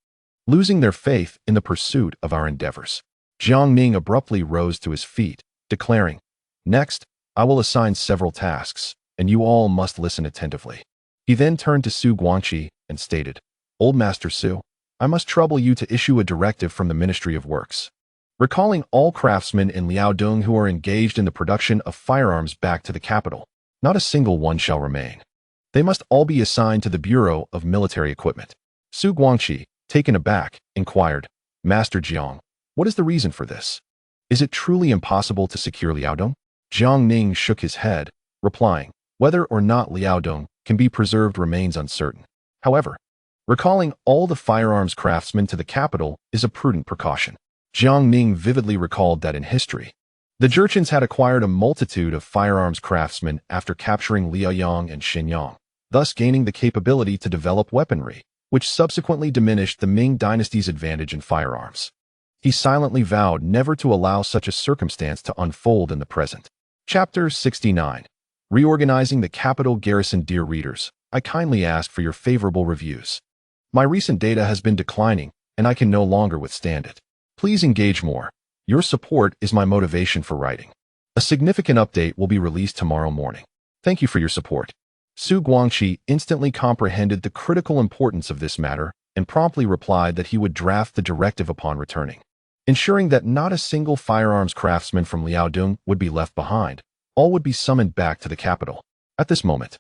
losing their faith in the pursuit of our endeavors. Jiang Ning abruptly rose to his feet, declaring, "Next, I will assign several tasks, and you all must listen attentively." He then turned to Su Guangqi and stated, "Old Master Su, I must trouble you to issue a directive from the Ministry of Works, recalling all craftsmen in Liaodong who are engaged in the production of firearms back to the capital. Not a single one shall remain. They must all be assigned to the Bureau of Military Equipment." Su Guangqi, taken aback, inquired, "Master Jiang, what is the reason for this? Is it truly impossible to secure Liaodong?" Jiang Ning shook his head, replying, whether or not Liaodong can be preserved remains uncertain. However, recalling all the firearms craftsmen to the capital is a prudent precaution. Jiang Ning vividly recalled that in history, the Jurchens had acquired a multitude of firearms craftsmen after capturing Liaoyang and Shenyang, thus gaining the capability to develop weaponry, which subsequently diminished the Ming dynasty's advantage in firearms. He silently vowed never to allow such a circumstance to unfold in the present. Chapter 69. Reorganizing the capital garrison. Dear readers, I kindly ask for your favorable reviews. My recent data has been declining, and I can no longer withstand it. Please engage more. Your support is my motivation for writing. A significant update will be released tomorrow morning. Thank you for your support. Su Guangqi instantly comprehended the critical importance of this matter and promptly replied that he would draft the directive upon returning, ensuring that not a single firearms craftsman from Liaodong would be left behind. All would be summoned back to the capital. At this moment,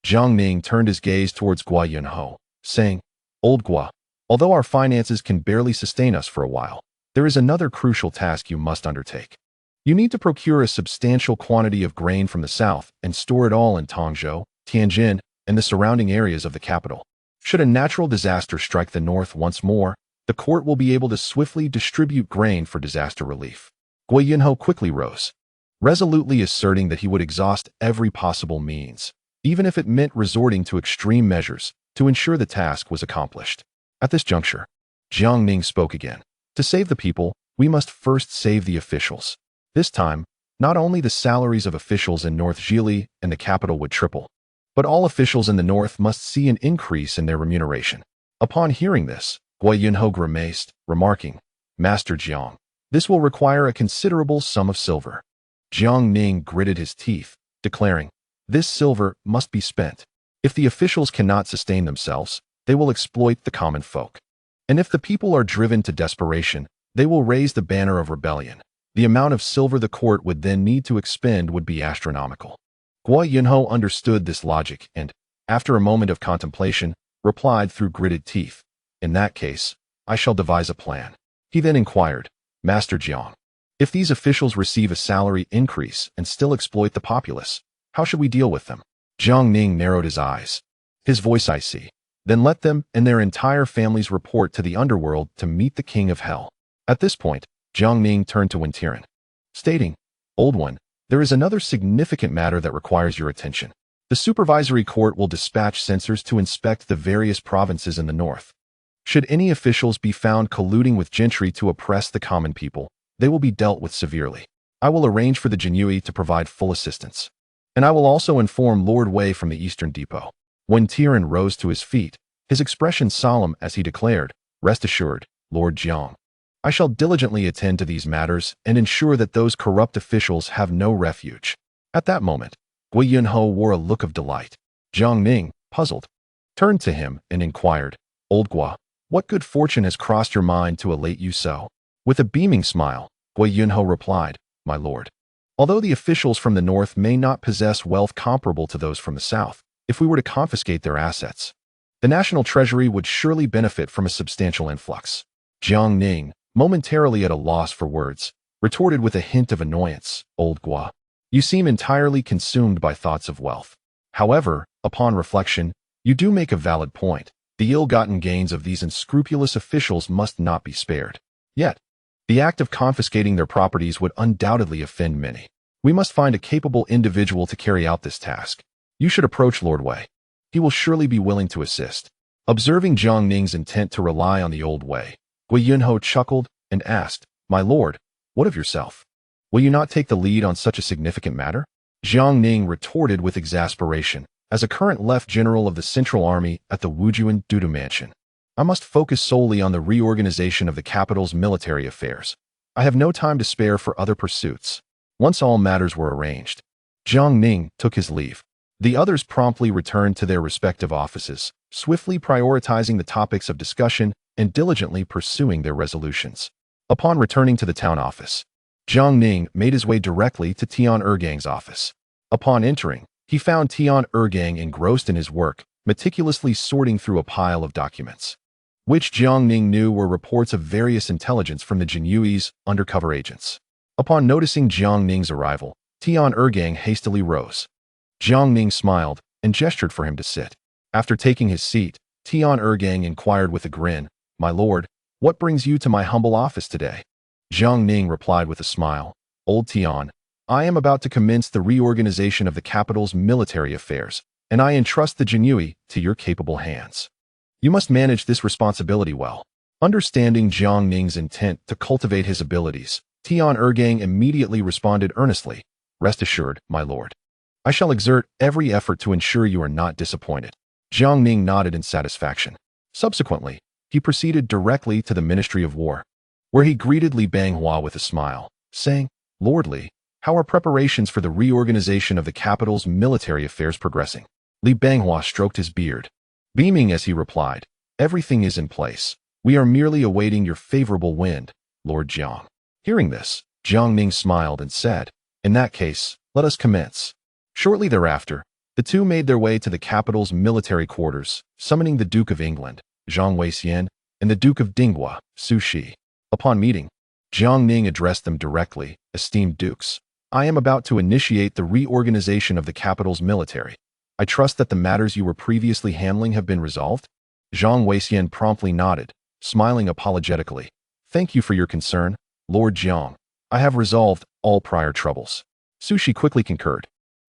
Jiang Ning turned his gaze towards Guo Yunho, saying, Old Guo, although our finances can barely sustain us for a while, there is another crucial task you must undertake. You need to procure a substantial quantity of grain from the south and store it all in Tongzhou, Tianjin, and the surrounding areas of the capital. Should a natural disaster strike the north once more, the court will be able to swiftly distribute grain for disaster relief. Guo Yunho quickly rose, resolutely asserting that he would exhaust every possible means, even if it meant resorting to extreme measures, to ensure the task was accomplished. At this juncture, Jiang Ning spoke again. To save the people, we must first save the officials. This time, not only the salaries of officials in North Zhili and the capital would triple, but all officials in the north must see an increase in their remuneration. Upon hearing this, Guo Yunho grimaced, remarking, Master Jiang, this will require a considerable sum of silver. Jiang Ning gritted his teeth, declaring, this silver must be spent. If the officials cannot sustain themselves, they will exploit the common folk. And if the people are driven to desperation, they will raise the banner of rebellion. The amount of silver the court would then need to expend would be astronomical. Guo Yunho understood this logic and, after a moment of contemplation, replied through gritted teeth, in that case, I shall devise a plan. He then inquired, Master Jiang, if these officials receive a salary increase and still exploit the populace, how should we deal with them? Jiang Ning narrowed his eyes. His voice icy. Then let them and their entire families report to the underworld to meet the king of hell. At this point, Jiang Ning turned to Wen Tiran, stating, Old One, there is another significant matter that requires your attention. The supervisory court will dispatch censors to inspect the various provinces in the north. Should any officials be found colluding with gentry to oppress the common people, they will be dealt with severely. I will arrange for the Jinyui to provide full assistance. And I will also inform Lord Wei from the Eastern Depot. Wen Tiran rose to his feet, his expression solemn as he declared, Rest assured, Lord Jiang. I shall diligently attend to these matters and ensure that those corrupt officials have no refuge. At that moment, Guo Yunho wore a look of delight. Jiang Ning, puzzled, turned to him and inquired, Old Guo, what good fortune has crossed your mind to elate you so? With a beaming smile, Guo Yunho replied, My lord, although the officials from the north may not possess wealth comparable to those from the south, if we were to confiscate their assets, the national treasury would surely benefit from a substantial influx. Jiang Ning, momentarily at a loss for words, retorted with a hint of annoyance, Old Guo, you seem entirely consumed by thoughts of wealth. However, upon reflection, you do make a valid point. The ill-gotten gains of these unscrupulous officials must not be spared. Yet, the act of confiscating their properties would undoubtedly offend many. We must find a capable individual to carry out this task. You should approach Lord Wei. He will surely be willing to assist. Observing Jiang Ning's intent to rely on the old Wei, Guo Yunho chuckled and asked, My lord, what of yourself? Will you not take the lead on such a significant matter? Jiang Ning retorted with exasperation, as a current left general of the Central Army at the Wujuan Dudu Mansion. I must focus solely on the reorganization of the capital's military affairs. I have no time to spare for other pursuits. Once all matters were arranged, Jiang Ning took his leave. The others promptly returned to their respective offices, swiftly prioritizing the topics of discussion and diligently pursuing their resolutions. Upon returning to the town office, Jiang Ning made his way directly to Tian Ergang's office. Upon entering, he found Tian Ergang engrossed in his work, meticulously sorting through a pile of documents, which Jiang Ning knew were reports of various intelligence from the Jinyui's undercover agents. Upon noticing Jiang Ning's arrival, Tian Ergang hastily rose, Jiang Ning smiled and gestured for him to sit. After taking his seat, Tianqi inquired with a grin, "My lord, what brings you to my humble office today?" Jiang Ning replied with a smile, "Old Tian, I am about to commence the reorganization of the capital's military affairs, and I entrust the Jianqi to your capable hands. You must manage this responsibility well." Understanding Jiang Ning's intent to cultivate his abilities, Tianqi immediately responded earnestly, "Rest assured, my lord. I shall exert every effort to ensure you are not disappointed." Jiang Ning nodded in satisfaction. Subsequently, he proceeded directly to the Ministry of War, where he greeted Li Banghua with a smile, saying, "Lord Li, how are preparations for the reorganization of the capital's military affairs progressing?" Li Banghua stroked his beard, beaming as he replied, "Everything is in place. We are merely awaiting your favorable wind, Lord Jiang." Hearing this, Jiang Ning smiled and said, "In that case, let us commence." Shortly thereafter, the two made their way to the capital's military quarters, summoning the Duke of England, Jiang Weixian, and the Duke of Dinghua, Su Shi. Upon meeting, Jiang Ning addressed them directly, "Esteemed dukes, I am about to initiate the reorganization of the capital's military. I trust that the matters you were previously handling have been resolved?" Jiang Weixian promptly nodded, smiling apologetically. "Thank you for your concern, Lord Jiang. I have resolved all prior troubles." Su Shi quickly concurred,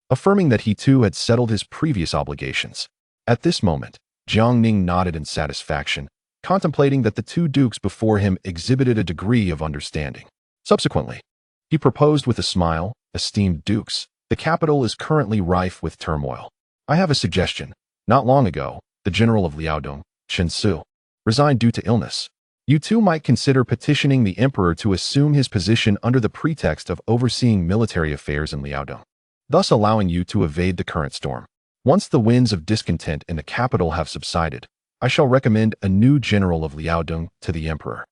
affirming that he too had settled his previous obligations. At this moment, Jiang Ning nodded in satisfaction, contemplating that the two dukes before him exhibited a degree of understanding. Subsequently, he proposed with a smile, "Esteemed dukes, the capital is currently rife with turmoil. I have a suggestion. Not long ago, the general of Liaodong, Chen Su, resigned due to illness. You too might consider petitioning the emperor to assume his position under the pretext of overseeing military affairs in Liaodong, thus allowing you to evade the current storm. Once the winds of discontent in the capital have subsided, I shall recommend a new general of Liaodong to the emperor,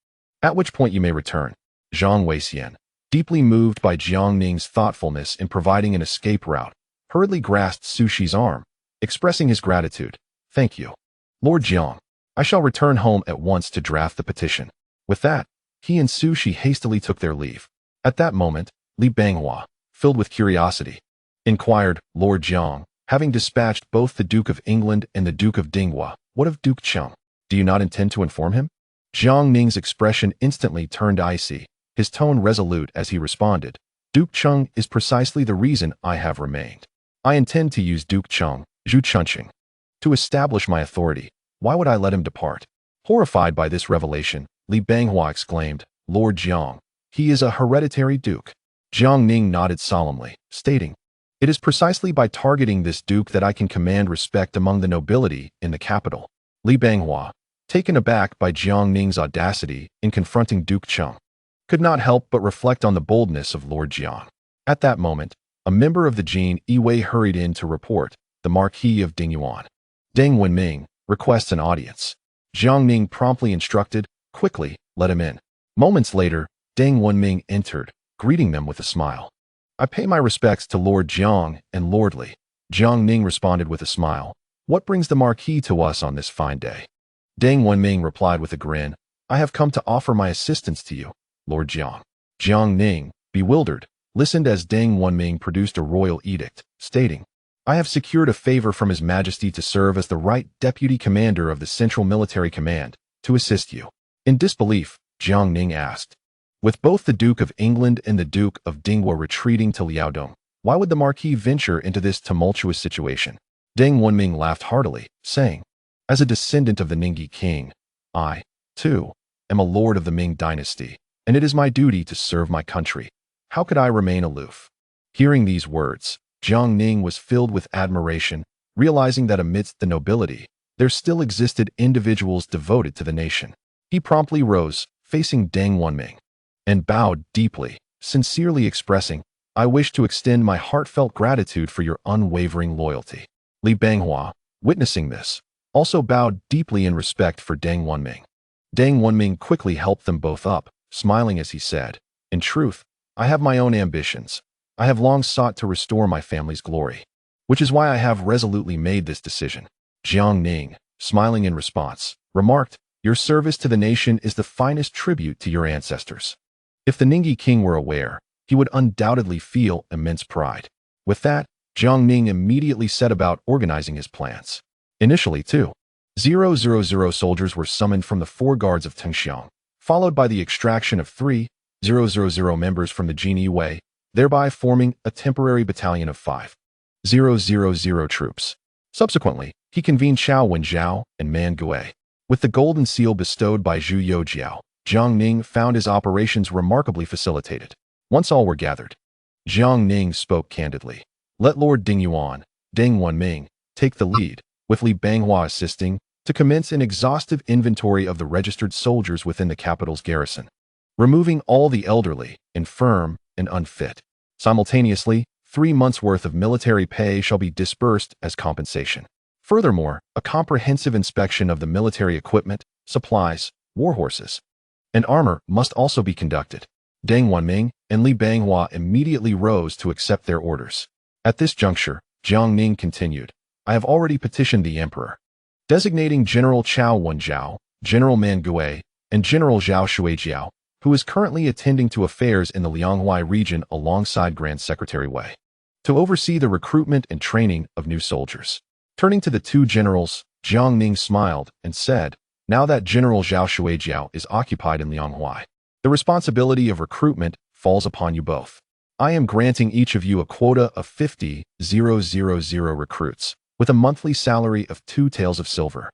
at which point you may return." Jiang Weixian, deeply moved by Jiang Ning's thoughtfulness in providing an escape route, hurriedly grasped Su Shi's arm, expressing his gratitude. "Thank you, Lord Jiang. I shall return home at once to draft the petition." With that, he and Su Shi hastily took their leave. At that moment, Li Banghua, filled with curiosity, inquired, "Lord Jiang, having dispatched both the Duke of England and the Duke of Dinghua, what of Duke Cheng? Do you not intend to inform him?" Jiang Ning's expression instantly turned icy, his tone resolute as he responded, "Duke Cheng is precisely the reason I have remained. I intend to use Duke Cheng, Zhu Chunqing, to establish my authority. Why would I let him depart?" Horrified by this revelation, Li Banghua exclaimed, "Lord Jiang, he is a hereditary duke." Jiang Ning nodded solemnly, stating, "It is precisely by targeting this duke that I can command respect among the nobility in the capital." Li Banghua, taken aback by Jiang Ning's audacity in confronting Duke Cheng, could not help but reflect on the boldness of Lord Jiang. At that moment, a member of the Jin Yi hurried in to report, "The Marquis of Dingyuan, Deng Wenming, requests an audience." Jiang Ning promptly instructed, "Quickly, let him in." Moments later, Deng Wenming entered, greeting them with a smile. "I pay my respects to Lord Jiang and Lord Li." Jiang Ning responded with a smile, "What brings the Marquis to us on this fine day?" Deng Wenming replied with a grin, "I have come to offer my assistance to you, Lord Jiang." Jiang Ning, bewildered, listened as Deng Wenming produced a royal edict, stating, "I have secured a favor from His Majesty to serve as the right deputy commander of the Central Military Command, to assist you." In disbelief, Jiang Ning asked, "With both the Duke of England and the Duke of Dinghua retreating to Liaodong, why would the Marquis venture into this tumultuous situation?" Deng Wenming laughed heartily, saying, "As a descendant of the Ningyi king, I, too, am a lord of the Ming dynasty, and it is my duty to serve my country. How could I remain aloof?" Hearing these words, Jiang Ning was filled with admiration, realizing that amidst the nobility, there still existed individuals devoted to the nation. He promptly rose, facing Deng Wenming, and bowed deeply, sincerely expressing, "I wish to extend my heartfelt gratitude for your unwavering loyalty." Li Banghua, witnessing this, also bowed deeply in respect for Deng Wenming. Deng Wenming quickly helped them both up, smiling as he said, "In truth, I have my own ambitions. I have long sought to restore my family's glory, which is why I have resolutely made this decision." Jiang Ning, smiling in response, remarked, "Your service to the nation is the finest tribute to your ancestors. If the Ningyi king were aware, he would undoubtedly feel immense pride." With that, Jiang Ning immediately set about organizing his plans. Initially, 2,000 soldiers were summoned from the 4 guards of Tianqi, followed by the extraction of 3,000 members from the Jin Wei, thereby forming a temporary battalion of 5,000 troops. Subsequently, he convened Xiao Wenjiao and Man Gui. With the golden seal bestowed by Zhu Youjiao, Jiang Ning found his operations remarkably facilitated. Once all were gathered, Jiang Ning spoke candidly. Let Lord Ding Yuan, Deng Wenming, take the lead, with Li Banghua assisting, to commence an exhaustive inventory of the registered soldiers within the capital's garrison, removing all the elderly, infirm, and unfit. Simultaneously, 3 months' worth of military pay shall be disbursed as compensation. Furthermore, a comprehensive inspection of the military equipment, supplies, war horses, and armor must also be conducted. Deng Wenming and Li Banghua immediately rose to accept their orders. At this juncture, Jiang Ning continued, I have already petitioned the emperor, designating General Chao Wenjiao, General Man Gui, and General Zhao Shuijiao, who is currently attending to affairs in the Liaodong region alongside Grand Secretary Wei, to oversee the recruitment and training of new soldiers. Turning to the 2 generals, Jiang Ning smiled and said, now that General Zhao Shuijiao is occupied in Liaodong, the responsibility of recruitment falls upon you both. I am granting each of you a quota of 50,000 recruits, with a monthly salary of 2 taels of silver,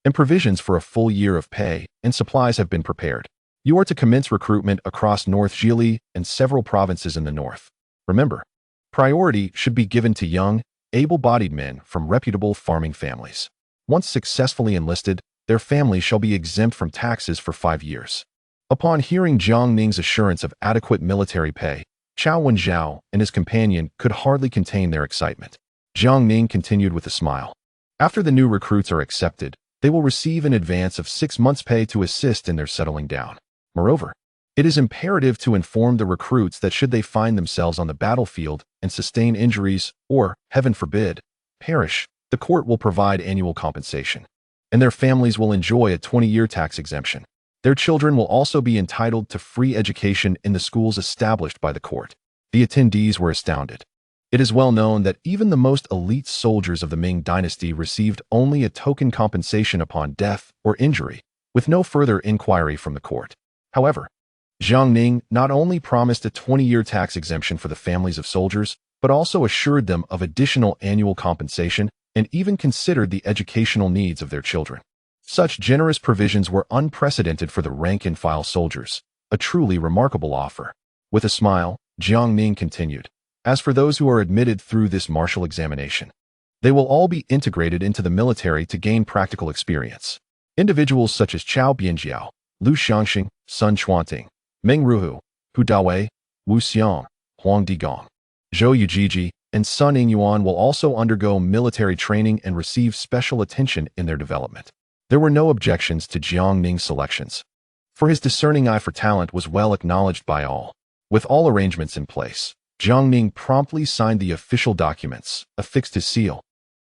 and provisions for a full year of pay and supplies have been prepared. You are to commence recruitment across North Zhili and several provinces in the north. Remember, priority should be given to young, able-bodied men from reputable farming families. Once successfully enlisted, their families shall be exempt from taxes for 5 years. Upon hearing Jiang Ning's assurance of adequate military pay, Chao Wenjiao and his companion could hardly contain their excitement. Jiang Ning continued with a smile. After the new recruits are accepted, they will receive an advance of 6 months' pay to assist in their settling down. Moreover, it is imperative to inform the recruits that should they find themselves on the battlefield and sustain injuries or, heaven forbid, perish, the court will provide annual compensation, and their families will enjoy a 20-year tax exemption. Their children will also be entitled to free education in the schools established by the court. The attendees were astounded. It is well known that even the most elite soldiers of the Ming dynasty received only a token compensation upon death or injury, with no further inquiry from the court. However, Jiang Ning not only promised a 20-year tax exemption for the families of soldiers, but also assured them of additional annual compensation and even considered the educational needs of their children. Such generous provisions were unprecedented for the rank-and-file soldiers, a truly remarkable offer. With a smile, Jiang Ning continued, as for those who are admitted through this martial examination, they will all be integrated into the military to gain practical experience. Individuals such as Chao Bianjiao, Lu Xiangxing, Sun Chuanting, Meng Ruhu, Hu Dawei, Wu Xiang, Huang Digong, Zhou Yujiji, and Sun Yingyuan will also undergo military training and receive special attention in their development. There were no objections to Jiang Ning's selections, for his discerning eye for talent was well acknowledged by all. With all arrangements in place, Jiang Ning promptly signed the official documents, affixed his seal,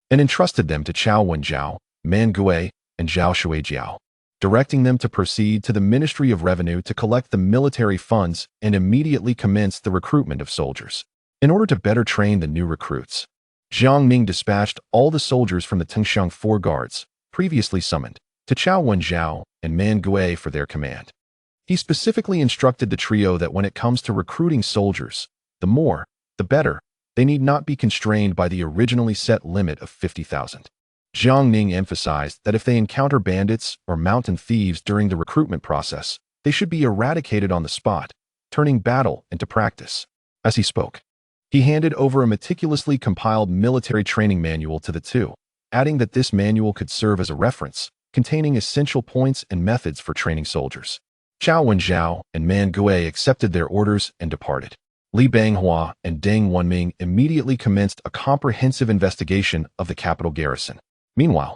and entrusted them to Chao Wenjiao, Man Gui, and Zhao Shuijiao, directing them to proceed to the Ministry of Revenue to collect the military funds and immediately commence the recruitment of soldiers. In order to better train the new recruits, Jiang Ning dispatched all the soldiers from the Tianqi 4 guards, previously summoned, to Chao Wenjiao and Man Gui for their command. He specifically instructed the trio that when it comes to recruiting soldiers, the more, the better, they need not be constrained by the originally set limit of 50,000. Jiang Ning emphasized that if they encounter bandits or mountain thieves during the recruitment process, they should be eradicated on the spot, turning battle into practice. As he spoke, he handed over a meticulously compiled military training manual to the 2, adding that this manual could serve as a reference, containing essential points and methods for training soldiers. Chao Wenjiao and Man Gui accepted their orders and departed. Li Banghua and Deng Wenming immediately commenced a comprehensive investigation of the capital garrison. Meanwhile,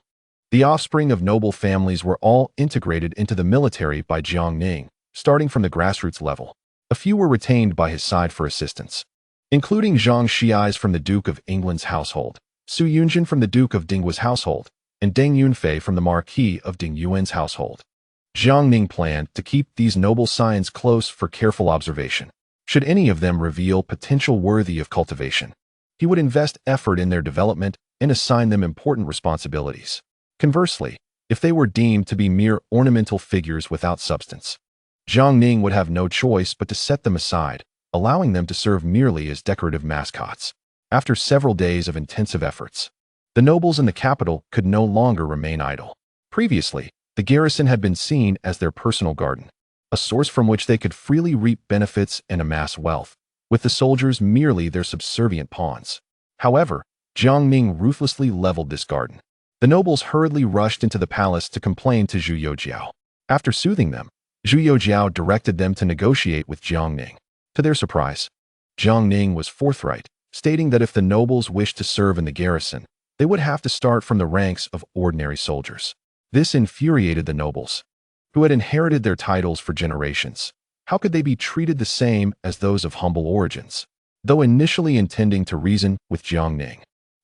the offspring of noble families were all integrated into the military by Jiang Ning, starting from the grassroots level. A few were retained by his side for assistance, including Zhang Xiais from the Duke of England's household, Su Yunjin from the Duke of Dinghua's household, and Deng Yunfei from the Marquis of Dingyuan's household. Jiang Ning planned to keep these noble scions close for careful observation, should any of them reveal potential worthy of cultivation. He would invest effort in their development and assign them important responsibilities. Conversely, if they were deemed to be mere ornamental figures without substance, Jiang Ning would have no choice but to set them aside, allowing them to serve merely as decorative mascots. After several days of intensive efforts, the nobles in the capital could no longer remain idle. Previously, the garrison had been seen as their personal garden, a source from which they could freely reap benefits and amass wealth, with the soldiers merely their subservient pawns. However, Jiang Ning ruthlessly leveled this garden. The nobles hurriedly rushed into the palace to complain to Zhu Youjiao. After soothing them, Zhu Youjiao directed them to negotiate with Jiang Ning. To their surprise, Jiang Ning was forthright, stating that if the nobles wished to serve in the garrison, they would have to start from the ranks of ordinary soldiers. This infuriated the nobles, who had inherited their titles for generations. How could they be treated the same as those of humble origins? Though initially intending to reason with Jiang Ning,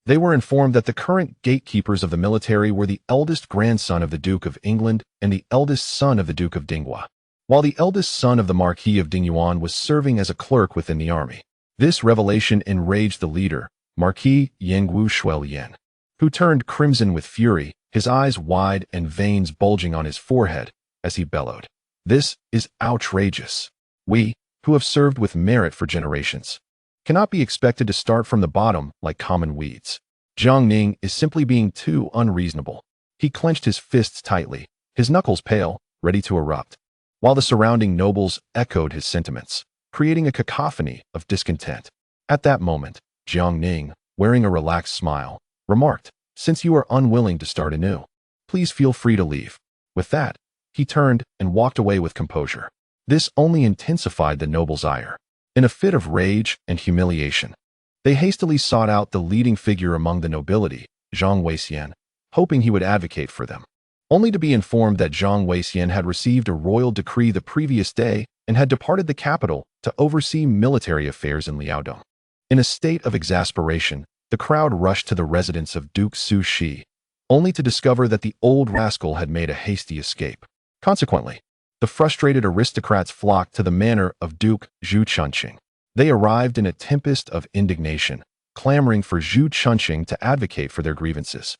they were informed that the current gatekeepers of the military were the eldest grandson of the Duke of England and the eldest son of the Duke of Dinghua, while the eldest son of the Marquis of Dingyuan was serving as a clerk within the army. This revelation enraged the leader, Marquis Yingwu Shuelian, who turned crimson with fury, his eyes wide and veins bulging on his forehead, as he bellowed, "This is outrageous. We, who have served with merit for generations, cannot be expected to start from the bottom like common weeds. Jiang Ning is simply being too unreasonable." He clenched his fists tightly, his knuckles pale, ready to erupt, while the surrounding nobles echoed his sentiments, creating a cacophony of discontent. At that moment, Jiang Ning, wearing a relaxed smile, remarked, "Since you are unwilling to start anew, please feel free to leave." With that, he turned and walked away with composure. This only intensified the nobles' ire. In a fit of rage and humiliation, they hastily sought out the leading figure among the nobility, Zhang Weixian, hoping he would advocate for them, only to be informed that Zhang Weixian had received a royal decree the previous day and had departed the capital to oversee military affairs in Liaodong. In a state of exasperation, the crowd rushed to the residence of Duke Su Shi, only to discover that the old rascal had made a hasty escape. Consequently, the frustrated aristocrats flocked to the manor of Duke Zhu Chunqing. They arrived in a tempest of indignation, clamoring for Zhu Chunqing to advocate for their grievances,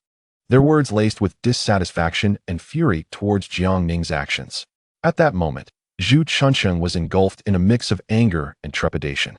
their words laced with dissatisfaction and fury towards Jiang Ning's actions. At that moment, Zhu Chunqing was engulfed in a mix of anger and trepidation.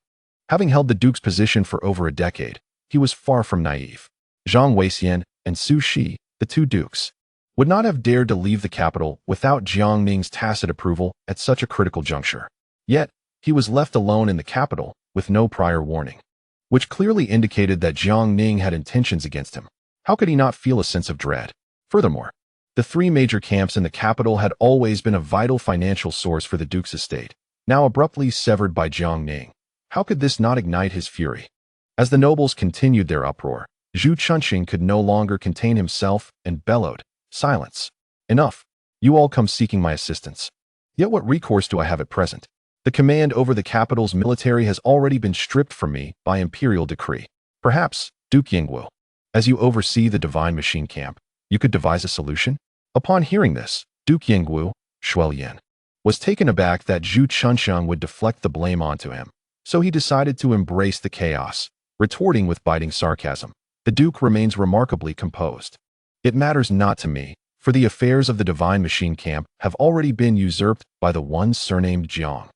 Having held the duke's position for over a decade, he was far from naive. Zhang Weixian and Su Shi, the two dukes, would not have dared to leave the capital without Jiang Ning's tacit approval at such a critical juncture. Yet, he was left alone in the capital with no prior warning, which clearly indicated that Jiang Ning had intentions against him. How could he not feel a sense of dread? Furthermore, the three major camps in the capital had always been a vital financial source for the duke's estate, now abruptly severed by Jiang Ning. How could this not ignite his fury? As the nobles continued their uproar, Zhu Chunqing could no longer contain himself and bellowed, "Silence! Enough! You all come seeking my assistance. Yet what recourse do I have at present? The command over the capital's military has already been stripped from me by imperial decree. Perhaps, Duke Yingwu, as you oversee the divine machine camp, you could devise a solution?" Upon hearing this, Duke Yingwu, Shuelian, was taken aback that Zhu Chunqing would deflect the blame onto him, so he decided to embrace the chaos, retorting with biting sarcasm. The duke remains remarkably composed. "It matters not to me, for the affairs of the divine machine camp have already been usurped by the one surnamed Jiang."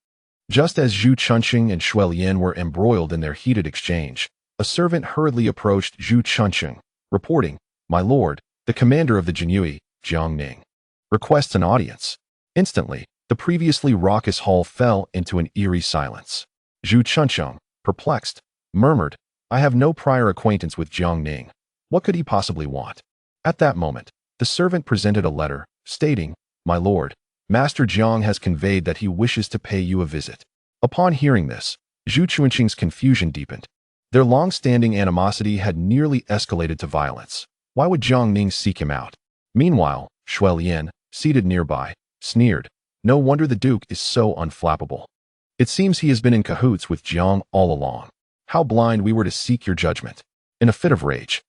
Just as Zhu Chunqing and Shuelian were embroiled in their heated exchange, a servant hurriedly approached Zhu Chunqing, reporting, "My lord, the commander of the Jinyue, Jiang Ning, requests an audience." Instantly, the previously raucous hall fell into an eerie silence. Zhu Chunqing, perplexed, murmured, "I have no prior acquaintance with Jiang Ning. What could he possibly want?" At that moment, the servant presented a letter, stating, "My lord, Master Jiang has conveyed that he wishes to pay you a visit." Upon hearing this, Zhu Chunqing's confusion deepened. Their long-standing animosity had nearly escalated to violence. Why would Jiang Ning seek him out? Meanwhile, Shuelian, seated nearby, sneered, "No wonder the duke is so unflappable. It seems he has been in cahoots with Jiang all along. How blind we were to seek your judgment." In a fit of rage,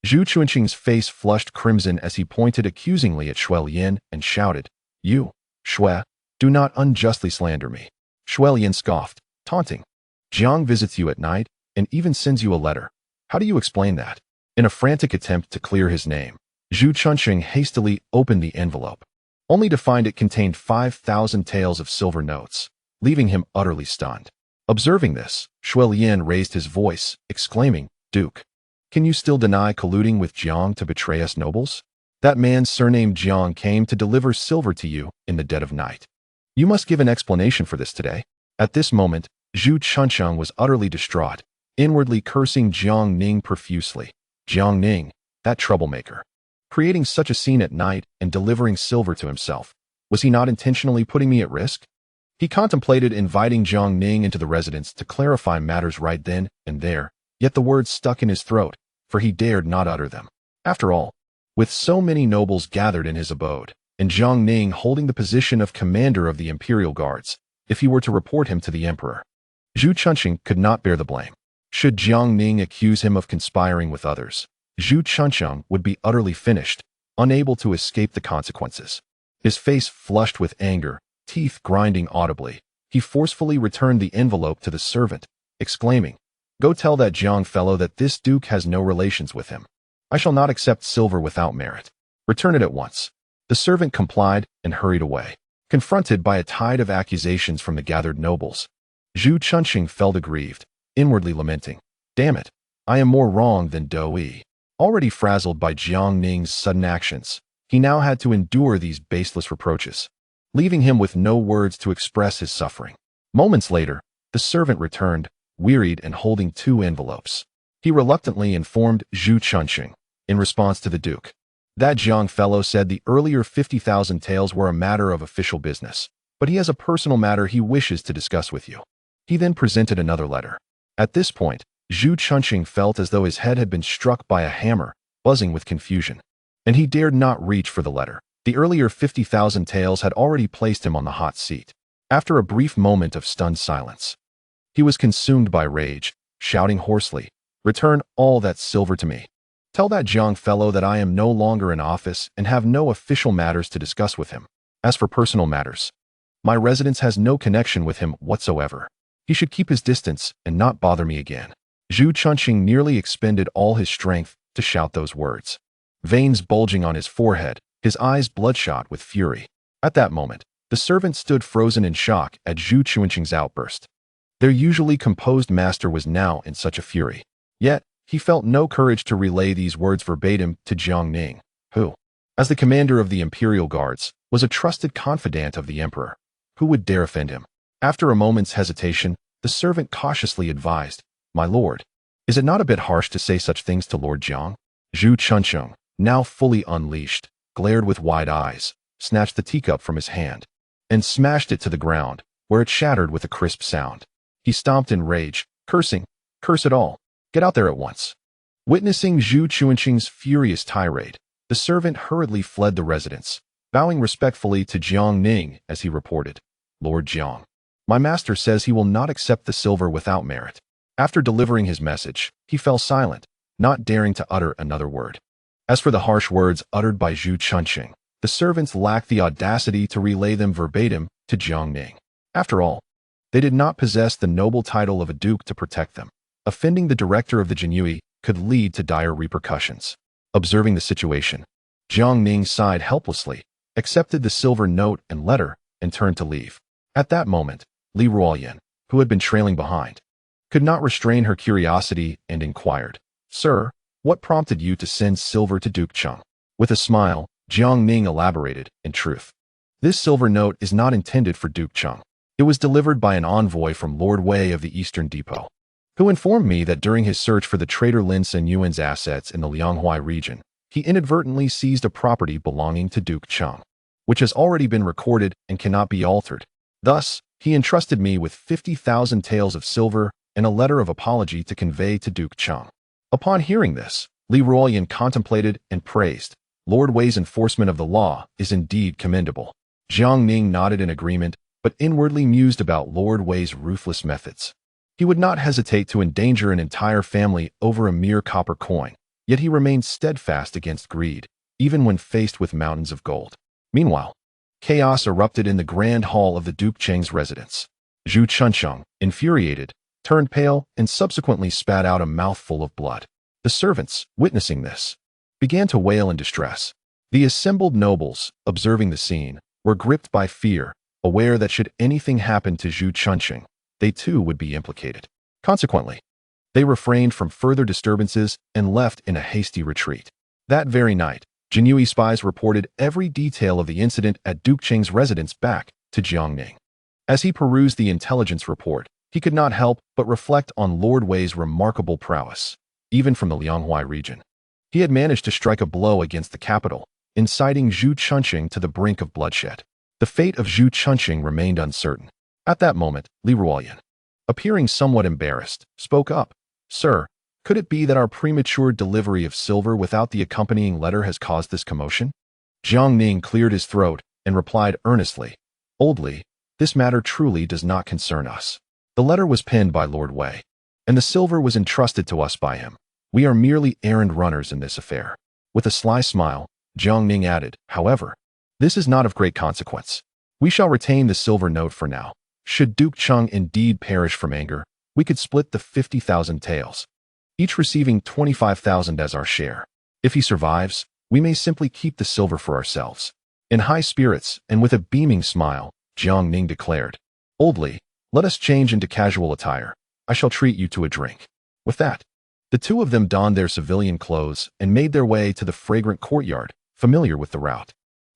Zhu Chunqing's face flushed crimson as he pointed accusingly at Shuelian and shouted, "You, Shui, do not unjustly slander me." Shuelian scoffed, taunting, "Jiang visits you at night and even sends you a letter. How do you explain that? In a frantic attempt to clear his name, Zhu Chunxing hastily opened the envelope, only to find it contained 5,000 taels of silver notes, leaving him utterly stunned. Observing this, Shui Lian raised his voice, exclaiming, "Duke, can you still deny colluding with Jiang to betray us nobles? That man surnamed Jiang came to deliver silver to you in the dead of night. You must give an explanation for this today." At this moment, Zhu Chunxing was utterly distraught, inwardly cursing Jiang Ning profusely. Jiang Ning, that troublemaker. Creating such a scene at night and delivering silver to himself. Was he not intentionally putting me at risk? He contemplated inviting Jiang Ning into the residence to clarify matters right then and there, yet the words stuck in his throat, for he dared not utter them. After all, with so many nobles gathered in his abode, and Jiang Ning holding the position of commander of the imperial guards, if he were to report him to the emperor, Zhu Chunxing could not bear the blame. Should Jiang Ning accuse him of conspiring with others, Zhu Chunxing would be utterly finished, unable to escape the consequences. His face flushed with anger, teeth grinding audibly, he forcefully returned the envelope to the servant, exclaiming, "Go tell that Jiang fellow that this duke has no relations with him. I shall not accept silver without merit. Return it at once." The servant complied and hurried away. Confronted by a tide of accusations from the gathered nobles, Zhu Chunxing felt aggrieved, inwardly lamenting, "Damn it, I am more wrong than Doi." Already frazzled by Jiang Ning's sudden actions, he now had to endure these baseless reproaches, leaving him with no words to express his suffering. Moments later, the servant returned, wearied and holding 2 envelopes. He reluctantly informed Zhu Chunxing, in response to the duke, that Jiang fellow said the earlier 50,000 taels were a matter of official business, but he has a personal matter he wishes to discuss with you. He then presented another letter. At this point, Zhu Chunxing felt as though his head had been struck by a hammer, buzzing with confusion, and he dared not reach for the letter. The earlier 50,000 taels had already placed him on the hot seat. After a brief moment of stunned silence, he was consumed by rage, shouting hoarsely, "Return all that silver to me. Tell that Jiang fellow that I am no longer in office and have no official matters to discuss with him. As for personal matters, my residence has no connection with him whatsoever. He should keep his distance and not bother me again." Zhu Chunxing nearly expended all his strength to shout those words. Veins bulging on his forehead, his eyes bloodshot with fury. At that moment, the servant stood frozen in shock at Zhu Chunxing's outburst. Their usually composed master was now in such a fury. Yet, he felt no courage to relay these words verbatim to Jiang Ning, who, as the commander of the imperial guards, was a trusted confidant of the emperor. Who would dare offend him? After a moment's hesitation, the servant cautiously advised, "My lord, is it not a bit harsh to say such things to Lord Jiang?" Zhu Chunxing, now fully unleashed, glared with wide eyes, snatched the teacup from his hand, and smashed it to the ground, where it shattered with a crisp sound. He stomped in rage, cursing, "Curse it all! Get out there at once!" Witnessing Zhu Chunxing's furious tirade, the servant hurriedly fled the residence, bowing respectfully to Jiang Ning as he reported, "Lord Jiang, my master says he will not accept the silver without merit." After delivering his message, he fell silent, not daring to utter another word. As for the harsh words uttered by Zhu Chunxing, the servants lacked the audacity to relay them verbatim to Jiang Ning. After all, they did not possess the noble title of a duke to protect them. Offending the director of the Jinyui could lead to dire repercussions. Observing the situation, Jiang Ning sighed helplessly, accepted the silver note and letter, and turned to leave. At that moment, Liaodong, who had been trailing behind, could not restrain her curiosity and inquired, "Sir, what prompted you to send silver to Duke Cheng?" With a smile, Jiang Ning elaborated, "In truth, this silver note is not intended for Duke Cheng. It was delivered by an envoy from Lord Wei of the Eastern Depot, who informed me that during his search for the traitor Lin Sen Yuan's assets in the Lianghuai region, he inadvertently seized a property belonging to Duke Cheng, which has already been recorded and cannot be altered. Thus, he entrusted me with 50,000 taels of silver and a letter of apology to convey to Duke Cheng." Upon hearing this, Liaodong contemplated and praised, "Lord Wei's enforcement of the law is indeed commendable." Jiang Ning nodded in agreement, but inwardly mused about Lord Wei's ruthless methods. He would not hesitate to endanger an entire family over a mere copper coin, yet he remained steadfast against greed, even when faced with mountains of gold. Meanwhile, chaos erupted in the grand hall of the Duke Cheng's residence. Zhu Chunxing, infuriated, turned pale and subsequently spat out a mouthful of blood. The servants, witnessing this, began to wail in distress. The assembled nobles, observing the scene, were gripped by fear, aware that should anything happen to Zhu Chunqing, they too would be implicated. Consequently, they refrained from further disturbances and left in a hasty retreat. That very night, Jinyue spies reported every detail of the incident at Duke Qing's residence back to Jiang Ning. As he perused the intelligence report, he could not help but reflect on Lord Wei's remarkable prowess, even from the Lianghuai region. He had managed to strike a blow against the capital, inciting Zhu Chunqing to the brink of bloodshed. The fate of Zhu Chunqing remained uncertain. At that moment, Liaodong, appearing somewhat embarrassed, spoke up. "Sir, could it be that our premature delivery of silver without the accompanying letter has caused this commotion?" Jiang Ning cleared his throat and replied earnestly, "Old Li, this matter truly does not concern us. The letter was penned by Lord Wei, and the silver was entrusted to us by him. We are merely errand runners in this affair." With a sly smile, Jiang Ning added, "However, this is not of great consequence. We shall retain the silver note for now. Should Duke Cheng indeed perish from anger, we could split the 50,000 taels, each receiving 25,000 as our share. If he survives, we may simply keep the silver for ourselves." In high spirits and with a beaming smile, Jiang Ning declared, "Old Li, let us change into casual attire. I shall treat you to a drink." With that, the two of them donned their civilian clothes and made their way to the fragrant courtyard, familiar with the route.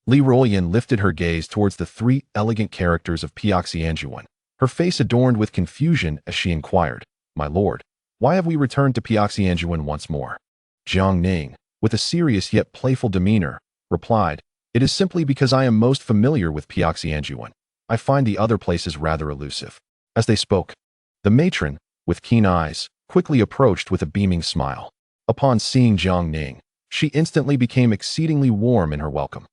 Liaodong lifted her gaze towards the three elegant characters of Piaxianjuan, her face adorned with confusion as she inquired, "My lord, why have we returned to Piaxianjuan once more?" Jiang Ning, with a serious yet playful demeanor, replied, "It is simply because I am most familiar with Piaxianjuan. I find the other places rather elusive." As they spoke, the matron, with keen eyes, quickly approached with a beaming smile. Upon seeing Jiang Ning, she instantly became exceedingly warm in her welcome.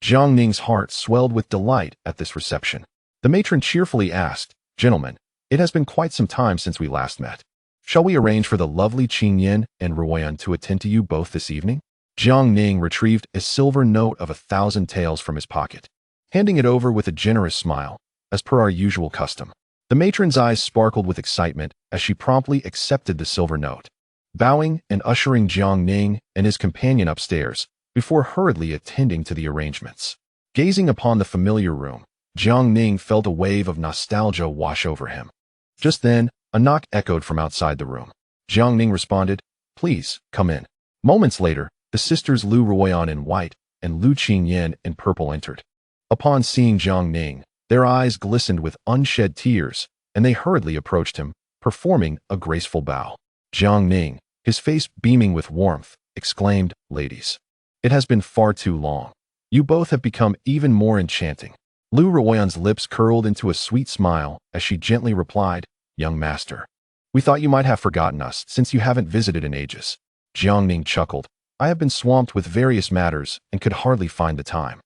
Jiang Ning's heart swelled with delight at this reception. The matron cheerfully asked, "Gentlemen, it has been quite some time since we last met. Shall we arrange for the lovely Qingyan and Ruoyan to attend to you both this evening?" Jiang Ning retrieved a silver note of 1,000 taels from his pocket, handing it over with a generous smile, as per our usual custom. The matron's eyes sparkled with excitement as she promptly accepted the silver note, bowing and ushering Jiang Ning and his companion upstairs, before hurriedly attending to the arrangements. Gazing upon the familiar room, Jiang Ning felt a wave of nostalgia wash over him. Just then, a knock echoed from outside the room. Jiang Ning responded, "Please, come in." Moments later, the sisters Lu Ruoyan in white and Lu Qingyan in purple entered. Upon seeing Jiang Ning, their eyes glistened with unshed tears, and they hurriedly approached him, performing a graceful bow. Jiang Ning, his face beaming with warmth, exclaimed, "Ladies, it has been far too long. You both have become even more enchanting." Lu Ruoyan's lips curled into a sweet smile as she gently replied, "Young master, we thought you might have forgotten us since you haven't visited in ages." Jiang Ning chuckled, "I have been swamped with various matters and could hardly find the time."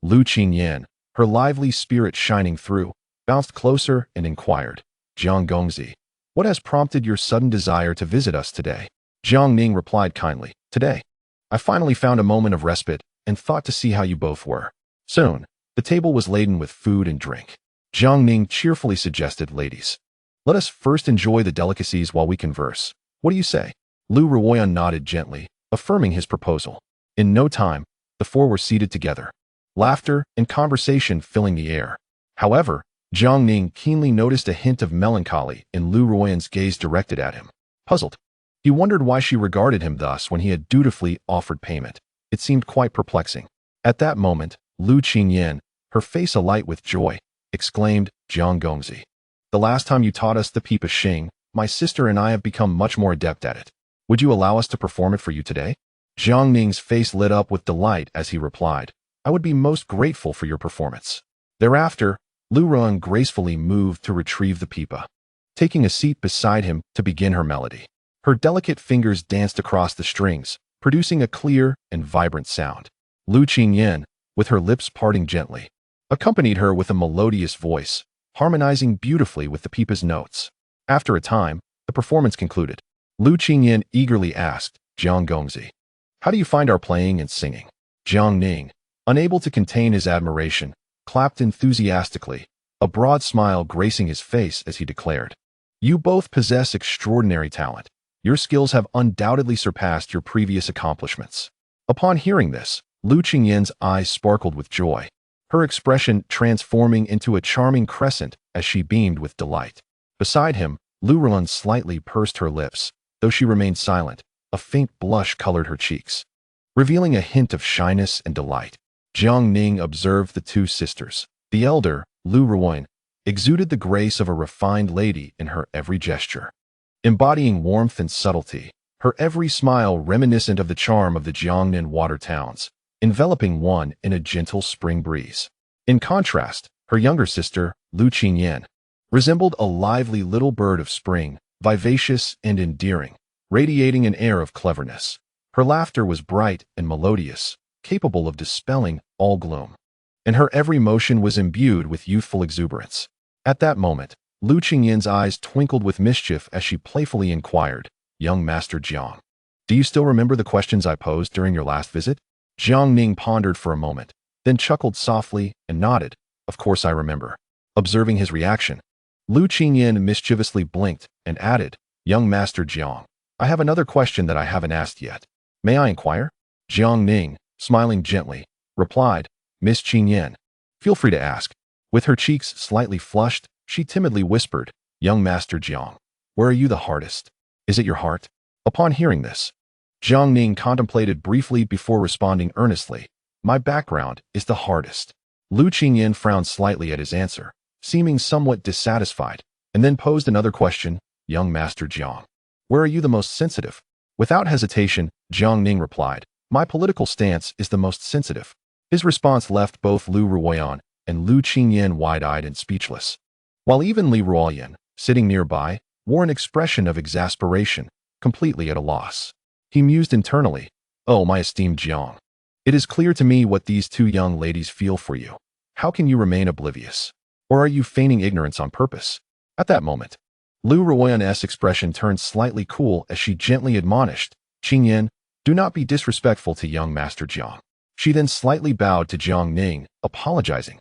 Lu Qingyan, her lively spirit shining through, bounced closer and inquired, "Jiang Gongzi, what has prompted your sudden desire to visit us today?" Jiang Ning replied kindly, "Today, I finally found a moment of respite and thought to see how you both were." Soon, the table was laden with food and drink. Jiang Ning cheerfully suggested, "Ladies, let us first enjoy the delicacies while we converse. What do you say?" Lu Ruoyan nodded gently, affirming his proposal. In no time, the four were seated together, laughter and conversation filling the air. However, Jiang Ning keenly noticed a hint of melancholy in Lu Ruoyan's gaze directed at him. Puzzled, he wondered why she regarded him thus when he had dutifully offered payment. It seemed quite perplexing. At that moment, Lu Qingyan, her face alight with joy, exclaimed, "Jiang Gongzi, the last time you taught us the Pipa Xing, my sister and I have become much more adept at it. Would you allow us to perform it for you today?" Jiang Ning's face lit up with delight as he replied, "I would be most grateful for your performance." Thereafter, Lu Ruoyan gracefully moved to retrieve the pipa, taking a seat beside him to begin her melody. Her delicate fingers danced across the strings, producing a clear and vibrant sound. Lu Qingyan, with her lips parting gently, accompanied her with a melodious voice, harmonizing beautifully with the pipa's notes. After a time, the performance concluded. Lu Qingyan eagerly asked, "Jiang Gongzi, how do you find our playing and singing?" Jiang Ning, unable to contain his admiration, clapped enthusiastically, a broad smile gracing his face as he declared, "You both possess extraordinary talent. Your skills have undoubtedly surpassed your previous accomplishments. Upon hearing this, Lu Qingyan's eyes sparkled with joy, her expression transforming into a charming crescent as she beamed with delight. Beside him, Lu Ruan slightly pursed her lips, though she remained silent. A faint blush colored her cheeks, revealing a hint of shyness and delight. Jiang Ning observed the two sisters. The elder, Lu Ruan, exuded the grace of a refined lady in her every gesture, embodying warmth and subtlety, her every smile reminiscent of the charm of the Jiangnan water towns, enveloping one in a gentle spring breeze. In contrast, her younger sister, Lu Qingyan, resembled a lively little bird of spring, vivacious and endearing, radiating an air of cleverness. Her laughter was bright and melodious, capable of dispelling all gloom, and her every motion was imbued with youthful exuberance. At that moment, Lu Qingyan's eyes twinkled with mischief as she playfully inquired, "Young Master Jiang, do you still remember the questions I posed during your last visit?" Jiang Ning pondered for a moment, then chuckled softly and nodded. "Of course I remember." Observing his reaction, Lu Qingyan mischievously blinked and added, "Young Master Jiang, I have another question that I haven't asked yet. May I inquire?" Jiang Ning, smiling gently, replied, "Miss Qingyan, feel free to ask." With her cheeks slightly flushed, she timidly whispered, "Young Master Jiang, where are you the hardest? Is it your heart?" Upon hearing this, Jiang Ning contemplated briefly before responding earnestly, "My background is the hardest." Lu Qingyan frowned slightly at his answer, seeming somewhat dissatisfied, and then posed another question, "Young Master Jiang, where are you the most sensitive?" Without hesitation, Jiang Ning replied, "My political stance is the most sensitive." His response left both Lu Ruoyan and Lu Qingyan wide-eyed and speechless, while even Li Ruoyan, sitting nearby, wore an expression of exasperation, completely at a loss. He mused internally, "Oh, my esteemed Jiang, it is clear to me what these two young ladies feel for you. How can you remain oblivious? Or are you feigning ignorance on purpose?" At that moment, Lu Ruoyan's expression turned slightly cool as she gently admonished, "Qingyan, do not be disrespectful to young Master Jiang." She then slightly bowed to Jiang Ning, apologizing.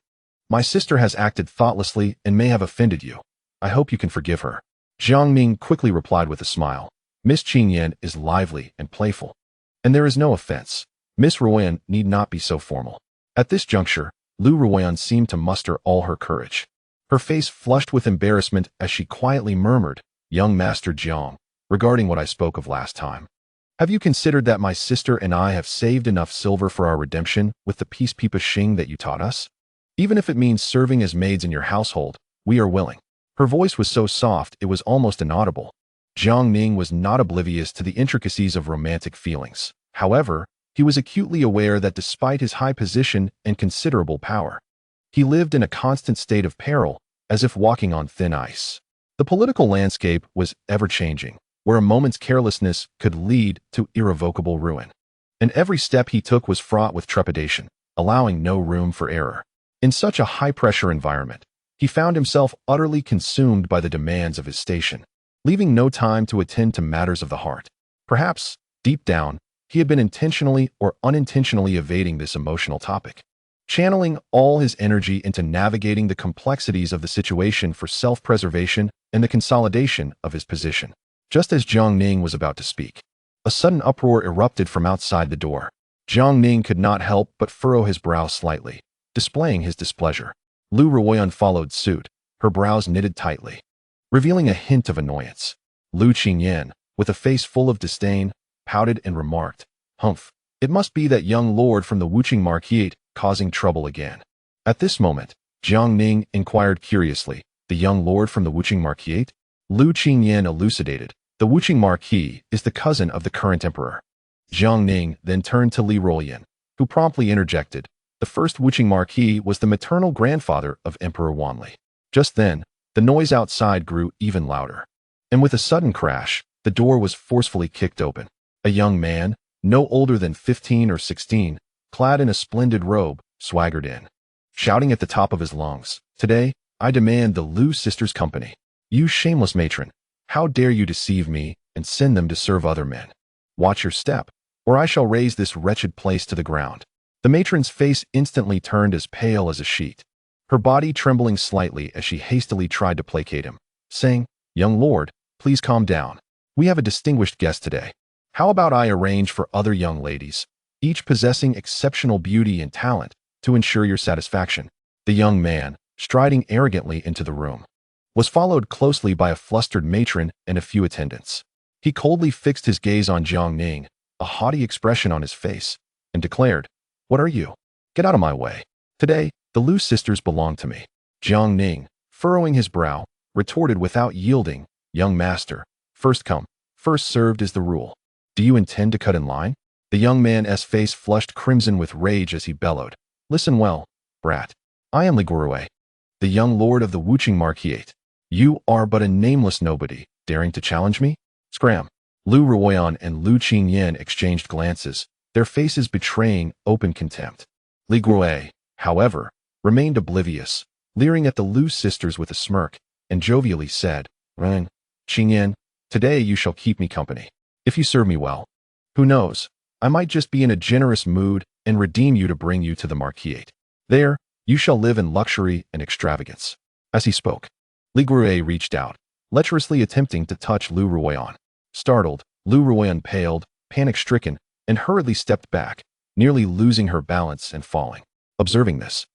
"My sister has acted thoughtlessly and may have offended you. I hope you can forgive her." Jiang Ning quickly replied with a smile, "Miss Qingyan is lively and playful, and there is no offense. Miss Ruoyan need not be so formal." At this juncture, Lu Ruoyan seemed to muster all her courage. Her face flushed with embarrassment as she quietly murmured, "Young Master Jiang, regarding what I spoke of last time, have you considered that my sister and I have saved enough silver for our redemption with the peace pipa shing that you taught us? Even if it means serving as maids in your household, we are willing." Her voice was so soft it was almost inaudible. Jiang Ning was not oblivious to the intricacies of romantic feelings. However, he was acutely aware that despite his high position and considerable power, he lived in a constant state of peril, as if walking on thin ice. The political landscape was ever-changing, where a moment's carelessness could lead to irrevocable ruin. And every step he took was fraught with trepidation, allowing no room for error. In such a high-pressure environment, he found himself utterly consumed by the demands of his station, leaving no time to attend to matters of the heart. Perhaps, deep down, he had been intentionally or unintentionally evading this emotional topic, channeling all his energy into navigating the complexities of the situation for self-preservation and the consolidation of his position. Just as Jiang Ning was about to speak, a sudden uproar erupted from outside the door. Jiang Ning could not help but furrow his brow slightly, displaying his displeasure. Lu Ruoyan followed suit, her brows knitted tightly, revealing a hint of annoyance. Lu Qingyan, with a face full of disdain, pouted and remarked, "Humph, it must be that young lord from the Wuqing Marquisate causing trouble again." At this moment, Jiang Ning inquired curiously, "The young lord from the Wuqing Marquisate?" Lu Qingyan elucidated, "The Wuqing Marquis is the cousin of the current emperor." Jiang Ning then turned to Li Ruoyan, who promptly interjected, "The first Wuqing Marquis was the maternal grandfather of Emperor Wanli." Just then, the noise outside grew even louder, and with a sudden crash, the door was forcefully kicked open. A young man, no older than 15 or 16, clad in a splendid robe, swaggered in, shouting at the top of his lungs, "Today, I demand the Lu sisters' company. You shameless matron, how dare you deceive me and send them to serve other men? Watch your step, or I shall raze this wretched place to the ground." The matron's face instantly turned as pale as a sheet, her body trembling slightly as she hastily tried to placate him, saying, "Young lord, please calm down. We have a distinguished guest today. How about I arrange for other young ladies, each possessing exceptional beauty and talent, to ensure your satisfaction?" The young man, striding arrogantly into the room, was followed closely by a flustered matron and a few attendants. He coldly fixed his gaze on Jiang Ning, a haughty expression on his face, and declared, "What are you? Get out of my way. Today, the Liu sisters belong to me." Jiang Ning, furrowing his brow, retorted without yielding, "Young master, first come, first served is the rule. Do you intend to cut in line?" The young man's face flushed crimson with rage as he bellowed, "Listen well, brat. I am Li Guruwei, the young lord of the Wuqing Marquisate. You are but a nameless nobody, daring to challenge me? Scram!" Lu Ruoyan and Lu Qingyan exchanged glances, their faces betraying open contempt. Li Guruwei, however, remained oblivious, leering at the Liu sisters with a smirk, and jovially said, "Ren, Qingyan, today you shall keep me company. If you serve me well, who knows, I might just be in a generous mood and redeem you to bring you to the Marquisate. There, you shall live in luxury and extravagance." As he spoke, Li Guruwei reached out, lecherously attempting to touch Lu Ruoyan. Startled, Lu Ruoyan paled, panic-stricken, and hurriedly stepped back, nearly losing her balance and falling. Observing this,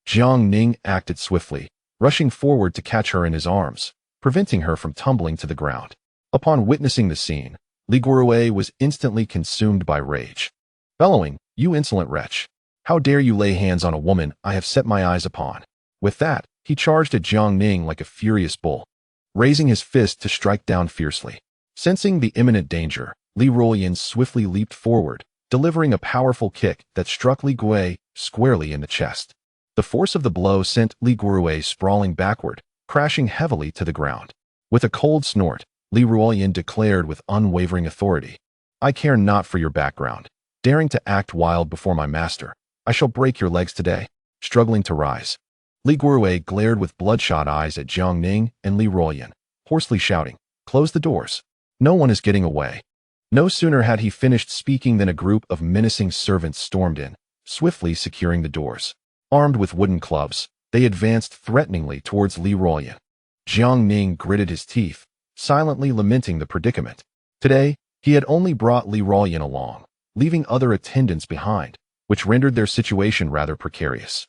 Jiang Ning acted swiftly, rushing forward to catch her in his arms, preventing her from tumbling to the ground. Upon witnessing the scene, Li Guruwei was instantly consumed by rage. Bellowing, "You insolent wretch! How dare you lay hands on a woman I have set my eyes upon?" With that, he charged at Jiang Ning like a furious bull, raising his fist to strike down fiercely. Sensing the imminent danger, Li Ruoyan swiftly leaped forward, delivering a powerful kick that struck Li Guruwei squarely in the chest. The force of the blow sent Li Guruwei sprawling backward, crashing heavily to the ground. With a cold snort, Li Ruoyan declared with unwavering authority, "I care not for your background. Daring to act wild before my master, I shall break your legs today." Struggling to rise, Li Guruwei glared with bloodshot eyes at Jiang Ning and Li Ruoyan, hoarsely shouting, "Close the doors. No one is getting away." No sooner had he finished speaking than a group of menacing servants stormed in, swiftly securing the doors. Armed with wooden clubs, they advanced threateningly towards Li Ruoyan. Jiang Ning gritted his teeth, silently lamenting the predicament. Today, he had only brought Li Ruoyan along, leaving other attendants behind, which rendered their situation rather precarious.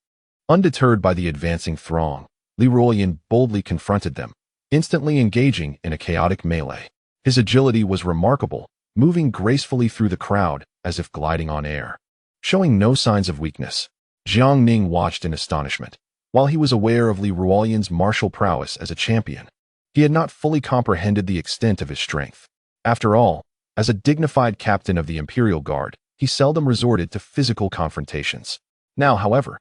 Undeterred by the advancing throng, Li Ruoyan boldly confronted them, instantly engaging in a chaotic melee. His agility was remarkable, moving gracefully through the crowd as if gliding on air. Showing no signs of weakness, Jiang Ning watched in astonishment. While he was aware of Li Ruoyan's martial prowess as a champion, he had not fully comprehended the extent of his strength. After all, as a dignified captain of the Imperial Guard, he seldom resorted to physical confrontations. Now, however,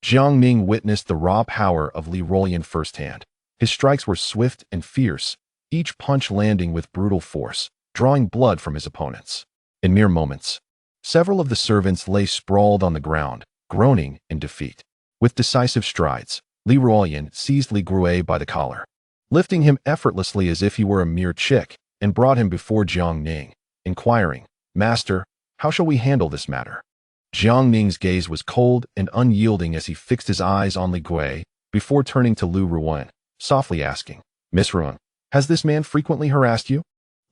Jiang Ning witnessed the raw power of Li Ruoyan firsthand. His strikes were swift and fierce, each punch landing with brutal force, drawing blood from his opponents. In mere moments, several of the servants lay sprawled on the ground, groaning in defeat. With decisive strides, Li Ruoyan seized Li Guruwei by the collar, lifting him effortlessly as if he were a mere chick, and brought him before Jiang Ning, inquiring, "Master, how shall we handle this matter?" Jiang Ning's gaze was cold and unyielding as he fixed his eyes on Li Guruwei before turning to Lu Ruoyan, softly asking, "Miss Ruoyan, has this man frequently harassed you?"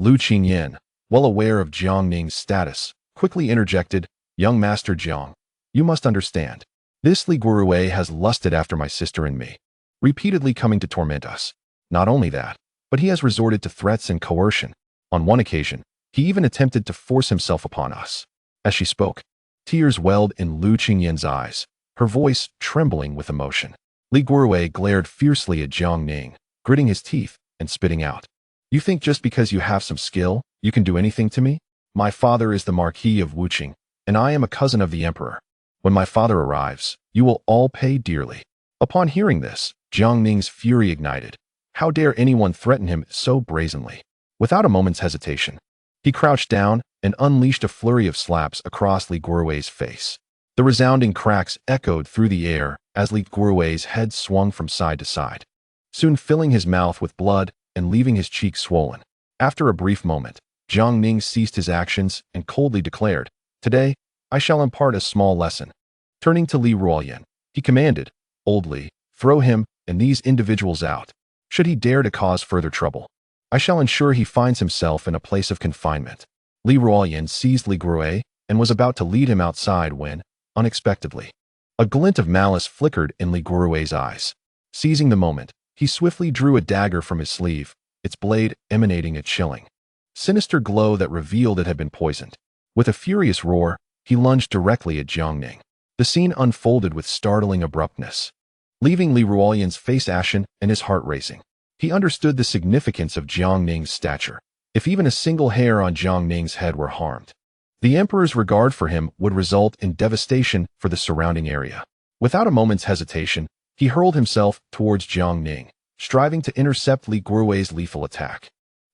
Lu Qingyan, well aware of Jiang Ning's status, quickly interjected, "Young Master Jiang, you must understand. This Li Guruwei has lusted after my sister and me, repeatedly coming to torment us. Not only that, but he has resorted to threats and coercion. On one occasion, he even attempted to force himself upon us." As she spoke, tears welled in Lu Qingyan's eyes, her voice trembling with emotion. Li Guruwei glared fiercely at Jiang Ning, gritting his teeth and spitting out, "You think just because you have some skill, you can do anything to me? My father is the Marquis of Wuqing, and I am a cousin of the Emperor. When my father arrives, you will all pay dearly." Upon hearing this, Jiang Ning's fury ignited. How dare anyone threaten him so brazenly? Without a moment's hesitation, he crouched down and unleashed a flurry of slaps across Li Guruwei's face. The resounding cracks echoed through the air as Li Guruwei's head swung from side to side, soon filling his mouth with blood and leaving his cheeks swollen. After a brief moment, Jiang Ning ceased his actions and coldly declared, "Today, I shall impart a small lesson." Turning to Li Ruoyan, he commanded, "Old Li, throw him and these individuals out, should he dare to cause further trouble." I shall ensure he finds himself in a place of confinement. Li Ruoyan seized Li Guoye and was about to lead him outside when, unexpectedly, a glint of malice flickered in Li Guoye's eyes. Seizing the moment, he swiftly drew a dagger from his sleeve, its blade emanating a chilling, sinister glow that revealed it had been poisoned. With a furious roar, he lunged directly at Jiang Ning. The scene unfolded with startling abruptness, leaving Li Ruoyan's face ashen and his heart racing. He understood the significance of Jiang Ning's stature. If even a single hair on Jiang Ning's head were harmed, the emperor's regard for him would result in devastation for the surrounding area. Without a moment's hesitation, he hurled himself towards Jiang Ning, striving to intercept Li Guoye's lethal attack.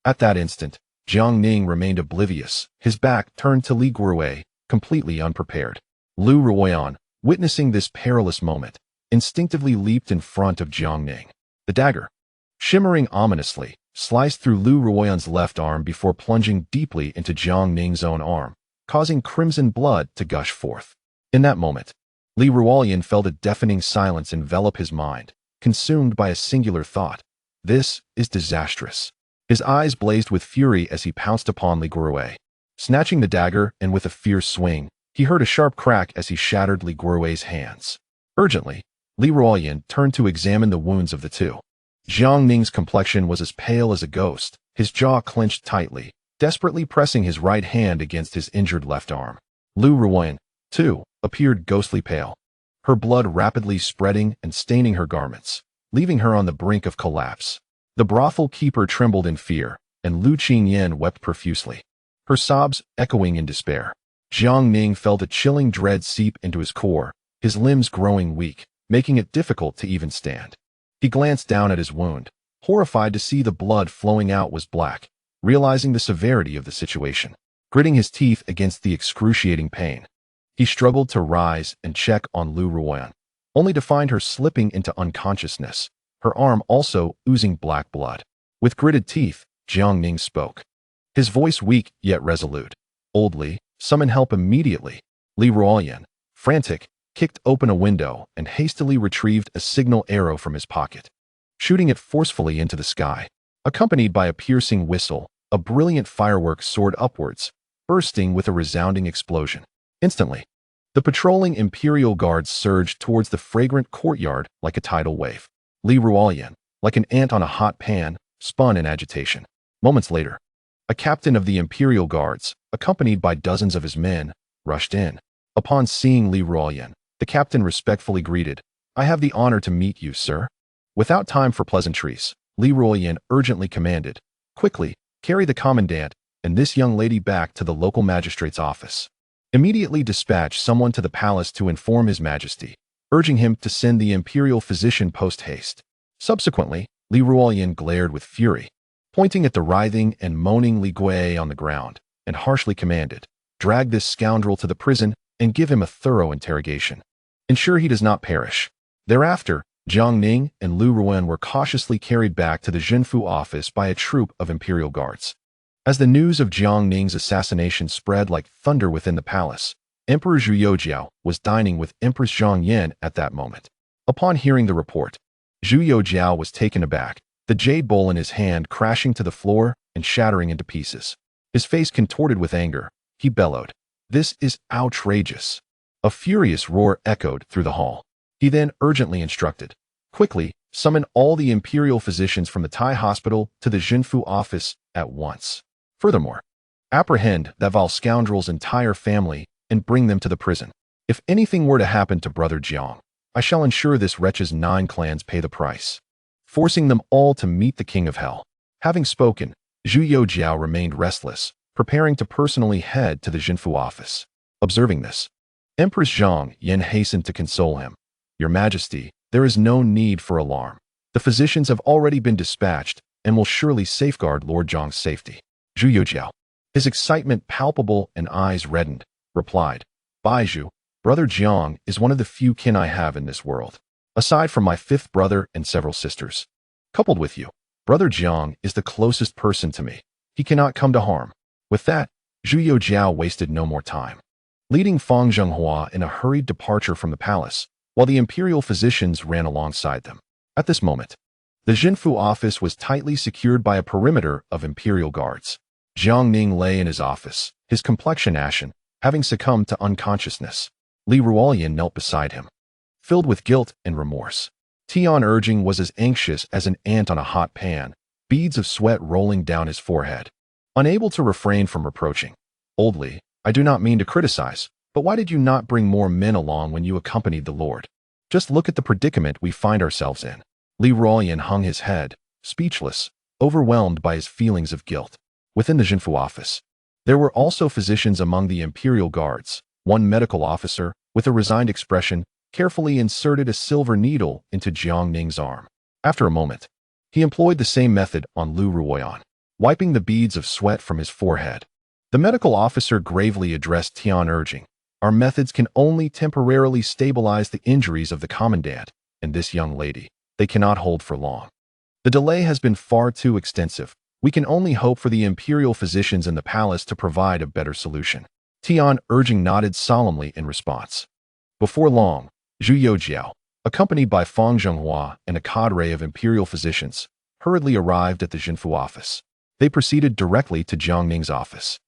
At that instant, Jiang Ning remained oblivious, his back turned to Li Guoye, completely unprepared. Lu Ruoyan, witnessing this perilous moment, instinctively leaped in front of Jiang Ning. The dagger, shimmering ominously, sliced through Lu Ruoyan's left arm before plunging deeply into Jiang Ning's own arm, causing crimson blood to gush forth. In that moment, Li Ruoyan felt a deafening silence envelop his mind, consumed by a singular thought. This is disastrous. His eyes blazed with fury as he pounced upon Li Guoye. Snatching the dagger and with a fierce swing, he heard a sharp crack as he shattered Li Guoye's hands. Urgently, Li Ruoyan turned to examine the wounds of the two. Jiang Ning's complexion was as pale as a ghost, his jaw clenched tightly, desperately pressing his right hand against his injured left arm. Lu Ruoyan, too, appeared ghostly pale, her blood rapidly spreading and staining her garments, leaving her on the brink of collapse. The brothel keeper trembled in fear, and Lu Qingyan wept profusely, her sobs echoing in despair. Jiang Ning felt a chilling dread seep into his core, his limbs growing weak, making it difficult to even stand. He glanced down at his wound, horrified to see the blood flowing out was black, realizing the severity of the situation. Gritting his teeth against the excruciating pain, he struggled to rise and check on Lu Ruoyan, only to find her slipping into unconsciousness, her arm also oozing black blood. With gritted teeth, Jiang Ning spoke, his voice weak yet resolute. "Old Li, summon help immediately." Li Ruoyan, frantic, kicked open a window and hastily retrieved a signal arrow from his pocket. Shooting it forcefully into the sky, accompanied by a piercing whistle, a brilliant firework soared upwards, bursting with a resounding explosion. Instantly, the patrolling Imperial Guards surged towards the fragrant courtyard like a tidal wave. Li Ruoyan, like an ant on a hot pan, spun in agitation. Moments later, a captain of the Imperial Guards, accompanied by dozens of his men, rushed in. Upon seeing Li Ruoyan, the captain respectfully greeted, "I have the honor to meet you, sir." Without time for pleasantries, Li Ruoyan urgently commanded, "Quickly, carry the commandant and this young lady back to the local magistrate's office. Immediately dispatch someone to the palace to inform His Majesty, urging him to send the imperial physician post-haste." Subsequently, Li Ruoyan glared with fury, pointing at the writhing and moaning Li Guoye on the ground, and harshly commanded, "Drag this scoundrel to the prison and give him a thorough interrogation. Ensure he does not perish." Thereafter, Jiang Ning and Lu Ruoyan were cautiously carried back to the Zhenfu office by a troop of Imperial Guards. As the news of Jiang Ning's assassination spread like thunder within the palace, Emperor Zhu Youjiao was dining with Empress Zhang Yan at that moment. Upon hearing the report, Zhu Youjiao was taken aback, the jade bowl in his hand crashing to the floor and shattering into pieces. His face contorted with anger, he bellowed, "This is outrageous." A furious roar echoed through the hall. He then urgently instructed, "Quickly, summon all the imperial physicians from the Tai hospital to the Zhenfu office at once. Furthermore, apprehend that vile scoundrel's entire family and bring them to the prison. If anything were to happen to Brother Jiang, I shall ensure this wretch's 9 clans pay the price, forcing them all to meet the King of Hell." Having spoken, Zhu Youjiao remained restless, preparing to personally head to the Zhenfu office. Observing this, Empress Zhang Yan hastened to console him. "Your Majesty, there is no need for alarm. The physicians have already been dispatched and will surely safeguard Lord Zhang's safety." Zhu Youjiao, his excitement palpable and eyes reddened, replied, "Baizhu, Brother Jiang is one of the few kin I have in this world, aside from my 5th brother and several sisters. Coupled with you, Brother Jiang is the closest person to me. He cannot come to harm." With that, Zhu Youjiao wasted no more time, leading Fang Zhenghua in a hurried departure from the palace, while the imperial physicians ran alongside them. At this moment, The Jinfu office was tightly secured by a perimeter of imperial guards. Jiang Ning lay in his office, his complexion ashen, having succumbed to unconsciousness. Liaodong knelt beside him, filled with guilt and remorse. Tianqi was as anxious as an ant on a hot pan, beads of sweat rolling down his forehead. Unable to refrain from reproaching, "Old Li, I do not mean to criticize, but why did you not bring more men along when you accompanied the Lord? Just look at the predicament we find ourselves in." Liaodong hung his head, speechless, overwhelmed by his feelings of guilt. Within the Jinfu office, there were also physicians among the imperial guards. One medical officer, with a resigned expression, carefully inserted a silver needle into Jiang Ning's arm. After a moment, he employed the same method on Lu Ruoyan, wiping the beads of sweat from his forehead. The medical officer gravely addressed Tianqi. "Our methods can only temporarily stabilize the injuries of the commandant and this young lady. They cannot hold for long. The delay has been far too extensive. We can only hope for the imperial physicians in the palace to provide a better solution." Tianqi nodded solemnly in response. Before long, Zhu Youjiao, accompanied by Fang Zhenghua and a cadre of imperial physicians, hurriedly arrived at the Jinfu office. They proceeded directly to Jiang Ning's office,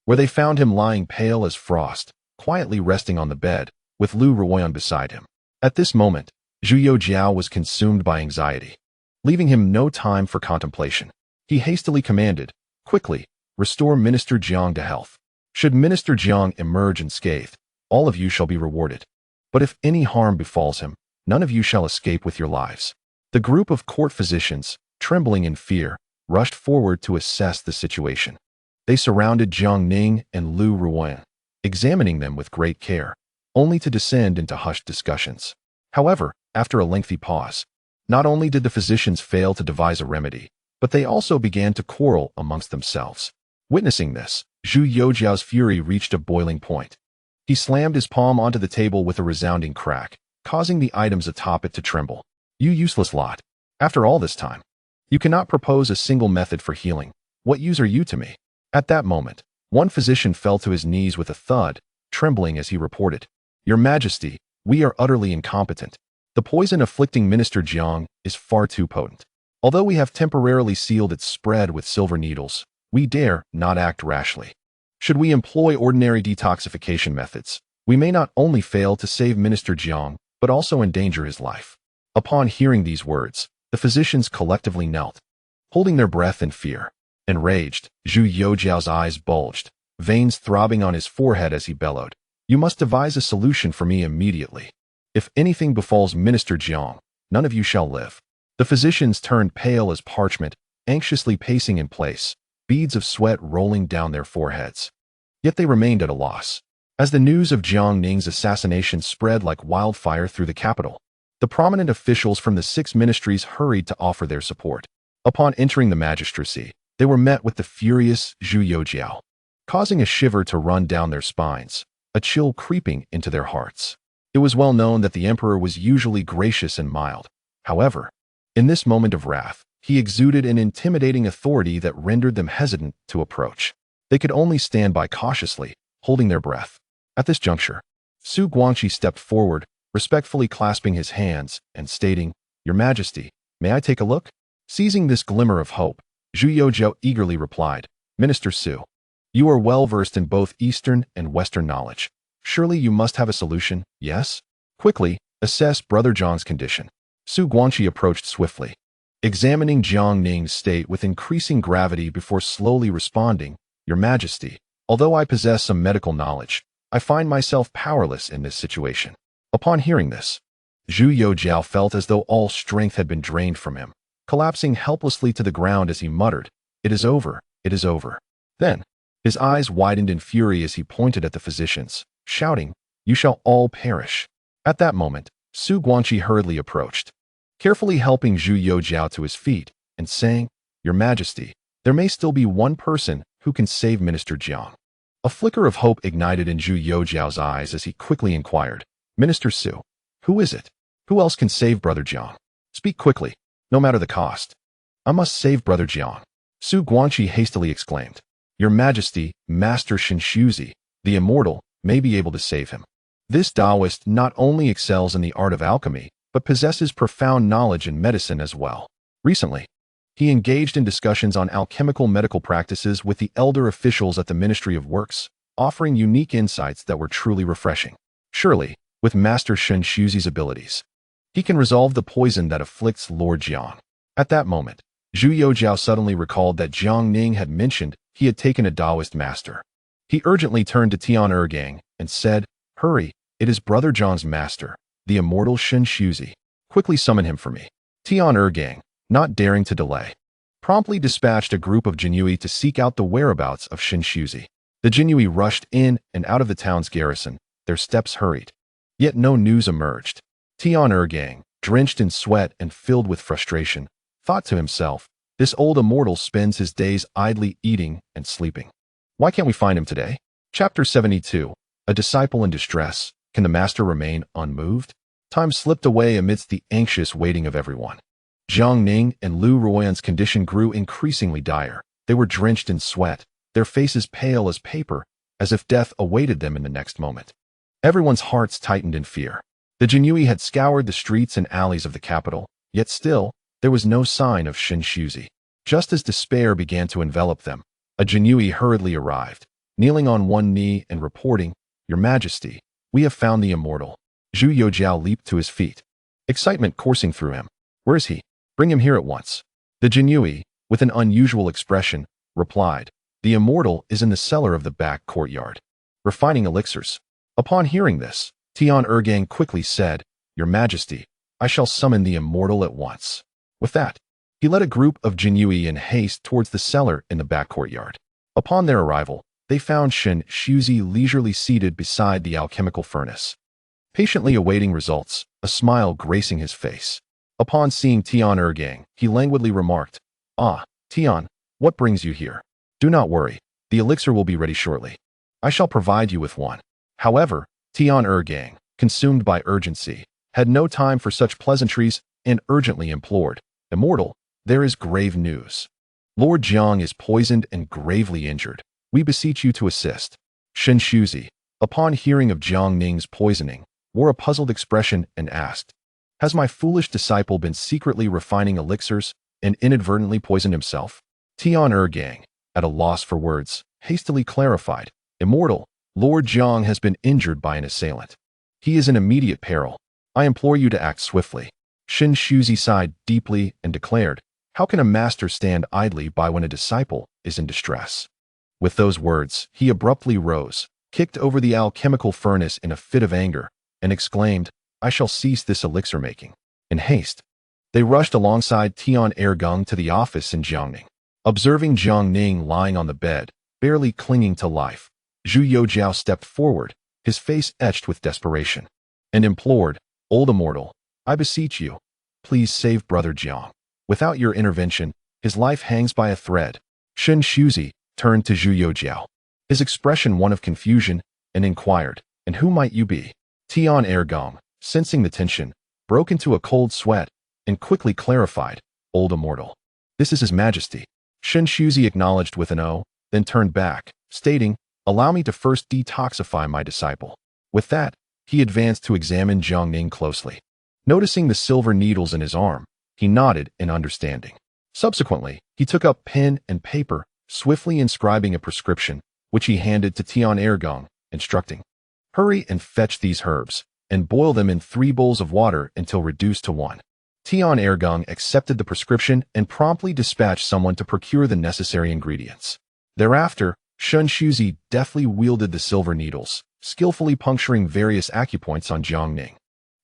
where they found him lying pale as frost, quietly resting on the bed, with Lu Ruoyan beside him. At this moment, Zhu Youjiao was consumed by anxiety, leaving him no time for contemplation. He hastily commanded, "Quickly, restore Minister Jiang to health. Should Minister Jiang emerge unscathed, all of you shall be rewarded. But if any harm befalls him, none of you shall escape with your lives." The group of court physicians, trembling in fear, rushed forward to assess the situation. They surrounded Jiang Ning and Lu Ruoyan, examining them with great care, only to descend into hushed discussions. However, after a lengthy pause, not only did the physicians fail to devise a remedy, but they also began to quarrel amongst themselves. Witnessing this, Zhu Youjiao's fury reached a boiling point. He slammed his palm onto the table with a resounding crack, causing the items atop it to tremble. "You useless lot! After all this time, you cannot propose a single method for healing. What use are you to me?" At that moment, one physician fell to his knees with a thud, trembling as he reported, "Your Majesty, we are utterly incompetent. The poison afflicting Minister Jiang is far too potent. Although we have temporarily sealed its spread with silver needles, we dare not act rashly. Should we employ ordinary detoxification methods, we may not only fail to save Minister Jiang, but also endanger his life." Upon hearing these words, the physicians collectively knelt, holding their breath in fear. Enraged, Zhu Youjiao's eyes bulged, veins throbbing on his forehead as he bellowed, "You must devise a solution for me immediately. If anything befalls Minister Jiang, none of you shall live." The physicians turned pale as parchment, anxiously pacing in place, beads of sweat rolling down their foreheads. Yet they remained at a loss. As the news of Jiang Ning's assassination spread like wildfire through the capital, the prominent officials from the 6 ministries hurried to offer their support. Upon entering the magistracy, they were met with the furious Zhu Youjiao, causing a shiver to run down their spines, a chill creeping into their hearts. It was well known that the emperor was usually gracious and mild. However, in this moment of wrath, he exuded an intimidating authority that rendered them hesitant to approach. They could only stand by cautiously, holding their breath. At this juncture, Su Guangqi stepped forward, respectfully clasping his hands and stating, "Your Majesty, may I take a look?" Seizing this glimmer of hope, Zhu Youjiao eagerly replied, "Minister Su, you are well versed in both Eastern and Western knowledge. Surely you must have a solution, yes? Quickly, assess Brother Jiang's condition." Su Guangqi approached swiftly, examining Jiang Ning's state with increasing gravity before slowly responding, "Your Majesty, although I possess some medical knowledge, I find myself powerless in this situation." Upon hearing this, Zhu Youjiao felt as though all strength had been drained from him, collapsing helplessly to the ground as he muttered, "It is over, it is over." Then, his eyes widened in fury as he pointed at the physicians, shouting, "You shall all perish." At that moment, Su Guangqi hurriedly approached, carefully helping Zhu Youjiao to his feet, and saying, "Your Majesty, there may still be one person who can save Minister Jiang." A flicker of hope ignited in Zhu Youjiao's eyes as he quickly inquired, "Minister Su, who is it? Who else can save Brother Jiang? Speak quickly, no matter the cost." "I must save Brother Jiang," Su Guangqi hastily exclaimed. "Your Majesty, Master Shinshuzi, the immortal, may be able to save him. This Taoist not only excels in the art of alchemy, but possesses profound knowledge in medicine as well." Recently, he engaged in discussions on alchemical medical practices with the elder officials at the Ministry of Works, offering unique insights that were truly refreshing. Surely, with Master Shen Shuzi's abilities, he can resolve the poison that afflicts Lord Jiang. At that moment, Zhu Youjiao suddenly recalled that Jiang Ning had mentioned he had taken a Taoist master. He urgently turned to Tian Ergang and said, "Hurry, it is Brother Zhang's master, the immortal Shen Shuzi. Quickly summon him for me." Tian Ergang, not daring to delay, promptly dispatched a group of Jinyui to seek out the whereabouts of Shen Shuzi. The Jinyui rushed in and out of the town's garrison, their steps hurried. Yet no news emerged. Tian Ergang, drenched in sweat and filled with frustration, thought to himself, "This old immortal spends his days idly eating and sleeping. Why can't we find him today?" Chapter 72. A disciple in distress. Can the master remain unmoved? Time slipped away amidst the anxious waiting of everyone. Jiang Ning and Lu Ruoyan's condition grew increasingly dire. They were drenched in sweat, their faces pale as paper, as if death awaited them in the next moment. Everyone's hearts tightened in fear. The Jinyui had scoured the streets and alleys of the capital, yet still, there was no sign of Shen Shuzi. Just as despair began to envelop them, a Jinyui hurriedly arrived, kneeling on one knee and reporting, "Your Majesty, we have found the immortal." Zhu Youjiao leaped to his feet, excitement coursing through him. "Where is he? Bring him here at once." The Jinyui, with an unusual expression, replied, "The immortal is in the cellar of the back courtyard, refining elixirs." Upon hearing this, Tian Ergang quickly said, "Your Majesty, I shall summon the immortal at once." With that, he led a group of Jinyui in haste towards the cellar in the back courtyard. Upon their arrival, they found Shen Shuzi leisurely seated beside the alchemical furnace, patiently awaiting results, a smile gracing his face. Upon seeing Tian Ergang, he languidly remarked, "Ah, Tian, what brings you here? Do not worry, the elixir will be ready shortly. I shall provide you with one." However, Tian Ergang, consumed by urgency, had no time for such pleasantries and urgently implored, "Immortal, there is grave news. Lord Jiang is poisoned and gravely injured. We beseech you to assist." Shen Shuzi, upon hearing of Jiang Ning's poisoning, wore a puzzled expression and asked, "Has my foolish disciple been secretly refining elixirs and inadvertently poisoned himself?" Tian Ergang, at a loss for words, hastily clarified, "Immortal, Lord Jiang has been injured by an assailant. He is in immediate peril. I implore you to act swiftly." Shen Shuzi sighed deeply and declared, "How can a master stand idly by when a disciple is in distress?" With those words, he abruptly rose, kicked over the alchemical furnace in a fit of anger, and exclaimed, "I shall cease this elixir making." In haste, they rushed alongside Tian Ergang to the office in Jiang Ning. Observing Jiang Ning lying on the bed, barely clinging to life, Zhu Youjiao stepped forward, his face etched with desperation, and implored, "Old immortal, I beseech you, please save Brother Jiang. Without your intervention, his life hangs by a thread." Shen Shuzi turned to Zhu Youjiao, his expression one of confusion, and inquired, "And who might you be?" Tian Ergang, sensing the tension, broke into a cold sweat, and quickly clarified, "Old immortal, this is His Majesty." Shen Shuzi acknowledged with an "O," then turned back, stating, "Allow me to first detoxify my disciple." With that, he advanced to examine Jiang Ning closely. Noticing the silver needles in his arm, he nodded in understanding. Subsequently, he took up pen and paper, swiftly inscribing a prescription, which he handed to Tian Ergang, instructing, "Hurry and fetch these herbs, and boil them in 3 bowls of water until reduced to 1. Tian Ergang accepted the prescription and promptly dispatched someone to procure the necessary ingredients. Thereafter, Shen Shuzi deftly wielded the silver needles, skillfully puncturing various acupoints on Jiang Ning.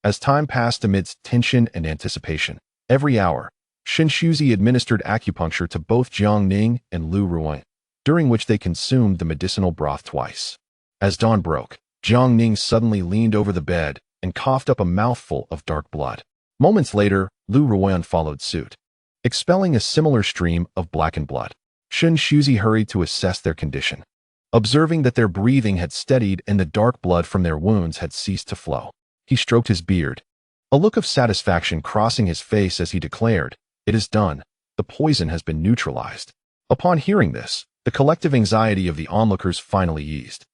As time passed amidst tension and anticipation, every hour, Shen Shuzi administered acupuncture to both Jiang Ning and Lu Ruoyan, during which they consumed the medicinal broth twice. As dawn broke, Jiang Ning suddenly leaned over the bed and coughed up a mouthful of dark blood. Moments later, Lu Ruoyan followed suit, expelling a similar stream of blackened blood. Shen Shuzi hurried to assess their condition, observing that their breathing had steadied and the dark blood from their wounds had ceased to flow. He stroked his beard, a look of satisfaction crossing his face as he declared, "It is done. The poison has been neutralized." Upon hearing this, the collective anxiety of the onlookers finally eased.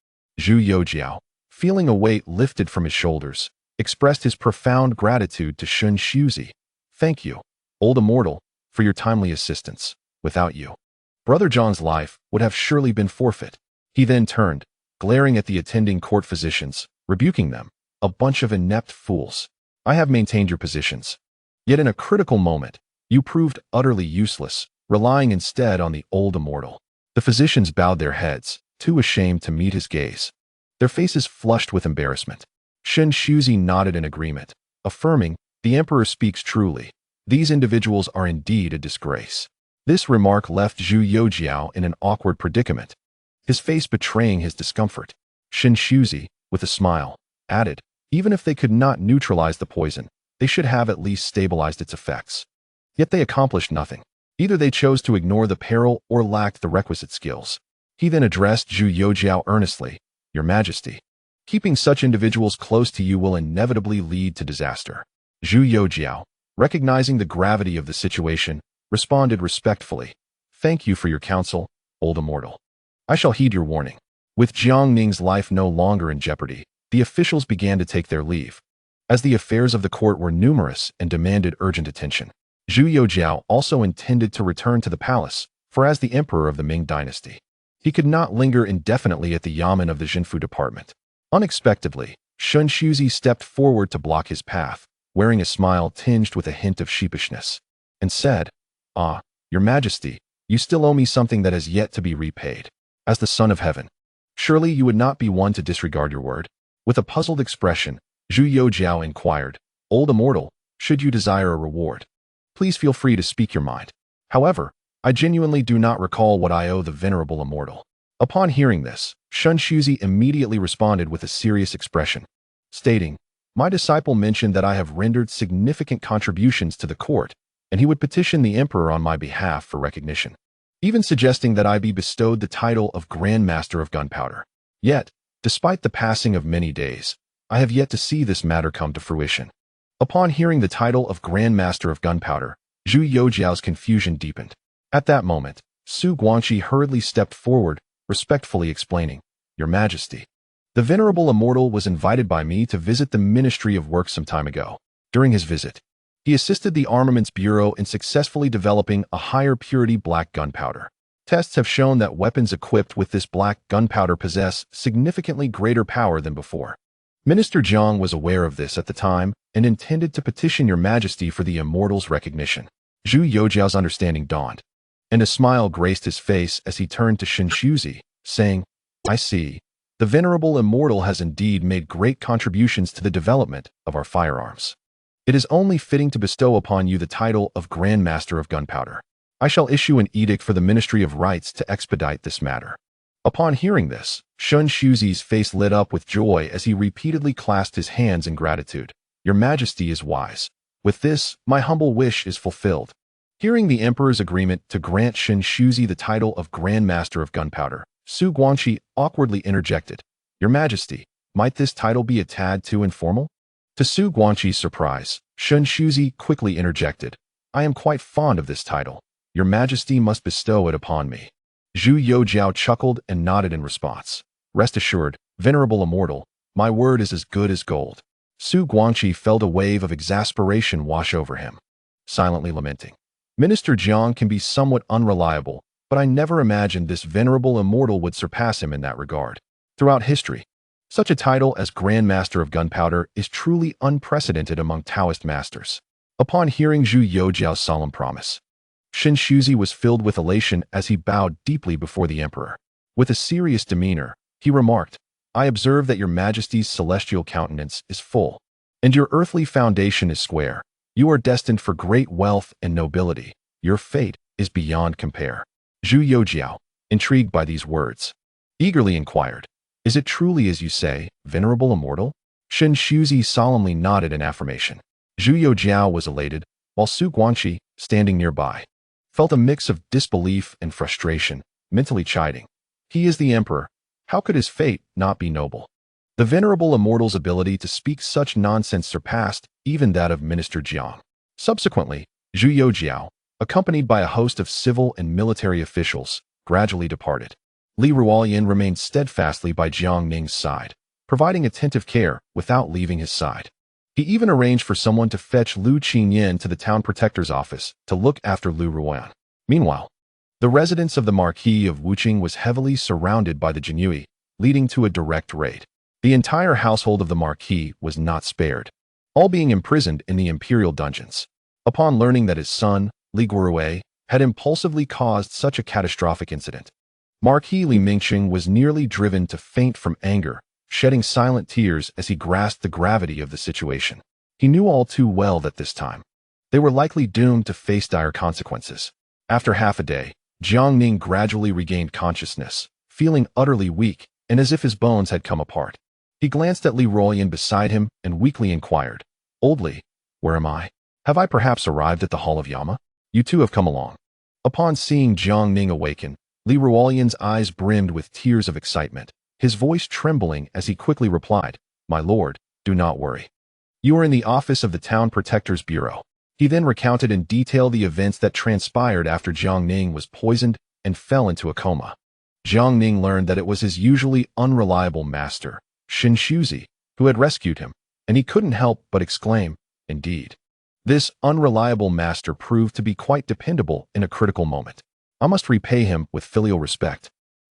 Zhu Youjiao, feeling a weight lifted from his shoulders, expressed his profound gratitude to Shen Shuzi. "Thank you, old immortal, for your timely assistance. Without you, Brother John's life would have surely been forfeit. He then turned, glaring at the attending court physicians, rebuking them. A bunch of inept fools. I have maintained your positions. Yet in a critical moment, you proved utterly useless, relying instead on the old immortal. The physicians bowed their heads, too ashamed to meet his gaze. Their faces flushed with embarrassment. Shen Shuzi nodded in agreement, affirming, the emperor speaks truly. These individuals are indeed a disgrace. This remark left Zhu Youjiao in an awkward predicament, his face betraying his discomfort. Shen Shuzi, with a smile, added, even if they could not neutralize the poison, they should have at least stabilized its effects. Yet they accomplished nothing. Either they chose to ignore the peril or lacked the requisite skills. He then addressed Zhu Youjiao earnestly, Your Majesty, keeping such individuals close to you will inevitably lead to disaster. Zhu Youjiao, recognizing the gravity of the situation, responded respectfully, Thank you for your counsel, old immortal. I shall heed your warning. With Jiang Ning's life no longer in jeopardy, the officials began to take their leave. As the affairs of the court were numerous and demanded urgent attention, Zhu Youjiao also intended to return to the palace, for as the emperor of the Ming dynasty, he could not linger indefinitely at the yamen of the Jinfu department. Unexpectedly, Shen Shuzi stepped forward to block his path, wearing a smile tinged with a hint of sheepishness, and said, Ah, Your Majesty, you still owe me something that has yet to be repaid. As the Son of Heaven, surely you would not be one to disregard your word? With a puzzled expression, Zhu Youjiao inquired, Old immortal, should you desire a reward, please feel free to speak your mind. However, I genuinely do not recall what I owe the venerable immortal. Upon hearing this, Shen Shuzi immediately responded with a serious expression, stating, My disciple mentioned that I have rendered significant contributions to the court, and he would petition the emperor on my behalf for recognition, even suggesting that I be bestowed the title of Grand Master of Gunpowder. Yet, despite the passing of many days, I have yet to see this matter come to fruition. Upon hearing the title of Grand Master of Gunpowder, Zhu Youjiao's confusion deepened. At that moment, Su Guangqi hurriedly stepped forward, respectfully explaining, Your Majesty, the venerable immortal was invited by me to visit the Ministry of Works some time ago. During his visit, he assisted the Armaments Bureau in successfully developing a higher purity black gunpowder. Tests have shown that weapons equipped with this black gunpowder possess significantly greater power than before. Minister Jiang was aware of this at the time and intended to petition Your Majesty for the immortal's recognition. Zhu Youjiao's understanding dawned, and a smile graced his face as he turned to Shen Shuzi, saying, I see. The venerable immortal has indeed made great contributions to the development of our firearms. It is only fitting to bestow upon you the title of Grand Master of Gunpowder. I shall issue an edict for the Ministry of Rights to expedite this matter. Upon hearing this, Shen Shuzi's face lit up with joy as he repeatedly clasped his hands in gratitude. Your Majesty is wise. With this, my humble wish is fulfilled. Hearing the emperor's agreement to grant Shen Shuzi the title of Grand Master of Gunpowder, Su Guangqi awkwardly interjected, Your Majesty, might this title be a tad too informal? To Su Guangqi's surprise, Shen Shuzi quickly interjected, I am quite fond of this title. Your Majesty must bestow it upon me. Zhu Youjiao chuckled and nodded in response. Rest assured, venerable immortal, my word is as good as gold. Su Guangqi felt a wave of exasperation wash over him, silently lamenting. Minister Jiang can be somewhat unreliable, but I never imagined this venerable immortal would surpass him in that regard. Throughout history, such a title as Grand Master of Gunpowder is truly unprecedented among Taoist masters. Upon hearing Zhu Youjiao's solemn promise, Shen Shuzi was filled with elation as he bowed deeply before the emperor. With a serious demeanor, he remarked, I observe that your Majesty's celestial countenance is full, and your earthly foundation is square. You are destined for great wealth and nobility. Your fate is beyond compare. Zhu Youjiao, intrigued by these words, eagerly inquired, Is it truly as you say, venerable immortal? Shen Shuzi solemnly nodded in affirmation. Zhu Youjiao was elated, while Su Guangqi, standing nearby, felt a mix of disbelief and frustration, mentally chiding. He is the emperor. How could his fate not be noble? The venerable immortal's ability to speak such nonsense surpassed even that of Minister Jiang. Subsequently, Zhu Youjiao, accompanied by a host of civil and military officials, gradually departed. Li Ruoyan remained steadfastly by Jiang Ning's side, providing attentive care without leaving his side. He even arranged for someone to fetch Lu Qingyan to the town protector's office to look after Lu Ruoyan. Meanwhile, the residence of the Marquis of Wuqing was heavily surrounded by the Jianqi, leading to a direct raid. The entire household of the Marquis was not spared, all being imprisoned in the imperial dungeons. Upon learning that his son, Li Guorui, had impulsively caused such a catastrophic incident, Marquis Li Mingqing was nearly driven to faint from anger, shedding silent tears as he grasped the gravity of the situation. He knew all too well that this time, they were likely doomed to face dire consequences. After half a day, Jiang Ning gradually regained consciousness, feeling utterly weak and as if his bones had come apart. He glanced at Li Ruoyan beside him and weakly inquired, "Old Li, where am I? Have I perhaps arrived at the Hall of Yama? You too have come along." Upon seeing Jiang Ning awaken, Li Ruoyan's eyes brimmed with tears of excitement, his voice trembling as he quickly replied, "My lord, do not worry. You are in the office of the town protector's bureau." He then recounted in detail the events that transpired after Jiang Ning was poisoned and fell into a coma. Jiang Ning learned that it was his usually unreliable master, Xin Shuzi, who had rescued him, and he couldn't help but exclaim, "Indeed. This unreliable master proved to be quite dependable in a critical moment. I must repay him with filial respect."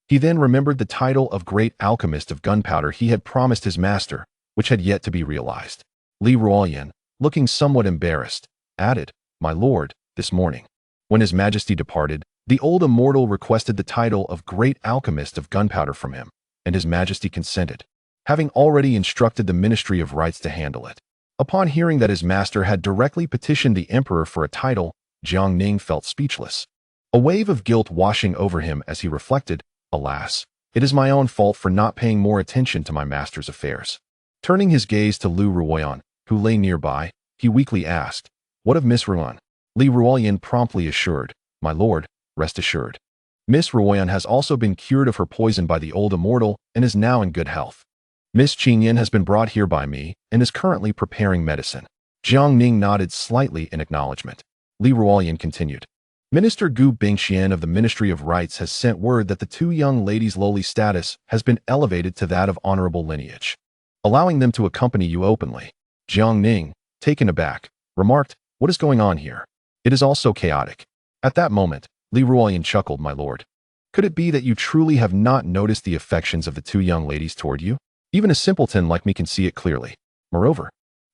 He then remembered the title of Great Alchemist of Gunpowder he had promised his master, which had yet to be realized. Li Ruoyan, looking somewhat embarrassed, added, "My lord, this morning, when His Majesty departed, the old immortal requested the title of Great Alchemist of Gunpowder from him, and His Majesty consented, having already instructed the Ministry of Rites to handle it." Upon hearing that his master had directly petitioned the emperor for a title, Jiang Ning felt speechless. A wave of guilt washing over him as he reflected, "Alas, it is my own fault for not paying more attention to my master's affairs." Turning his gaze to Lu Ruoyan, who lay nearby, he weakly asked, "What of Miss Ruoyan?" Li Ruoyan promptly assured, "My lord, rest assured. Miss Ruoyan has also been cured of her poison by the old immortal and is now in good health. Miss Qingyan has been brought here by me and is currently preparing medicine." Jiang Ning nodded slightly in acknowledgement. Li Ruoyan continued, "Minister Gu Bingxian of the Ministry of Rites has sent word that the two young ladies' lowly status has been elevated to that of honorable lineage, allowing them to accompany you openly." Jiang Ning, taken aback, remarked, "What is going on here? It is all so chaotic." At that moment, Li Ruoyan chuckled, "My lord, could it be that you truly have not noticed the affections of the two young ladies toward you? Even a simpleton like me can see it clearly. Moreover,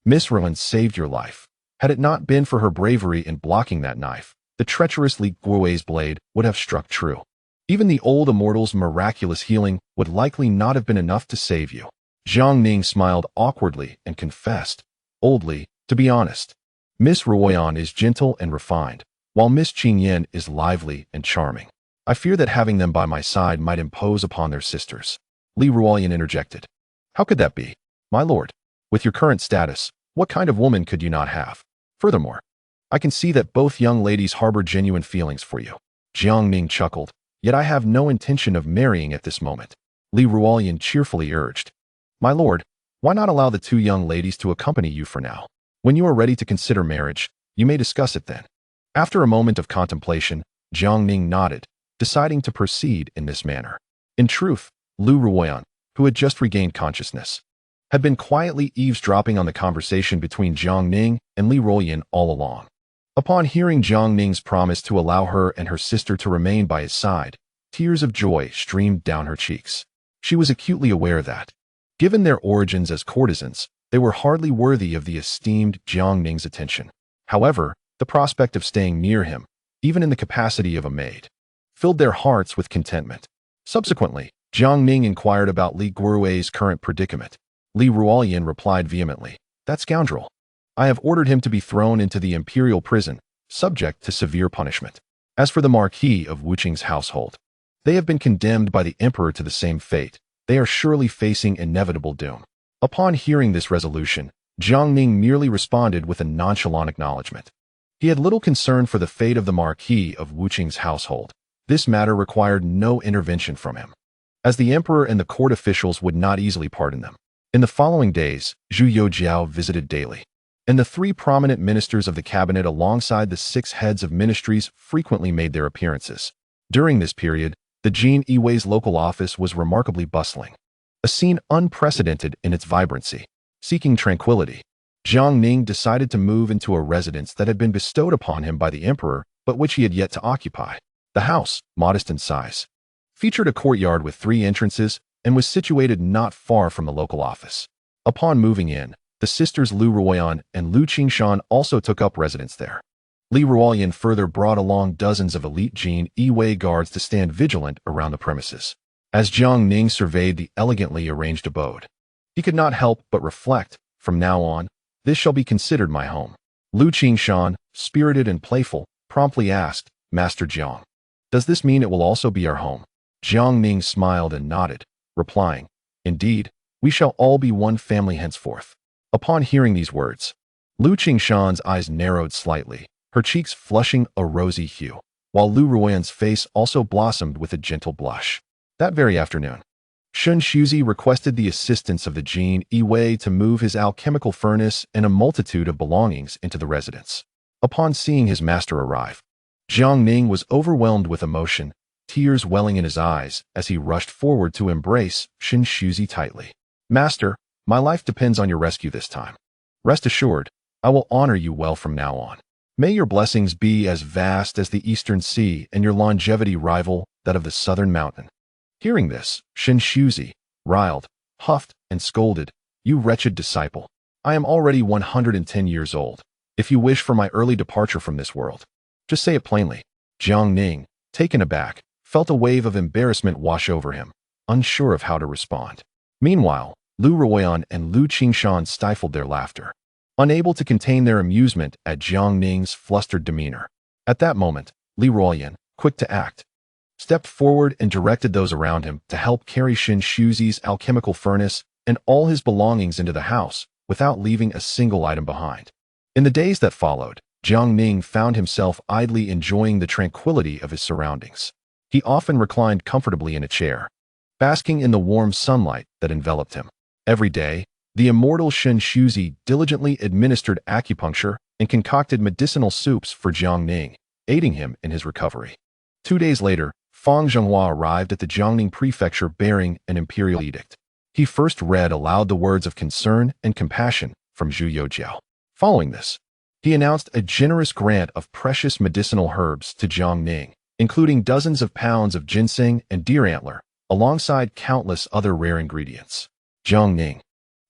Miss Ruoyan saved your life. Had it not been for her bravery in blocking that knife, the treacherous Li Guorui's blade would have struck true. Even the old immortal's miraculous healing would likely not have been enough to save you." Jiang Ning smiled awkwardly and confessed, "Old Li, to be honest, Miss Ruoyan is gentle and refined, while Miss Qingyan is lively and charming. I fear that having them by my side might impose upon their sisters." Li Ruoyan interjected, "How could that be? My lord, with your current status, what kind of woman could you not have? Furthermore, I can see that both young ladies harbor genuine feelings for you." Jiang Ning chuckled, "Yet I have no intention of marrying at this moment." Li Ruoyan cheerfully urged, "My lord, why not allow the two young ladies to accompany you for now? When you are ready to consider marriage, you may discuss it then." After a moment of contemplation, Jiang Ning nodded, deciding to proceed in this manner. In truth, Lu Ruoyan, who had just regained consciousness, had been quietly eavesdropping on the conversation between Jiang Ning and Li Ruoyan all along. Upon hearing Jiang Ning's promise to allow her and her sister to remain by his side, tears of joy streamed down her cheeks. She was acutely aware that, given their origins as courtesans, they were hardly worthy of the esteemed Jiang Ning's attention. However, the prospect of staying near him, even in the capacity of a maid, filled their hearts with contentment. Subsequently, Jiang Ning inquired about Li Guorui's current predicament. Li Ruoyan replied vehemently, "That scoundrel. I have ordered him to be thrown into the imperial prison, subject to severe punishment. As for the Marquis of Wuqing's household, they have been condemned by the emperor to the same fate. They are surely facing inevitable doom." Upon hearing this resolution, Jiang Ning merely responded with a nonchalant acknowledgement. He had little concern for the fate of the Marquis of Wuqing's household. This matter required no intervention from him, as the emperor and the court officials would not easily pardon them. In the following days, Zhu Youjiao visited daily, and the three prominent ministers of the cabinet alongside the 6 heads of ministries frequently made their appearances. During this period, the Jin Yiwei's local office was remarkably bustling, a scene unprecedented in its vibrancy. Seeking tranquility, Jiang Ning decided to move into a residence that had been bestowed upon him by the emperor, but which he had yet to occupy. The house, modest in size, featured a courtyard with 3 entrances and was situated not far from the local office. Upon moving in, the sisters Lu Ruoyan and Lu Qingshan also took up residence there. Li Ruoyan further brought along dozens of elite Jin Yi guards to stand vigilant around the premises. As Jiang Ning surveyed the elegantly arranged abode, he could not help but reflect, from now on, this shall be considered my home. Lu Qingshan, spirited and playful, promptly asked, Master Jiang, does this mean it will also be our home? Jiang Ning smiled and nodded, replying, indeed, we shall all be one family henceforth. Upon hearing these words, Lu Qingshan's eyes narrowed slightly, her cheeks flushing a rosy hue, while Lu Ruoyan's face also blossomed with a gentle blush. That very afternoon, Shun Shuzi requested the assistance of the Jin Yi to move his alchemical furnace and a multitude of belongings into the residence. Upon seeing his master arrive, Jiang Ning was overwhelmed with emotion, tears welling in his eyes as he rushed forward to embrace Shun Shuzi tightly. Master, my life depends on your rescue this time. Rest assured, I will honor you well from now on. May your blessings be as vast as the eastern sea and your longevity rival that of the southern mountain. Hearing this, Shun Shuzi riled, huffed, and scolded, You wretched disciple. I am already 110 years old. If you wish for my early departure from this world, just say it plainly. Jiang Ning, taken aback, felt a wave of embarrassment wash over him, unsure of how to respond. Meanwhile, Lu Ruoyan and Lu Qingshan stifled their laughter, unable to contain their amusement at Jiang Ning's flustered demeanor. At that moment, Li Ruoyan, quick to act, stepped forward and directed those around him to help carry Shun Shuzi's alchemical furnace and all his belongings into the house without leaving a single item behind. In the days that followed, Jiang Ning found himself idly enjoying the tranquility of his surroundings. He often reclined comfortably in a chair, basking in the warm sunlight that enveloped him. Every day, the immortal Shun Shuzi diligently administered acupuncture and concocted medicinal soups for Jiang Ning, aiding him in his recovery. 2 days later, Fang Zhenghua arrived at the Jiangning prefecture bearing an imperial edict. He first read aloud the words of concern and compassion from Zhu Youjiao. Following this, he announced a generous grant of precious medicinal herbs to Jiang Ning, including dozens of pounds of ginseng and deer antler, alongside countless other rare ingredients. Jiang Ning,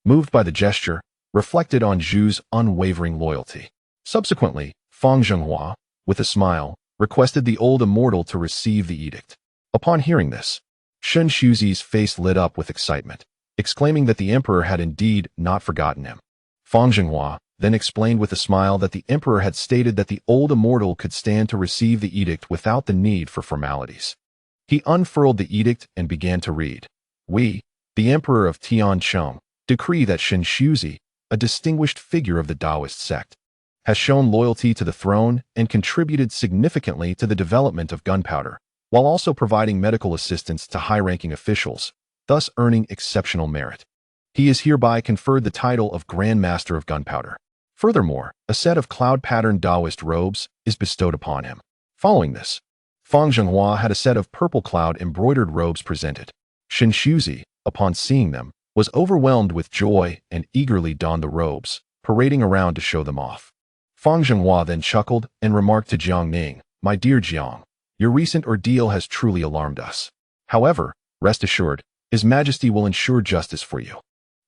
moved by the gesture, reflected on Zhu's unwavering loyalty. Subsequently, Fang Zhenghua, with a smile, requested the old immortal to receive the edict. Upon hearing this, Shun Shuzi's face lit up with excitement, exclaiming that the emperor had indeed not forgotten him. Fang Zhenghua then explained with a smile that the emperor had stated that the old immortal could stand to receive the edict without the need for formalities. He unfurled the edict and began to read. We, the emperor of Tianqi, decree that Shun Shuzi, a distinguished figure of the Taoist sect, has shown loyalty to the throne and contributed significantly to the development of gunpowder, while also providing medical assistance to high-ranking officials, thus earning exceptional merit. He is hereby conferred the title of Grand Master of Gunpowder. Furthermore, a set of cloud-patterned Taoist robes is bestowed upon him. Following this, Fang Zhenghua had a set of purple cloud embroidered robes presented. Shun Shuzi, upon seeing them, was overwhelmed with joy and eagerly donned the robes, parading around to show them off. Fang Zhenghua then chuckled and remarked to Jiang Ning, My dear Jiang, your recent ordeal has truly alarmed us. However, rest assured, His Majesty will ensure justice for you.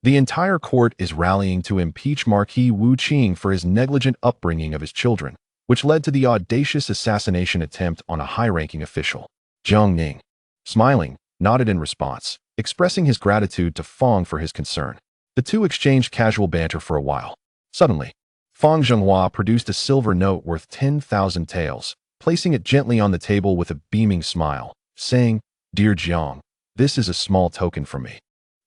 The entire court is rallying to impeach Marquis Wu Qing for his negligent upbringing of his children, which led to the audacious assassination attempt on a high-ranking official. Jiang Ning, smiling, nodded in response, expressing his gratitude to Fang for his concern. The two exchanged casual banter for a while. Suddenly, Fang Zhenghua produced a silver note worth 10,000 taels, placing it gently on the table with a beaming smile, saying, Dear Jiang, this is a small token from me.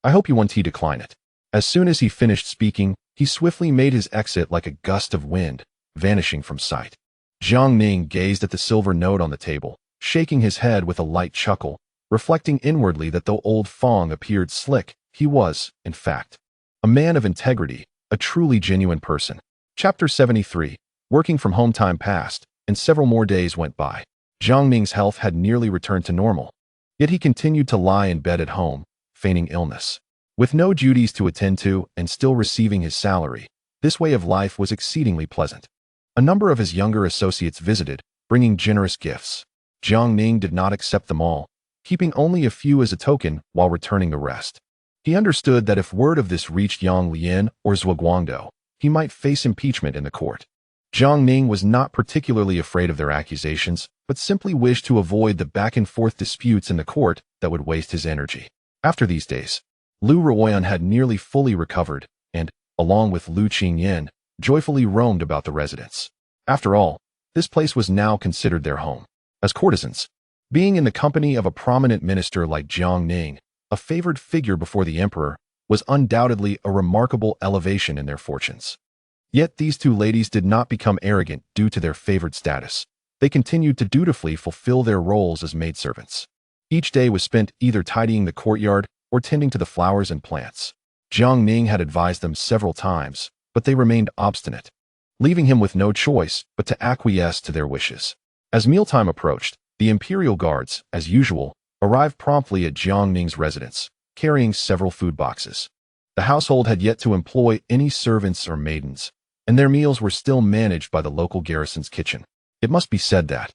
I hope you won't decline it. As soon as he finished speaking, he swiftly made his exit like a gust of wind, vanishing from sight. Jiang Ning gazed at the silver note on the table, shaking his head with a light chuckle, reflecting inwardly that though old Fang appeared slick, he was, in fact, a man of integrity, a truly genuine person. Chapter 73. Working from home. Time passed, and several more days went by. Jiang Ning's health had nearly returned to normal, yet he continued to lie in bed at home, feigning illness. With no duties to attend to and still receiving his salary, This way of life was exceedingly pleasant. A number of his younger associates visited, bringing generous gifts. Jiang Ning did not accept them all, keeping only a few as a token while returning the rest. He understood that if word of this reached Yang Lian or Zhuguangdou, he might face impeachment in the court. Jiang Ning was not particularly afraid of their accusations, but simply wished to avoid the back-and-forth disputes in the court that would waste his energy. After these days, Lu Ruoyan had nearly fully recovered and, along with Lu Qingyan, joyfully roamed about the residence. After all, this place was now considered their home. As courtesans, being in the company of a prominent minister like Jiang Ning, a favored figure before the emperor, was undoubtedly a remarkable elevation in their fortunes. Yet these two ladies did not become arrogant due to their favored status. They continued to dutifully fulfill their roles as maidservants. Each day was spent either tidying the courtyard or tending to the flowers and plants. Jiang Ning had advised them several times, but they remained obstinate, leaving him with no choice but to acquiesce to their wishes. As mealtime approached, the imperial guards, as usual, arrived promptly at Jiang Ning's residence, carrying several food boxes. The household had yet to employ any servants or maidens, and their meals were still managed by the local garrison's kitchen. It must be said that,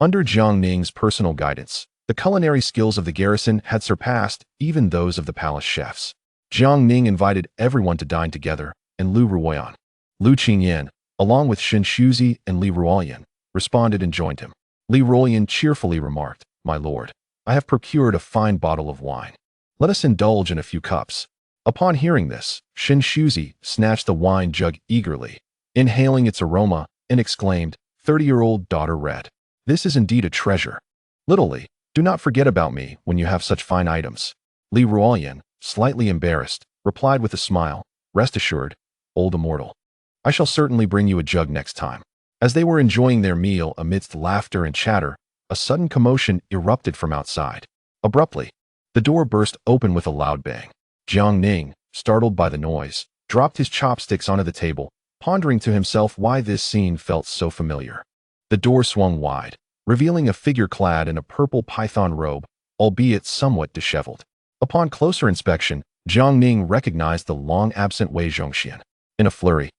under Jiang Ning's personal guidance, the culinary skills of the garrison had surpassed even those of the palace chefs. Jiang Ning invited everyone to dine together, and Lu Ruoyan, Lu Qingyan, along with Shen Shuzi and Li Ruoyan, responded and joined him. Li Ruoyan cheerfully remarked, "My lord, I have procured a fine bottle of wine. Let us indulge in a few cups." Upon hearing this, Shen Shuzi snatched the wine jug eagerly, inhaling its aroma, and exclaimed, "30-year-old daughter red. This is indeed a treasure. Little Li, do not forget about me when you have such fine items." Li Ruoyan, slightly embarrassed, replied with a smile, "Rest assured, old immortal. I shall certainly bring you a jug next time." As they were enjoying their meal amidst laughter and chatter, a sudden commotion erupted from outside. Abruptly, the door burst open with a loud bang. Jiang Ning, startled by the noise, dropped his chopsticks onto the table, pondering to himself why this scene felt so familiar. The door swung wide, revealing a figure clad in a purple python robe, albeit somewhat disheveled. Upon closer inspection, Jiang Ning recognized the long-absent Wei Zhongxian. In a flurry,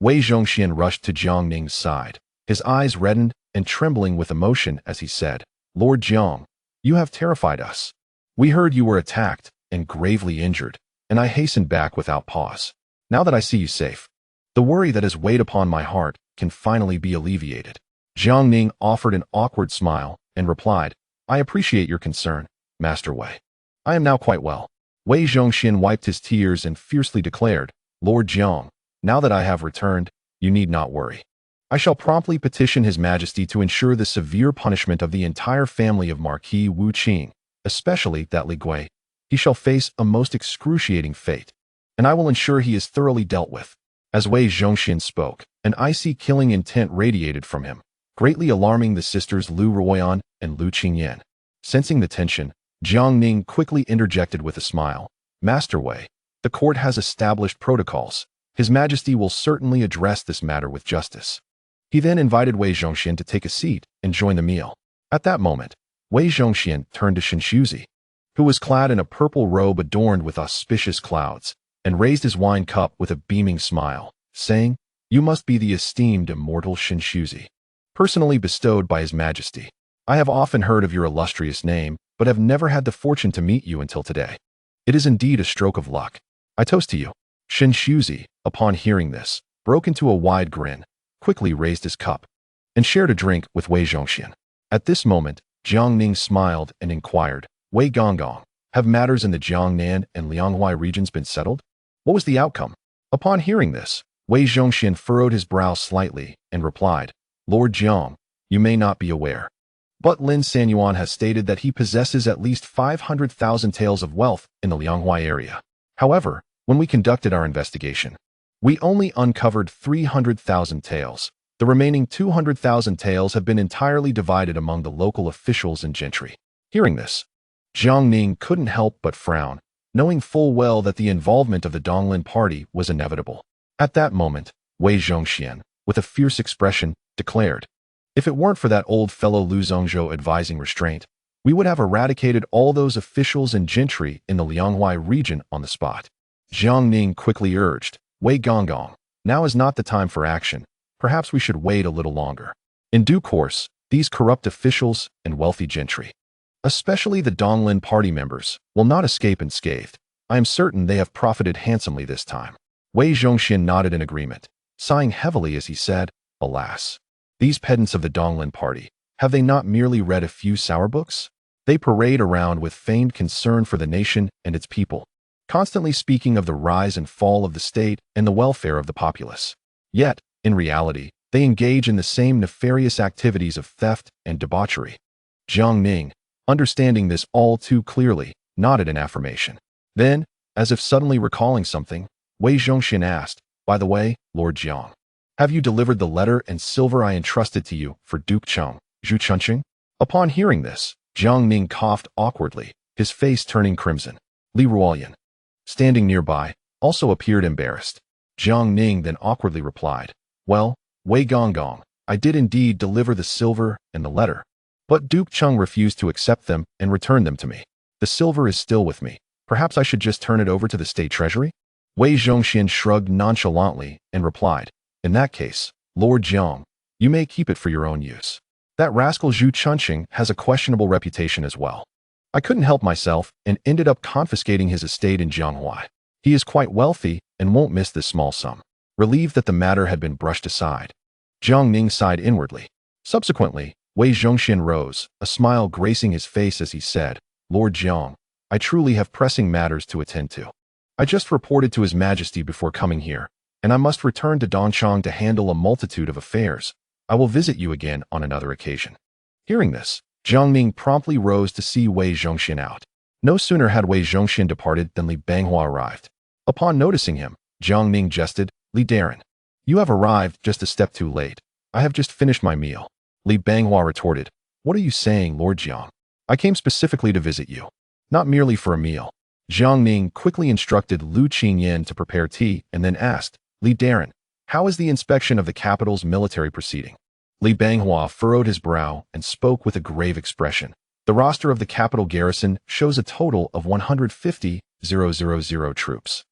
Wei Zhongxian rushed to Jiang Ning's side, his eyes reddened and trembling with emotion as he said, "Lord Jiang, you have terrified us. We heard you were attacked and gravely injured, and I hastened back without pause. Now that I see you safe, the worry that has weighed upon my heart can finally be alleviated." Jiang Ning offered an awkward smile and replied, "I appreciate your concern, Master Wei. I am now quite well." Wei Zhongxian wiped his tears and fiercely declared, "Lord Jiang, now that I have returned, you need not worry. I shall promptly petition His Majesty to ensure the severe punishment of the entire family of Marquis Wu Qing, especially that Li Gui. He shall face a most excruciating fate, and I will ensure he is thoroughly dealt with." As Wei Zhongxian spoke, an icy killing intent radiated from him, greatly alarming the sisters Lu Ruoyan and Lu Qingyan. Sensing the tension, Jiang Ning quickly interjected with a smile, "Master Wei, the court has established protocols. His Majesty will certainly address this matter with justice." He then invited Wei Zhongxian to take a seat and join the meal. At that moment, Wei Zhongxian turned to Shen Shuzi, who was clad in a purple robe adorned with auspicious clouds, and raised his wine cup with a beaming smile, saying, "You must be the esteemed immortal Shen Shuzi, personally bestowed by His Majesty. I have often heard of your illustrious name, but have never had the fortune to meet you until today. It is indeed a stroke of luck. I toast to you." Shen Shuzi, upon hearing this, broke into a wide grin, quickly raised his cup, and shared a drink with Wei Zhongxian. At this moment, Jiang Ning smiled and inquired, "Wei Gonggong, have matters in the Jiangnan and Lianghua regions been settled? What was the outcome?" Upon hearing this, Wei Zhongxian furrowed his brow slightly and replied, "Lord Jiang, you may not be aware, but Lin Sanyuan has stated that he possesses at least 500,000 taels of wealth in the Lianghua area. However, when we conducted our investigation, we only uncovered 300,000 taels. The remaining 200,000 taels have been entirely divided among the local officials and gentry." Hearing this, Jiang Ning couldn't help but frown, knowing full well that the involvement of the Donglin party was inevitable. At that moment, Wei Zhongxian, with a fierce expression, declared, "If it weren't for that old fellow Lu Zhongzhou advising restraint, we would have eradicated all those officials and gentry in the Lianghua region on the spot." Jiang Ning quickly urged, "Wei Gonggong, Now is not the time for action. Perhaps we should wait a little longer. In due course, these corrupt officials and wealthy gentry, especially the Donglin party members, will not escape unscathed. I am certain they have profited handsomely this time. Wei Zhongxian nodded in agreement, sighing heavily as he said, Alas, these pedants of the Donglin party, have they not merely read a few sour books? They parade around with feigned concern for the nation and its people, constantly speaking of the rise and fall of the state and the welfare of the populace. Yet, in reality, they engage in the same nefarious activities of theft and debauchery. Jiang Ning, understanding this all too clearly, nodded in affirmation. Then, as if suddenly recalling something, Wei Zhongxian asked, By the way, Lord Jiang, have you delivered the letter and silver I entrusted to you for Duke Cheng, Zhu Chunqing? Upon hearing this, Jiang Ning coughed awkwardly, his face turning crimson. Li Ruoyan, standing nearby, also appeared embarrassed. Jiang Ning then awkwardly replied, Well, Wei Gonggong, I did indeed deliver the silver and the letter, but Duke Cheng refused to accept them and return them to me. The silver is still with me. Perhaps I should just turn it over to the state treasury? Wei Zhongxian shrugged nonchalantly and replied, In that case, Lord Jiang, you may keep it for your own use. That rascal Zhu Chunqing has a questionable reputation as well. I couldn't help myself and ended up confiscating his estate in Jianghuai. He is quite wealthy and won't miss this small sum. Relieved that the matter had been brushed aside, Jiang Ning sighed inwardly. Subsequently, Wei Zhongxian rose, a smile gracing his face as he said, Lord Jiang, I truly have pressing matters to attend to. I just reported to His Majesty before coming here, and I must return to Dongchang to handle a multitude of affairs. I will visit you again on another occasion. Hearing this, Jiang Ning promptly rose to see Wei Zhongxian out. No sooner had Wei Zhongxian departed than Li Banghua arrived. Upon noticing him, Jiang Ning jested, Li Daren, you have arrived just a step too late. I have just finished my meal. Li Banghua retorted, What are you saying, Lord Jiang? I came specifically to visit you, not merely for a meal. Jiang Ning quickly instructed Lu Qingyan to prepare tea and then asked, Li Daren, how is the inspection of the capital's military proceeding? Li Banghua furrowed his brow and spoke with a grave expression. The roster of the capital garrison shows a total of 150,000 troops.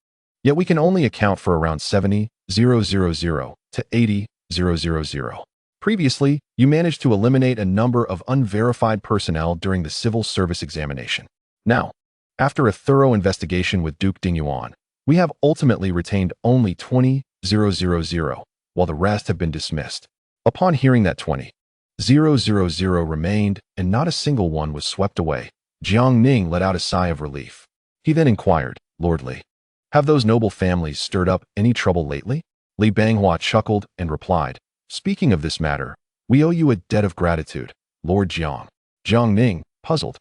Yet we can only account for around 70,000 to 80,000. Previously, you managed to eliminate a number of unverified personnel during the civil service examination. Now, after a thorough investigation with Duke Dingyuan, we have ultimately retained only 20,000, while the rest have been dismissed. Upon hearing that 20,000 remained and not a single one was swept away, Jiang Ning let out a sigh of relief. He then inquired, Lord Li, have those noble families stirred up any trouble lately? Li Banghua chuckled and replied, Speaking of this matter, we owe you a debt of gratitude, Lord Jiang. Jiang Ning, puzzled,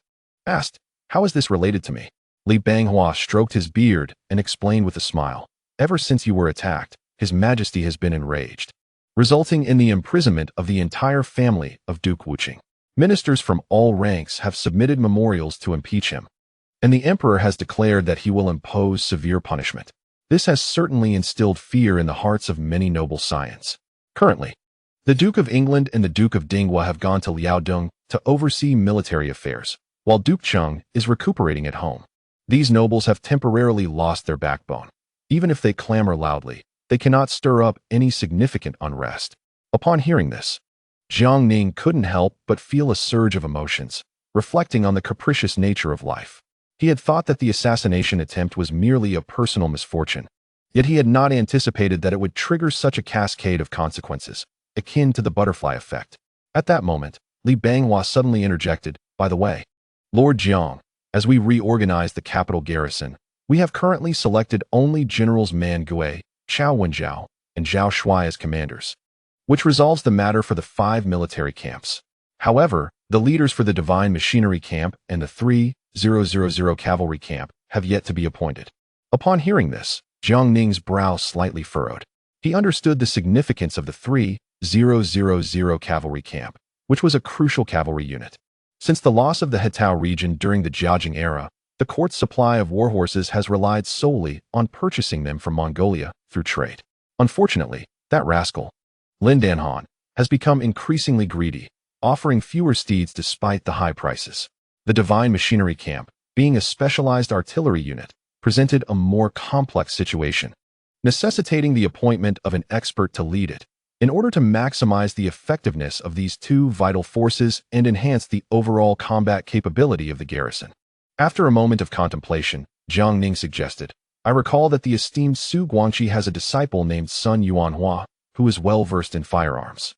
asked, How is this related to me? Li Banghua stroked his beard and explained with a smile, Ever since you were attacked, His Majesty has been enraged, resulting in the imprisonment of the entire family of Duke Wuqing. Ministers from all ranks have submitted memorials to impeach him, and the emperor has declared that he will impose severe punishment. This has certainly instilled fear in the hearts of many noble scions. Currently, the Duke of England and the Duke of Dinghua have gone to Liaodong to oversee military affairs, while Duke Cheng is recuperating at home. These nobles have temporarily lost their backbone. Even if they clamor loudly, they cannot stir up any significant unrest. Upon hearing this, Jiang Ning couldn't help but feel a surge of emotions, reflecting on the capricious nature of life. He had thought that the assassination attempt was merely a personal misfortune, yet he had not anticipated that it would trigger such a cascade of consequences, akin to the butterfly effect. At that moment, Li Banghua suddenly interjected, By the way, Lord Jiang, as we reorganize the capital garrison, we have currently selected only Generals Man Gui, Chao Wenjiao, and Zhao Shuai as commanders, which resolves the matter for the 5 military camps. However, the leaders for the Divine Machinery Camp and the 3,000 Cavalry Camp have yet to be appointed. Upon hearing this, Jiang Ning's brow slightly furrowed. He understood the significance of the 3,000 Cavalry Camp, which was a crucial cavalry unit. Since the loss of the Hetao region during the Jiajing era, the court's supply of warhorses has relied solely on purchasing them from Mongolia through trade. Unfortunately, that rascal, Lin Danhan, has become increasingly greedy, offering fewer steeds despite the high prices. The Divine Machinery Camp, being a specialized artillery unit, presented a more complex situation. necessitating the appointment of an expert to lead it, in order to maximize the effectiveness of these two vital forces and enhance the overall combat capability of the garrison. After a moment of contemplation, Jiang Ning suggested, I recall that the esteemed Su Guangqi has a disciple named Sun Yuanhua, who is well versed in firearms.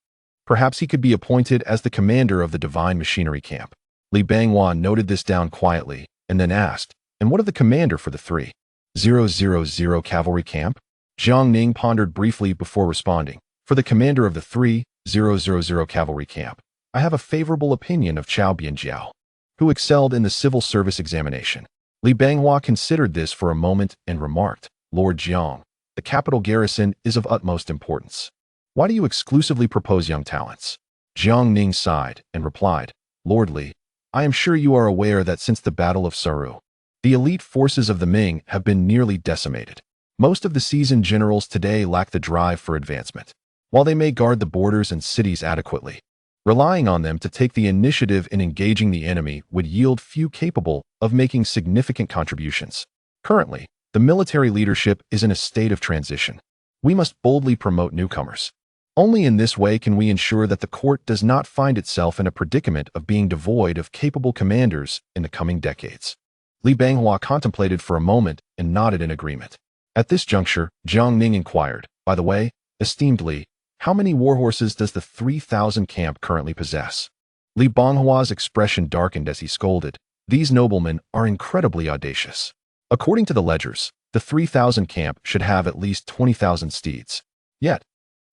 Perhaps he could be appointed as the commander of the divine machinery camp. Li Banghua noted this down quietly, and then asked, and what of the commander for the 3,000 cavalry camp? Jiang Ning pondered briefly before responding, for the commander of the 3,000 cavalry camp, I have a favorable opinion of Chao Bianjiao, who excelled in the civil service examination. Li Banghua considered this for a moment and remarked, Lord Jiang, the capital garrison is of utmost importance. Why do you exclusively propose young talents? Jiang Ning sighed and replied, Lord Li, I am sure you are aware that since the Battle of Saru, the elite forces of the Ming have been nearly decimated. Most of the seasoned generals today lack the drive for advancement. While they may guard the borders and cities adequately, relying on them to take the initiative in engaging the enemy would yield few capable of making significant contributions. Currently, the military leadership is in a state of transition. We must boldly promote newcomers. Only in this way can we ensure that the court does not find itself in a predicament of being devoid of capable commanders in the coming decades. Li Banghua contemplated for a moment and nodded in agreement. At this juncture, Jiang Ning inquired, by the way, esteemed Li, how many warhorses does the 3,000 camp currently possess? Li Banghua's expression darkened as he scolded, these noblemen are incredibly audacious. According to the ledgers, the 3,000 camp should have at least 20,000 steeds. Yet,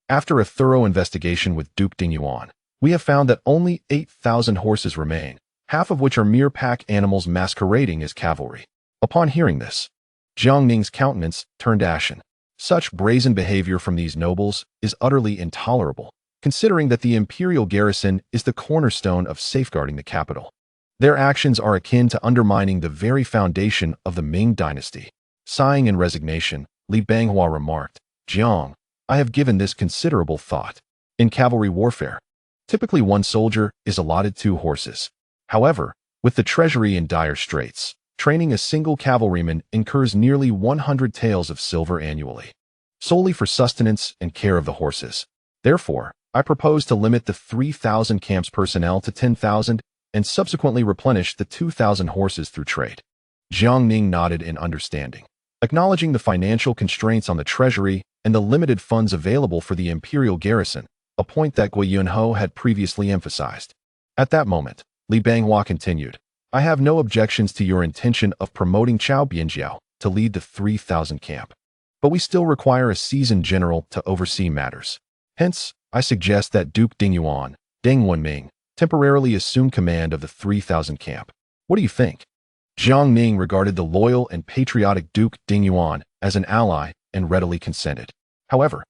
after a thorough investigation with Duke Dingyuan, we have found that only 8,000 horses remain, half of which are mere pack animals masquerading as cavalry. Upon hearing this, Jiang Ning's countenance turned ashen. Such brazen behavior from these nobles is utterly intolerable, considering that the imperial garrison is the cornerstone of safeguarding the capital. Their actions are akin to undermining the very foundation of the Ming dynasty. Sighing in resignation, Li Banghua remarked, Jiang, I have given this considerable thought. In cavalry warfare, typically one soldier is allotted 2 horses. However, with the treasury in dire straits, training a single cavalryman incurs nearly 100 taels of silver annually, solely for sustenance and care of the horses. Therefore, I propose to limit the 3,000 camp's personnel to 10,000 and subsequently replenish the 2,000 horses through trade. Jiang Ning nodded in understanding, acknowledging the financial constraints on the treasury and the limited funds available for the imperial garrison, a point that Gui Yunho had previously emphasized. At that moment, Li Banghua continued, I have no objections to your intention of promoting Chao Bianjiao to lead the 3,000 camp, but we still require a seasoned general to oversee matters. Hence, I suggest that Duke Dingyuan, Deng Wenming, temporarily assume command of the 3,000 camp. What do you think? Jiang Ning regarded the loyal and patriotic Duke Dingyuan as an ally and readily consented. However,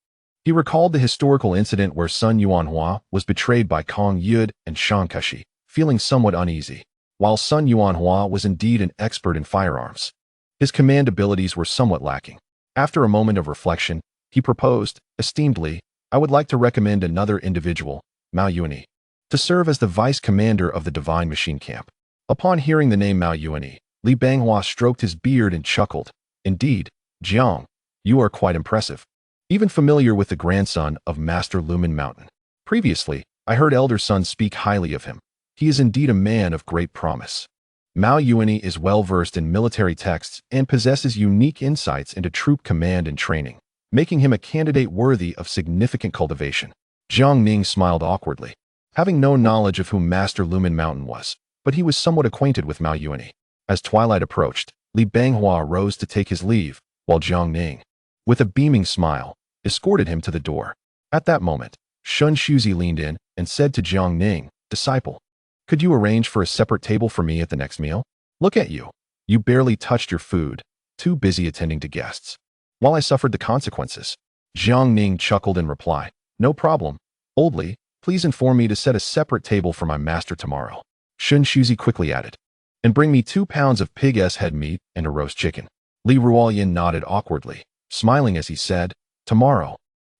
he recalled the historical incident where Sun Yuanhua was betrayed by Kong Yud and Shang Keshi, feeling somewhat uneasy. While Sun Yuanhua was indeed an expert in firearms, his command abilities were somewhat lacking. After a moment of reflection, he proposed, Esteemed Li, I would like to recommend another individual, Mao Yuani, to serve as the vice commander of the Divine Machine Camp. Upon hearing the name Mao Yuani, Li Banghua stroked his beard and chuckled. Indeed, Jiang, you are quite impressive. Even familiar with the grandson of Master Lumen Mountain. Previously, I heard elder son speak highly of him. He is indeed a man of great promise. Mao Yuani is well versed in military texts and possesses unique insights into troop command and training, making him a candidate worthy of significant cultivation. Jiang Ning smiled awkwardly, having no knowledge of who Master Lumen Mountain was, but he was somewhat acquainted with Mao Yuani. As twilight approached, Li Banghua rose to take his leave, while Jiang Ning, with a beaming smile, escorted him to the door. At that moment, Shun Shuzi leaned in and said to Jiang Ning, Disciple, could you arrange for a separate table for me at the next meal? Look at you. You barely touched your food, too busy attending to guests. While I suffered the consequences. Jiang Ning chuckled in reply, No problem. Old Li, please inform me to set a separate table for my master tomorrow. Shun Shuzi quickly added, and bring me 2 pounds of pig's head meat and a roast chicken. Li Ruoyan nodded awkwardly, smiling as he said, Tomorrow,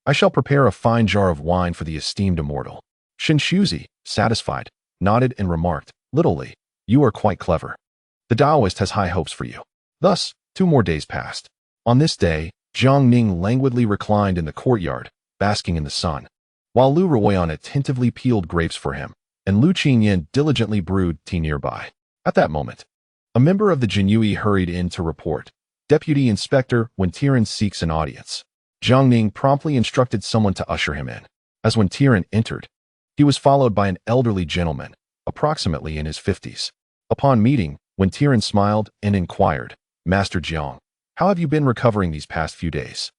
I shall prepare a fine jar of wine for the esteemed immortal. Shun Shuzi, satisfied, nodded and remarked, Little Li, you are quite clever. The Taoist has high hopes for you. Thus, 2 more days passed. On this day, Jiang Ning languidly reclined in the courtyard, basking in the sun, while Lu Ruoyan attentively peeled grapes for him, and Lu Qingyan diligently brewed tea nearby. At that moment, a member of the Jinyui hurried in to report, "Deputy Inspector Wen Tiren seeks an audience." Jiang Ning promptly instructed someone to usher him in. As Wen Tiren entered, he was followed by an elderly gentleman, approximately in his 50s. Upon meeting, Wen Tiren smiled and inquired, "Master Jiang, how have you been recovering these past few days?"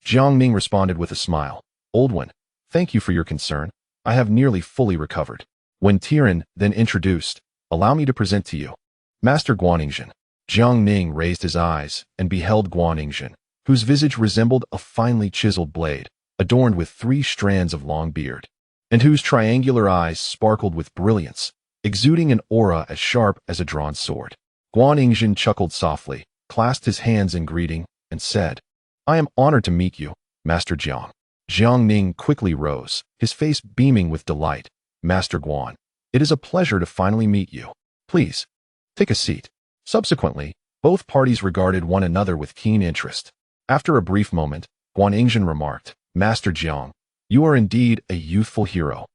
Jiang Ning responded with a smile, "Old one, thank you for your concern. I have nearly fully recovered." Wen Tiren then introduced, "Allow me to present to you Master Guaningzhen." Jiang Ning raised his eyes and beheld Guaningzhen, whose visage resembled a finely chiseled blade, adorned with 3 strands of long beard, and whose triangular eyes sparkled with brilliance, exuding an aura as sharp as a drawn sword. Guaningzhen chuckled softly, clasped his hands in greeting, and said, "I am honored to meet you, Master Jiang." Jiang Ning quickly rose, his face beaming with delight. "Master Guan, it is a pleasure to finally meet you. Please, take a seat." Subsequently, both parties regarded one another with keen interest. After a brief moment, Guaningzhen remarked, "Master Jiang, you are indeed a youthful hero.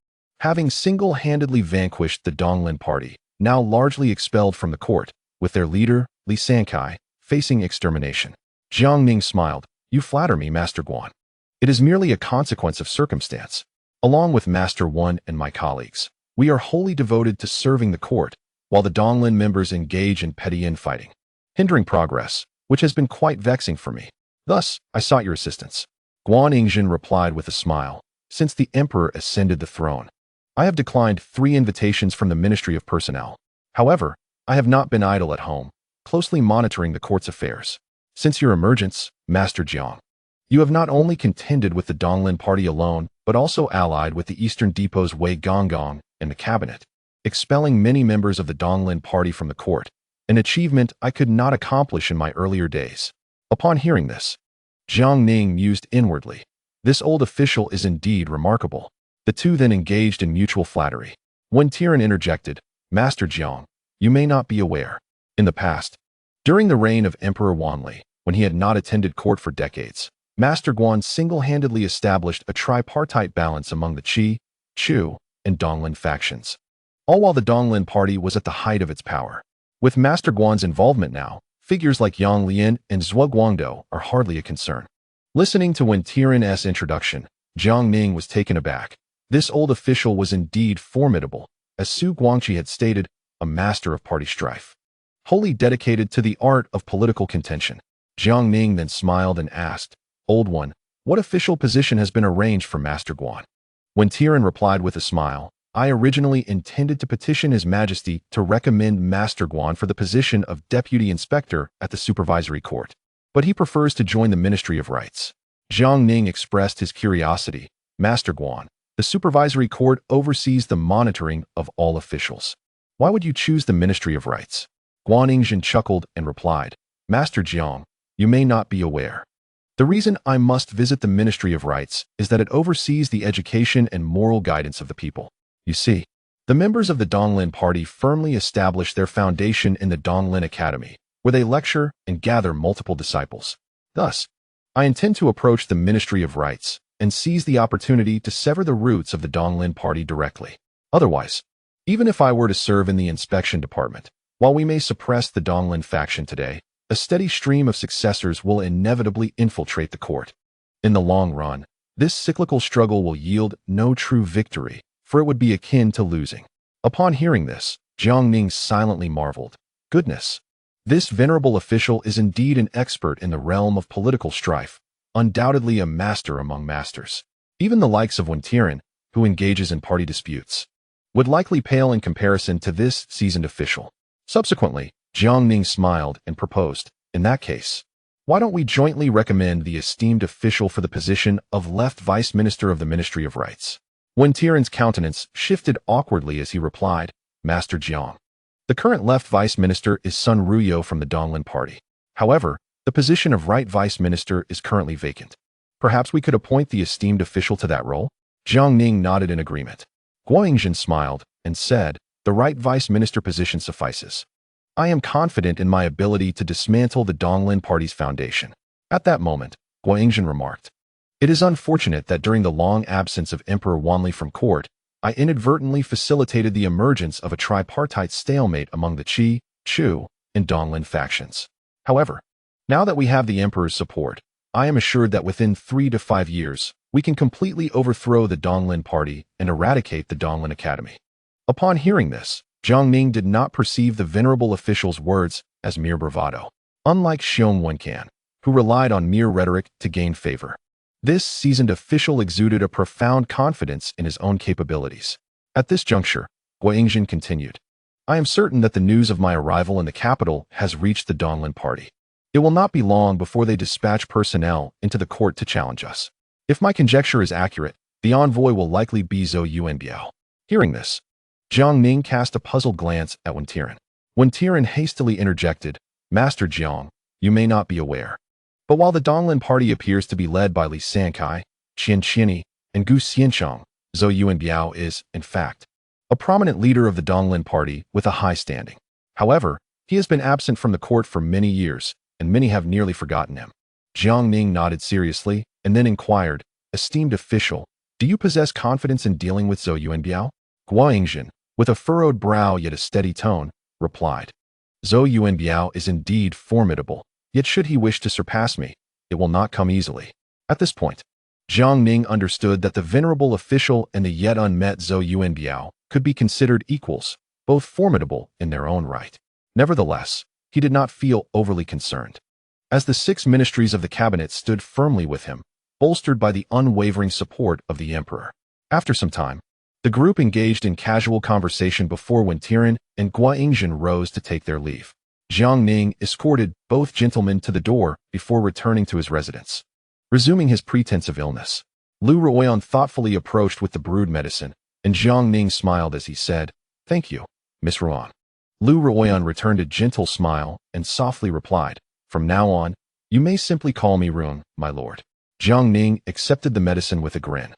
Having single-handedly vanquished the Donglin party, now largely expelled from the court, with their leader, Li Sankai, facing extermination." Jiang Ning smiled, "You flatter me, Master Guan. It is merely a consequence of circumstance. Along with Master Wen and my colleagues, we are wholly devoted to serving the court, while the Donglin members engage in petty infighting, hindering progress, which has been quite vexing for me. Thus, I sought your assistance." Guaningzhen replied with a smile, "Since the emperor ascended the throne, I have declined 3 invitations from the Ministry of Personnel. However, I have not been idle at home, closely monitoring the court's affairs. Since your emergence, Master Jiang, you have not only contended with the Donglin party alone, but also allied with the Eastern Depot's Wei Gonggong and the cabinet, expelling many members of the Donglin party from the court, an achievement I could not accomplish in my earlier days." Upon hearing this, Jiang Ning mused inwardly, "This old official is indeed remarkable." The two then engaged in mutual flattery. Wen Tiren interjected, "Master Jiang, you may not be aware. In the past, during the reign of Emperor Wanli, when he had not attended court for decades, Master Guan single-handedly established a tripartite balance among the Qi, Chu, and Donglin factions, all while the Donglin party was at the height of its power. With Master Guan's involvement now, figures like Yang Lian and Zhuo Guangdou are hardly a concern." Listening to Wen Tiren's introduction, Jiang Ning was taken aback. This old official was indeed formidable, as Su Guangqi had stated, a master of party strife, wholly dedicated to the art of political contention. Jiang Ning then smiled and asked, "Old one, what official position has been arranged for Master Guan?" Wen Tiren replied with a smile, "I originally intended to petition His Majesty to recommend Master Guan for the position of Deputy Inspector at the Supervisory Court, but he prefers to join the Ministry of Rights." Jiang Ning expressed his curiosity, "Master Guan, the Supervisory Court oversees the monitoring of all officials. Why would you choose the Ministry of Rights?" Guaningzhen chuckled and replied, "Master Jiang, you may not be aware. The reason I must visit the Ministry of Rights is that it oversees the education and moral guidance of the people. You see, the members of the Donglin party firmly establish their foundation in the Donglin Academy, where they lecture and gather multiple disciples. Thus, I intend to approach the Ministry of Rights and seize the opportunity to sever the roots of the Donglin party directly. Otherwise, even if I were to serve in the inspection department, while we may suppress the Donglin faction today, a steady stream of successors will inevitably infiltrate the court. In the long run, this cyclical struggle will yield no true victory, for it would be akin to losing." Upon hearing this, Jiang Ning silently marveled, "Goodness, this venerable official is indeed an expert in the realm of political strife, undoubtedly a master among masters. Even the likes of Wen Tiren, who engages in party disputes, would likely pale in comparison to this seasoned official." Subsequently, Jiang Ning smiled and proposed, "In that case, why don't we jointly recommend the esteemed official for the position of Left Vice Minister of the Ministry of Rights?" Wen Tiren's countenance shifted awkwardly as he replied, "Master Jiang, the current Left Vice Minister is Sun Ruyo from the Donglin party. However, the position of Right Vice Minister is currently vacant. Perhaps we could appoint the esteemed official to that role?" Jiang Ning nodded in agreement. Guaningzhen smiled and said, "The Right Vice Minister position suffices. I am confident in my ability to dismantle the Donglin party's foundation." At that moment, Guangzhen remarked. It is unfortunate that during the long absence of Emperor Wanli from court, I inadvertently facilitated the emergence of a tripartite stalemate among the Qi, Chu, and Donglin factions. However, now that we have the Emperor's support, I am assured that within 3 to 5 years, we can completely overthrow the Donglin party and eradicate the Donglin Academy. Upon hearing this, Jiang Ning did not perceive the venerable official's words as mere bravado. Unlike Xiong Wencan, who relied on mere rhetoric to gain favor, this seasoned official exuded a profound confidence in his own capabilities. At this juncture, Guangzhen continued, I am certain that the news of my arrival in the capital has reached the Donglin party. It will not be long before they dispatch personnel into the court to challenge us. If my conjecture is accurate, the envoy will likely be Zhou Yuanbiao. Hearing this, Jiang Ning cast a puzzled glance at Wen Tiran. Wen Tiran hastily interjected, Master Jiang, you may not be aware, but while the Donglin party appears to be led by Li Sankai, Qian Qianyi, and Gu Xianchang, Zhou Yuanbiao is, in fact, a prominent leader of the Donglin party with a high standing. However, he has been absent from the court for many years, and many have nearly forgotten him. Jiang Ning nodded seriously and then inquired, Esteemed official, do you possess confidence in dealing with Zhou Yuanbiao? Guangzhen, with a furrowed brow yet a steady tone, replied, Zhou Yuanbiao is indeed formidable, yet should he wish to surpass me, it will not come easily. At this point, Jiang Ning understood that the venerable official and the yet unmet Zhou Yuanbiao could be considered equals, both formidable in their own right. Nevertheless, he did not feel overly concerned. As the 6 ministries of the cabinet stood firmly with him, bolstered by the unwavering support of the emperor. After some time, the group engaged in casual conversation before Wen Tiran and Guangzhen rose to take their leave. Jiang Ning escorted both gentlemen to the door before returning to his residence. Resuming his pretense of illness, Lu Ruoyan thoughtfully approached with the brewed medicine, and Jiang Ning smiled as he said, Thank you, Miss Ruoyan. Lu Ruoyan returned a gentle smile and softly replied, From now on, you may simply call me Ruoyan, my lord. Jiang Ning accepted the medicine with a grin,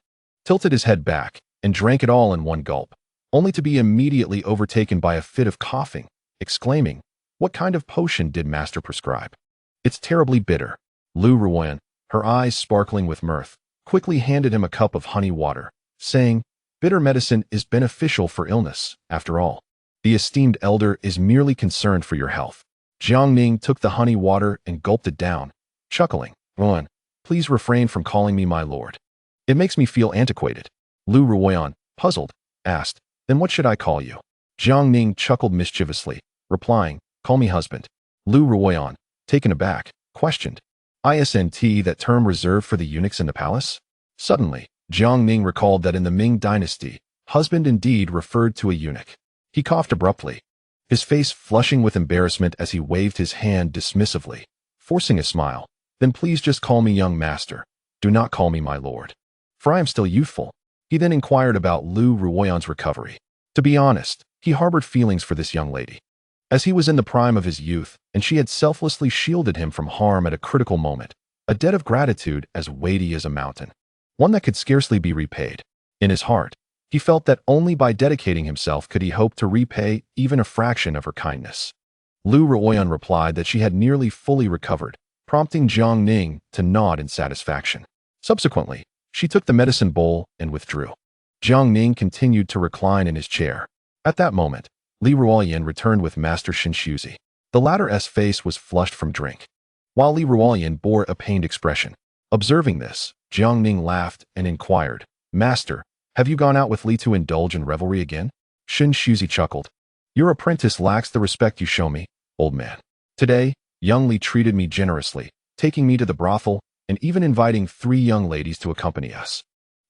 tilted his head back, and drank it all in one gulp, only to be immediately overtaken by a fit of coughing, exclaiming, What kind of potion did master prescribe? It's terribly bitter. Lu Ruoyan, her eyes sparkling with mirth, quickly handed him a cup of honey water, saying, Bitter medicine is beneficial for illness, after all. The esteemed elder is merely concerned for your health. Jiang Ning took the honey water and gulped it down, chuckling, Ruoyan, please refrain from calling me my lord. It makes me feel antiquated. Lu Ruoyan, puzzled, asked, Then what should I call you? Jiang Ning chuckled mischievously, replying, Call me husband. Lu Ruoyan, taken aback, questioned, Isn't that term reserved for the eunuchs in the palace? Suddenly, Jiang Ning recalled that in the Ming dynasty, husband indeed referred to a eunuch. He coughed abruptly, his face flushing with embarrassment as he waved his hand dismissively, forcing a smile. Then please just call me young master. Do not call me my lord, for I am still youthful. He then inquired about Lu Ruoyan's recovery. To be honest, he harbored feelings for this young lady, as he was in the prime of his youth, and she had selflessly shielded him from harm at a critical moment, a debt of gratitude as weighty as a mountain, one that could scarcely be repaid. In his heart, he felt that only by dedicating himself could he hope to repay even a fraction of her kindness. Lu Ruoyan replied that she had nearly fully recovered, prompting Jiang Ning to nod in satisfaction. Subsequently, she took the medicine bowl and withdrew. Jiang Ning continued to recline in his chair. At that moment, Li Ruoyan returned with Master Shinshuzi. The latter's face was flushed from drink, while Li Ruoyan bore a pained expression. Observing this, Jiang Ning laughed and inquired, Master, have you gone out with Li to indulge in revelry again? Shinshuzi chuckled. Your apprentice lacks the respect you show me, old man. Today, young Li treated me generously, taking me to the brothel and even inviting 3 young ladies to accompany us.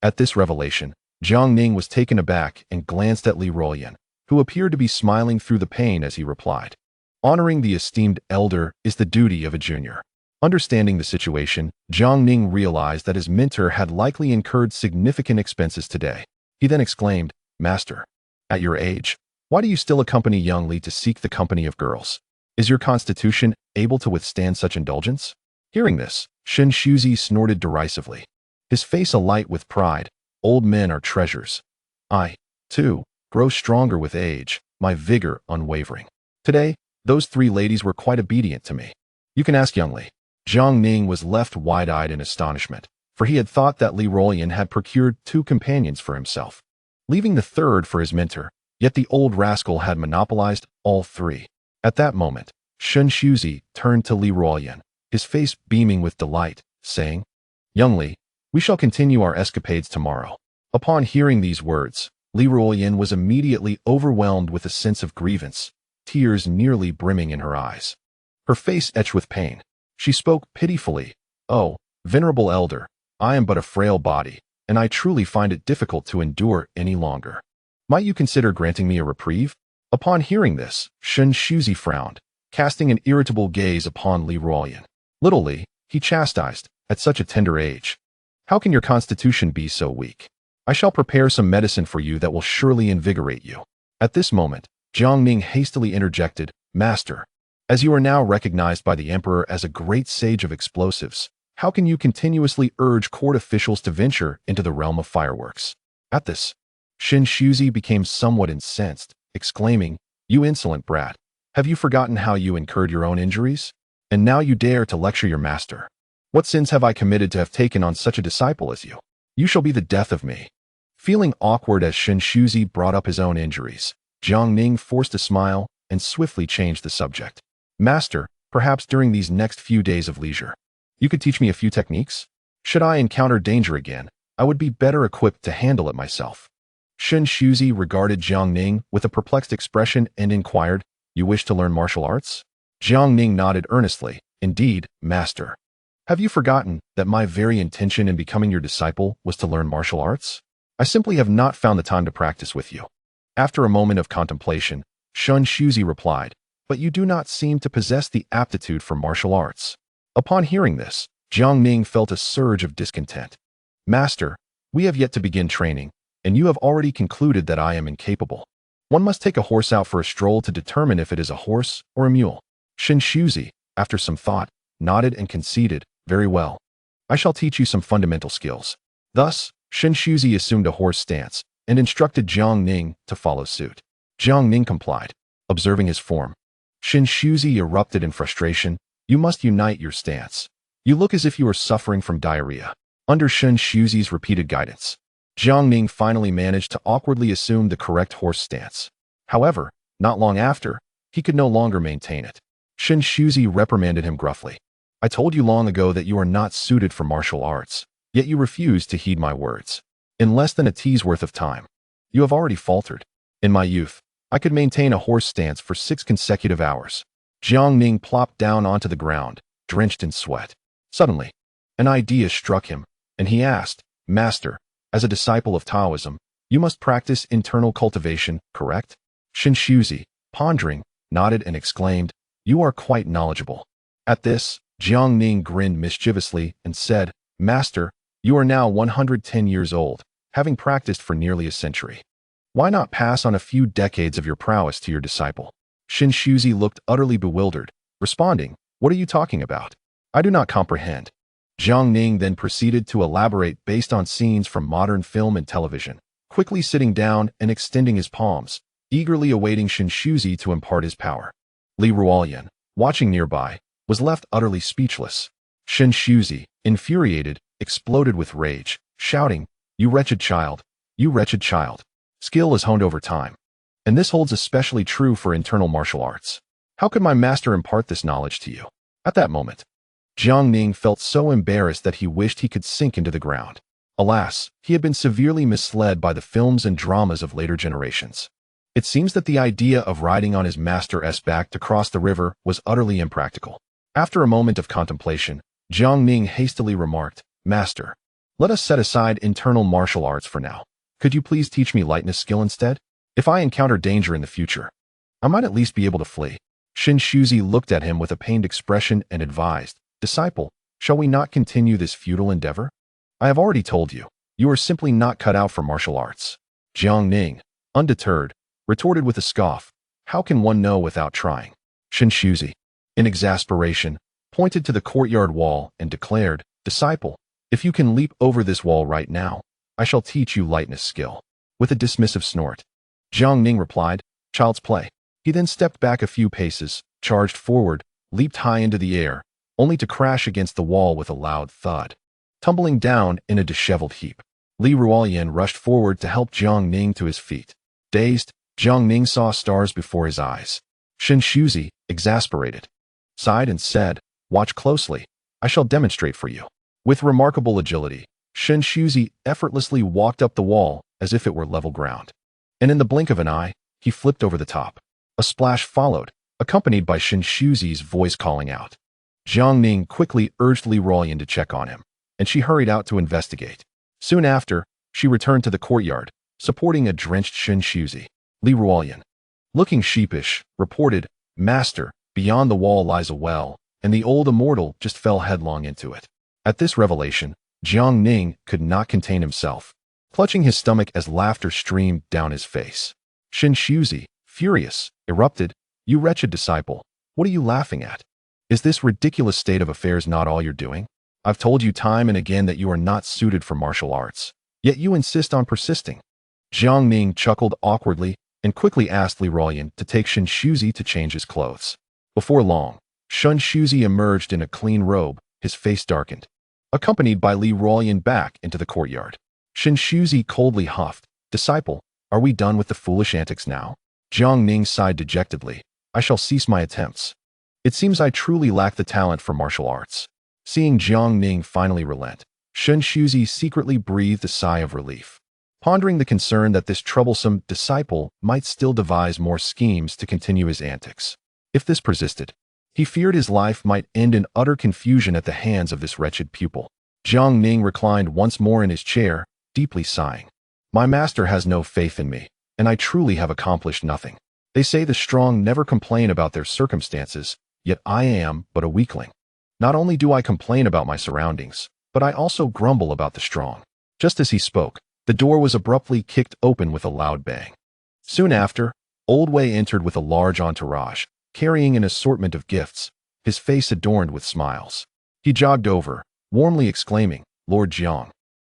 At this revelation, Jiang Ning was taken aback and glanced at Li Ruoyan, who appeared to be smiling through the pain as he replied, Honoring the esteemed elder is the duty of a junior. Understanding the situation, Jiang Ning realized that his mentor had likely incurred significant expenses today. He then exclaimed, Master, at your age, why do you still accompany young Li to seek the company of girls? Is your constitution able to withstand such indulgence? Hearing this, Shinshuzi snorted derisively, his face alight with pride. Old men are treasures. I, too, grow stronger with age, my vigor unwavering. Today, those 3 ladies were quite obedient to me. You can ask young Li. Jiang Ning was left wide-eyed in astonishment, for he had thought that Liaodong had procured 2 companions for himself, leaving the third for his mentor, yet the old rascal had monopolized all 3. At that moment, Shen Shuzi turned to Liaodong, his face beaming with delight, saying, "Young Li, we shall continue our escapades tomorrow." Upon hearing these words, Liaodong was immediately overwhelmed with a sense of grievance, tears nearly brimming in her eyes. Her face etched with pain. She spoke pitifully, "Oh, venerable elder, I am but a frail body, and I truly find it difficult to endure any longer. Might you consider granting me a reprieve?" Upon hearing this, Shen Shuzi frowned, casting an irritable gaze upon Liaodong. "Little Li," he chastised, "at such a tender age, how can your constitution be so weak? I shall prepare some medicine for you that will surely invigorate you." At this moment, Jiang Ning hastily interjected, "Master, as you are now recognized by the emperor as a great sage of explosives, how can you continuously urge court officials to venture into the realm of fireworks?" At this, Shen Shuzi became somewhat incensed, exclaiming, "You insolent brat, have you forgotten how you incurred your own injuries? And now you dare to lecture your master. What sins have I committed to have taken on such a disciple as you? You shall be the death of me." Feeling awkward as Shen Shuzi brought up his own injuries, Jiang Ning forced a smile and swiftly changed the subject. "Master, perhaps during these next few days of leisure, you could teach me a few techniques? Should I encounter danger again, I would be better equipped to handle it myself." Shen Shuzi regarded Jiang Ning with a perplexed expression and inquired, "You wish to learn martial arts?" Jiang Ning nodded earnestly, "Indeed, master. Have you forgotten that my very intention in becoming your disciple was to learn martial arts? I simply have not found the time to practice with you." After a moment of contemplation, Shen Shuzi replied, "But you do not seem to possess the aptitude for martial arts." Upon hearing this, Jiang Ning felt a surge of discontent. "Master, we have yet to begin training, and you have already concluded that I am incapable. One must take a horse out for a stroll to determine if it is a horse or a mule." Shen Shuzi, after some thought, nodded and conceded, "Very well. I shall teach you some fundamental skills." Thus, Shen Shuzi assumed a horse stance and instructed Jiang Ning to follow suit. Jiang Ning complied, observing his form. Shen Shuzi erupted in frustration, "You must unite your stance. You look as if you are suffering from diarrhea." Under Shen Shuzi's repeated guidance, Jiang Ning finally managed to awkwardly assume the correct horse stance. However, not long after, he could no longer maintain it. Shen Shuzi reprimanded him gruffly. "I told you long ago that you are not suited for martial arts, yet you refuse to heed my words. In less than a tea's worth of time, you have already faltered. In my youth, I could maintain a horse stance for 6 consecutive hours." Jiang Ning plopped down onto the ground, drenched in sweat. Suddenly, an idea struck him, and he asked, "Master, as a disciple of Taoism, you must practice internal cultivation, correct?" Shen Shuzi, pondering, nodded and exclaimed, "You are quite knowledgeable." At this, Jiang Ning grinned mischievously and said, "Master, you are now 110 years old, having practiced for nearly a century. Why not pass on a few decades of your prowess to your disciple?" Shen Shuzi looked utterly bewildered, responding, "What are you talking about? I do not comprehend." Jiang Ning then proceeded to elaborate based on scenes from modern film and television, quickly sitting down and extending his palms, eagerly awaiting Shen Shuzi to impart his power. Liaodong, watching nearby, was left utterly speechless. Shen Shuzi, infuriated, exploded with rage, shouting, "You wretched child! You wretched child! Skill is honed over time. And this holds especially true for internal martial arts. How could my master impart this knowledge to you?" At that moment, Jiang Ning felt so embarrassed that he wished he could sink into the ground. Alas, he had been severely misled by the films and dramas of later generations. It seems that the idea of riding on his master's back to cross the river was utterly impractical. After a moment of contemplation, Jiang Ning hastily remarked, "Master, let us set aside internal martial arts for now. Could you please teach me lightness skill instead? If I encounter danger in the future, I might at least be able to flee." Shen Shuzi looked at him with a pained expression and advised, "Disciple, shall we not continue this futile endeavor? I have already told you, you are simply not cut out for martial arts." Jiang Ning, undeterred, retorted with a scoff, "How can one know without trying?" Shen Shuzi, in exasperation, pointed to the courtyard wall and declared, "Disciple, if you can leap over this wall right now, I shall teach you lightness skill." With a dismissive snort, Jiang Ning replied, "Child's play." He then stepped back a few paces, charged forward, leaped high into the air, only to crash against the wall with a loud thud. Tumbling down in a disheveled heap, Liaodong rushed forward to help Jiang Ning to his feet. Dazed, Jiang Ning saw stars before his eyes. Shen Shuzi, exasperated, sighed and said, "Watch closely. I shall demonstrate for you." With remarkable agility, Shen Shuzi effortlessly walked up the wall as if it were level ground. And in the blink of an eye, he flipped over the top. A splash followed, accompanied by Shen Shuzi's voice calling out. Jiang Ning quickly urged Liaodong to check on him, and she hurried out to investigate. Soon after, she returned to the courtyard, supporting a drenched Shen Shuzi. Liaodong, looking sheepish, reported, "Master, beyond the wall lies a well," and the old immortal just fell headlong into it. At this revelation, Jiang Ning could not contain himself, clutching his stomach as laughter streamed down his face. Shen Shuzi, furious, erupted, "You wretched disciple, what are you laughing at? Is this ridiculous state of affairs not all you're doing? I've told you time and again that you are not suited for martial arts, yet you insist on persisting." Jiang Ning chuckled awkwardly and quickly asked Liaodong to take Shen Shuzi to change his clothes. Before long, Shen Shuzi emerged in a clean robe, his face darkened, accompanied by Liaodong back into the courtyard. Shen Shuzi coldly huffed, "Disciple, are we done with the foolish antics now?" Jiang Ning sighed dejectedly, "I shall cease my attempts. It seems I truly lack the talent for martial arts." Seeing Jiang Ning finally relent, Shen Shuzi secretly breathed a sigh of relief, pondering the concern that this troublesome disciple might still devise more schemes to continue his antics. If this persisted, he feared his life might end in utter confusion at the hands of this wretched pupil. Jiang Ning reclined once more in his chair, deeply sighing. "My master has no faith in me, and I truly have accomplished nothing. They say the strong never complain about their circumstances, yet I am but a weakling. Not only do I complain about my surroundings, but I also grumble about the strong." Just as he spoke, the door was abruptly kicked open with a loud bang. Soon after, Old Wei entered with a large entourage, carrying an assortment of gifts, his face adorned with smiles. He jogged over, warmly exclaiming, "Lord Jiang,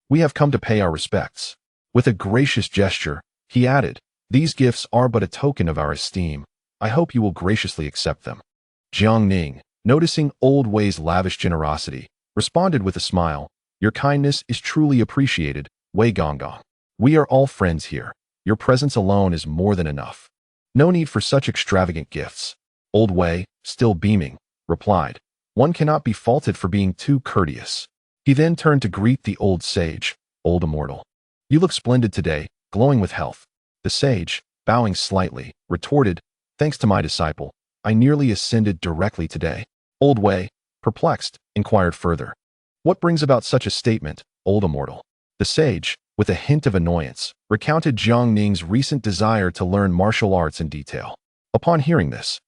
we have come to pay our respects." With a gracious gesture, he added, "These gifts are but a token of our esteem. I hope you will graciously accept them." Jiang Ning, noticing Old Wei's lavish generosity, responded with a smile, "Your kindness is truly appreciated, Wei Zhongxian. We are all friends here. Your presence alone is more than enough. No need for such extravagant gifts." Old Wei, still beaming, replied, "One cannot be faulted for being too courteous." He then turned to greet the old sage, "Old immortal, you look splendid today, glowing with health." The sage, bowing slightly, retorted, "Thanks to my disciple, I nearly ascended directly today." Old Wei, perplexed, inquired further, "What brings about such a statement, old immortal?" The sage, with a hint of annoyance, recounted Jiang Ning's recent desire to learn martial arts in detail. Upon hearing this,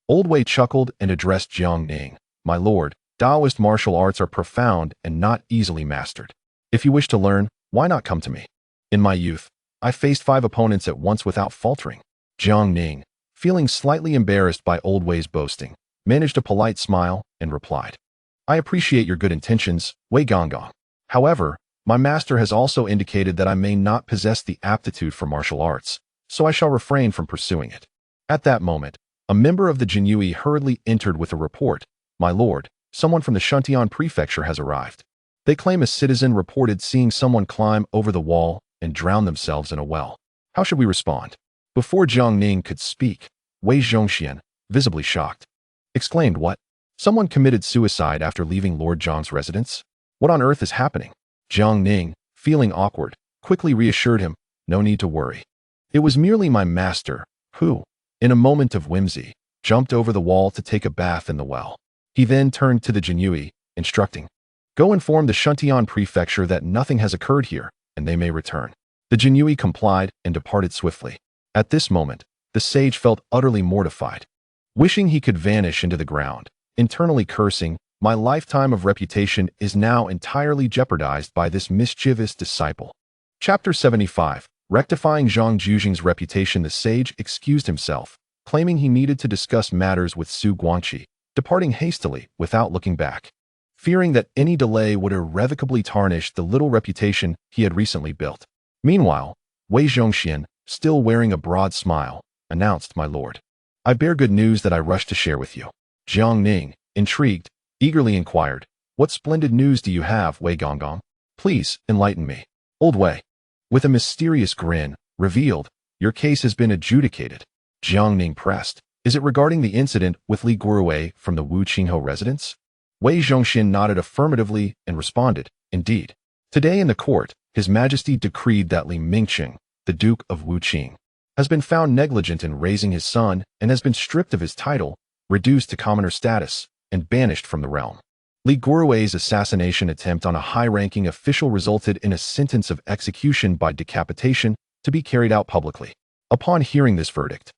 Old Wei chuckled and addressed Jiang Ning, "My lord, Taoist martial arts are profound and not easily mastered. If you wish to learn, why not come to me? In my youth, I faced 5 opponents at once without faltering." Jiang Ning, feeling slightly embarrassed by Old Wei's boasting, managed a polite smile and replied, "I appreciate your good intentions, Wei Zhongxian. However, my master has also indicated that I may not possess the aptitude for martial arts, so I shall refrain from pursuing it." At that moment, a member of the Jianqi hurriedly entered with a report, "My lord, someone from the Shuntian prefecture has arrived. They claim a citizen reported seeing someone climb over the wall and drown themselves in a well. How should we respond?" Before Jiang Ning could speak, Wei Zhongxian, visibly shocked, exclaimed, "What? Someone committed suicide after leaving Lord Zhang's residence? What on earth is happening?" Jiang Ning, feeling awkward, quickly reassured him, "No need to worry. It was merely my master, who, in a moment of whimsy, jumped over the wall to take a bath in the well." He then turned to the Jianqi, instructing, "Go inform the Shuntian prefecture that nothing has occurred here, and they may return." The Jianqi complied and departed swiftly. At this moment, the sage felt utterly mortified, wishing he could vanish into the ground, internally cursing, "My lifetime of reputation is now entirely jeopardized by this mischievous disciple." Chapter 75. Rectifying Zhang Juzhing's reputation. The sage excused himself, claiming he needed to discuss matters with Su Guangqi, departing hastily without looking back, fearing that any delay would irrevocably tarnish the little reputation he had recently built. Meanwhile, Wei Zhongxian, still wearing a broad smile, announced, "My lord, I bear good news that I rush to share with you." Jiang Ning, intrigued, eagerly inquired, "What splendid news do you have, Wei Gonggong? Please, enlighten me." Old Wei, with a mysterious grin, revealed, "Your case has been adjudicated." Jiang Ning pressed, "Is it regarding the incident with Li Guowei from the Wu Qinghe residence?" Wei Zhongxian nodded affirmatively and responded, "Indeed. Today in the court, His Majesty decreed that Li Mingqing, the Duke of Wuqing, has been found negligent in raising his son and has been stripped of his title, reduced to commoner status, and banished from the realm. Li Guowei's assassination attempt on a high-ranking official resulted in a sentence of execution by decapitation to be carried out publicly." Upon hearing this verdict,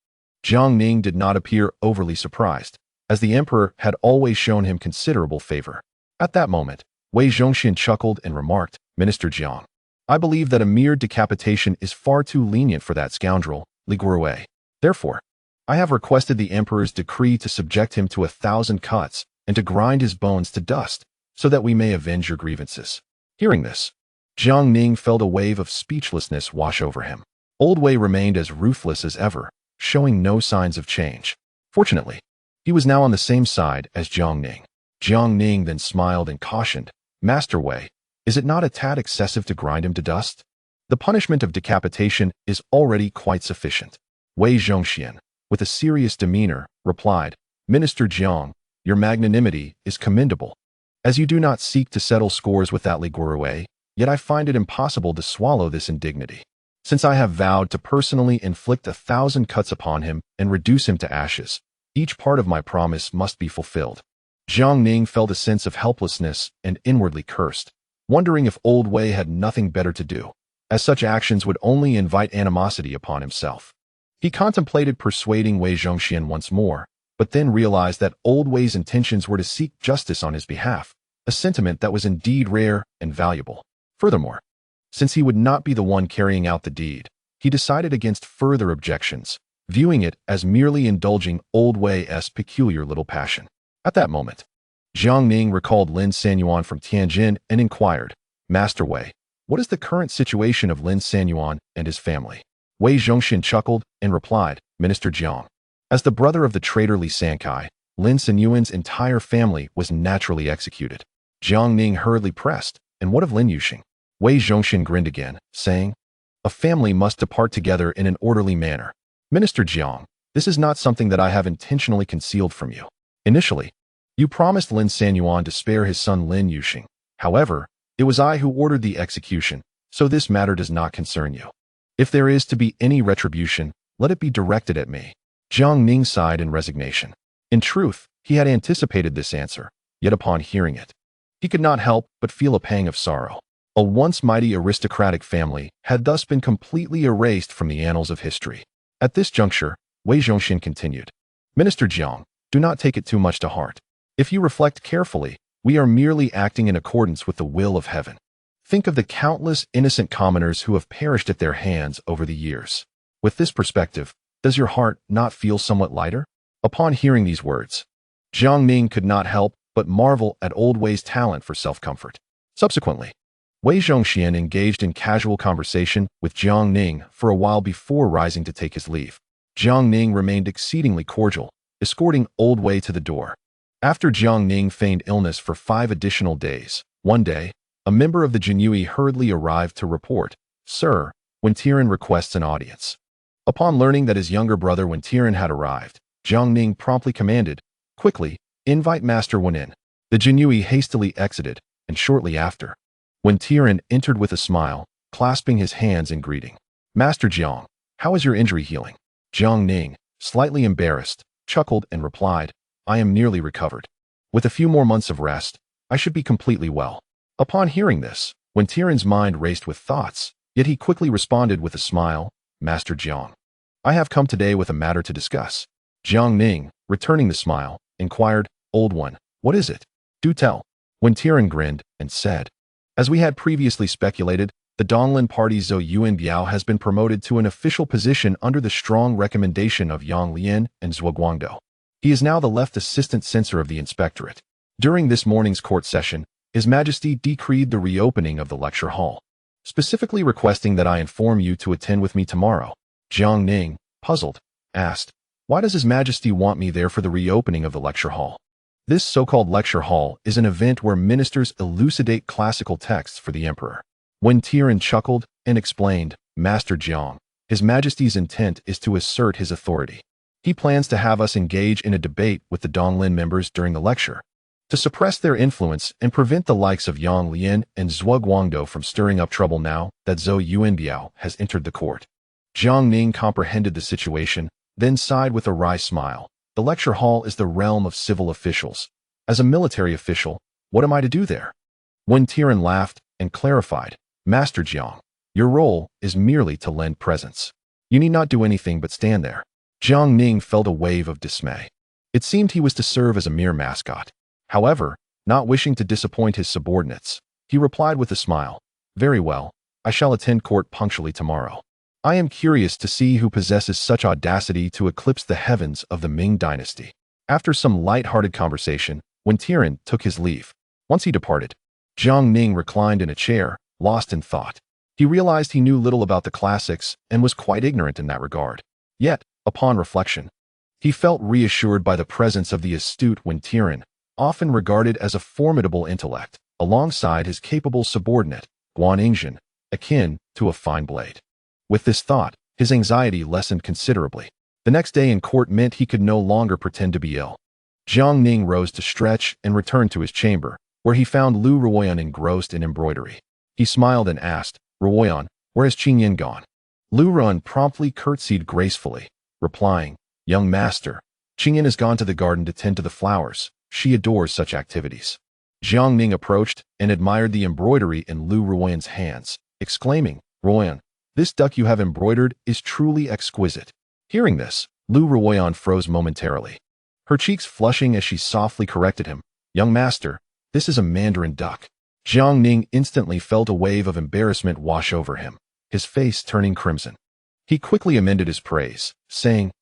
Jiang Ning did not appear overly surprised, as the emperor had always shown him considerable favor. At that moment, Wei Zhongxian chuckled and remarked, "Minister Jiang, I believe that a mere decapitation is far too lenient for that scoundrel, Li Guowei. Therefore, I have requested the emperor's decree to subject him to 1,000 cuts and to grind his bones to dust, so that we may avenge your grievances." Hearing this, Jiang Ning felt a wave of speechlessness wash over him. Old Wei remained as ruthless as ever, showing no signs of change. Fortunately, he was now on the same side as Jiang Ning. Jiang Ning then smiled and cautioned, "Master Wei, is it not a tad excessive to grind him to dust? The punishment of decapitation is already quite sufficient." Wei Zhongxian, with a serious demeanor, replied, "Minister Jiang, your magnanimity is commendable. As you do not seek to settle scores with that Li Guowei, yet I find it impossible to swallow this indignity. Since I have vowed to personally inflict 1,000 cuts upon him and reduce him to ashes, each part of my promise must be fulfilled." Jiang Ning felt a sense of helplessness and inwardly cursed, wondering if Old Wei had nothing better to do, as such actions would only invite animosity upon himself. He contemplated persuading Wei Zhongxian once more, but then realized that Old Wei's intentions were to seek justice on his behalf, a sentiment that was indeed rare and valuable. Furthermore, since he would not be the one carrying out the deed, he decided against further objections, viewing it as merely indulging Old Wei's peculiar little passion. At that moment, Jiang Ning recalled Lin Sanyuan from Tianjin and inquired, "Master Wei, what is the current situation of Lin Sanyuan and his family?" Wei Zhongxian chuckled and replied, "Minister Jiang, as the brother of the traitor Li Sankai, Lin Sanyuan's entire family was naturally executed." Jiang Ning hurriedly pressed, "And what of Lin Yuxing?" Wei Zhongxian grinned again, saying, "A family must depart together in an orderly manner. Minister Jiang, this is not something that I have intentionally concealed from you. Initially, you promised Lin Sanyuan to spare his son Lin Yuxing. However, it was I who ordered the execution, so this matter does not concern you. If there is to be any retribution, let it be directed at me." Jiang Ning sighed in resignation. In truth, he had anticipated this answer, yet upon hearing it, he could not help but feel a pang of sorrow. A once mighty aristocratic family had thus been completely erased from the annals of history. At this juncture, Wei Zhongxian continued, "Minister Jiang, do not take it too much to heart. If you reflect carefully, we are merely acting in accordance with the will of heaven. Think of the countless innocent commoners who have perished at their hands over the years. With this perspective, does your heart not feel somewhat lighter?" Upon hearing these words, Jiang Ning could not help but marvel at Old Wei's talent for self-comfort. Subsequently, Wei Zhongxian engaged in casual conversation with Jiang Ning for a while before rising to take his leave. Jiang Ning remained exceedingly cordial, escorting Old Wei to the door. After Jiang Ning feigned illness for 5 additional days, one day, a member of the Jinyui hurriedly arrived to report, "Sir, Wentiren requests an audience." Upon learning that his younger brother Wentiren had arrived, Jiang Ning promptly commanded, "Quickly, invite Master Wen in." The Jinyui hastily exited, and shortly after, Wentiren entered with a smile, clasping his hands in greeting. "Master Jiang, how is your injury healing?" Jiang Ning, slightly embarrassed, chuckled and replied, "I am nearly recovered. With a few more months of rest, I should be completely well." Upon hearing this, Wentiren's mind raced with thoughts, yet he quickly responded with a smile, "Master Jiang, I have come today with a matter to discuss." Jiang Ning, returning the smile, inquired, "Old one, what is it? Do tell." Wentiren grinned and said, "As we had previously speculated, the Donglin Party Zhou Yuan Biao has been promoted to an official position under the strong recommendation of Yang Lian and Zhuo Guangdou. He is now the left assistant censor of the inspectorate. During this morning's court session, His Majesty decreed the reopening of the lecture hall, specifically requesting that I inform you to attend with me tomorrow." Jiang Ning, puzzled, asked, "Why does His Majesty want me there for the reopening of the lecture hall?" This so-called lecture hall is an event where ministers elucidate classical texts for the emperor. When Tianqi chuckled and explained, Master Jiang, His Majesty's intent is to assert his authority. He plans to have us engage in a debate with the Donglin members during the lecture, to suppress their influence and prevent the likes of Yang Lian and Zhuo Guangdou from stirring up trouble now that Zhou Yuanbiao has entered the court. Jiang Ning comprehended the situation, then sighed with a wry smile. The lecture hall is the realm of civil officials. As a military official, what am I to do there? When Tianqi laughed and clarified, Master Jiang, your role is merely to lend presence. You need not do anything but stand there. Jiang Ning felt a wave of dismay. It seemed he was to serve as a mere mascot. However, not wishing to disappoint his subordinates, he replied with a smile, Very well, I shall attend court punctually tomorrow. I am curious to see who possesses such audacity to eclipse the heavens of the Ming dynasty. After some light-hearted conversation, when Tianqi took his leave, once he departed, Jiang Ning reclined in a chair, lost in thought. He realized he knew little about the classics and was quite ignorant in that regard. Yet, upon reflection, he felt reassured by the presence of the astute Wen Tianqi, often regarded as a formidable intellect, alongside his capable subordinate, Guanxing, akin to a fine blade. With this thought, his anxiety lessened considerably. The next day in court meant he could no longer pretend to be ill. Jiang Ning rose to stretch and returned to his chamber, where he found Lu Ruoyan engrossed in embroidery. He smiled and asked, Ruoyan, where has Qingyan gone? Lu Ruoyan promptly curtsied gracefully, replying, Young master, Qingyan has gone to the garden to tend to the flowers. She adores such activities. Jiang Ning approached and admired the embroidery in Lu Ruoyan's hands, exclaiming, Ruoyan, this duck you have embroidered is truly exquisite. Hearing this, Lu Ruoyan froze momentarily, her cheeks flushing as she softly corrected him, Young master, this is a mandarin duck. Jiang Ning instantly felt a wave of embarrassment wash over him, his face turning crimson. He quickly amended his praise, saying,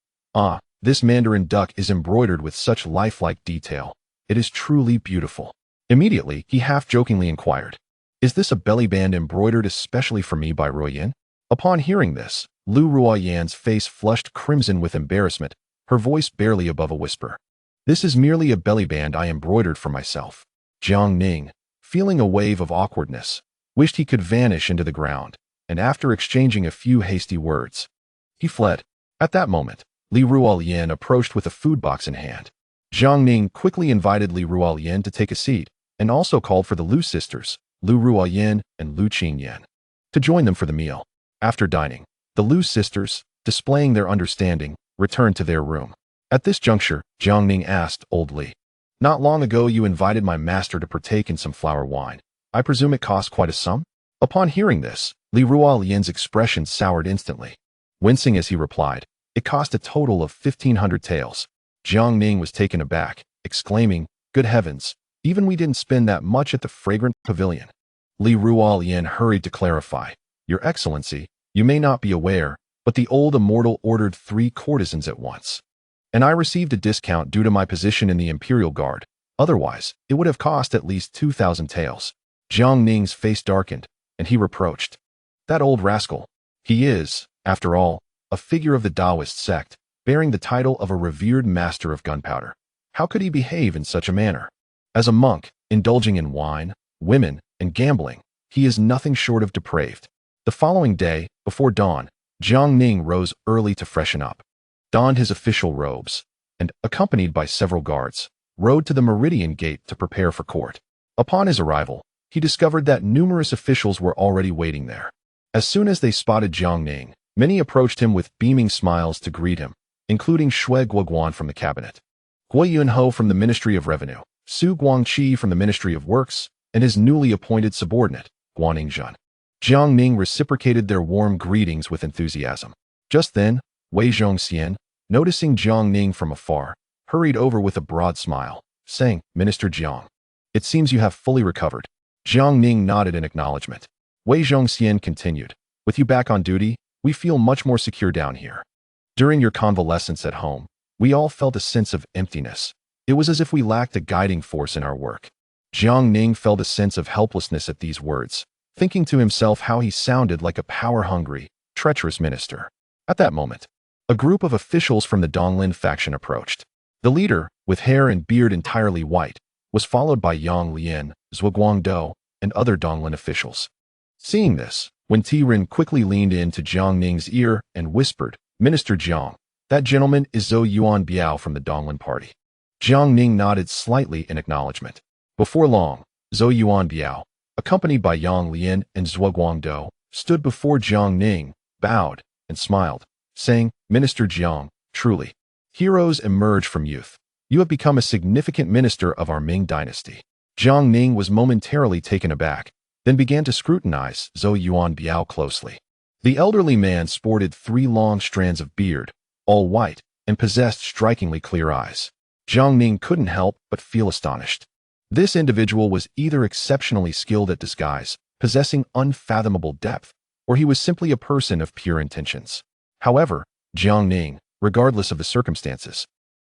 This mandarin duck is embroidered with such lifelike detail. It is truly beautiful. Immediately, he half-jokingly inquired, Is this a belly band embroidered especially for me by Ruoyan? Upon hearing this, Lu Ruoyan's face flushed crimson with embarrassment, her voice barely above a whisper. This is merely a belly band I embroidered for myself. Jiang Ning, feeling a wave of awkwardness, wished he could vanish into the ground, and after exchanging a few hasty words, he fled. At that moment, Li Ruoyan approached with a food box in hand. Jiang Ning quickly invited Li Ruoyan to take a seat, and also called for the Lu sisters, Lu Ruoyan and Lu Qingyan, to join them for the meal. After dining, the Lu sisters, displaying their understanding, returned to their room. At this juncture, Jiang Ning asked Old Li, Not long ago you invited my master to partake in some flower wine. I presume it cost quite a sum? Upon hearing this, Li Ruoyan's expression soured instantly. Wincing as he replied, It cost a total of 1,500 taels. Jiang Ning was taken aback, exclaiming, Good heavens, even we didn't spend that much at the fragrant pavilion. Li Ruoyan hurried to clarify, Your Excellency, you may not be aware, but the old immortal ordered 3 courtesans at once. And I received a discount due to my position in the Imperial Guard. Otherwise, it would have cost at least 2,000 taels. Jiang Ning's face darkened, and he reproached, That old rascal. He is, after all, a figure of the Taoist sect, bearing the title of a revered master of gunpowder. How could he behave in such a manner? As a monk, indulging in wine, women, and gambling, he is nothing short of depraved. The following day, before dawn, Jiang Ning rose early to freshen up, donned his official robes, and, accompanied by several guards, rode to the Meridian Gate to prepare for court. Upon his arrival, he discovered that numerous officials were already waiting there. As soon as they spotted Jiang Ning, many approached him with beaming smiles to greet him, including Shui Guoguan from the cabinet, Guo Yunho from the Ministry of Revenue, Su Guangqi from the Ministry of Works, and his newly appointed subordinate, Guanxing. Jiang Ning reciprocated their warm greetings with enthusiasm. Just then, Wei Zhongxian, noticing Jiang Ning from afar, hurried over with a broad smile, saying, Minister Jiang, it seems you have fully recovered. Jiang Ning nodded in acknowledgement. Wei Zhongxian continued, With you back on duty, we feel much more secure down here. During your convalescence at home, we all felt a sense of emptiness. It was as if we lacked a guiding force in our work. Jiang Ning felt a sense of helplessness at these words, thinking to himself how he sounded like a power-hungry, treacherous minister. At that moment, a group of officials from the Donglin faction approached. The leader, with hair and beard entirely white, was followed by Yang Lian, Zhuguangdou, and other Donglin officials. Seeing this, Wen Tiren quickly leaned in to Jiang Ning's ear and whispered, "Minister Jiang, that gentleman is Zhou Yuanbiao from the Donglin party." Jiang Ning nodded slightly in acknowledgement. Before long, Zhou Yuanbiao, accompanied by Yang Lian and Zhuguangdou, stood before Jiang Ning, bowed, and smiled, saying, "Minister Jiang, truly, heroes emerge from youth. You have become a significant minister of our Ming dynasty." Jiang Ning was momentarily taken aback, then began to scrutinize Zhou Yuanbiao closely. The elderly man sported 3 long strands of beard, all white, and possessed strikingly clear eyes. Jiang Ning couldn't help but feel astonished. This individual was either exceptionally skilled at disguise, possessing unfathomable depth, or he was simply a person of pure intentions. However, Jiang Ning, regardless of the circumstances,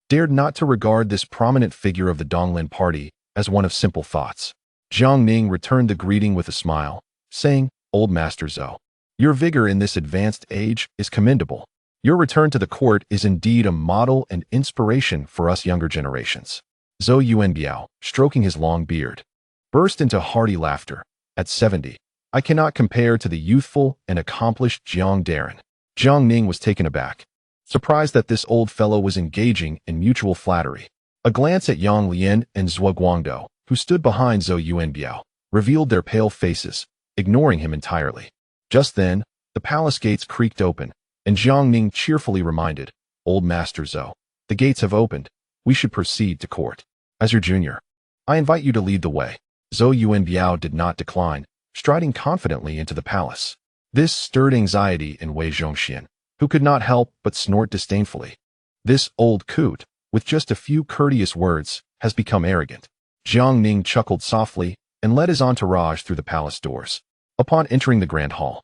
dared not to regard this prominent figure of the Donglin party as one of simple thoughts. Jiang Ning returned the greeting with a smile, saying, "Old Master Zhou, your vigor in this advanced age is commendable. Your return to the court is indeed a model and inspiration for us younger generations." Zhou Yuanbiao, stroking his long beard, burst into hearty laughter. "At 70, I cannot compare to the youthful and accomplished Jiang Darren." Jiang Ning was taken aback, surprised that this old fellow was engaging in mutual flattery. A glance at Yang Lian and Zhuguangdou, who stood behind Zhou Yuanbiao, revealed their pale faces, ignoring him entirely. Just then, the palace gates creaked open, and Jiang Ning cheerfully reminded, "Old Master Zhou, the gates have opened. We should proceed to court. As your junior, I invite you to lead the way." Zhou Yuanbiao did not decline, striding confidently into the palace. This stirred anxiety in Wei Zhongxian, who could not help but snort disdainfully. This old coot, with just a few courteous words, has become arrogant. Jiang Ning chuckled softly and led his entourage through the palace doors. Upon entering the grand hall,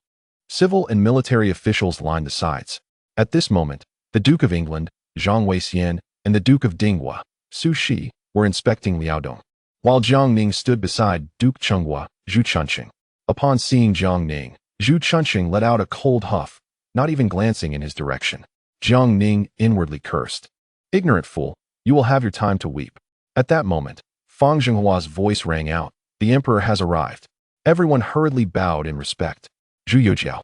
civil and military officials lined the sides. At this moment, the Duke of England, Zhang Weixian, and the Duke of Dinghua, Su Shi, were inspecting Liaodong, while Jiang Ning stood beside Duke Chenghua, Zhu Chunqing. Upon seeing Jiang Ning, Zhu Chunqing let out a cold huff, not even glancing in his direction. Jiang Ning inwardly cursed. "Ignorant fool, you will have your time to weep." At that moment, Fang Zhenghua's voice rang out, "The emperor has arrived." Everyone hurriedly bowed in respect. Zhu Youjiao,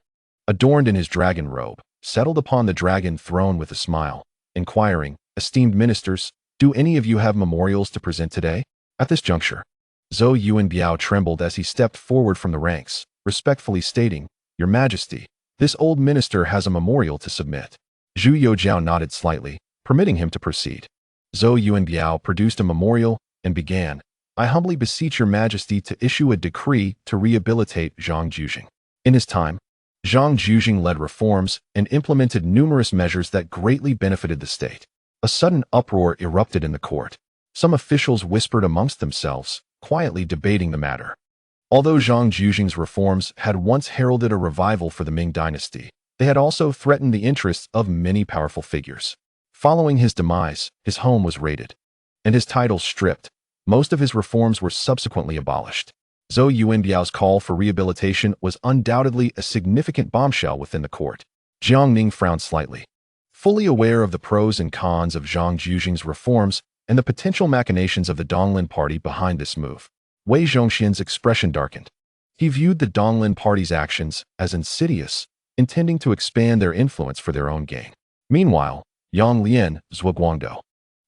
adorned in his dragon robe, settled upon the dragon throne with a smile, inquiring, "Esteemed ministers, do any of you have memorials to present today?" At this juncture, Zhou Yuanbiao trembled as he stepped forward from the ranks, respectfully stating, "Your Majesty, this old minister has a memorial to submit." Zhu Youjiao nodded slightly, permitting him to proceed. Zhou Yuanbiao produced a memorial and began, "I humbly beseech your Majesty to issue a decree to rehabilitate Zhang Jujing." In his time, Zhang Jujing led reforms and implemented numerous measures that greatly benefited the state. A sudden uproar erupted in the court. Some officials whispered amongst themselves, quietly debating the matter. Although Zhang Jujing's reforms had once heralded a revival for the Ming dynasty, they had also threatened the interests of many powerful figures. Following his demise, his home was raided, and his titles stripped. Most of his reforms were subsequently abolished. Zhou Yuanbiao's call for rehabilitation was undoubtedly a significant bombshell within the court. Jiang Ning frowned slightly. Fully aware of the pros and cons of Zhang Jujing's reforms and the potential machinations of the Donglin party behind this move, Wei Zhongxian's expression darkened. He viewed the Donglin party's actions as insidious, intending to expand their influence for their own gain. Meanwhile, Yang Lian, Zhuguangdou,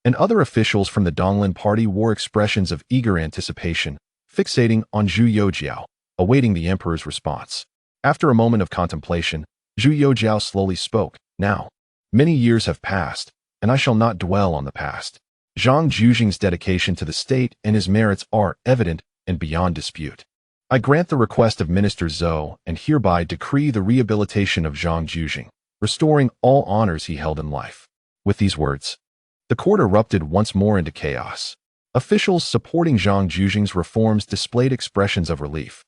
and other officials from the Donglin party wore expressions of eager anticipation, fixating on Zhu Youjiao, awaiting the emperor's response. After a moment of contemplation, Zhu Youjiao slowly spoke, "Now, many years have passed, and I shall not dwell on the past. Zhang Jujing's dedication to the state and his merits are evident and beyond dispute. I grant the request of Minister Zhou and hereby decree the rehabilitation of Zhang Jujing, restoring all honors he held in life." With these words, the court erupted once more into chaos. Officials supporting Zhang Jujing's reforms displayed expressions of relief,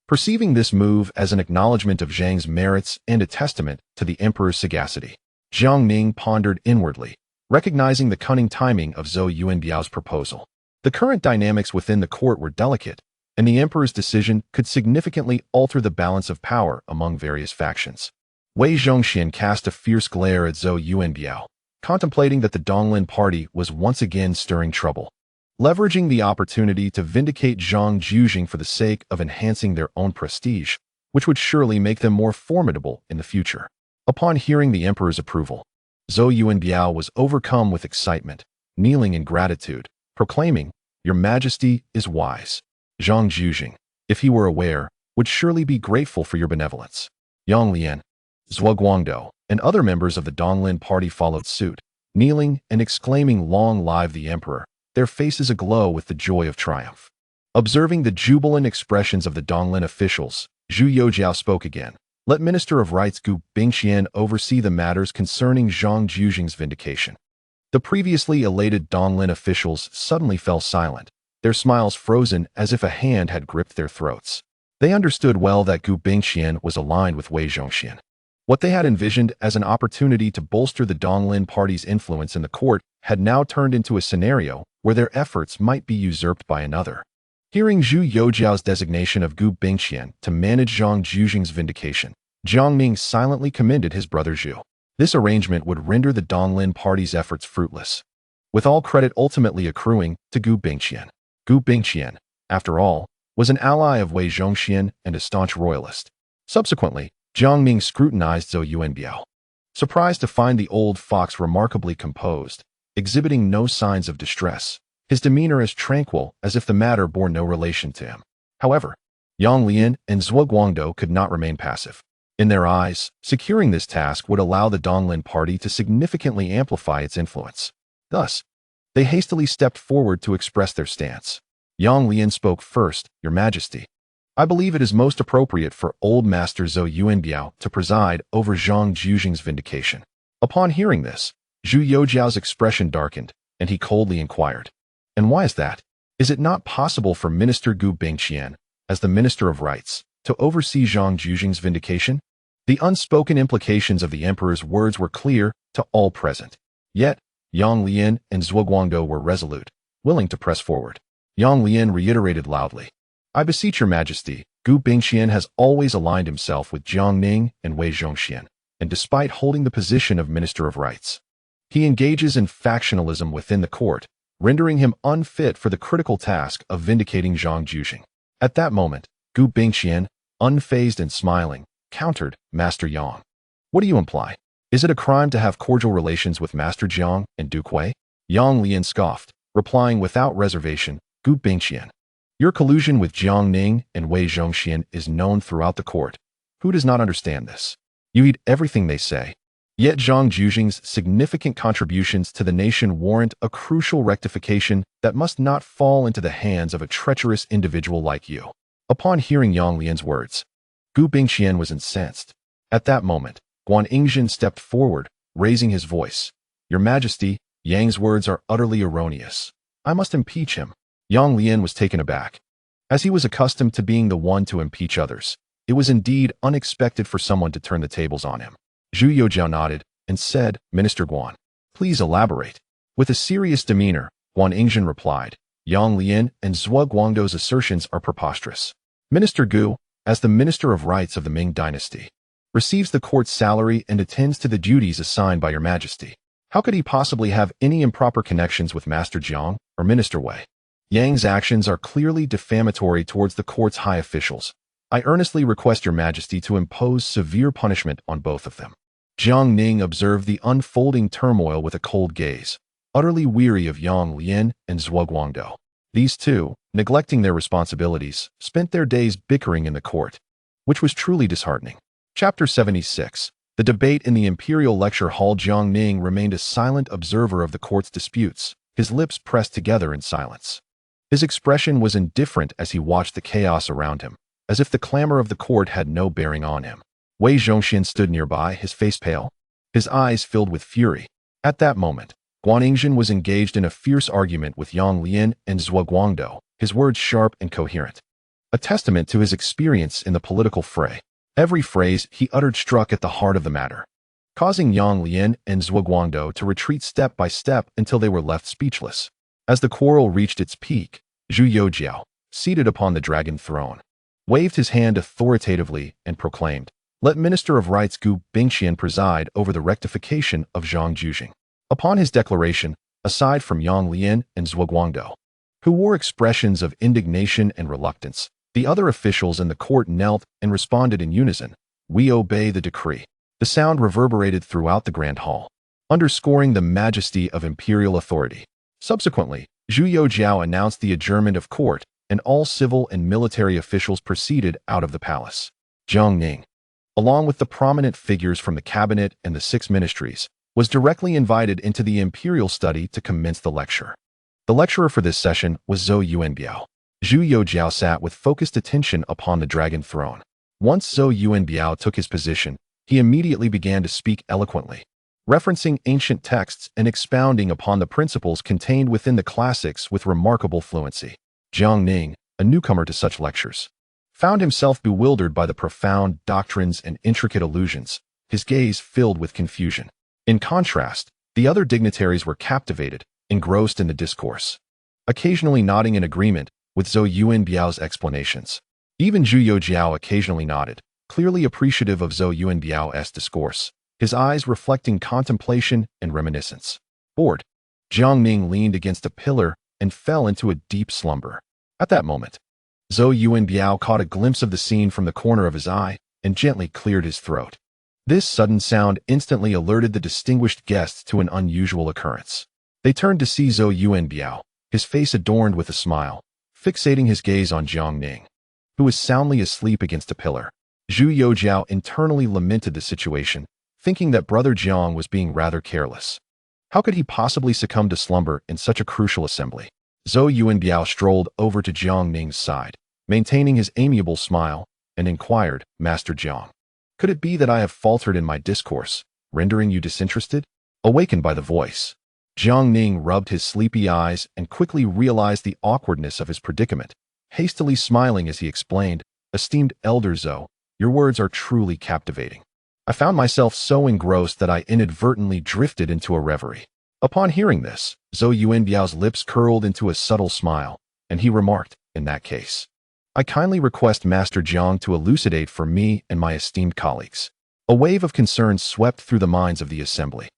perceiving this move as an acknowledgement of Zhang's merits and a testament to the emperor's sagacity. Jiang Ning pondered inwardly, recognizing the cunning timing of Zhou Yuanbiao's proposal. The current dynamics within the court were delicate, and the emperor's decision could significantly alter the balance of power among various factions. Wei Zhongxian cast a fierce glare at Zhou Yuanbiao, contemplating that the Donglin party was once again stirring trouble. Leveraging the opportunity to vindicate Zhang Jujing for the sake of enhancing their own prestige, which would surely make them more formidable in the future. Upon hearing the emperor's approval, Zhou Yuanbiao was overcome with excitement, kneeling in gratitude, proclaiming, "Your Majesty is wise. Zhang Jujing, if he were aware, would surely be grateful for your benevolence." Yang Lian, Zhuo Guangdou, and other members of the Donglin party followed suit, kneeling and exclaiming, "Long live the emperor," their faces aglow with the joy of triumph. Observing the jubilant expressions of the Donglin officials, Zhu Youjiao spoke again. "Let Minister of Rights Gu Bingxian oversee the matters concerning Zhang Jujing's vindication." The previously elated Donglin officials suddenly fell silent, their smiles frozen as if a hand had gripped their throats. They understood well that Gu Bingxian was aligned with Wei Zhongxian. What they had envisioned as an opportunity to bolster the Donglin party's influence in the court had now turned into a scenario where their efforts might be usurped by another. Hearing Zhu Youjiao's designation of Gu Bingxian to manage Zhang Jujing's vindication, Jiang Ning silently commended his brother Zhu. This arrangement would render the Donglin party's efforts fruitless, with all credit ultimately accruing to Gu Bingxian. Gu Bingxian, after all, was an ally of Wei Zhongxian and a staunch royalist. Subsequently, Jiang Ning scrutinized Zhou Yuanbiao, surprised to find the old fox remarkably composed, exhibiting no signs of distress, his demeanor as tranquil as if the matter bore no relation to him. However, Yang Lian and Zhuo Guangdou could not remain passive. In their eyes, securing this task would allow the Donglin party to significantly amplify its influence. Thus, they hastily stepped forward to express their stance. Yang Lian spoke first, "Your Majesty, I believe it is most appropriate for Old Master Zhou Yuanbiao to preside over Zhang Jujing's vindication." Upon hearing this, Zhu Youjiao's expression darkened, and he coldly inquired, "And why is that? Is it not possible for Minister Gu Bingxian, as the Minister of Rights, to oversee Zhang Jujing's vindication?" The unspoken implications of the emperor's words were clear to all present. Yet, Yang Lian and Zhuo Guangdou were resolute, willing to press forward. Yang Lian reiterated loudly, "I beseech your Majesty, Gu Bingxian has always aligned himself with Jiang Ning and Wei Zhongxian, and despite holding the position of Minister of Rights, he engages in factionalism within the court, rendering him unfit for the critical task of vindicating Zhang Jujing." At that moment, Gu Bingxian, unfazed and smiling, countered, "Master Yang, what do you imply? Is it a crime to have cordial relations with Master Jiang and Duke Wei?" Yang Lian scoffed, replying without reservation, "Gu Bingxian, your collusion with Jiang Ning and Wei Zhongxian is known throughout the court. Who does not understand this? You eat everything they say. Yet Zhang Jujing's significant contributions to the nation warrant a crucial rectification that must not fall into the hands of a treacherous individual like you." Upon hearing Yang Lian's words, Gu Bingxian was incensed. At that moment, Guan Yingzhen stepped forward, raising his voice. "Your Majesty, Yang's words are utterly erroneous. I must impeach him." Yang Lian was taken aback. As he was accustomed to being the one to impeach others, it was indeed unexpected for someone to turn the tables on him. Zhu Youjiao nodded and said, "Minister Guan, please elaborate." With a serious demeanor, Guan Yingzhen replied, "Yang Lian and Zhuo Guangdou's assertions are preposterous. Minister Gu, as the Minister of Rights of the Ming Dynasty, receives the court's salary and attends to the duties assigned by your Majesty. How could he possibly have any improper connections with Master Jiang or Minister Wei? Yang's actions are clearly defamatory towards the court's high officials. I earnestly request your Majesty to impose severe punishment on both of them." Jiang Ning observed the unfolding turmoil with a cold gaze, utterly weary of Yang Lian and Zhuo Guangdou. These two, neglecting their responsibilities, spent their days bickering in the court, which was truly disheartening. Chapter 76. The debate in the Imperial Lecture Hall. Jiang Ning remained a silent observer of the court's disputes, his lips pressed together in silence. His expression was indifferent as he watched the chaos around him, as if the clamor of the court had no bearing on him. Wei Zhongxian stood nearby, his face pale, his eyes filled with fury. At that moment, Guan Yingzhen was engaged in a fierce argument with Yang Lian and Zhuo Guangdou, his words sharp and coherent, a testament to his experience in the political fray. Every phrase he uttered struck at the heart of the matter, causing Yang Lian and Zhuo Guangdou to retreat step by step until they were left speechless. As the quarrel reached its peak, Zhu Youjiao, seated upon the dragon throne, waved his hand authoritatively and proclaimed, "Let Minister of Rights Gu Bingxian preside over the rectification of Zhang Jujing." Upon his declaration, aside from Yang Lian and Zhuo Guangdou, who wore expressions of indignation and reluctance, the other officials in the court knelt and responded in unison, "We obey the decree." The sound reverberated throughout the grand hall, underscoring the majesty of imperial authority. Subsequently, Zhu Youjiao announced the adjournment of court, and all civil and military officials proceeded out of the palace. Jiang Ning, along with the prominent figures from the cabinet and the 6 ministries, was directly invited into the imperial study to commence the lecture. The lecturer for this session was Zhou Yuanbiao. Zhu Youjiao sat with focused attention upon the dragon throne. Once Zhou Yuanbiao took his position, he immediately began to speak eloquently, referencing ancient texts and expounding upon the principles contained within the classics with remarkable fluency. Jiang Ning, a newcomer to such lectures, found himself bewildered by the profound doctrines and intricate allusions, his gaze filled with confusion. In contrast, the other dignitaries were captivated, engrossed in the discourse, occasionally nodding in agreement with Zhou Yuanbiao's explanations. Even Zhu Youjiao occasionally nodded, clearly appreciative of Zhou Yuanbiao's discourse, his eyes reflecting contemplation and reminiscence. Bored, Jiang Ning leaned against a pillar and fell into a deep slumber. At that moment, Zhou Yuanbiao caught a glimpse of the scene from the corner of his eye and gently cleared his throat. This sudden sound instantly alerted the distinguished guests to an unusual occurrence. They turned to see Zhou Yuanbiao, his face adorned with a smile, fixating his gaze on Jiang Ning, who was soundly asleep against a pillar. Zhu Youjiao internally lamented the situation, thinking that brother Jiang was being rather careless. How could he possibly succumb to slumber in such a crucial assembly? Zhou Yuanbiao strolled over to Jiang Ning's side, maintaining his amiable smile, and inquired, "Master Jiang, could it be that I have faltered in my discourse, rendering you disinterested?" Awakened by the voice, Jiang Ning rubbed his sleepy eyes and quickly realized the awkwardness of his predicament, hastily smiling as he explained, "Esteemed Elder Zhou, your words are truly captivating. I found myself so engrossed that I inadvertently drifted into a reverie." Upon hearing this, Zhou Yuanbiao's lips curled into a subtle smile, and he remarked, "In that case, I kindly request Master Jiang to elucidate for me and my esteemed colleagues." A wave of concern swept through the minds of the assembly.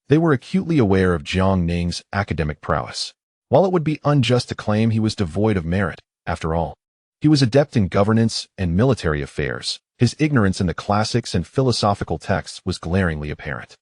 They were acutely aware of Jiang Ning's academic prowess. While it would be unjust to claim he was devoid of merit, after all, he was adept in governance and military affairs. His ignorance in the classics and philosophical texts was glaringly apparent.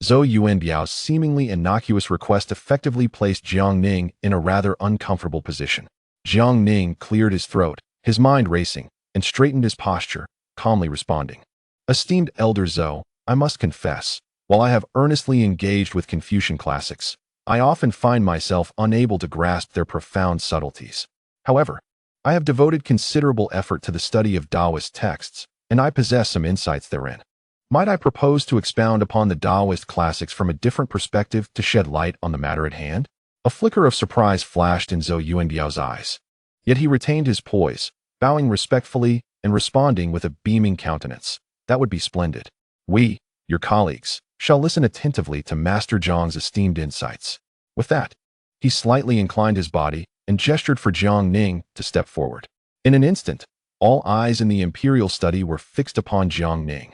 Zhou Yuanbiao's seemingly innocuous request effectively placed Jiang Ning in a rather uncomfortable position. Jiang Ning cleared his throat, his mind racing, and straightened his posture, calmly responding, "Esteemed Elder Zhou, I must confess, while I have earnestly engaged with Confucian classics, I often find myself unable to grasp their profound subtleties. However, I have devoted considerable effort to the study of Taoist texts, and I possess some insights therein. Might I propose to expound upon the Taoist classics from a different perspective to shed light on the matter at hand?" A flicker of surprise flashed in Zhou Yuanbiao's eyes. Yet he retained his poise, bowing respectfully and responding with a beaming countenance. "That would be splendid. We, your colleagues, shall listen attentively to Master Jiang's esteemed insights." With that, he slightly inclined his body and gestured for Jiang Ning to step forward. In an instant, all eyes in the imperial study were fixed upon Jiang Ning,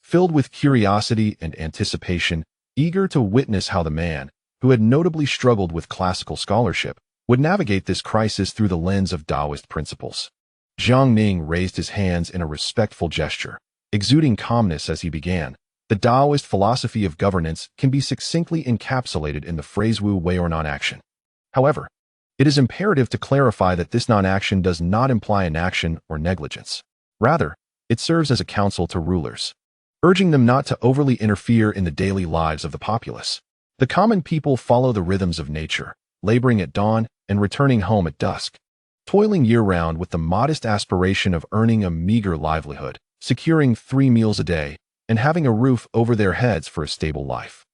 filled with curiosity and anticipation, eager to witness how the man, who had notably struggled with classical scholarship, would navigate this crisis through the lens of Taoist principles. Jiang Ning raised his hands in a respectful gesture, exuding calmness as he began. "The Taoist philosophy of governance can be succinctly encapsulated in the phrase wu wei or non-action. However, it is imperative to clarify that this non-action does not imply inaction or negligence. Rather, it serves as a counsel to rulers, urging them not to overly interfere in the daily lives of the populace. The common people follow the rhythms of nature, laboring at dawn and returning home at dusk, toiling year-round with the modest aspiration of earning a meager livelihood, securing 3 meals a day, and having a roof over their heads for a stable life.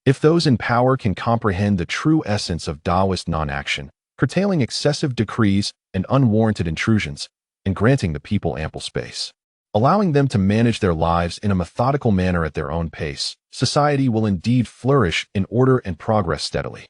If those in power can comprehend the true essence of Taoist non-action, curtailing excessive decrees and unwarranted intrusions, and granting the people ample space, allowing them to manage their lives in a methodical manner at their own pace, society will indeed flourish in order and progress steadily.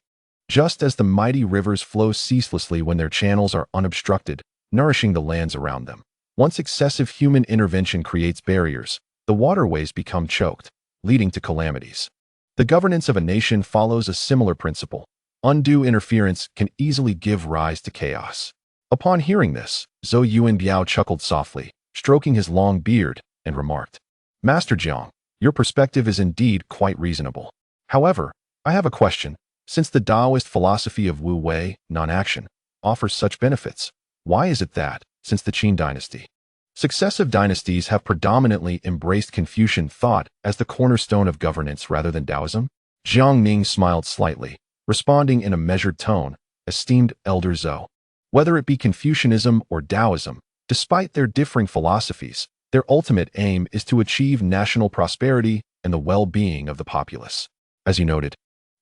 Just as the mighty rivers flow ceaselessly when their channels are unobstructed, nourishing the lands around them. Once excessive human intervention creates barriers, the waterways become choked, leading to calamities. The governance of a nation follows a similar principle. Undue interference can easily give rise to chaos. Upon hearing this, Zhou Yuanbiao chuckled softly, stroking his long beard, and remarked, "Master Jiang, your perspective is indeed quite reasonable. However, I have a question. Since the Taoist philosophy of Wu Wei, non-action, offers such benefits, why is it that, since the Qin dynasty, successive dynasties have predominantly embraced Confucian thought as the cornerstone of governance rather than Taoism?" Jiang Ning smiled slightly, responding in a measured tone, "Esteemed Elder Zhou, whether it be Confucianism or Taoism, despite their differing philosophies, their ultimate aim is to achieve national prosperity and the well-being of the populace. As you noted,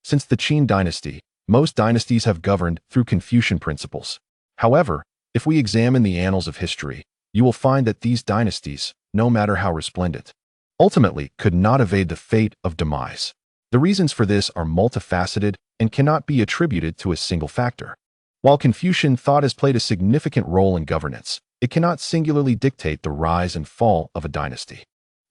since the Qin dynasty, most dynasties have governed through Confucian principles. However, if we examine the annals of history, you will find that these dynasties, no matter how resplendent, ultimately could not evade the fate of demise. The reasons for this are multifaceted and cannot be attributed to a single factor. While Confucian thought has played a significant role in governance, it cannot singularly dictate the rise and fall of a dynasty.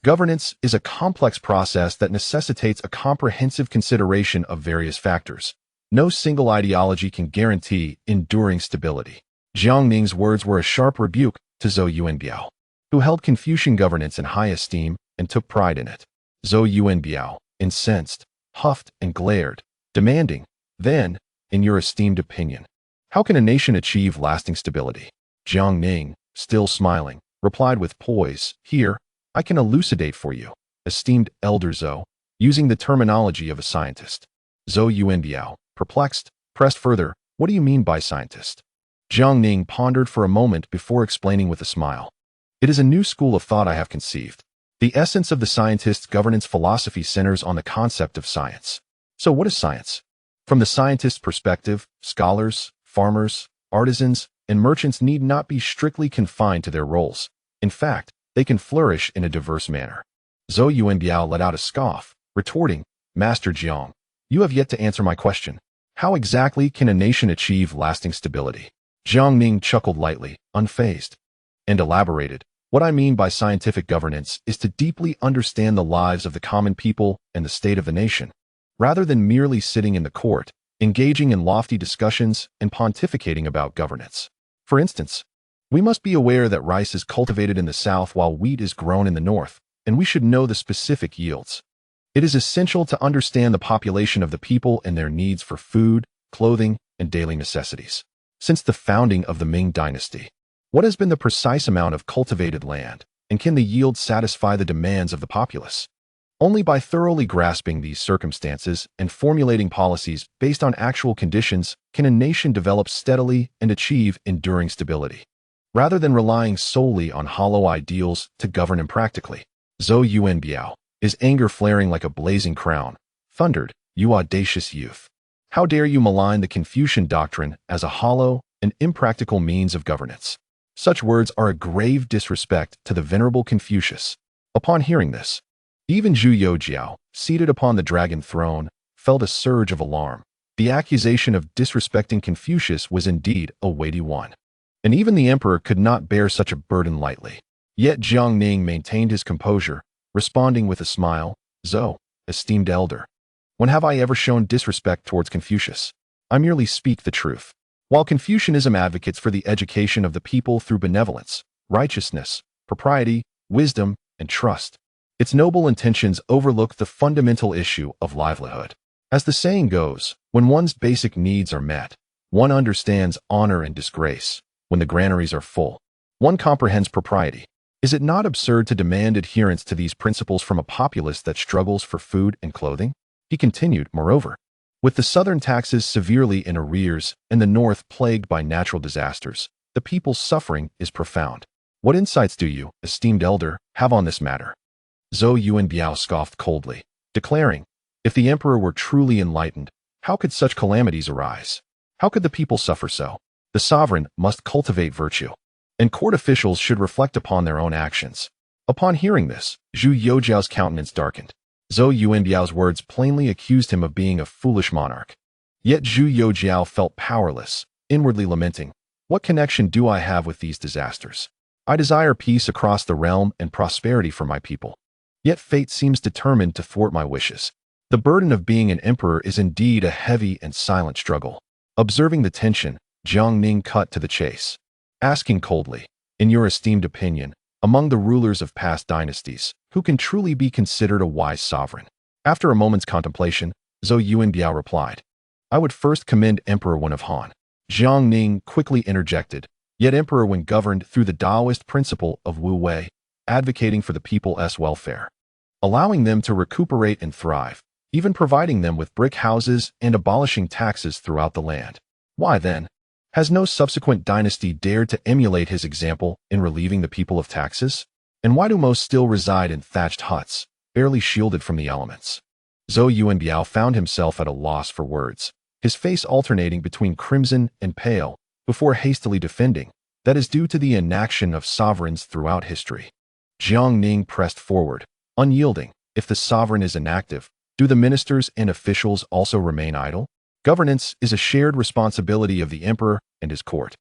Governance is a complex process that necessitates a comprehensive consideration of various factors. No single ideology can guarantee enduring stability. Jiang Ning's words were a sharp rebuke to Zhou Yuanbiao, who held Confucian governance in high esteem and took pride in it. Zhou Yuanbiao, incensed, huffed and glared, demanding, "Then, in your esteemed opinion, how can a nation achieve lasting stability?" Jiang Ning, still smiling, replied with poise, "Here, I can elucidate for you, esteemed Elder Zhou, using the terminology of a scientist." Zhou Yuanbiao, perplexed, pressed further, "What do you mean by scientist?" Jiang Ning pondered for a moment before explaining with a smile, "It is a new school of thought I have conceived. The essence of the scientist's governance philosophy centers on the concept of science. So what is science? From the scientist's perspective, scholars, farmers, artisans, and merchants need not be strictly confined to their roles. In fact, they can flourish in a diverse manner." Zhou Yuanbiao let out a scoff, retorting, "Master Jiang, you have yet to answer my question. How exactly can a nation achieve lasting stability?" Jiang Ning chuckled lightly, unfazed, and elaborated, "What I mean by scientific governance is to deeply understand the lives of the common people and the state of the nation, rather than merely sitting in the court, engaging in lofty discussions and pontificating about governance. For instance, we must be aware that rice is cultivated in the south while wheat is grown in the north, and we should know the specific yields. It is essential to understand the population of the people and their needs for food, clothing, and daily necessities. Since the founding of the Ming dynasty, what has been the precise amount of cultivated land, and can the yield satisfy the demands of the populace? Only by thoroughly grasping these circumstances and formulating policies based on actual conditions can a nation develop steadily and achieve enduring stability, rather than relying solely on hollow ideals to govern impractically. Zhou Yuanbiao, his anger flaring like a blazing crown, thundered, "You audacious youth! How dare you malign the Confucian doctrine as a hollow and impractical means of governance? Such words are a grave disrespect to the venerable Confucius." Upon hearing this, even Zhu Youjiao, seated upon the dragon throne, felt a surge of alarm. The accusation of disrespecting Confucius was indeed a weighty one, and even the emperor could not bear such a burden lightly. Yet Jiang Ning maintained his composure, responding with a smile, "Zhou, esteemed elder, when have I ever shown disrespect towards Confucius? I merely speak the truth. While Confucianism advocates for the education of the people through benevolence, righteousness, propriety, wisdom, and trust, its noble intentions overlook the fundamental issue of livelihood. As the saying goes, when one's basic needs are met, one understands honor and disgrace. When the granaries are full, one comprehends propriety. Is it not absurd to demand adherence to these principles from a populace that struggles for food and clothing?" He continued, "Moreover, with the southern taxes severely in arrears and the north plagued by natural disasters, the people's suffering is profound. What insights do you, esteemed elder, have on this matter?" Zhou Yuanbiao scoffed coldly, declaring, "If the emperor were truly enlightened, how could such calamities arise? How could the people suffer so? The sovereign must cultivate virtue, and court officials should reflect upon their own actions." Upon hearing this, Zhu Youjiao's countenance darkened. Zhou Yuanbiao's words plainly accused him of being a foolish monarch. Yet Zhu Youjiao felt powerless, inwardly lamenting, "What connection do I have with these disasters? I desire peace across the realm and prosperity for my people. Yet fate seems determined to thwart my wishes." The burden of being an emperor is indeed a heavy and silent struggle. Observing the tension, Jiang Ning cut to the chase, asking coldly, in your esteemed opinion, among the rulers of past dynasties, who can truly be considered a wise sovereign? After a moment's contemplation, Zhou Yuanbiao replied, I would first commend Emperor Wen of Han. Jiang Ning quickly interjected, yet Emperor Wen governed through the Taoist principle of Wu Wei, advocating for the people's welfare, allowing them to recuperate and thrive, even providing them with brick houses and abolishing taxes throughout the land. Why then has no subsequent dynasty dared to emulate his example in relieving the people of taxes? And why do most still reside in thatched huts, barely shielded from the elements? Zhou Yuanbiao found himself at a loss for words, his face alternating between crimson and pale, before hastily defending, that is due to the inaction of sovereigns throughout history. Jiang Ning pressed forward, unyielding. If the sovereign is inactive, do the ministers and officials also remain idle? Governance is a shared responsibility of the emperor and his court.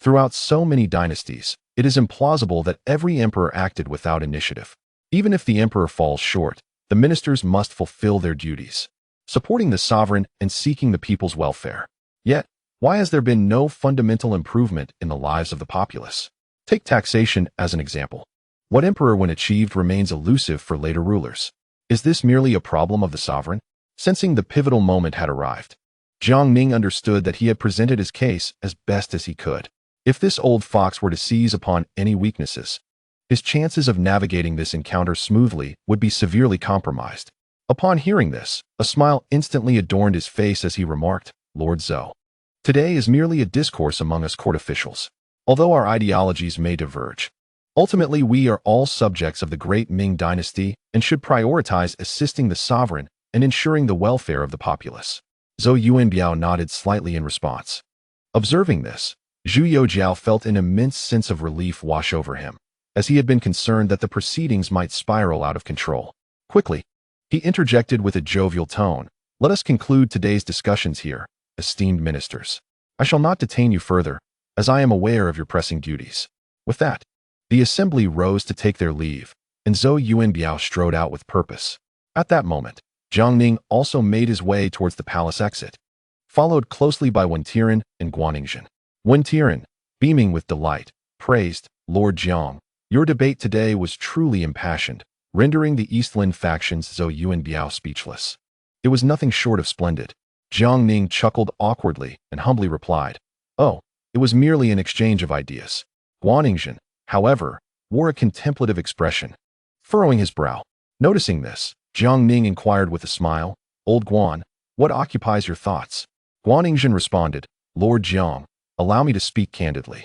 Throughout so many dynasties, it is implausible that every emperor acted without initiative. Even if the emperor falls short, the ministers must fulfill their duties, supporting the sovereign and seeking the people's welfare. Yet, why has there been no fundamental improvement in the lives of the populace? Take taxation as an example. What emperor when achieved remains elusive for later rulers. Is this merely a problem of the sovereign? Sensing the pivotal moment had arrived, Jiang Ning understood that he had presented his case as best as he could. If this old fox were to seize upon any weaknesses, his chances of navigating this encounter smoothly would be severely compromised. Upon hearing this, a smile instantly adorned his face as he remarked, Lord Zhou, today is merely a discourse among us court officials. Although our ideologies may diverge, ultimately we are all subjects of the great Ming dynasty and should prioritize assisting the sovereign and ensuring the welfare of the populace. Zhou Yuanbiao nodded slightly in response. Observing this, Zhu Youjiao felt an immense sense of relief wash over him, as he had been concerned that the proceedings might spiral out of control. Quickly, he interjected with a jovial tone, let us conclude today's discussions here, esteemed ministers. I shall not detain you further, as I am aware of your pressing duties. With that, the assembly rose to take their leave, and Zhou Yuanbiao strode out with purpose. At that moment, Jiang Ning also made his way towards the palace exit, followed closely by Wen Tiren and Guaningzhen. Wen Tiren, beaming with delight, praised, Lord Jiang, your debate today was truly impassioned, rendering the Eastland faction's Zhou Yuanbiao speechless. It was nothing short of splendid. Jiang Ning chuckled awkwardly and humbly replied, oh, it was merely an exchange of ideas. Guaningzhen, however, wore a contemplative expression, furrowing his brow. Noticing this, Jiang Ning inquired with a smile, Old Guan, what occupies your thoughts? Guaningzhen responded, Lord Jiang, allow me to speak candidly.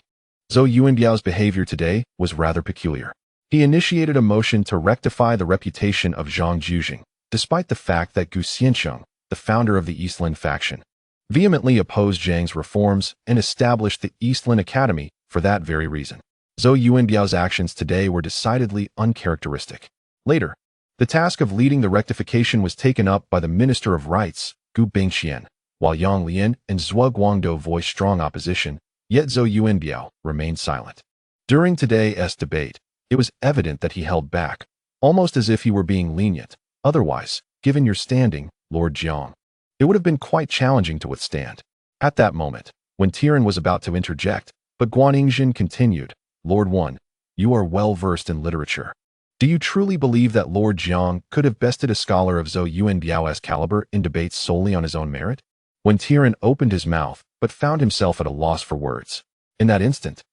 Zhou Yuanbiao's behavior today was rather peculiar. He initiated a motion to rectify the reputation of Zhang Juzheng, despite the fact that Gu Xiansheng, the founder of the Eastland faction, vehemently opposed Zhang's reforms and established the Eastland Academy for that very reason. Zhou Yuanbiao's actions today were decidedly uncharacteristic. Later, the task of leading the rectification was taken up by the Minister of Rights, Gu Bingxian, while Yang Lian and Zhuo Guangdou voiced strong opposition, yet Zhou Yuanbiao remained silent. During today's debate, it was evident that he held back, almost as if he were being lenient. Otherwise, given your standing, Lord Jiang, it would have been quite challenging to withstand. At that moment, when Tiren was about to interject, but Guaningzhen continued, Lord Wen, you are well versed in literature. Do you truly believe that Lord Jiang could have bested a scholar of Zhou Yuanbiao's caliber in debates solely on his own merit? When Tiren opened his mouth, but found himself at a loss for words. In that instant,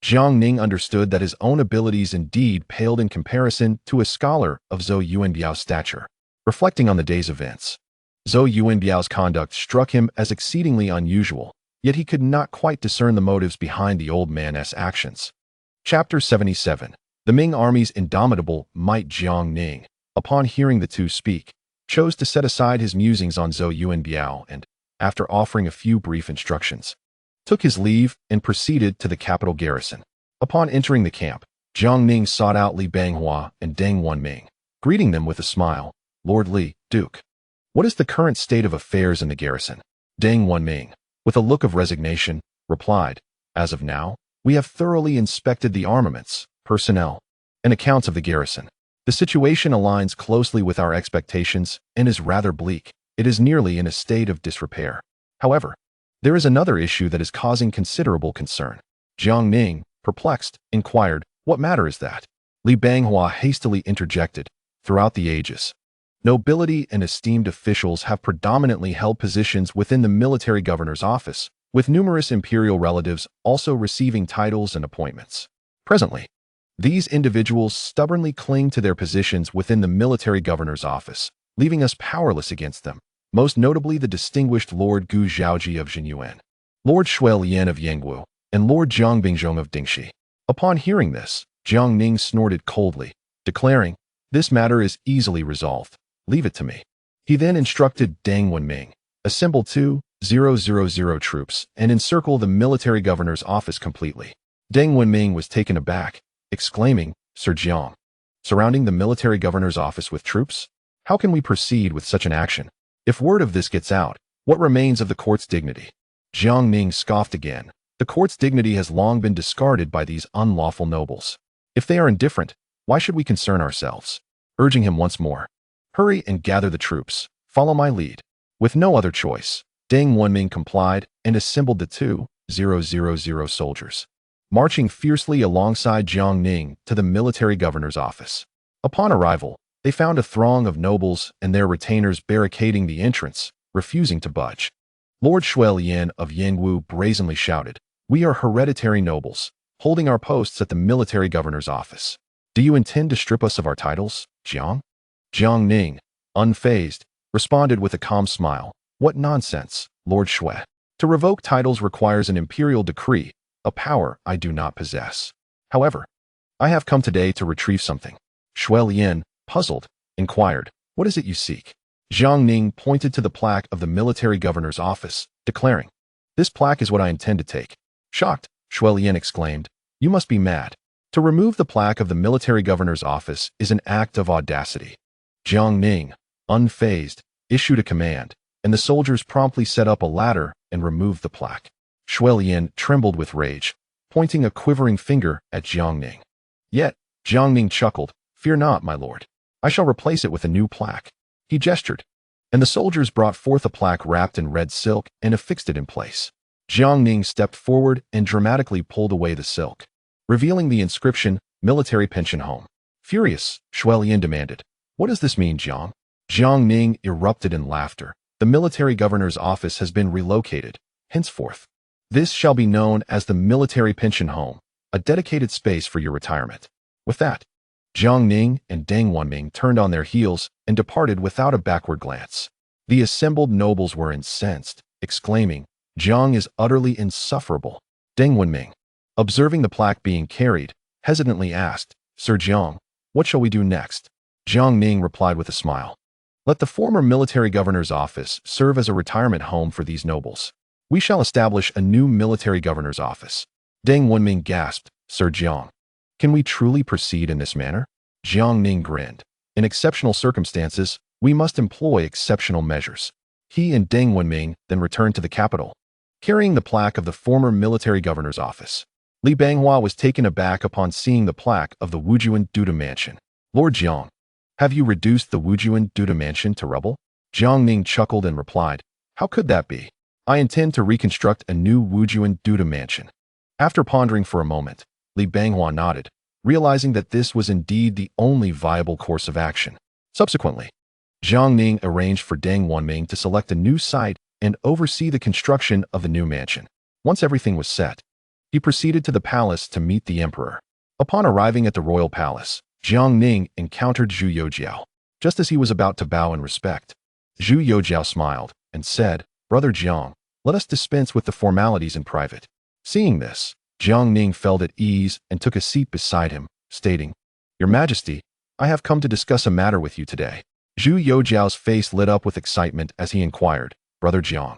Jiang Ning understood that his own abilities indeed paled in comparison to a scholar of Zhou Yuanbiao's stature. Reflecting on the day's events, Zhou Yuanbiao's conduct struck him as exceedingly unusual, yet he could not quite discern the motives behind the old man's actions. Chapter 77. The Ming army's indomitable might. Jiang Ning, upon hearing the two speak, chose to set aside his musings on Zhou Yuanbiao and, after offering a few brief instructions, took his leave and proceeded to the capital garrison. Upon entering the camp, Jiang Ning sought out Li Banghua and Deng Wanming, greeting them with a smile. Lord Li, Duke, what is the current state of affairs in the garrison? Deng Wanming, with a look of resignation, replied, as of now, we have thoroughly inspected the armaments, personnel, and accounts of the garrison. The situation aligns closely with our expectations and is rather bleak. It is nearly in a state of disrepair. However, there is another issue that is causing considerable concern. Jiang Ning, perplexed, inquired, "What matter is that?" Li Banghua hastily interjected, "Throughout the ages, nobility and esteemed officials have predominantly held positions within the military governor's office, with numerous imperial relatives also receiving titles and appointments. Presently, these individuals stubbornly cling to their positions within the military governor's office, leaving us powerless against them, most notably the distinguished Lord Gu Zhaoji of Jinyuan, Lord Shui Lian of Yangwu, and Lord Zhang Bingjong of Dingxi." Upon hearing this, Jiang Ning snorted coldly, declaring, "This matter is easily resolved. Leave it to me." He then instructed Deng Wenming, "Assemble 2,000 troops and encircle the military governor's office completely." Deng Wenming was taken aback, exclaiming, "Sir Jiang, surrounding the military governor's office with troops? How can we proceed with such an action? If word of this gets out, what remains of the court's dignity?" Jiang Ning scoffed again. "The court's dignity has long been discarded by these unlawful nobles. If they are indifferent, why should we concern ourselves?" Urging him once more, "Hurry and gather the troops. Follow my lead." With no other choice, Deng Wenming complied and assembled the 2,000 soldiers, marching fiercely alongside Jiang Ning to the military governor's office. Upon arrival, they found a throng of nobles and their retainers barricading the entrance, refusing to budge. Lord Shui Lian of Yangwu brazenly shouted, "We are hereditary nobles, holding our posts at the military governor's office. Do you intend to strip us of our titles, Jiang?" Jiang Ning, unfazed, responded with a calm smile, "What nonsense, Lord Shui. To revoke titles requires an imperial decree, a power I do not possess. However, I have come today to retrieve something." Shui Lian, puzzled, inquired, "What is it you seek?" Jiang Ning pointed to the plaque of the military governor's office, declaring, "This plaque is what I intend to take." Shocked, Shui Lian exclaimed, "You must be mad. To remove the plaque of the military governor's office is an act of audacity." Jiang Ning, unfazed, issued a command, and the soldiers promptly set up a ladder and removed the plaque. Shui Lian trembled with rage, pointing a quivering finger at Jiang Ning. Yet, Jiang Ning chuckled, "Fear not, my lord. I shall replace it with a new plaque." He gestured, and the soldiers brought forth a plaque wrapped in red silk and affixed it in place. Jiang Ning stepped forward and dramatically pulled away the silk, revealing the inscription, "Military Pension Home." Furious, Shui Lian demanded, "What does this mean, Jiang?" Jiang Ning erupted in laughter. "The military governor's office has been relocated. Henceforth, this shall be known as the Military Pension Home, a dedicated space for your retirement." With that, Jiang Ning and Deng Wenming turned on their heels and departed without a backward glance. The assembled nobles were incensed, exclaiming, "Jiang is utterly insufferable." Deng Wenming, observing the plaque being carried, hesitantly asked, "Sir Jiang, what shall we do next?" Jiang Ning replied with a smile, "Let the former military governor's office serve as a retirement home for these nobles. We shall establish a new military governor's office." Deng Wenming gasped, "Sir Jiang, can we truly proceed in this manner?" Jiang Ning grinned. "In exceptional circumstances, we must employ exceptional measures." He and Deng Wenming then returned to the capital, carrying the plaque of the former military governor's office. Li Banghua was taken aback upon seeing the plaque of the Wujuan Duda Mansion. "Lord Jiang, have you reduced the Wujuan Duda Mansion to rubble?" Jiang Ning chuckled and replied, "How could that be? I intend to reconstruct a new Wujuan Duda Mansion." After pondering for a moment, Li Banghua nodded, realizing that this was indeed the only viable course of action. Subsequently, Jiang Ning arranged for Deng Wenming to select a new site and oversee the construction of the new mansion. Once everything was set, he proceeded to the palace to meet the emperor. Upon arriving at the royal palace, Jiang Ning encountered Zhu Youjiao. Just as he was about to bow in respect, Zhu Youjiao smiled and said, "Brother Jiang, let us dispense with the formalities in private." Seeing this, Jiang Ning felt at ease and took a seat beside him, stating, "Your Majesty, I have come to discuss a matter with you today." Zhu Youjiao's face lit up with excitement as he inquired, "Brother Jiang,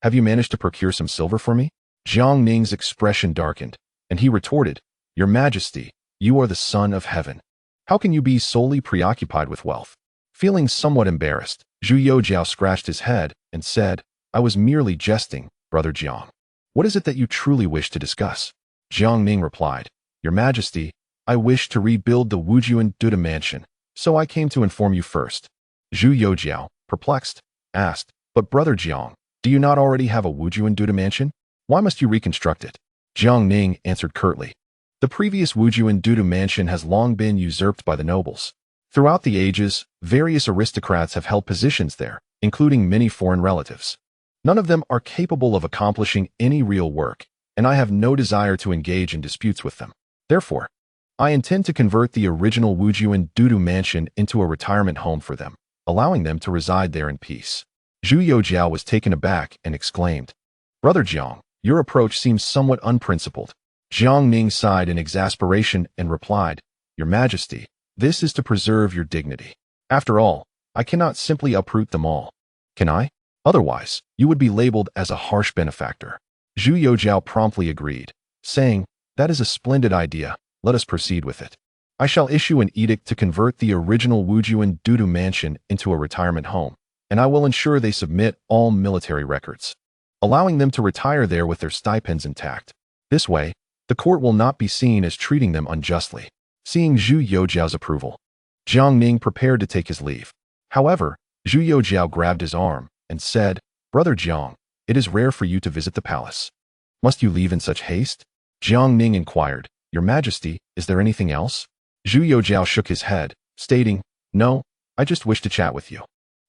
have you managed to procure some silver for me?" Jiang Ning's expression darkened, and he retorted, "Your Majesty, you are the son of heaven. How can you be solely preoccupied with wealth?" Feeling somewhat embarrassed, Zhu Youjiao scratched his head and said, "I was merely jesting, Brother Jiang. What is it that you truly wish to discuss?" Jiang Ning replied, "Your Majesty, I wish to rebuild the Wujuan Duda Mansion, So I came to inform you first. Zhu Youjiao, perplexed, asked, But brother Jiang, do you not already have a Wujuan Duda mansion? Why must you reconstruct it? Jiang Ning answered curtly. The previous Wujuan Duda mansion has long been usurped by the nobles. Throughout the ages, various aristocrats have held positions there, including many foreign relatives. None of them are capable of accomplishing any real work, and I have no desire to engage in disputes with them. Therefore, I intend to convert the original Wujuan Dudu mansion into a retirement home for them, allowing them to reside there in peace. Zhu Youjiao was taken aback and exclaimed, Brother Jiang, your approach seems somewhat unprincipled. Jiang Ning sighed in exasperation and replied, Your Majesty, this is to preserve your dignity. After all, I cannot simply uproot them all. Can I? Otherwise, you would be labeled as a harsh benefactor. Zhu Youjiao promptly agreed, saying, That is a splendid idea. Let us proceed with it. I shall issue an edict to convert the original Wujuan Dudu mansion into a retirement home, and I will ensure they submit all military records, allowing them to retire there with their stipends intact. This way, the court will not be seen as treating them unjustly. Seeing Zhu Youjiao's approval, Jiang Ning prepared to take his leave. However, Zhu Youjiao grabbed his arm and said, Brother Jiang, it is rare for you to visit the palace. Must you leave in such haste? Jiang Ning inquired, Your Majesty, is there anything else? Zhu Youjiao shook his head, stating, No, I just wish to chat with you.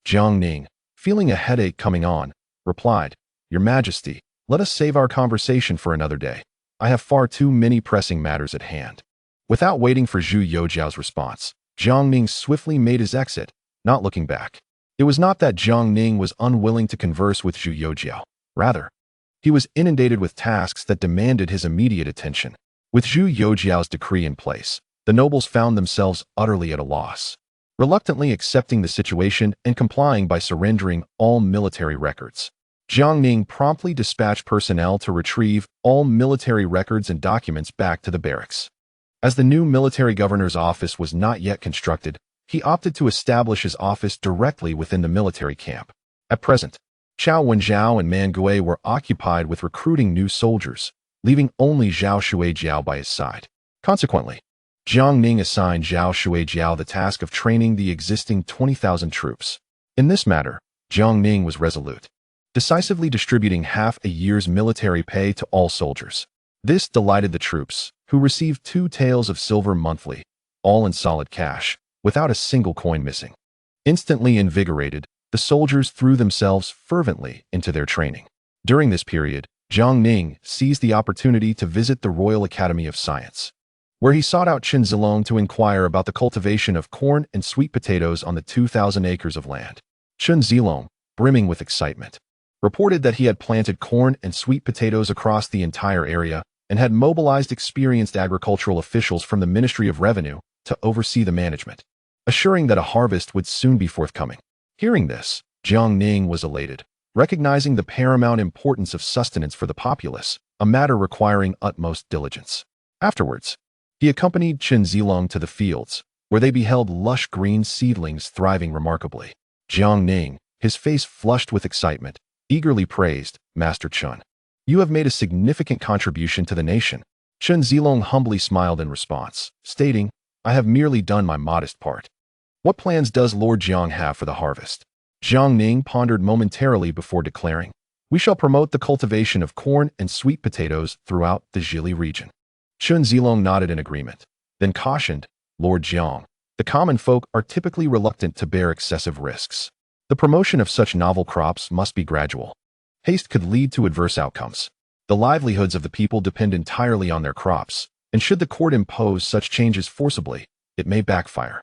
Jiang Ning, feeling a headache coming on, replied, Your Majesty, let us save our conversation for another day. I have far too many pressing matters at hand. Without waiting for Zhu Youjiao's response, Jiang Ning swiftly made his exit, not looking back. It was not that Jiang Ning was unwilling to converse with Zhu Youjiao. Rather, he was inundated with tasks that demanded his immediate attention. With Zhu Youjiao's decree in place, the nobles found themselves utterly at a loss, reluctantly accepting the situation and complying by surrendering all military records. Jiang Ning promptly dispatched personnel to retrieve all military records and documents back to the barracks. As the new military governor's office was not yet constructed, he opted to establish his office directly within the military camp. At present, Chao Wenzhao and Man Gui were occupied with recruiting new soldiers, leaving only Zhao Shuijiao by his side. Consequently, Jiang Ning assigned Zhao Shuijiao the task of training the existing 20,000 troops. In this matter, Jiang Ning was resolute, decisively distributing half a year's military pay to all soldiers. This delighted the troops, who received 2 taels of silver monthly, all in solid cash, without a single coin missing. Instantly invigorated, the soldiers threw themselves fervently into their training. During this period, Jiang Ning seized the opportunity to visit the Royal Academy of Science, where he sought out Chen Zilong to inquire about the cultivation of corn and sweet potatoes on the 2,000 acres of land. Chen Zilong, brimming with excitement, reported that he had planted corn and sweet potatoes across the entire area and had mobilized experienced agricultural officials from the Ministry of Revenue to oversee the management, assuring that a harvest would soon be forthcoming. Hearing this, Jiang Ning was elated, recognizing the paramount importance of sustenance for the populace, a matter requiring utmost diligence. Afterwards, he accompanied Chen Zilong to the fields, where they beheld lush green seedlings thriving remarkably. Jiang Ning, his face flushed with excitement, eagerly praised, Master Chen. You have made a significant contribution to the nation. Chen Zilong humbly smiled in response, stating, I have merely done my modest part. What plans does Lord Jiang have for the harvest? Jiang Ning pondered momentarily before declaring, We shall promote the cultivation of corn and sweet potatoes throughout the Zhili region. Chen Zilong nodded in agreement, then cautioned, Lord Jiang, the common folk are typically reluctant to bear excessive risks. The promotion of such novel crops must be gradual. Haste could lead to adverse outcomes. The livelihoods of the people depend entirely on their crops, and should the court impose such changes forcibly, it may backfire.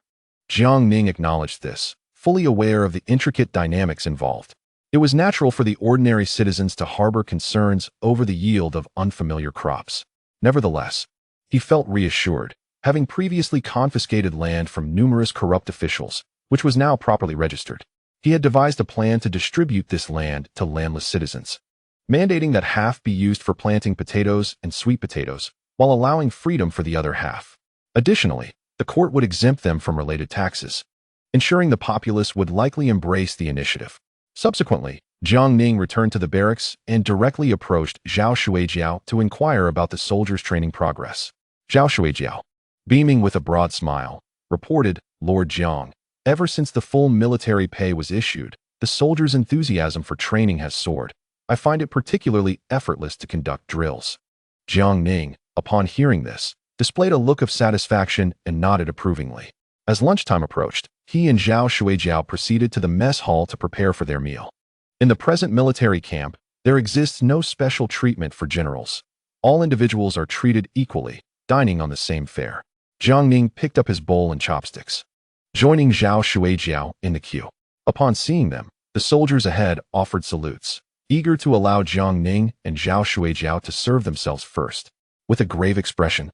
Jiang Ning acknowledged this, fully aware of the intricate dynamics involved. It was natural for the ordinary citizens to harbor concerns over the yield of unfamiliar crops. Nevertheless, he felt reassured, having previously confiscated land from numerous corrupt officials, which was now properly registered. He had devised a plan to distribute this land to landless citizens, mandating that half be used for planting potatoes and sweet potatoes, while allowing freedom for the other half. Additionally, the court would exempt them from related taxes, ensuring the populace would likely embrace the initiative. Subsequently, Jiang Ning returned to the barracks and directly approached Zhao Shuijiao to inquire about the soldiers' training progress. Zhao Shuijiao, beaming with a broad smile, reported, Lord Jiang. Ever since the full military pay was issued, the soldiers' enthusiasm for training has soared. I find it particularly effortless to conduct drills. Jiang Ning, upon hearing this, displayed a look of satisfaction and nodded approvingly. As lunchtime approached, he and Zhao Shuijiao proceeded to the mess hall to prepare for their meal. In the present military camp, there exists no special treatment for generals. All individuals are treated equally, dining on the same fare. Jiang Ning picked up his bowl and chopsticks, joining Zhao Shuijiao in the queue. Upon seeing them, the soldiers ahead offered salutes, eager to allow Jiang Ning and Zhao Shuijiao to serve themselves first. With a grave expression,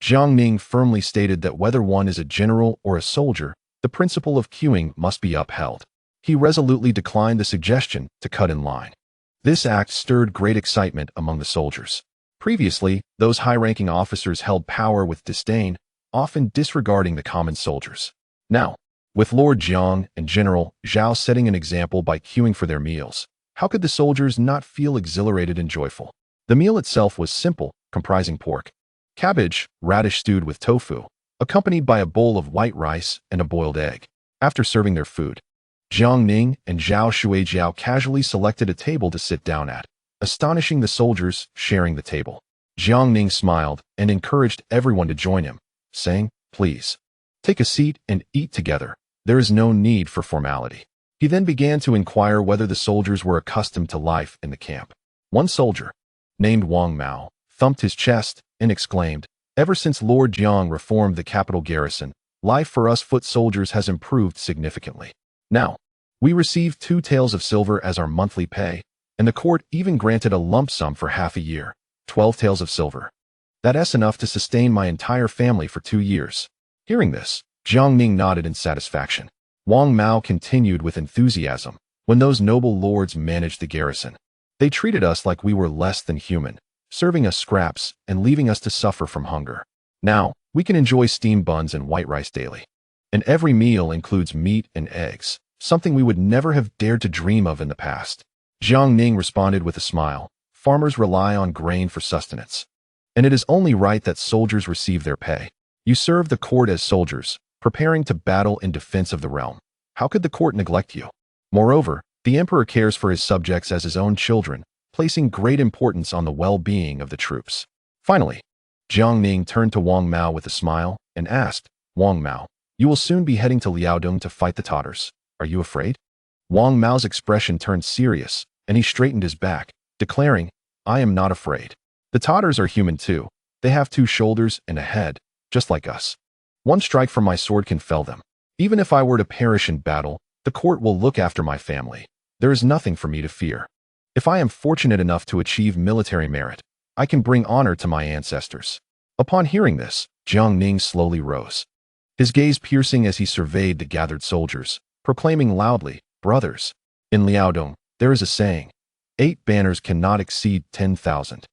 Jiang Ning firmly stated that whether one is a general or a soldier, the principle of queuing must be upheld. He resolutely declined the suggestion to cut in line. This act stirred great excitement among the soldiers. Previously, those high-ranking officers held power with disdain, often disregarding the common soldiers. Now, with Lord Jiang and General Zhao setting an example by queuing for their meals, how could the soldiers not feel exhilarated and joyful? The meal itself was simple, comprising pork, cabbage, radish stewed with tofu, accompanied by a bowl of white rice and a boiled egg. After serving their food, Jiang Ning and Zhao Shuijiao casually selected a table to sit down at, astonishing the soldiers sharing the table. Jiang Ning smiled and encouraged everyone to join him, saying, "Please, take a seat and eat together. There is no need for formality." He then began to inquire whether the soldiers were accustomed to life in the camp. One soldier, named Wang Mao, thumped his chest and exclaimed, "Ever since Lord Jiang reformed the capital garrison, life for us foot soldiers has improved significantly. Now, we receive 2 taels of silver as our monthly pay, and the court even granted a lump sum for half a year, 12 taels of silver. That's enough to sustain my entire family for 2 years." Hearing this, Jiang Ning nodded in satisfaction. Wang Mao continued with enthusiasm, "When those noble lords managed the garrison, they treated us like we were less than human, serving us scraps and leaving us to suffer from hunger. Now, we can enjoy steamed buns and white rice daily. And every meal includes meat and eggs, something we would never have dared to dream of in the past." Jiang Ning responded with a smile, "Farmers rely on grain for sustenance, and it is only right that soldiers receive their pay. You serve the court as soldiers, preparing to battle in defense of the realm. How could the court neglect you? Moreover, the emperor cares for his subjects as his own children, placing great importance on the well-being of the troops." Finally, Jiang Ning turned to Wang Mao with a smile and asked, "Wang Mao, you will soon be heading to Liaodong to fight the Tatars. Are you afraid?" Wang Mao's expression turned serious, and he straightened his back, declaring, "I am not afraid. The Tatars are human too. They have 2 shoulders and a head, just like us. One strike from my sword can fell them. Even if I were to perish in battle, the court will look after my family. There is nothing for me to fear. If I am fortunate enough to achieve military merit, I can bring honor to my ancestors." Upon hearing this, Jiang Ning slowly rose, his gaze piercing as he surveyed the gathered soldiers, proclaiming loudly, "Brothers, in Liaodong, there is a saying, 8 banners cannot exceed 10,000,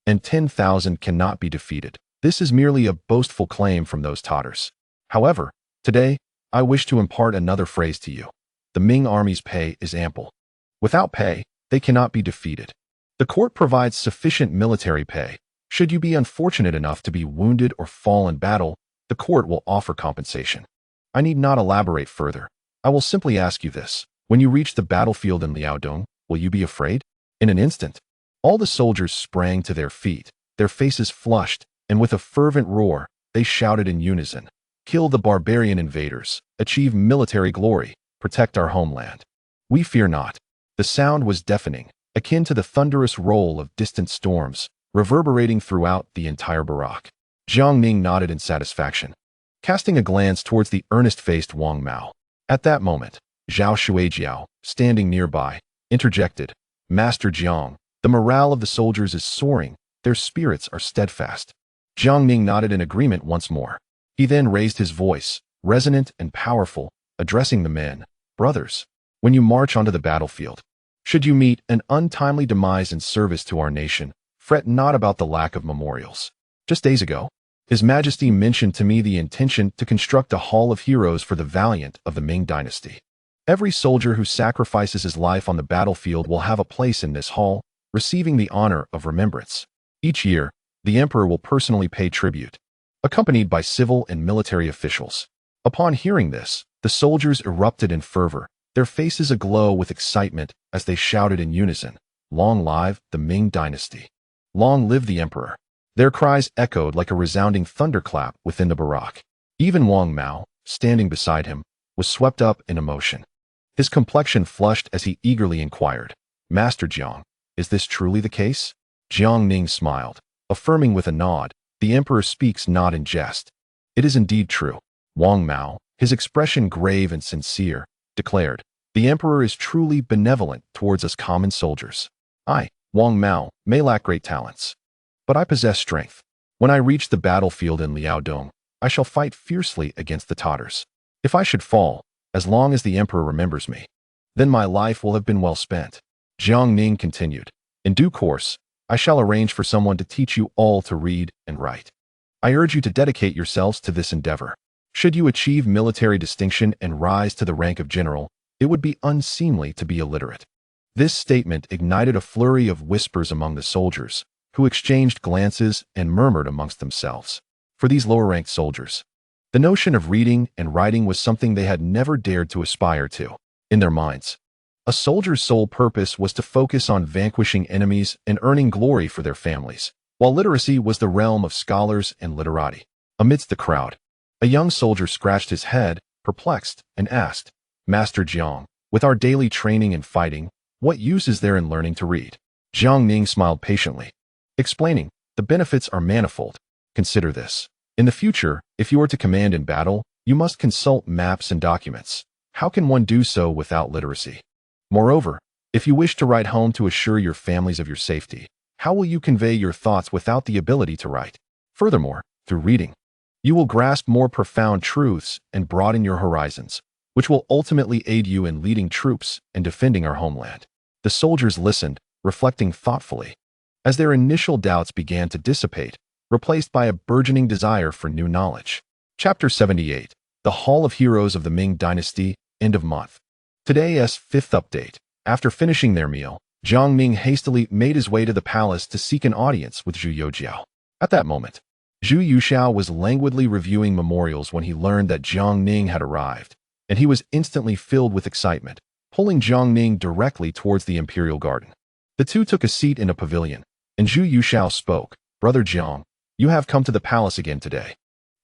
and 10,000 cannot be defeated. This is merely a boastful claim from those Tatars. However, today, I wish to impart another phrase to you. The Ming army's pay is ample. Without pay, they cannot be defeated. The court provides sufficient military pay. Should you be unfortunate enough to be wounded or fall in battle, the court will offer compensation. I need not elaborate further. I will simply ask you this. When you reach the battlefield in Liaodong, will you be afraid?" In an instant, all the soldiers sprang to their feet, their faces flushed, and with a fervent roar, they shouted in unison, "Kill the barbarian invaders, achieve military glory, protect our homeland. We fear not." The sound was deafening, akin to the thunderous roll of distant storms, reverberating throughout the entire barack. Jiang Ning nodded in satisfaction, casting a glance towards the earnest-faced Wang Mao. At that moment, Zhao Shuijiao, standing nearby, interjected, "Master Jiang, the morale of the soldiers is soaring, their spirits are steadfast." Jiang Ning nodded in agreement once more. He then raised his voice, resonant and powerful, addressing the men, "Brothers, when you march onto the battlefield, should you meet an untimely demise in service to our nation, fret not about the lack of memorials. Just days ago, His Majesty mentioned to me the intention to construct a hall of heroes for the valiant of the Ming dynasty. Every soldier who sacrifices his life on the battlefield will have a place in this hall, receiving the honor of remembrance. Each year, the emperor will personally pay tribute, accompanied by civil and military officials. Upon hearing this, the soldiers erupted in fervor, their faces aglow with excitement as they shouted in unison, "Long live the Ming dynasty! Long live the emperor!" Their cries echoed like a resounding thunderclap within the barack. Even Wang Mao, standing beside him, was swept up in emotion. His complexion flushed as he eagerly inquired, "Master Jiang, is this truly the case?" Jiang Ning smiled, affirming with a nod, "The emperor speaks not in jest. It is indeed true." Wang Mao, his expression grave and sincere, declared, "The emperor is truly benevolent towards us common soldiers. I, Wang Mao, may lack great talents, but I possess strength. When I reach the battlefield in Liaodong, I shall fight fiercely against the Tatars. If I should fall, as long as the emperor remembers me, then my life will have been well spent." Jiang Ning continued, "In due course, I shall arrange for someone to teach you all to read and write. I urge you to dedicate yourselves to this endeavor. Should you achieve military distinction and rise to the rank of general, it would be unseemly to be illiterate." This statement ignited a flurry of whispers among the soldiers, who exchanged glances and murmured amongst themselves. For these lower-ranked soldiers, the notion of reading and writing was something they had never dared to aspire to. In their minds, a soldier's sole purpose was to focus on vanquishing enemies and earning glory for their families, while literacy was the realm of scholars and literati. Amidst the crowd, a young soldier scratched his head, perplexed, and asked, "Master Jiang, with our daily training and fighting, what use is there in learning to read?" Jiang Ning smiled patiently, explaining, "The benefits are manifold. Consider this. In the future, if you are to command in battle, you must consult maps and documents. How can one do so without literacy? Moreover, if you wish to write home to assure your families of your safety, how will you convey your thoughts without the ability to write? Furthermore, through reading, you will grasp more profound truths and broaden your horizons, which will ultimately aid you in leading troops and defending our homeland." The soldiers listened, reflecting thoughtfully, as their initial doubts began to dissipate, replaced by a burgeoning desire for new knowledge. Chapter 78, The Hall of Heroes of the Ming Dynasty, End of Month. Today's fifth update. After finishing their meal, Jiang Ning hastily made his way to the palace to seek an audience with Zhu Youxiao. At that moment, Zhu Youxiao was languidly reviewing memorials when he learned that Jiang Ning had arrived, and he was instantly filled with excitement, pulling Jiang Ning directly towards the imperial garden. The two took a seat in a pavilion, and Zhu Youxiao spoke, "Brother Jiang, you have come to the palace again today.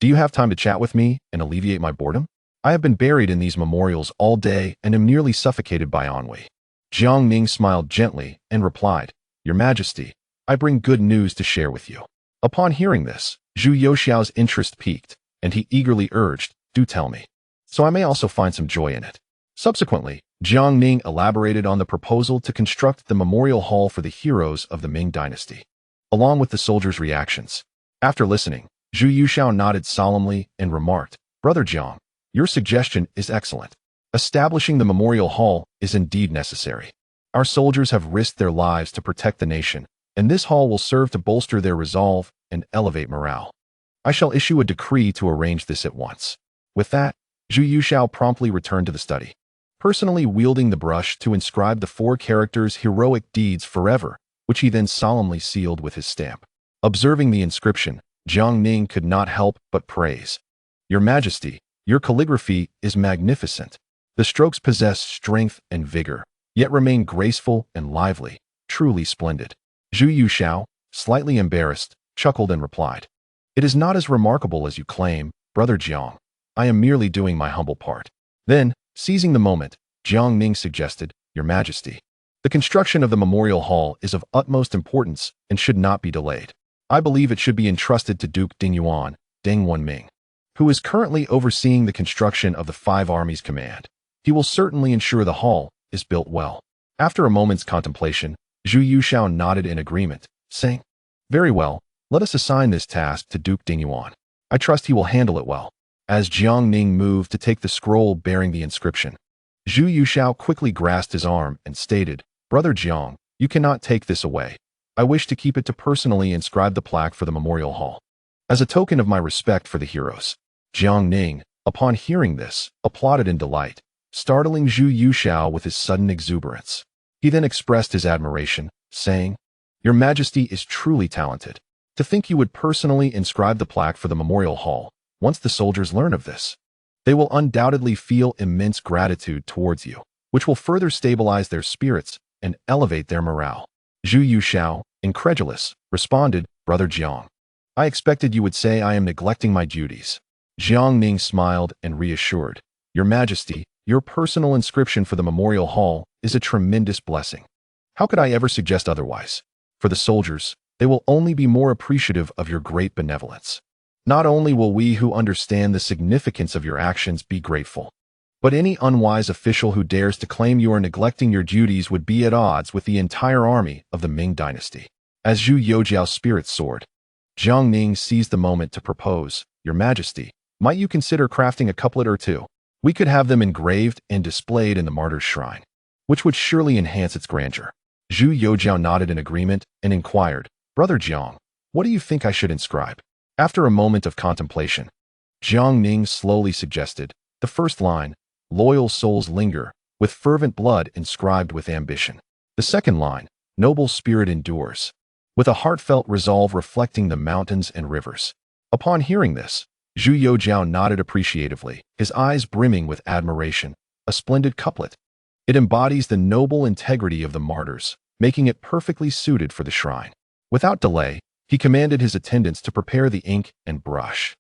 Do you have time to chat with me and alleviate my boredom? I have been buried in these memorials all day and am nearly suffocated by ennui." Jiang Ning smiled gently and replied, "Your Majesty, I bring good news to share with you." Upon hearing this, Zhu Youxiao's interest piqued, and he eagerly urged, "Do tell me, so I may also find some joy in it." Subsequently, Jiang Ning elaborated on the proposal to construct the memorial hall for the heroes of the Ming dynasty, along with the soldiers' reactions. After listening, Zhu Youxiao nodded solemnly and remarked, "Brother Jiang, your suggestion is excellent. Establishing the memorial hall is indeed necessary. Our soldiers have risked their lives to protect the nation, and this hall will serve to bolster their resolve and elevate morale. I shall issue a decree to arrange this at once." With that, Zhu Youxiao promptly returned to the study, personally wielding the brush to inscribe the 4 characters "heroic deeds forever," which he then solemnly sealed with his stamp. Observing the inscription, Jiang Ning could not help but praise, "Your Majesty, your calligraphy is magnificent. The strokes possess strength and vigor, yet remain graceful and lively, truly splendid." Zhu Youxiao, slightly embarrassed, chuckled and replied, "It is not as remarkable as you claim, Brother Jiang. I am merely doing my humble part." Then, seizing the moment, Jiang Ning suggested, "Your Majesty, the construction of the memorial hall is of utmost importance and should not be delayed. I believe it should be entrusted to Duke Dingyuan, Deng Wenming, who is currently overseeing the construction of the 5 armies command. He will certainly ensure the hall is built well." After a moment's contemplation, Zhu Youxiao nodded in agreement, saying, "Very well, let us assign this task to Duke Dingyuan. I trust he will handle it well." As Jiang Ning moved to take the scroll bearing the inscription, Zhu Youxiao quickly grasped his arm and stated, "Brother Jiang, you cannot take this away. I wish to keep it to personally inscribe the plaque for the memorial hall, as a token of my respect for the heroes." Jiang Ning, upon hearing this, applauded in delight, startling Zhu Youxiao with his sudden exuberance. He then expressed his admiration, saying, "Your Majesty is truly talented. To think you would personally inscribe the plaque for the memorial hall once the soldiers learn of this." They will undoubtedly feel immense gratitude towards you, which will further stabilize their spirits and elevate their morale. Zhu Yuxiao, incredulous, responded, Brother Jiang. I expected you would say I am neglecting my duties. Jiang Ning smiled and reassured. Your Majesty, your personal inscription for the memorial hall is a tremendous blessing. How could I ever suggest otherwise? For the soldiers, they will only be more appreciative of your great benevolence. Not only will we who understand the significance of your actions be grateful, but any unwise official who dares to claim you are neglecting your duties would be at odds with the entire army of the Ming dynasty. As Zhu Youjiao's spirits soared, Jiang Ning seized the moment to propose, Your Majesty, might you consider crafting a couplet or two? We could have them engraved and displayed in the martyr's shrine, which would surely enhance its grandeur. Zhu Youjiao nodded in agreement and inquired, Brother Jiang, what do you think I should inscribe? After a moment of contemplation, Jiang Ning slowly suggested, the first line, Loyal souls linger, with fervent blood inscribed with ambition. The second line, Noble spirit endures, with a heartfelt resolve reflecting the mountains and rivers. Upon hearing this, Zhu Youjiao nodded appreciatively, his eyes brimming with admiration. A splendid couplet. It embodies the noble integrity of the martyrs, making it perfectly suited for the shrine. Without delay, he commanded his attendants to prepare the ink and brush.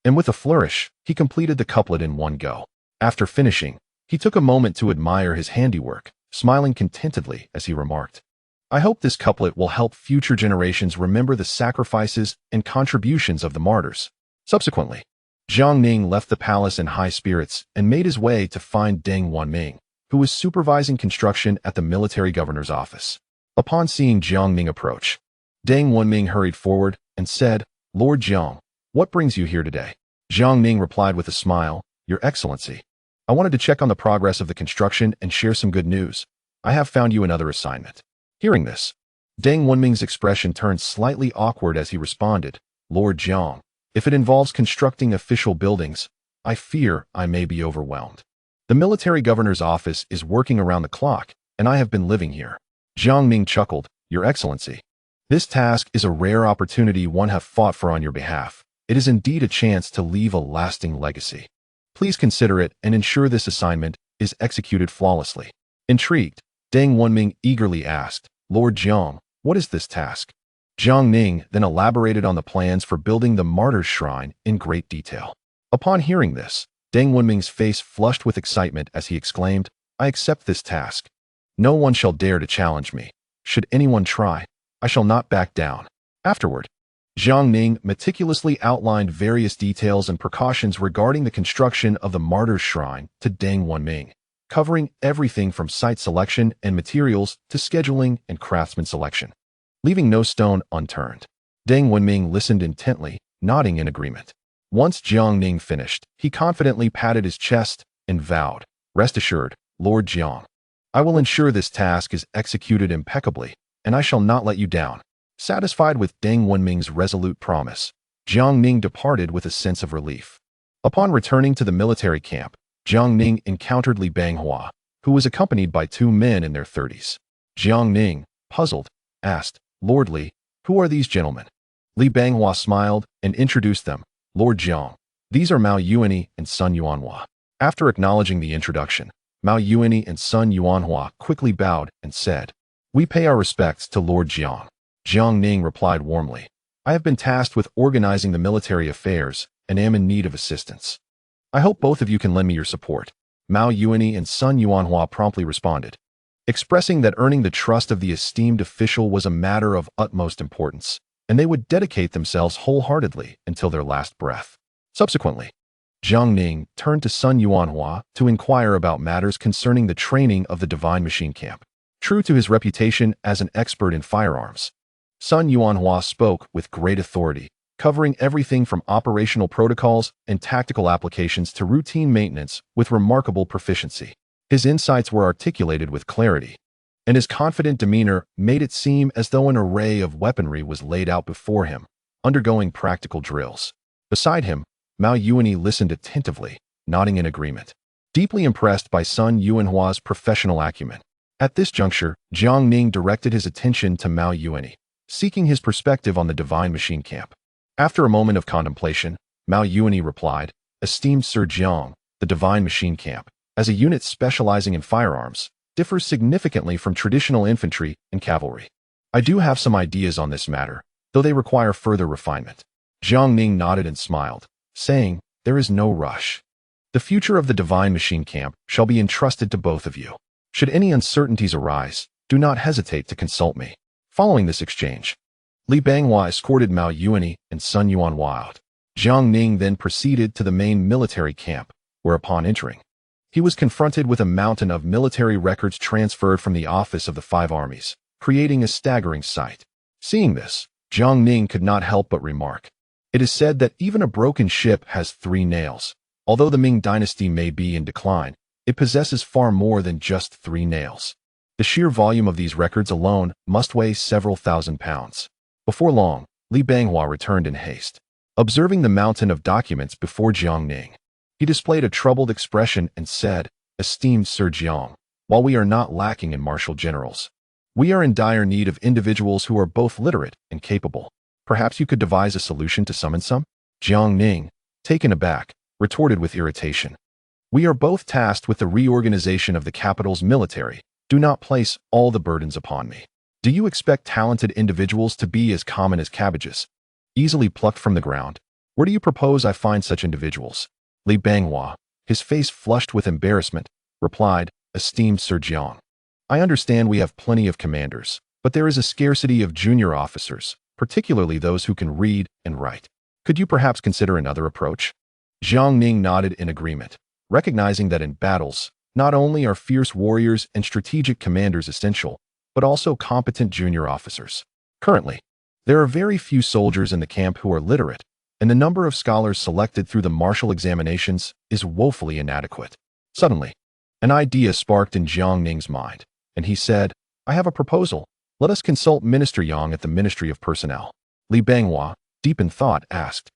And with a flourish, he completed the couplet in one go. After finishing, he took a moment to admire his handiwork, smiling contentedly as he remarked, I hope this couplet will help future generations remember the sacrifices and contributions of the martyrs. Subsequently, Jiang Ning left the palace in high spirits and made his way to find Deng Wanming, who was supervising construction at the military governor's office. Upon seeing Jiang Ning approach, Deng Wanming hurried forward and said, Lord Jiang, what brings you here today? Jiang Ning replied with a smile, Your Excellency, I wanted to check on the progress of the construction and share some good news. I have found you another assignment. Hearing this, Deng Wanming's expression turned slightly awkward as he responded, Lord Jiang, if it involves constructing official buildings, I fear I may be overwhelmed. The military governor's office is working around the clock, and I have been living here. Jiang Ning chuckled, Your Excellency, this task is a rare opportunity one have fought for on your behalf. It is indeed a chance to leave a lasting legacy. Please consider it and ensure this assignment is executed flawlessly. Intrigued, Deng Wanming eagerly asked, Lord Jiang, what is this task? Jiang Ning then elaborated on the plans for building the martyr's shrine in great detail. Upon hearing this, Deng Wanming's face flushed with excitement as he exclaimed, I accept this task. No one shall dare to challenge me. Should anyone try, I shall not back down. Afterward, Jiang Ning meticulously outlined various details and precautions regarding the construction of the martyr's shrine to Deng Wanming, covering everything from site selection and materials to scheduling and craftsman selection, leaving no stone unturned. Deng Wanming listened intently, nodding in agreement. Once Jiang Ning finished, he confidently patted his chest and vowed, Rest assured, Lord Jiang, I will ensure this task is executed impeccably, and I shall not let you down. Satisfied with Deng Wanming's resolute promise, Jiang Ning departed with a sense of relief. Upon returning to the military camp, Jiang Ning encountered Li Banghua, who was accompanied by two men in their 30s. Jiang Ning, puzzled, asked, Lord Li, who are these gentlemen? Li Banghua smiled and introduced them. Lord Jiang, these are Mao Yuanyi and Sun Yuanhua. After acknowledging the introduction, Mao Yuanyi and Sun Yuanhua quickly bowed and said, We pay our respects to Lord Jiang. Jiang Ning replied warmly, I have been tasked with organizing the military affairs and am in need of assistance. I hope both of you can lend me your support. Mao Yuanyi and Sun Yuanhua promptly responded, expressing that earning the trust of the esteemed official was a matter of utmost importance, and they would dedicate themselves wholeheartedly until their last breath. Subsequently, Jiang Ning turned to Sun Yuanhua to inquire about matters concerning the training of the Divine Machine Camp. True to his reputation as an expert in firearms, Sun Yuanhua spoke with great authority, covering everything from operational protocols and tactical applications to routine maintenance with remarkable proficiency. His insights were articulated with clarity, and his confident demeanor made it seem as though an array of weaponry was laid out before him, undergoing practical drills. Beside him, Mao Yuanyi listened attentively, nodding in agreement, deeply impressed by Sun Yuanhua's professional acumen. At this juncture, Jiang Ning directed his attention to Mao Yuanyi, seeking his perspective on the Divine Machine Camp. After a moment of contemplation, Mao Yuanyi replied, Esteemed Sir Jiang, the Divine Machine Camp, as a unit specializing in firearms, differs significantly from traditional infantry and cavalry. I do have some ideas on this matter, though they require further refinement. Jiang Ning nodded and smiled, saying, "There is no rush. The future of the Divine Machine Camp shall be entrusted to both of you. Should any uncertainties arise, do not hesitate to consult me." Following this exchange, Li Banghua escorted Mao Yuanyi and Sun Yuan Wild. Jiang Ning then proceeded to the main military camp, where upon entering, he was confronted with a mountain of military records transferred from the office of the 5 armies, creating a staggering sight. Seeing this, Jiang Ning could not help but remark, "It is said that even a broken ship has 3 nails. Although the Ming dynasty may be in decline, it possesses far more than just 3 nails. The sheer volume of these records alone must weigh several thousand pounds." Before long, Li Banghua returned in haste. Observing the mountain of documents before Jiang Ning, he displayed a troubled expression and said, "Esteemed Sir Jiang, while we are not lacking in martial generals, we are in dire need of individuals who are both literate and capable. Perhaps you could devise a solution to summon some?" Jiang Ning, taken aback, retorted with irritation, "We are both tasked with the reorganization of the capital's military. Do not place all the burdens upon me. Do you expect talented individuals to be as common as cabbages, easily plucked from the ground? Where do you propose I find such individuals?" Li Banghua, his face flushed with embarrassment, replied, "Esteemed Sir Jiang, I understand we have plenty of commanders, but there is a scarcity of junior officers, particularly those who can read and write. Could you perhaps consider another approach?" Jiang Ning nodded in agreement, recognizing that in battles, not only are fierce warriors and strategic commanders essential, but also competent junior officers. Currently, there are very few soldiers in the camp who are literate, and the number of scholars selected through the martial examinations is woefully inadequate. Suddenly, an idea sparked in Jiang Ning's mind, and he said, "I have a proposal. Let us consult Minister Yang at the Ministry of Personnel." Li Banghua, deep in thought, asked,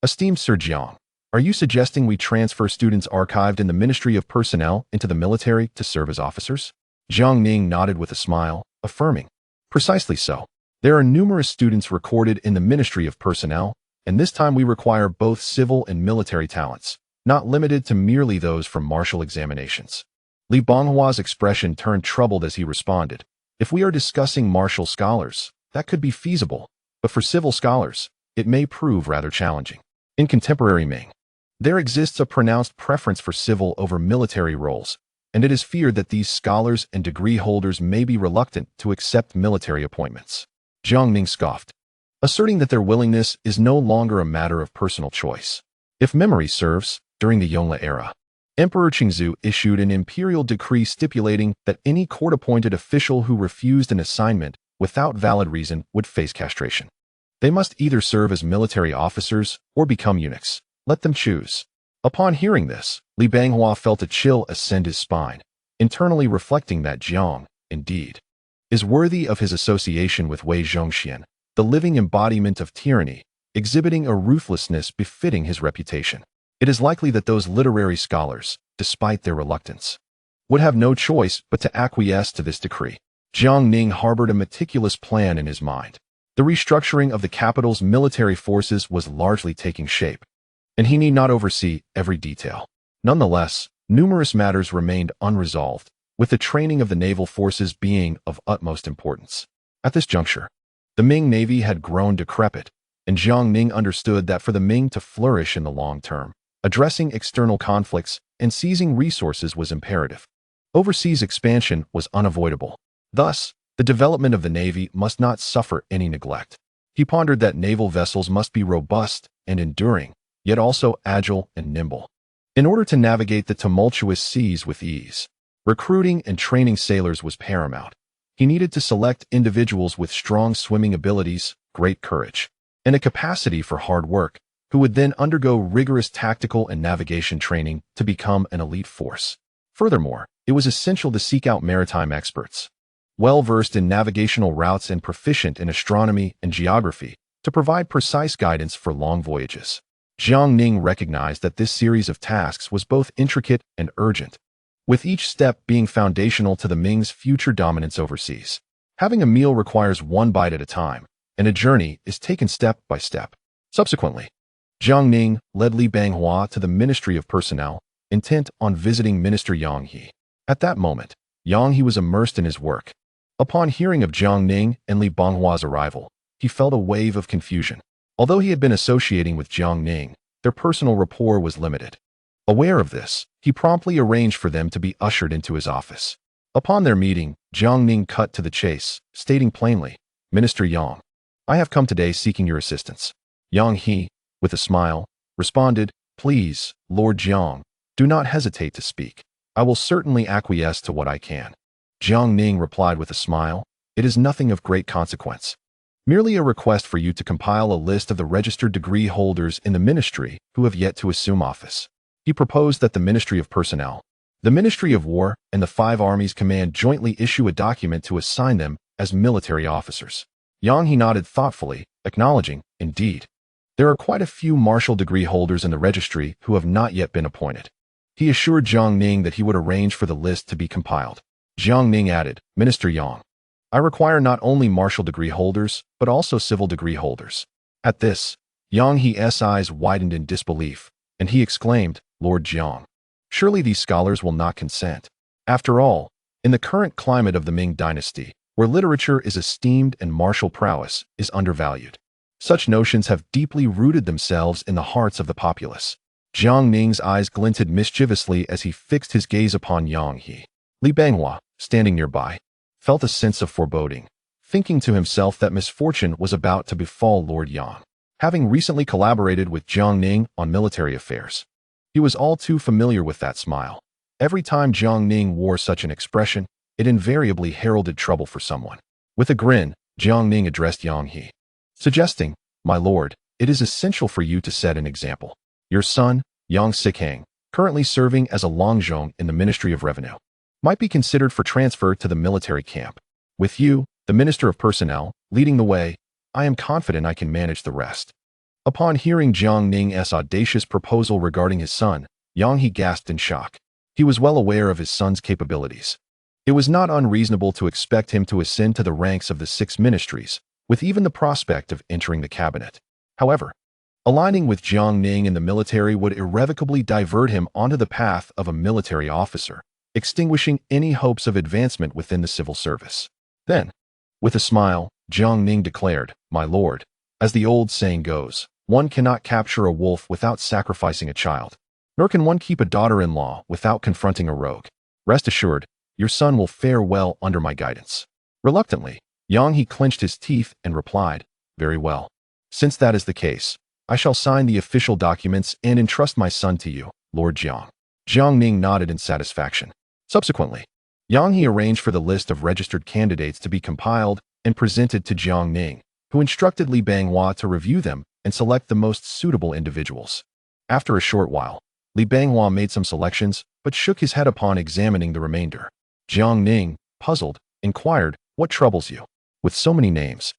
"Esteemed Sir Jiang, are you suggesting we transfer students archived in the Ministry of Personnel into the military to serve as officers?" Jiang Ning nodded with a smile, affirming, "Precisely so. There are numerous students recorded in the Ministry of Personnel, and this time we require both civil and military talents, not limited to merely those from martial examinations." Li Banghua's expression turned troubled as he responded, "If we are discussing martial scholars, that could be feasible, but for civil scholars, it may prove rather challenging. In contemporary Ming, there exists a pronounced preference for civil over military roles, and it is feared that these scholars and degree holders may be reluctant to accept military appointments." Jiang Ning scoffed, asserting that their willingness is no longer a matter of personal choice. If memory serves, during the Yongle era, Emperor Qingzu issued an imperial decree stipulating that any court-appointed official who refused an assignment without valid reason would face castration. They must either serve as military officers or become eunuchs. Let them choose. Upon hearing this, Li Banghua felt a chill ascend his spine, internally reflecting that Jiang, indeed, is worthy of his association with Wei Zhongxian, the living embodiment of tyranny, exhibiting a ruthlessness befitting his reputation. It is likely that those literary scholars, despite their reluctance, would have no choice but to acquiesce to this decree. Jiang Ning harbored a meticulous plan in his mind. The restructuring of the capital's military forces was largely taking shape, and he need not oversee every detail. Nonetheless, numerous matters remained unresolved, with the training of the naval forces being of utmost importance. At this juncture, the Ming Navy had grown decrepit, and Jiang Ning understood that for the Ming to flourish in the long term, addressing external conflicts and seizing resources was imperative. Overseas expansion was unavoidable. Thus, the development of the Navy must not suffer any neglect. He pondered that naval vessels must be robust and enduring, yet also agile and nimble. In order to navigate the tumultuous seas with ease, recruiting and training sailors was paramount. He needed to select individuals with strong swimming abilities, great courage, and a capacity for hard work, who would then undergo rigorous tactical and navigation training to become an elite force. Furthermore, it was essential to seek out maritime experts, well-versed in navigational routes and proficient in astronomy and geography, to provide precise guidance for long voyages. Jiang Ning recognized that this series of tasks was both intricate and urgent, with each step being foundational to the Ming's future dominance overseas. Having a meal requires one bite at a time, and a journey is taken step by step. Subsequently, Jiang Ning led Li Banghua to the Ministry of Personnel, intent on visiting Minister Yang He. At that moment, Yang He was immersed in his work. Upon hearing of Jiang Ning and Li Banghua's arrival, he felt a wave of confusion. Although he had been associating with Jiang Ning, their personal rapport was limited. Aware of this, he promptly arranged for them to be ushered into his office. Upon their meeting, Jiang Ning cut to the chase, stating plainly, "Minister Yang, I have come today seeking your assistance." Yang He, with a smile, responded, "Please, Lord Jiang, do not hesitate to speak. I will certainly acquiesce to what I can." Jiang Ning replied with a smile, "It is nothing of great consequence. Merely a request for you to compile a list of the registered degree holders in the ministry who have yet to assume office." He proposed that the Ministry of Personnel, the Ministry of War, and the 5 Armies Command jointly issue a document to assign them as military officers. Yang He nodded thoughtfully, acknowledging, "Indeed, there are quite a few martial degree holders in the registry who have not yet been appointed." He assured Jiang Ning that he would arrange for the list to be compiled. Jiang Ning added, "Minister Yang, I require not only martial degree holders, but also civil degree holders." At this, Yang He's eyes widened in disbelief, and he exclaimed, "Lord Jiang, surely these scholars will not consent. After all, in the current climate of the Ming dynasty, where literature is esteemed and martial prowess is undervalued, such notions have deeply rooted themselves in the hearts of the populace." Jiang Ning's eyes glinted mischievously as he fixed his gaze upon Yang He. Li Banghua, standing nearby, felt a sense of foreboding, thinking to himself that misfortune was about to befall Lord Yang. Having recently collaborated with Jiang Ning on military affairs, he was all too familiar with that smile. Every time Jiang Ning wore such an expression, it invariably heralded trouble for someone. With a grin, Jiang Ning addressed Yang He, suggesting, "My lord, it is essential for you to set an example. Your son, Yang Sikang, currently serving as a Longzhong in the Ministry of Revenue, might be considered for transfer to the military camp. With you, the Minister of Personnel, leading the way, I am confident I can manage the rest." Upon hearing Jiang Ning's audacious proposal regarding his son, Yang He gasped in shock. He was well aware of his son's capabilities. It was not unreasonable to expect him to ascend to the ranks of the 6 ministries, with even the prospect of entering the cabinet. However, aligning with Jiang Ning in the military would irrevocably divert him onto the path of a military officer, extinguishing any hopes of advancement within the civil service. Then, with a smile, Jiang Ning declared, "My lord, as the old saying goes, one cannot capture a wolf without sacrificing a child, nor can one keep a daughter-in-law without confronting a rogue. Rest assured, your son will fare well under my guidance." Reluctantly, Yang He clenched his teeth and replied, "Very well. Since that is the case, I shall sign the official documents and entrust my son to you, Lord Jiang." Jiang Ning nodded in satisfaction. Subsequently, Yang He arranged for the list of registered candidates to be compiled and presented to Jiang Ning, who instructed Li Banghua to review them and select the most suitable individuals. After a short while, Li Banghua made some selections, but shook his head upon examining the remainder. Jiang Ning, puzzled, inquired, "What troubles you? With so many names,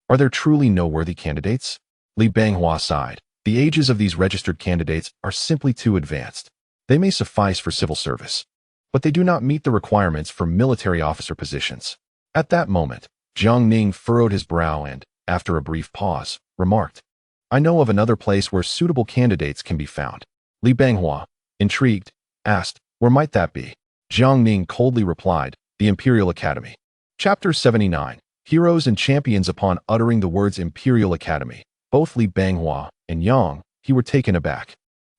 are there truly no worthy candidates?" Li Banghua sighed. "The ages of these registered candidates are simply too advanced. They may suffice for civil service, but they do not meet the requirements for military officer positions." At that moment, Jiang Ning furrowed his brow and, after a brief pause, remarked, "I know of another place where suitable candidates can be found." Li Banghua, intrigued, asked, "Where might that be?" Jiang Ning coldly replied, "The Imperial Academy." Chapter 79. Heroes and Champions. Upon uttering the words Imperial Academy, both Li Banghua and Yang He were taken aback.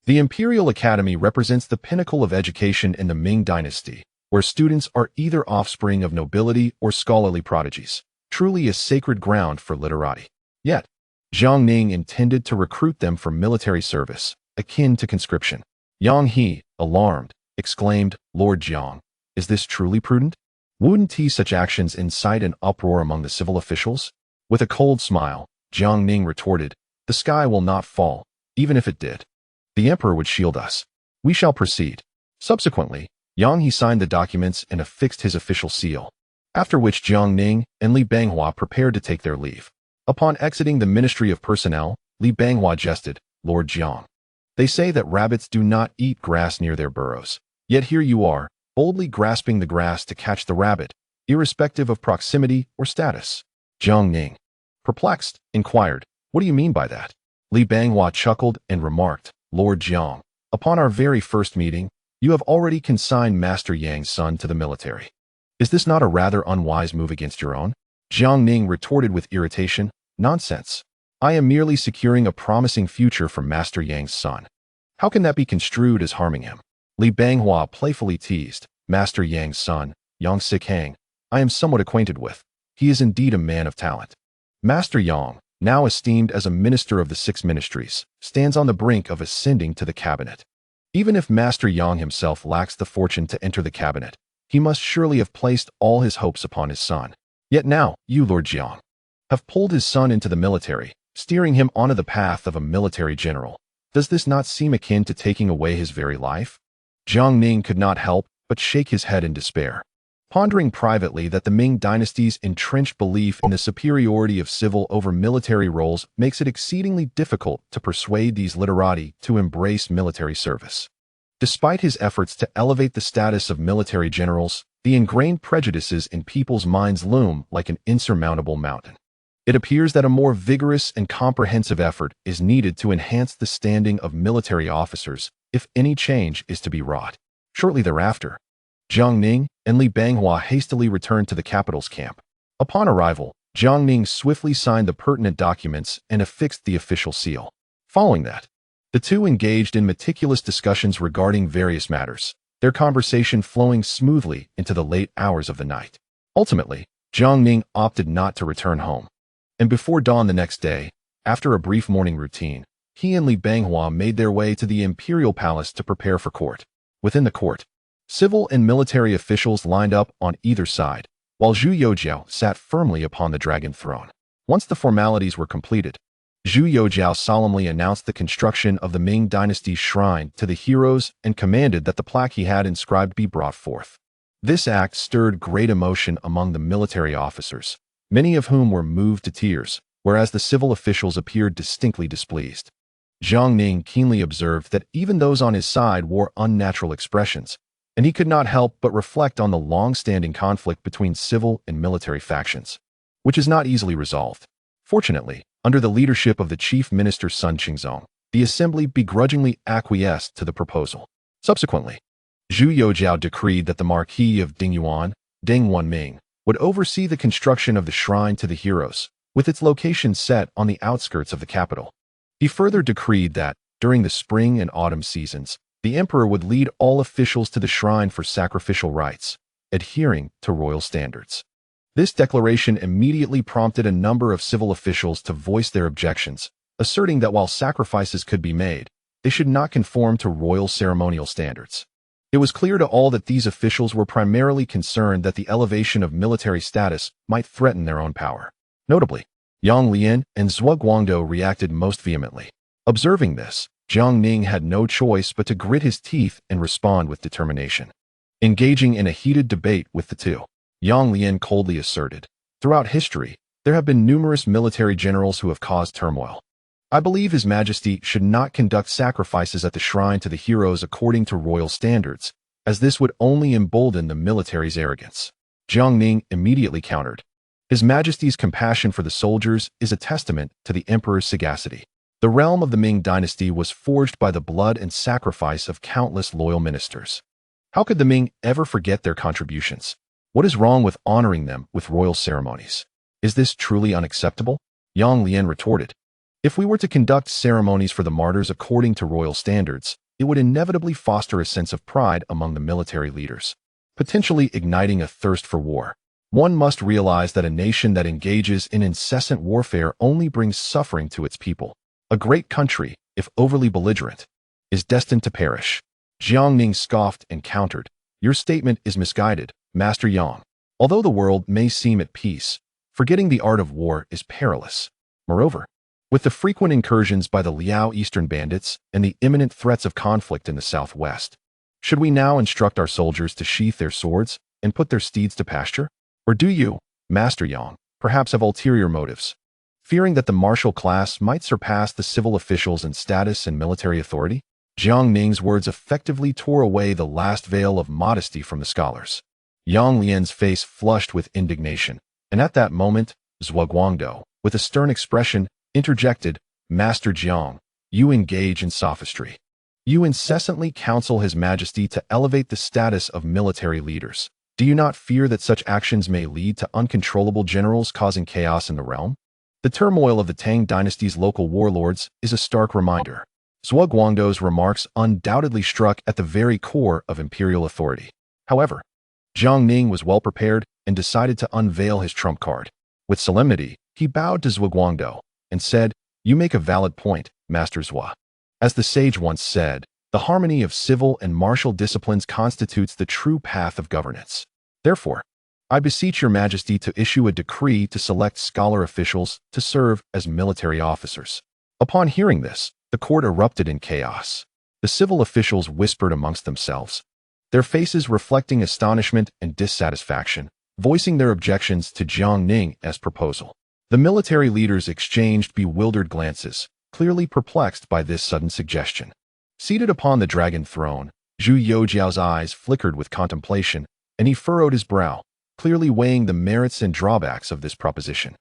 The Imperial Academy represents the pinnacle of education in the Ming dynasty, where students are either offspring of nobility or scholarly prodigies, truly a sacred ground for literati. Yet, Jiang Ning intended to recruit them for military service, akin to conscription. Yang He, alarmed, exclaimed, "Lord Jiang, is this truly prudent? Wouldn't such actions incite an uproar among the civil officials?" With a cold smile, Jiang Ning retorted, "The sky will not fall, even if it did. The emperor would shield us. We shall proceed." Subsequently, Yang He signed the documents and affixed his official seal, after which Jiang Ning and Li Banghua prepared to take their leave. Upon exiting the Ministry of Personnel, Li Banghua jested, "Lord Jiang, they say that rabbits do not eat grass near their burrows. Yet here you are, boldly grasping the grass to catch the rabbit, irrespective of proximity or status." Jiang Ning, perplexed, inquired, "What do you mean by that?" Li Banghua chuckled and remarked, "Lord Jiang, upon our very first meeting, You have already consigned Master Yang's son to the military. Is this not a rather unwise move against your own? Jiang Ning retorted with irritation. Nonsense. I am merely securing a promising future for Master Yang's son. How can that be construed as harming him? Li Banghua playfully teased. Master Yang's son, Yang Sikang, I am somewhat acquainted with. He is indeed a man of talent. Master Yang, now esteemed as a minister of the six ministries, stands on the brink of ascending to the cabinet. Even if Master Yang himself lacks the fortune to enter the cabinet, he must surely have placed all his hopes upon his son. Yet now, you, Lord Jiang, have pulled his son into the military, steering him onto the path of a military general. Does this not seem akin to taking away his very life? Jiang Ning could not help but shake his head in despair, pondering privately that the Ming dynasty's entrenched belief in the superiority of civil over military roles makes it exceedingly difficult to persuade these literati to embrace military service. Despite his efforts to elevate the status of military generals, the ingrained prejudices in people's minds loom like an insurmountable mountain. It appears that a more vigorous and comprehensive effort is needed to enhance the standing of military officers if any change is to be wrought. Shortly thereafter, Jiang Ning and Li Banghua hastily returned to the capital's camp. Upon arrival, Jiang Ning swiftly signed the pertinent documents and affixed the official seal. Following that, the two engaged in meticulous discussions regarding various matters, their conversation flowing smoothly into the late hours of the night. Ultimately, Jiang Ning opted not to return home, and before dawn the next day, after a brief morning routine, he and Li Banghua made their way to the imperial palace to prepare for court. Within the court, civil and military officials lined up on either side, while Zhu Youjiao sat firmly upon the dragon throne. Once the formalities were completed, Zhu Youjiao solemnly announced the construction of the Ming dynasty's shrine to the heroes and commanded that the plaque he had inscribed be brought forth. This act stirred great emotion among the military officers, many of whom were moved to tears, whereas the civil officials appeared distinctly displeased. Jiang Ning keenly observed that even those on his side wore unnatural expressions, and he could not help but reflect on the long-standing conflict between civil and military factions, which is not easily resolved. Fortunately, under the leadership of the chief minister Sun Qingzong, the assembly begrudgingly acquiesced to the proposal. Subsequently, Zhu Youjiao decreed that the Marquis of Dingyuan, Deng Wanming, would oversee the construction of the shrine to the heroes, with its location set on the outskirts of the capital. He further decreed that, during the spring and autumn seasons, the emperor would lead all officials to the shrine for sacrificial rites, adhering to royal standards. This declaration immediately prompted a number of civil officials to voice their objections, asserting that while sacrifices could be made, they should not conform to royal ceremonial standards. It was clear to all that these officials were primarily concerned that the elevation of military status might threaten their own power. Notably, Yang Lian and Zhuo Guangdou reacted most vehemently. Observing this, Jiang Ning had no choice but to grit his teeth and respond with determination. Engaging in a heated debate with the two, Yang Lian coldly asserted, "Throughout history, there have been numerous military generals who have caused turmoil. I believe His Majesty should not conduct sacrifices at the shrine to the heroes according to royal standards, as this would only embolden the military's arrogance." Jiang Ning immediately countered, "His Majesty's compassion for the soldiers is a testament to the emperor's sagacity. The realm of the Ming dynasty was forged by the blood and sacrifice of countless loyal ministers. How could the Ming ever forget their contributions? What is wrong with honoring them with royal ceremonies? Is this truly unacceptable?" Yang Lian retorted, "If we were to conduct ceremonies for the martyrs according to royal standards, it would inevitably foster a sense of pride among the military leaders, potentially igniting a thirst for war. One must realize that a nation that engages in incessant warfare only brings suffering to its people. A great country, if overly belligerent, is destined to perish." Jiang Ning scoffed and countered, "Your statement is misguided, Master Yang. Although the world may seem at peace, forgetting the art of war is perilous. Moreover, with the frequent incursions by the Liao Eastern bandits and the imminent threats of conflict in the southwest, should we now instruct our soldiers to sheath their swords and put their steeds to pasture? Or do you, Master Yang, perhaps have ulterior motives, fearing that the martial class might surpass the civil officials in status and military authority?" Jiang Ning's words effectively tore away the last veil of modesty from the scholars. Yang Lian's face flushed with indignation, and at that moment, Zhuo Guangdou, with a stern expression, interjected, "Master Jiang, you engage in sophistry. You incessantly counsel His Majesty to elevate the status of military leaders. Do you not fear that such actions may lead to uncontrollable generals causing chaos in the realm? The turmoil of the Tang dynasty's local warlords is a stark reminder. Zhuge Guangdou's remarks undoubtedly struck at the very core of imperial authority. However, Jiang Ning was well prepared and decided to unveil his trump card. With solemnity, he bowed to Zhuge Guangdou and said, "You make a valid point, Master Zhua. As the sage once said, the harmony of civil and martial disciplines constitutes the true path of governance. Therefore, I beseech your Majesty to issue a decree to select scholar officials to serve as military officers." Upon hearing this, the court erupted in chaos. The civil officials whispered amongst themselves, their faces reflecting astonishment and dissatisfaction, voicing their objections to Jiang Ning's proposal. The military leaders exchanged bewildered glances, clearly perplexed by this sudden suggestion. Seated upon the dragon throne, Zhu Youjiao's eyes flickered with contemplation, and he furrowed his brow, clearly weighing the merits and drawbacks of this proposition.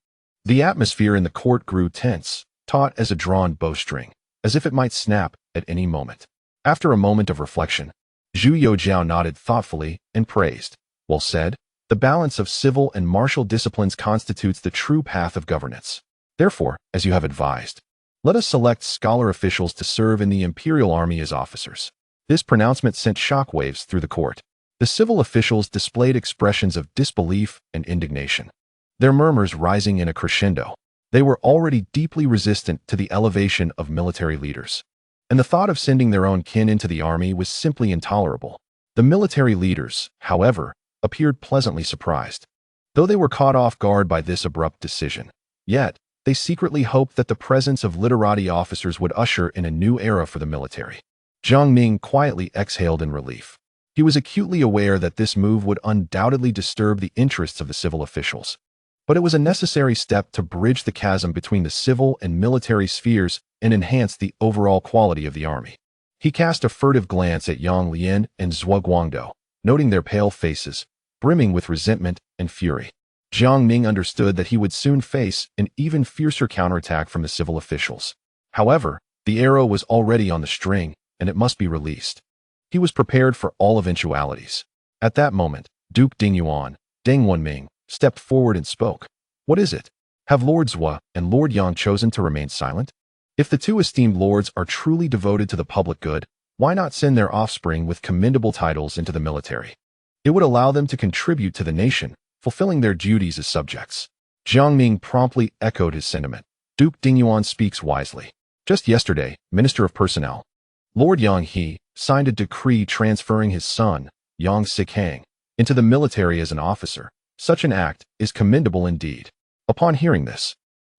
The atmosphere in the court grew tense, taut as a drawn bowstring, as if it might snap at any moment. After a moment of reflection, Zhu Youjiao nodded thoughtfully and praised. "Well said. The balance of civil and martial disciplines constitutes the true path of governance. Therefore, as you have advised, let us select scholar officials to serve in the imperial army as officers." This pronouncement sent shockwaves through the court. The civil officials displayed expressions of disbelief and indignation, their murmurs rising in a crescendo. They were already deeply resistant to the elevation of military leaders, and the thought of sending their own kin into the army was simply intolerable. The military leaders, however, appeared pleasantly surprised. Though they were caught off guard by this abrupt decision, yet they secretly hoped that the presence of literati officers would usher in a new era for the military. Jiang Ning quietly exhaled in relief. He was acutely aware that this move would undoubtedly disturb the interests of the civil officials, but it was a necessary step to bridge the chasm between the civil and military spheres and enhance the overall quality of the army. He cast a furtive glance at Yang Lian and Zhuge Guangdou, noting their pale faces, brimming with resentment and fury. Jiang Ning understood that he would soon face an even fiercer counterattack from the civil officials. However, the arrow was already on the string, and it must be released. He was prepared for all eventualities. At that moment, Duke Dingyuan, Deng Wenming, stepped forward and spoke. "What is it? Have Lord Zhua and Lord Yang chosen to remain silent? If the two esteemed lords are truly devoted to the public good, why not send their offspring with commendable titles into the military? It would allow them to contribute to the nation, fulfilling their duties as subjects." Jiang Ning promptly echoed his sentiment. "Duke Dingyuan speaks wisely. Just yesterday, Minister of Personnel, Lord Yang He, signed a decree transferring his son, Yang Sikang, into the military as an officer. Such an act is commendable indeed." Upon hearing this,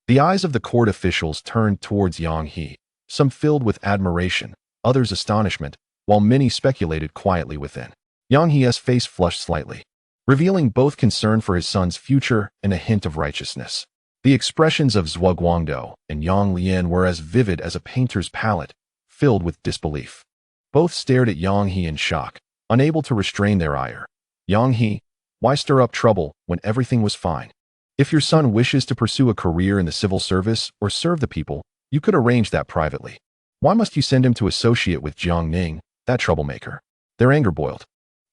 the eyes of the court officials turned towards Yang He, some filled with admiration, others astonishment, while many speculated quietly within. Yang He's face flushed slightly, revealing both concern for his son's future and a hint of righteousness. The expressions of Zhuge Guangdou and Yang Lian were as vivid as a painter's palette, filled with disbelief. Both stared at Yang He in shock, unable to restrain their ire. "Yang He, why stir up trouble when everything was fine? If your son wishes to pursue a career in the civil service or serve the people, you could arrange that privately. Why must you send him to associate with Jiang Ning, that troublemaker?" Their anger boiled,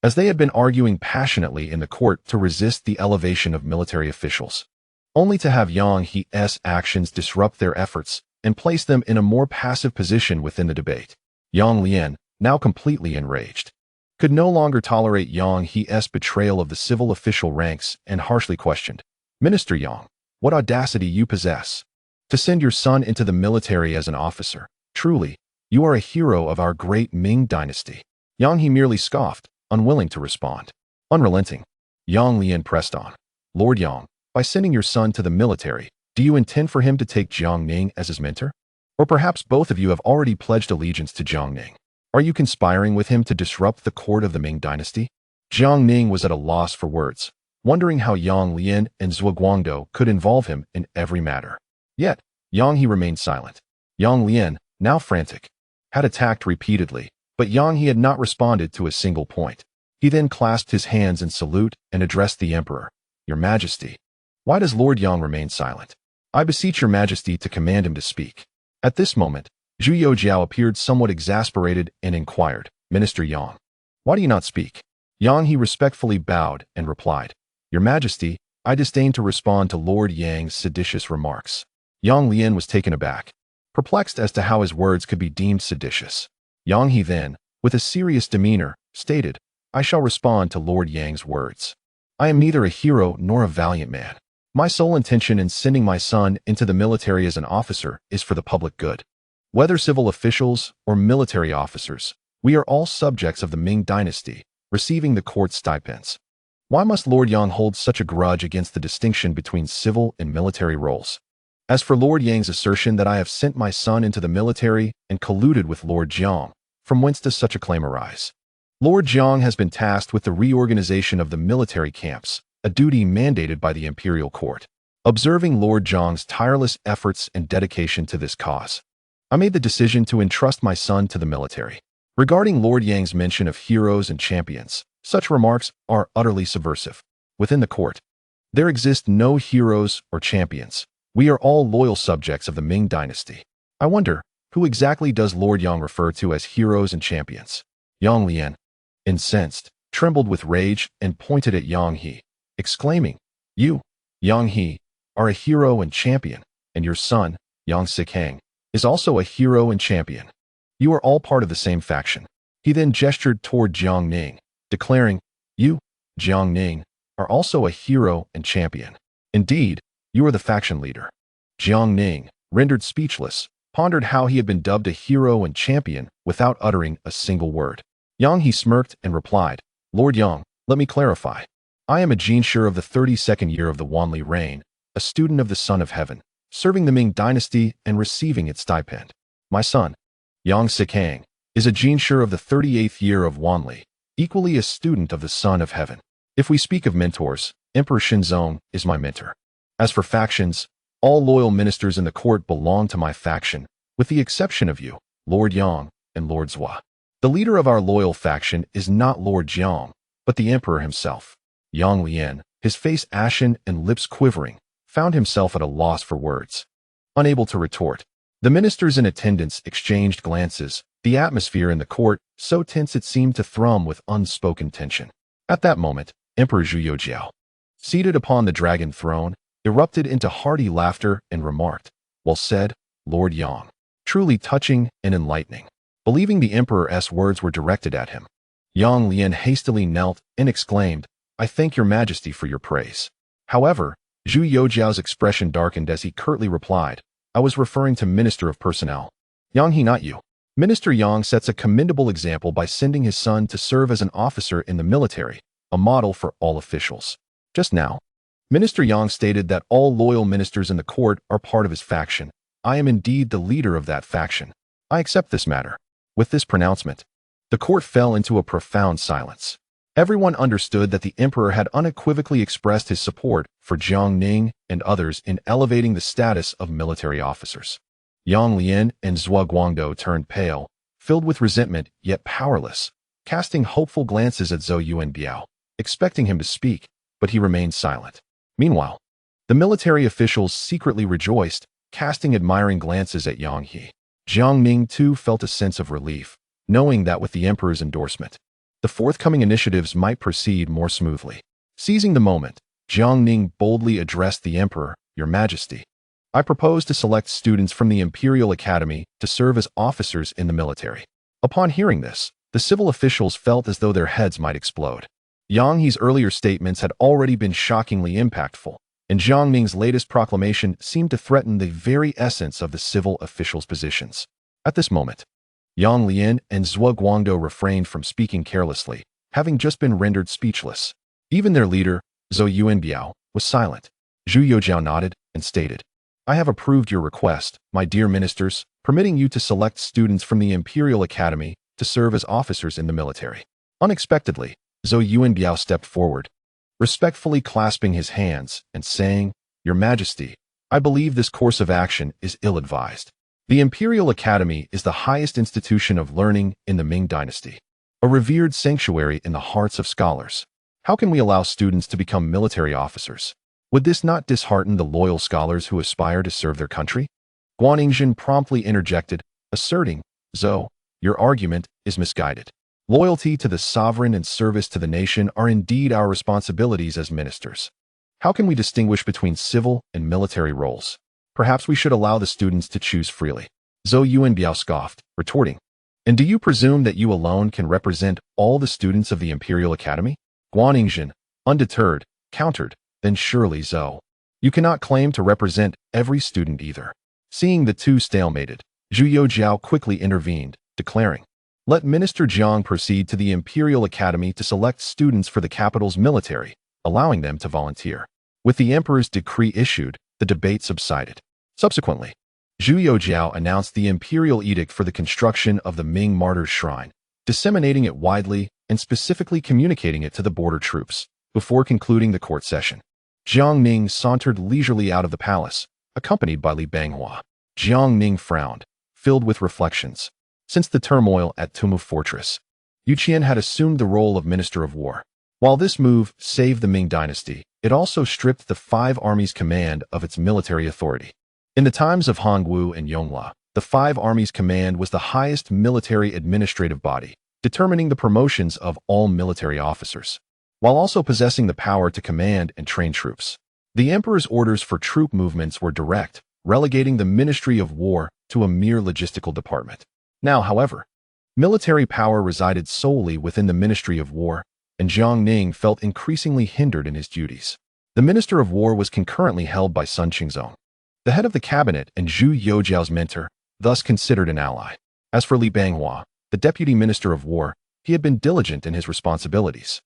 as they had been arguing passionately in the court to resist the elevation of military officials, only to have Yang He's actions disrupt their efforts and place them in a more passive position within the debate. Yang Lian, now completely enraged, could no longer tolerate Yang He's betrayal of the civil official ranks and harshly questioned, "Minister Yang, what audacity you possess to send your son into the military as an officer. Truly, you are a hero of our great Ming dynasty." Yang He merely scoffed, unwilling to respond. Unrelenting, Yang Lian pressed on. "Lord Yang, by sending your son to the military, do you intend for him to take Jiang Ning as his mentor? Or perhaps both of you have already pledged allegiance to Jiang Ning. Are you conspiring with him to disrupt the court of the Ming dynasty?" Jiang Ning was at a loss for words, wondering how Yang Lian and Zhuge Guangdou could involve him in every matter. Yet, Yang He remained silent. Yang Lian, now frantic, had attacked repeatedly, but Yang He had not responded to a single point. He then clasped his hands in salute and addressed the emperor. "Your Majesty, why does Lord Yang remain silent? I beseech your Majesty to command him to speak." At this moment, Zhu Youjiao appeared somewhat exasperated and inquired, Minister Yang, why do you not speak? Yang He respectfully bowed and replied, Your Majesty, I disdain to respond to Lord Yang's seditious remarks. Yang Lian was taken aback, perplexed as to how his words could be deemed seditious. Yang He then, with a serious demeanor, stated, I shall respond to Lord Yang's words. I am neither a hero nor a valiant man. My sole intention in sending my son into the military as an officer is for the public good. Whether civil officials or military officers, we are all subjects of the Ming dynasty, receiving the court stipends. Why must Lord Yang hold such a grudge against the distinction between civil and military roles? As for Lord Yang's assertion that I have sent my son into the military and colluded with Lord Jiang, from whence does such a claim arise? Lord Jiang has been tasked with the reorganization of the military camps, a duty mandated by the imperial court. Observing Lord Jiang's tireless efforts and dedication to this cause, I made the decision to entrust my son to the military. Regarding Lord Yang's mention of heroes and champions, such remarks are utterly subversive. Within the court, there exist no heroes or champions. We are all loyal subjects of the Ming dynasty. I wonder, who exactly does Lord Yang refer to as heroes and champions? Yang Lian, incensed, trembled with rage and pointed at Yang He, exclaiming, You, Yang He, are a hero and champion, and your son, Yang Sikang, is also a hero and champion. You are all part of the same faction. He then gestured toward Jiang Ning, declaring, You, Jiang Ning, are also a hero and champion. Indeed, you are the faction leader. Jiang Ning, rendered speechless, pondered how he had been dubbed a hero and champion without uttering a single word. Yang He smirked and replied, Lord Yang, let me clarify. I am a Jinshi of the 32nd year of the Wanli reign, a student of the Son of Heaven, serving the Ming dynasty and receiving its stipend. My son, Yang Sikang, is a Jinshi of the 38th year of Wanli, equally a student of the Son of Heaven. If we speak of mentors, Emperor Shenzong is my mentor. As for factions, all loyal ministers in the court belong to my faction, with the exception of you, Lord Yang and Lord Zhua. The leader of our loyal faction is not Lord Jiang, but the Emperor himself. Yang Lian, his face ashen and lips quivering, found himself at a loss for words. Unable to retort, the ministers in attendance exchanged glances, the atmosphere in the court so tense it seemed to thrum with unspoken tension. At that moment, Emperor Zhu Youjiao, seated upon the dragon throne, erupted into hearty laughter and remarked, Well said, Lord Yang. Truly touching and enlightening. Believing the Emperor's words were directed at him, Yang Lian hastily knelt and exclaimed, I thank your Majesty for your praise. However, Zhu Youjiao's expression darkened as he curtly replied, I was referring to Minister of Personnel. Yang He, not you. Minister Yang sets a commendable example by sending his son to serve as an officer in the military, a model for all officials. Just now, Minister Yang stated that all loyal ministers in the court are part of his faction. I am indeed the leader of that faction. I accept this matter. With this pronouncement, the court fell into a profound silence. Everyone understood that the emperor had unequivocally expressed his support for Jiang Ning and others in elevating the status of military officers. Yang Lian and Zhua Guangdou turned pale, filled with resentment yet powerless, casting hopeful glances at Zhou Yuanbiao, expecting him to speak, but he remained silent. Meanwhile, the military officials secretly rejoiced, casting admiring glances at Yang He. Jiang Ning too felt a sense of relief, knowing that with the emperor's endorsement, the forthcoming initiatives might proceed more smoothly. Seizing the moment, Jiang Ning boldly addressed the emperor, Your Majesty, I propose to select students from the Imperial Academy to serve as officers in the military. Upon hearing this, the civil officials felt as though their heads might explode. Yang He's earlier statements had already been shockingly impactful, and Jiang Ning's latest proclamation seemed to threaten the very essence of the civil officials' positions. At this moment, Yang Lian and Zhua Guangdou refrained from speaking carelessly, having just been rendered speechless. Even their leader, Zhou Yuanbiao, was silent. Zhu Youjiao nodded and stated, I have approved your request, my dear ministers, permitting you to select students from the Imperial Academy to serve as officers in the military. Unexpectedly, Zhou Yuanbiao stepped forward, respectfully clasping his hands and saying, Your Majesty, I believe this course of action is ill-advised. The Imperial Academy is the highest institution of learning in the Ming dynasty, a revered sanctuary in the hearts of scholars. How can we allow students to become military officers? Would this not dishearten the loyal scholars who aspire to serve their country? Guan Yingzhen promptly interjected, asserting, "Zhou, your argument is misguided. Loyalty to the sovereign and service to the nation are indeed our responsibilities as ministers. How can we distinguish between civil and military roles? Perhaps we should allow the students to choose freely." Zhou Yuanbiao scoffed, retorting, "And do you presume that you alone can represent all the students of the Imperial Academy?" Guaningzhen, undeterred, countered, "Then surely, Zhou, you cannot claim to represent every student either." Seeing the two stalemated, Zhu Youjiao quickly intervened, declaring, "Let Minister Jiang proceed to the Imperial Academy to select students for the capital's military, allowing them to volunteer." With the emperor's decree issued, the debate subsided. Subsequently, Zhu Youjiao announced the imperial edict for the construction of the Ming Martyrs' Shrine, disseminating it widely and specifically communicating it to the border troops, before concluding the court session. Jiang Ning sauntered leisurely out of the palace, accompanied by Li Banghua. Jiang Ning frowned, filled with reflections. Since the turmoil at Tumu Fortress, Yu Qian had assumed the role of Minister of War. While this move saved the Ming dynasty, it also stripped the Five Armies Command of its military authority. In the times of Hongwu and Yonghua, the Five Armies Command was the highest military administrative body, determining the promotions of all military officers, while also possessing the power to command and train troops. The emperor's orders for troop movements were direct, relegating the Ministry of War to a mere logistical department. Now, however, military power resided solely within the Ministry of War, and Jiang Ning felt increasingly hindered in his duties. The Minister of War was concurrently held by Sun Qingzong, the head of the cabinet and Zhu Youjiao's mentor, thus considered an ally. As for Li Banghua, the deputy minister of war, he had been diligent in his responsibilities.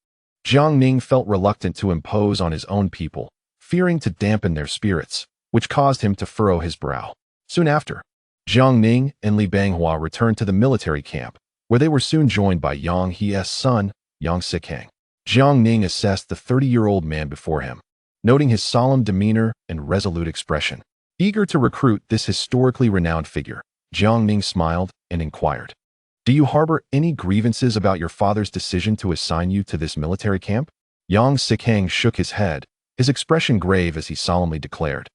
Jiang Ning felt reluctant to impose on his own people, fearing to dampen their spirits, which caused him to furrow his brow. Soon after, Jiang Ning and Li Banghua returned to the military camp, where they were soon joined by Yang He's son, Yang Sikang. Jiang Ning assessed the 30-year-old man before him, noting his solemn demeanor and resolute expression. Eager to recruit this historically renowned figure, Jiang Ning smiled and inquired, "Do you harbor any grievances about your father's decision to assign you to this military camp?" Yang Sikang shook his head, his expression grave as he solemnly declared,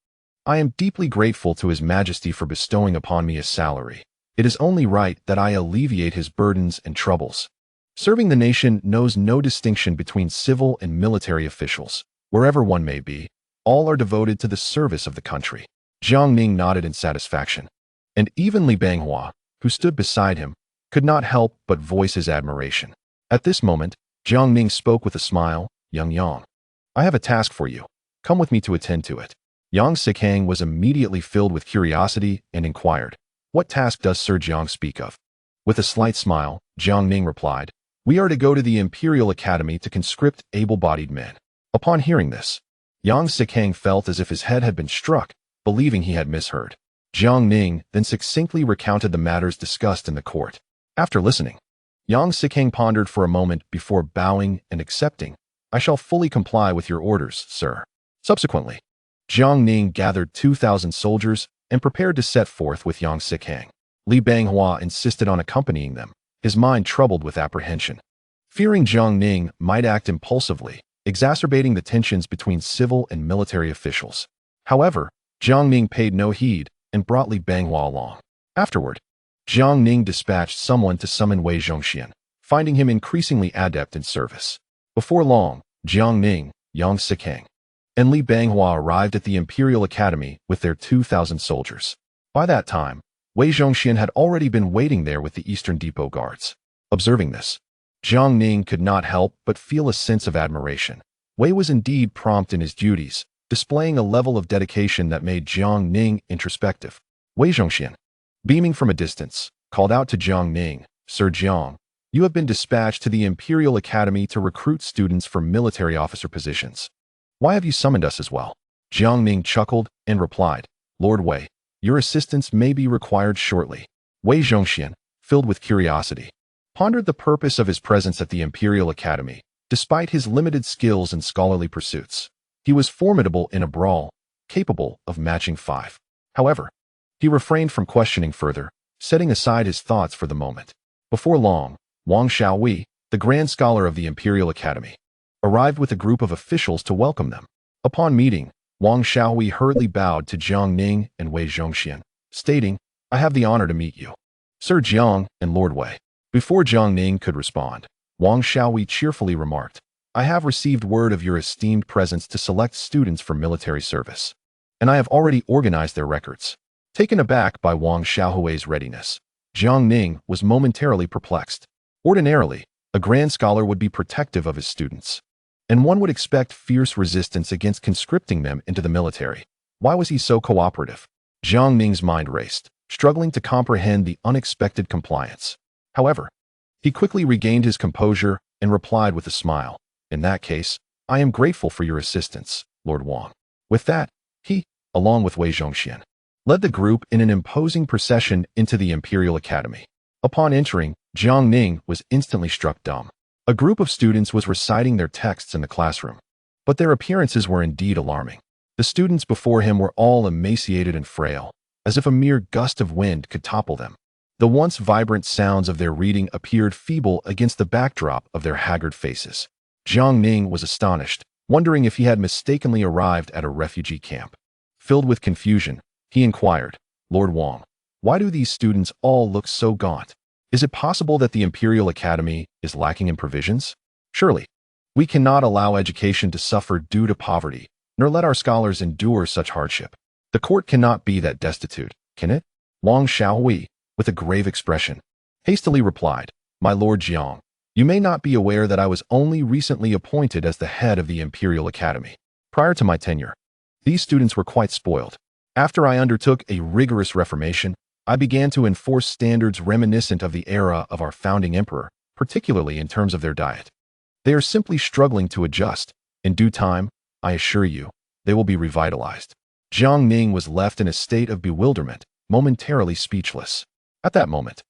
"I am deeply grateful to His Majesty for bestowing upon me a salary. It is only right that I alleviate his burdens and troubles. Serving the nation knows no distinction between civil and military officials. Wherever one may be, all are devoted to the service of the country." Jiang Ning nodded in satisfaction, and even Li Banghua, who stood beside him, could not help but voice his admiration. At this moment, Jiang Ning spoke with a smile, Yang, I have a task for you. Come with me to attend to it." Yang Sikang was immediately filled with curiosity and inquired, "What task does Sir Jiang speak of?" With a slight smile, Jiang Ning replied, "We are to go to the Imperial Academy to conscript able-bodied men." Upon hearing this, Yang Sikang felt as if his head had been struck, believing he had misheard. Jiang Ning then succinctly recounted the matters discussed in the court. After listening, Yang Sikang pondered for a moment before bowing and accepting, "I shall fully comply with your orders, sir." Subsequently, Jiang Ning gathered 2,000 soldiers and prepared to set forth with Yang Sikang. Li Banghua insisted on accompanying them, his mind troubled with apprehension. Fearing Jiang Ning might act impulsively, exacerbating the tensions between civil and military officials. However, Jiang Ning paid no heed and brought Li Banghua along. Afterward, Jiang Ning dispatched someone to summon Wei Zhongxian, finding him increasingly adept in service. Before long, Jiang Ning, Yang Sikang, and Li Banghua arrived at the Imperial Academy with their 2,000 soldiers. By that time, Wei Zhongxian had already been waiting there with the Eastern Depot guards. Observing this, Jiang Ning could not help but feel a sense of admiration. Wei was indeed prompt in his duties, displaying a level of dedication that made Jiang Ning introspective. Wei Zhongxian, beaming from a distance, called out to Jiang Ning, "Sir Jiang, you have been dispatched to the Imperial Academy to recruit students for military officer positions. Why have you summoned us as well?" Jiang Ning chuckled and replied, "Lord Wei, your assistance may be required shortly." Wei Zhongxian, filled with curiosity, pondered the purpose of his presence at the Imperial Academy, despite his limited skills in scholarly pursuits. He was formidable in a brawl, capable of matching 5. However, he refrained from questioning further, setting aside his thoughts for the moment. Before long, Wang Xiaohui, the Grand Scholar of the Imperial Academy, arrived with a group of officials to welcome them. Upon meeting, Wang Xiaohui hurriedly bowed to Jiang Ning and Wei Zhongxian, stating, "I have the honor to meet you." Sir Jiang and Lord Wei. Before Jiang Ning could respond, Wang Xiaohui cheerfully remarked, I have received word of your esteemed presence to select students for military service, and I have already organized their records. Taken aback by Wang Xiaohui's readiness, Jiang Ning was momentarily perplexed. Ordinarily, a grand scholar would be protective of his students, and one would expect fierce resistance against conscripting them into the military. Why was he so cooperative? Jiang Ning's mind raced, struggling to comprehend the unexpected compliance. However, he quickly regained his composure and replied with a smile, In that case, I am grateful for your assistance, Lord Wang. With that, he, along with Wei Zhongxian, led the group in an imposing procession into the Imperial Academy. Upon entering, Jiang Ning was instantly struck dumb. A group of students was reciting their texts in the classroom, but their appearances were indeed alarming. The students before him were all emaciated and frail, as if a mere gust of wind could topple them. The once vibrant sounds of their reading appeared feeble against the backdrop of their haggard faces. Jiang Ning was astonished, wondering if he had mistakenly arrived at a refugee camp. Filled with confusion, he inquired, Lord Wang, why do these students all look so gaunt? Is it possible that the Imperial Academy is lacking in provisions? Surely, we cannot allow education to suffer due to poverty, nor let our scholars endure such hardship. The court cannot be that destitute, can it? Wang Xiaohui, with a grave expression, hastily replied, My Lord Jiang, you may not be aware that I was only recently appointed as the head of the Imperial Academy. Prior to my tenure, these students were quite spoiled. After I undertook a rigorous reformation, I began to enforce standards reminiscent of the era of our founding emperor, particularly in terms of their diet. They are simply struggling to adjust. In due time, I assure you, they will be revitalized. Jiang Ning was left in a state of bewilderment, momentarily speechless. At that moment,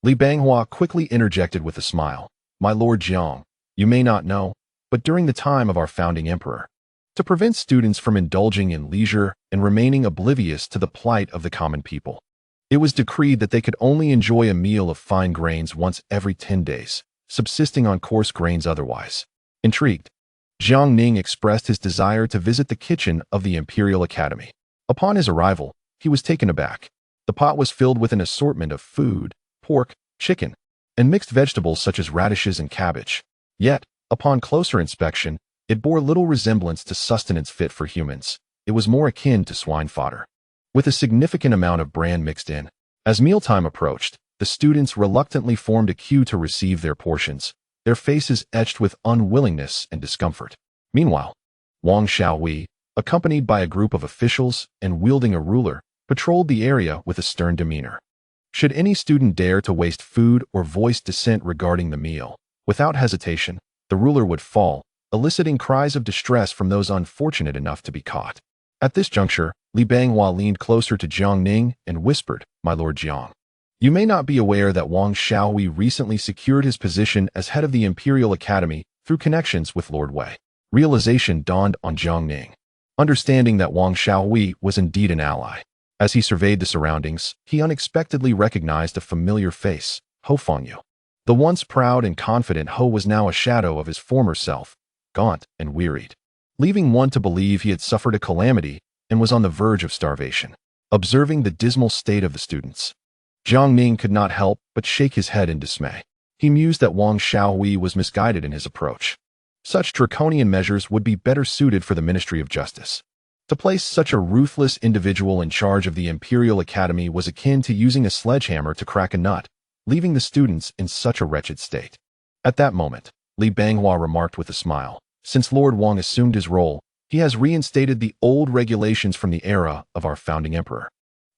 Li Banghua quickly interjected with a smile. My Lord Jiang, you may not know, but during the time of our founding emperor, to prevent students from indulging in leisure and remaining oblivious to the plight of the common people, it was decreed that they could only enjoy a meal of fine grains once every 10 days, subsisting on coarse grains otherwise. Intrigued, Jiang Ning expressed his desire to visit the kitchen of the Imperial Academy. Upon his arrival, he was taken aback. The pot was filled with an assortment of food, pork, chicken, and mixed vegetables such as radishes and cabbage. Yet, upon closer inspection, it bore little resemblance to sustenance fit for humans. It was more akin to swine fodder, with a significant amount of bran mixed in. As mealtime approached, the students reluctantly formed a queue to receive their portions, their faces etched with unwillingness and discomfort. Meanwhile, Wang Xiaohui, accompanied by a group of officials and wielding a ruler, patrolled the area with a stern demeanor. Should any student dare to waste food or voice dissent regarding the meal, without hesitation, the ruler would fall, eliciting cries of distress from those unfortunate enough to be caught. At this juncture, Li Banghua leaned closer to Jiang Ning and whispered, My Lord Jiang, you may not be aware that Wang Xiaohui recently secured his position as head of the Imperial Academy through connections with Lord Wei. Realization dawned on Jiang Ning, understanding that Wang Xiaohui was indeed an ally. As he surveyed the surroundings, he unexpectedly recognized a familiar face, Ho Fengyu. The once proud and confident Ho was now a shadow of his former self, gaunt and wearied, leaving one to believe he had suffered a calamity and was on the verge of starvation. Observing the dismal state of the students, Jiang Ning could not help but shake his head in dismay. He mused that Wang Xiaohui was misguided in his approach. Such draconian measures would be better suited for the Ministry of Justice. To place such a ruthless individual in charge of the Imperial Academy was akin to using a sledgehammer to crack a nut, leaving the students in such a wretched state. At that moment, Li Banghua remarked with a smile, Since Lord Wang assumed his role, he has reinstated the old regulations from the era of our founding emperor,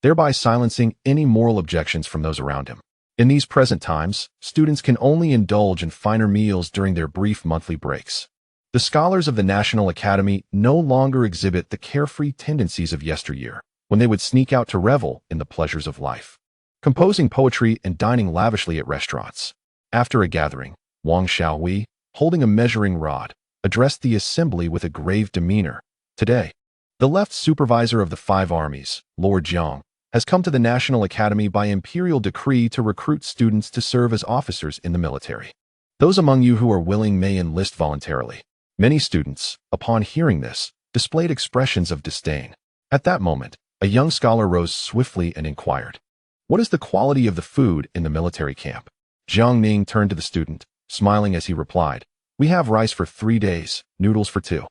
thereby silencing any moral objections from those around him. In these present times, students can only indulge in finer meals during their brief monthly breaks. The scholars of the National Academy no longer exhibit the carefree tendencies of yesteryear, when they would sneak out to revel in the pleasures of life, composing poetry and dining lavishly at restaurants. After a gathering, Wang Xiaohui, holding a measuring rod, addressed the assembly with a grave demeanor. Today, the left supervisor of the 5 armies, Lord Jiang, has come to the National Academy by imperial decree to recruit students to serve as officers in the military. Those among you who are willing may enlist voluntarily. Many students, upon hearing this, displayed expressions of disdain. At that moment, a young scholar rose swiftly and inquired, What is the quality of the food in the military camp? Jiang Ning turned to the student, smiling as he replied, we have rice for 3 days, noodles for 2.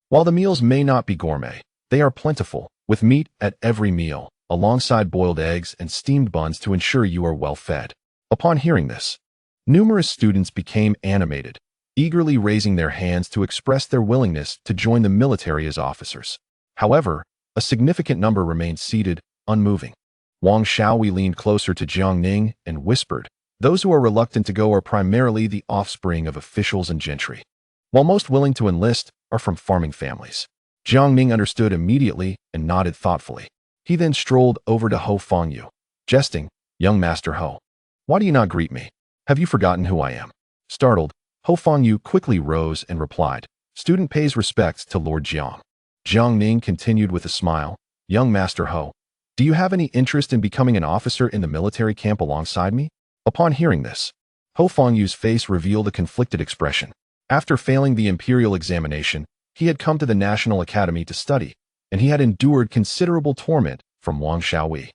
While the meals may not be gourmet, they are plentiful, with meat at every meal, alongside boiled eggs and steamed buns to ensure you are well fed. Upon hearing this, numerous students became animated, eagerly raising their hands to express their willingness to join the military as officers. However, a significant number remained seated, unmoving. Wang Xiaohui leaned closer to Jiang Ning and whispered, those who are reluctant to go are primarily the offspring of officials and gentry, while most willing to enlist are from farming families. Jiang Ning understood immediately and nodded thoughtfully. He then strolled over to Ho Fangyu, jesting, young Master Ho, why do you not greet me? Have you forgotten who I am? Startled, Ho Fangyu quickly rose and replied, student pays respects to Lord Jiang. Jiang Ning continued with a smile, young Master Ho, do you have any interest in becoming an officer in the military camp alongside me? Upon hearing this, Ho Fangyu's face revealed a conflicted expression. After failing the imperial examination, he had come to the National Academy to study, and he had endured considerable torment from Wang Xiaohui,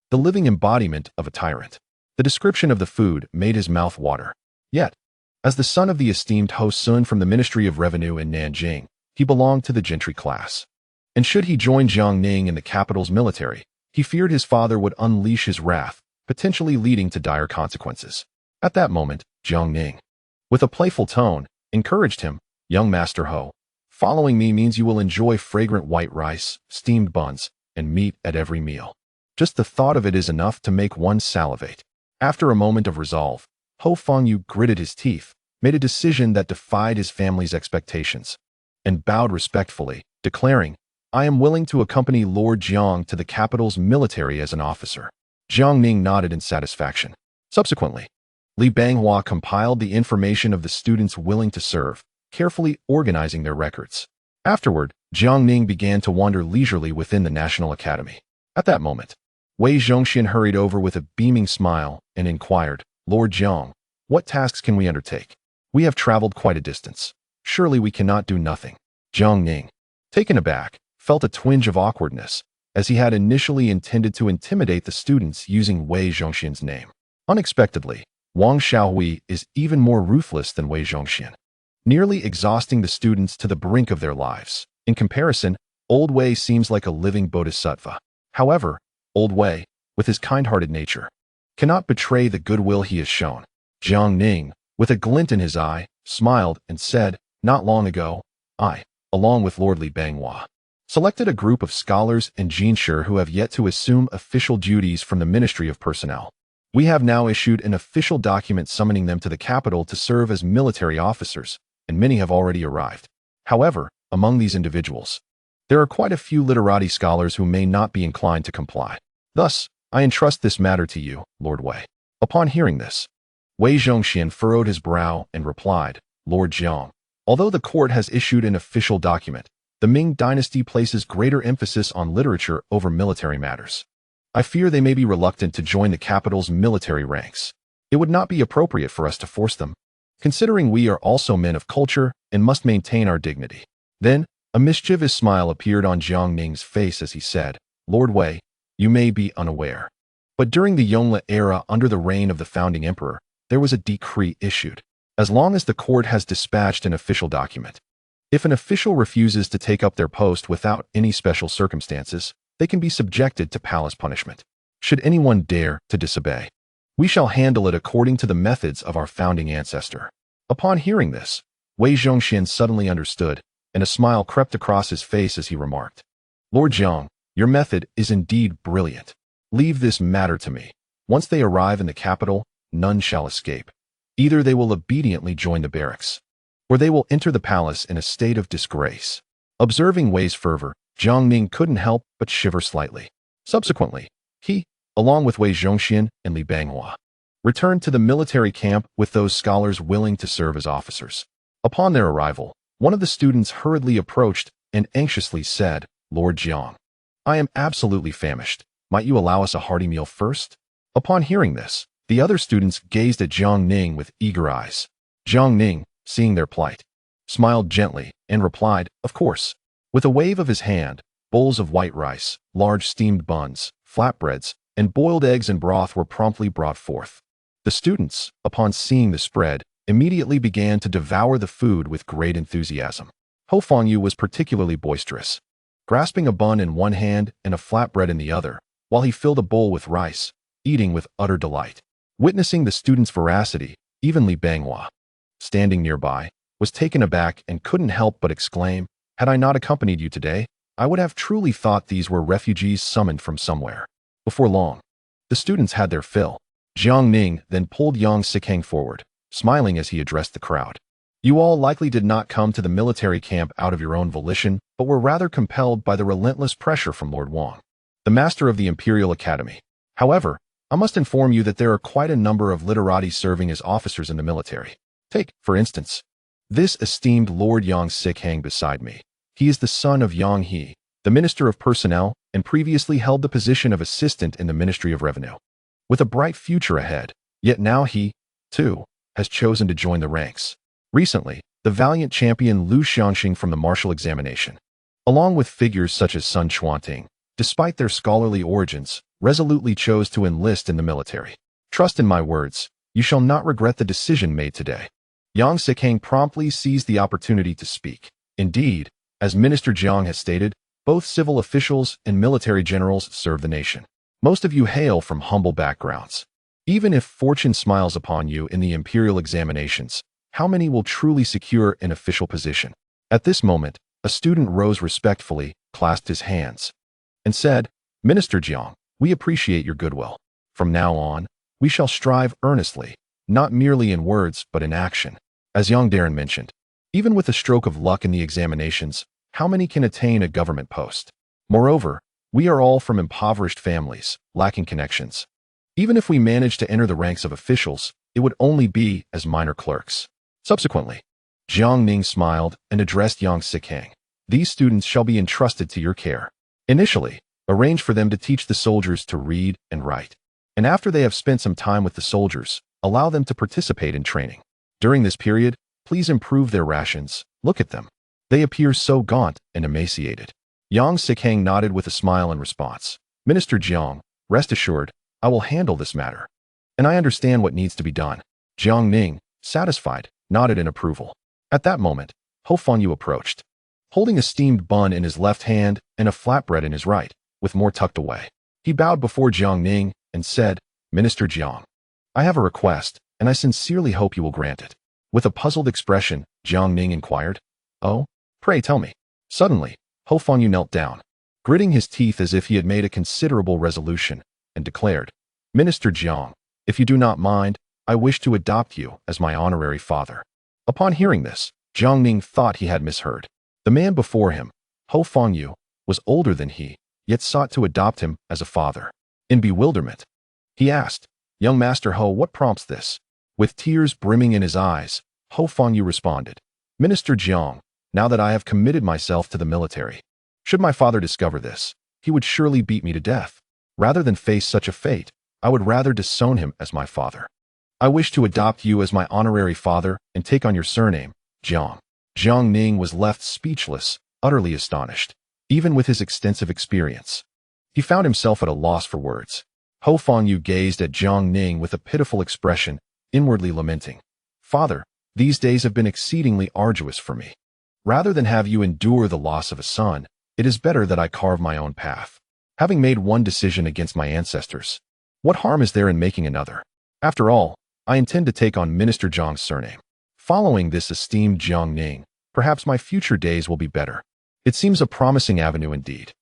the living embodiment of a tyrant. The description of the food made his mouth water. Yet, as the son of the esteemed Ho Sun from the Ministry of Revenue in Nanjing, he belonged to the gentry class. And should he join Jiang Ning in the capital's military, he feared his father would unleash his wrath, potentially leading to dire consequences. At that moment, Jiang Ning, with a playful tone, encouraged him, young Master Ho, following me means you will enjoy fragrant white rice, steamed buns, and meat at every meal. Just the thought of it is enough to make one salivate. After a moment of resolve, Ho Fangyu gritted his teeth, made a decision that defied his family's expectations, and bowed respectfully, declaring, I am willing to accompany Lord Jiang to the capital's military as an officer. Jiang Ning nodded in satisfaction. Subsequently, Li Banghua compiled the information of the students willing to serve, carefully organizing their records. Afterward, Jiang Ning began to wander leisurely within the National Academy. At that moment, Wei Zhongxian hurried over with a beaming smile and inquired, Lord Jiang, what tasks can we undertake? We have traveled quite a distance. Surely we cannot do nothing. Jiang Ning, taken aback, felt a twinge of awkwardness, as he had initially intended to intimidate the students using Wei Zhongxian's name. Unexpectedly, Wang Xiaohui is even more ruthless than Wei Zhongxian, nearly exhausting the students to the brink of their lives. In comparison, Old Wei seems like a living bodhisattva. However, Old Wei, with his kind-hearted nature, cannot betray the goodwill he has shown. Jiang Ning, with a glint in his eye, smiled and said, not long ago, I, along with Lord Li Banghua, selected a group of scholars and genshur who have yet to assume official duties from the Ministry of Personnel. We have now issued an official document summoning them to the capital to serve as military officers, and many have already arrived. However, among these individuals, there are quite a few literati scholars who may not be inclined to comply. Thus, I entrust this matter to you, Lord Wei. Upon hearing this, Wei Zhongxian furrowed his brow and replied, Lord Jiang, although the court has issued an official document, the Ming dynasty places greater emphasis on literature over military matters. I fear they may be reluctant to join the capital's military ranks. It would not be appropriate for us to force them, considering we are also men of culture and must maintain our dignity. Then, a mischievous smile appeared on Jiang Ning's face as he said, Lord Wei, you may be unaware, but during the Yongle era under the reign of the founding emperor, there was a decree issued. As long as the court has dispatched an official document, if an official refuses to take up their post without any special circumstances, they can be subjected to palace punishment. Should anyone dare to disobey, we shall handle it according to the methods of our founding ancestor. Upon hearing this, Wei Zhongxian suddenly understood, and a smile crept across his face as he remarked, Lord Jiang, your method is indeed brilliant. Leave this matter to me. Once they arrive in the capital, none shall escape. Either they will obediently join the barracks, or they will enter the palace in a state of disgrace. Observing Wei's fervor, Jiang Ning couldn't help but shiver slightly. Subsequently, he, along with Wei Zhongxian and Li Banghua, returned to the military camp with those scholars willing to serve as officers. Upon their arrival, one of the students hurriedly approached and anxiously said, Lord Jiang, I am absolutely famished. Might you allow us a hearty meal first? Upon hearing this, the other students gazed at Jiang Ning with eager eyes. Jiang Ning, seeing their plight, smiled gently and replied, of course. With a wave of his hand, bowls of white rice, large steamed buns, flatbreads, and boiled eggs and broth were promptly brought forth. The students, upon seeing the spread, immediately began to devour the food with great enthusiasm. Ho Fangyu was particularly boisterous, grasping a bun in one hand and a flatbread in the other, while he filled a bowl with rice, eating with utter delight. Witnessing the student's voracity, even Li Banghua, standing nearby, was taken aback and couldn't help but exclaim, "Had I not accompanied you today, I would have truly thought these were refugees summoned from somewhere." Before long, the students had their fill. Jiang Ning then pulled Yang Sikheng forward, smiling as he addressed the crowd. "You all likely did not come to the military camp out of your own volition, but were rather compelled by the relentless pressure from Lord Wang, the master of the Imperial Academy. However, I must inform you that there are quite a number of literati serving as officers in the military. Take, for instance, this esteemed Lord Yang Sikheng beside me. He is the son of Yang He, the Minister of Personnel, and previously held the position of assistant in the Ministry of Revenue. With a bright future ahead, yet now he, too, has chosen to join the ranks. Recently, the valiant champion Liu Xiangxing from the martial examination, along with figures such as Sun Chuanting, despite their scholarly origins, resolutely chose to enlist in the military. Trust in my words, you shall not regret the decision made today." Yang Sikheng promptly seized the opportunity to speak. Indeed, as Minister Jiang has stated, both civil officials and military generals serve the nation. Most of you hail from humble backgrounds. Even if fortune smiles upon you in the imperial examinations, how many will truly secure an official position? At this moment, a student rose respectfully, clasped his hands, and said, "Minister Jiang, we appreciate your goodwill. From now on, we shall strive earnestly, not merely in words but in action." As Yang Darren mentioned, even with a stroke of luck in the examinations, how many can attain a government post? Moreover, we are all from impoverished families, lacking connections. Even if we manage to enter the ranks of officials, it would only be as minor clerks. Subsequently, Jiang Ning smiled and addressed Yang Sikheng. "These students shall be entrusted to your care. Initially, arrange for them to teach the soldiers to read and write. And after they have spent some time with the soldiers, allow them to participate in training. During this period, please improve their rations. Look at them. They appear so gaunt and emaciated." Yang Sikheng nodded with a smile in response. "Minister Jiang, rest assured, I will handle this matter. And I understand what needs to be done." Jiang Ning, satisfied, nodded in approval. At that moment, Ho Fangyu approached, holding a steamed bun in his left hand and a flatbread in his right, with more tucked away. He bowed before Jiang Ning and said, "Minister Jiang, I have a request, and I sincerely hope you will grant it." With a puzzled expression, Jiang Ning inquired, "Oh, pray tell me." Suddenly, Ho Fangyu knelt down, gritting his teeth as if he had made a considerable resolution, and declared, "Minister Jiang, if you do not mind, I wish to adopt you as my honorary father." Upon hearing this, Jiang Ning thought he had misheard. The man before him, Ho Fangyu, was older than he, yet sought to adopt him as a father. In bewilderment, he asked, "Young Master Ho, what prompts this?" With tears brimming in his eyes, Ho Fangyu responded, "Minister Jiang, now that I have committed myself to the military, should my father discover this, he would surely beat me to death. Rather than face such a fate, I would rather disown him as my father. I wish to adopt you as my honorary father and take on your surname, Jiang." Jiang Ning was left speechless, utterly astonished, even with his extensive experience. He found himself at a loss for words. Ho Fangyu gazed at Jiang Ning with a pitiful expression, inwardly lamenting, "Father, these days have been exceedingly arduous for me. Rather than have you endure the loss of a son, it is better that I carve my own path. Having made one decision against my ancestors, what harm is there in making another? After all, I intend to take on Minister Jiang's surname. Following this esteemed Jiang Ning, perhaps my future days will be better. It seems a promising avenue indeed."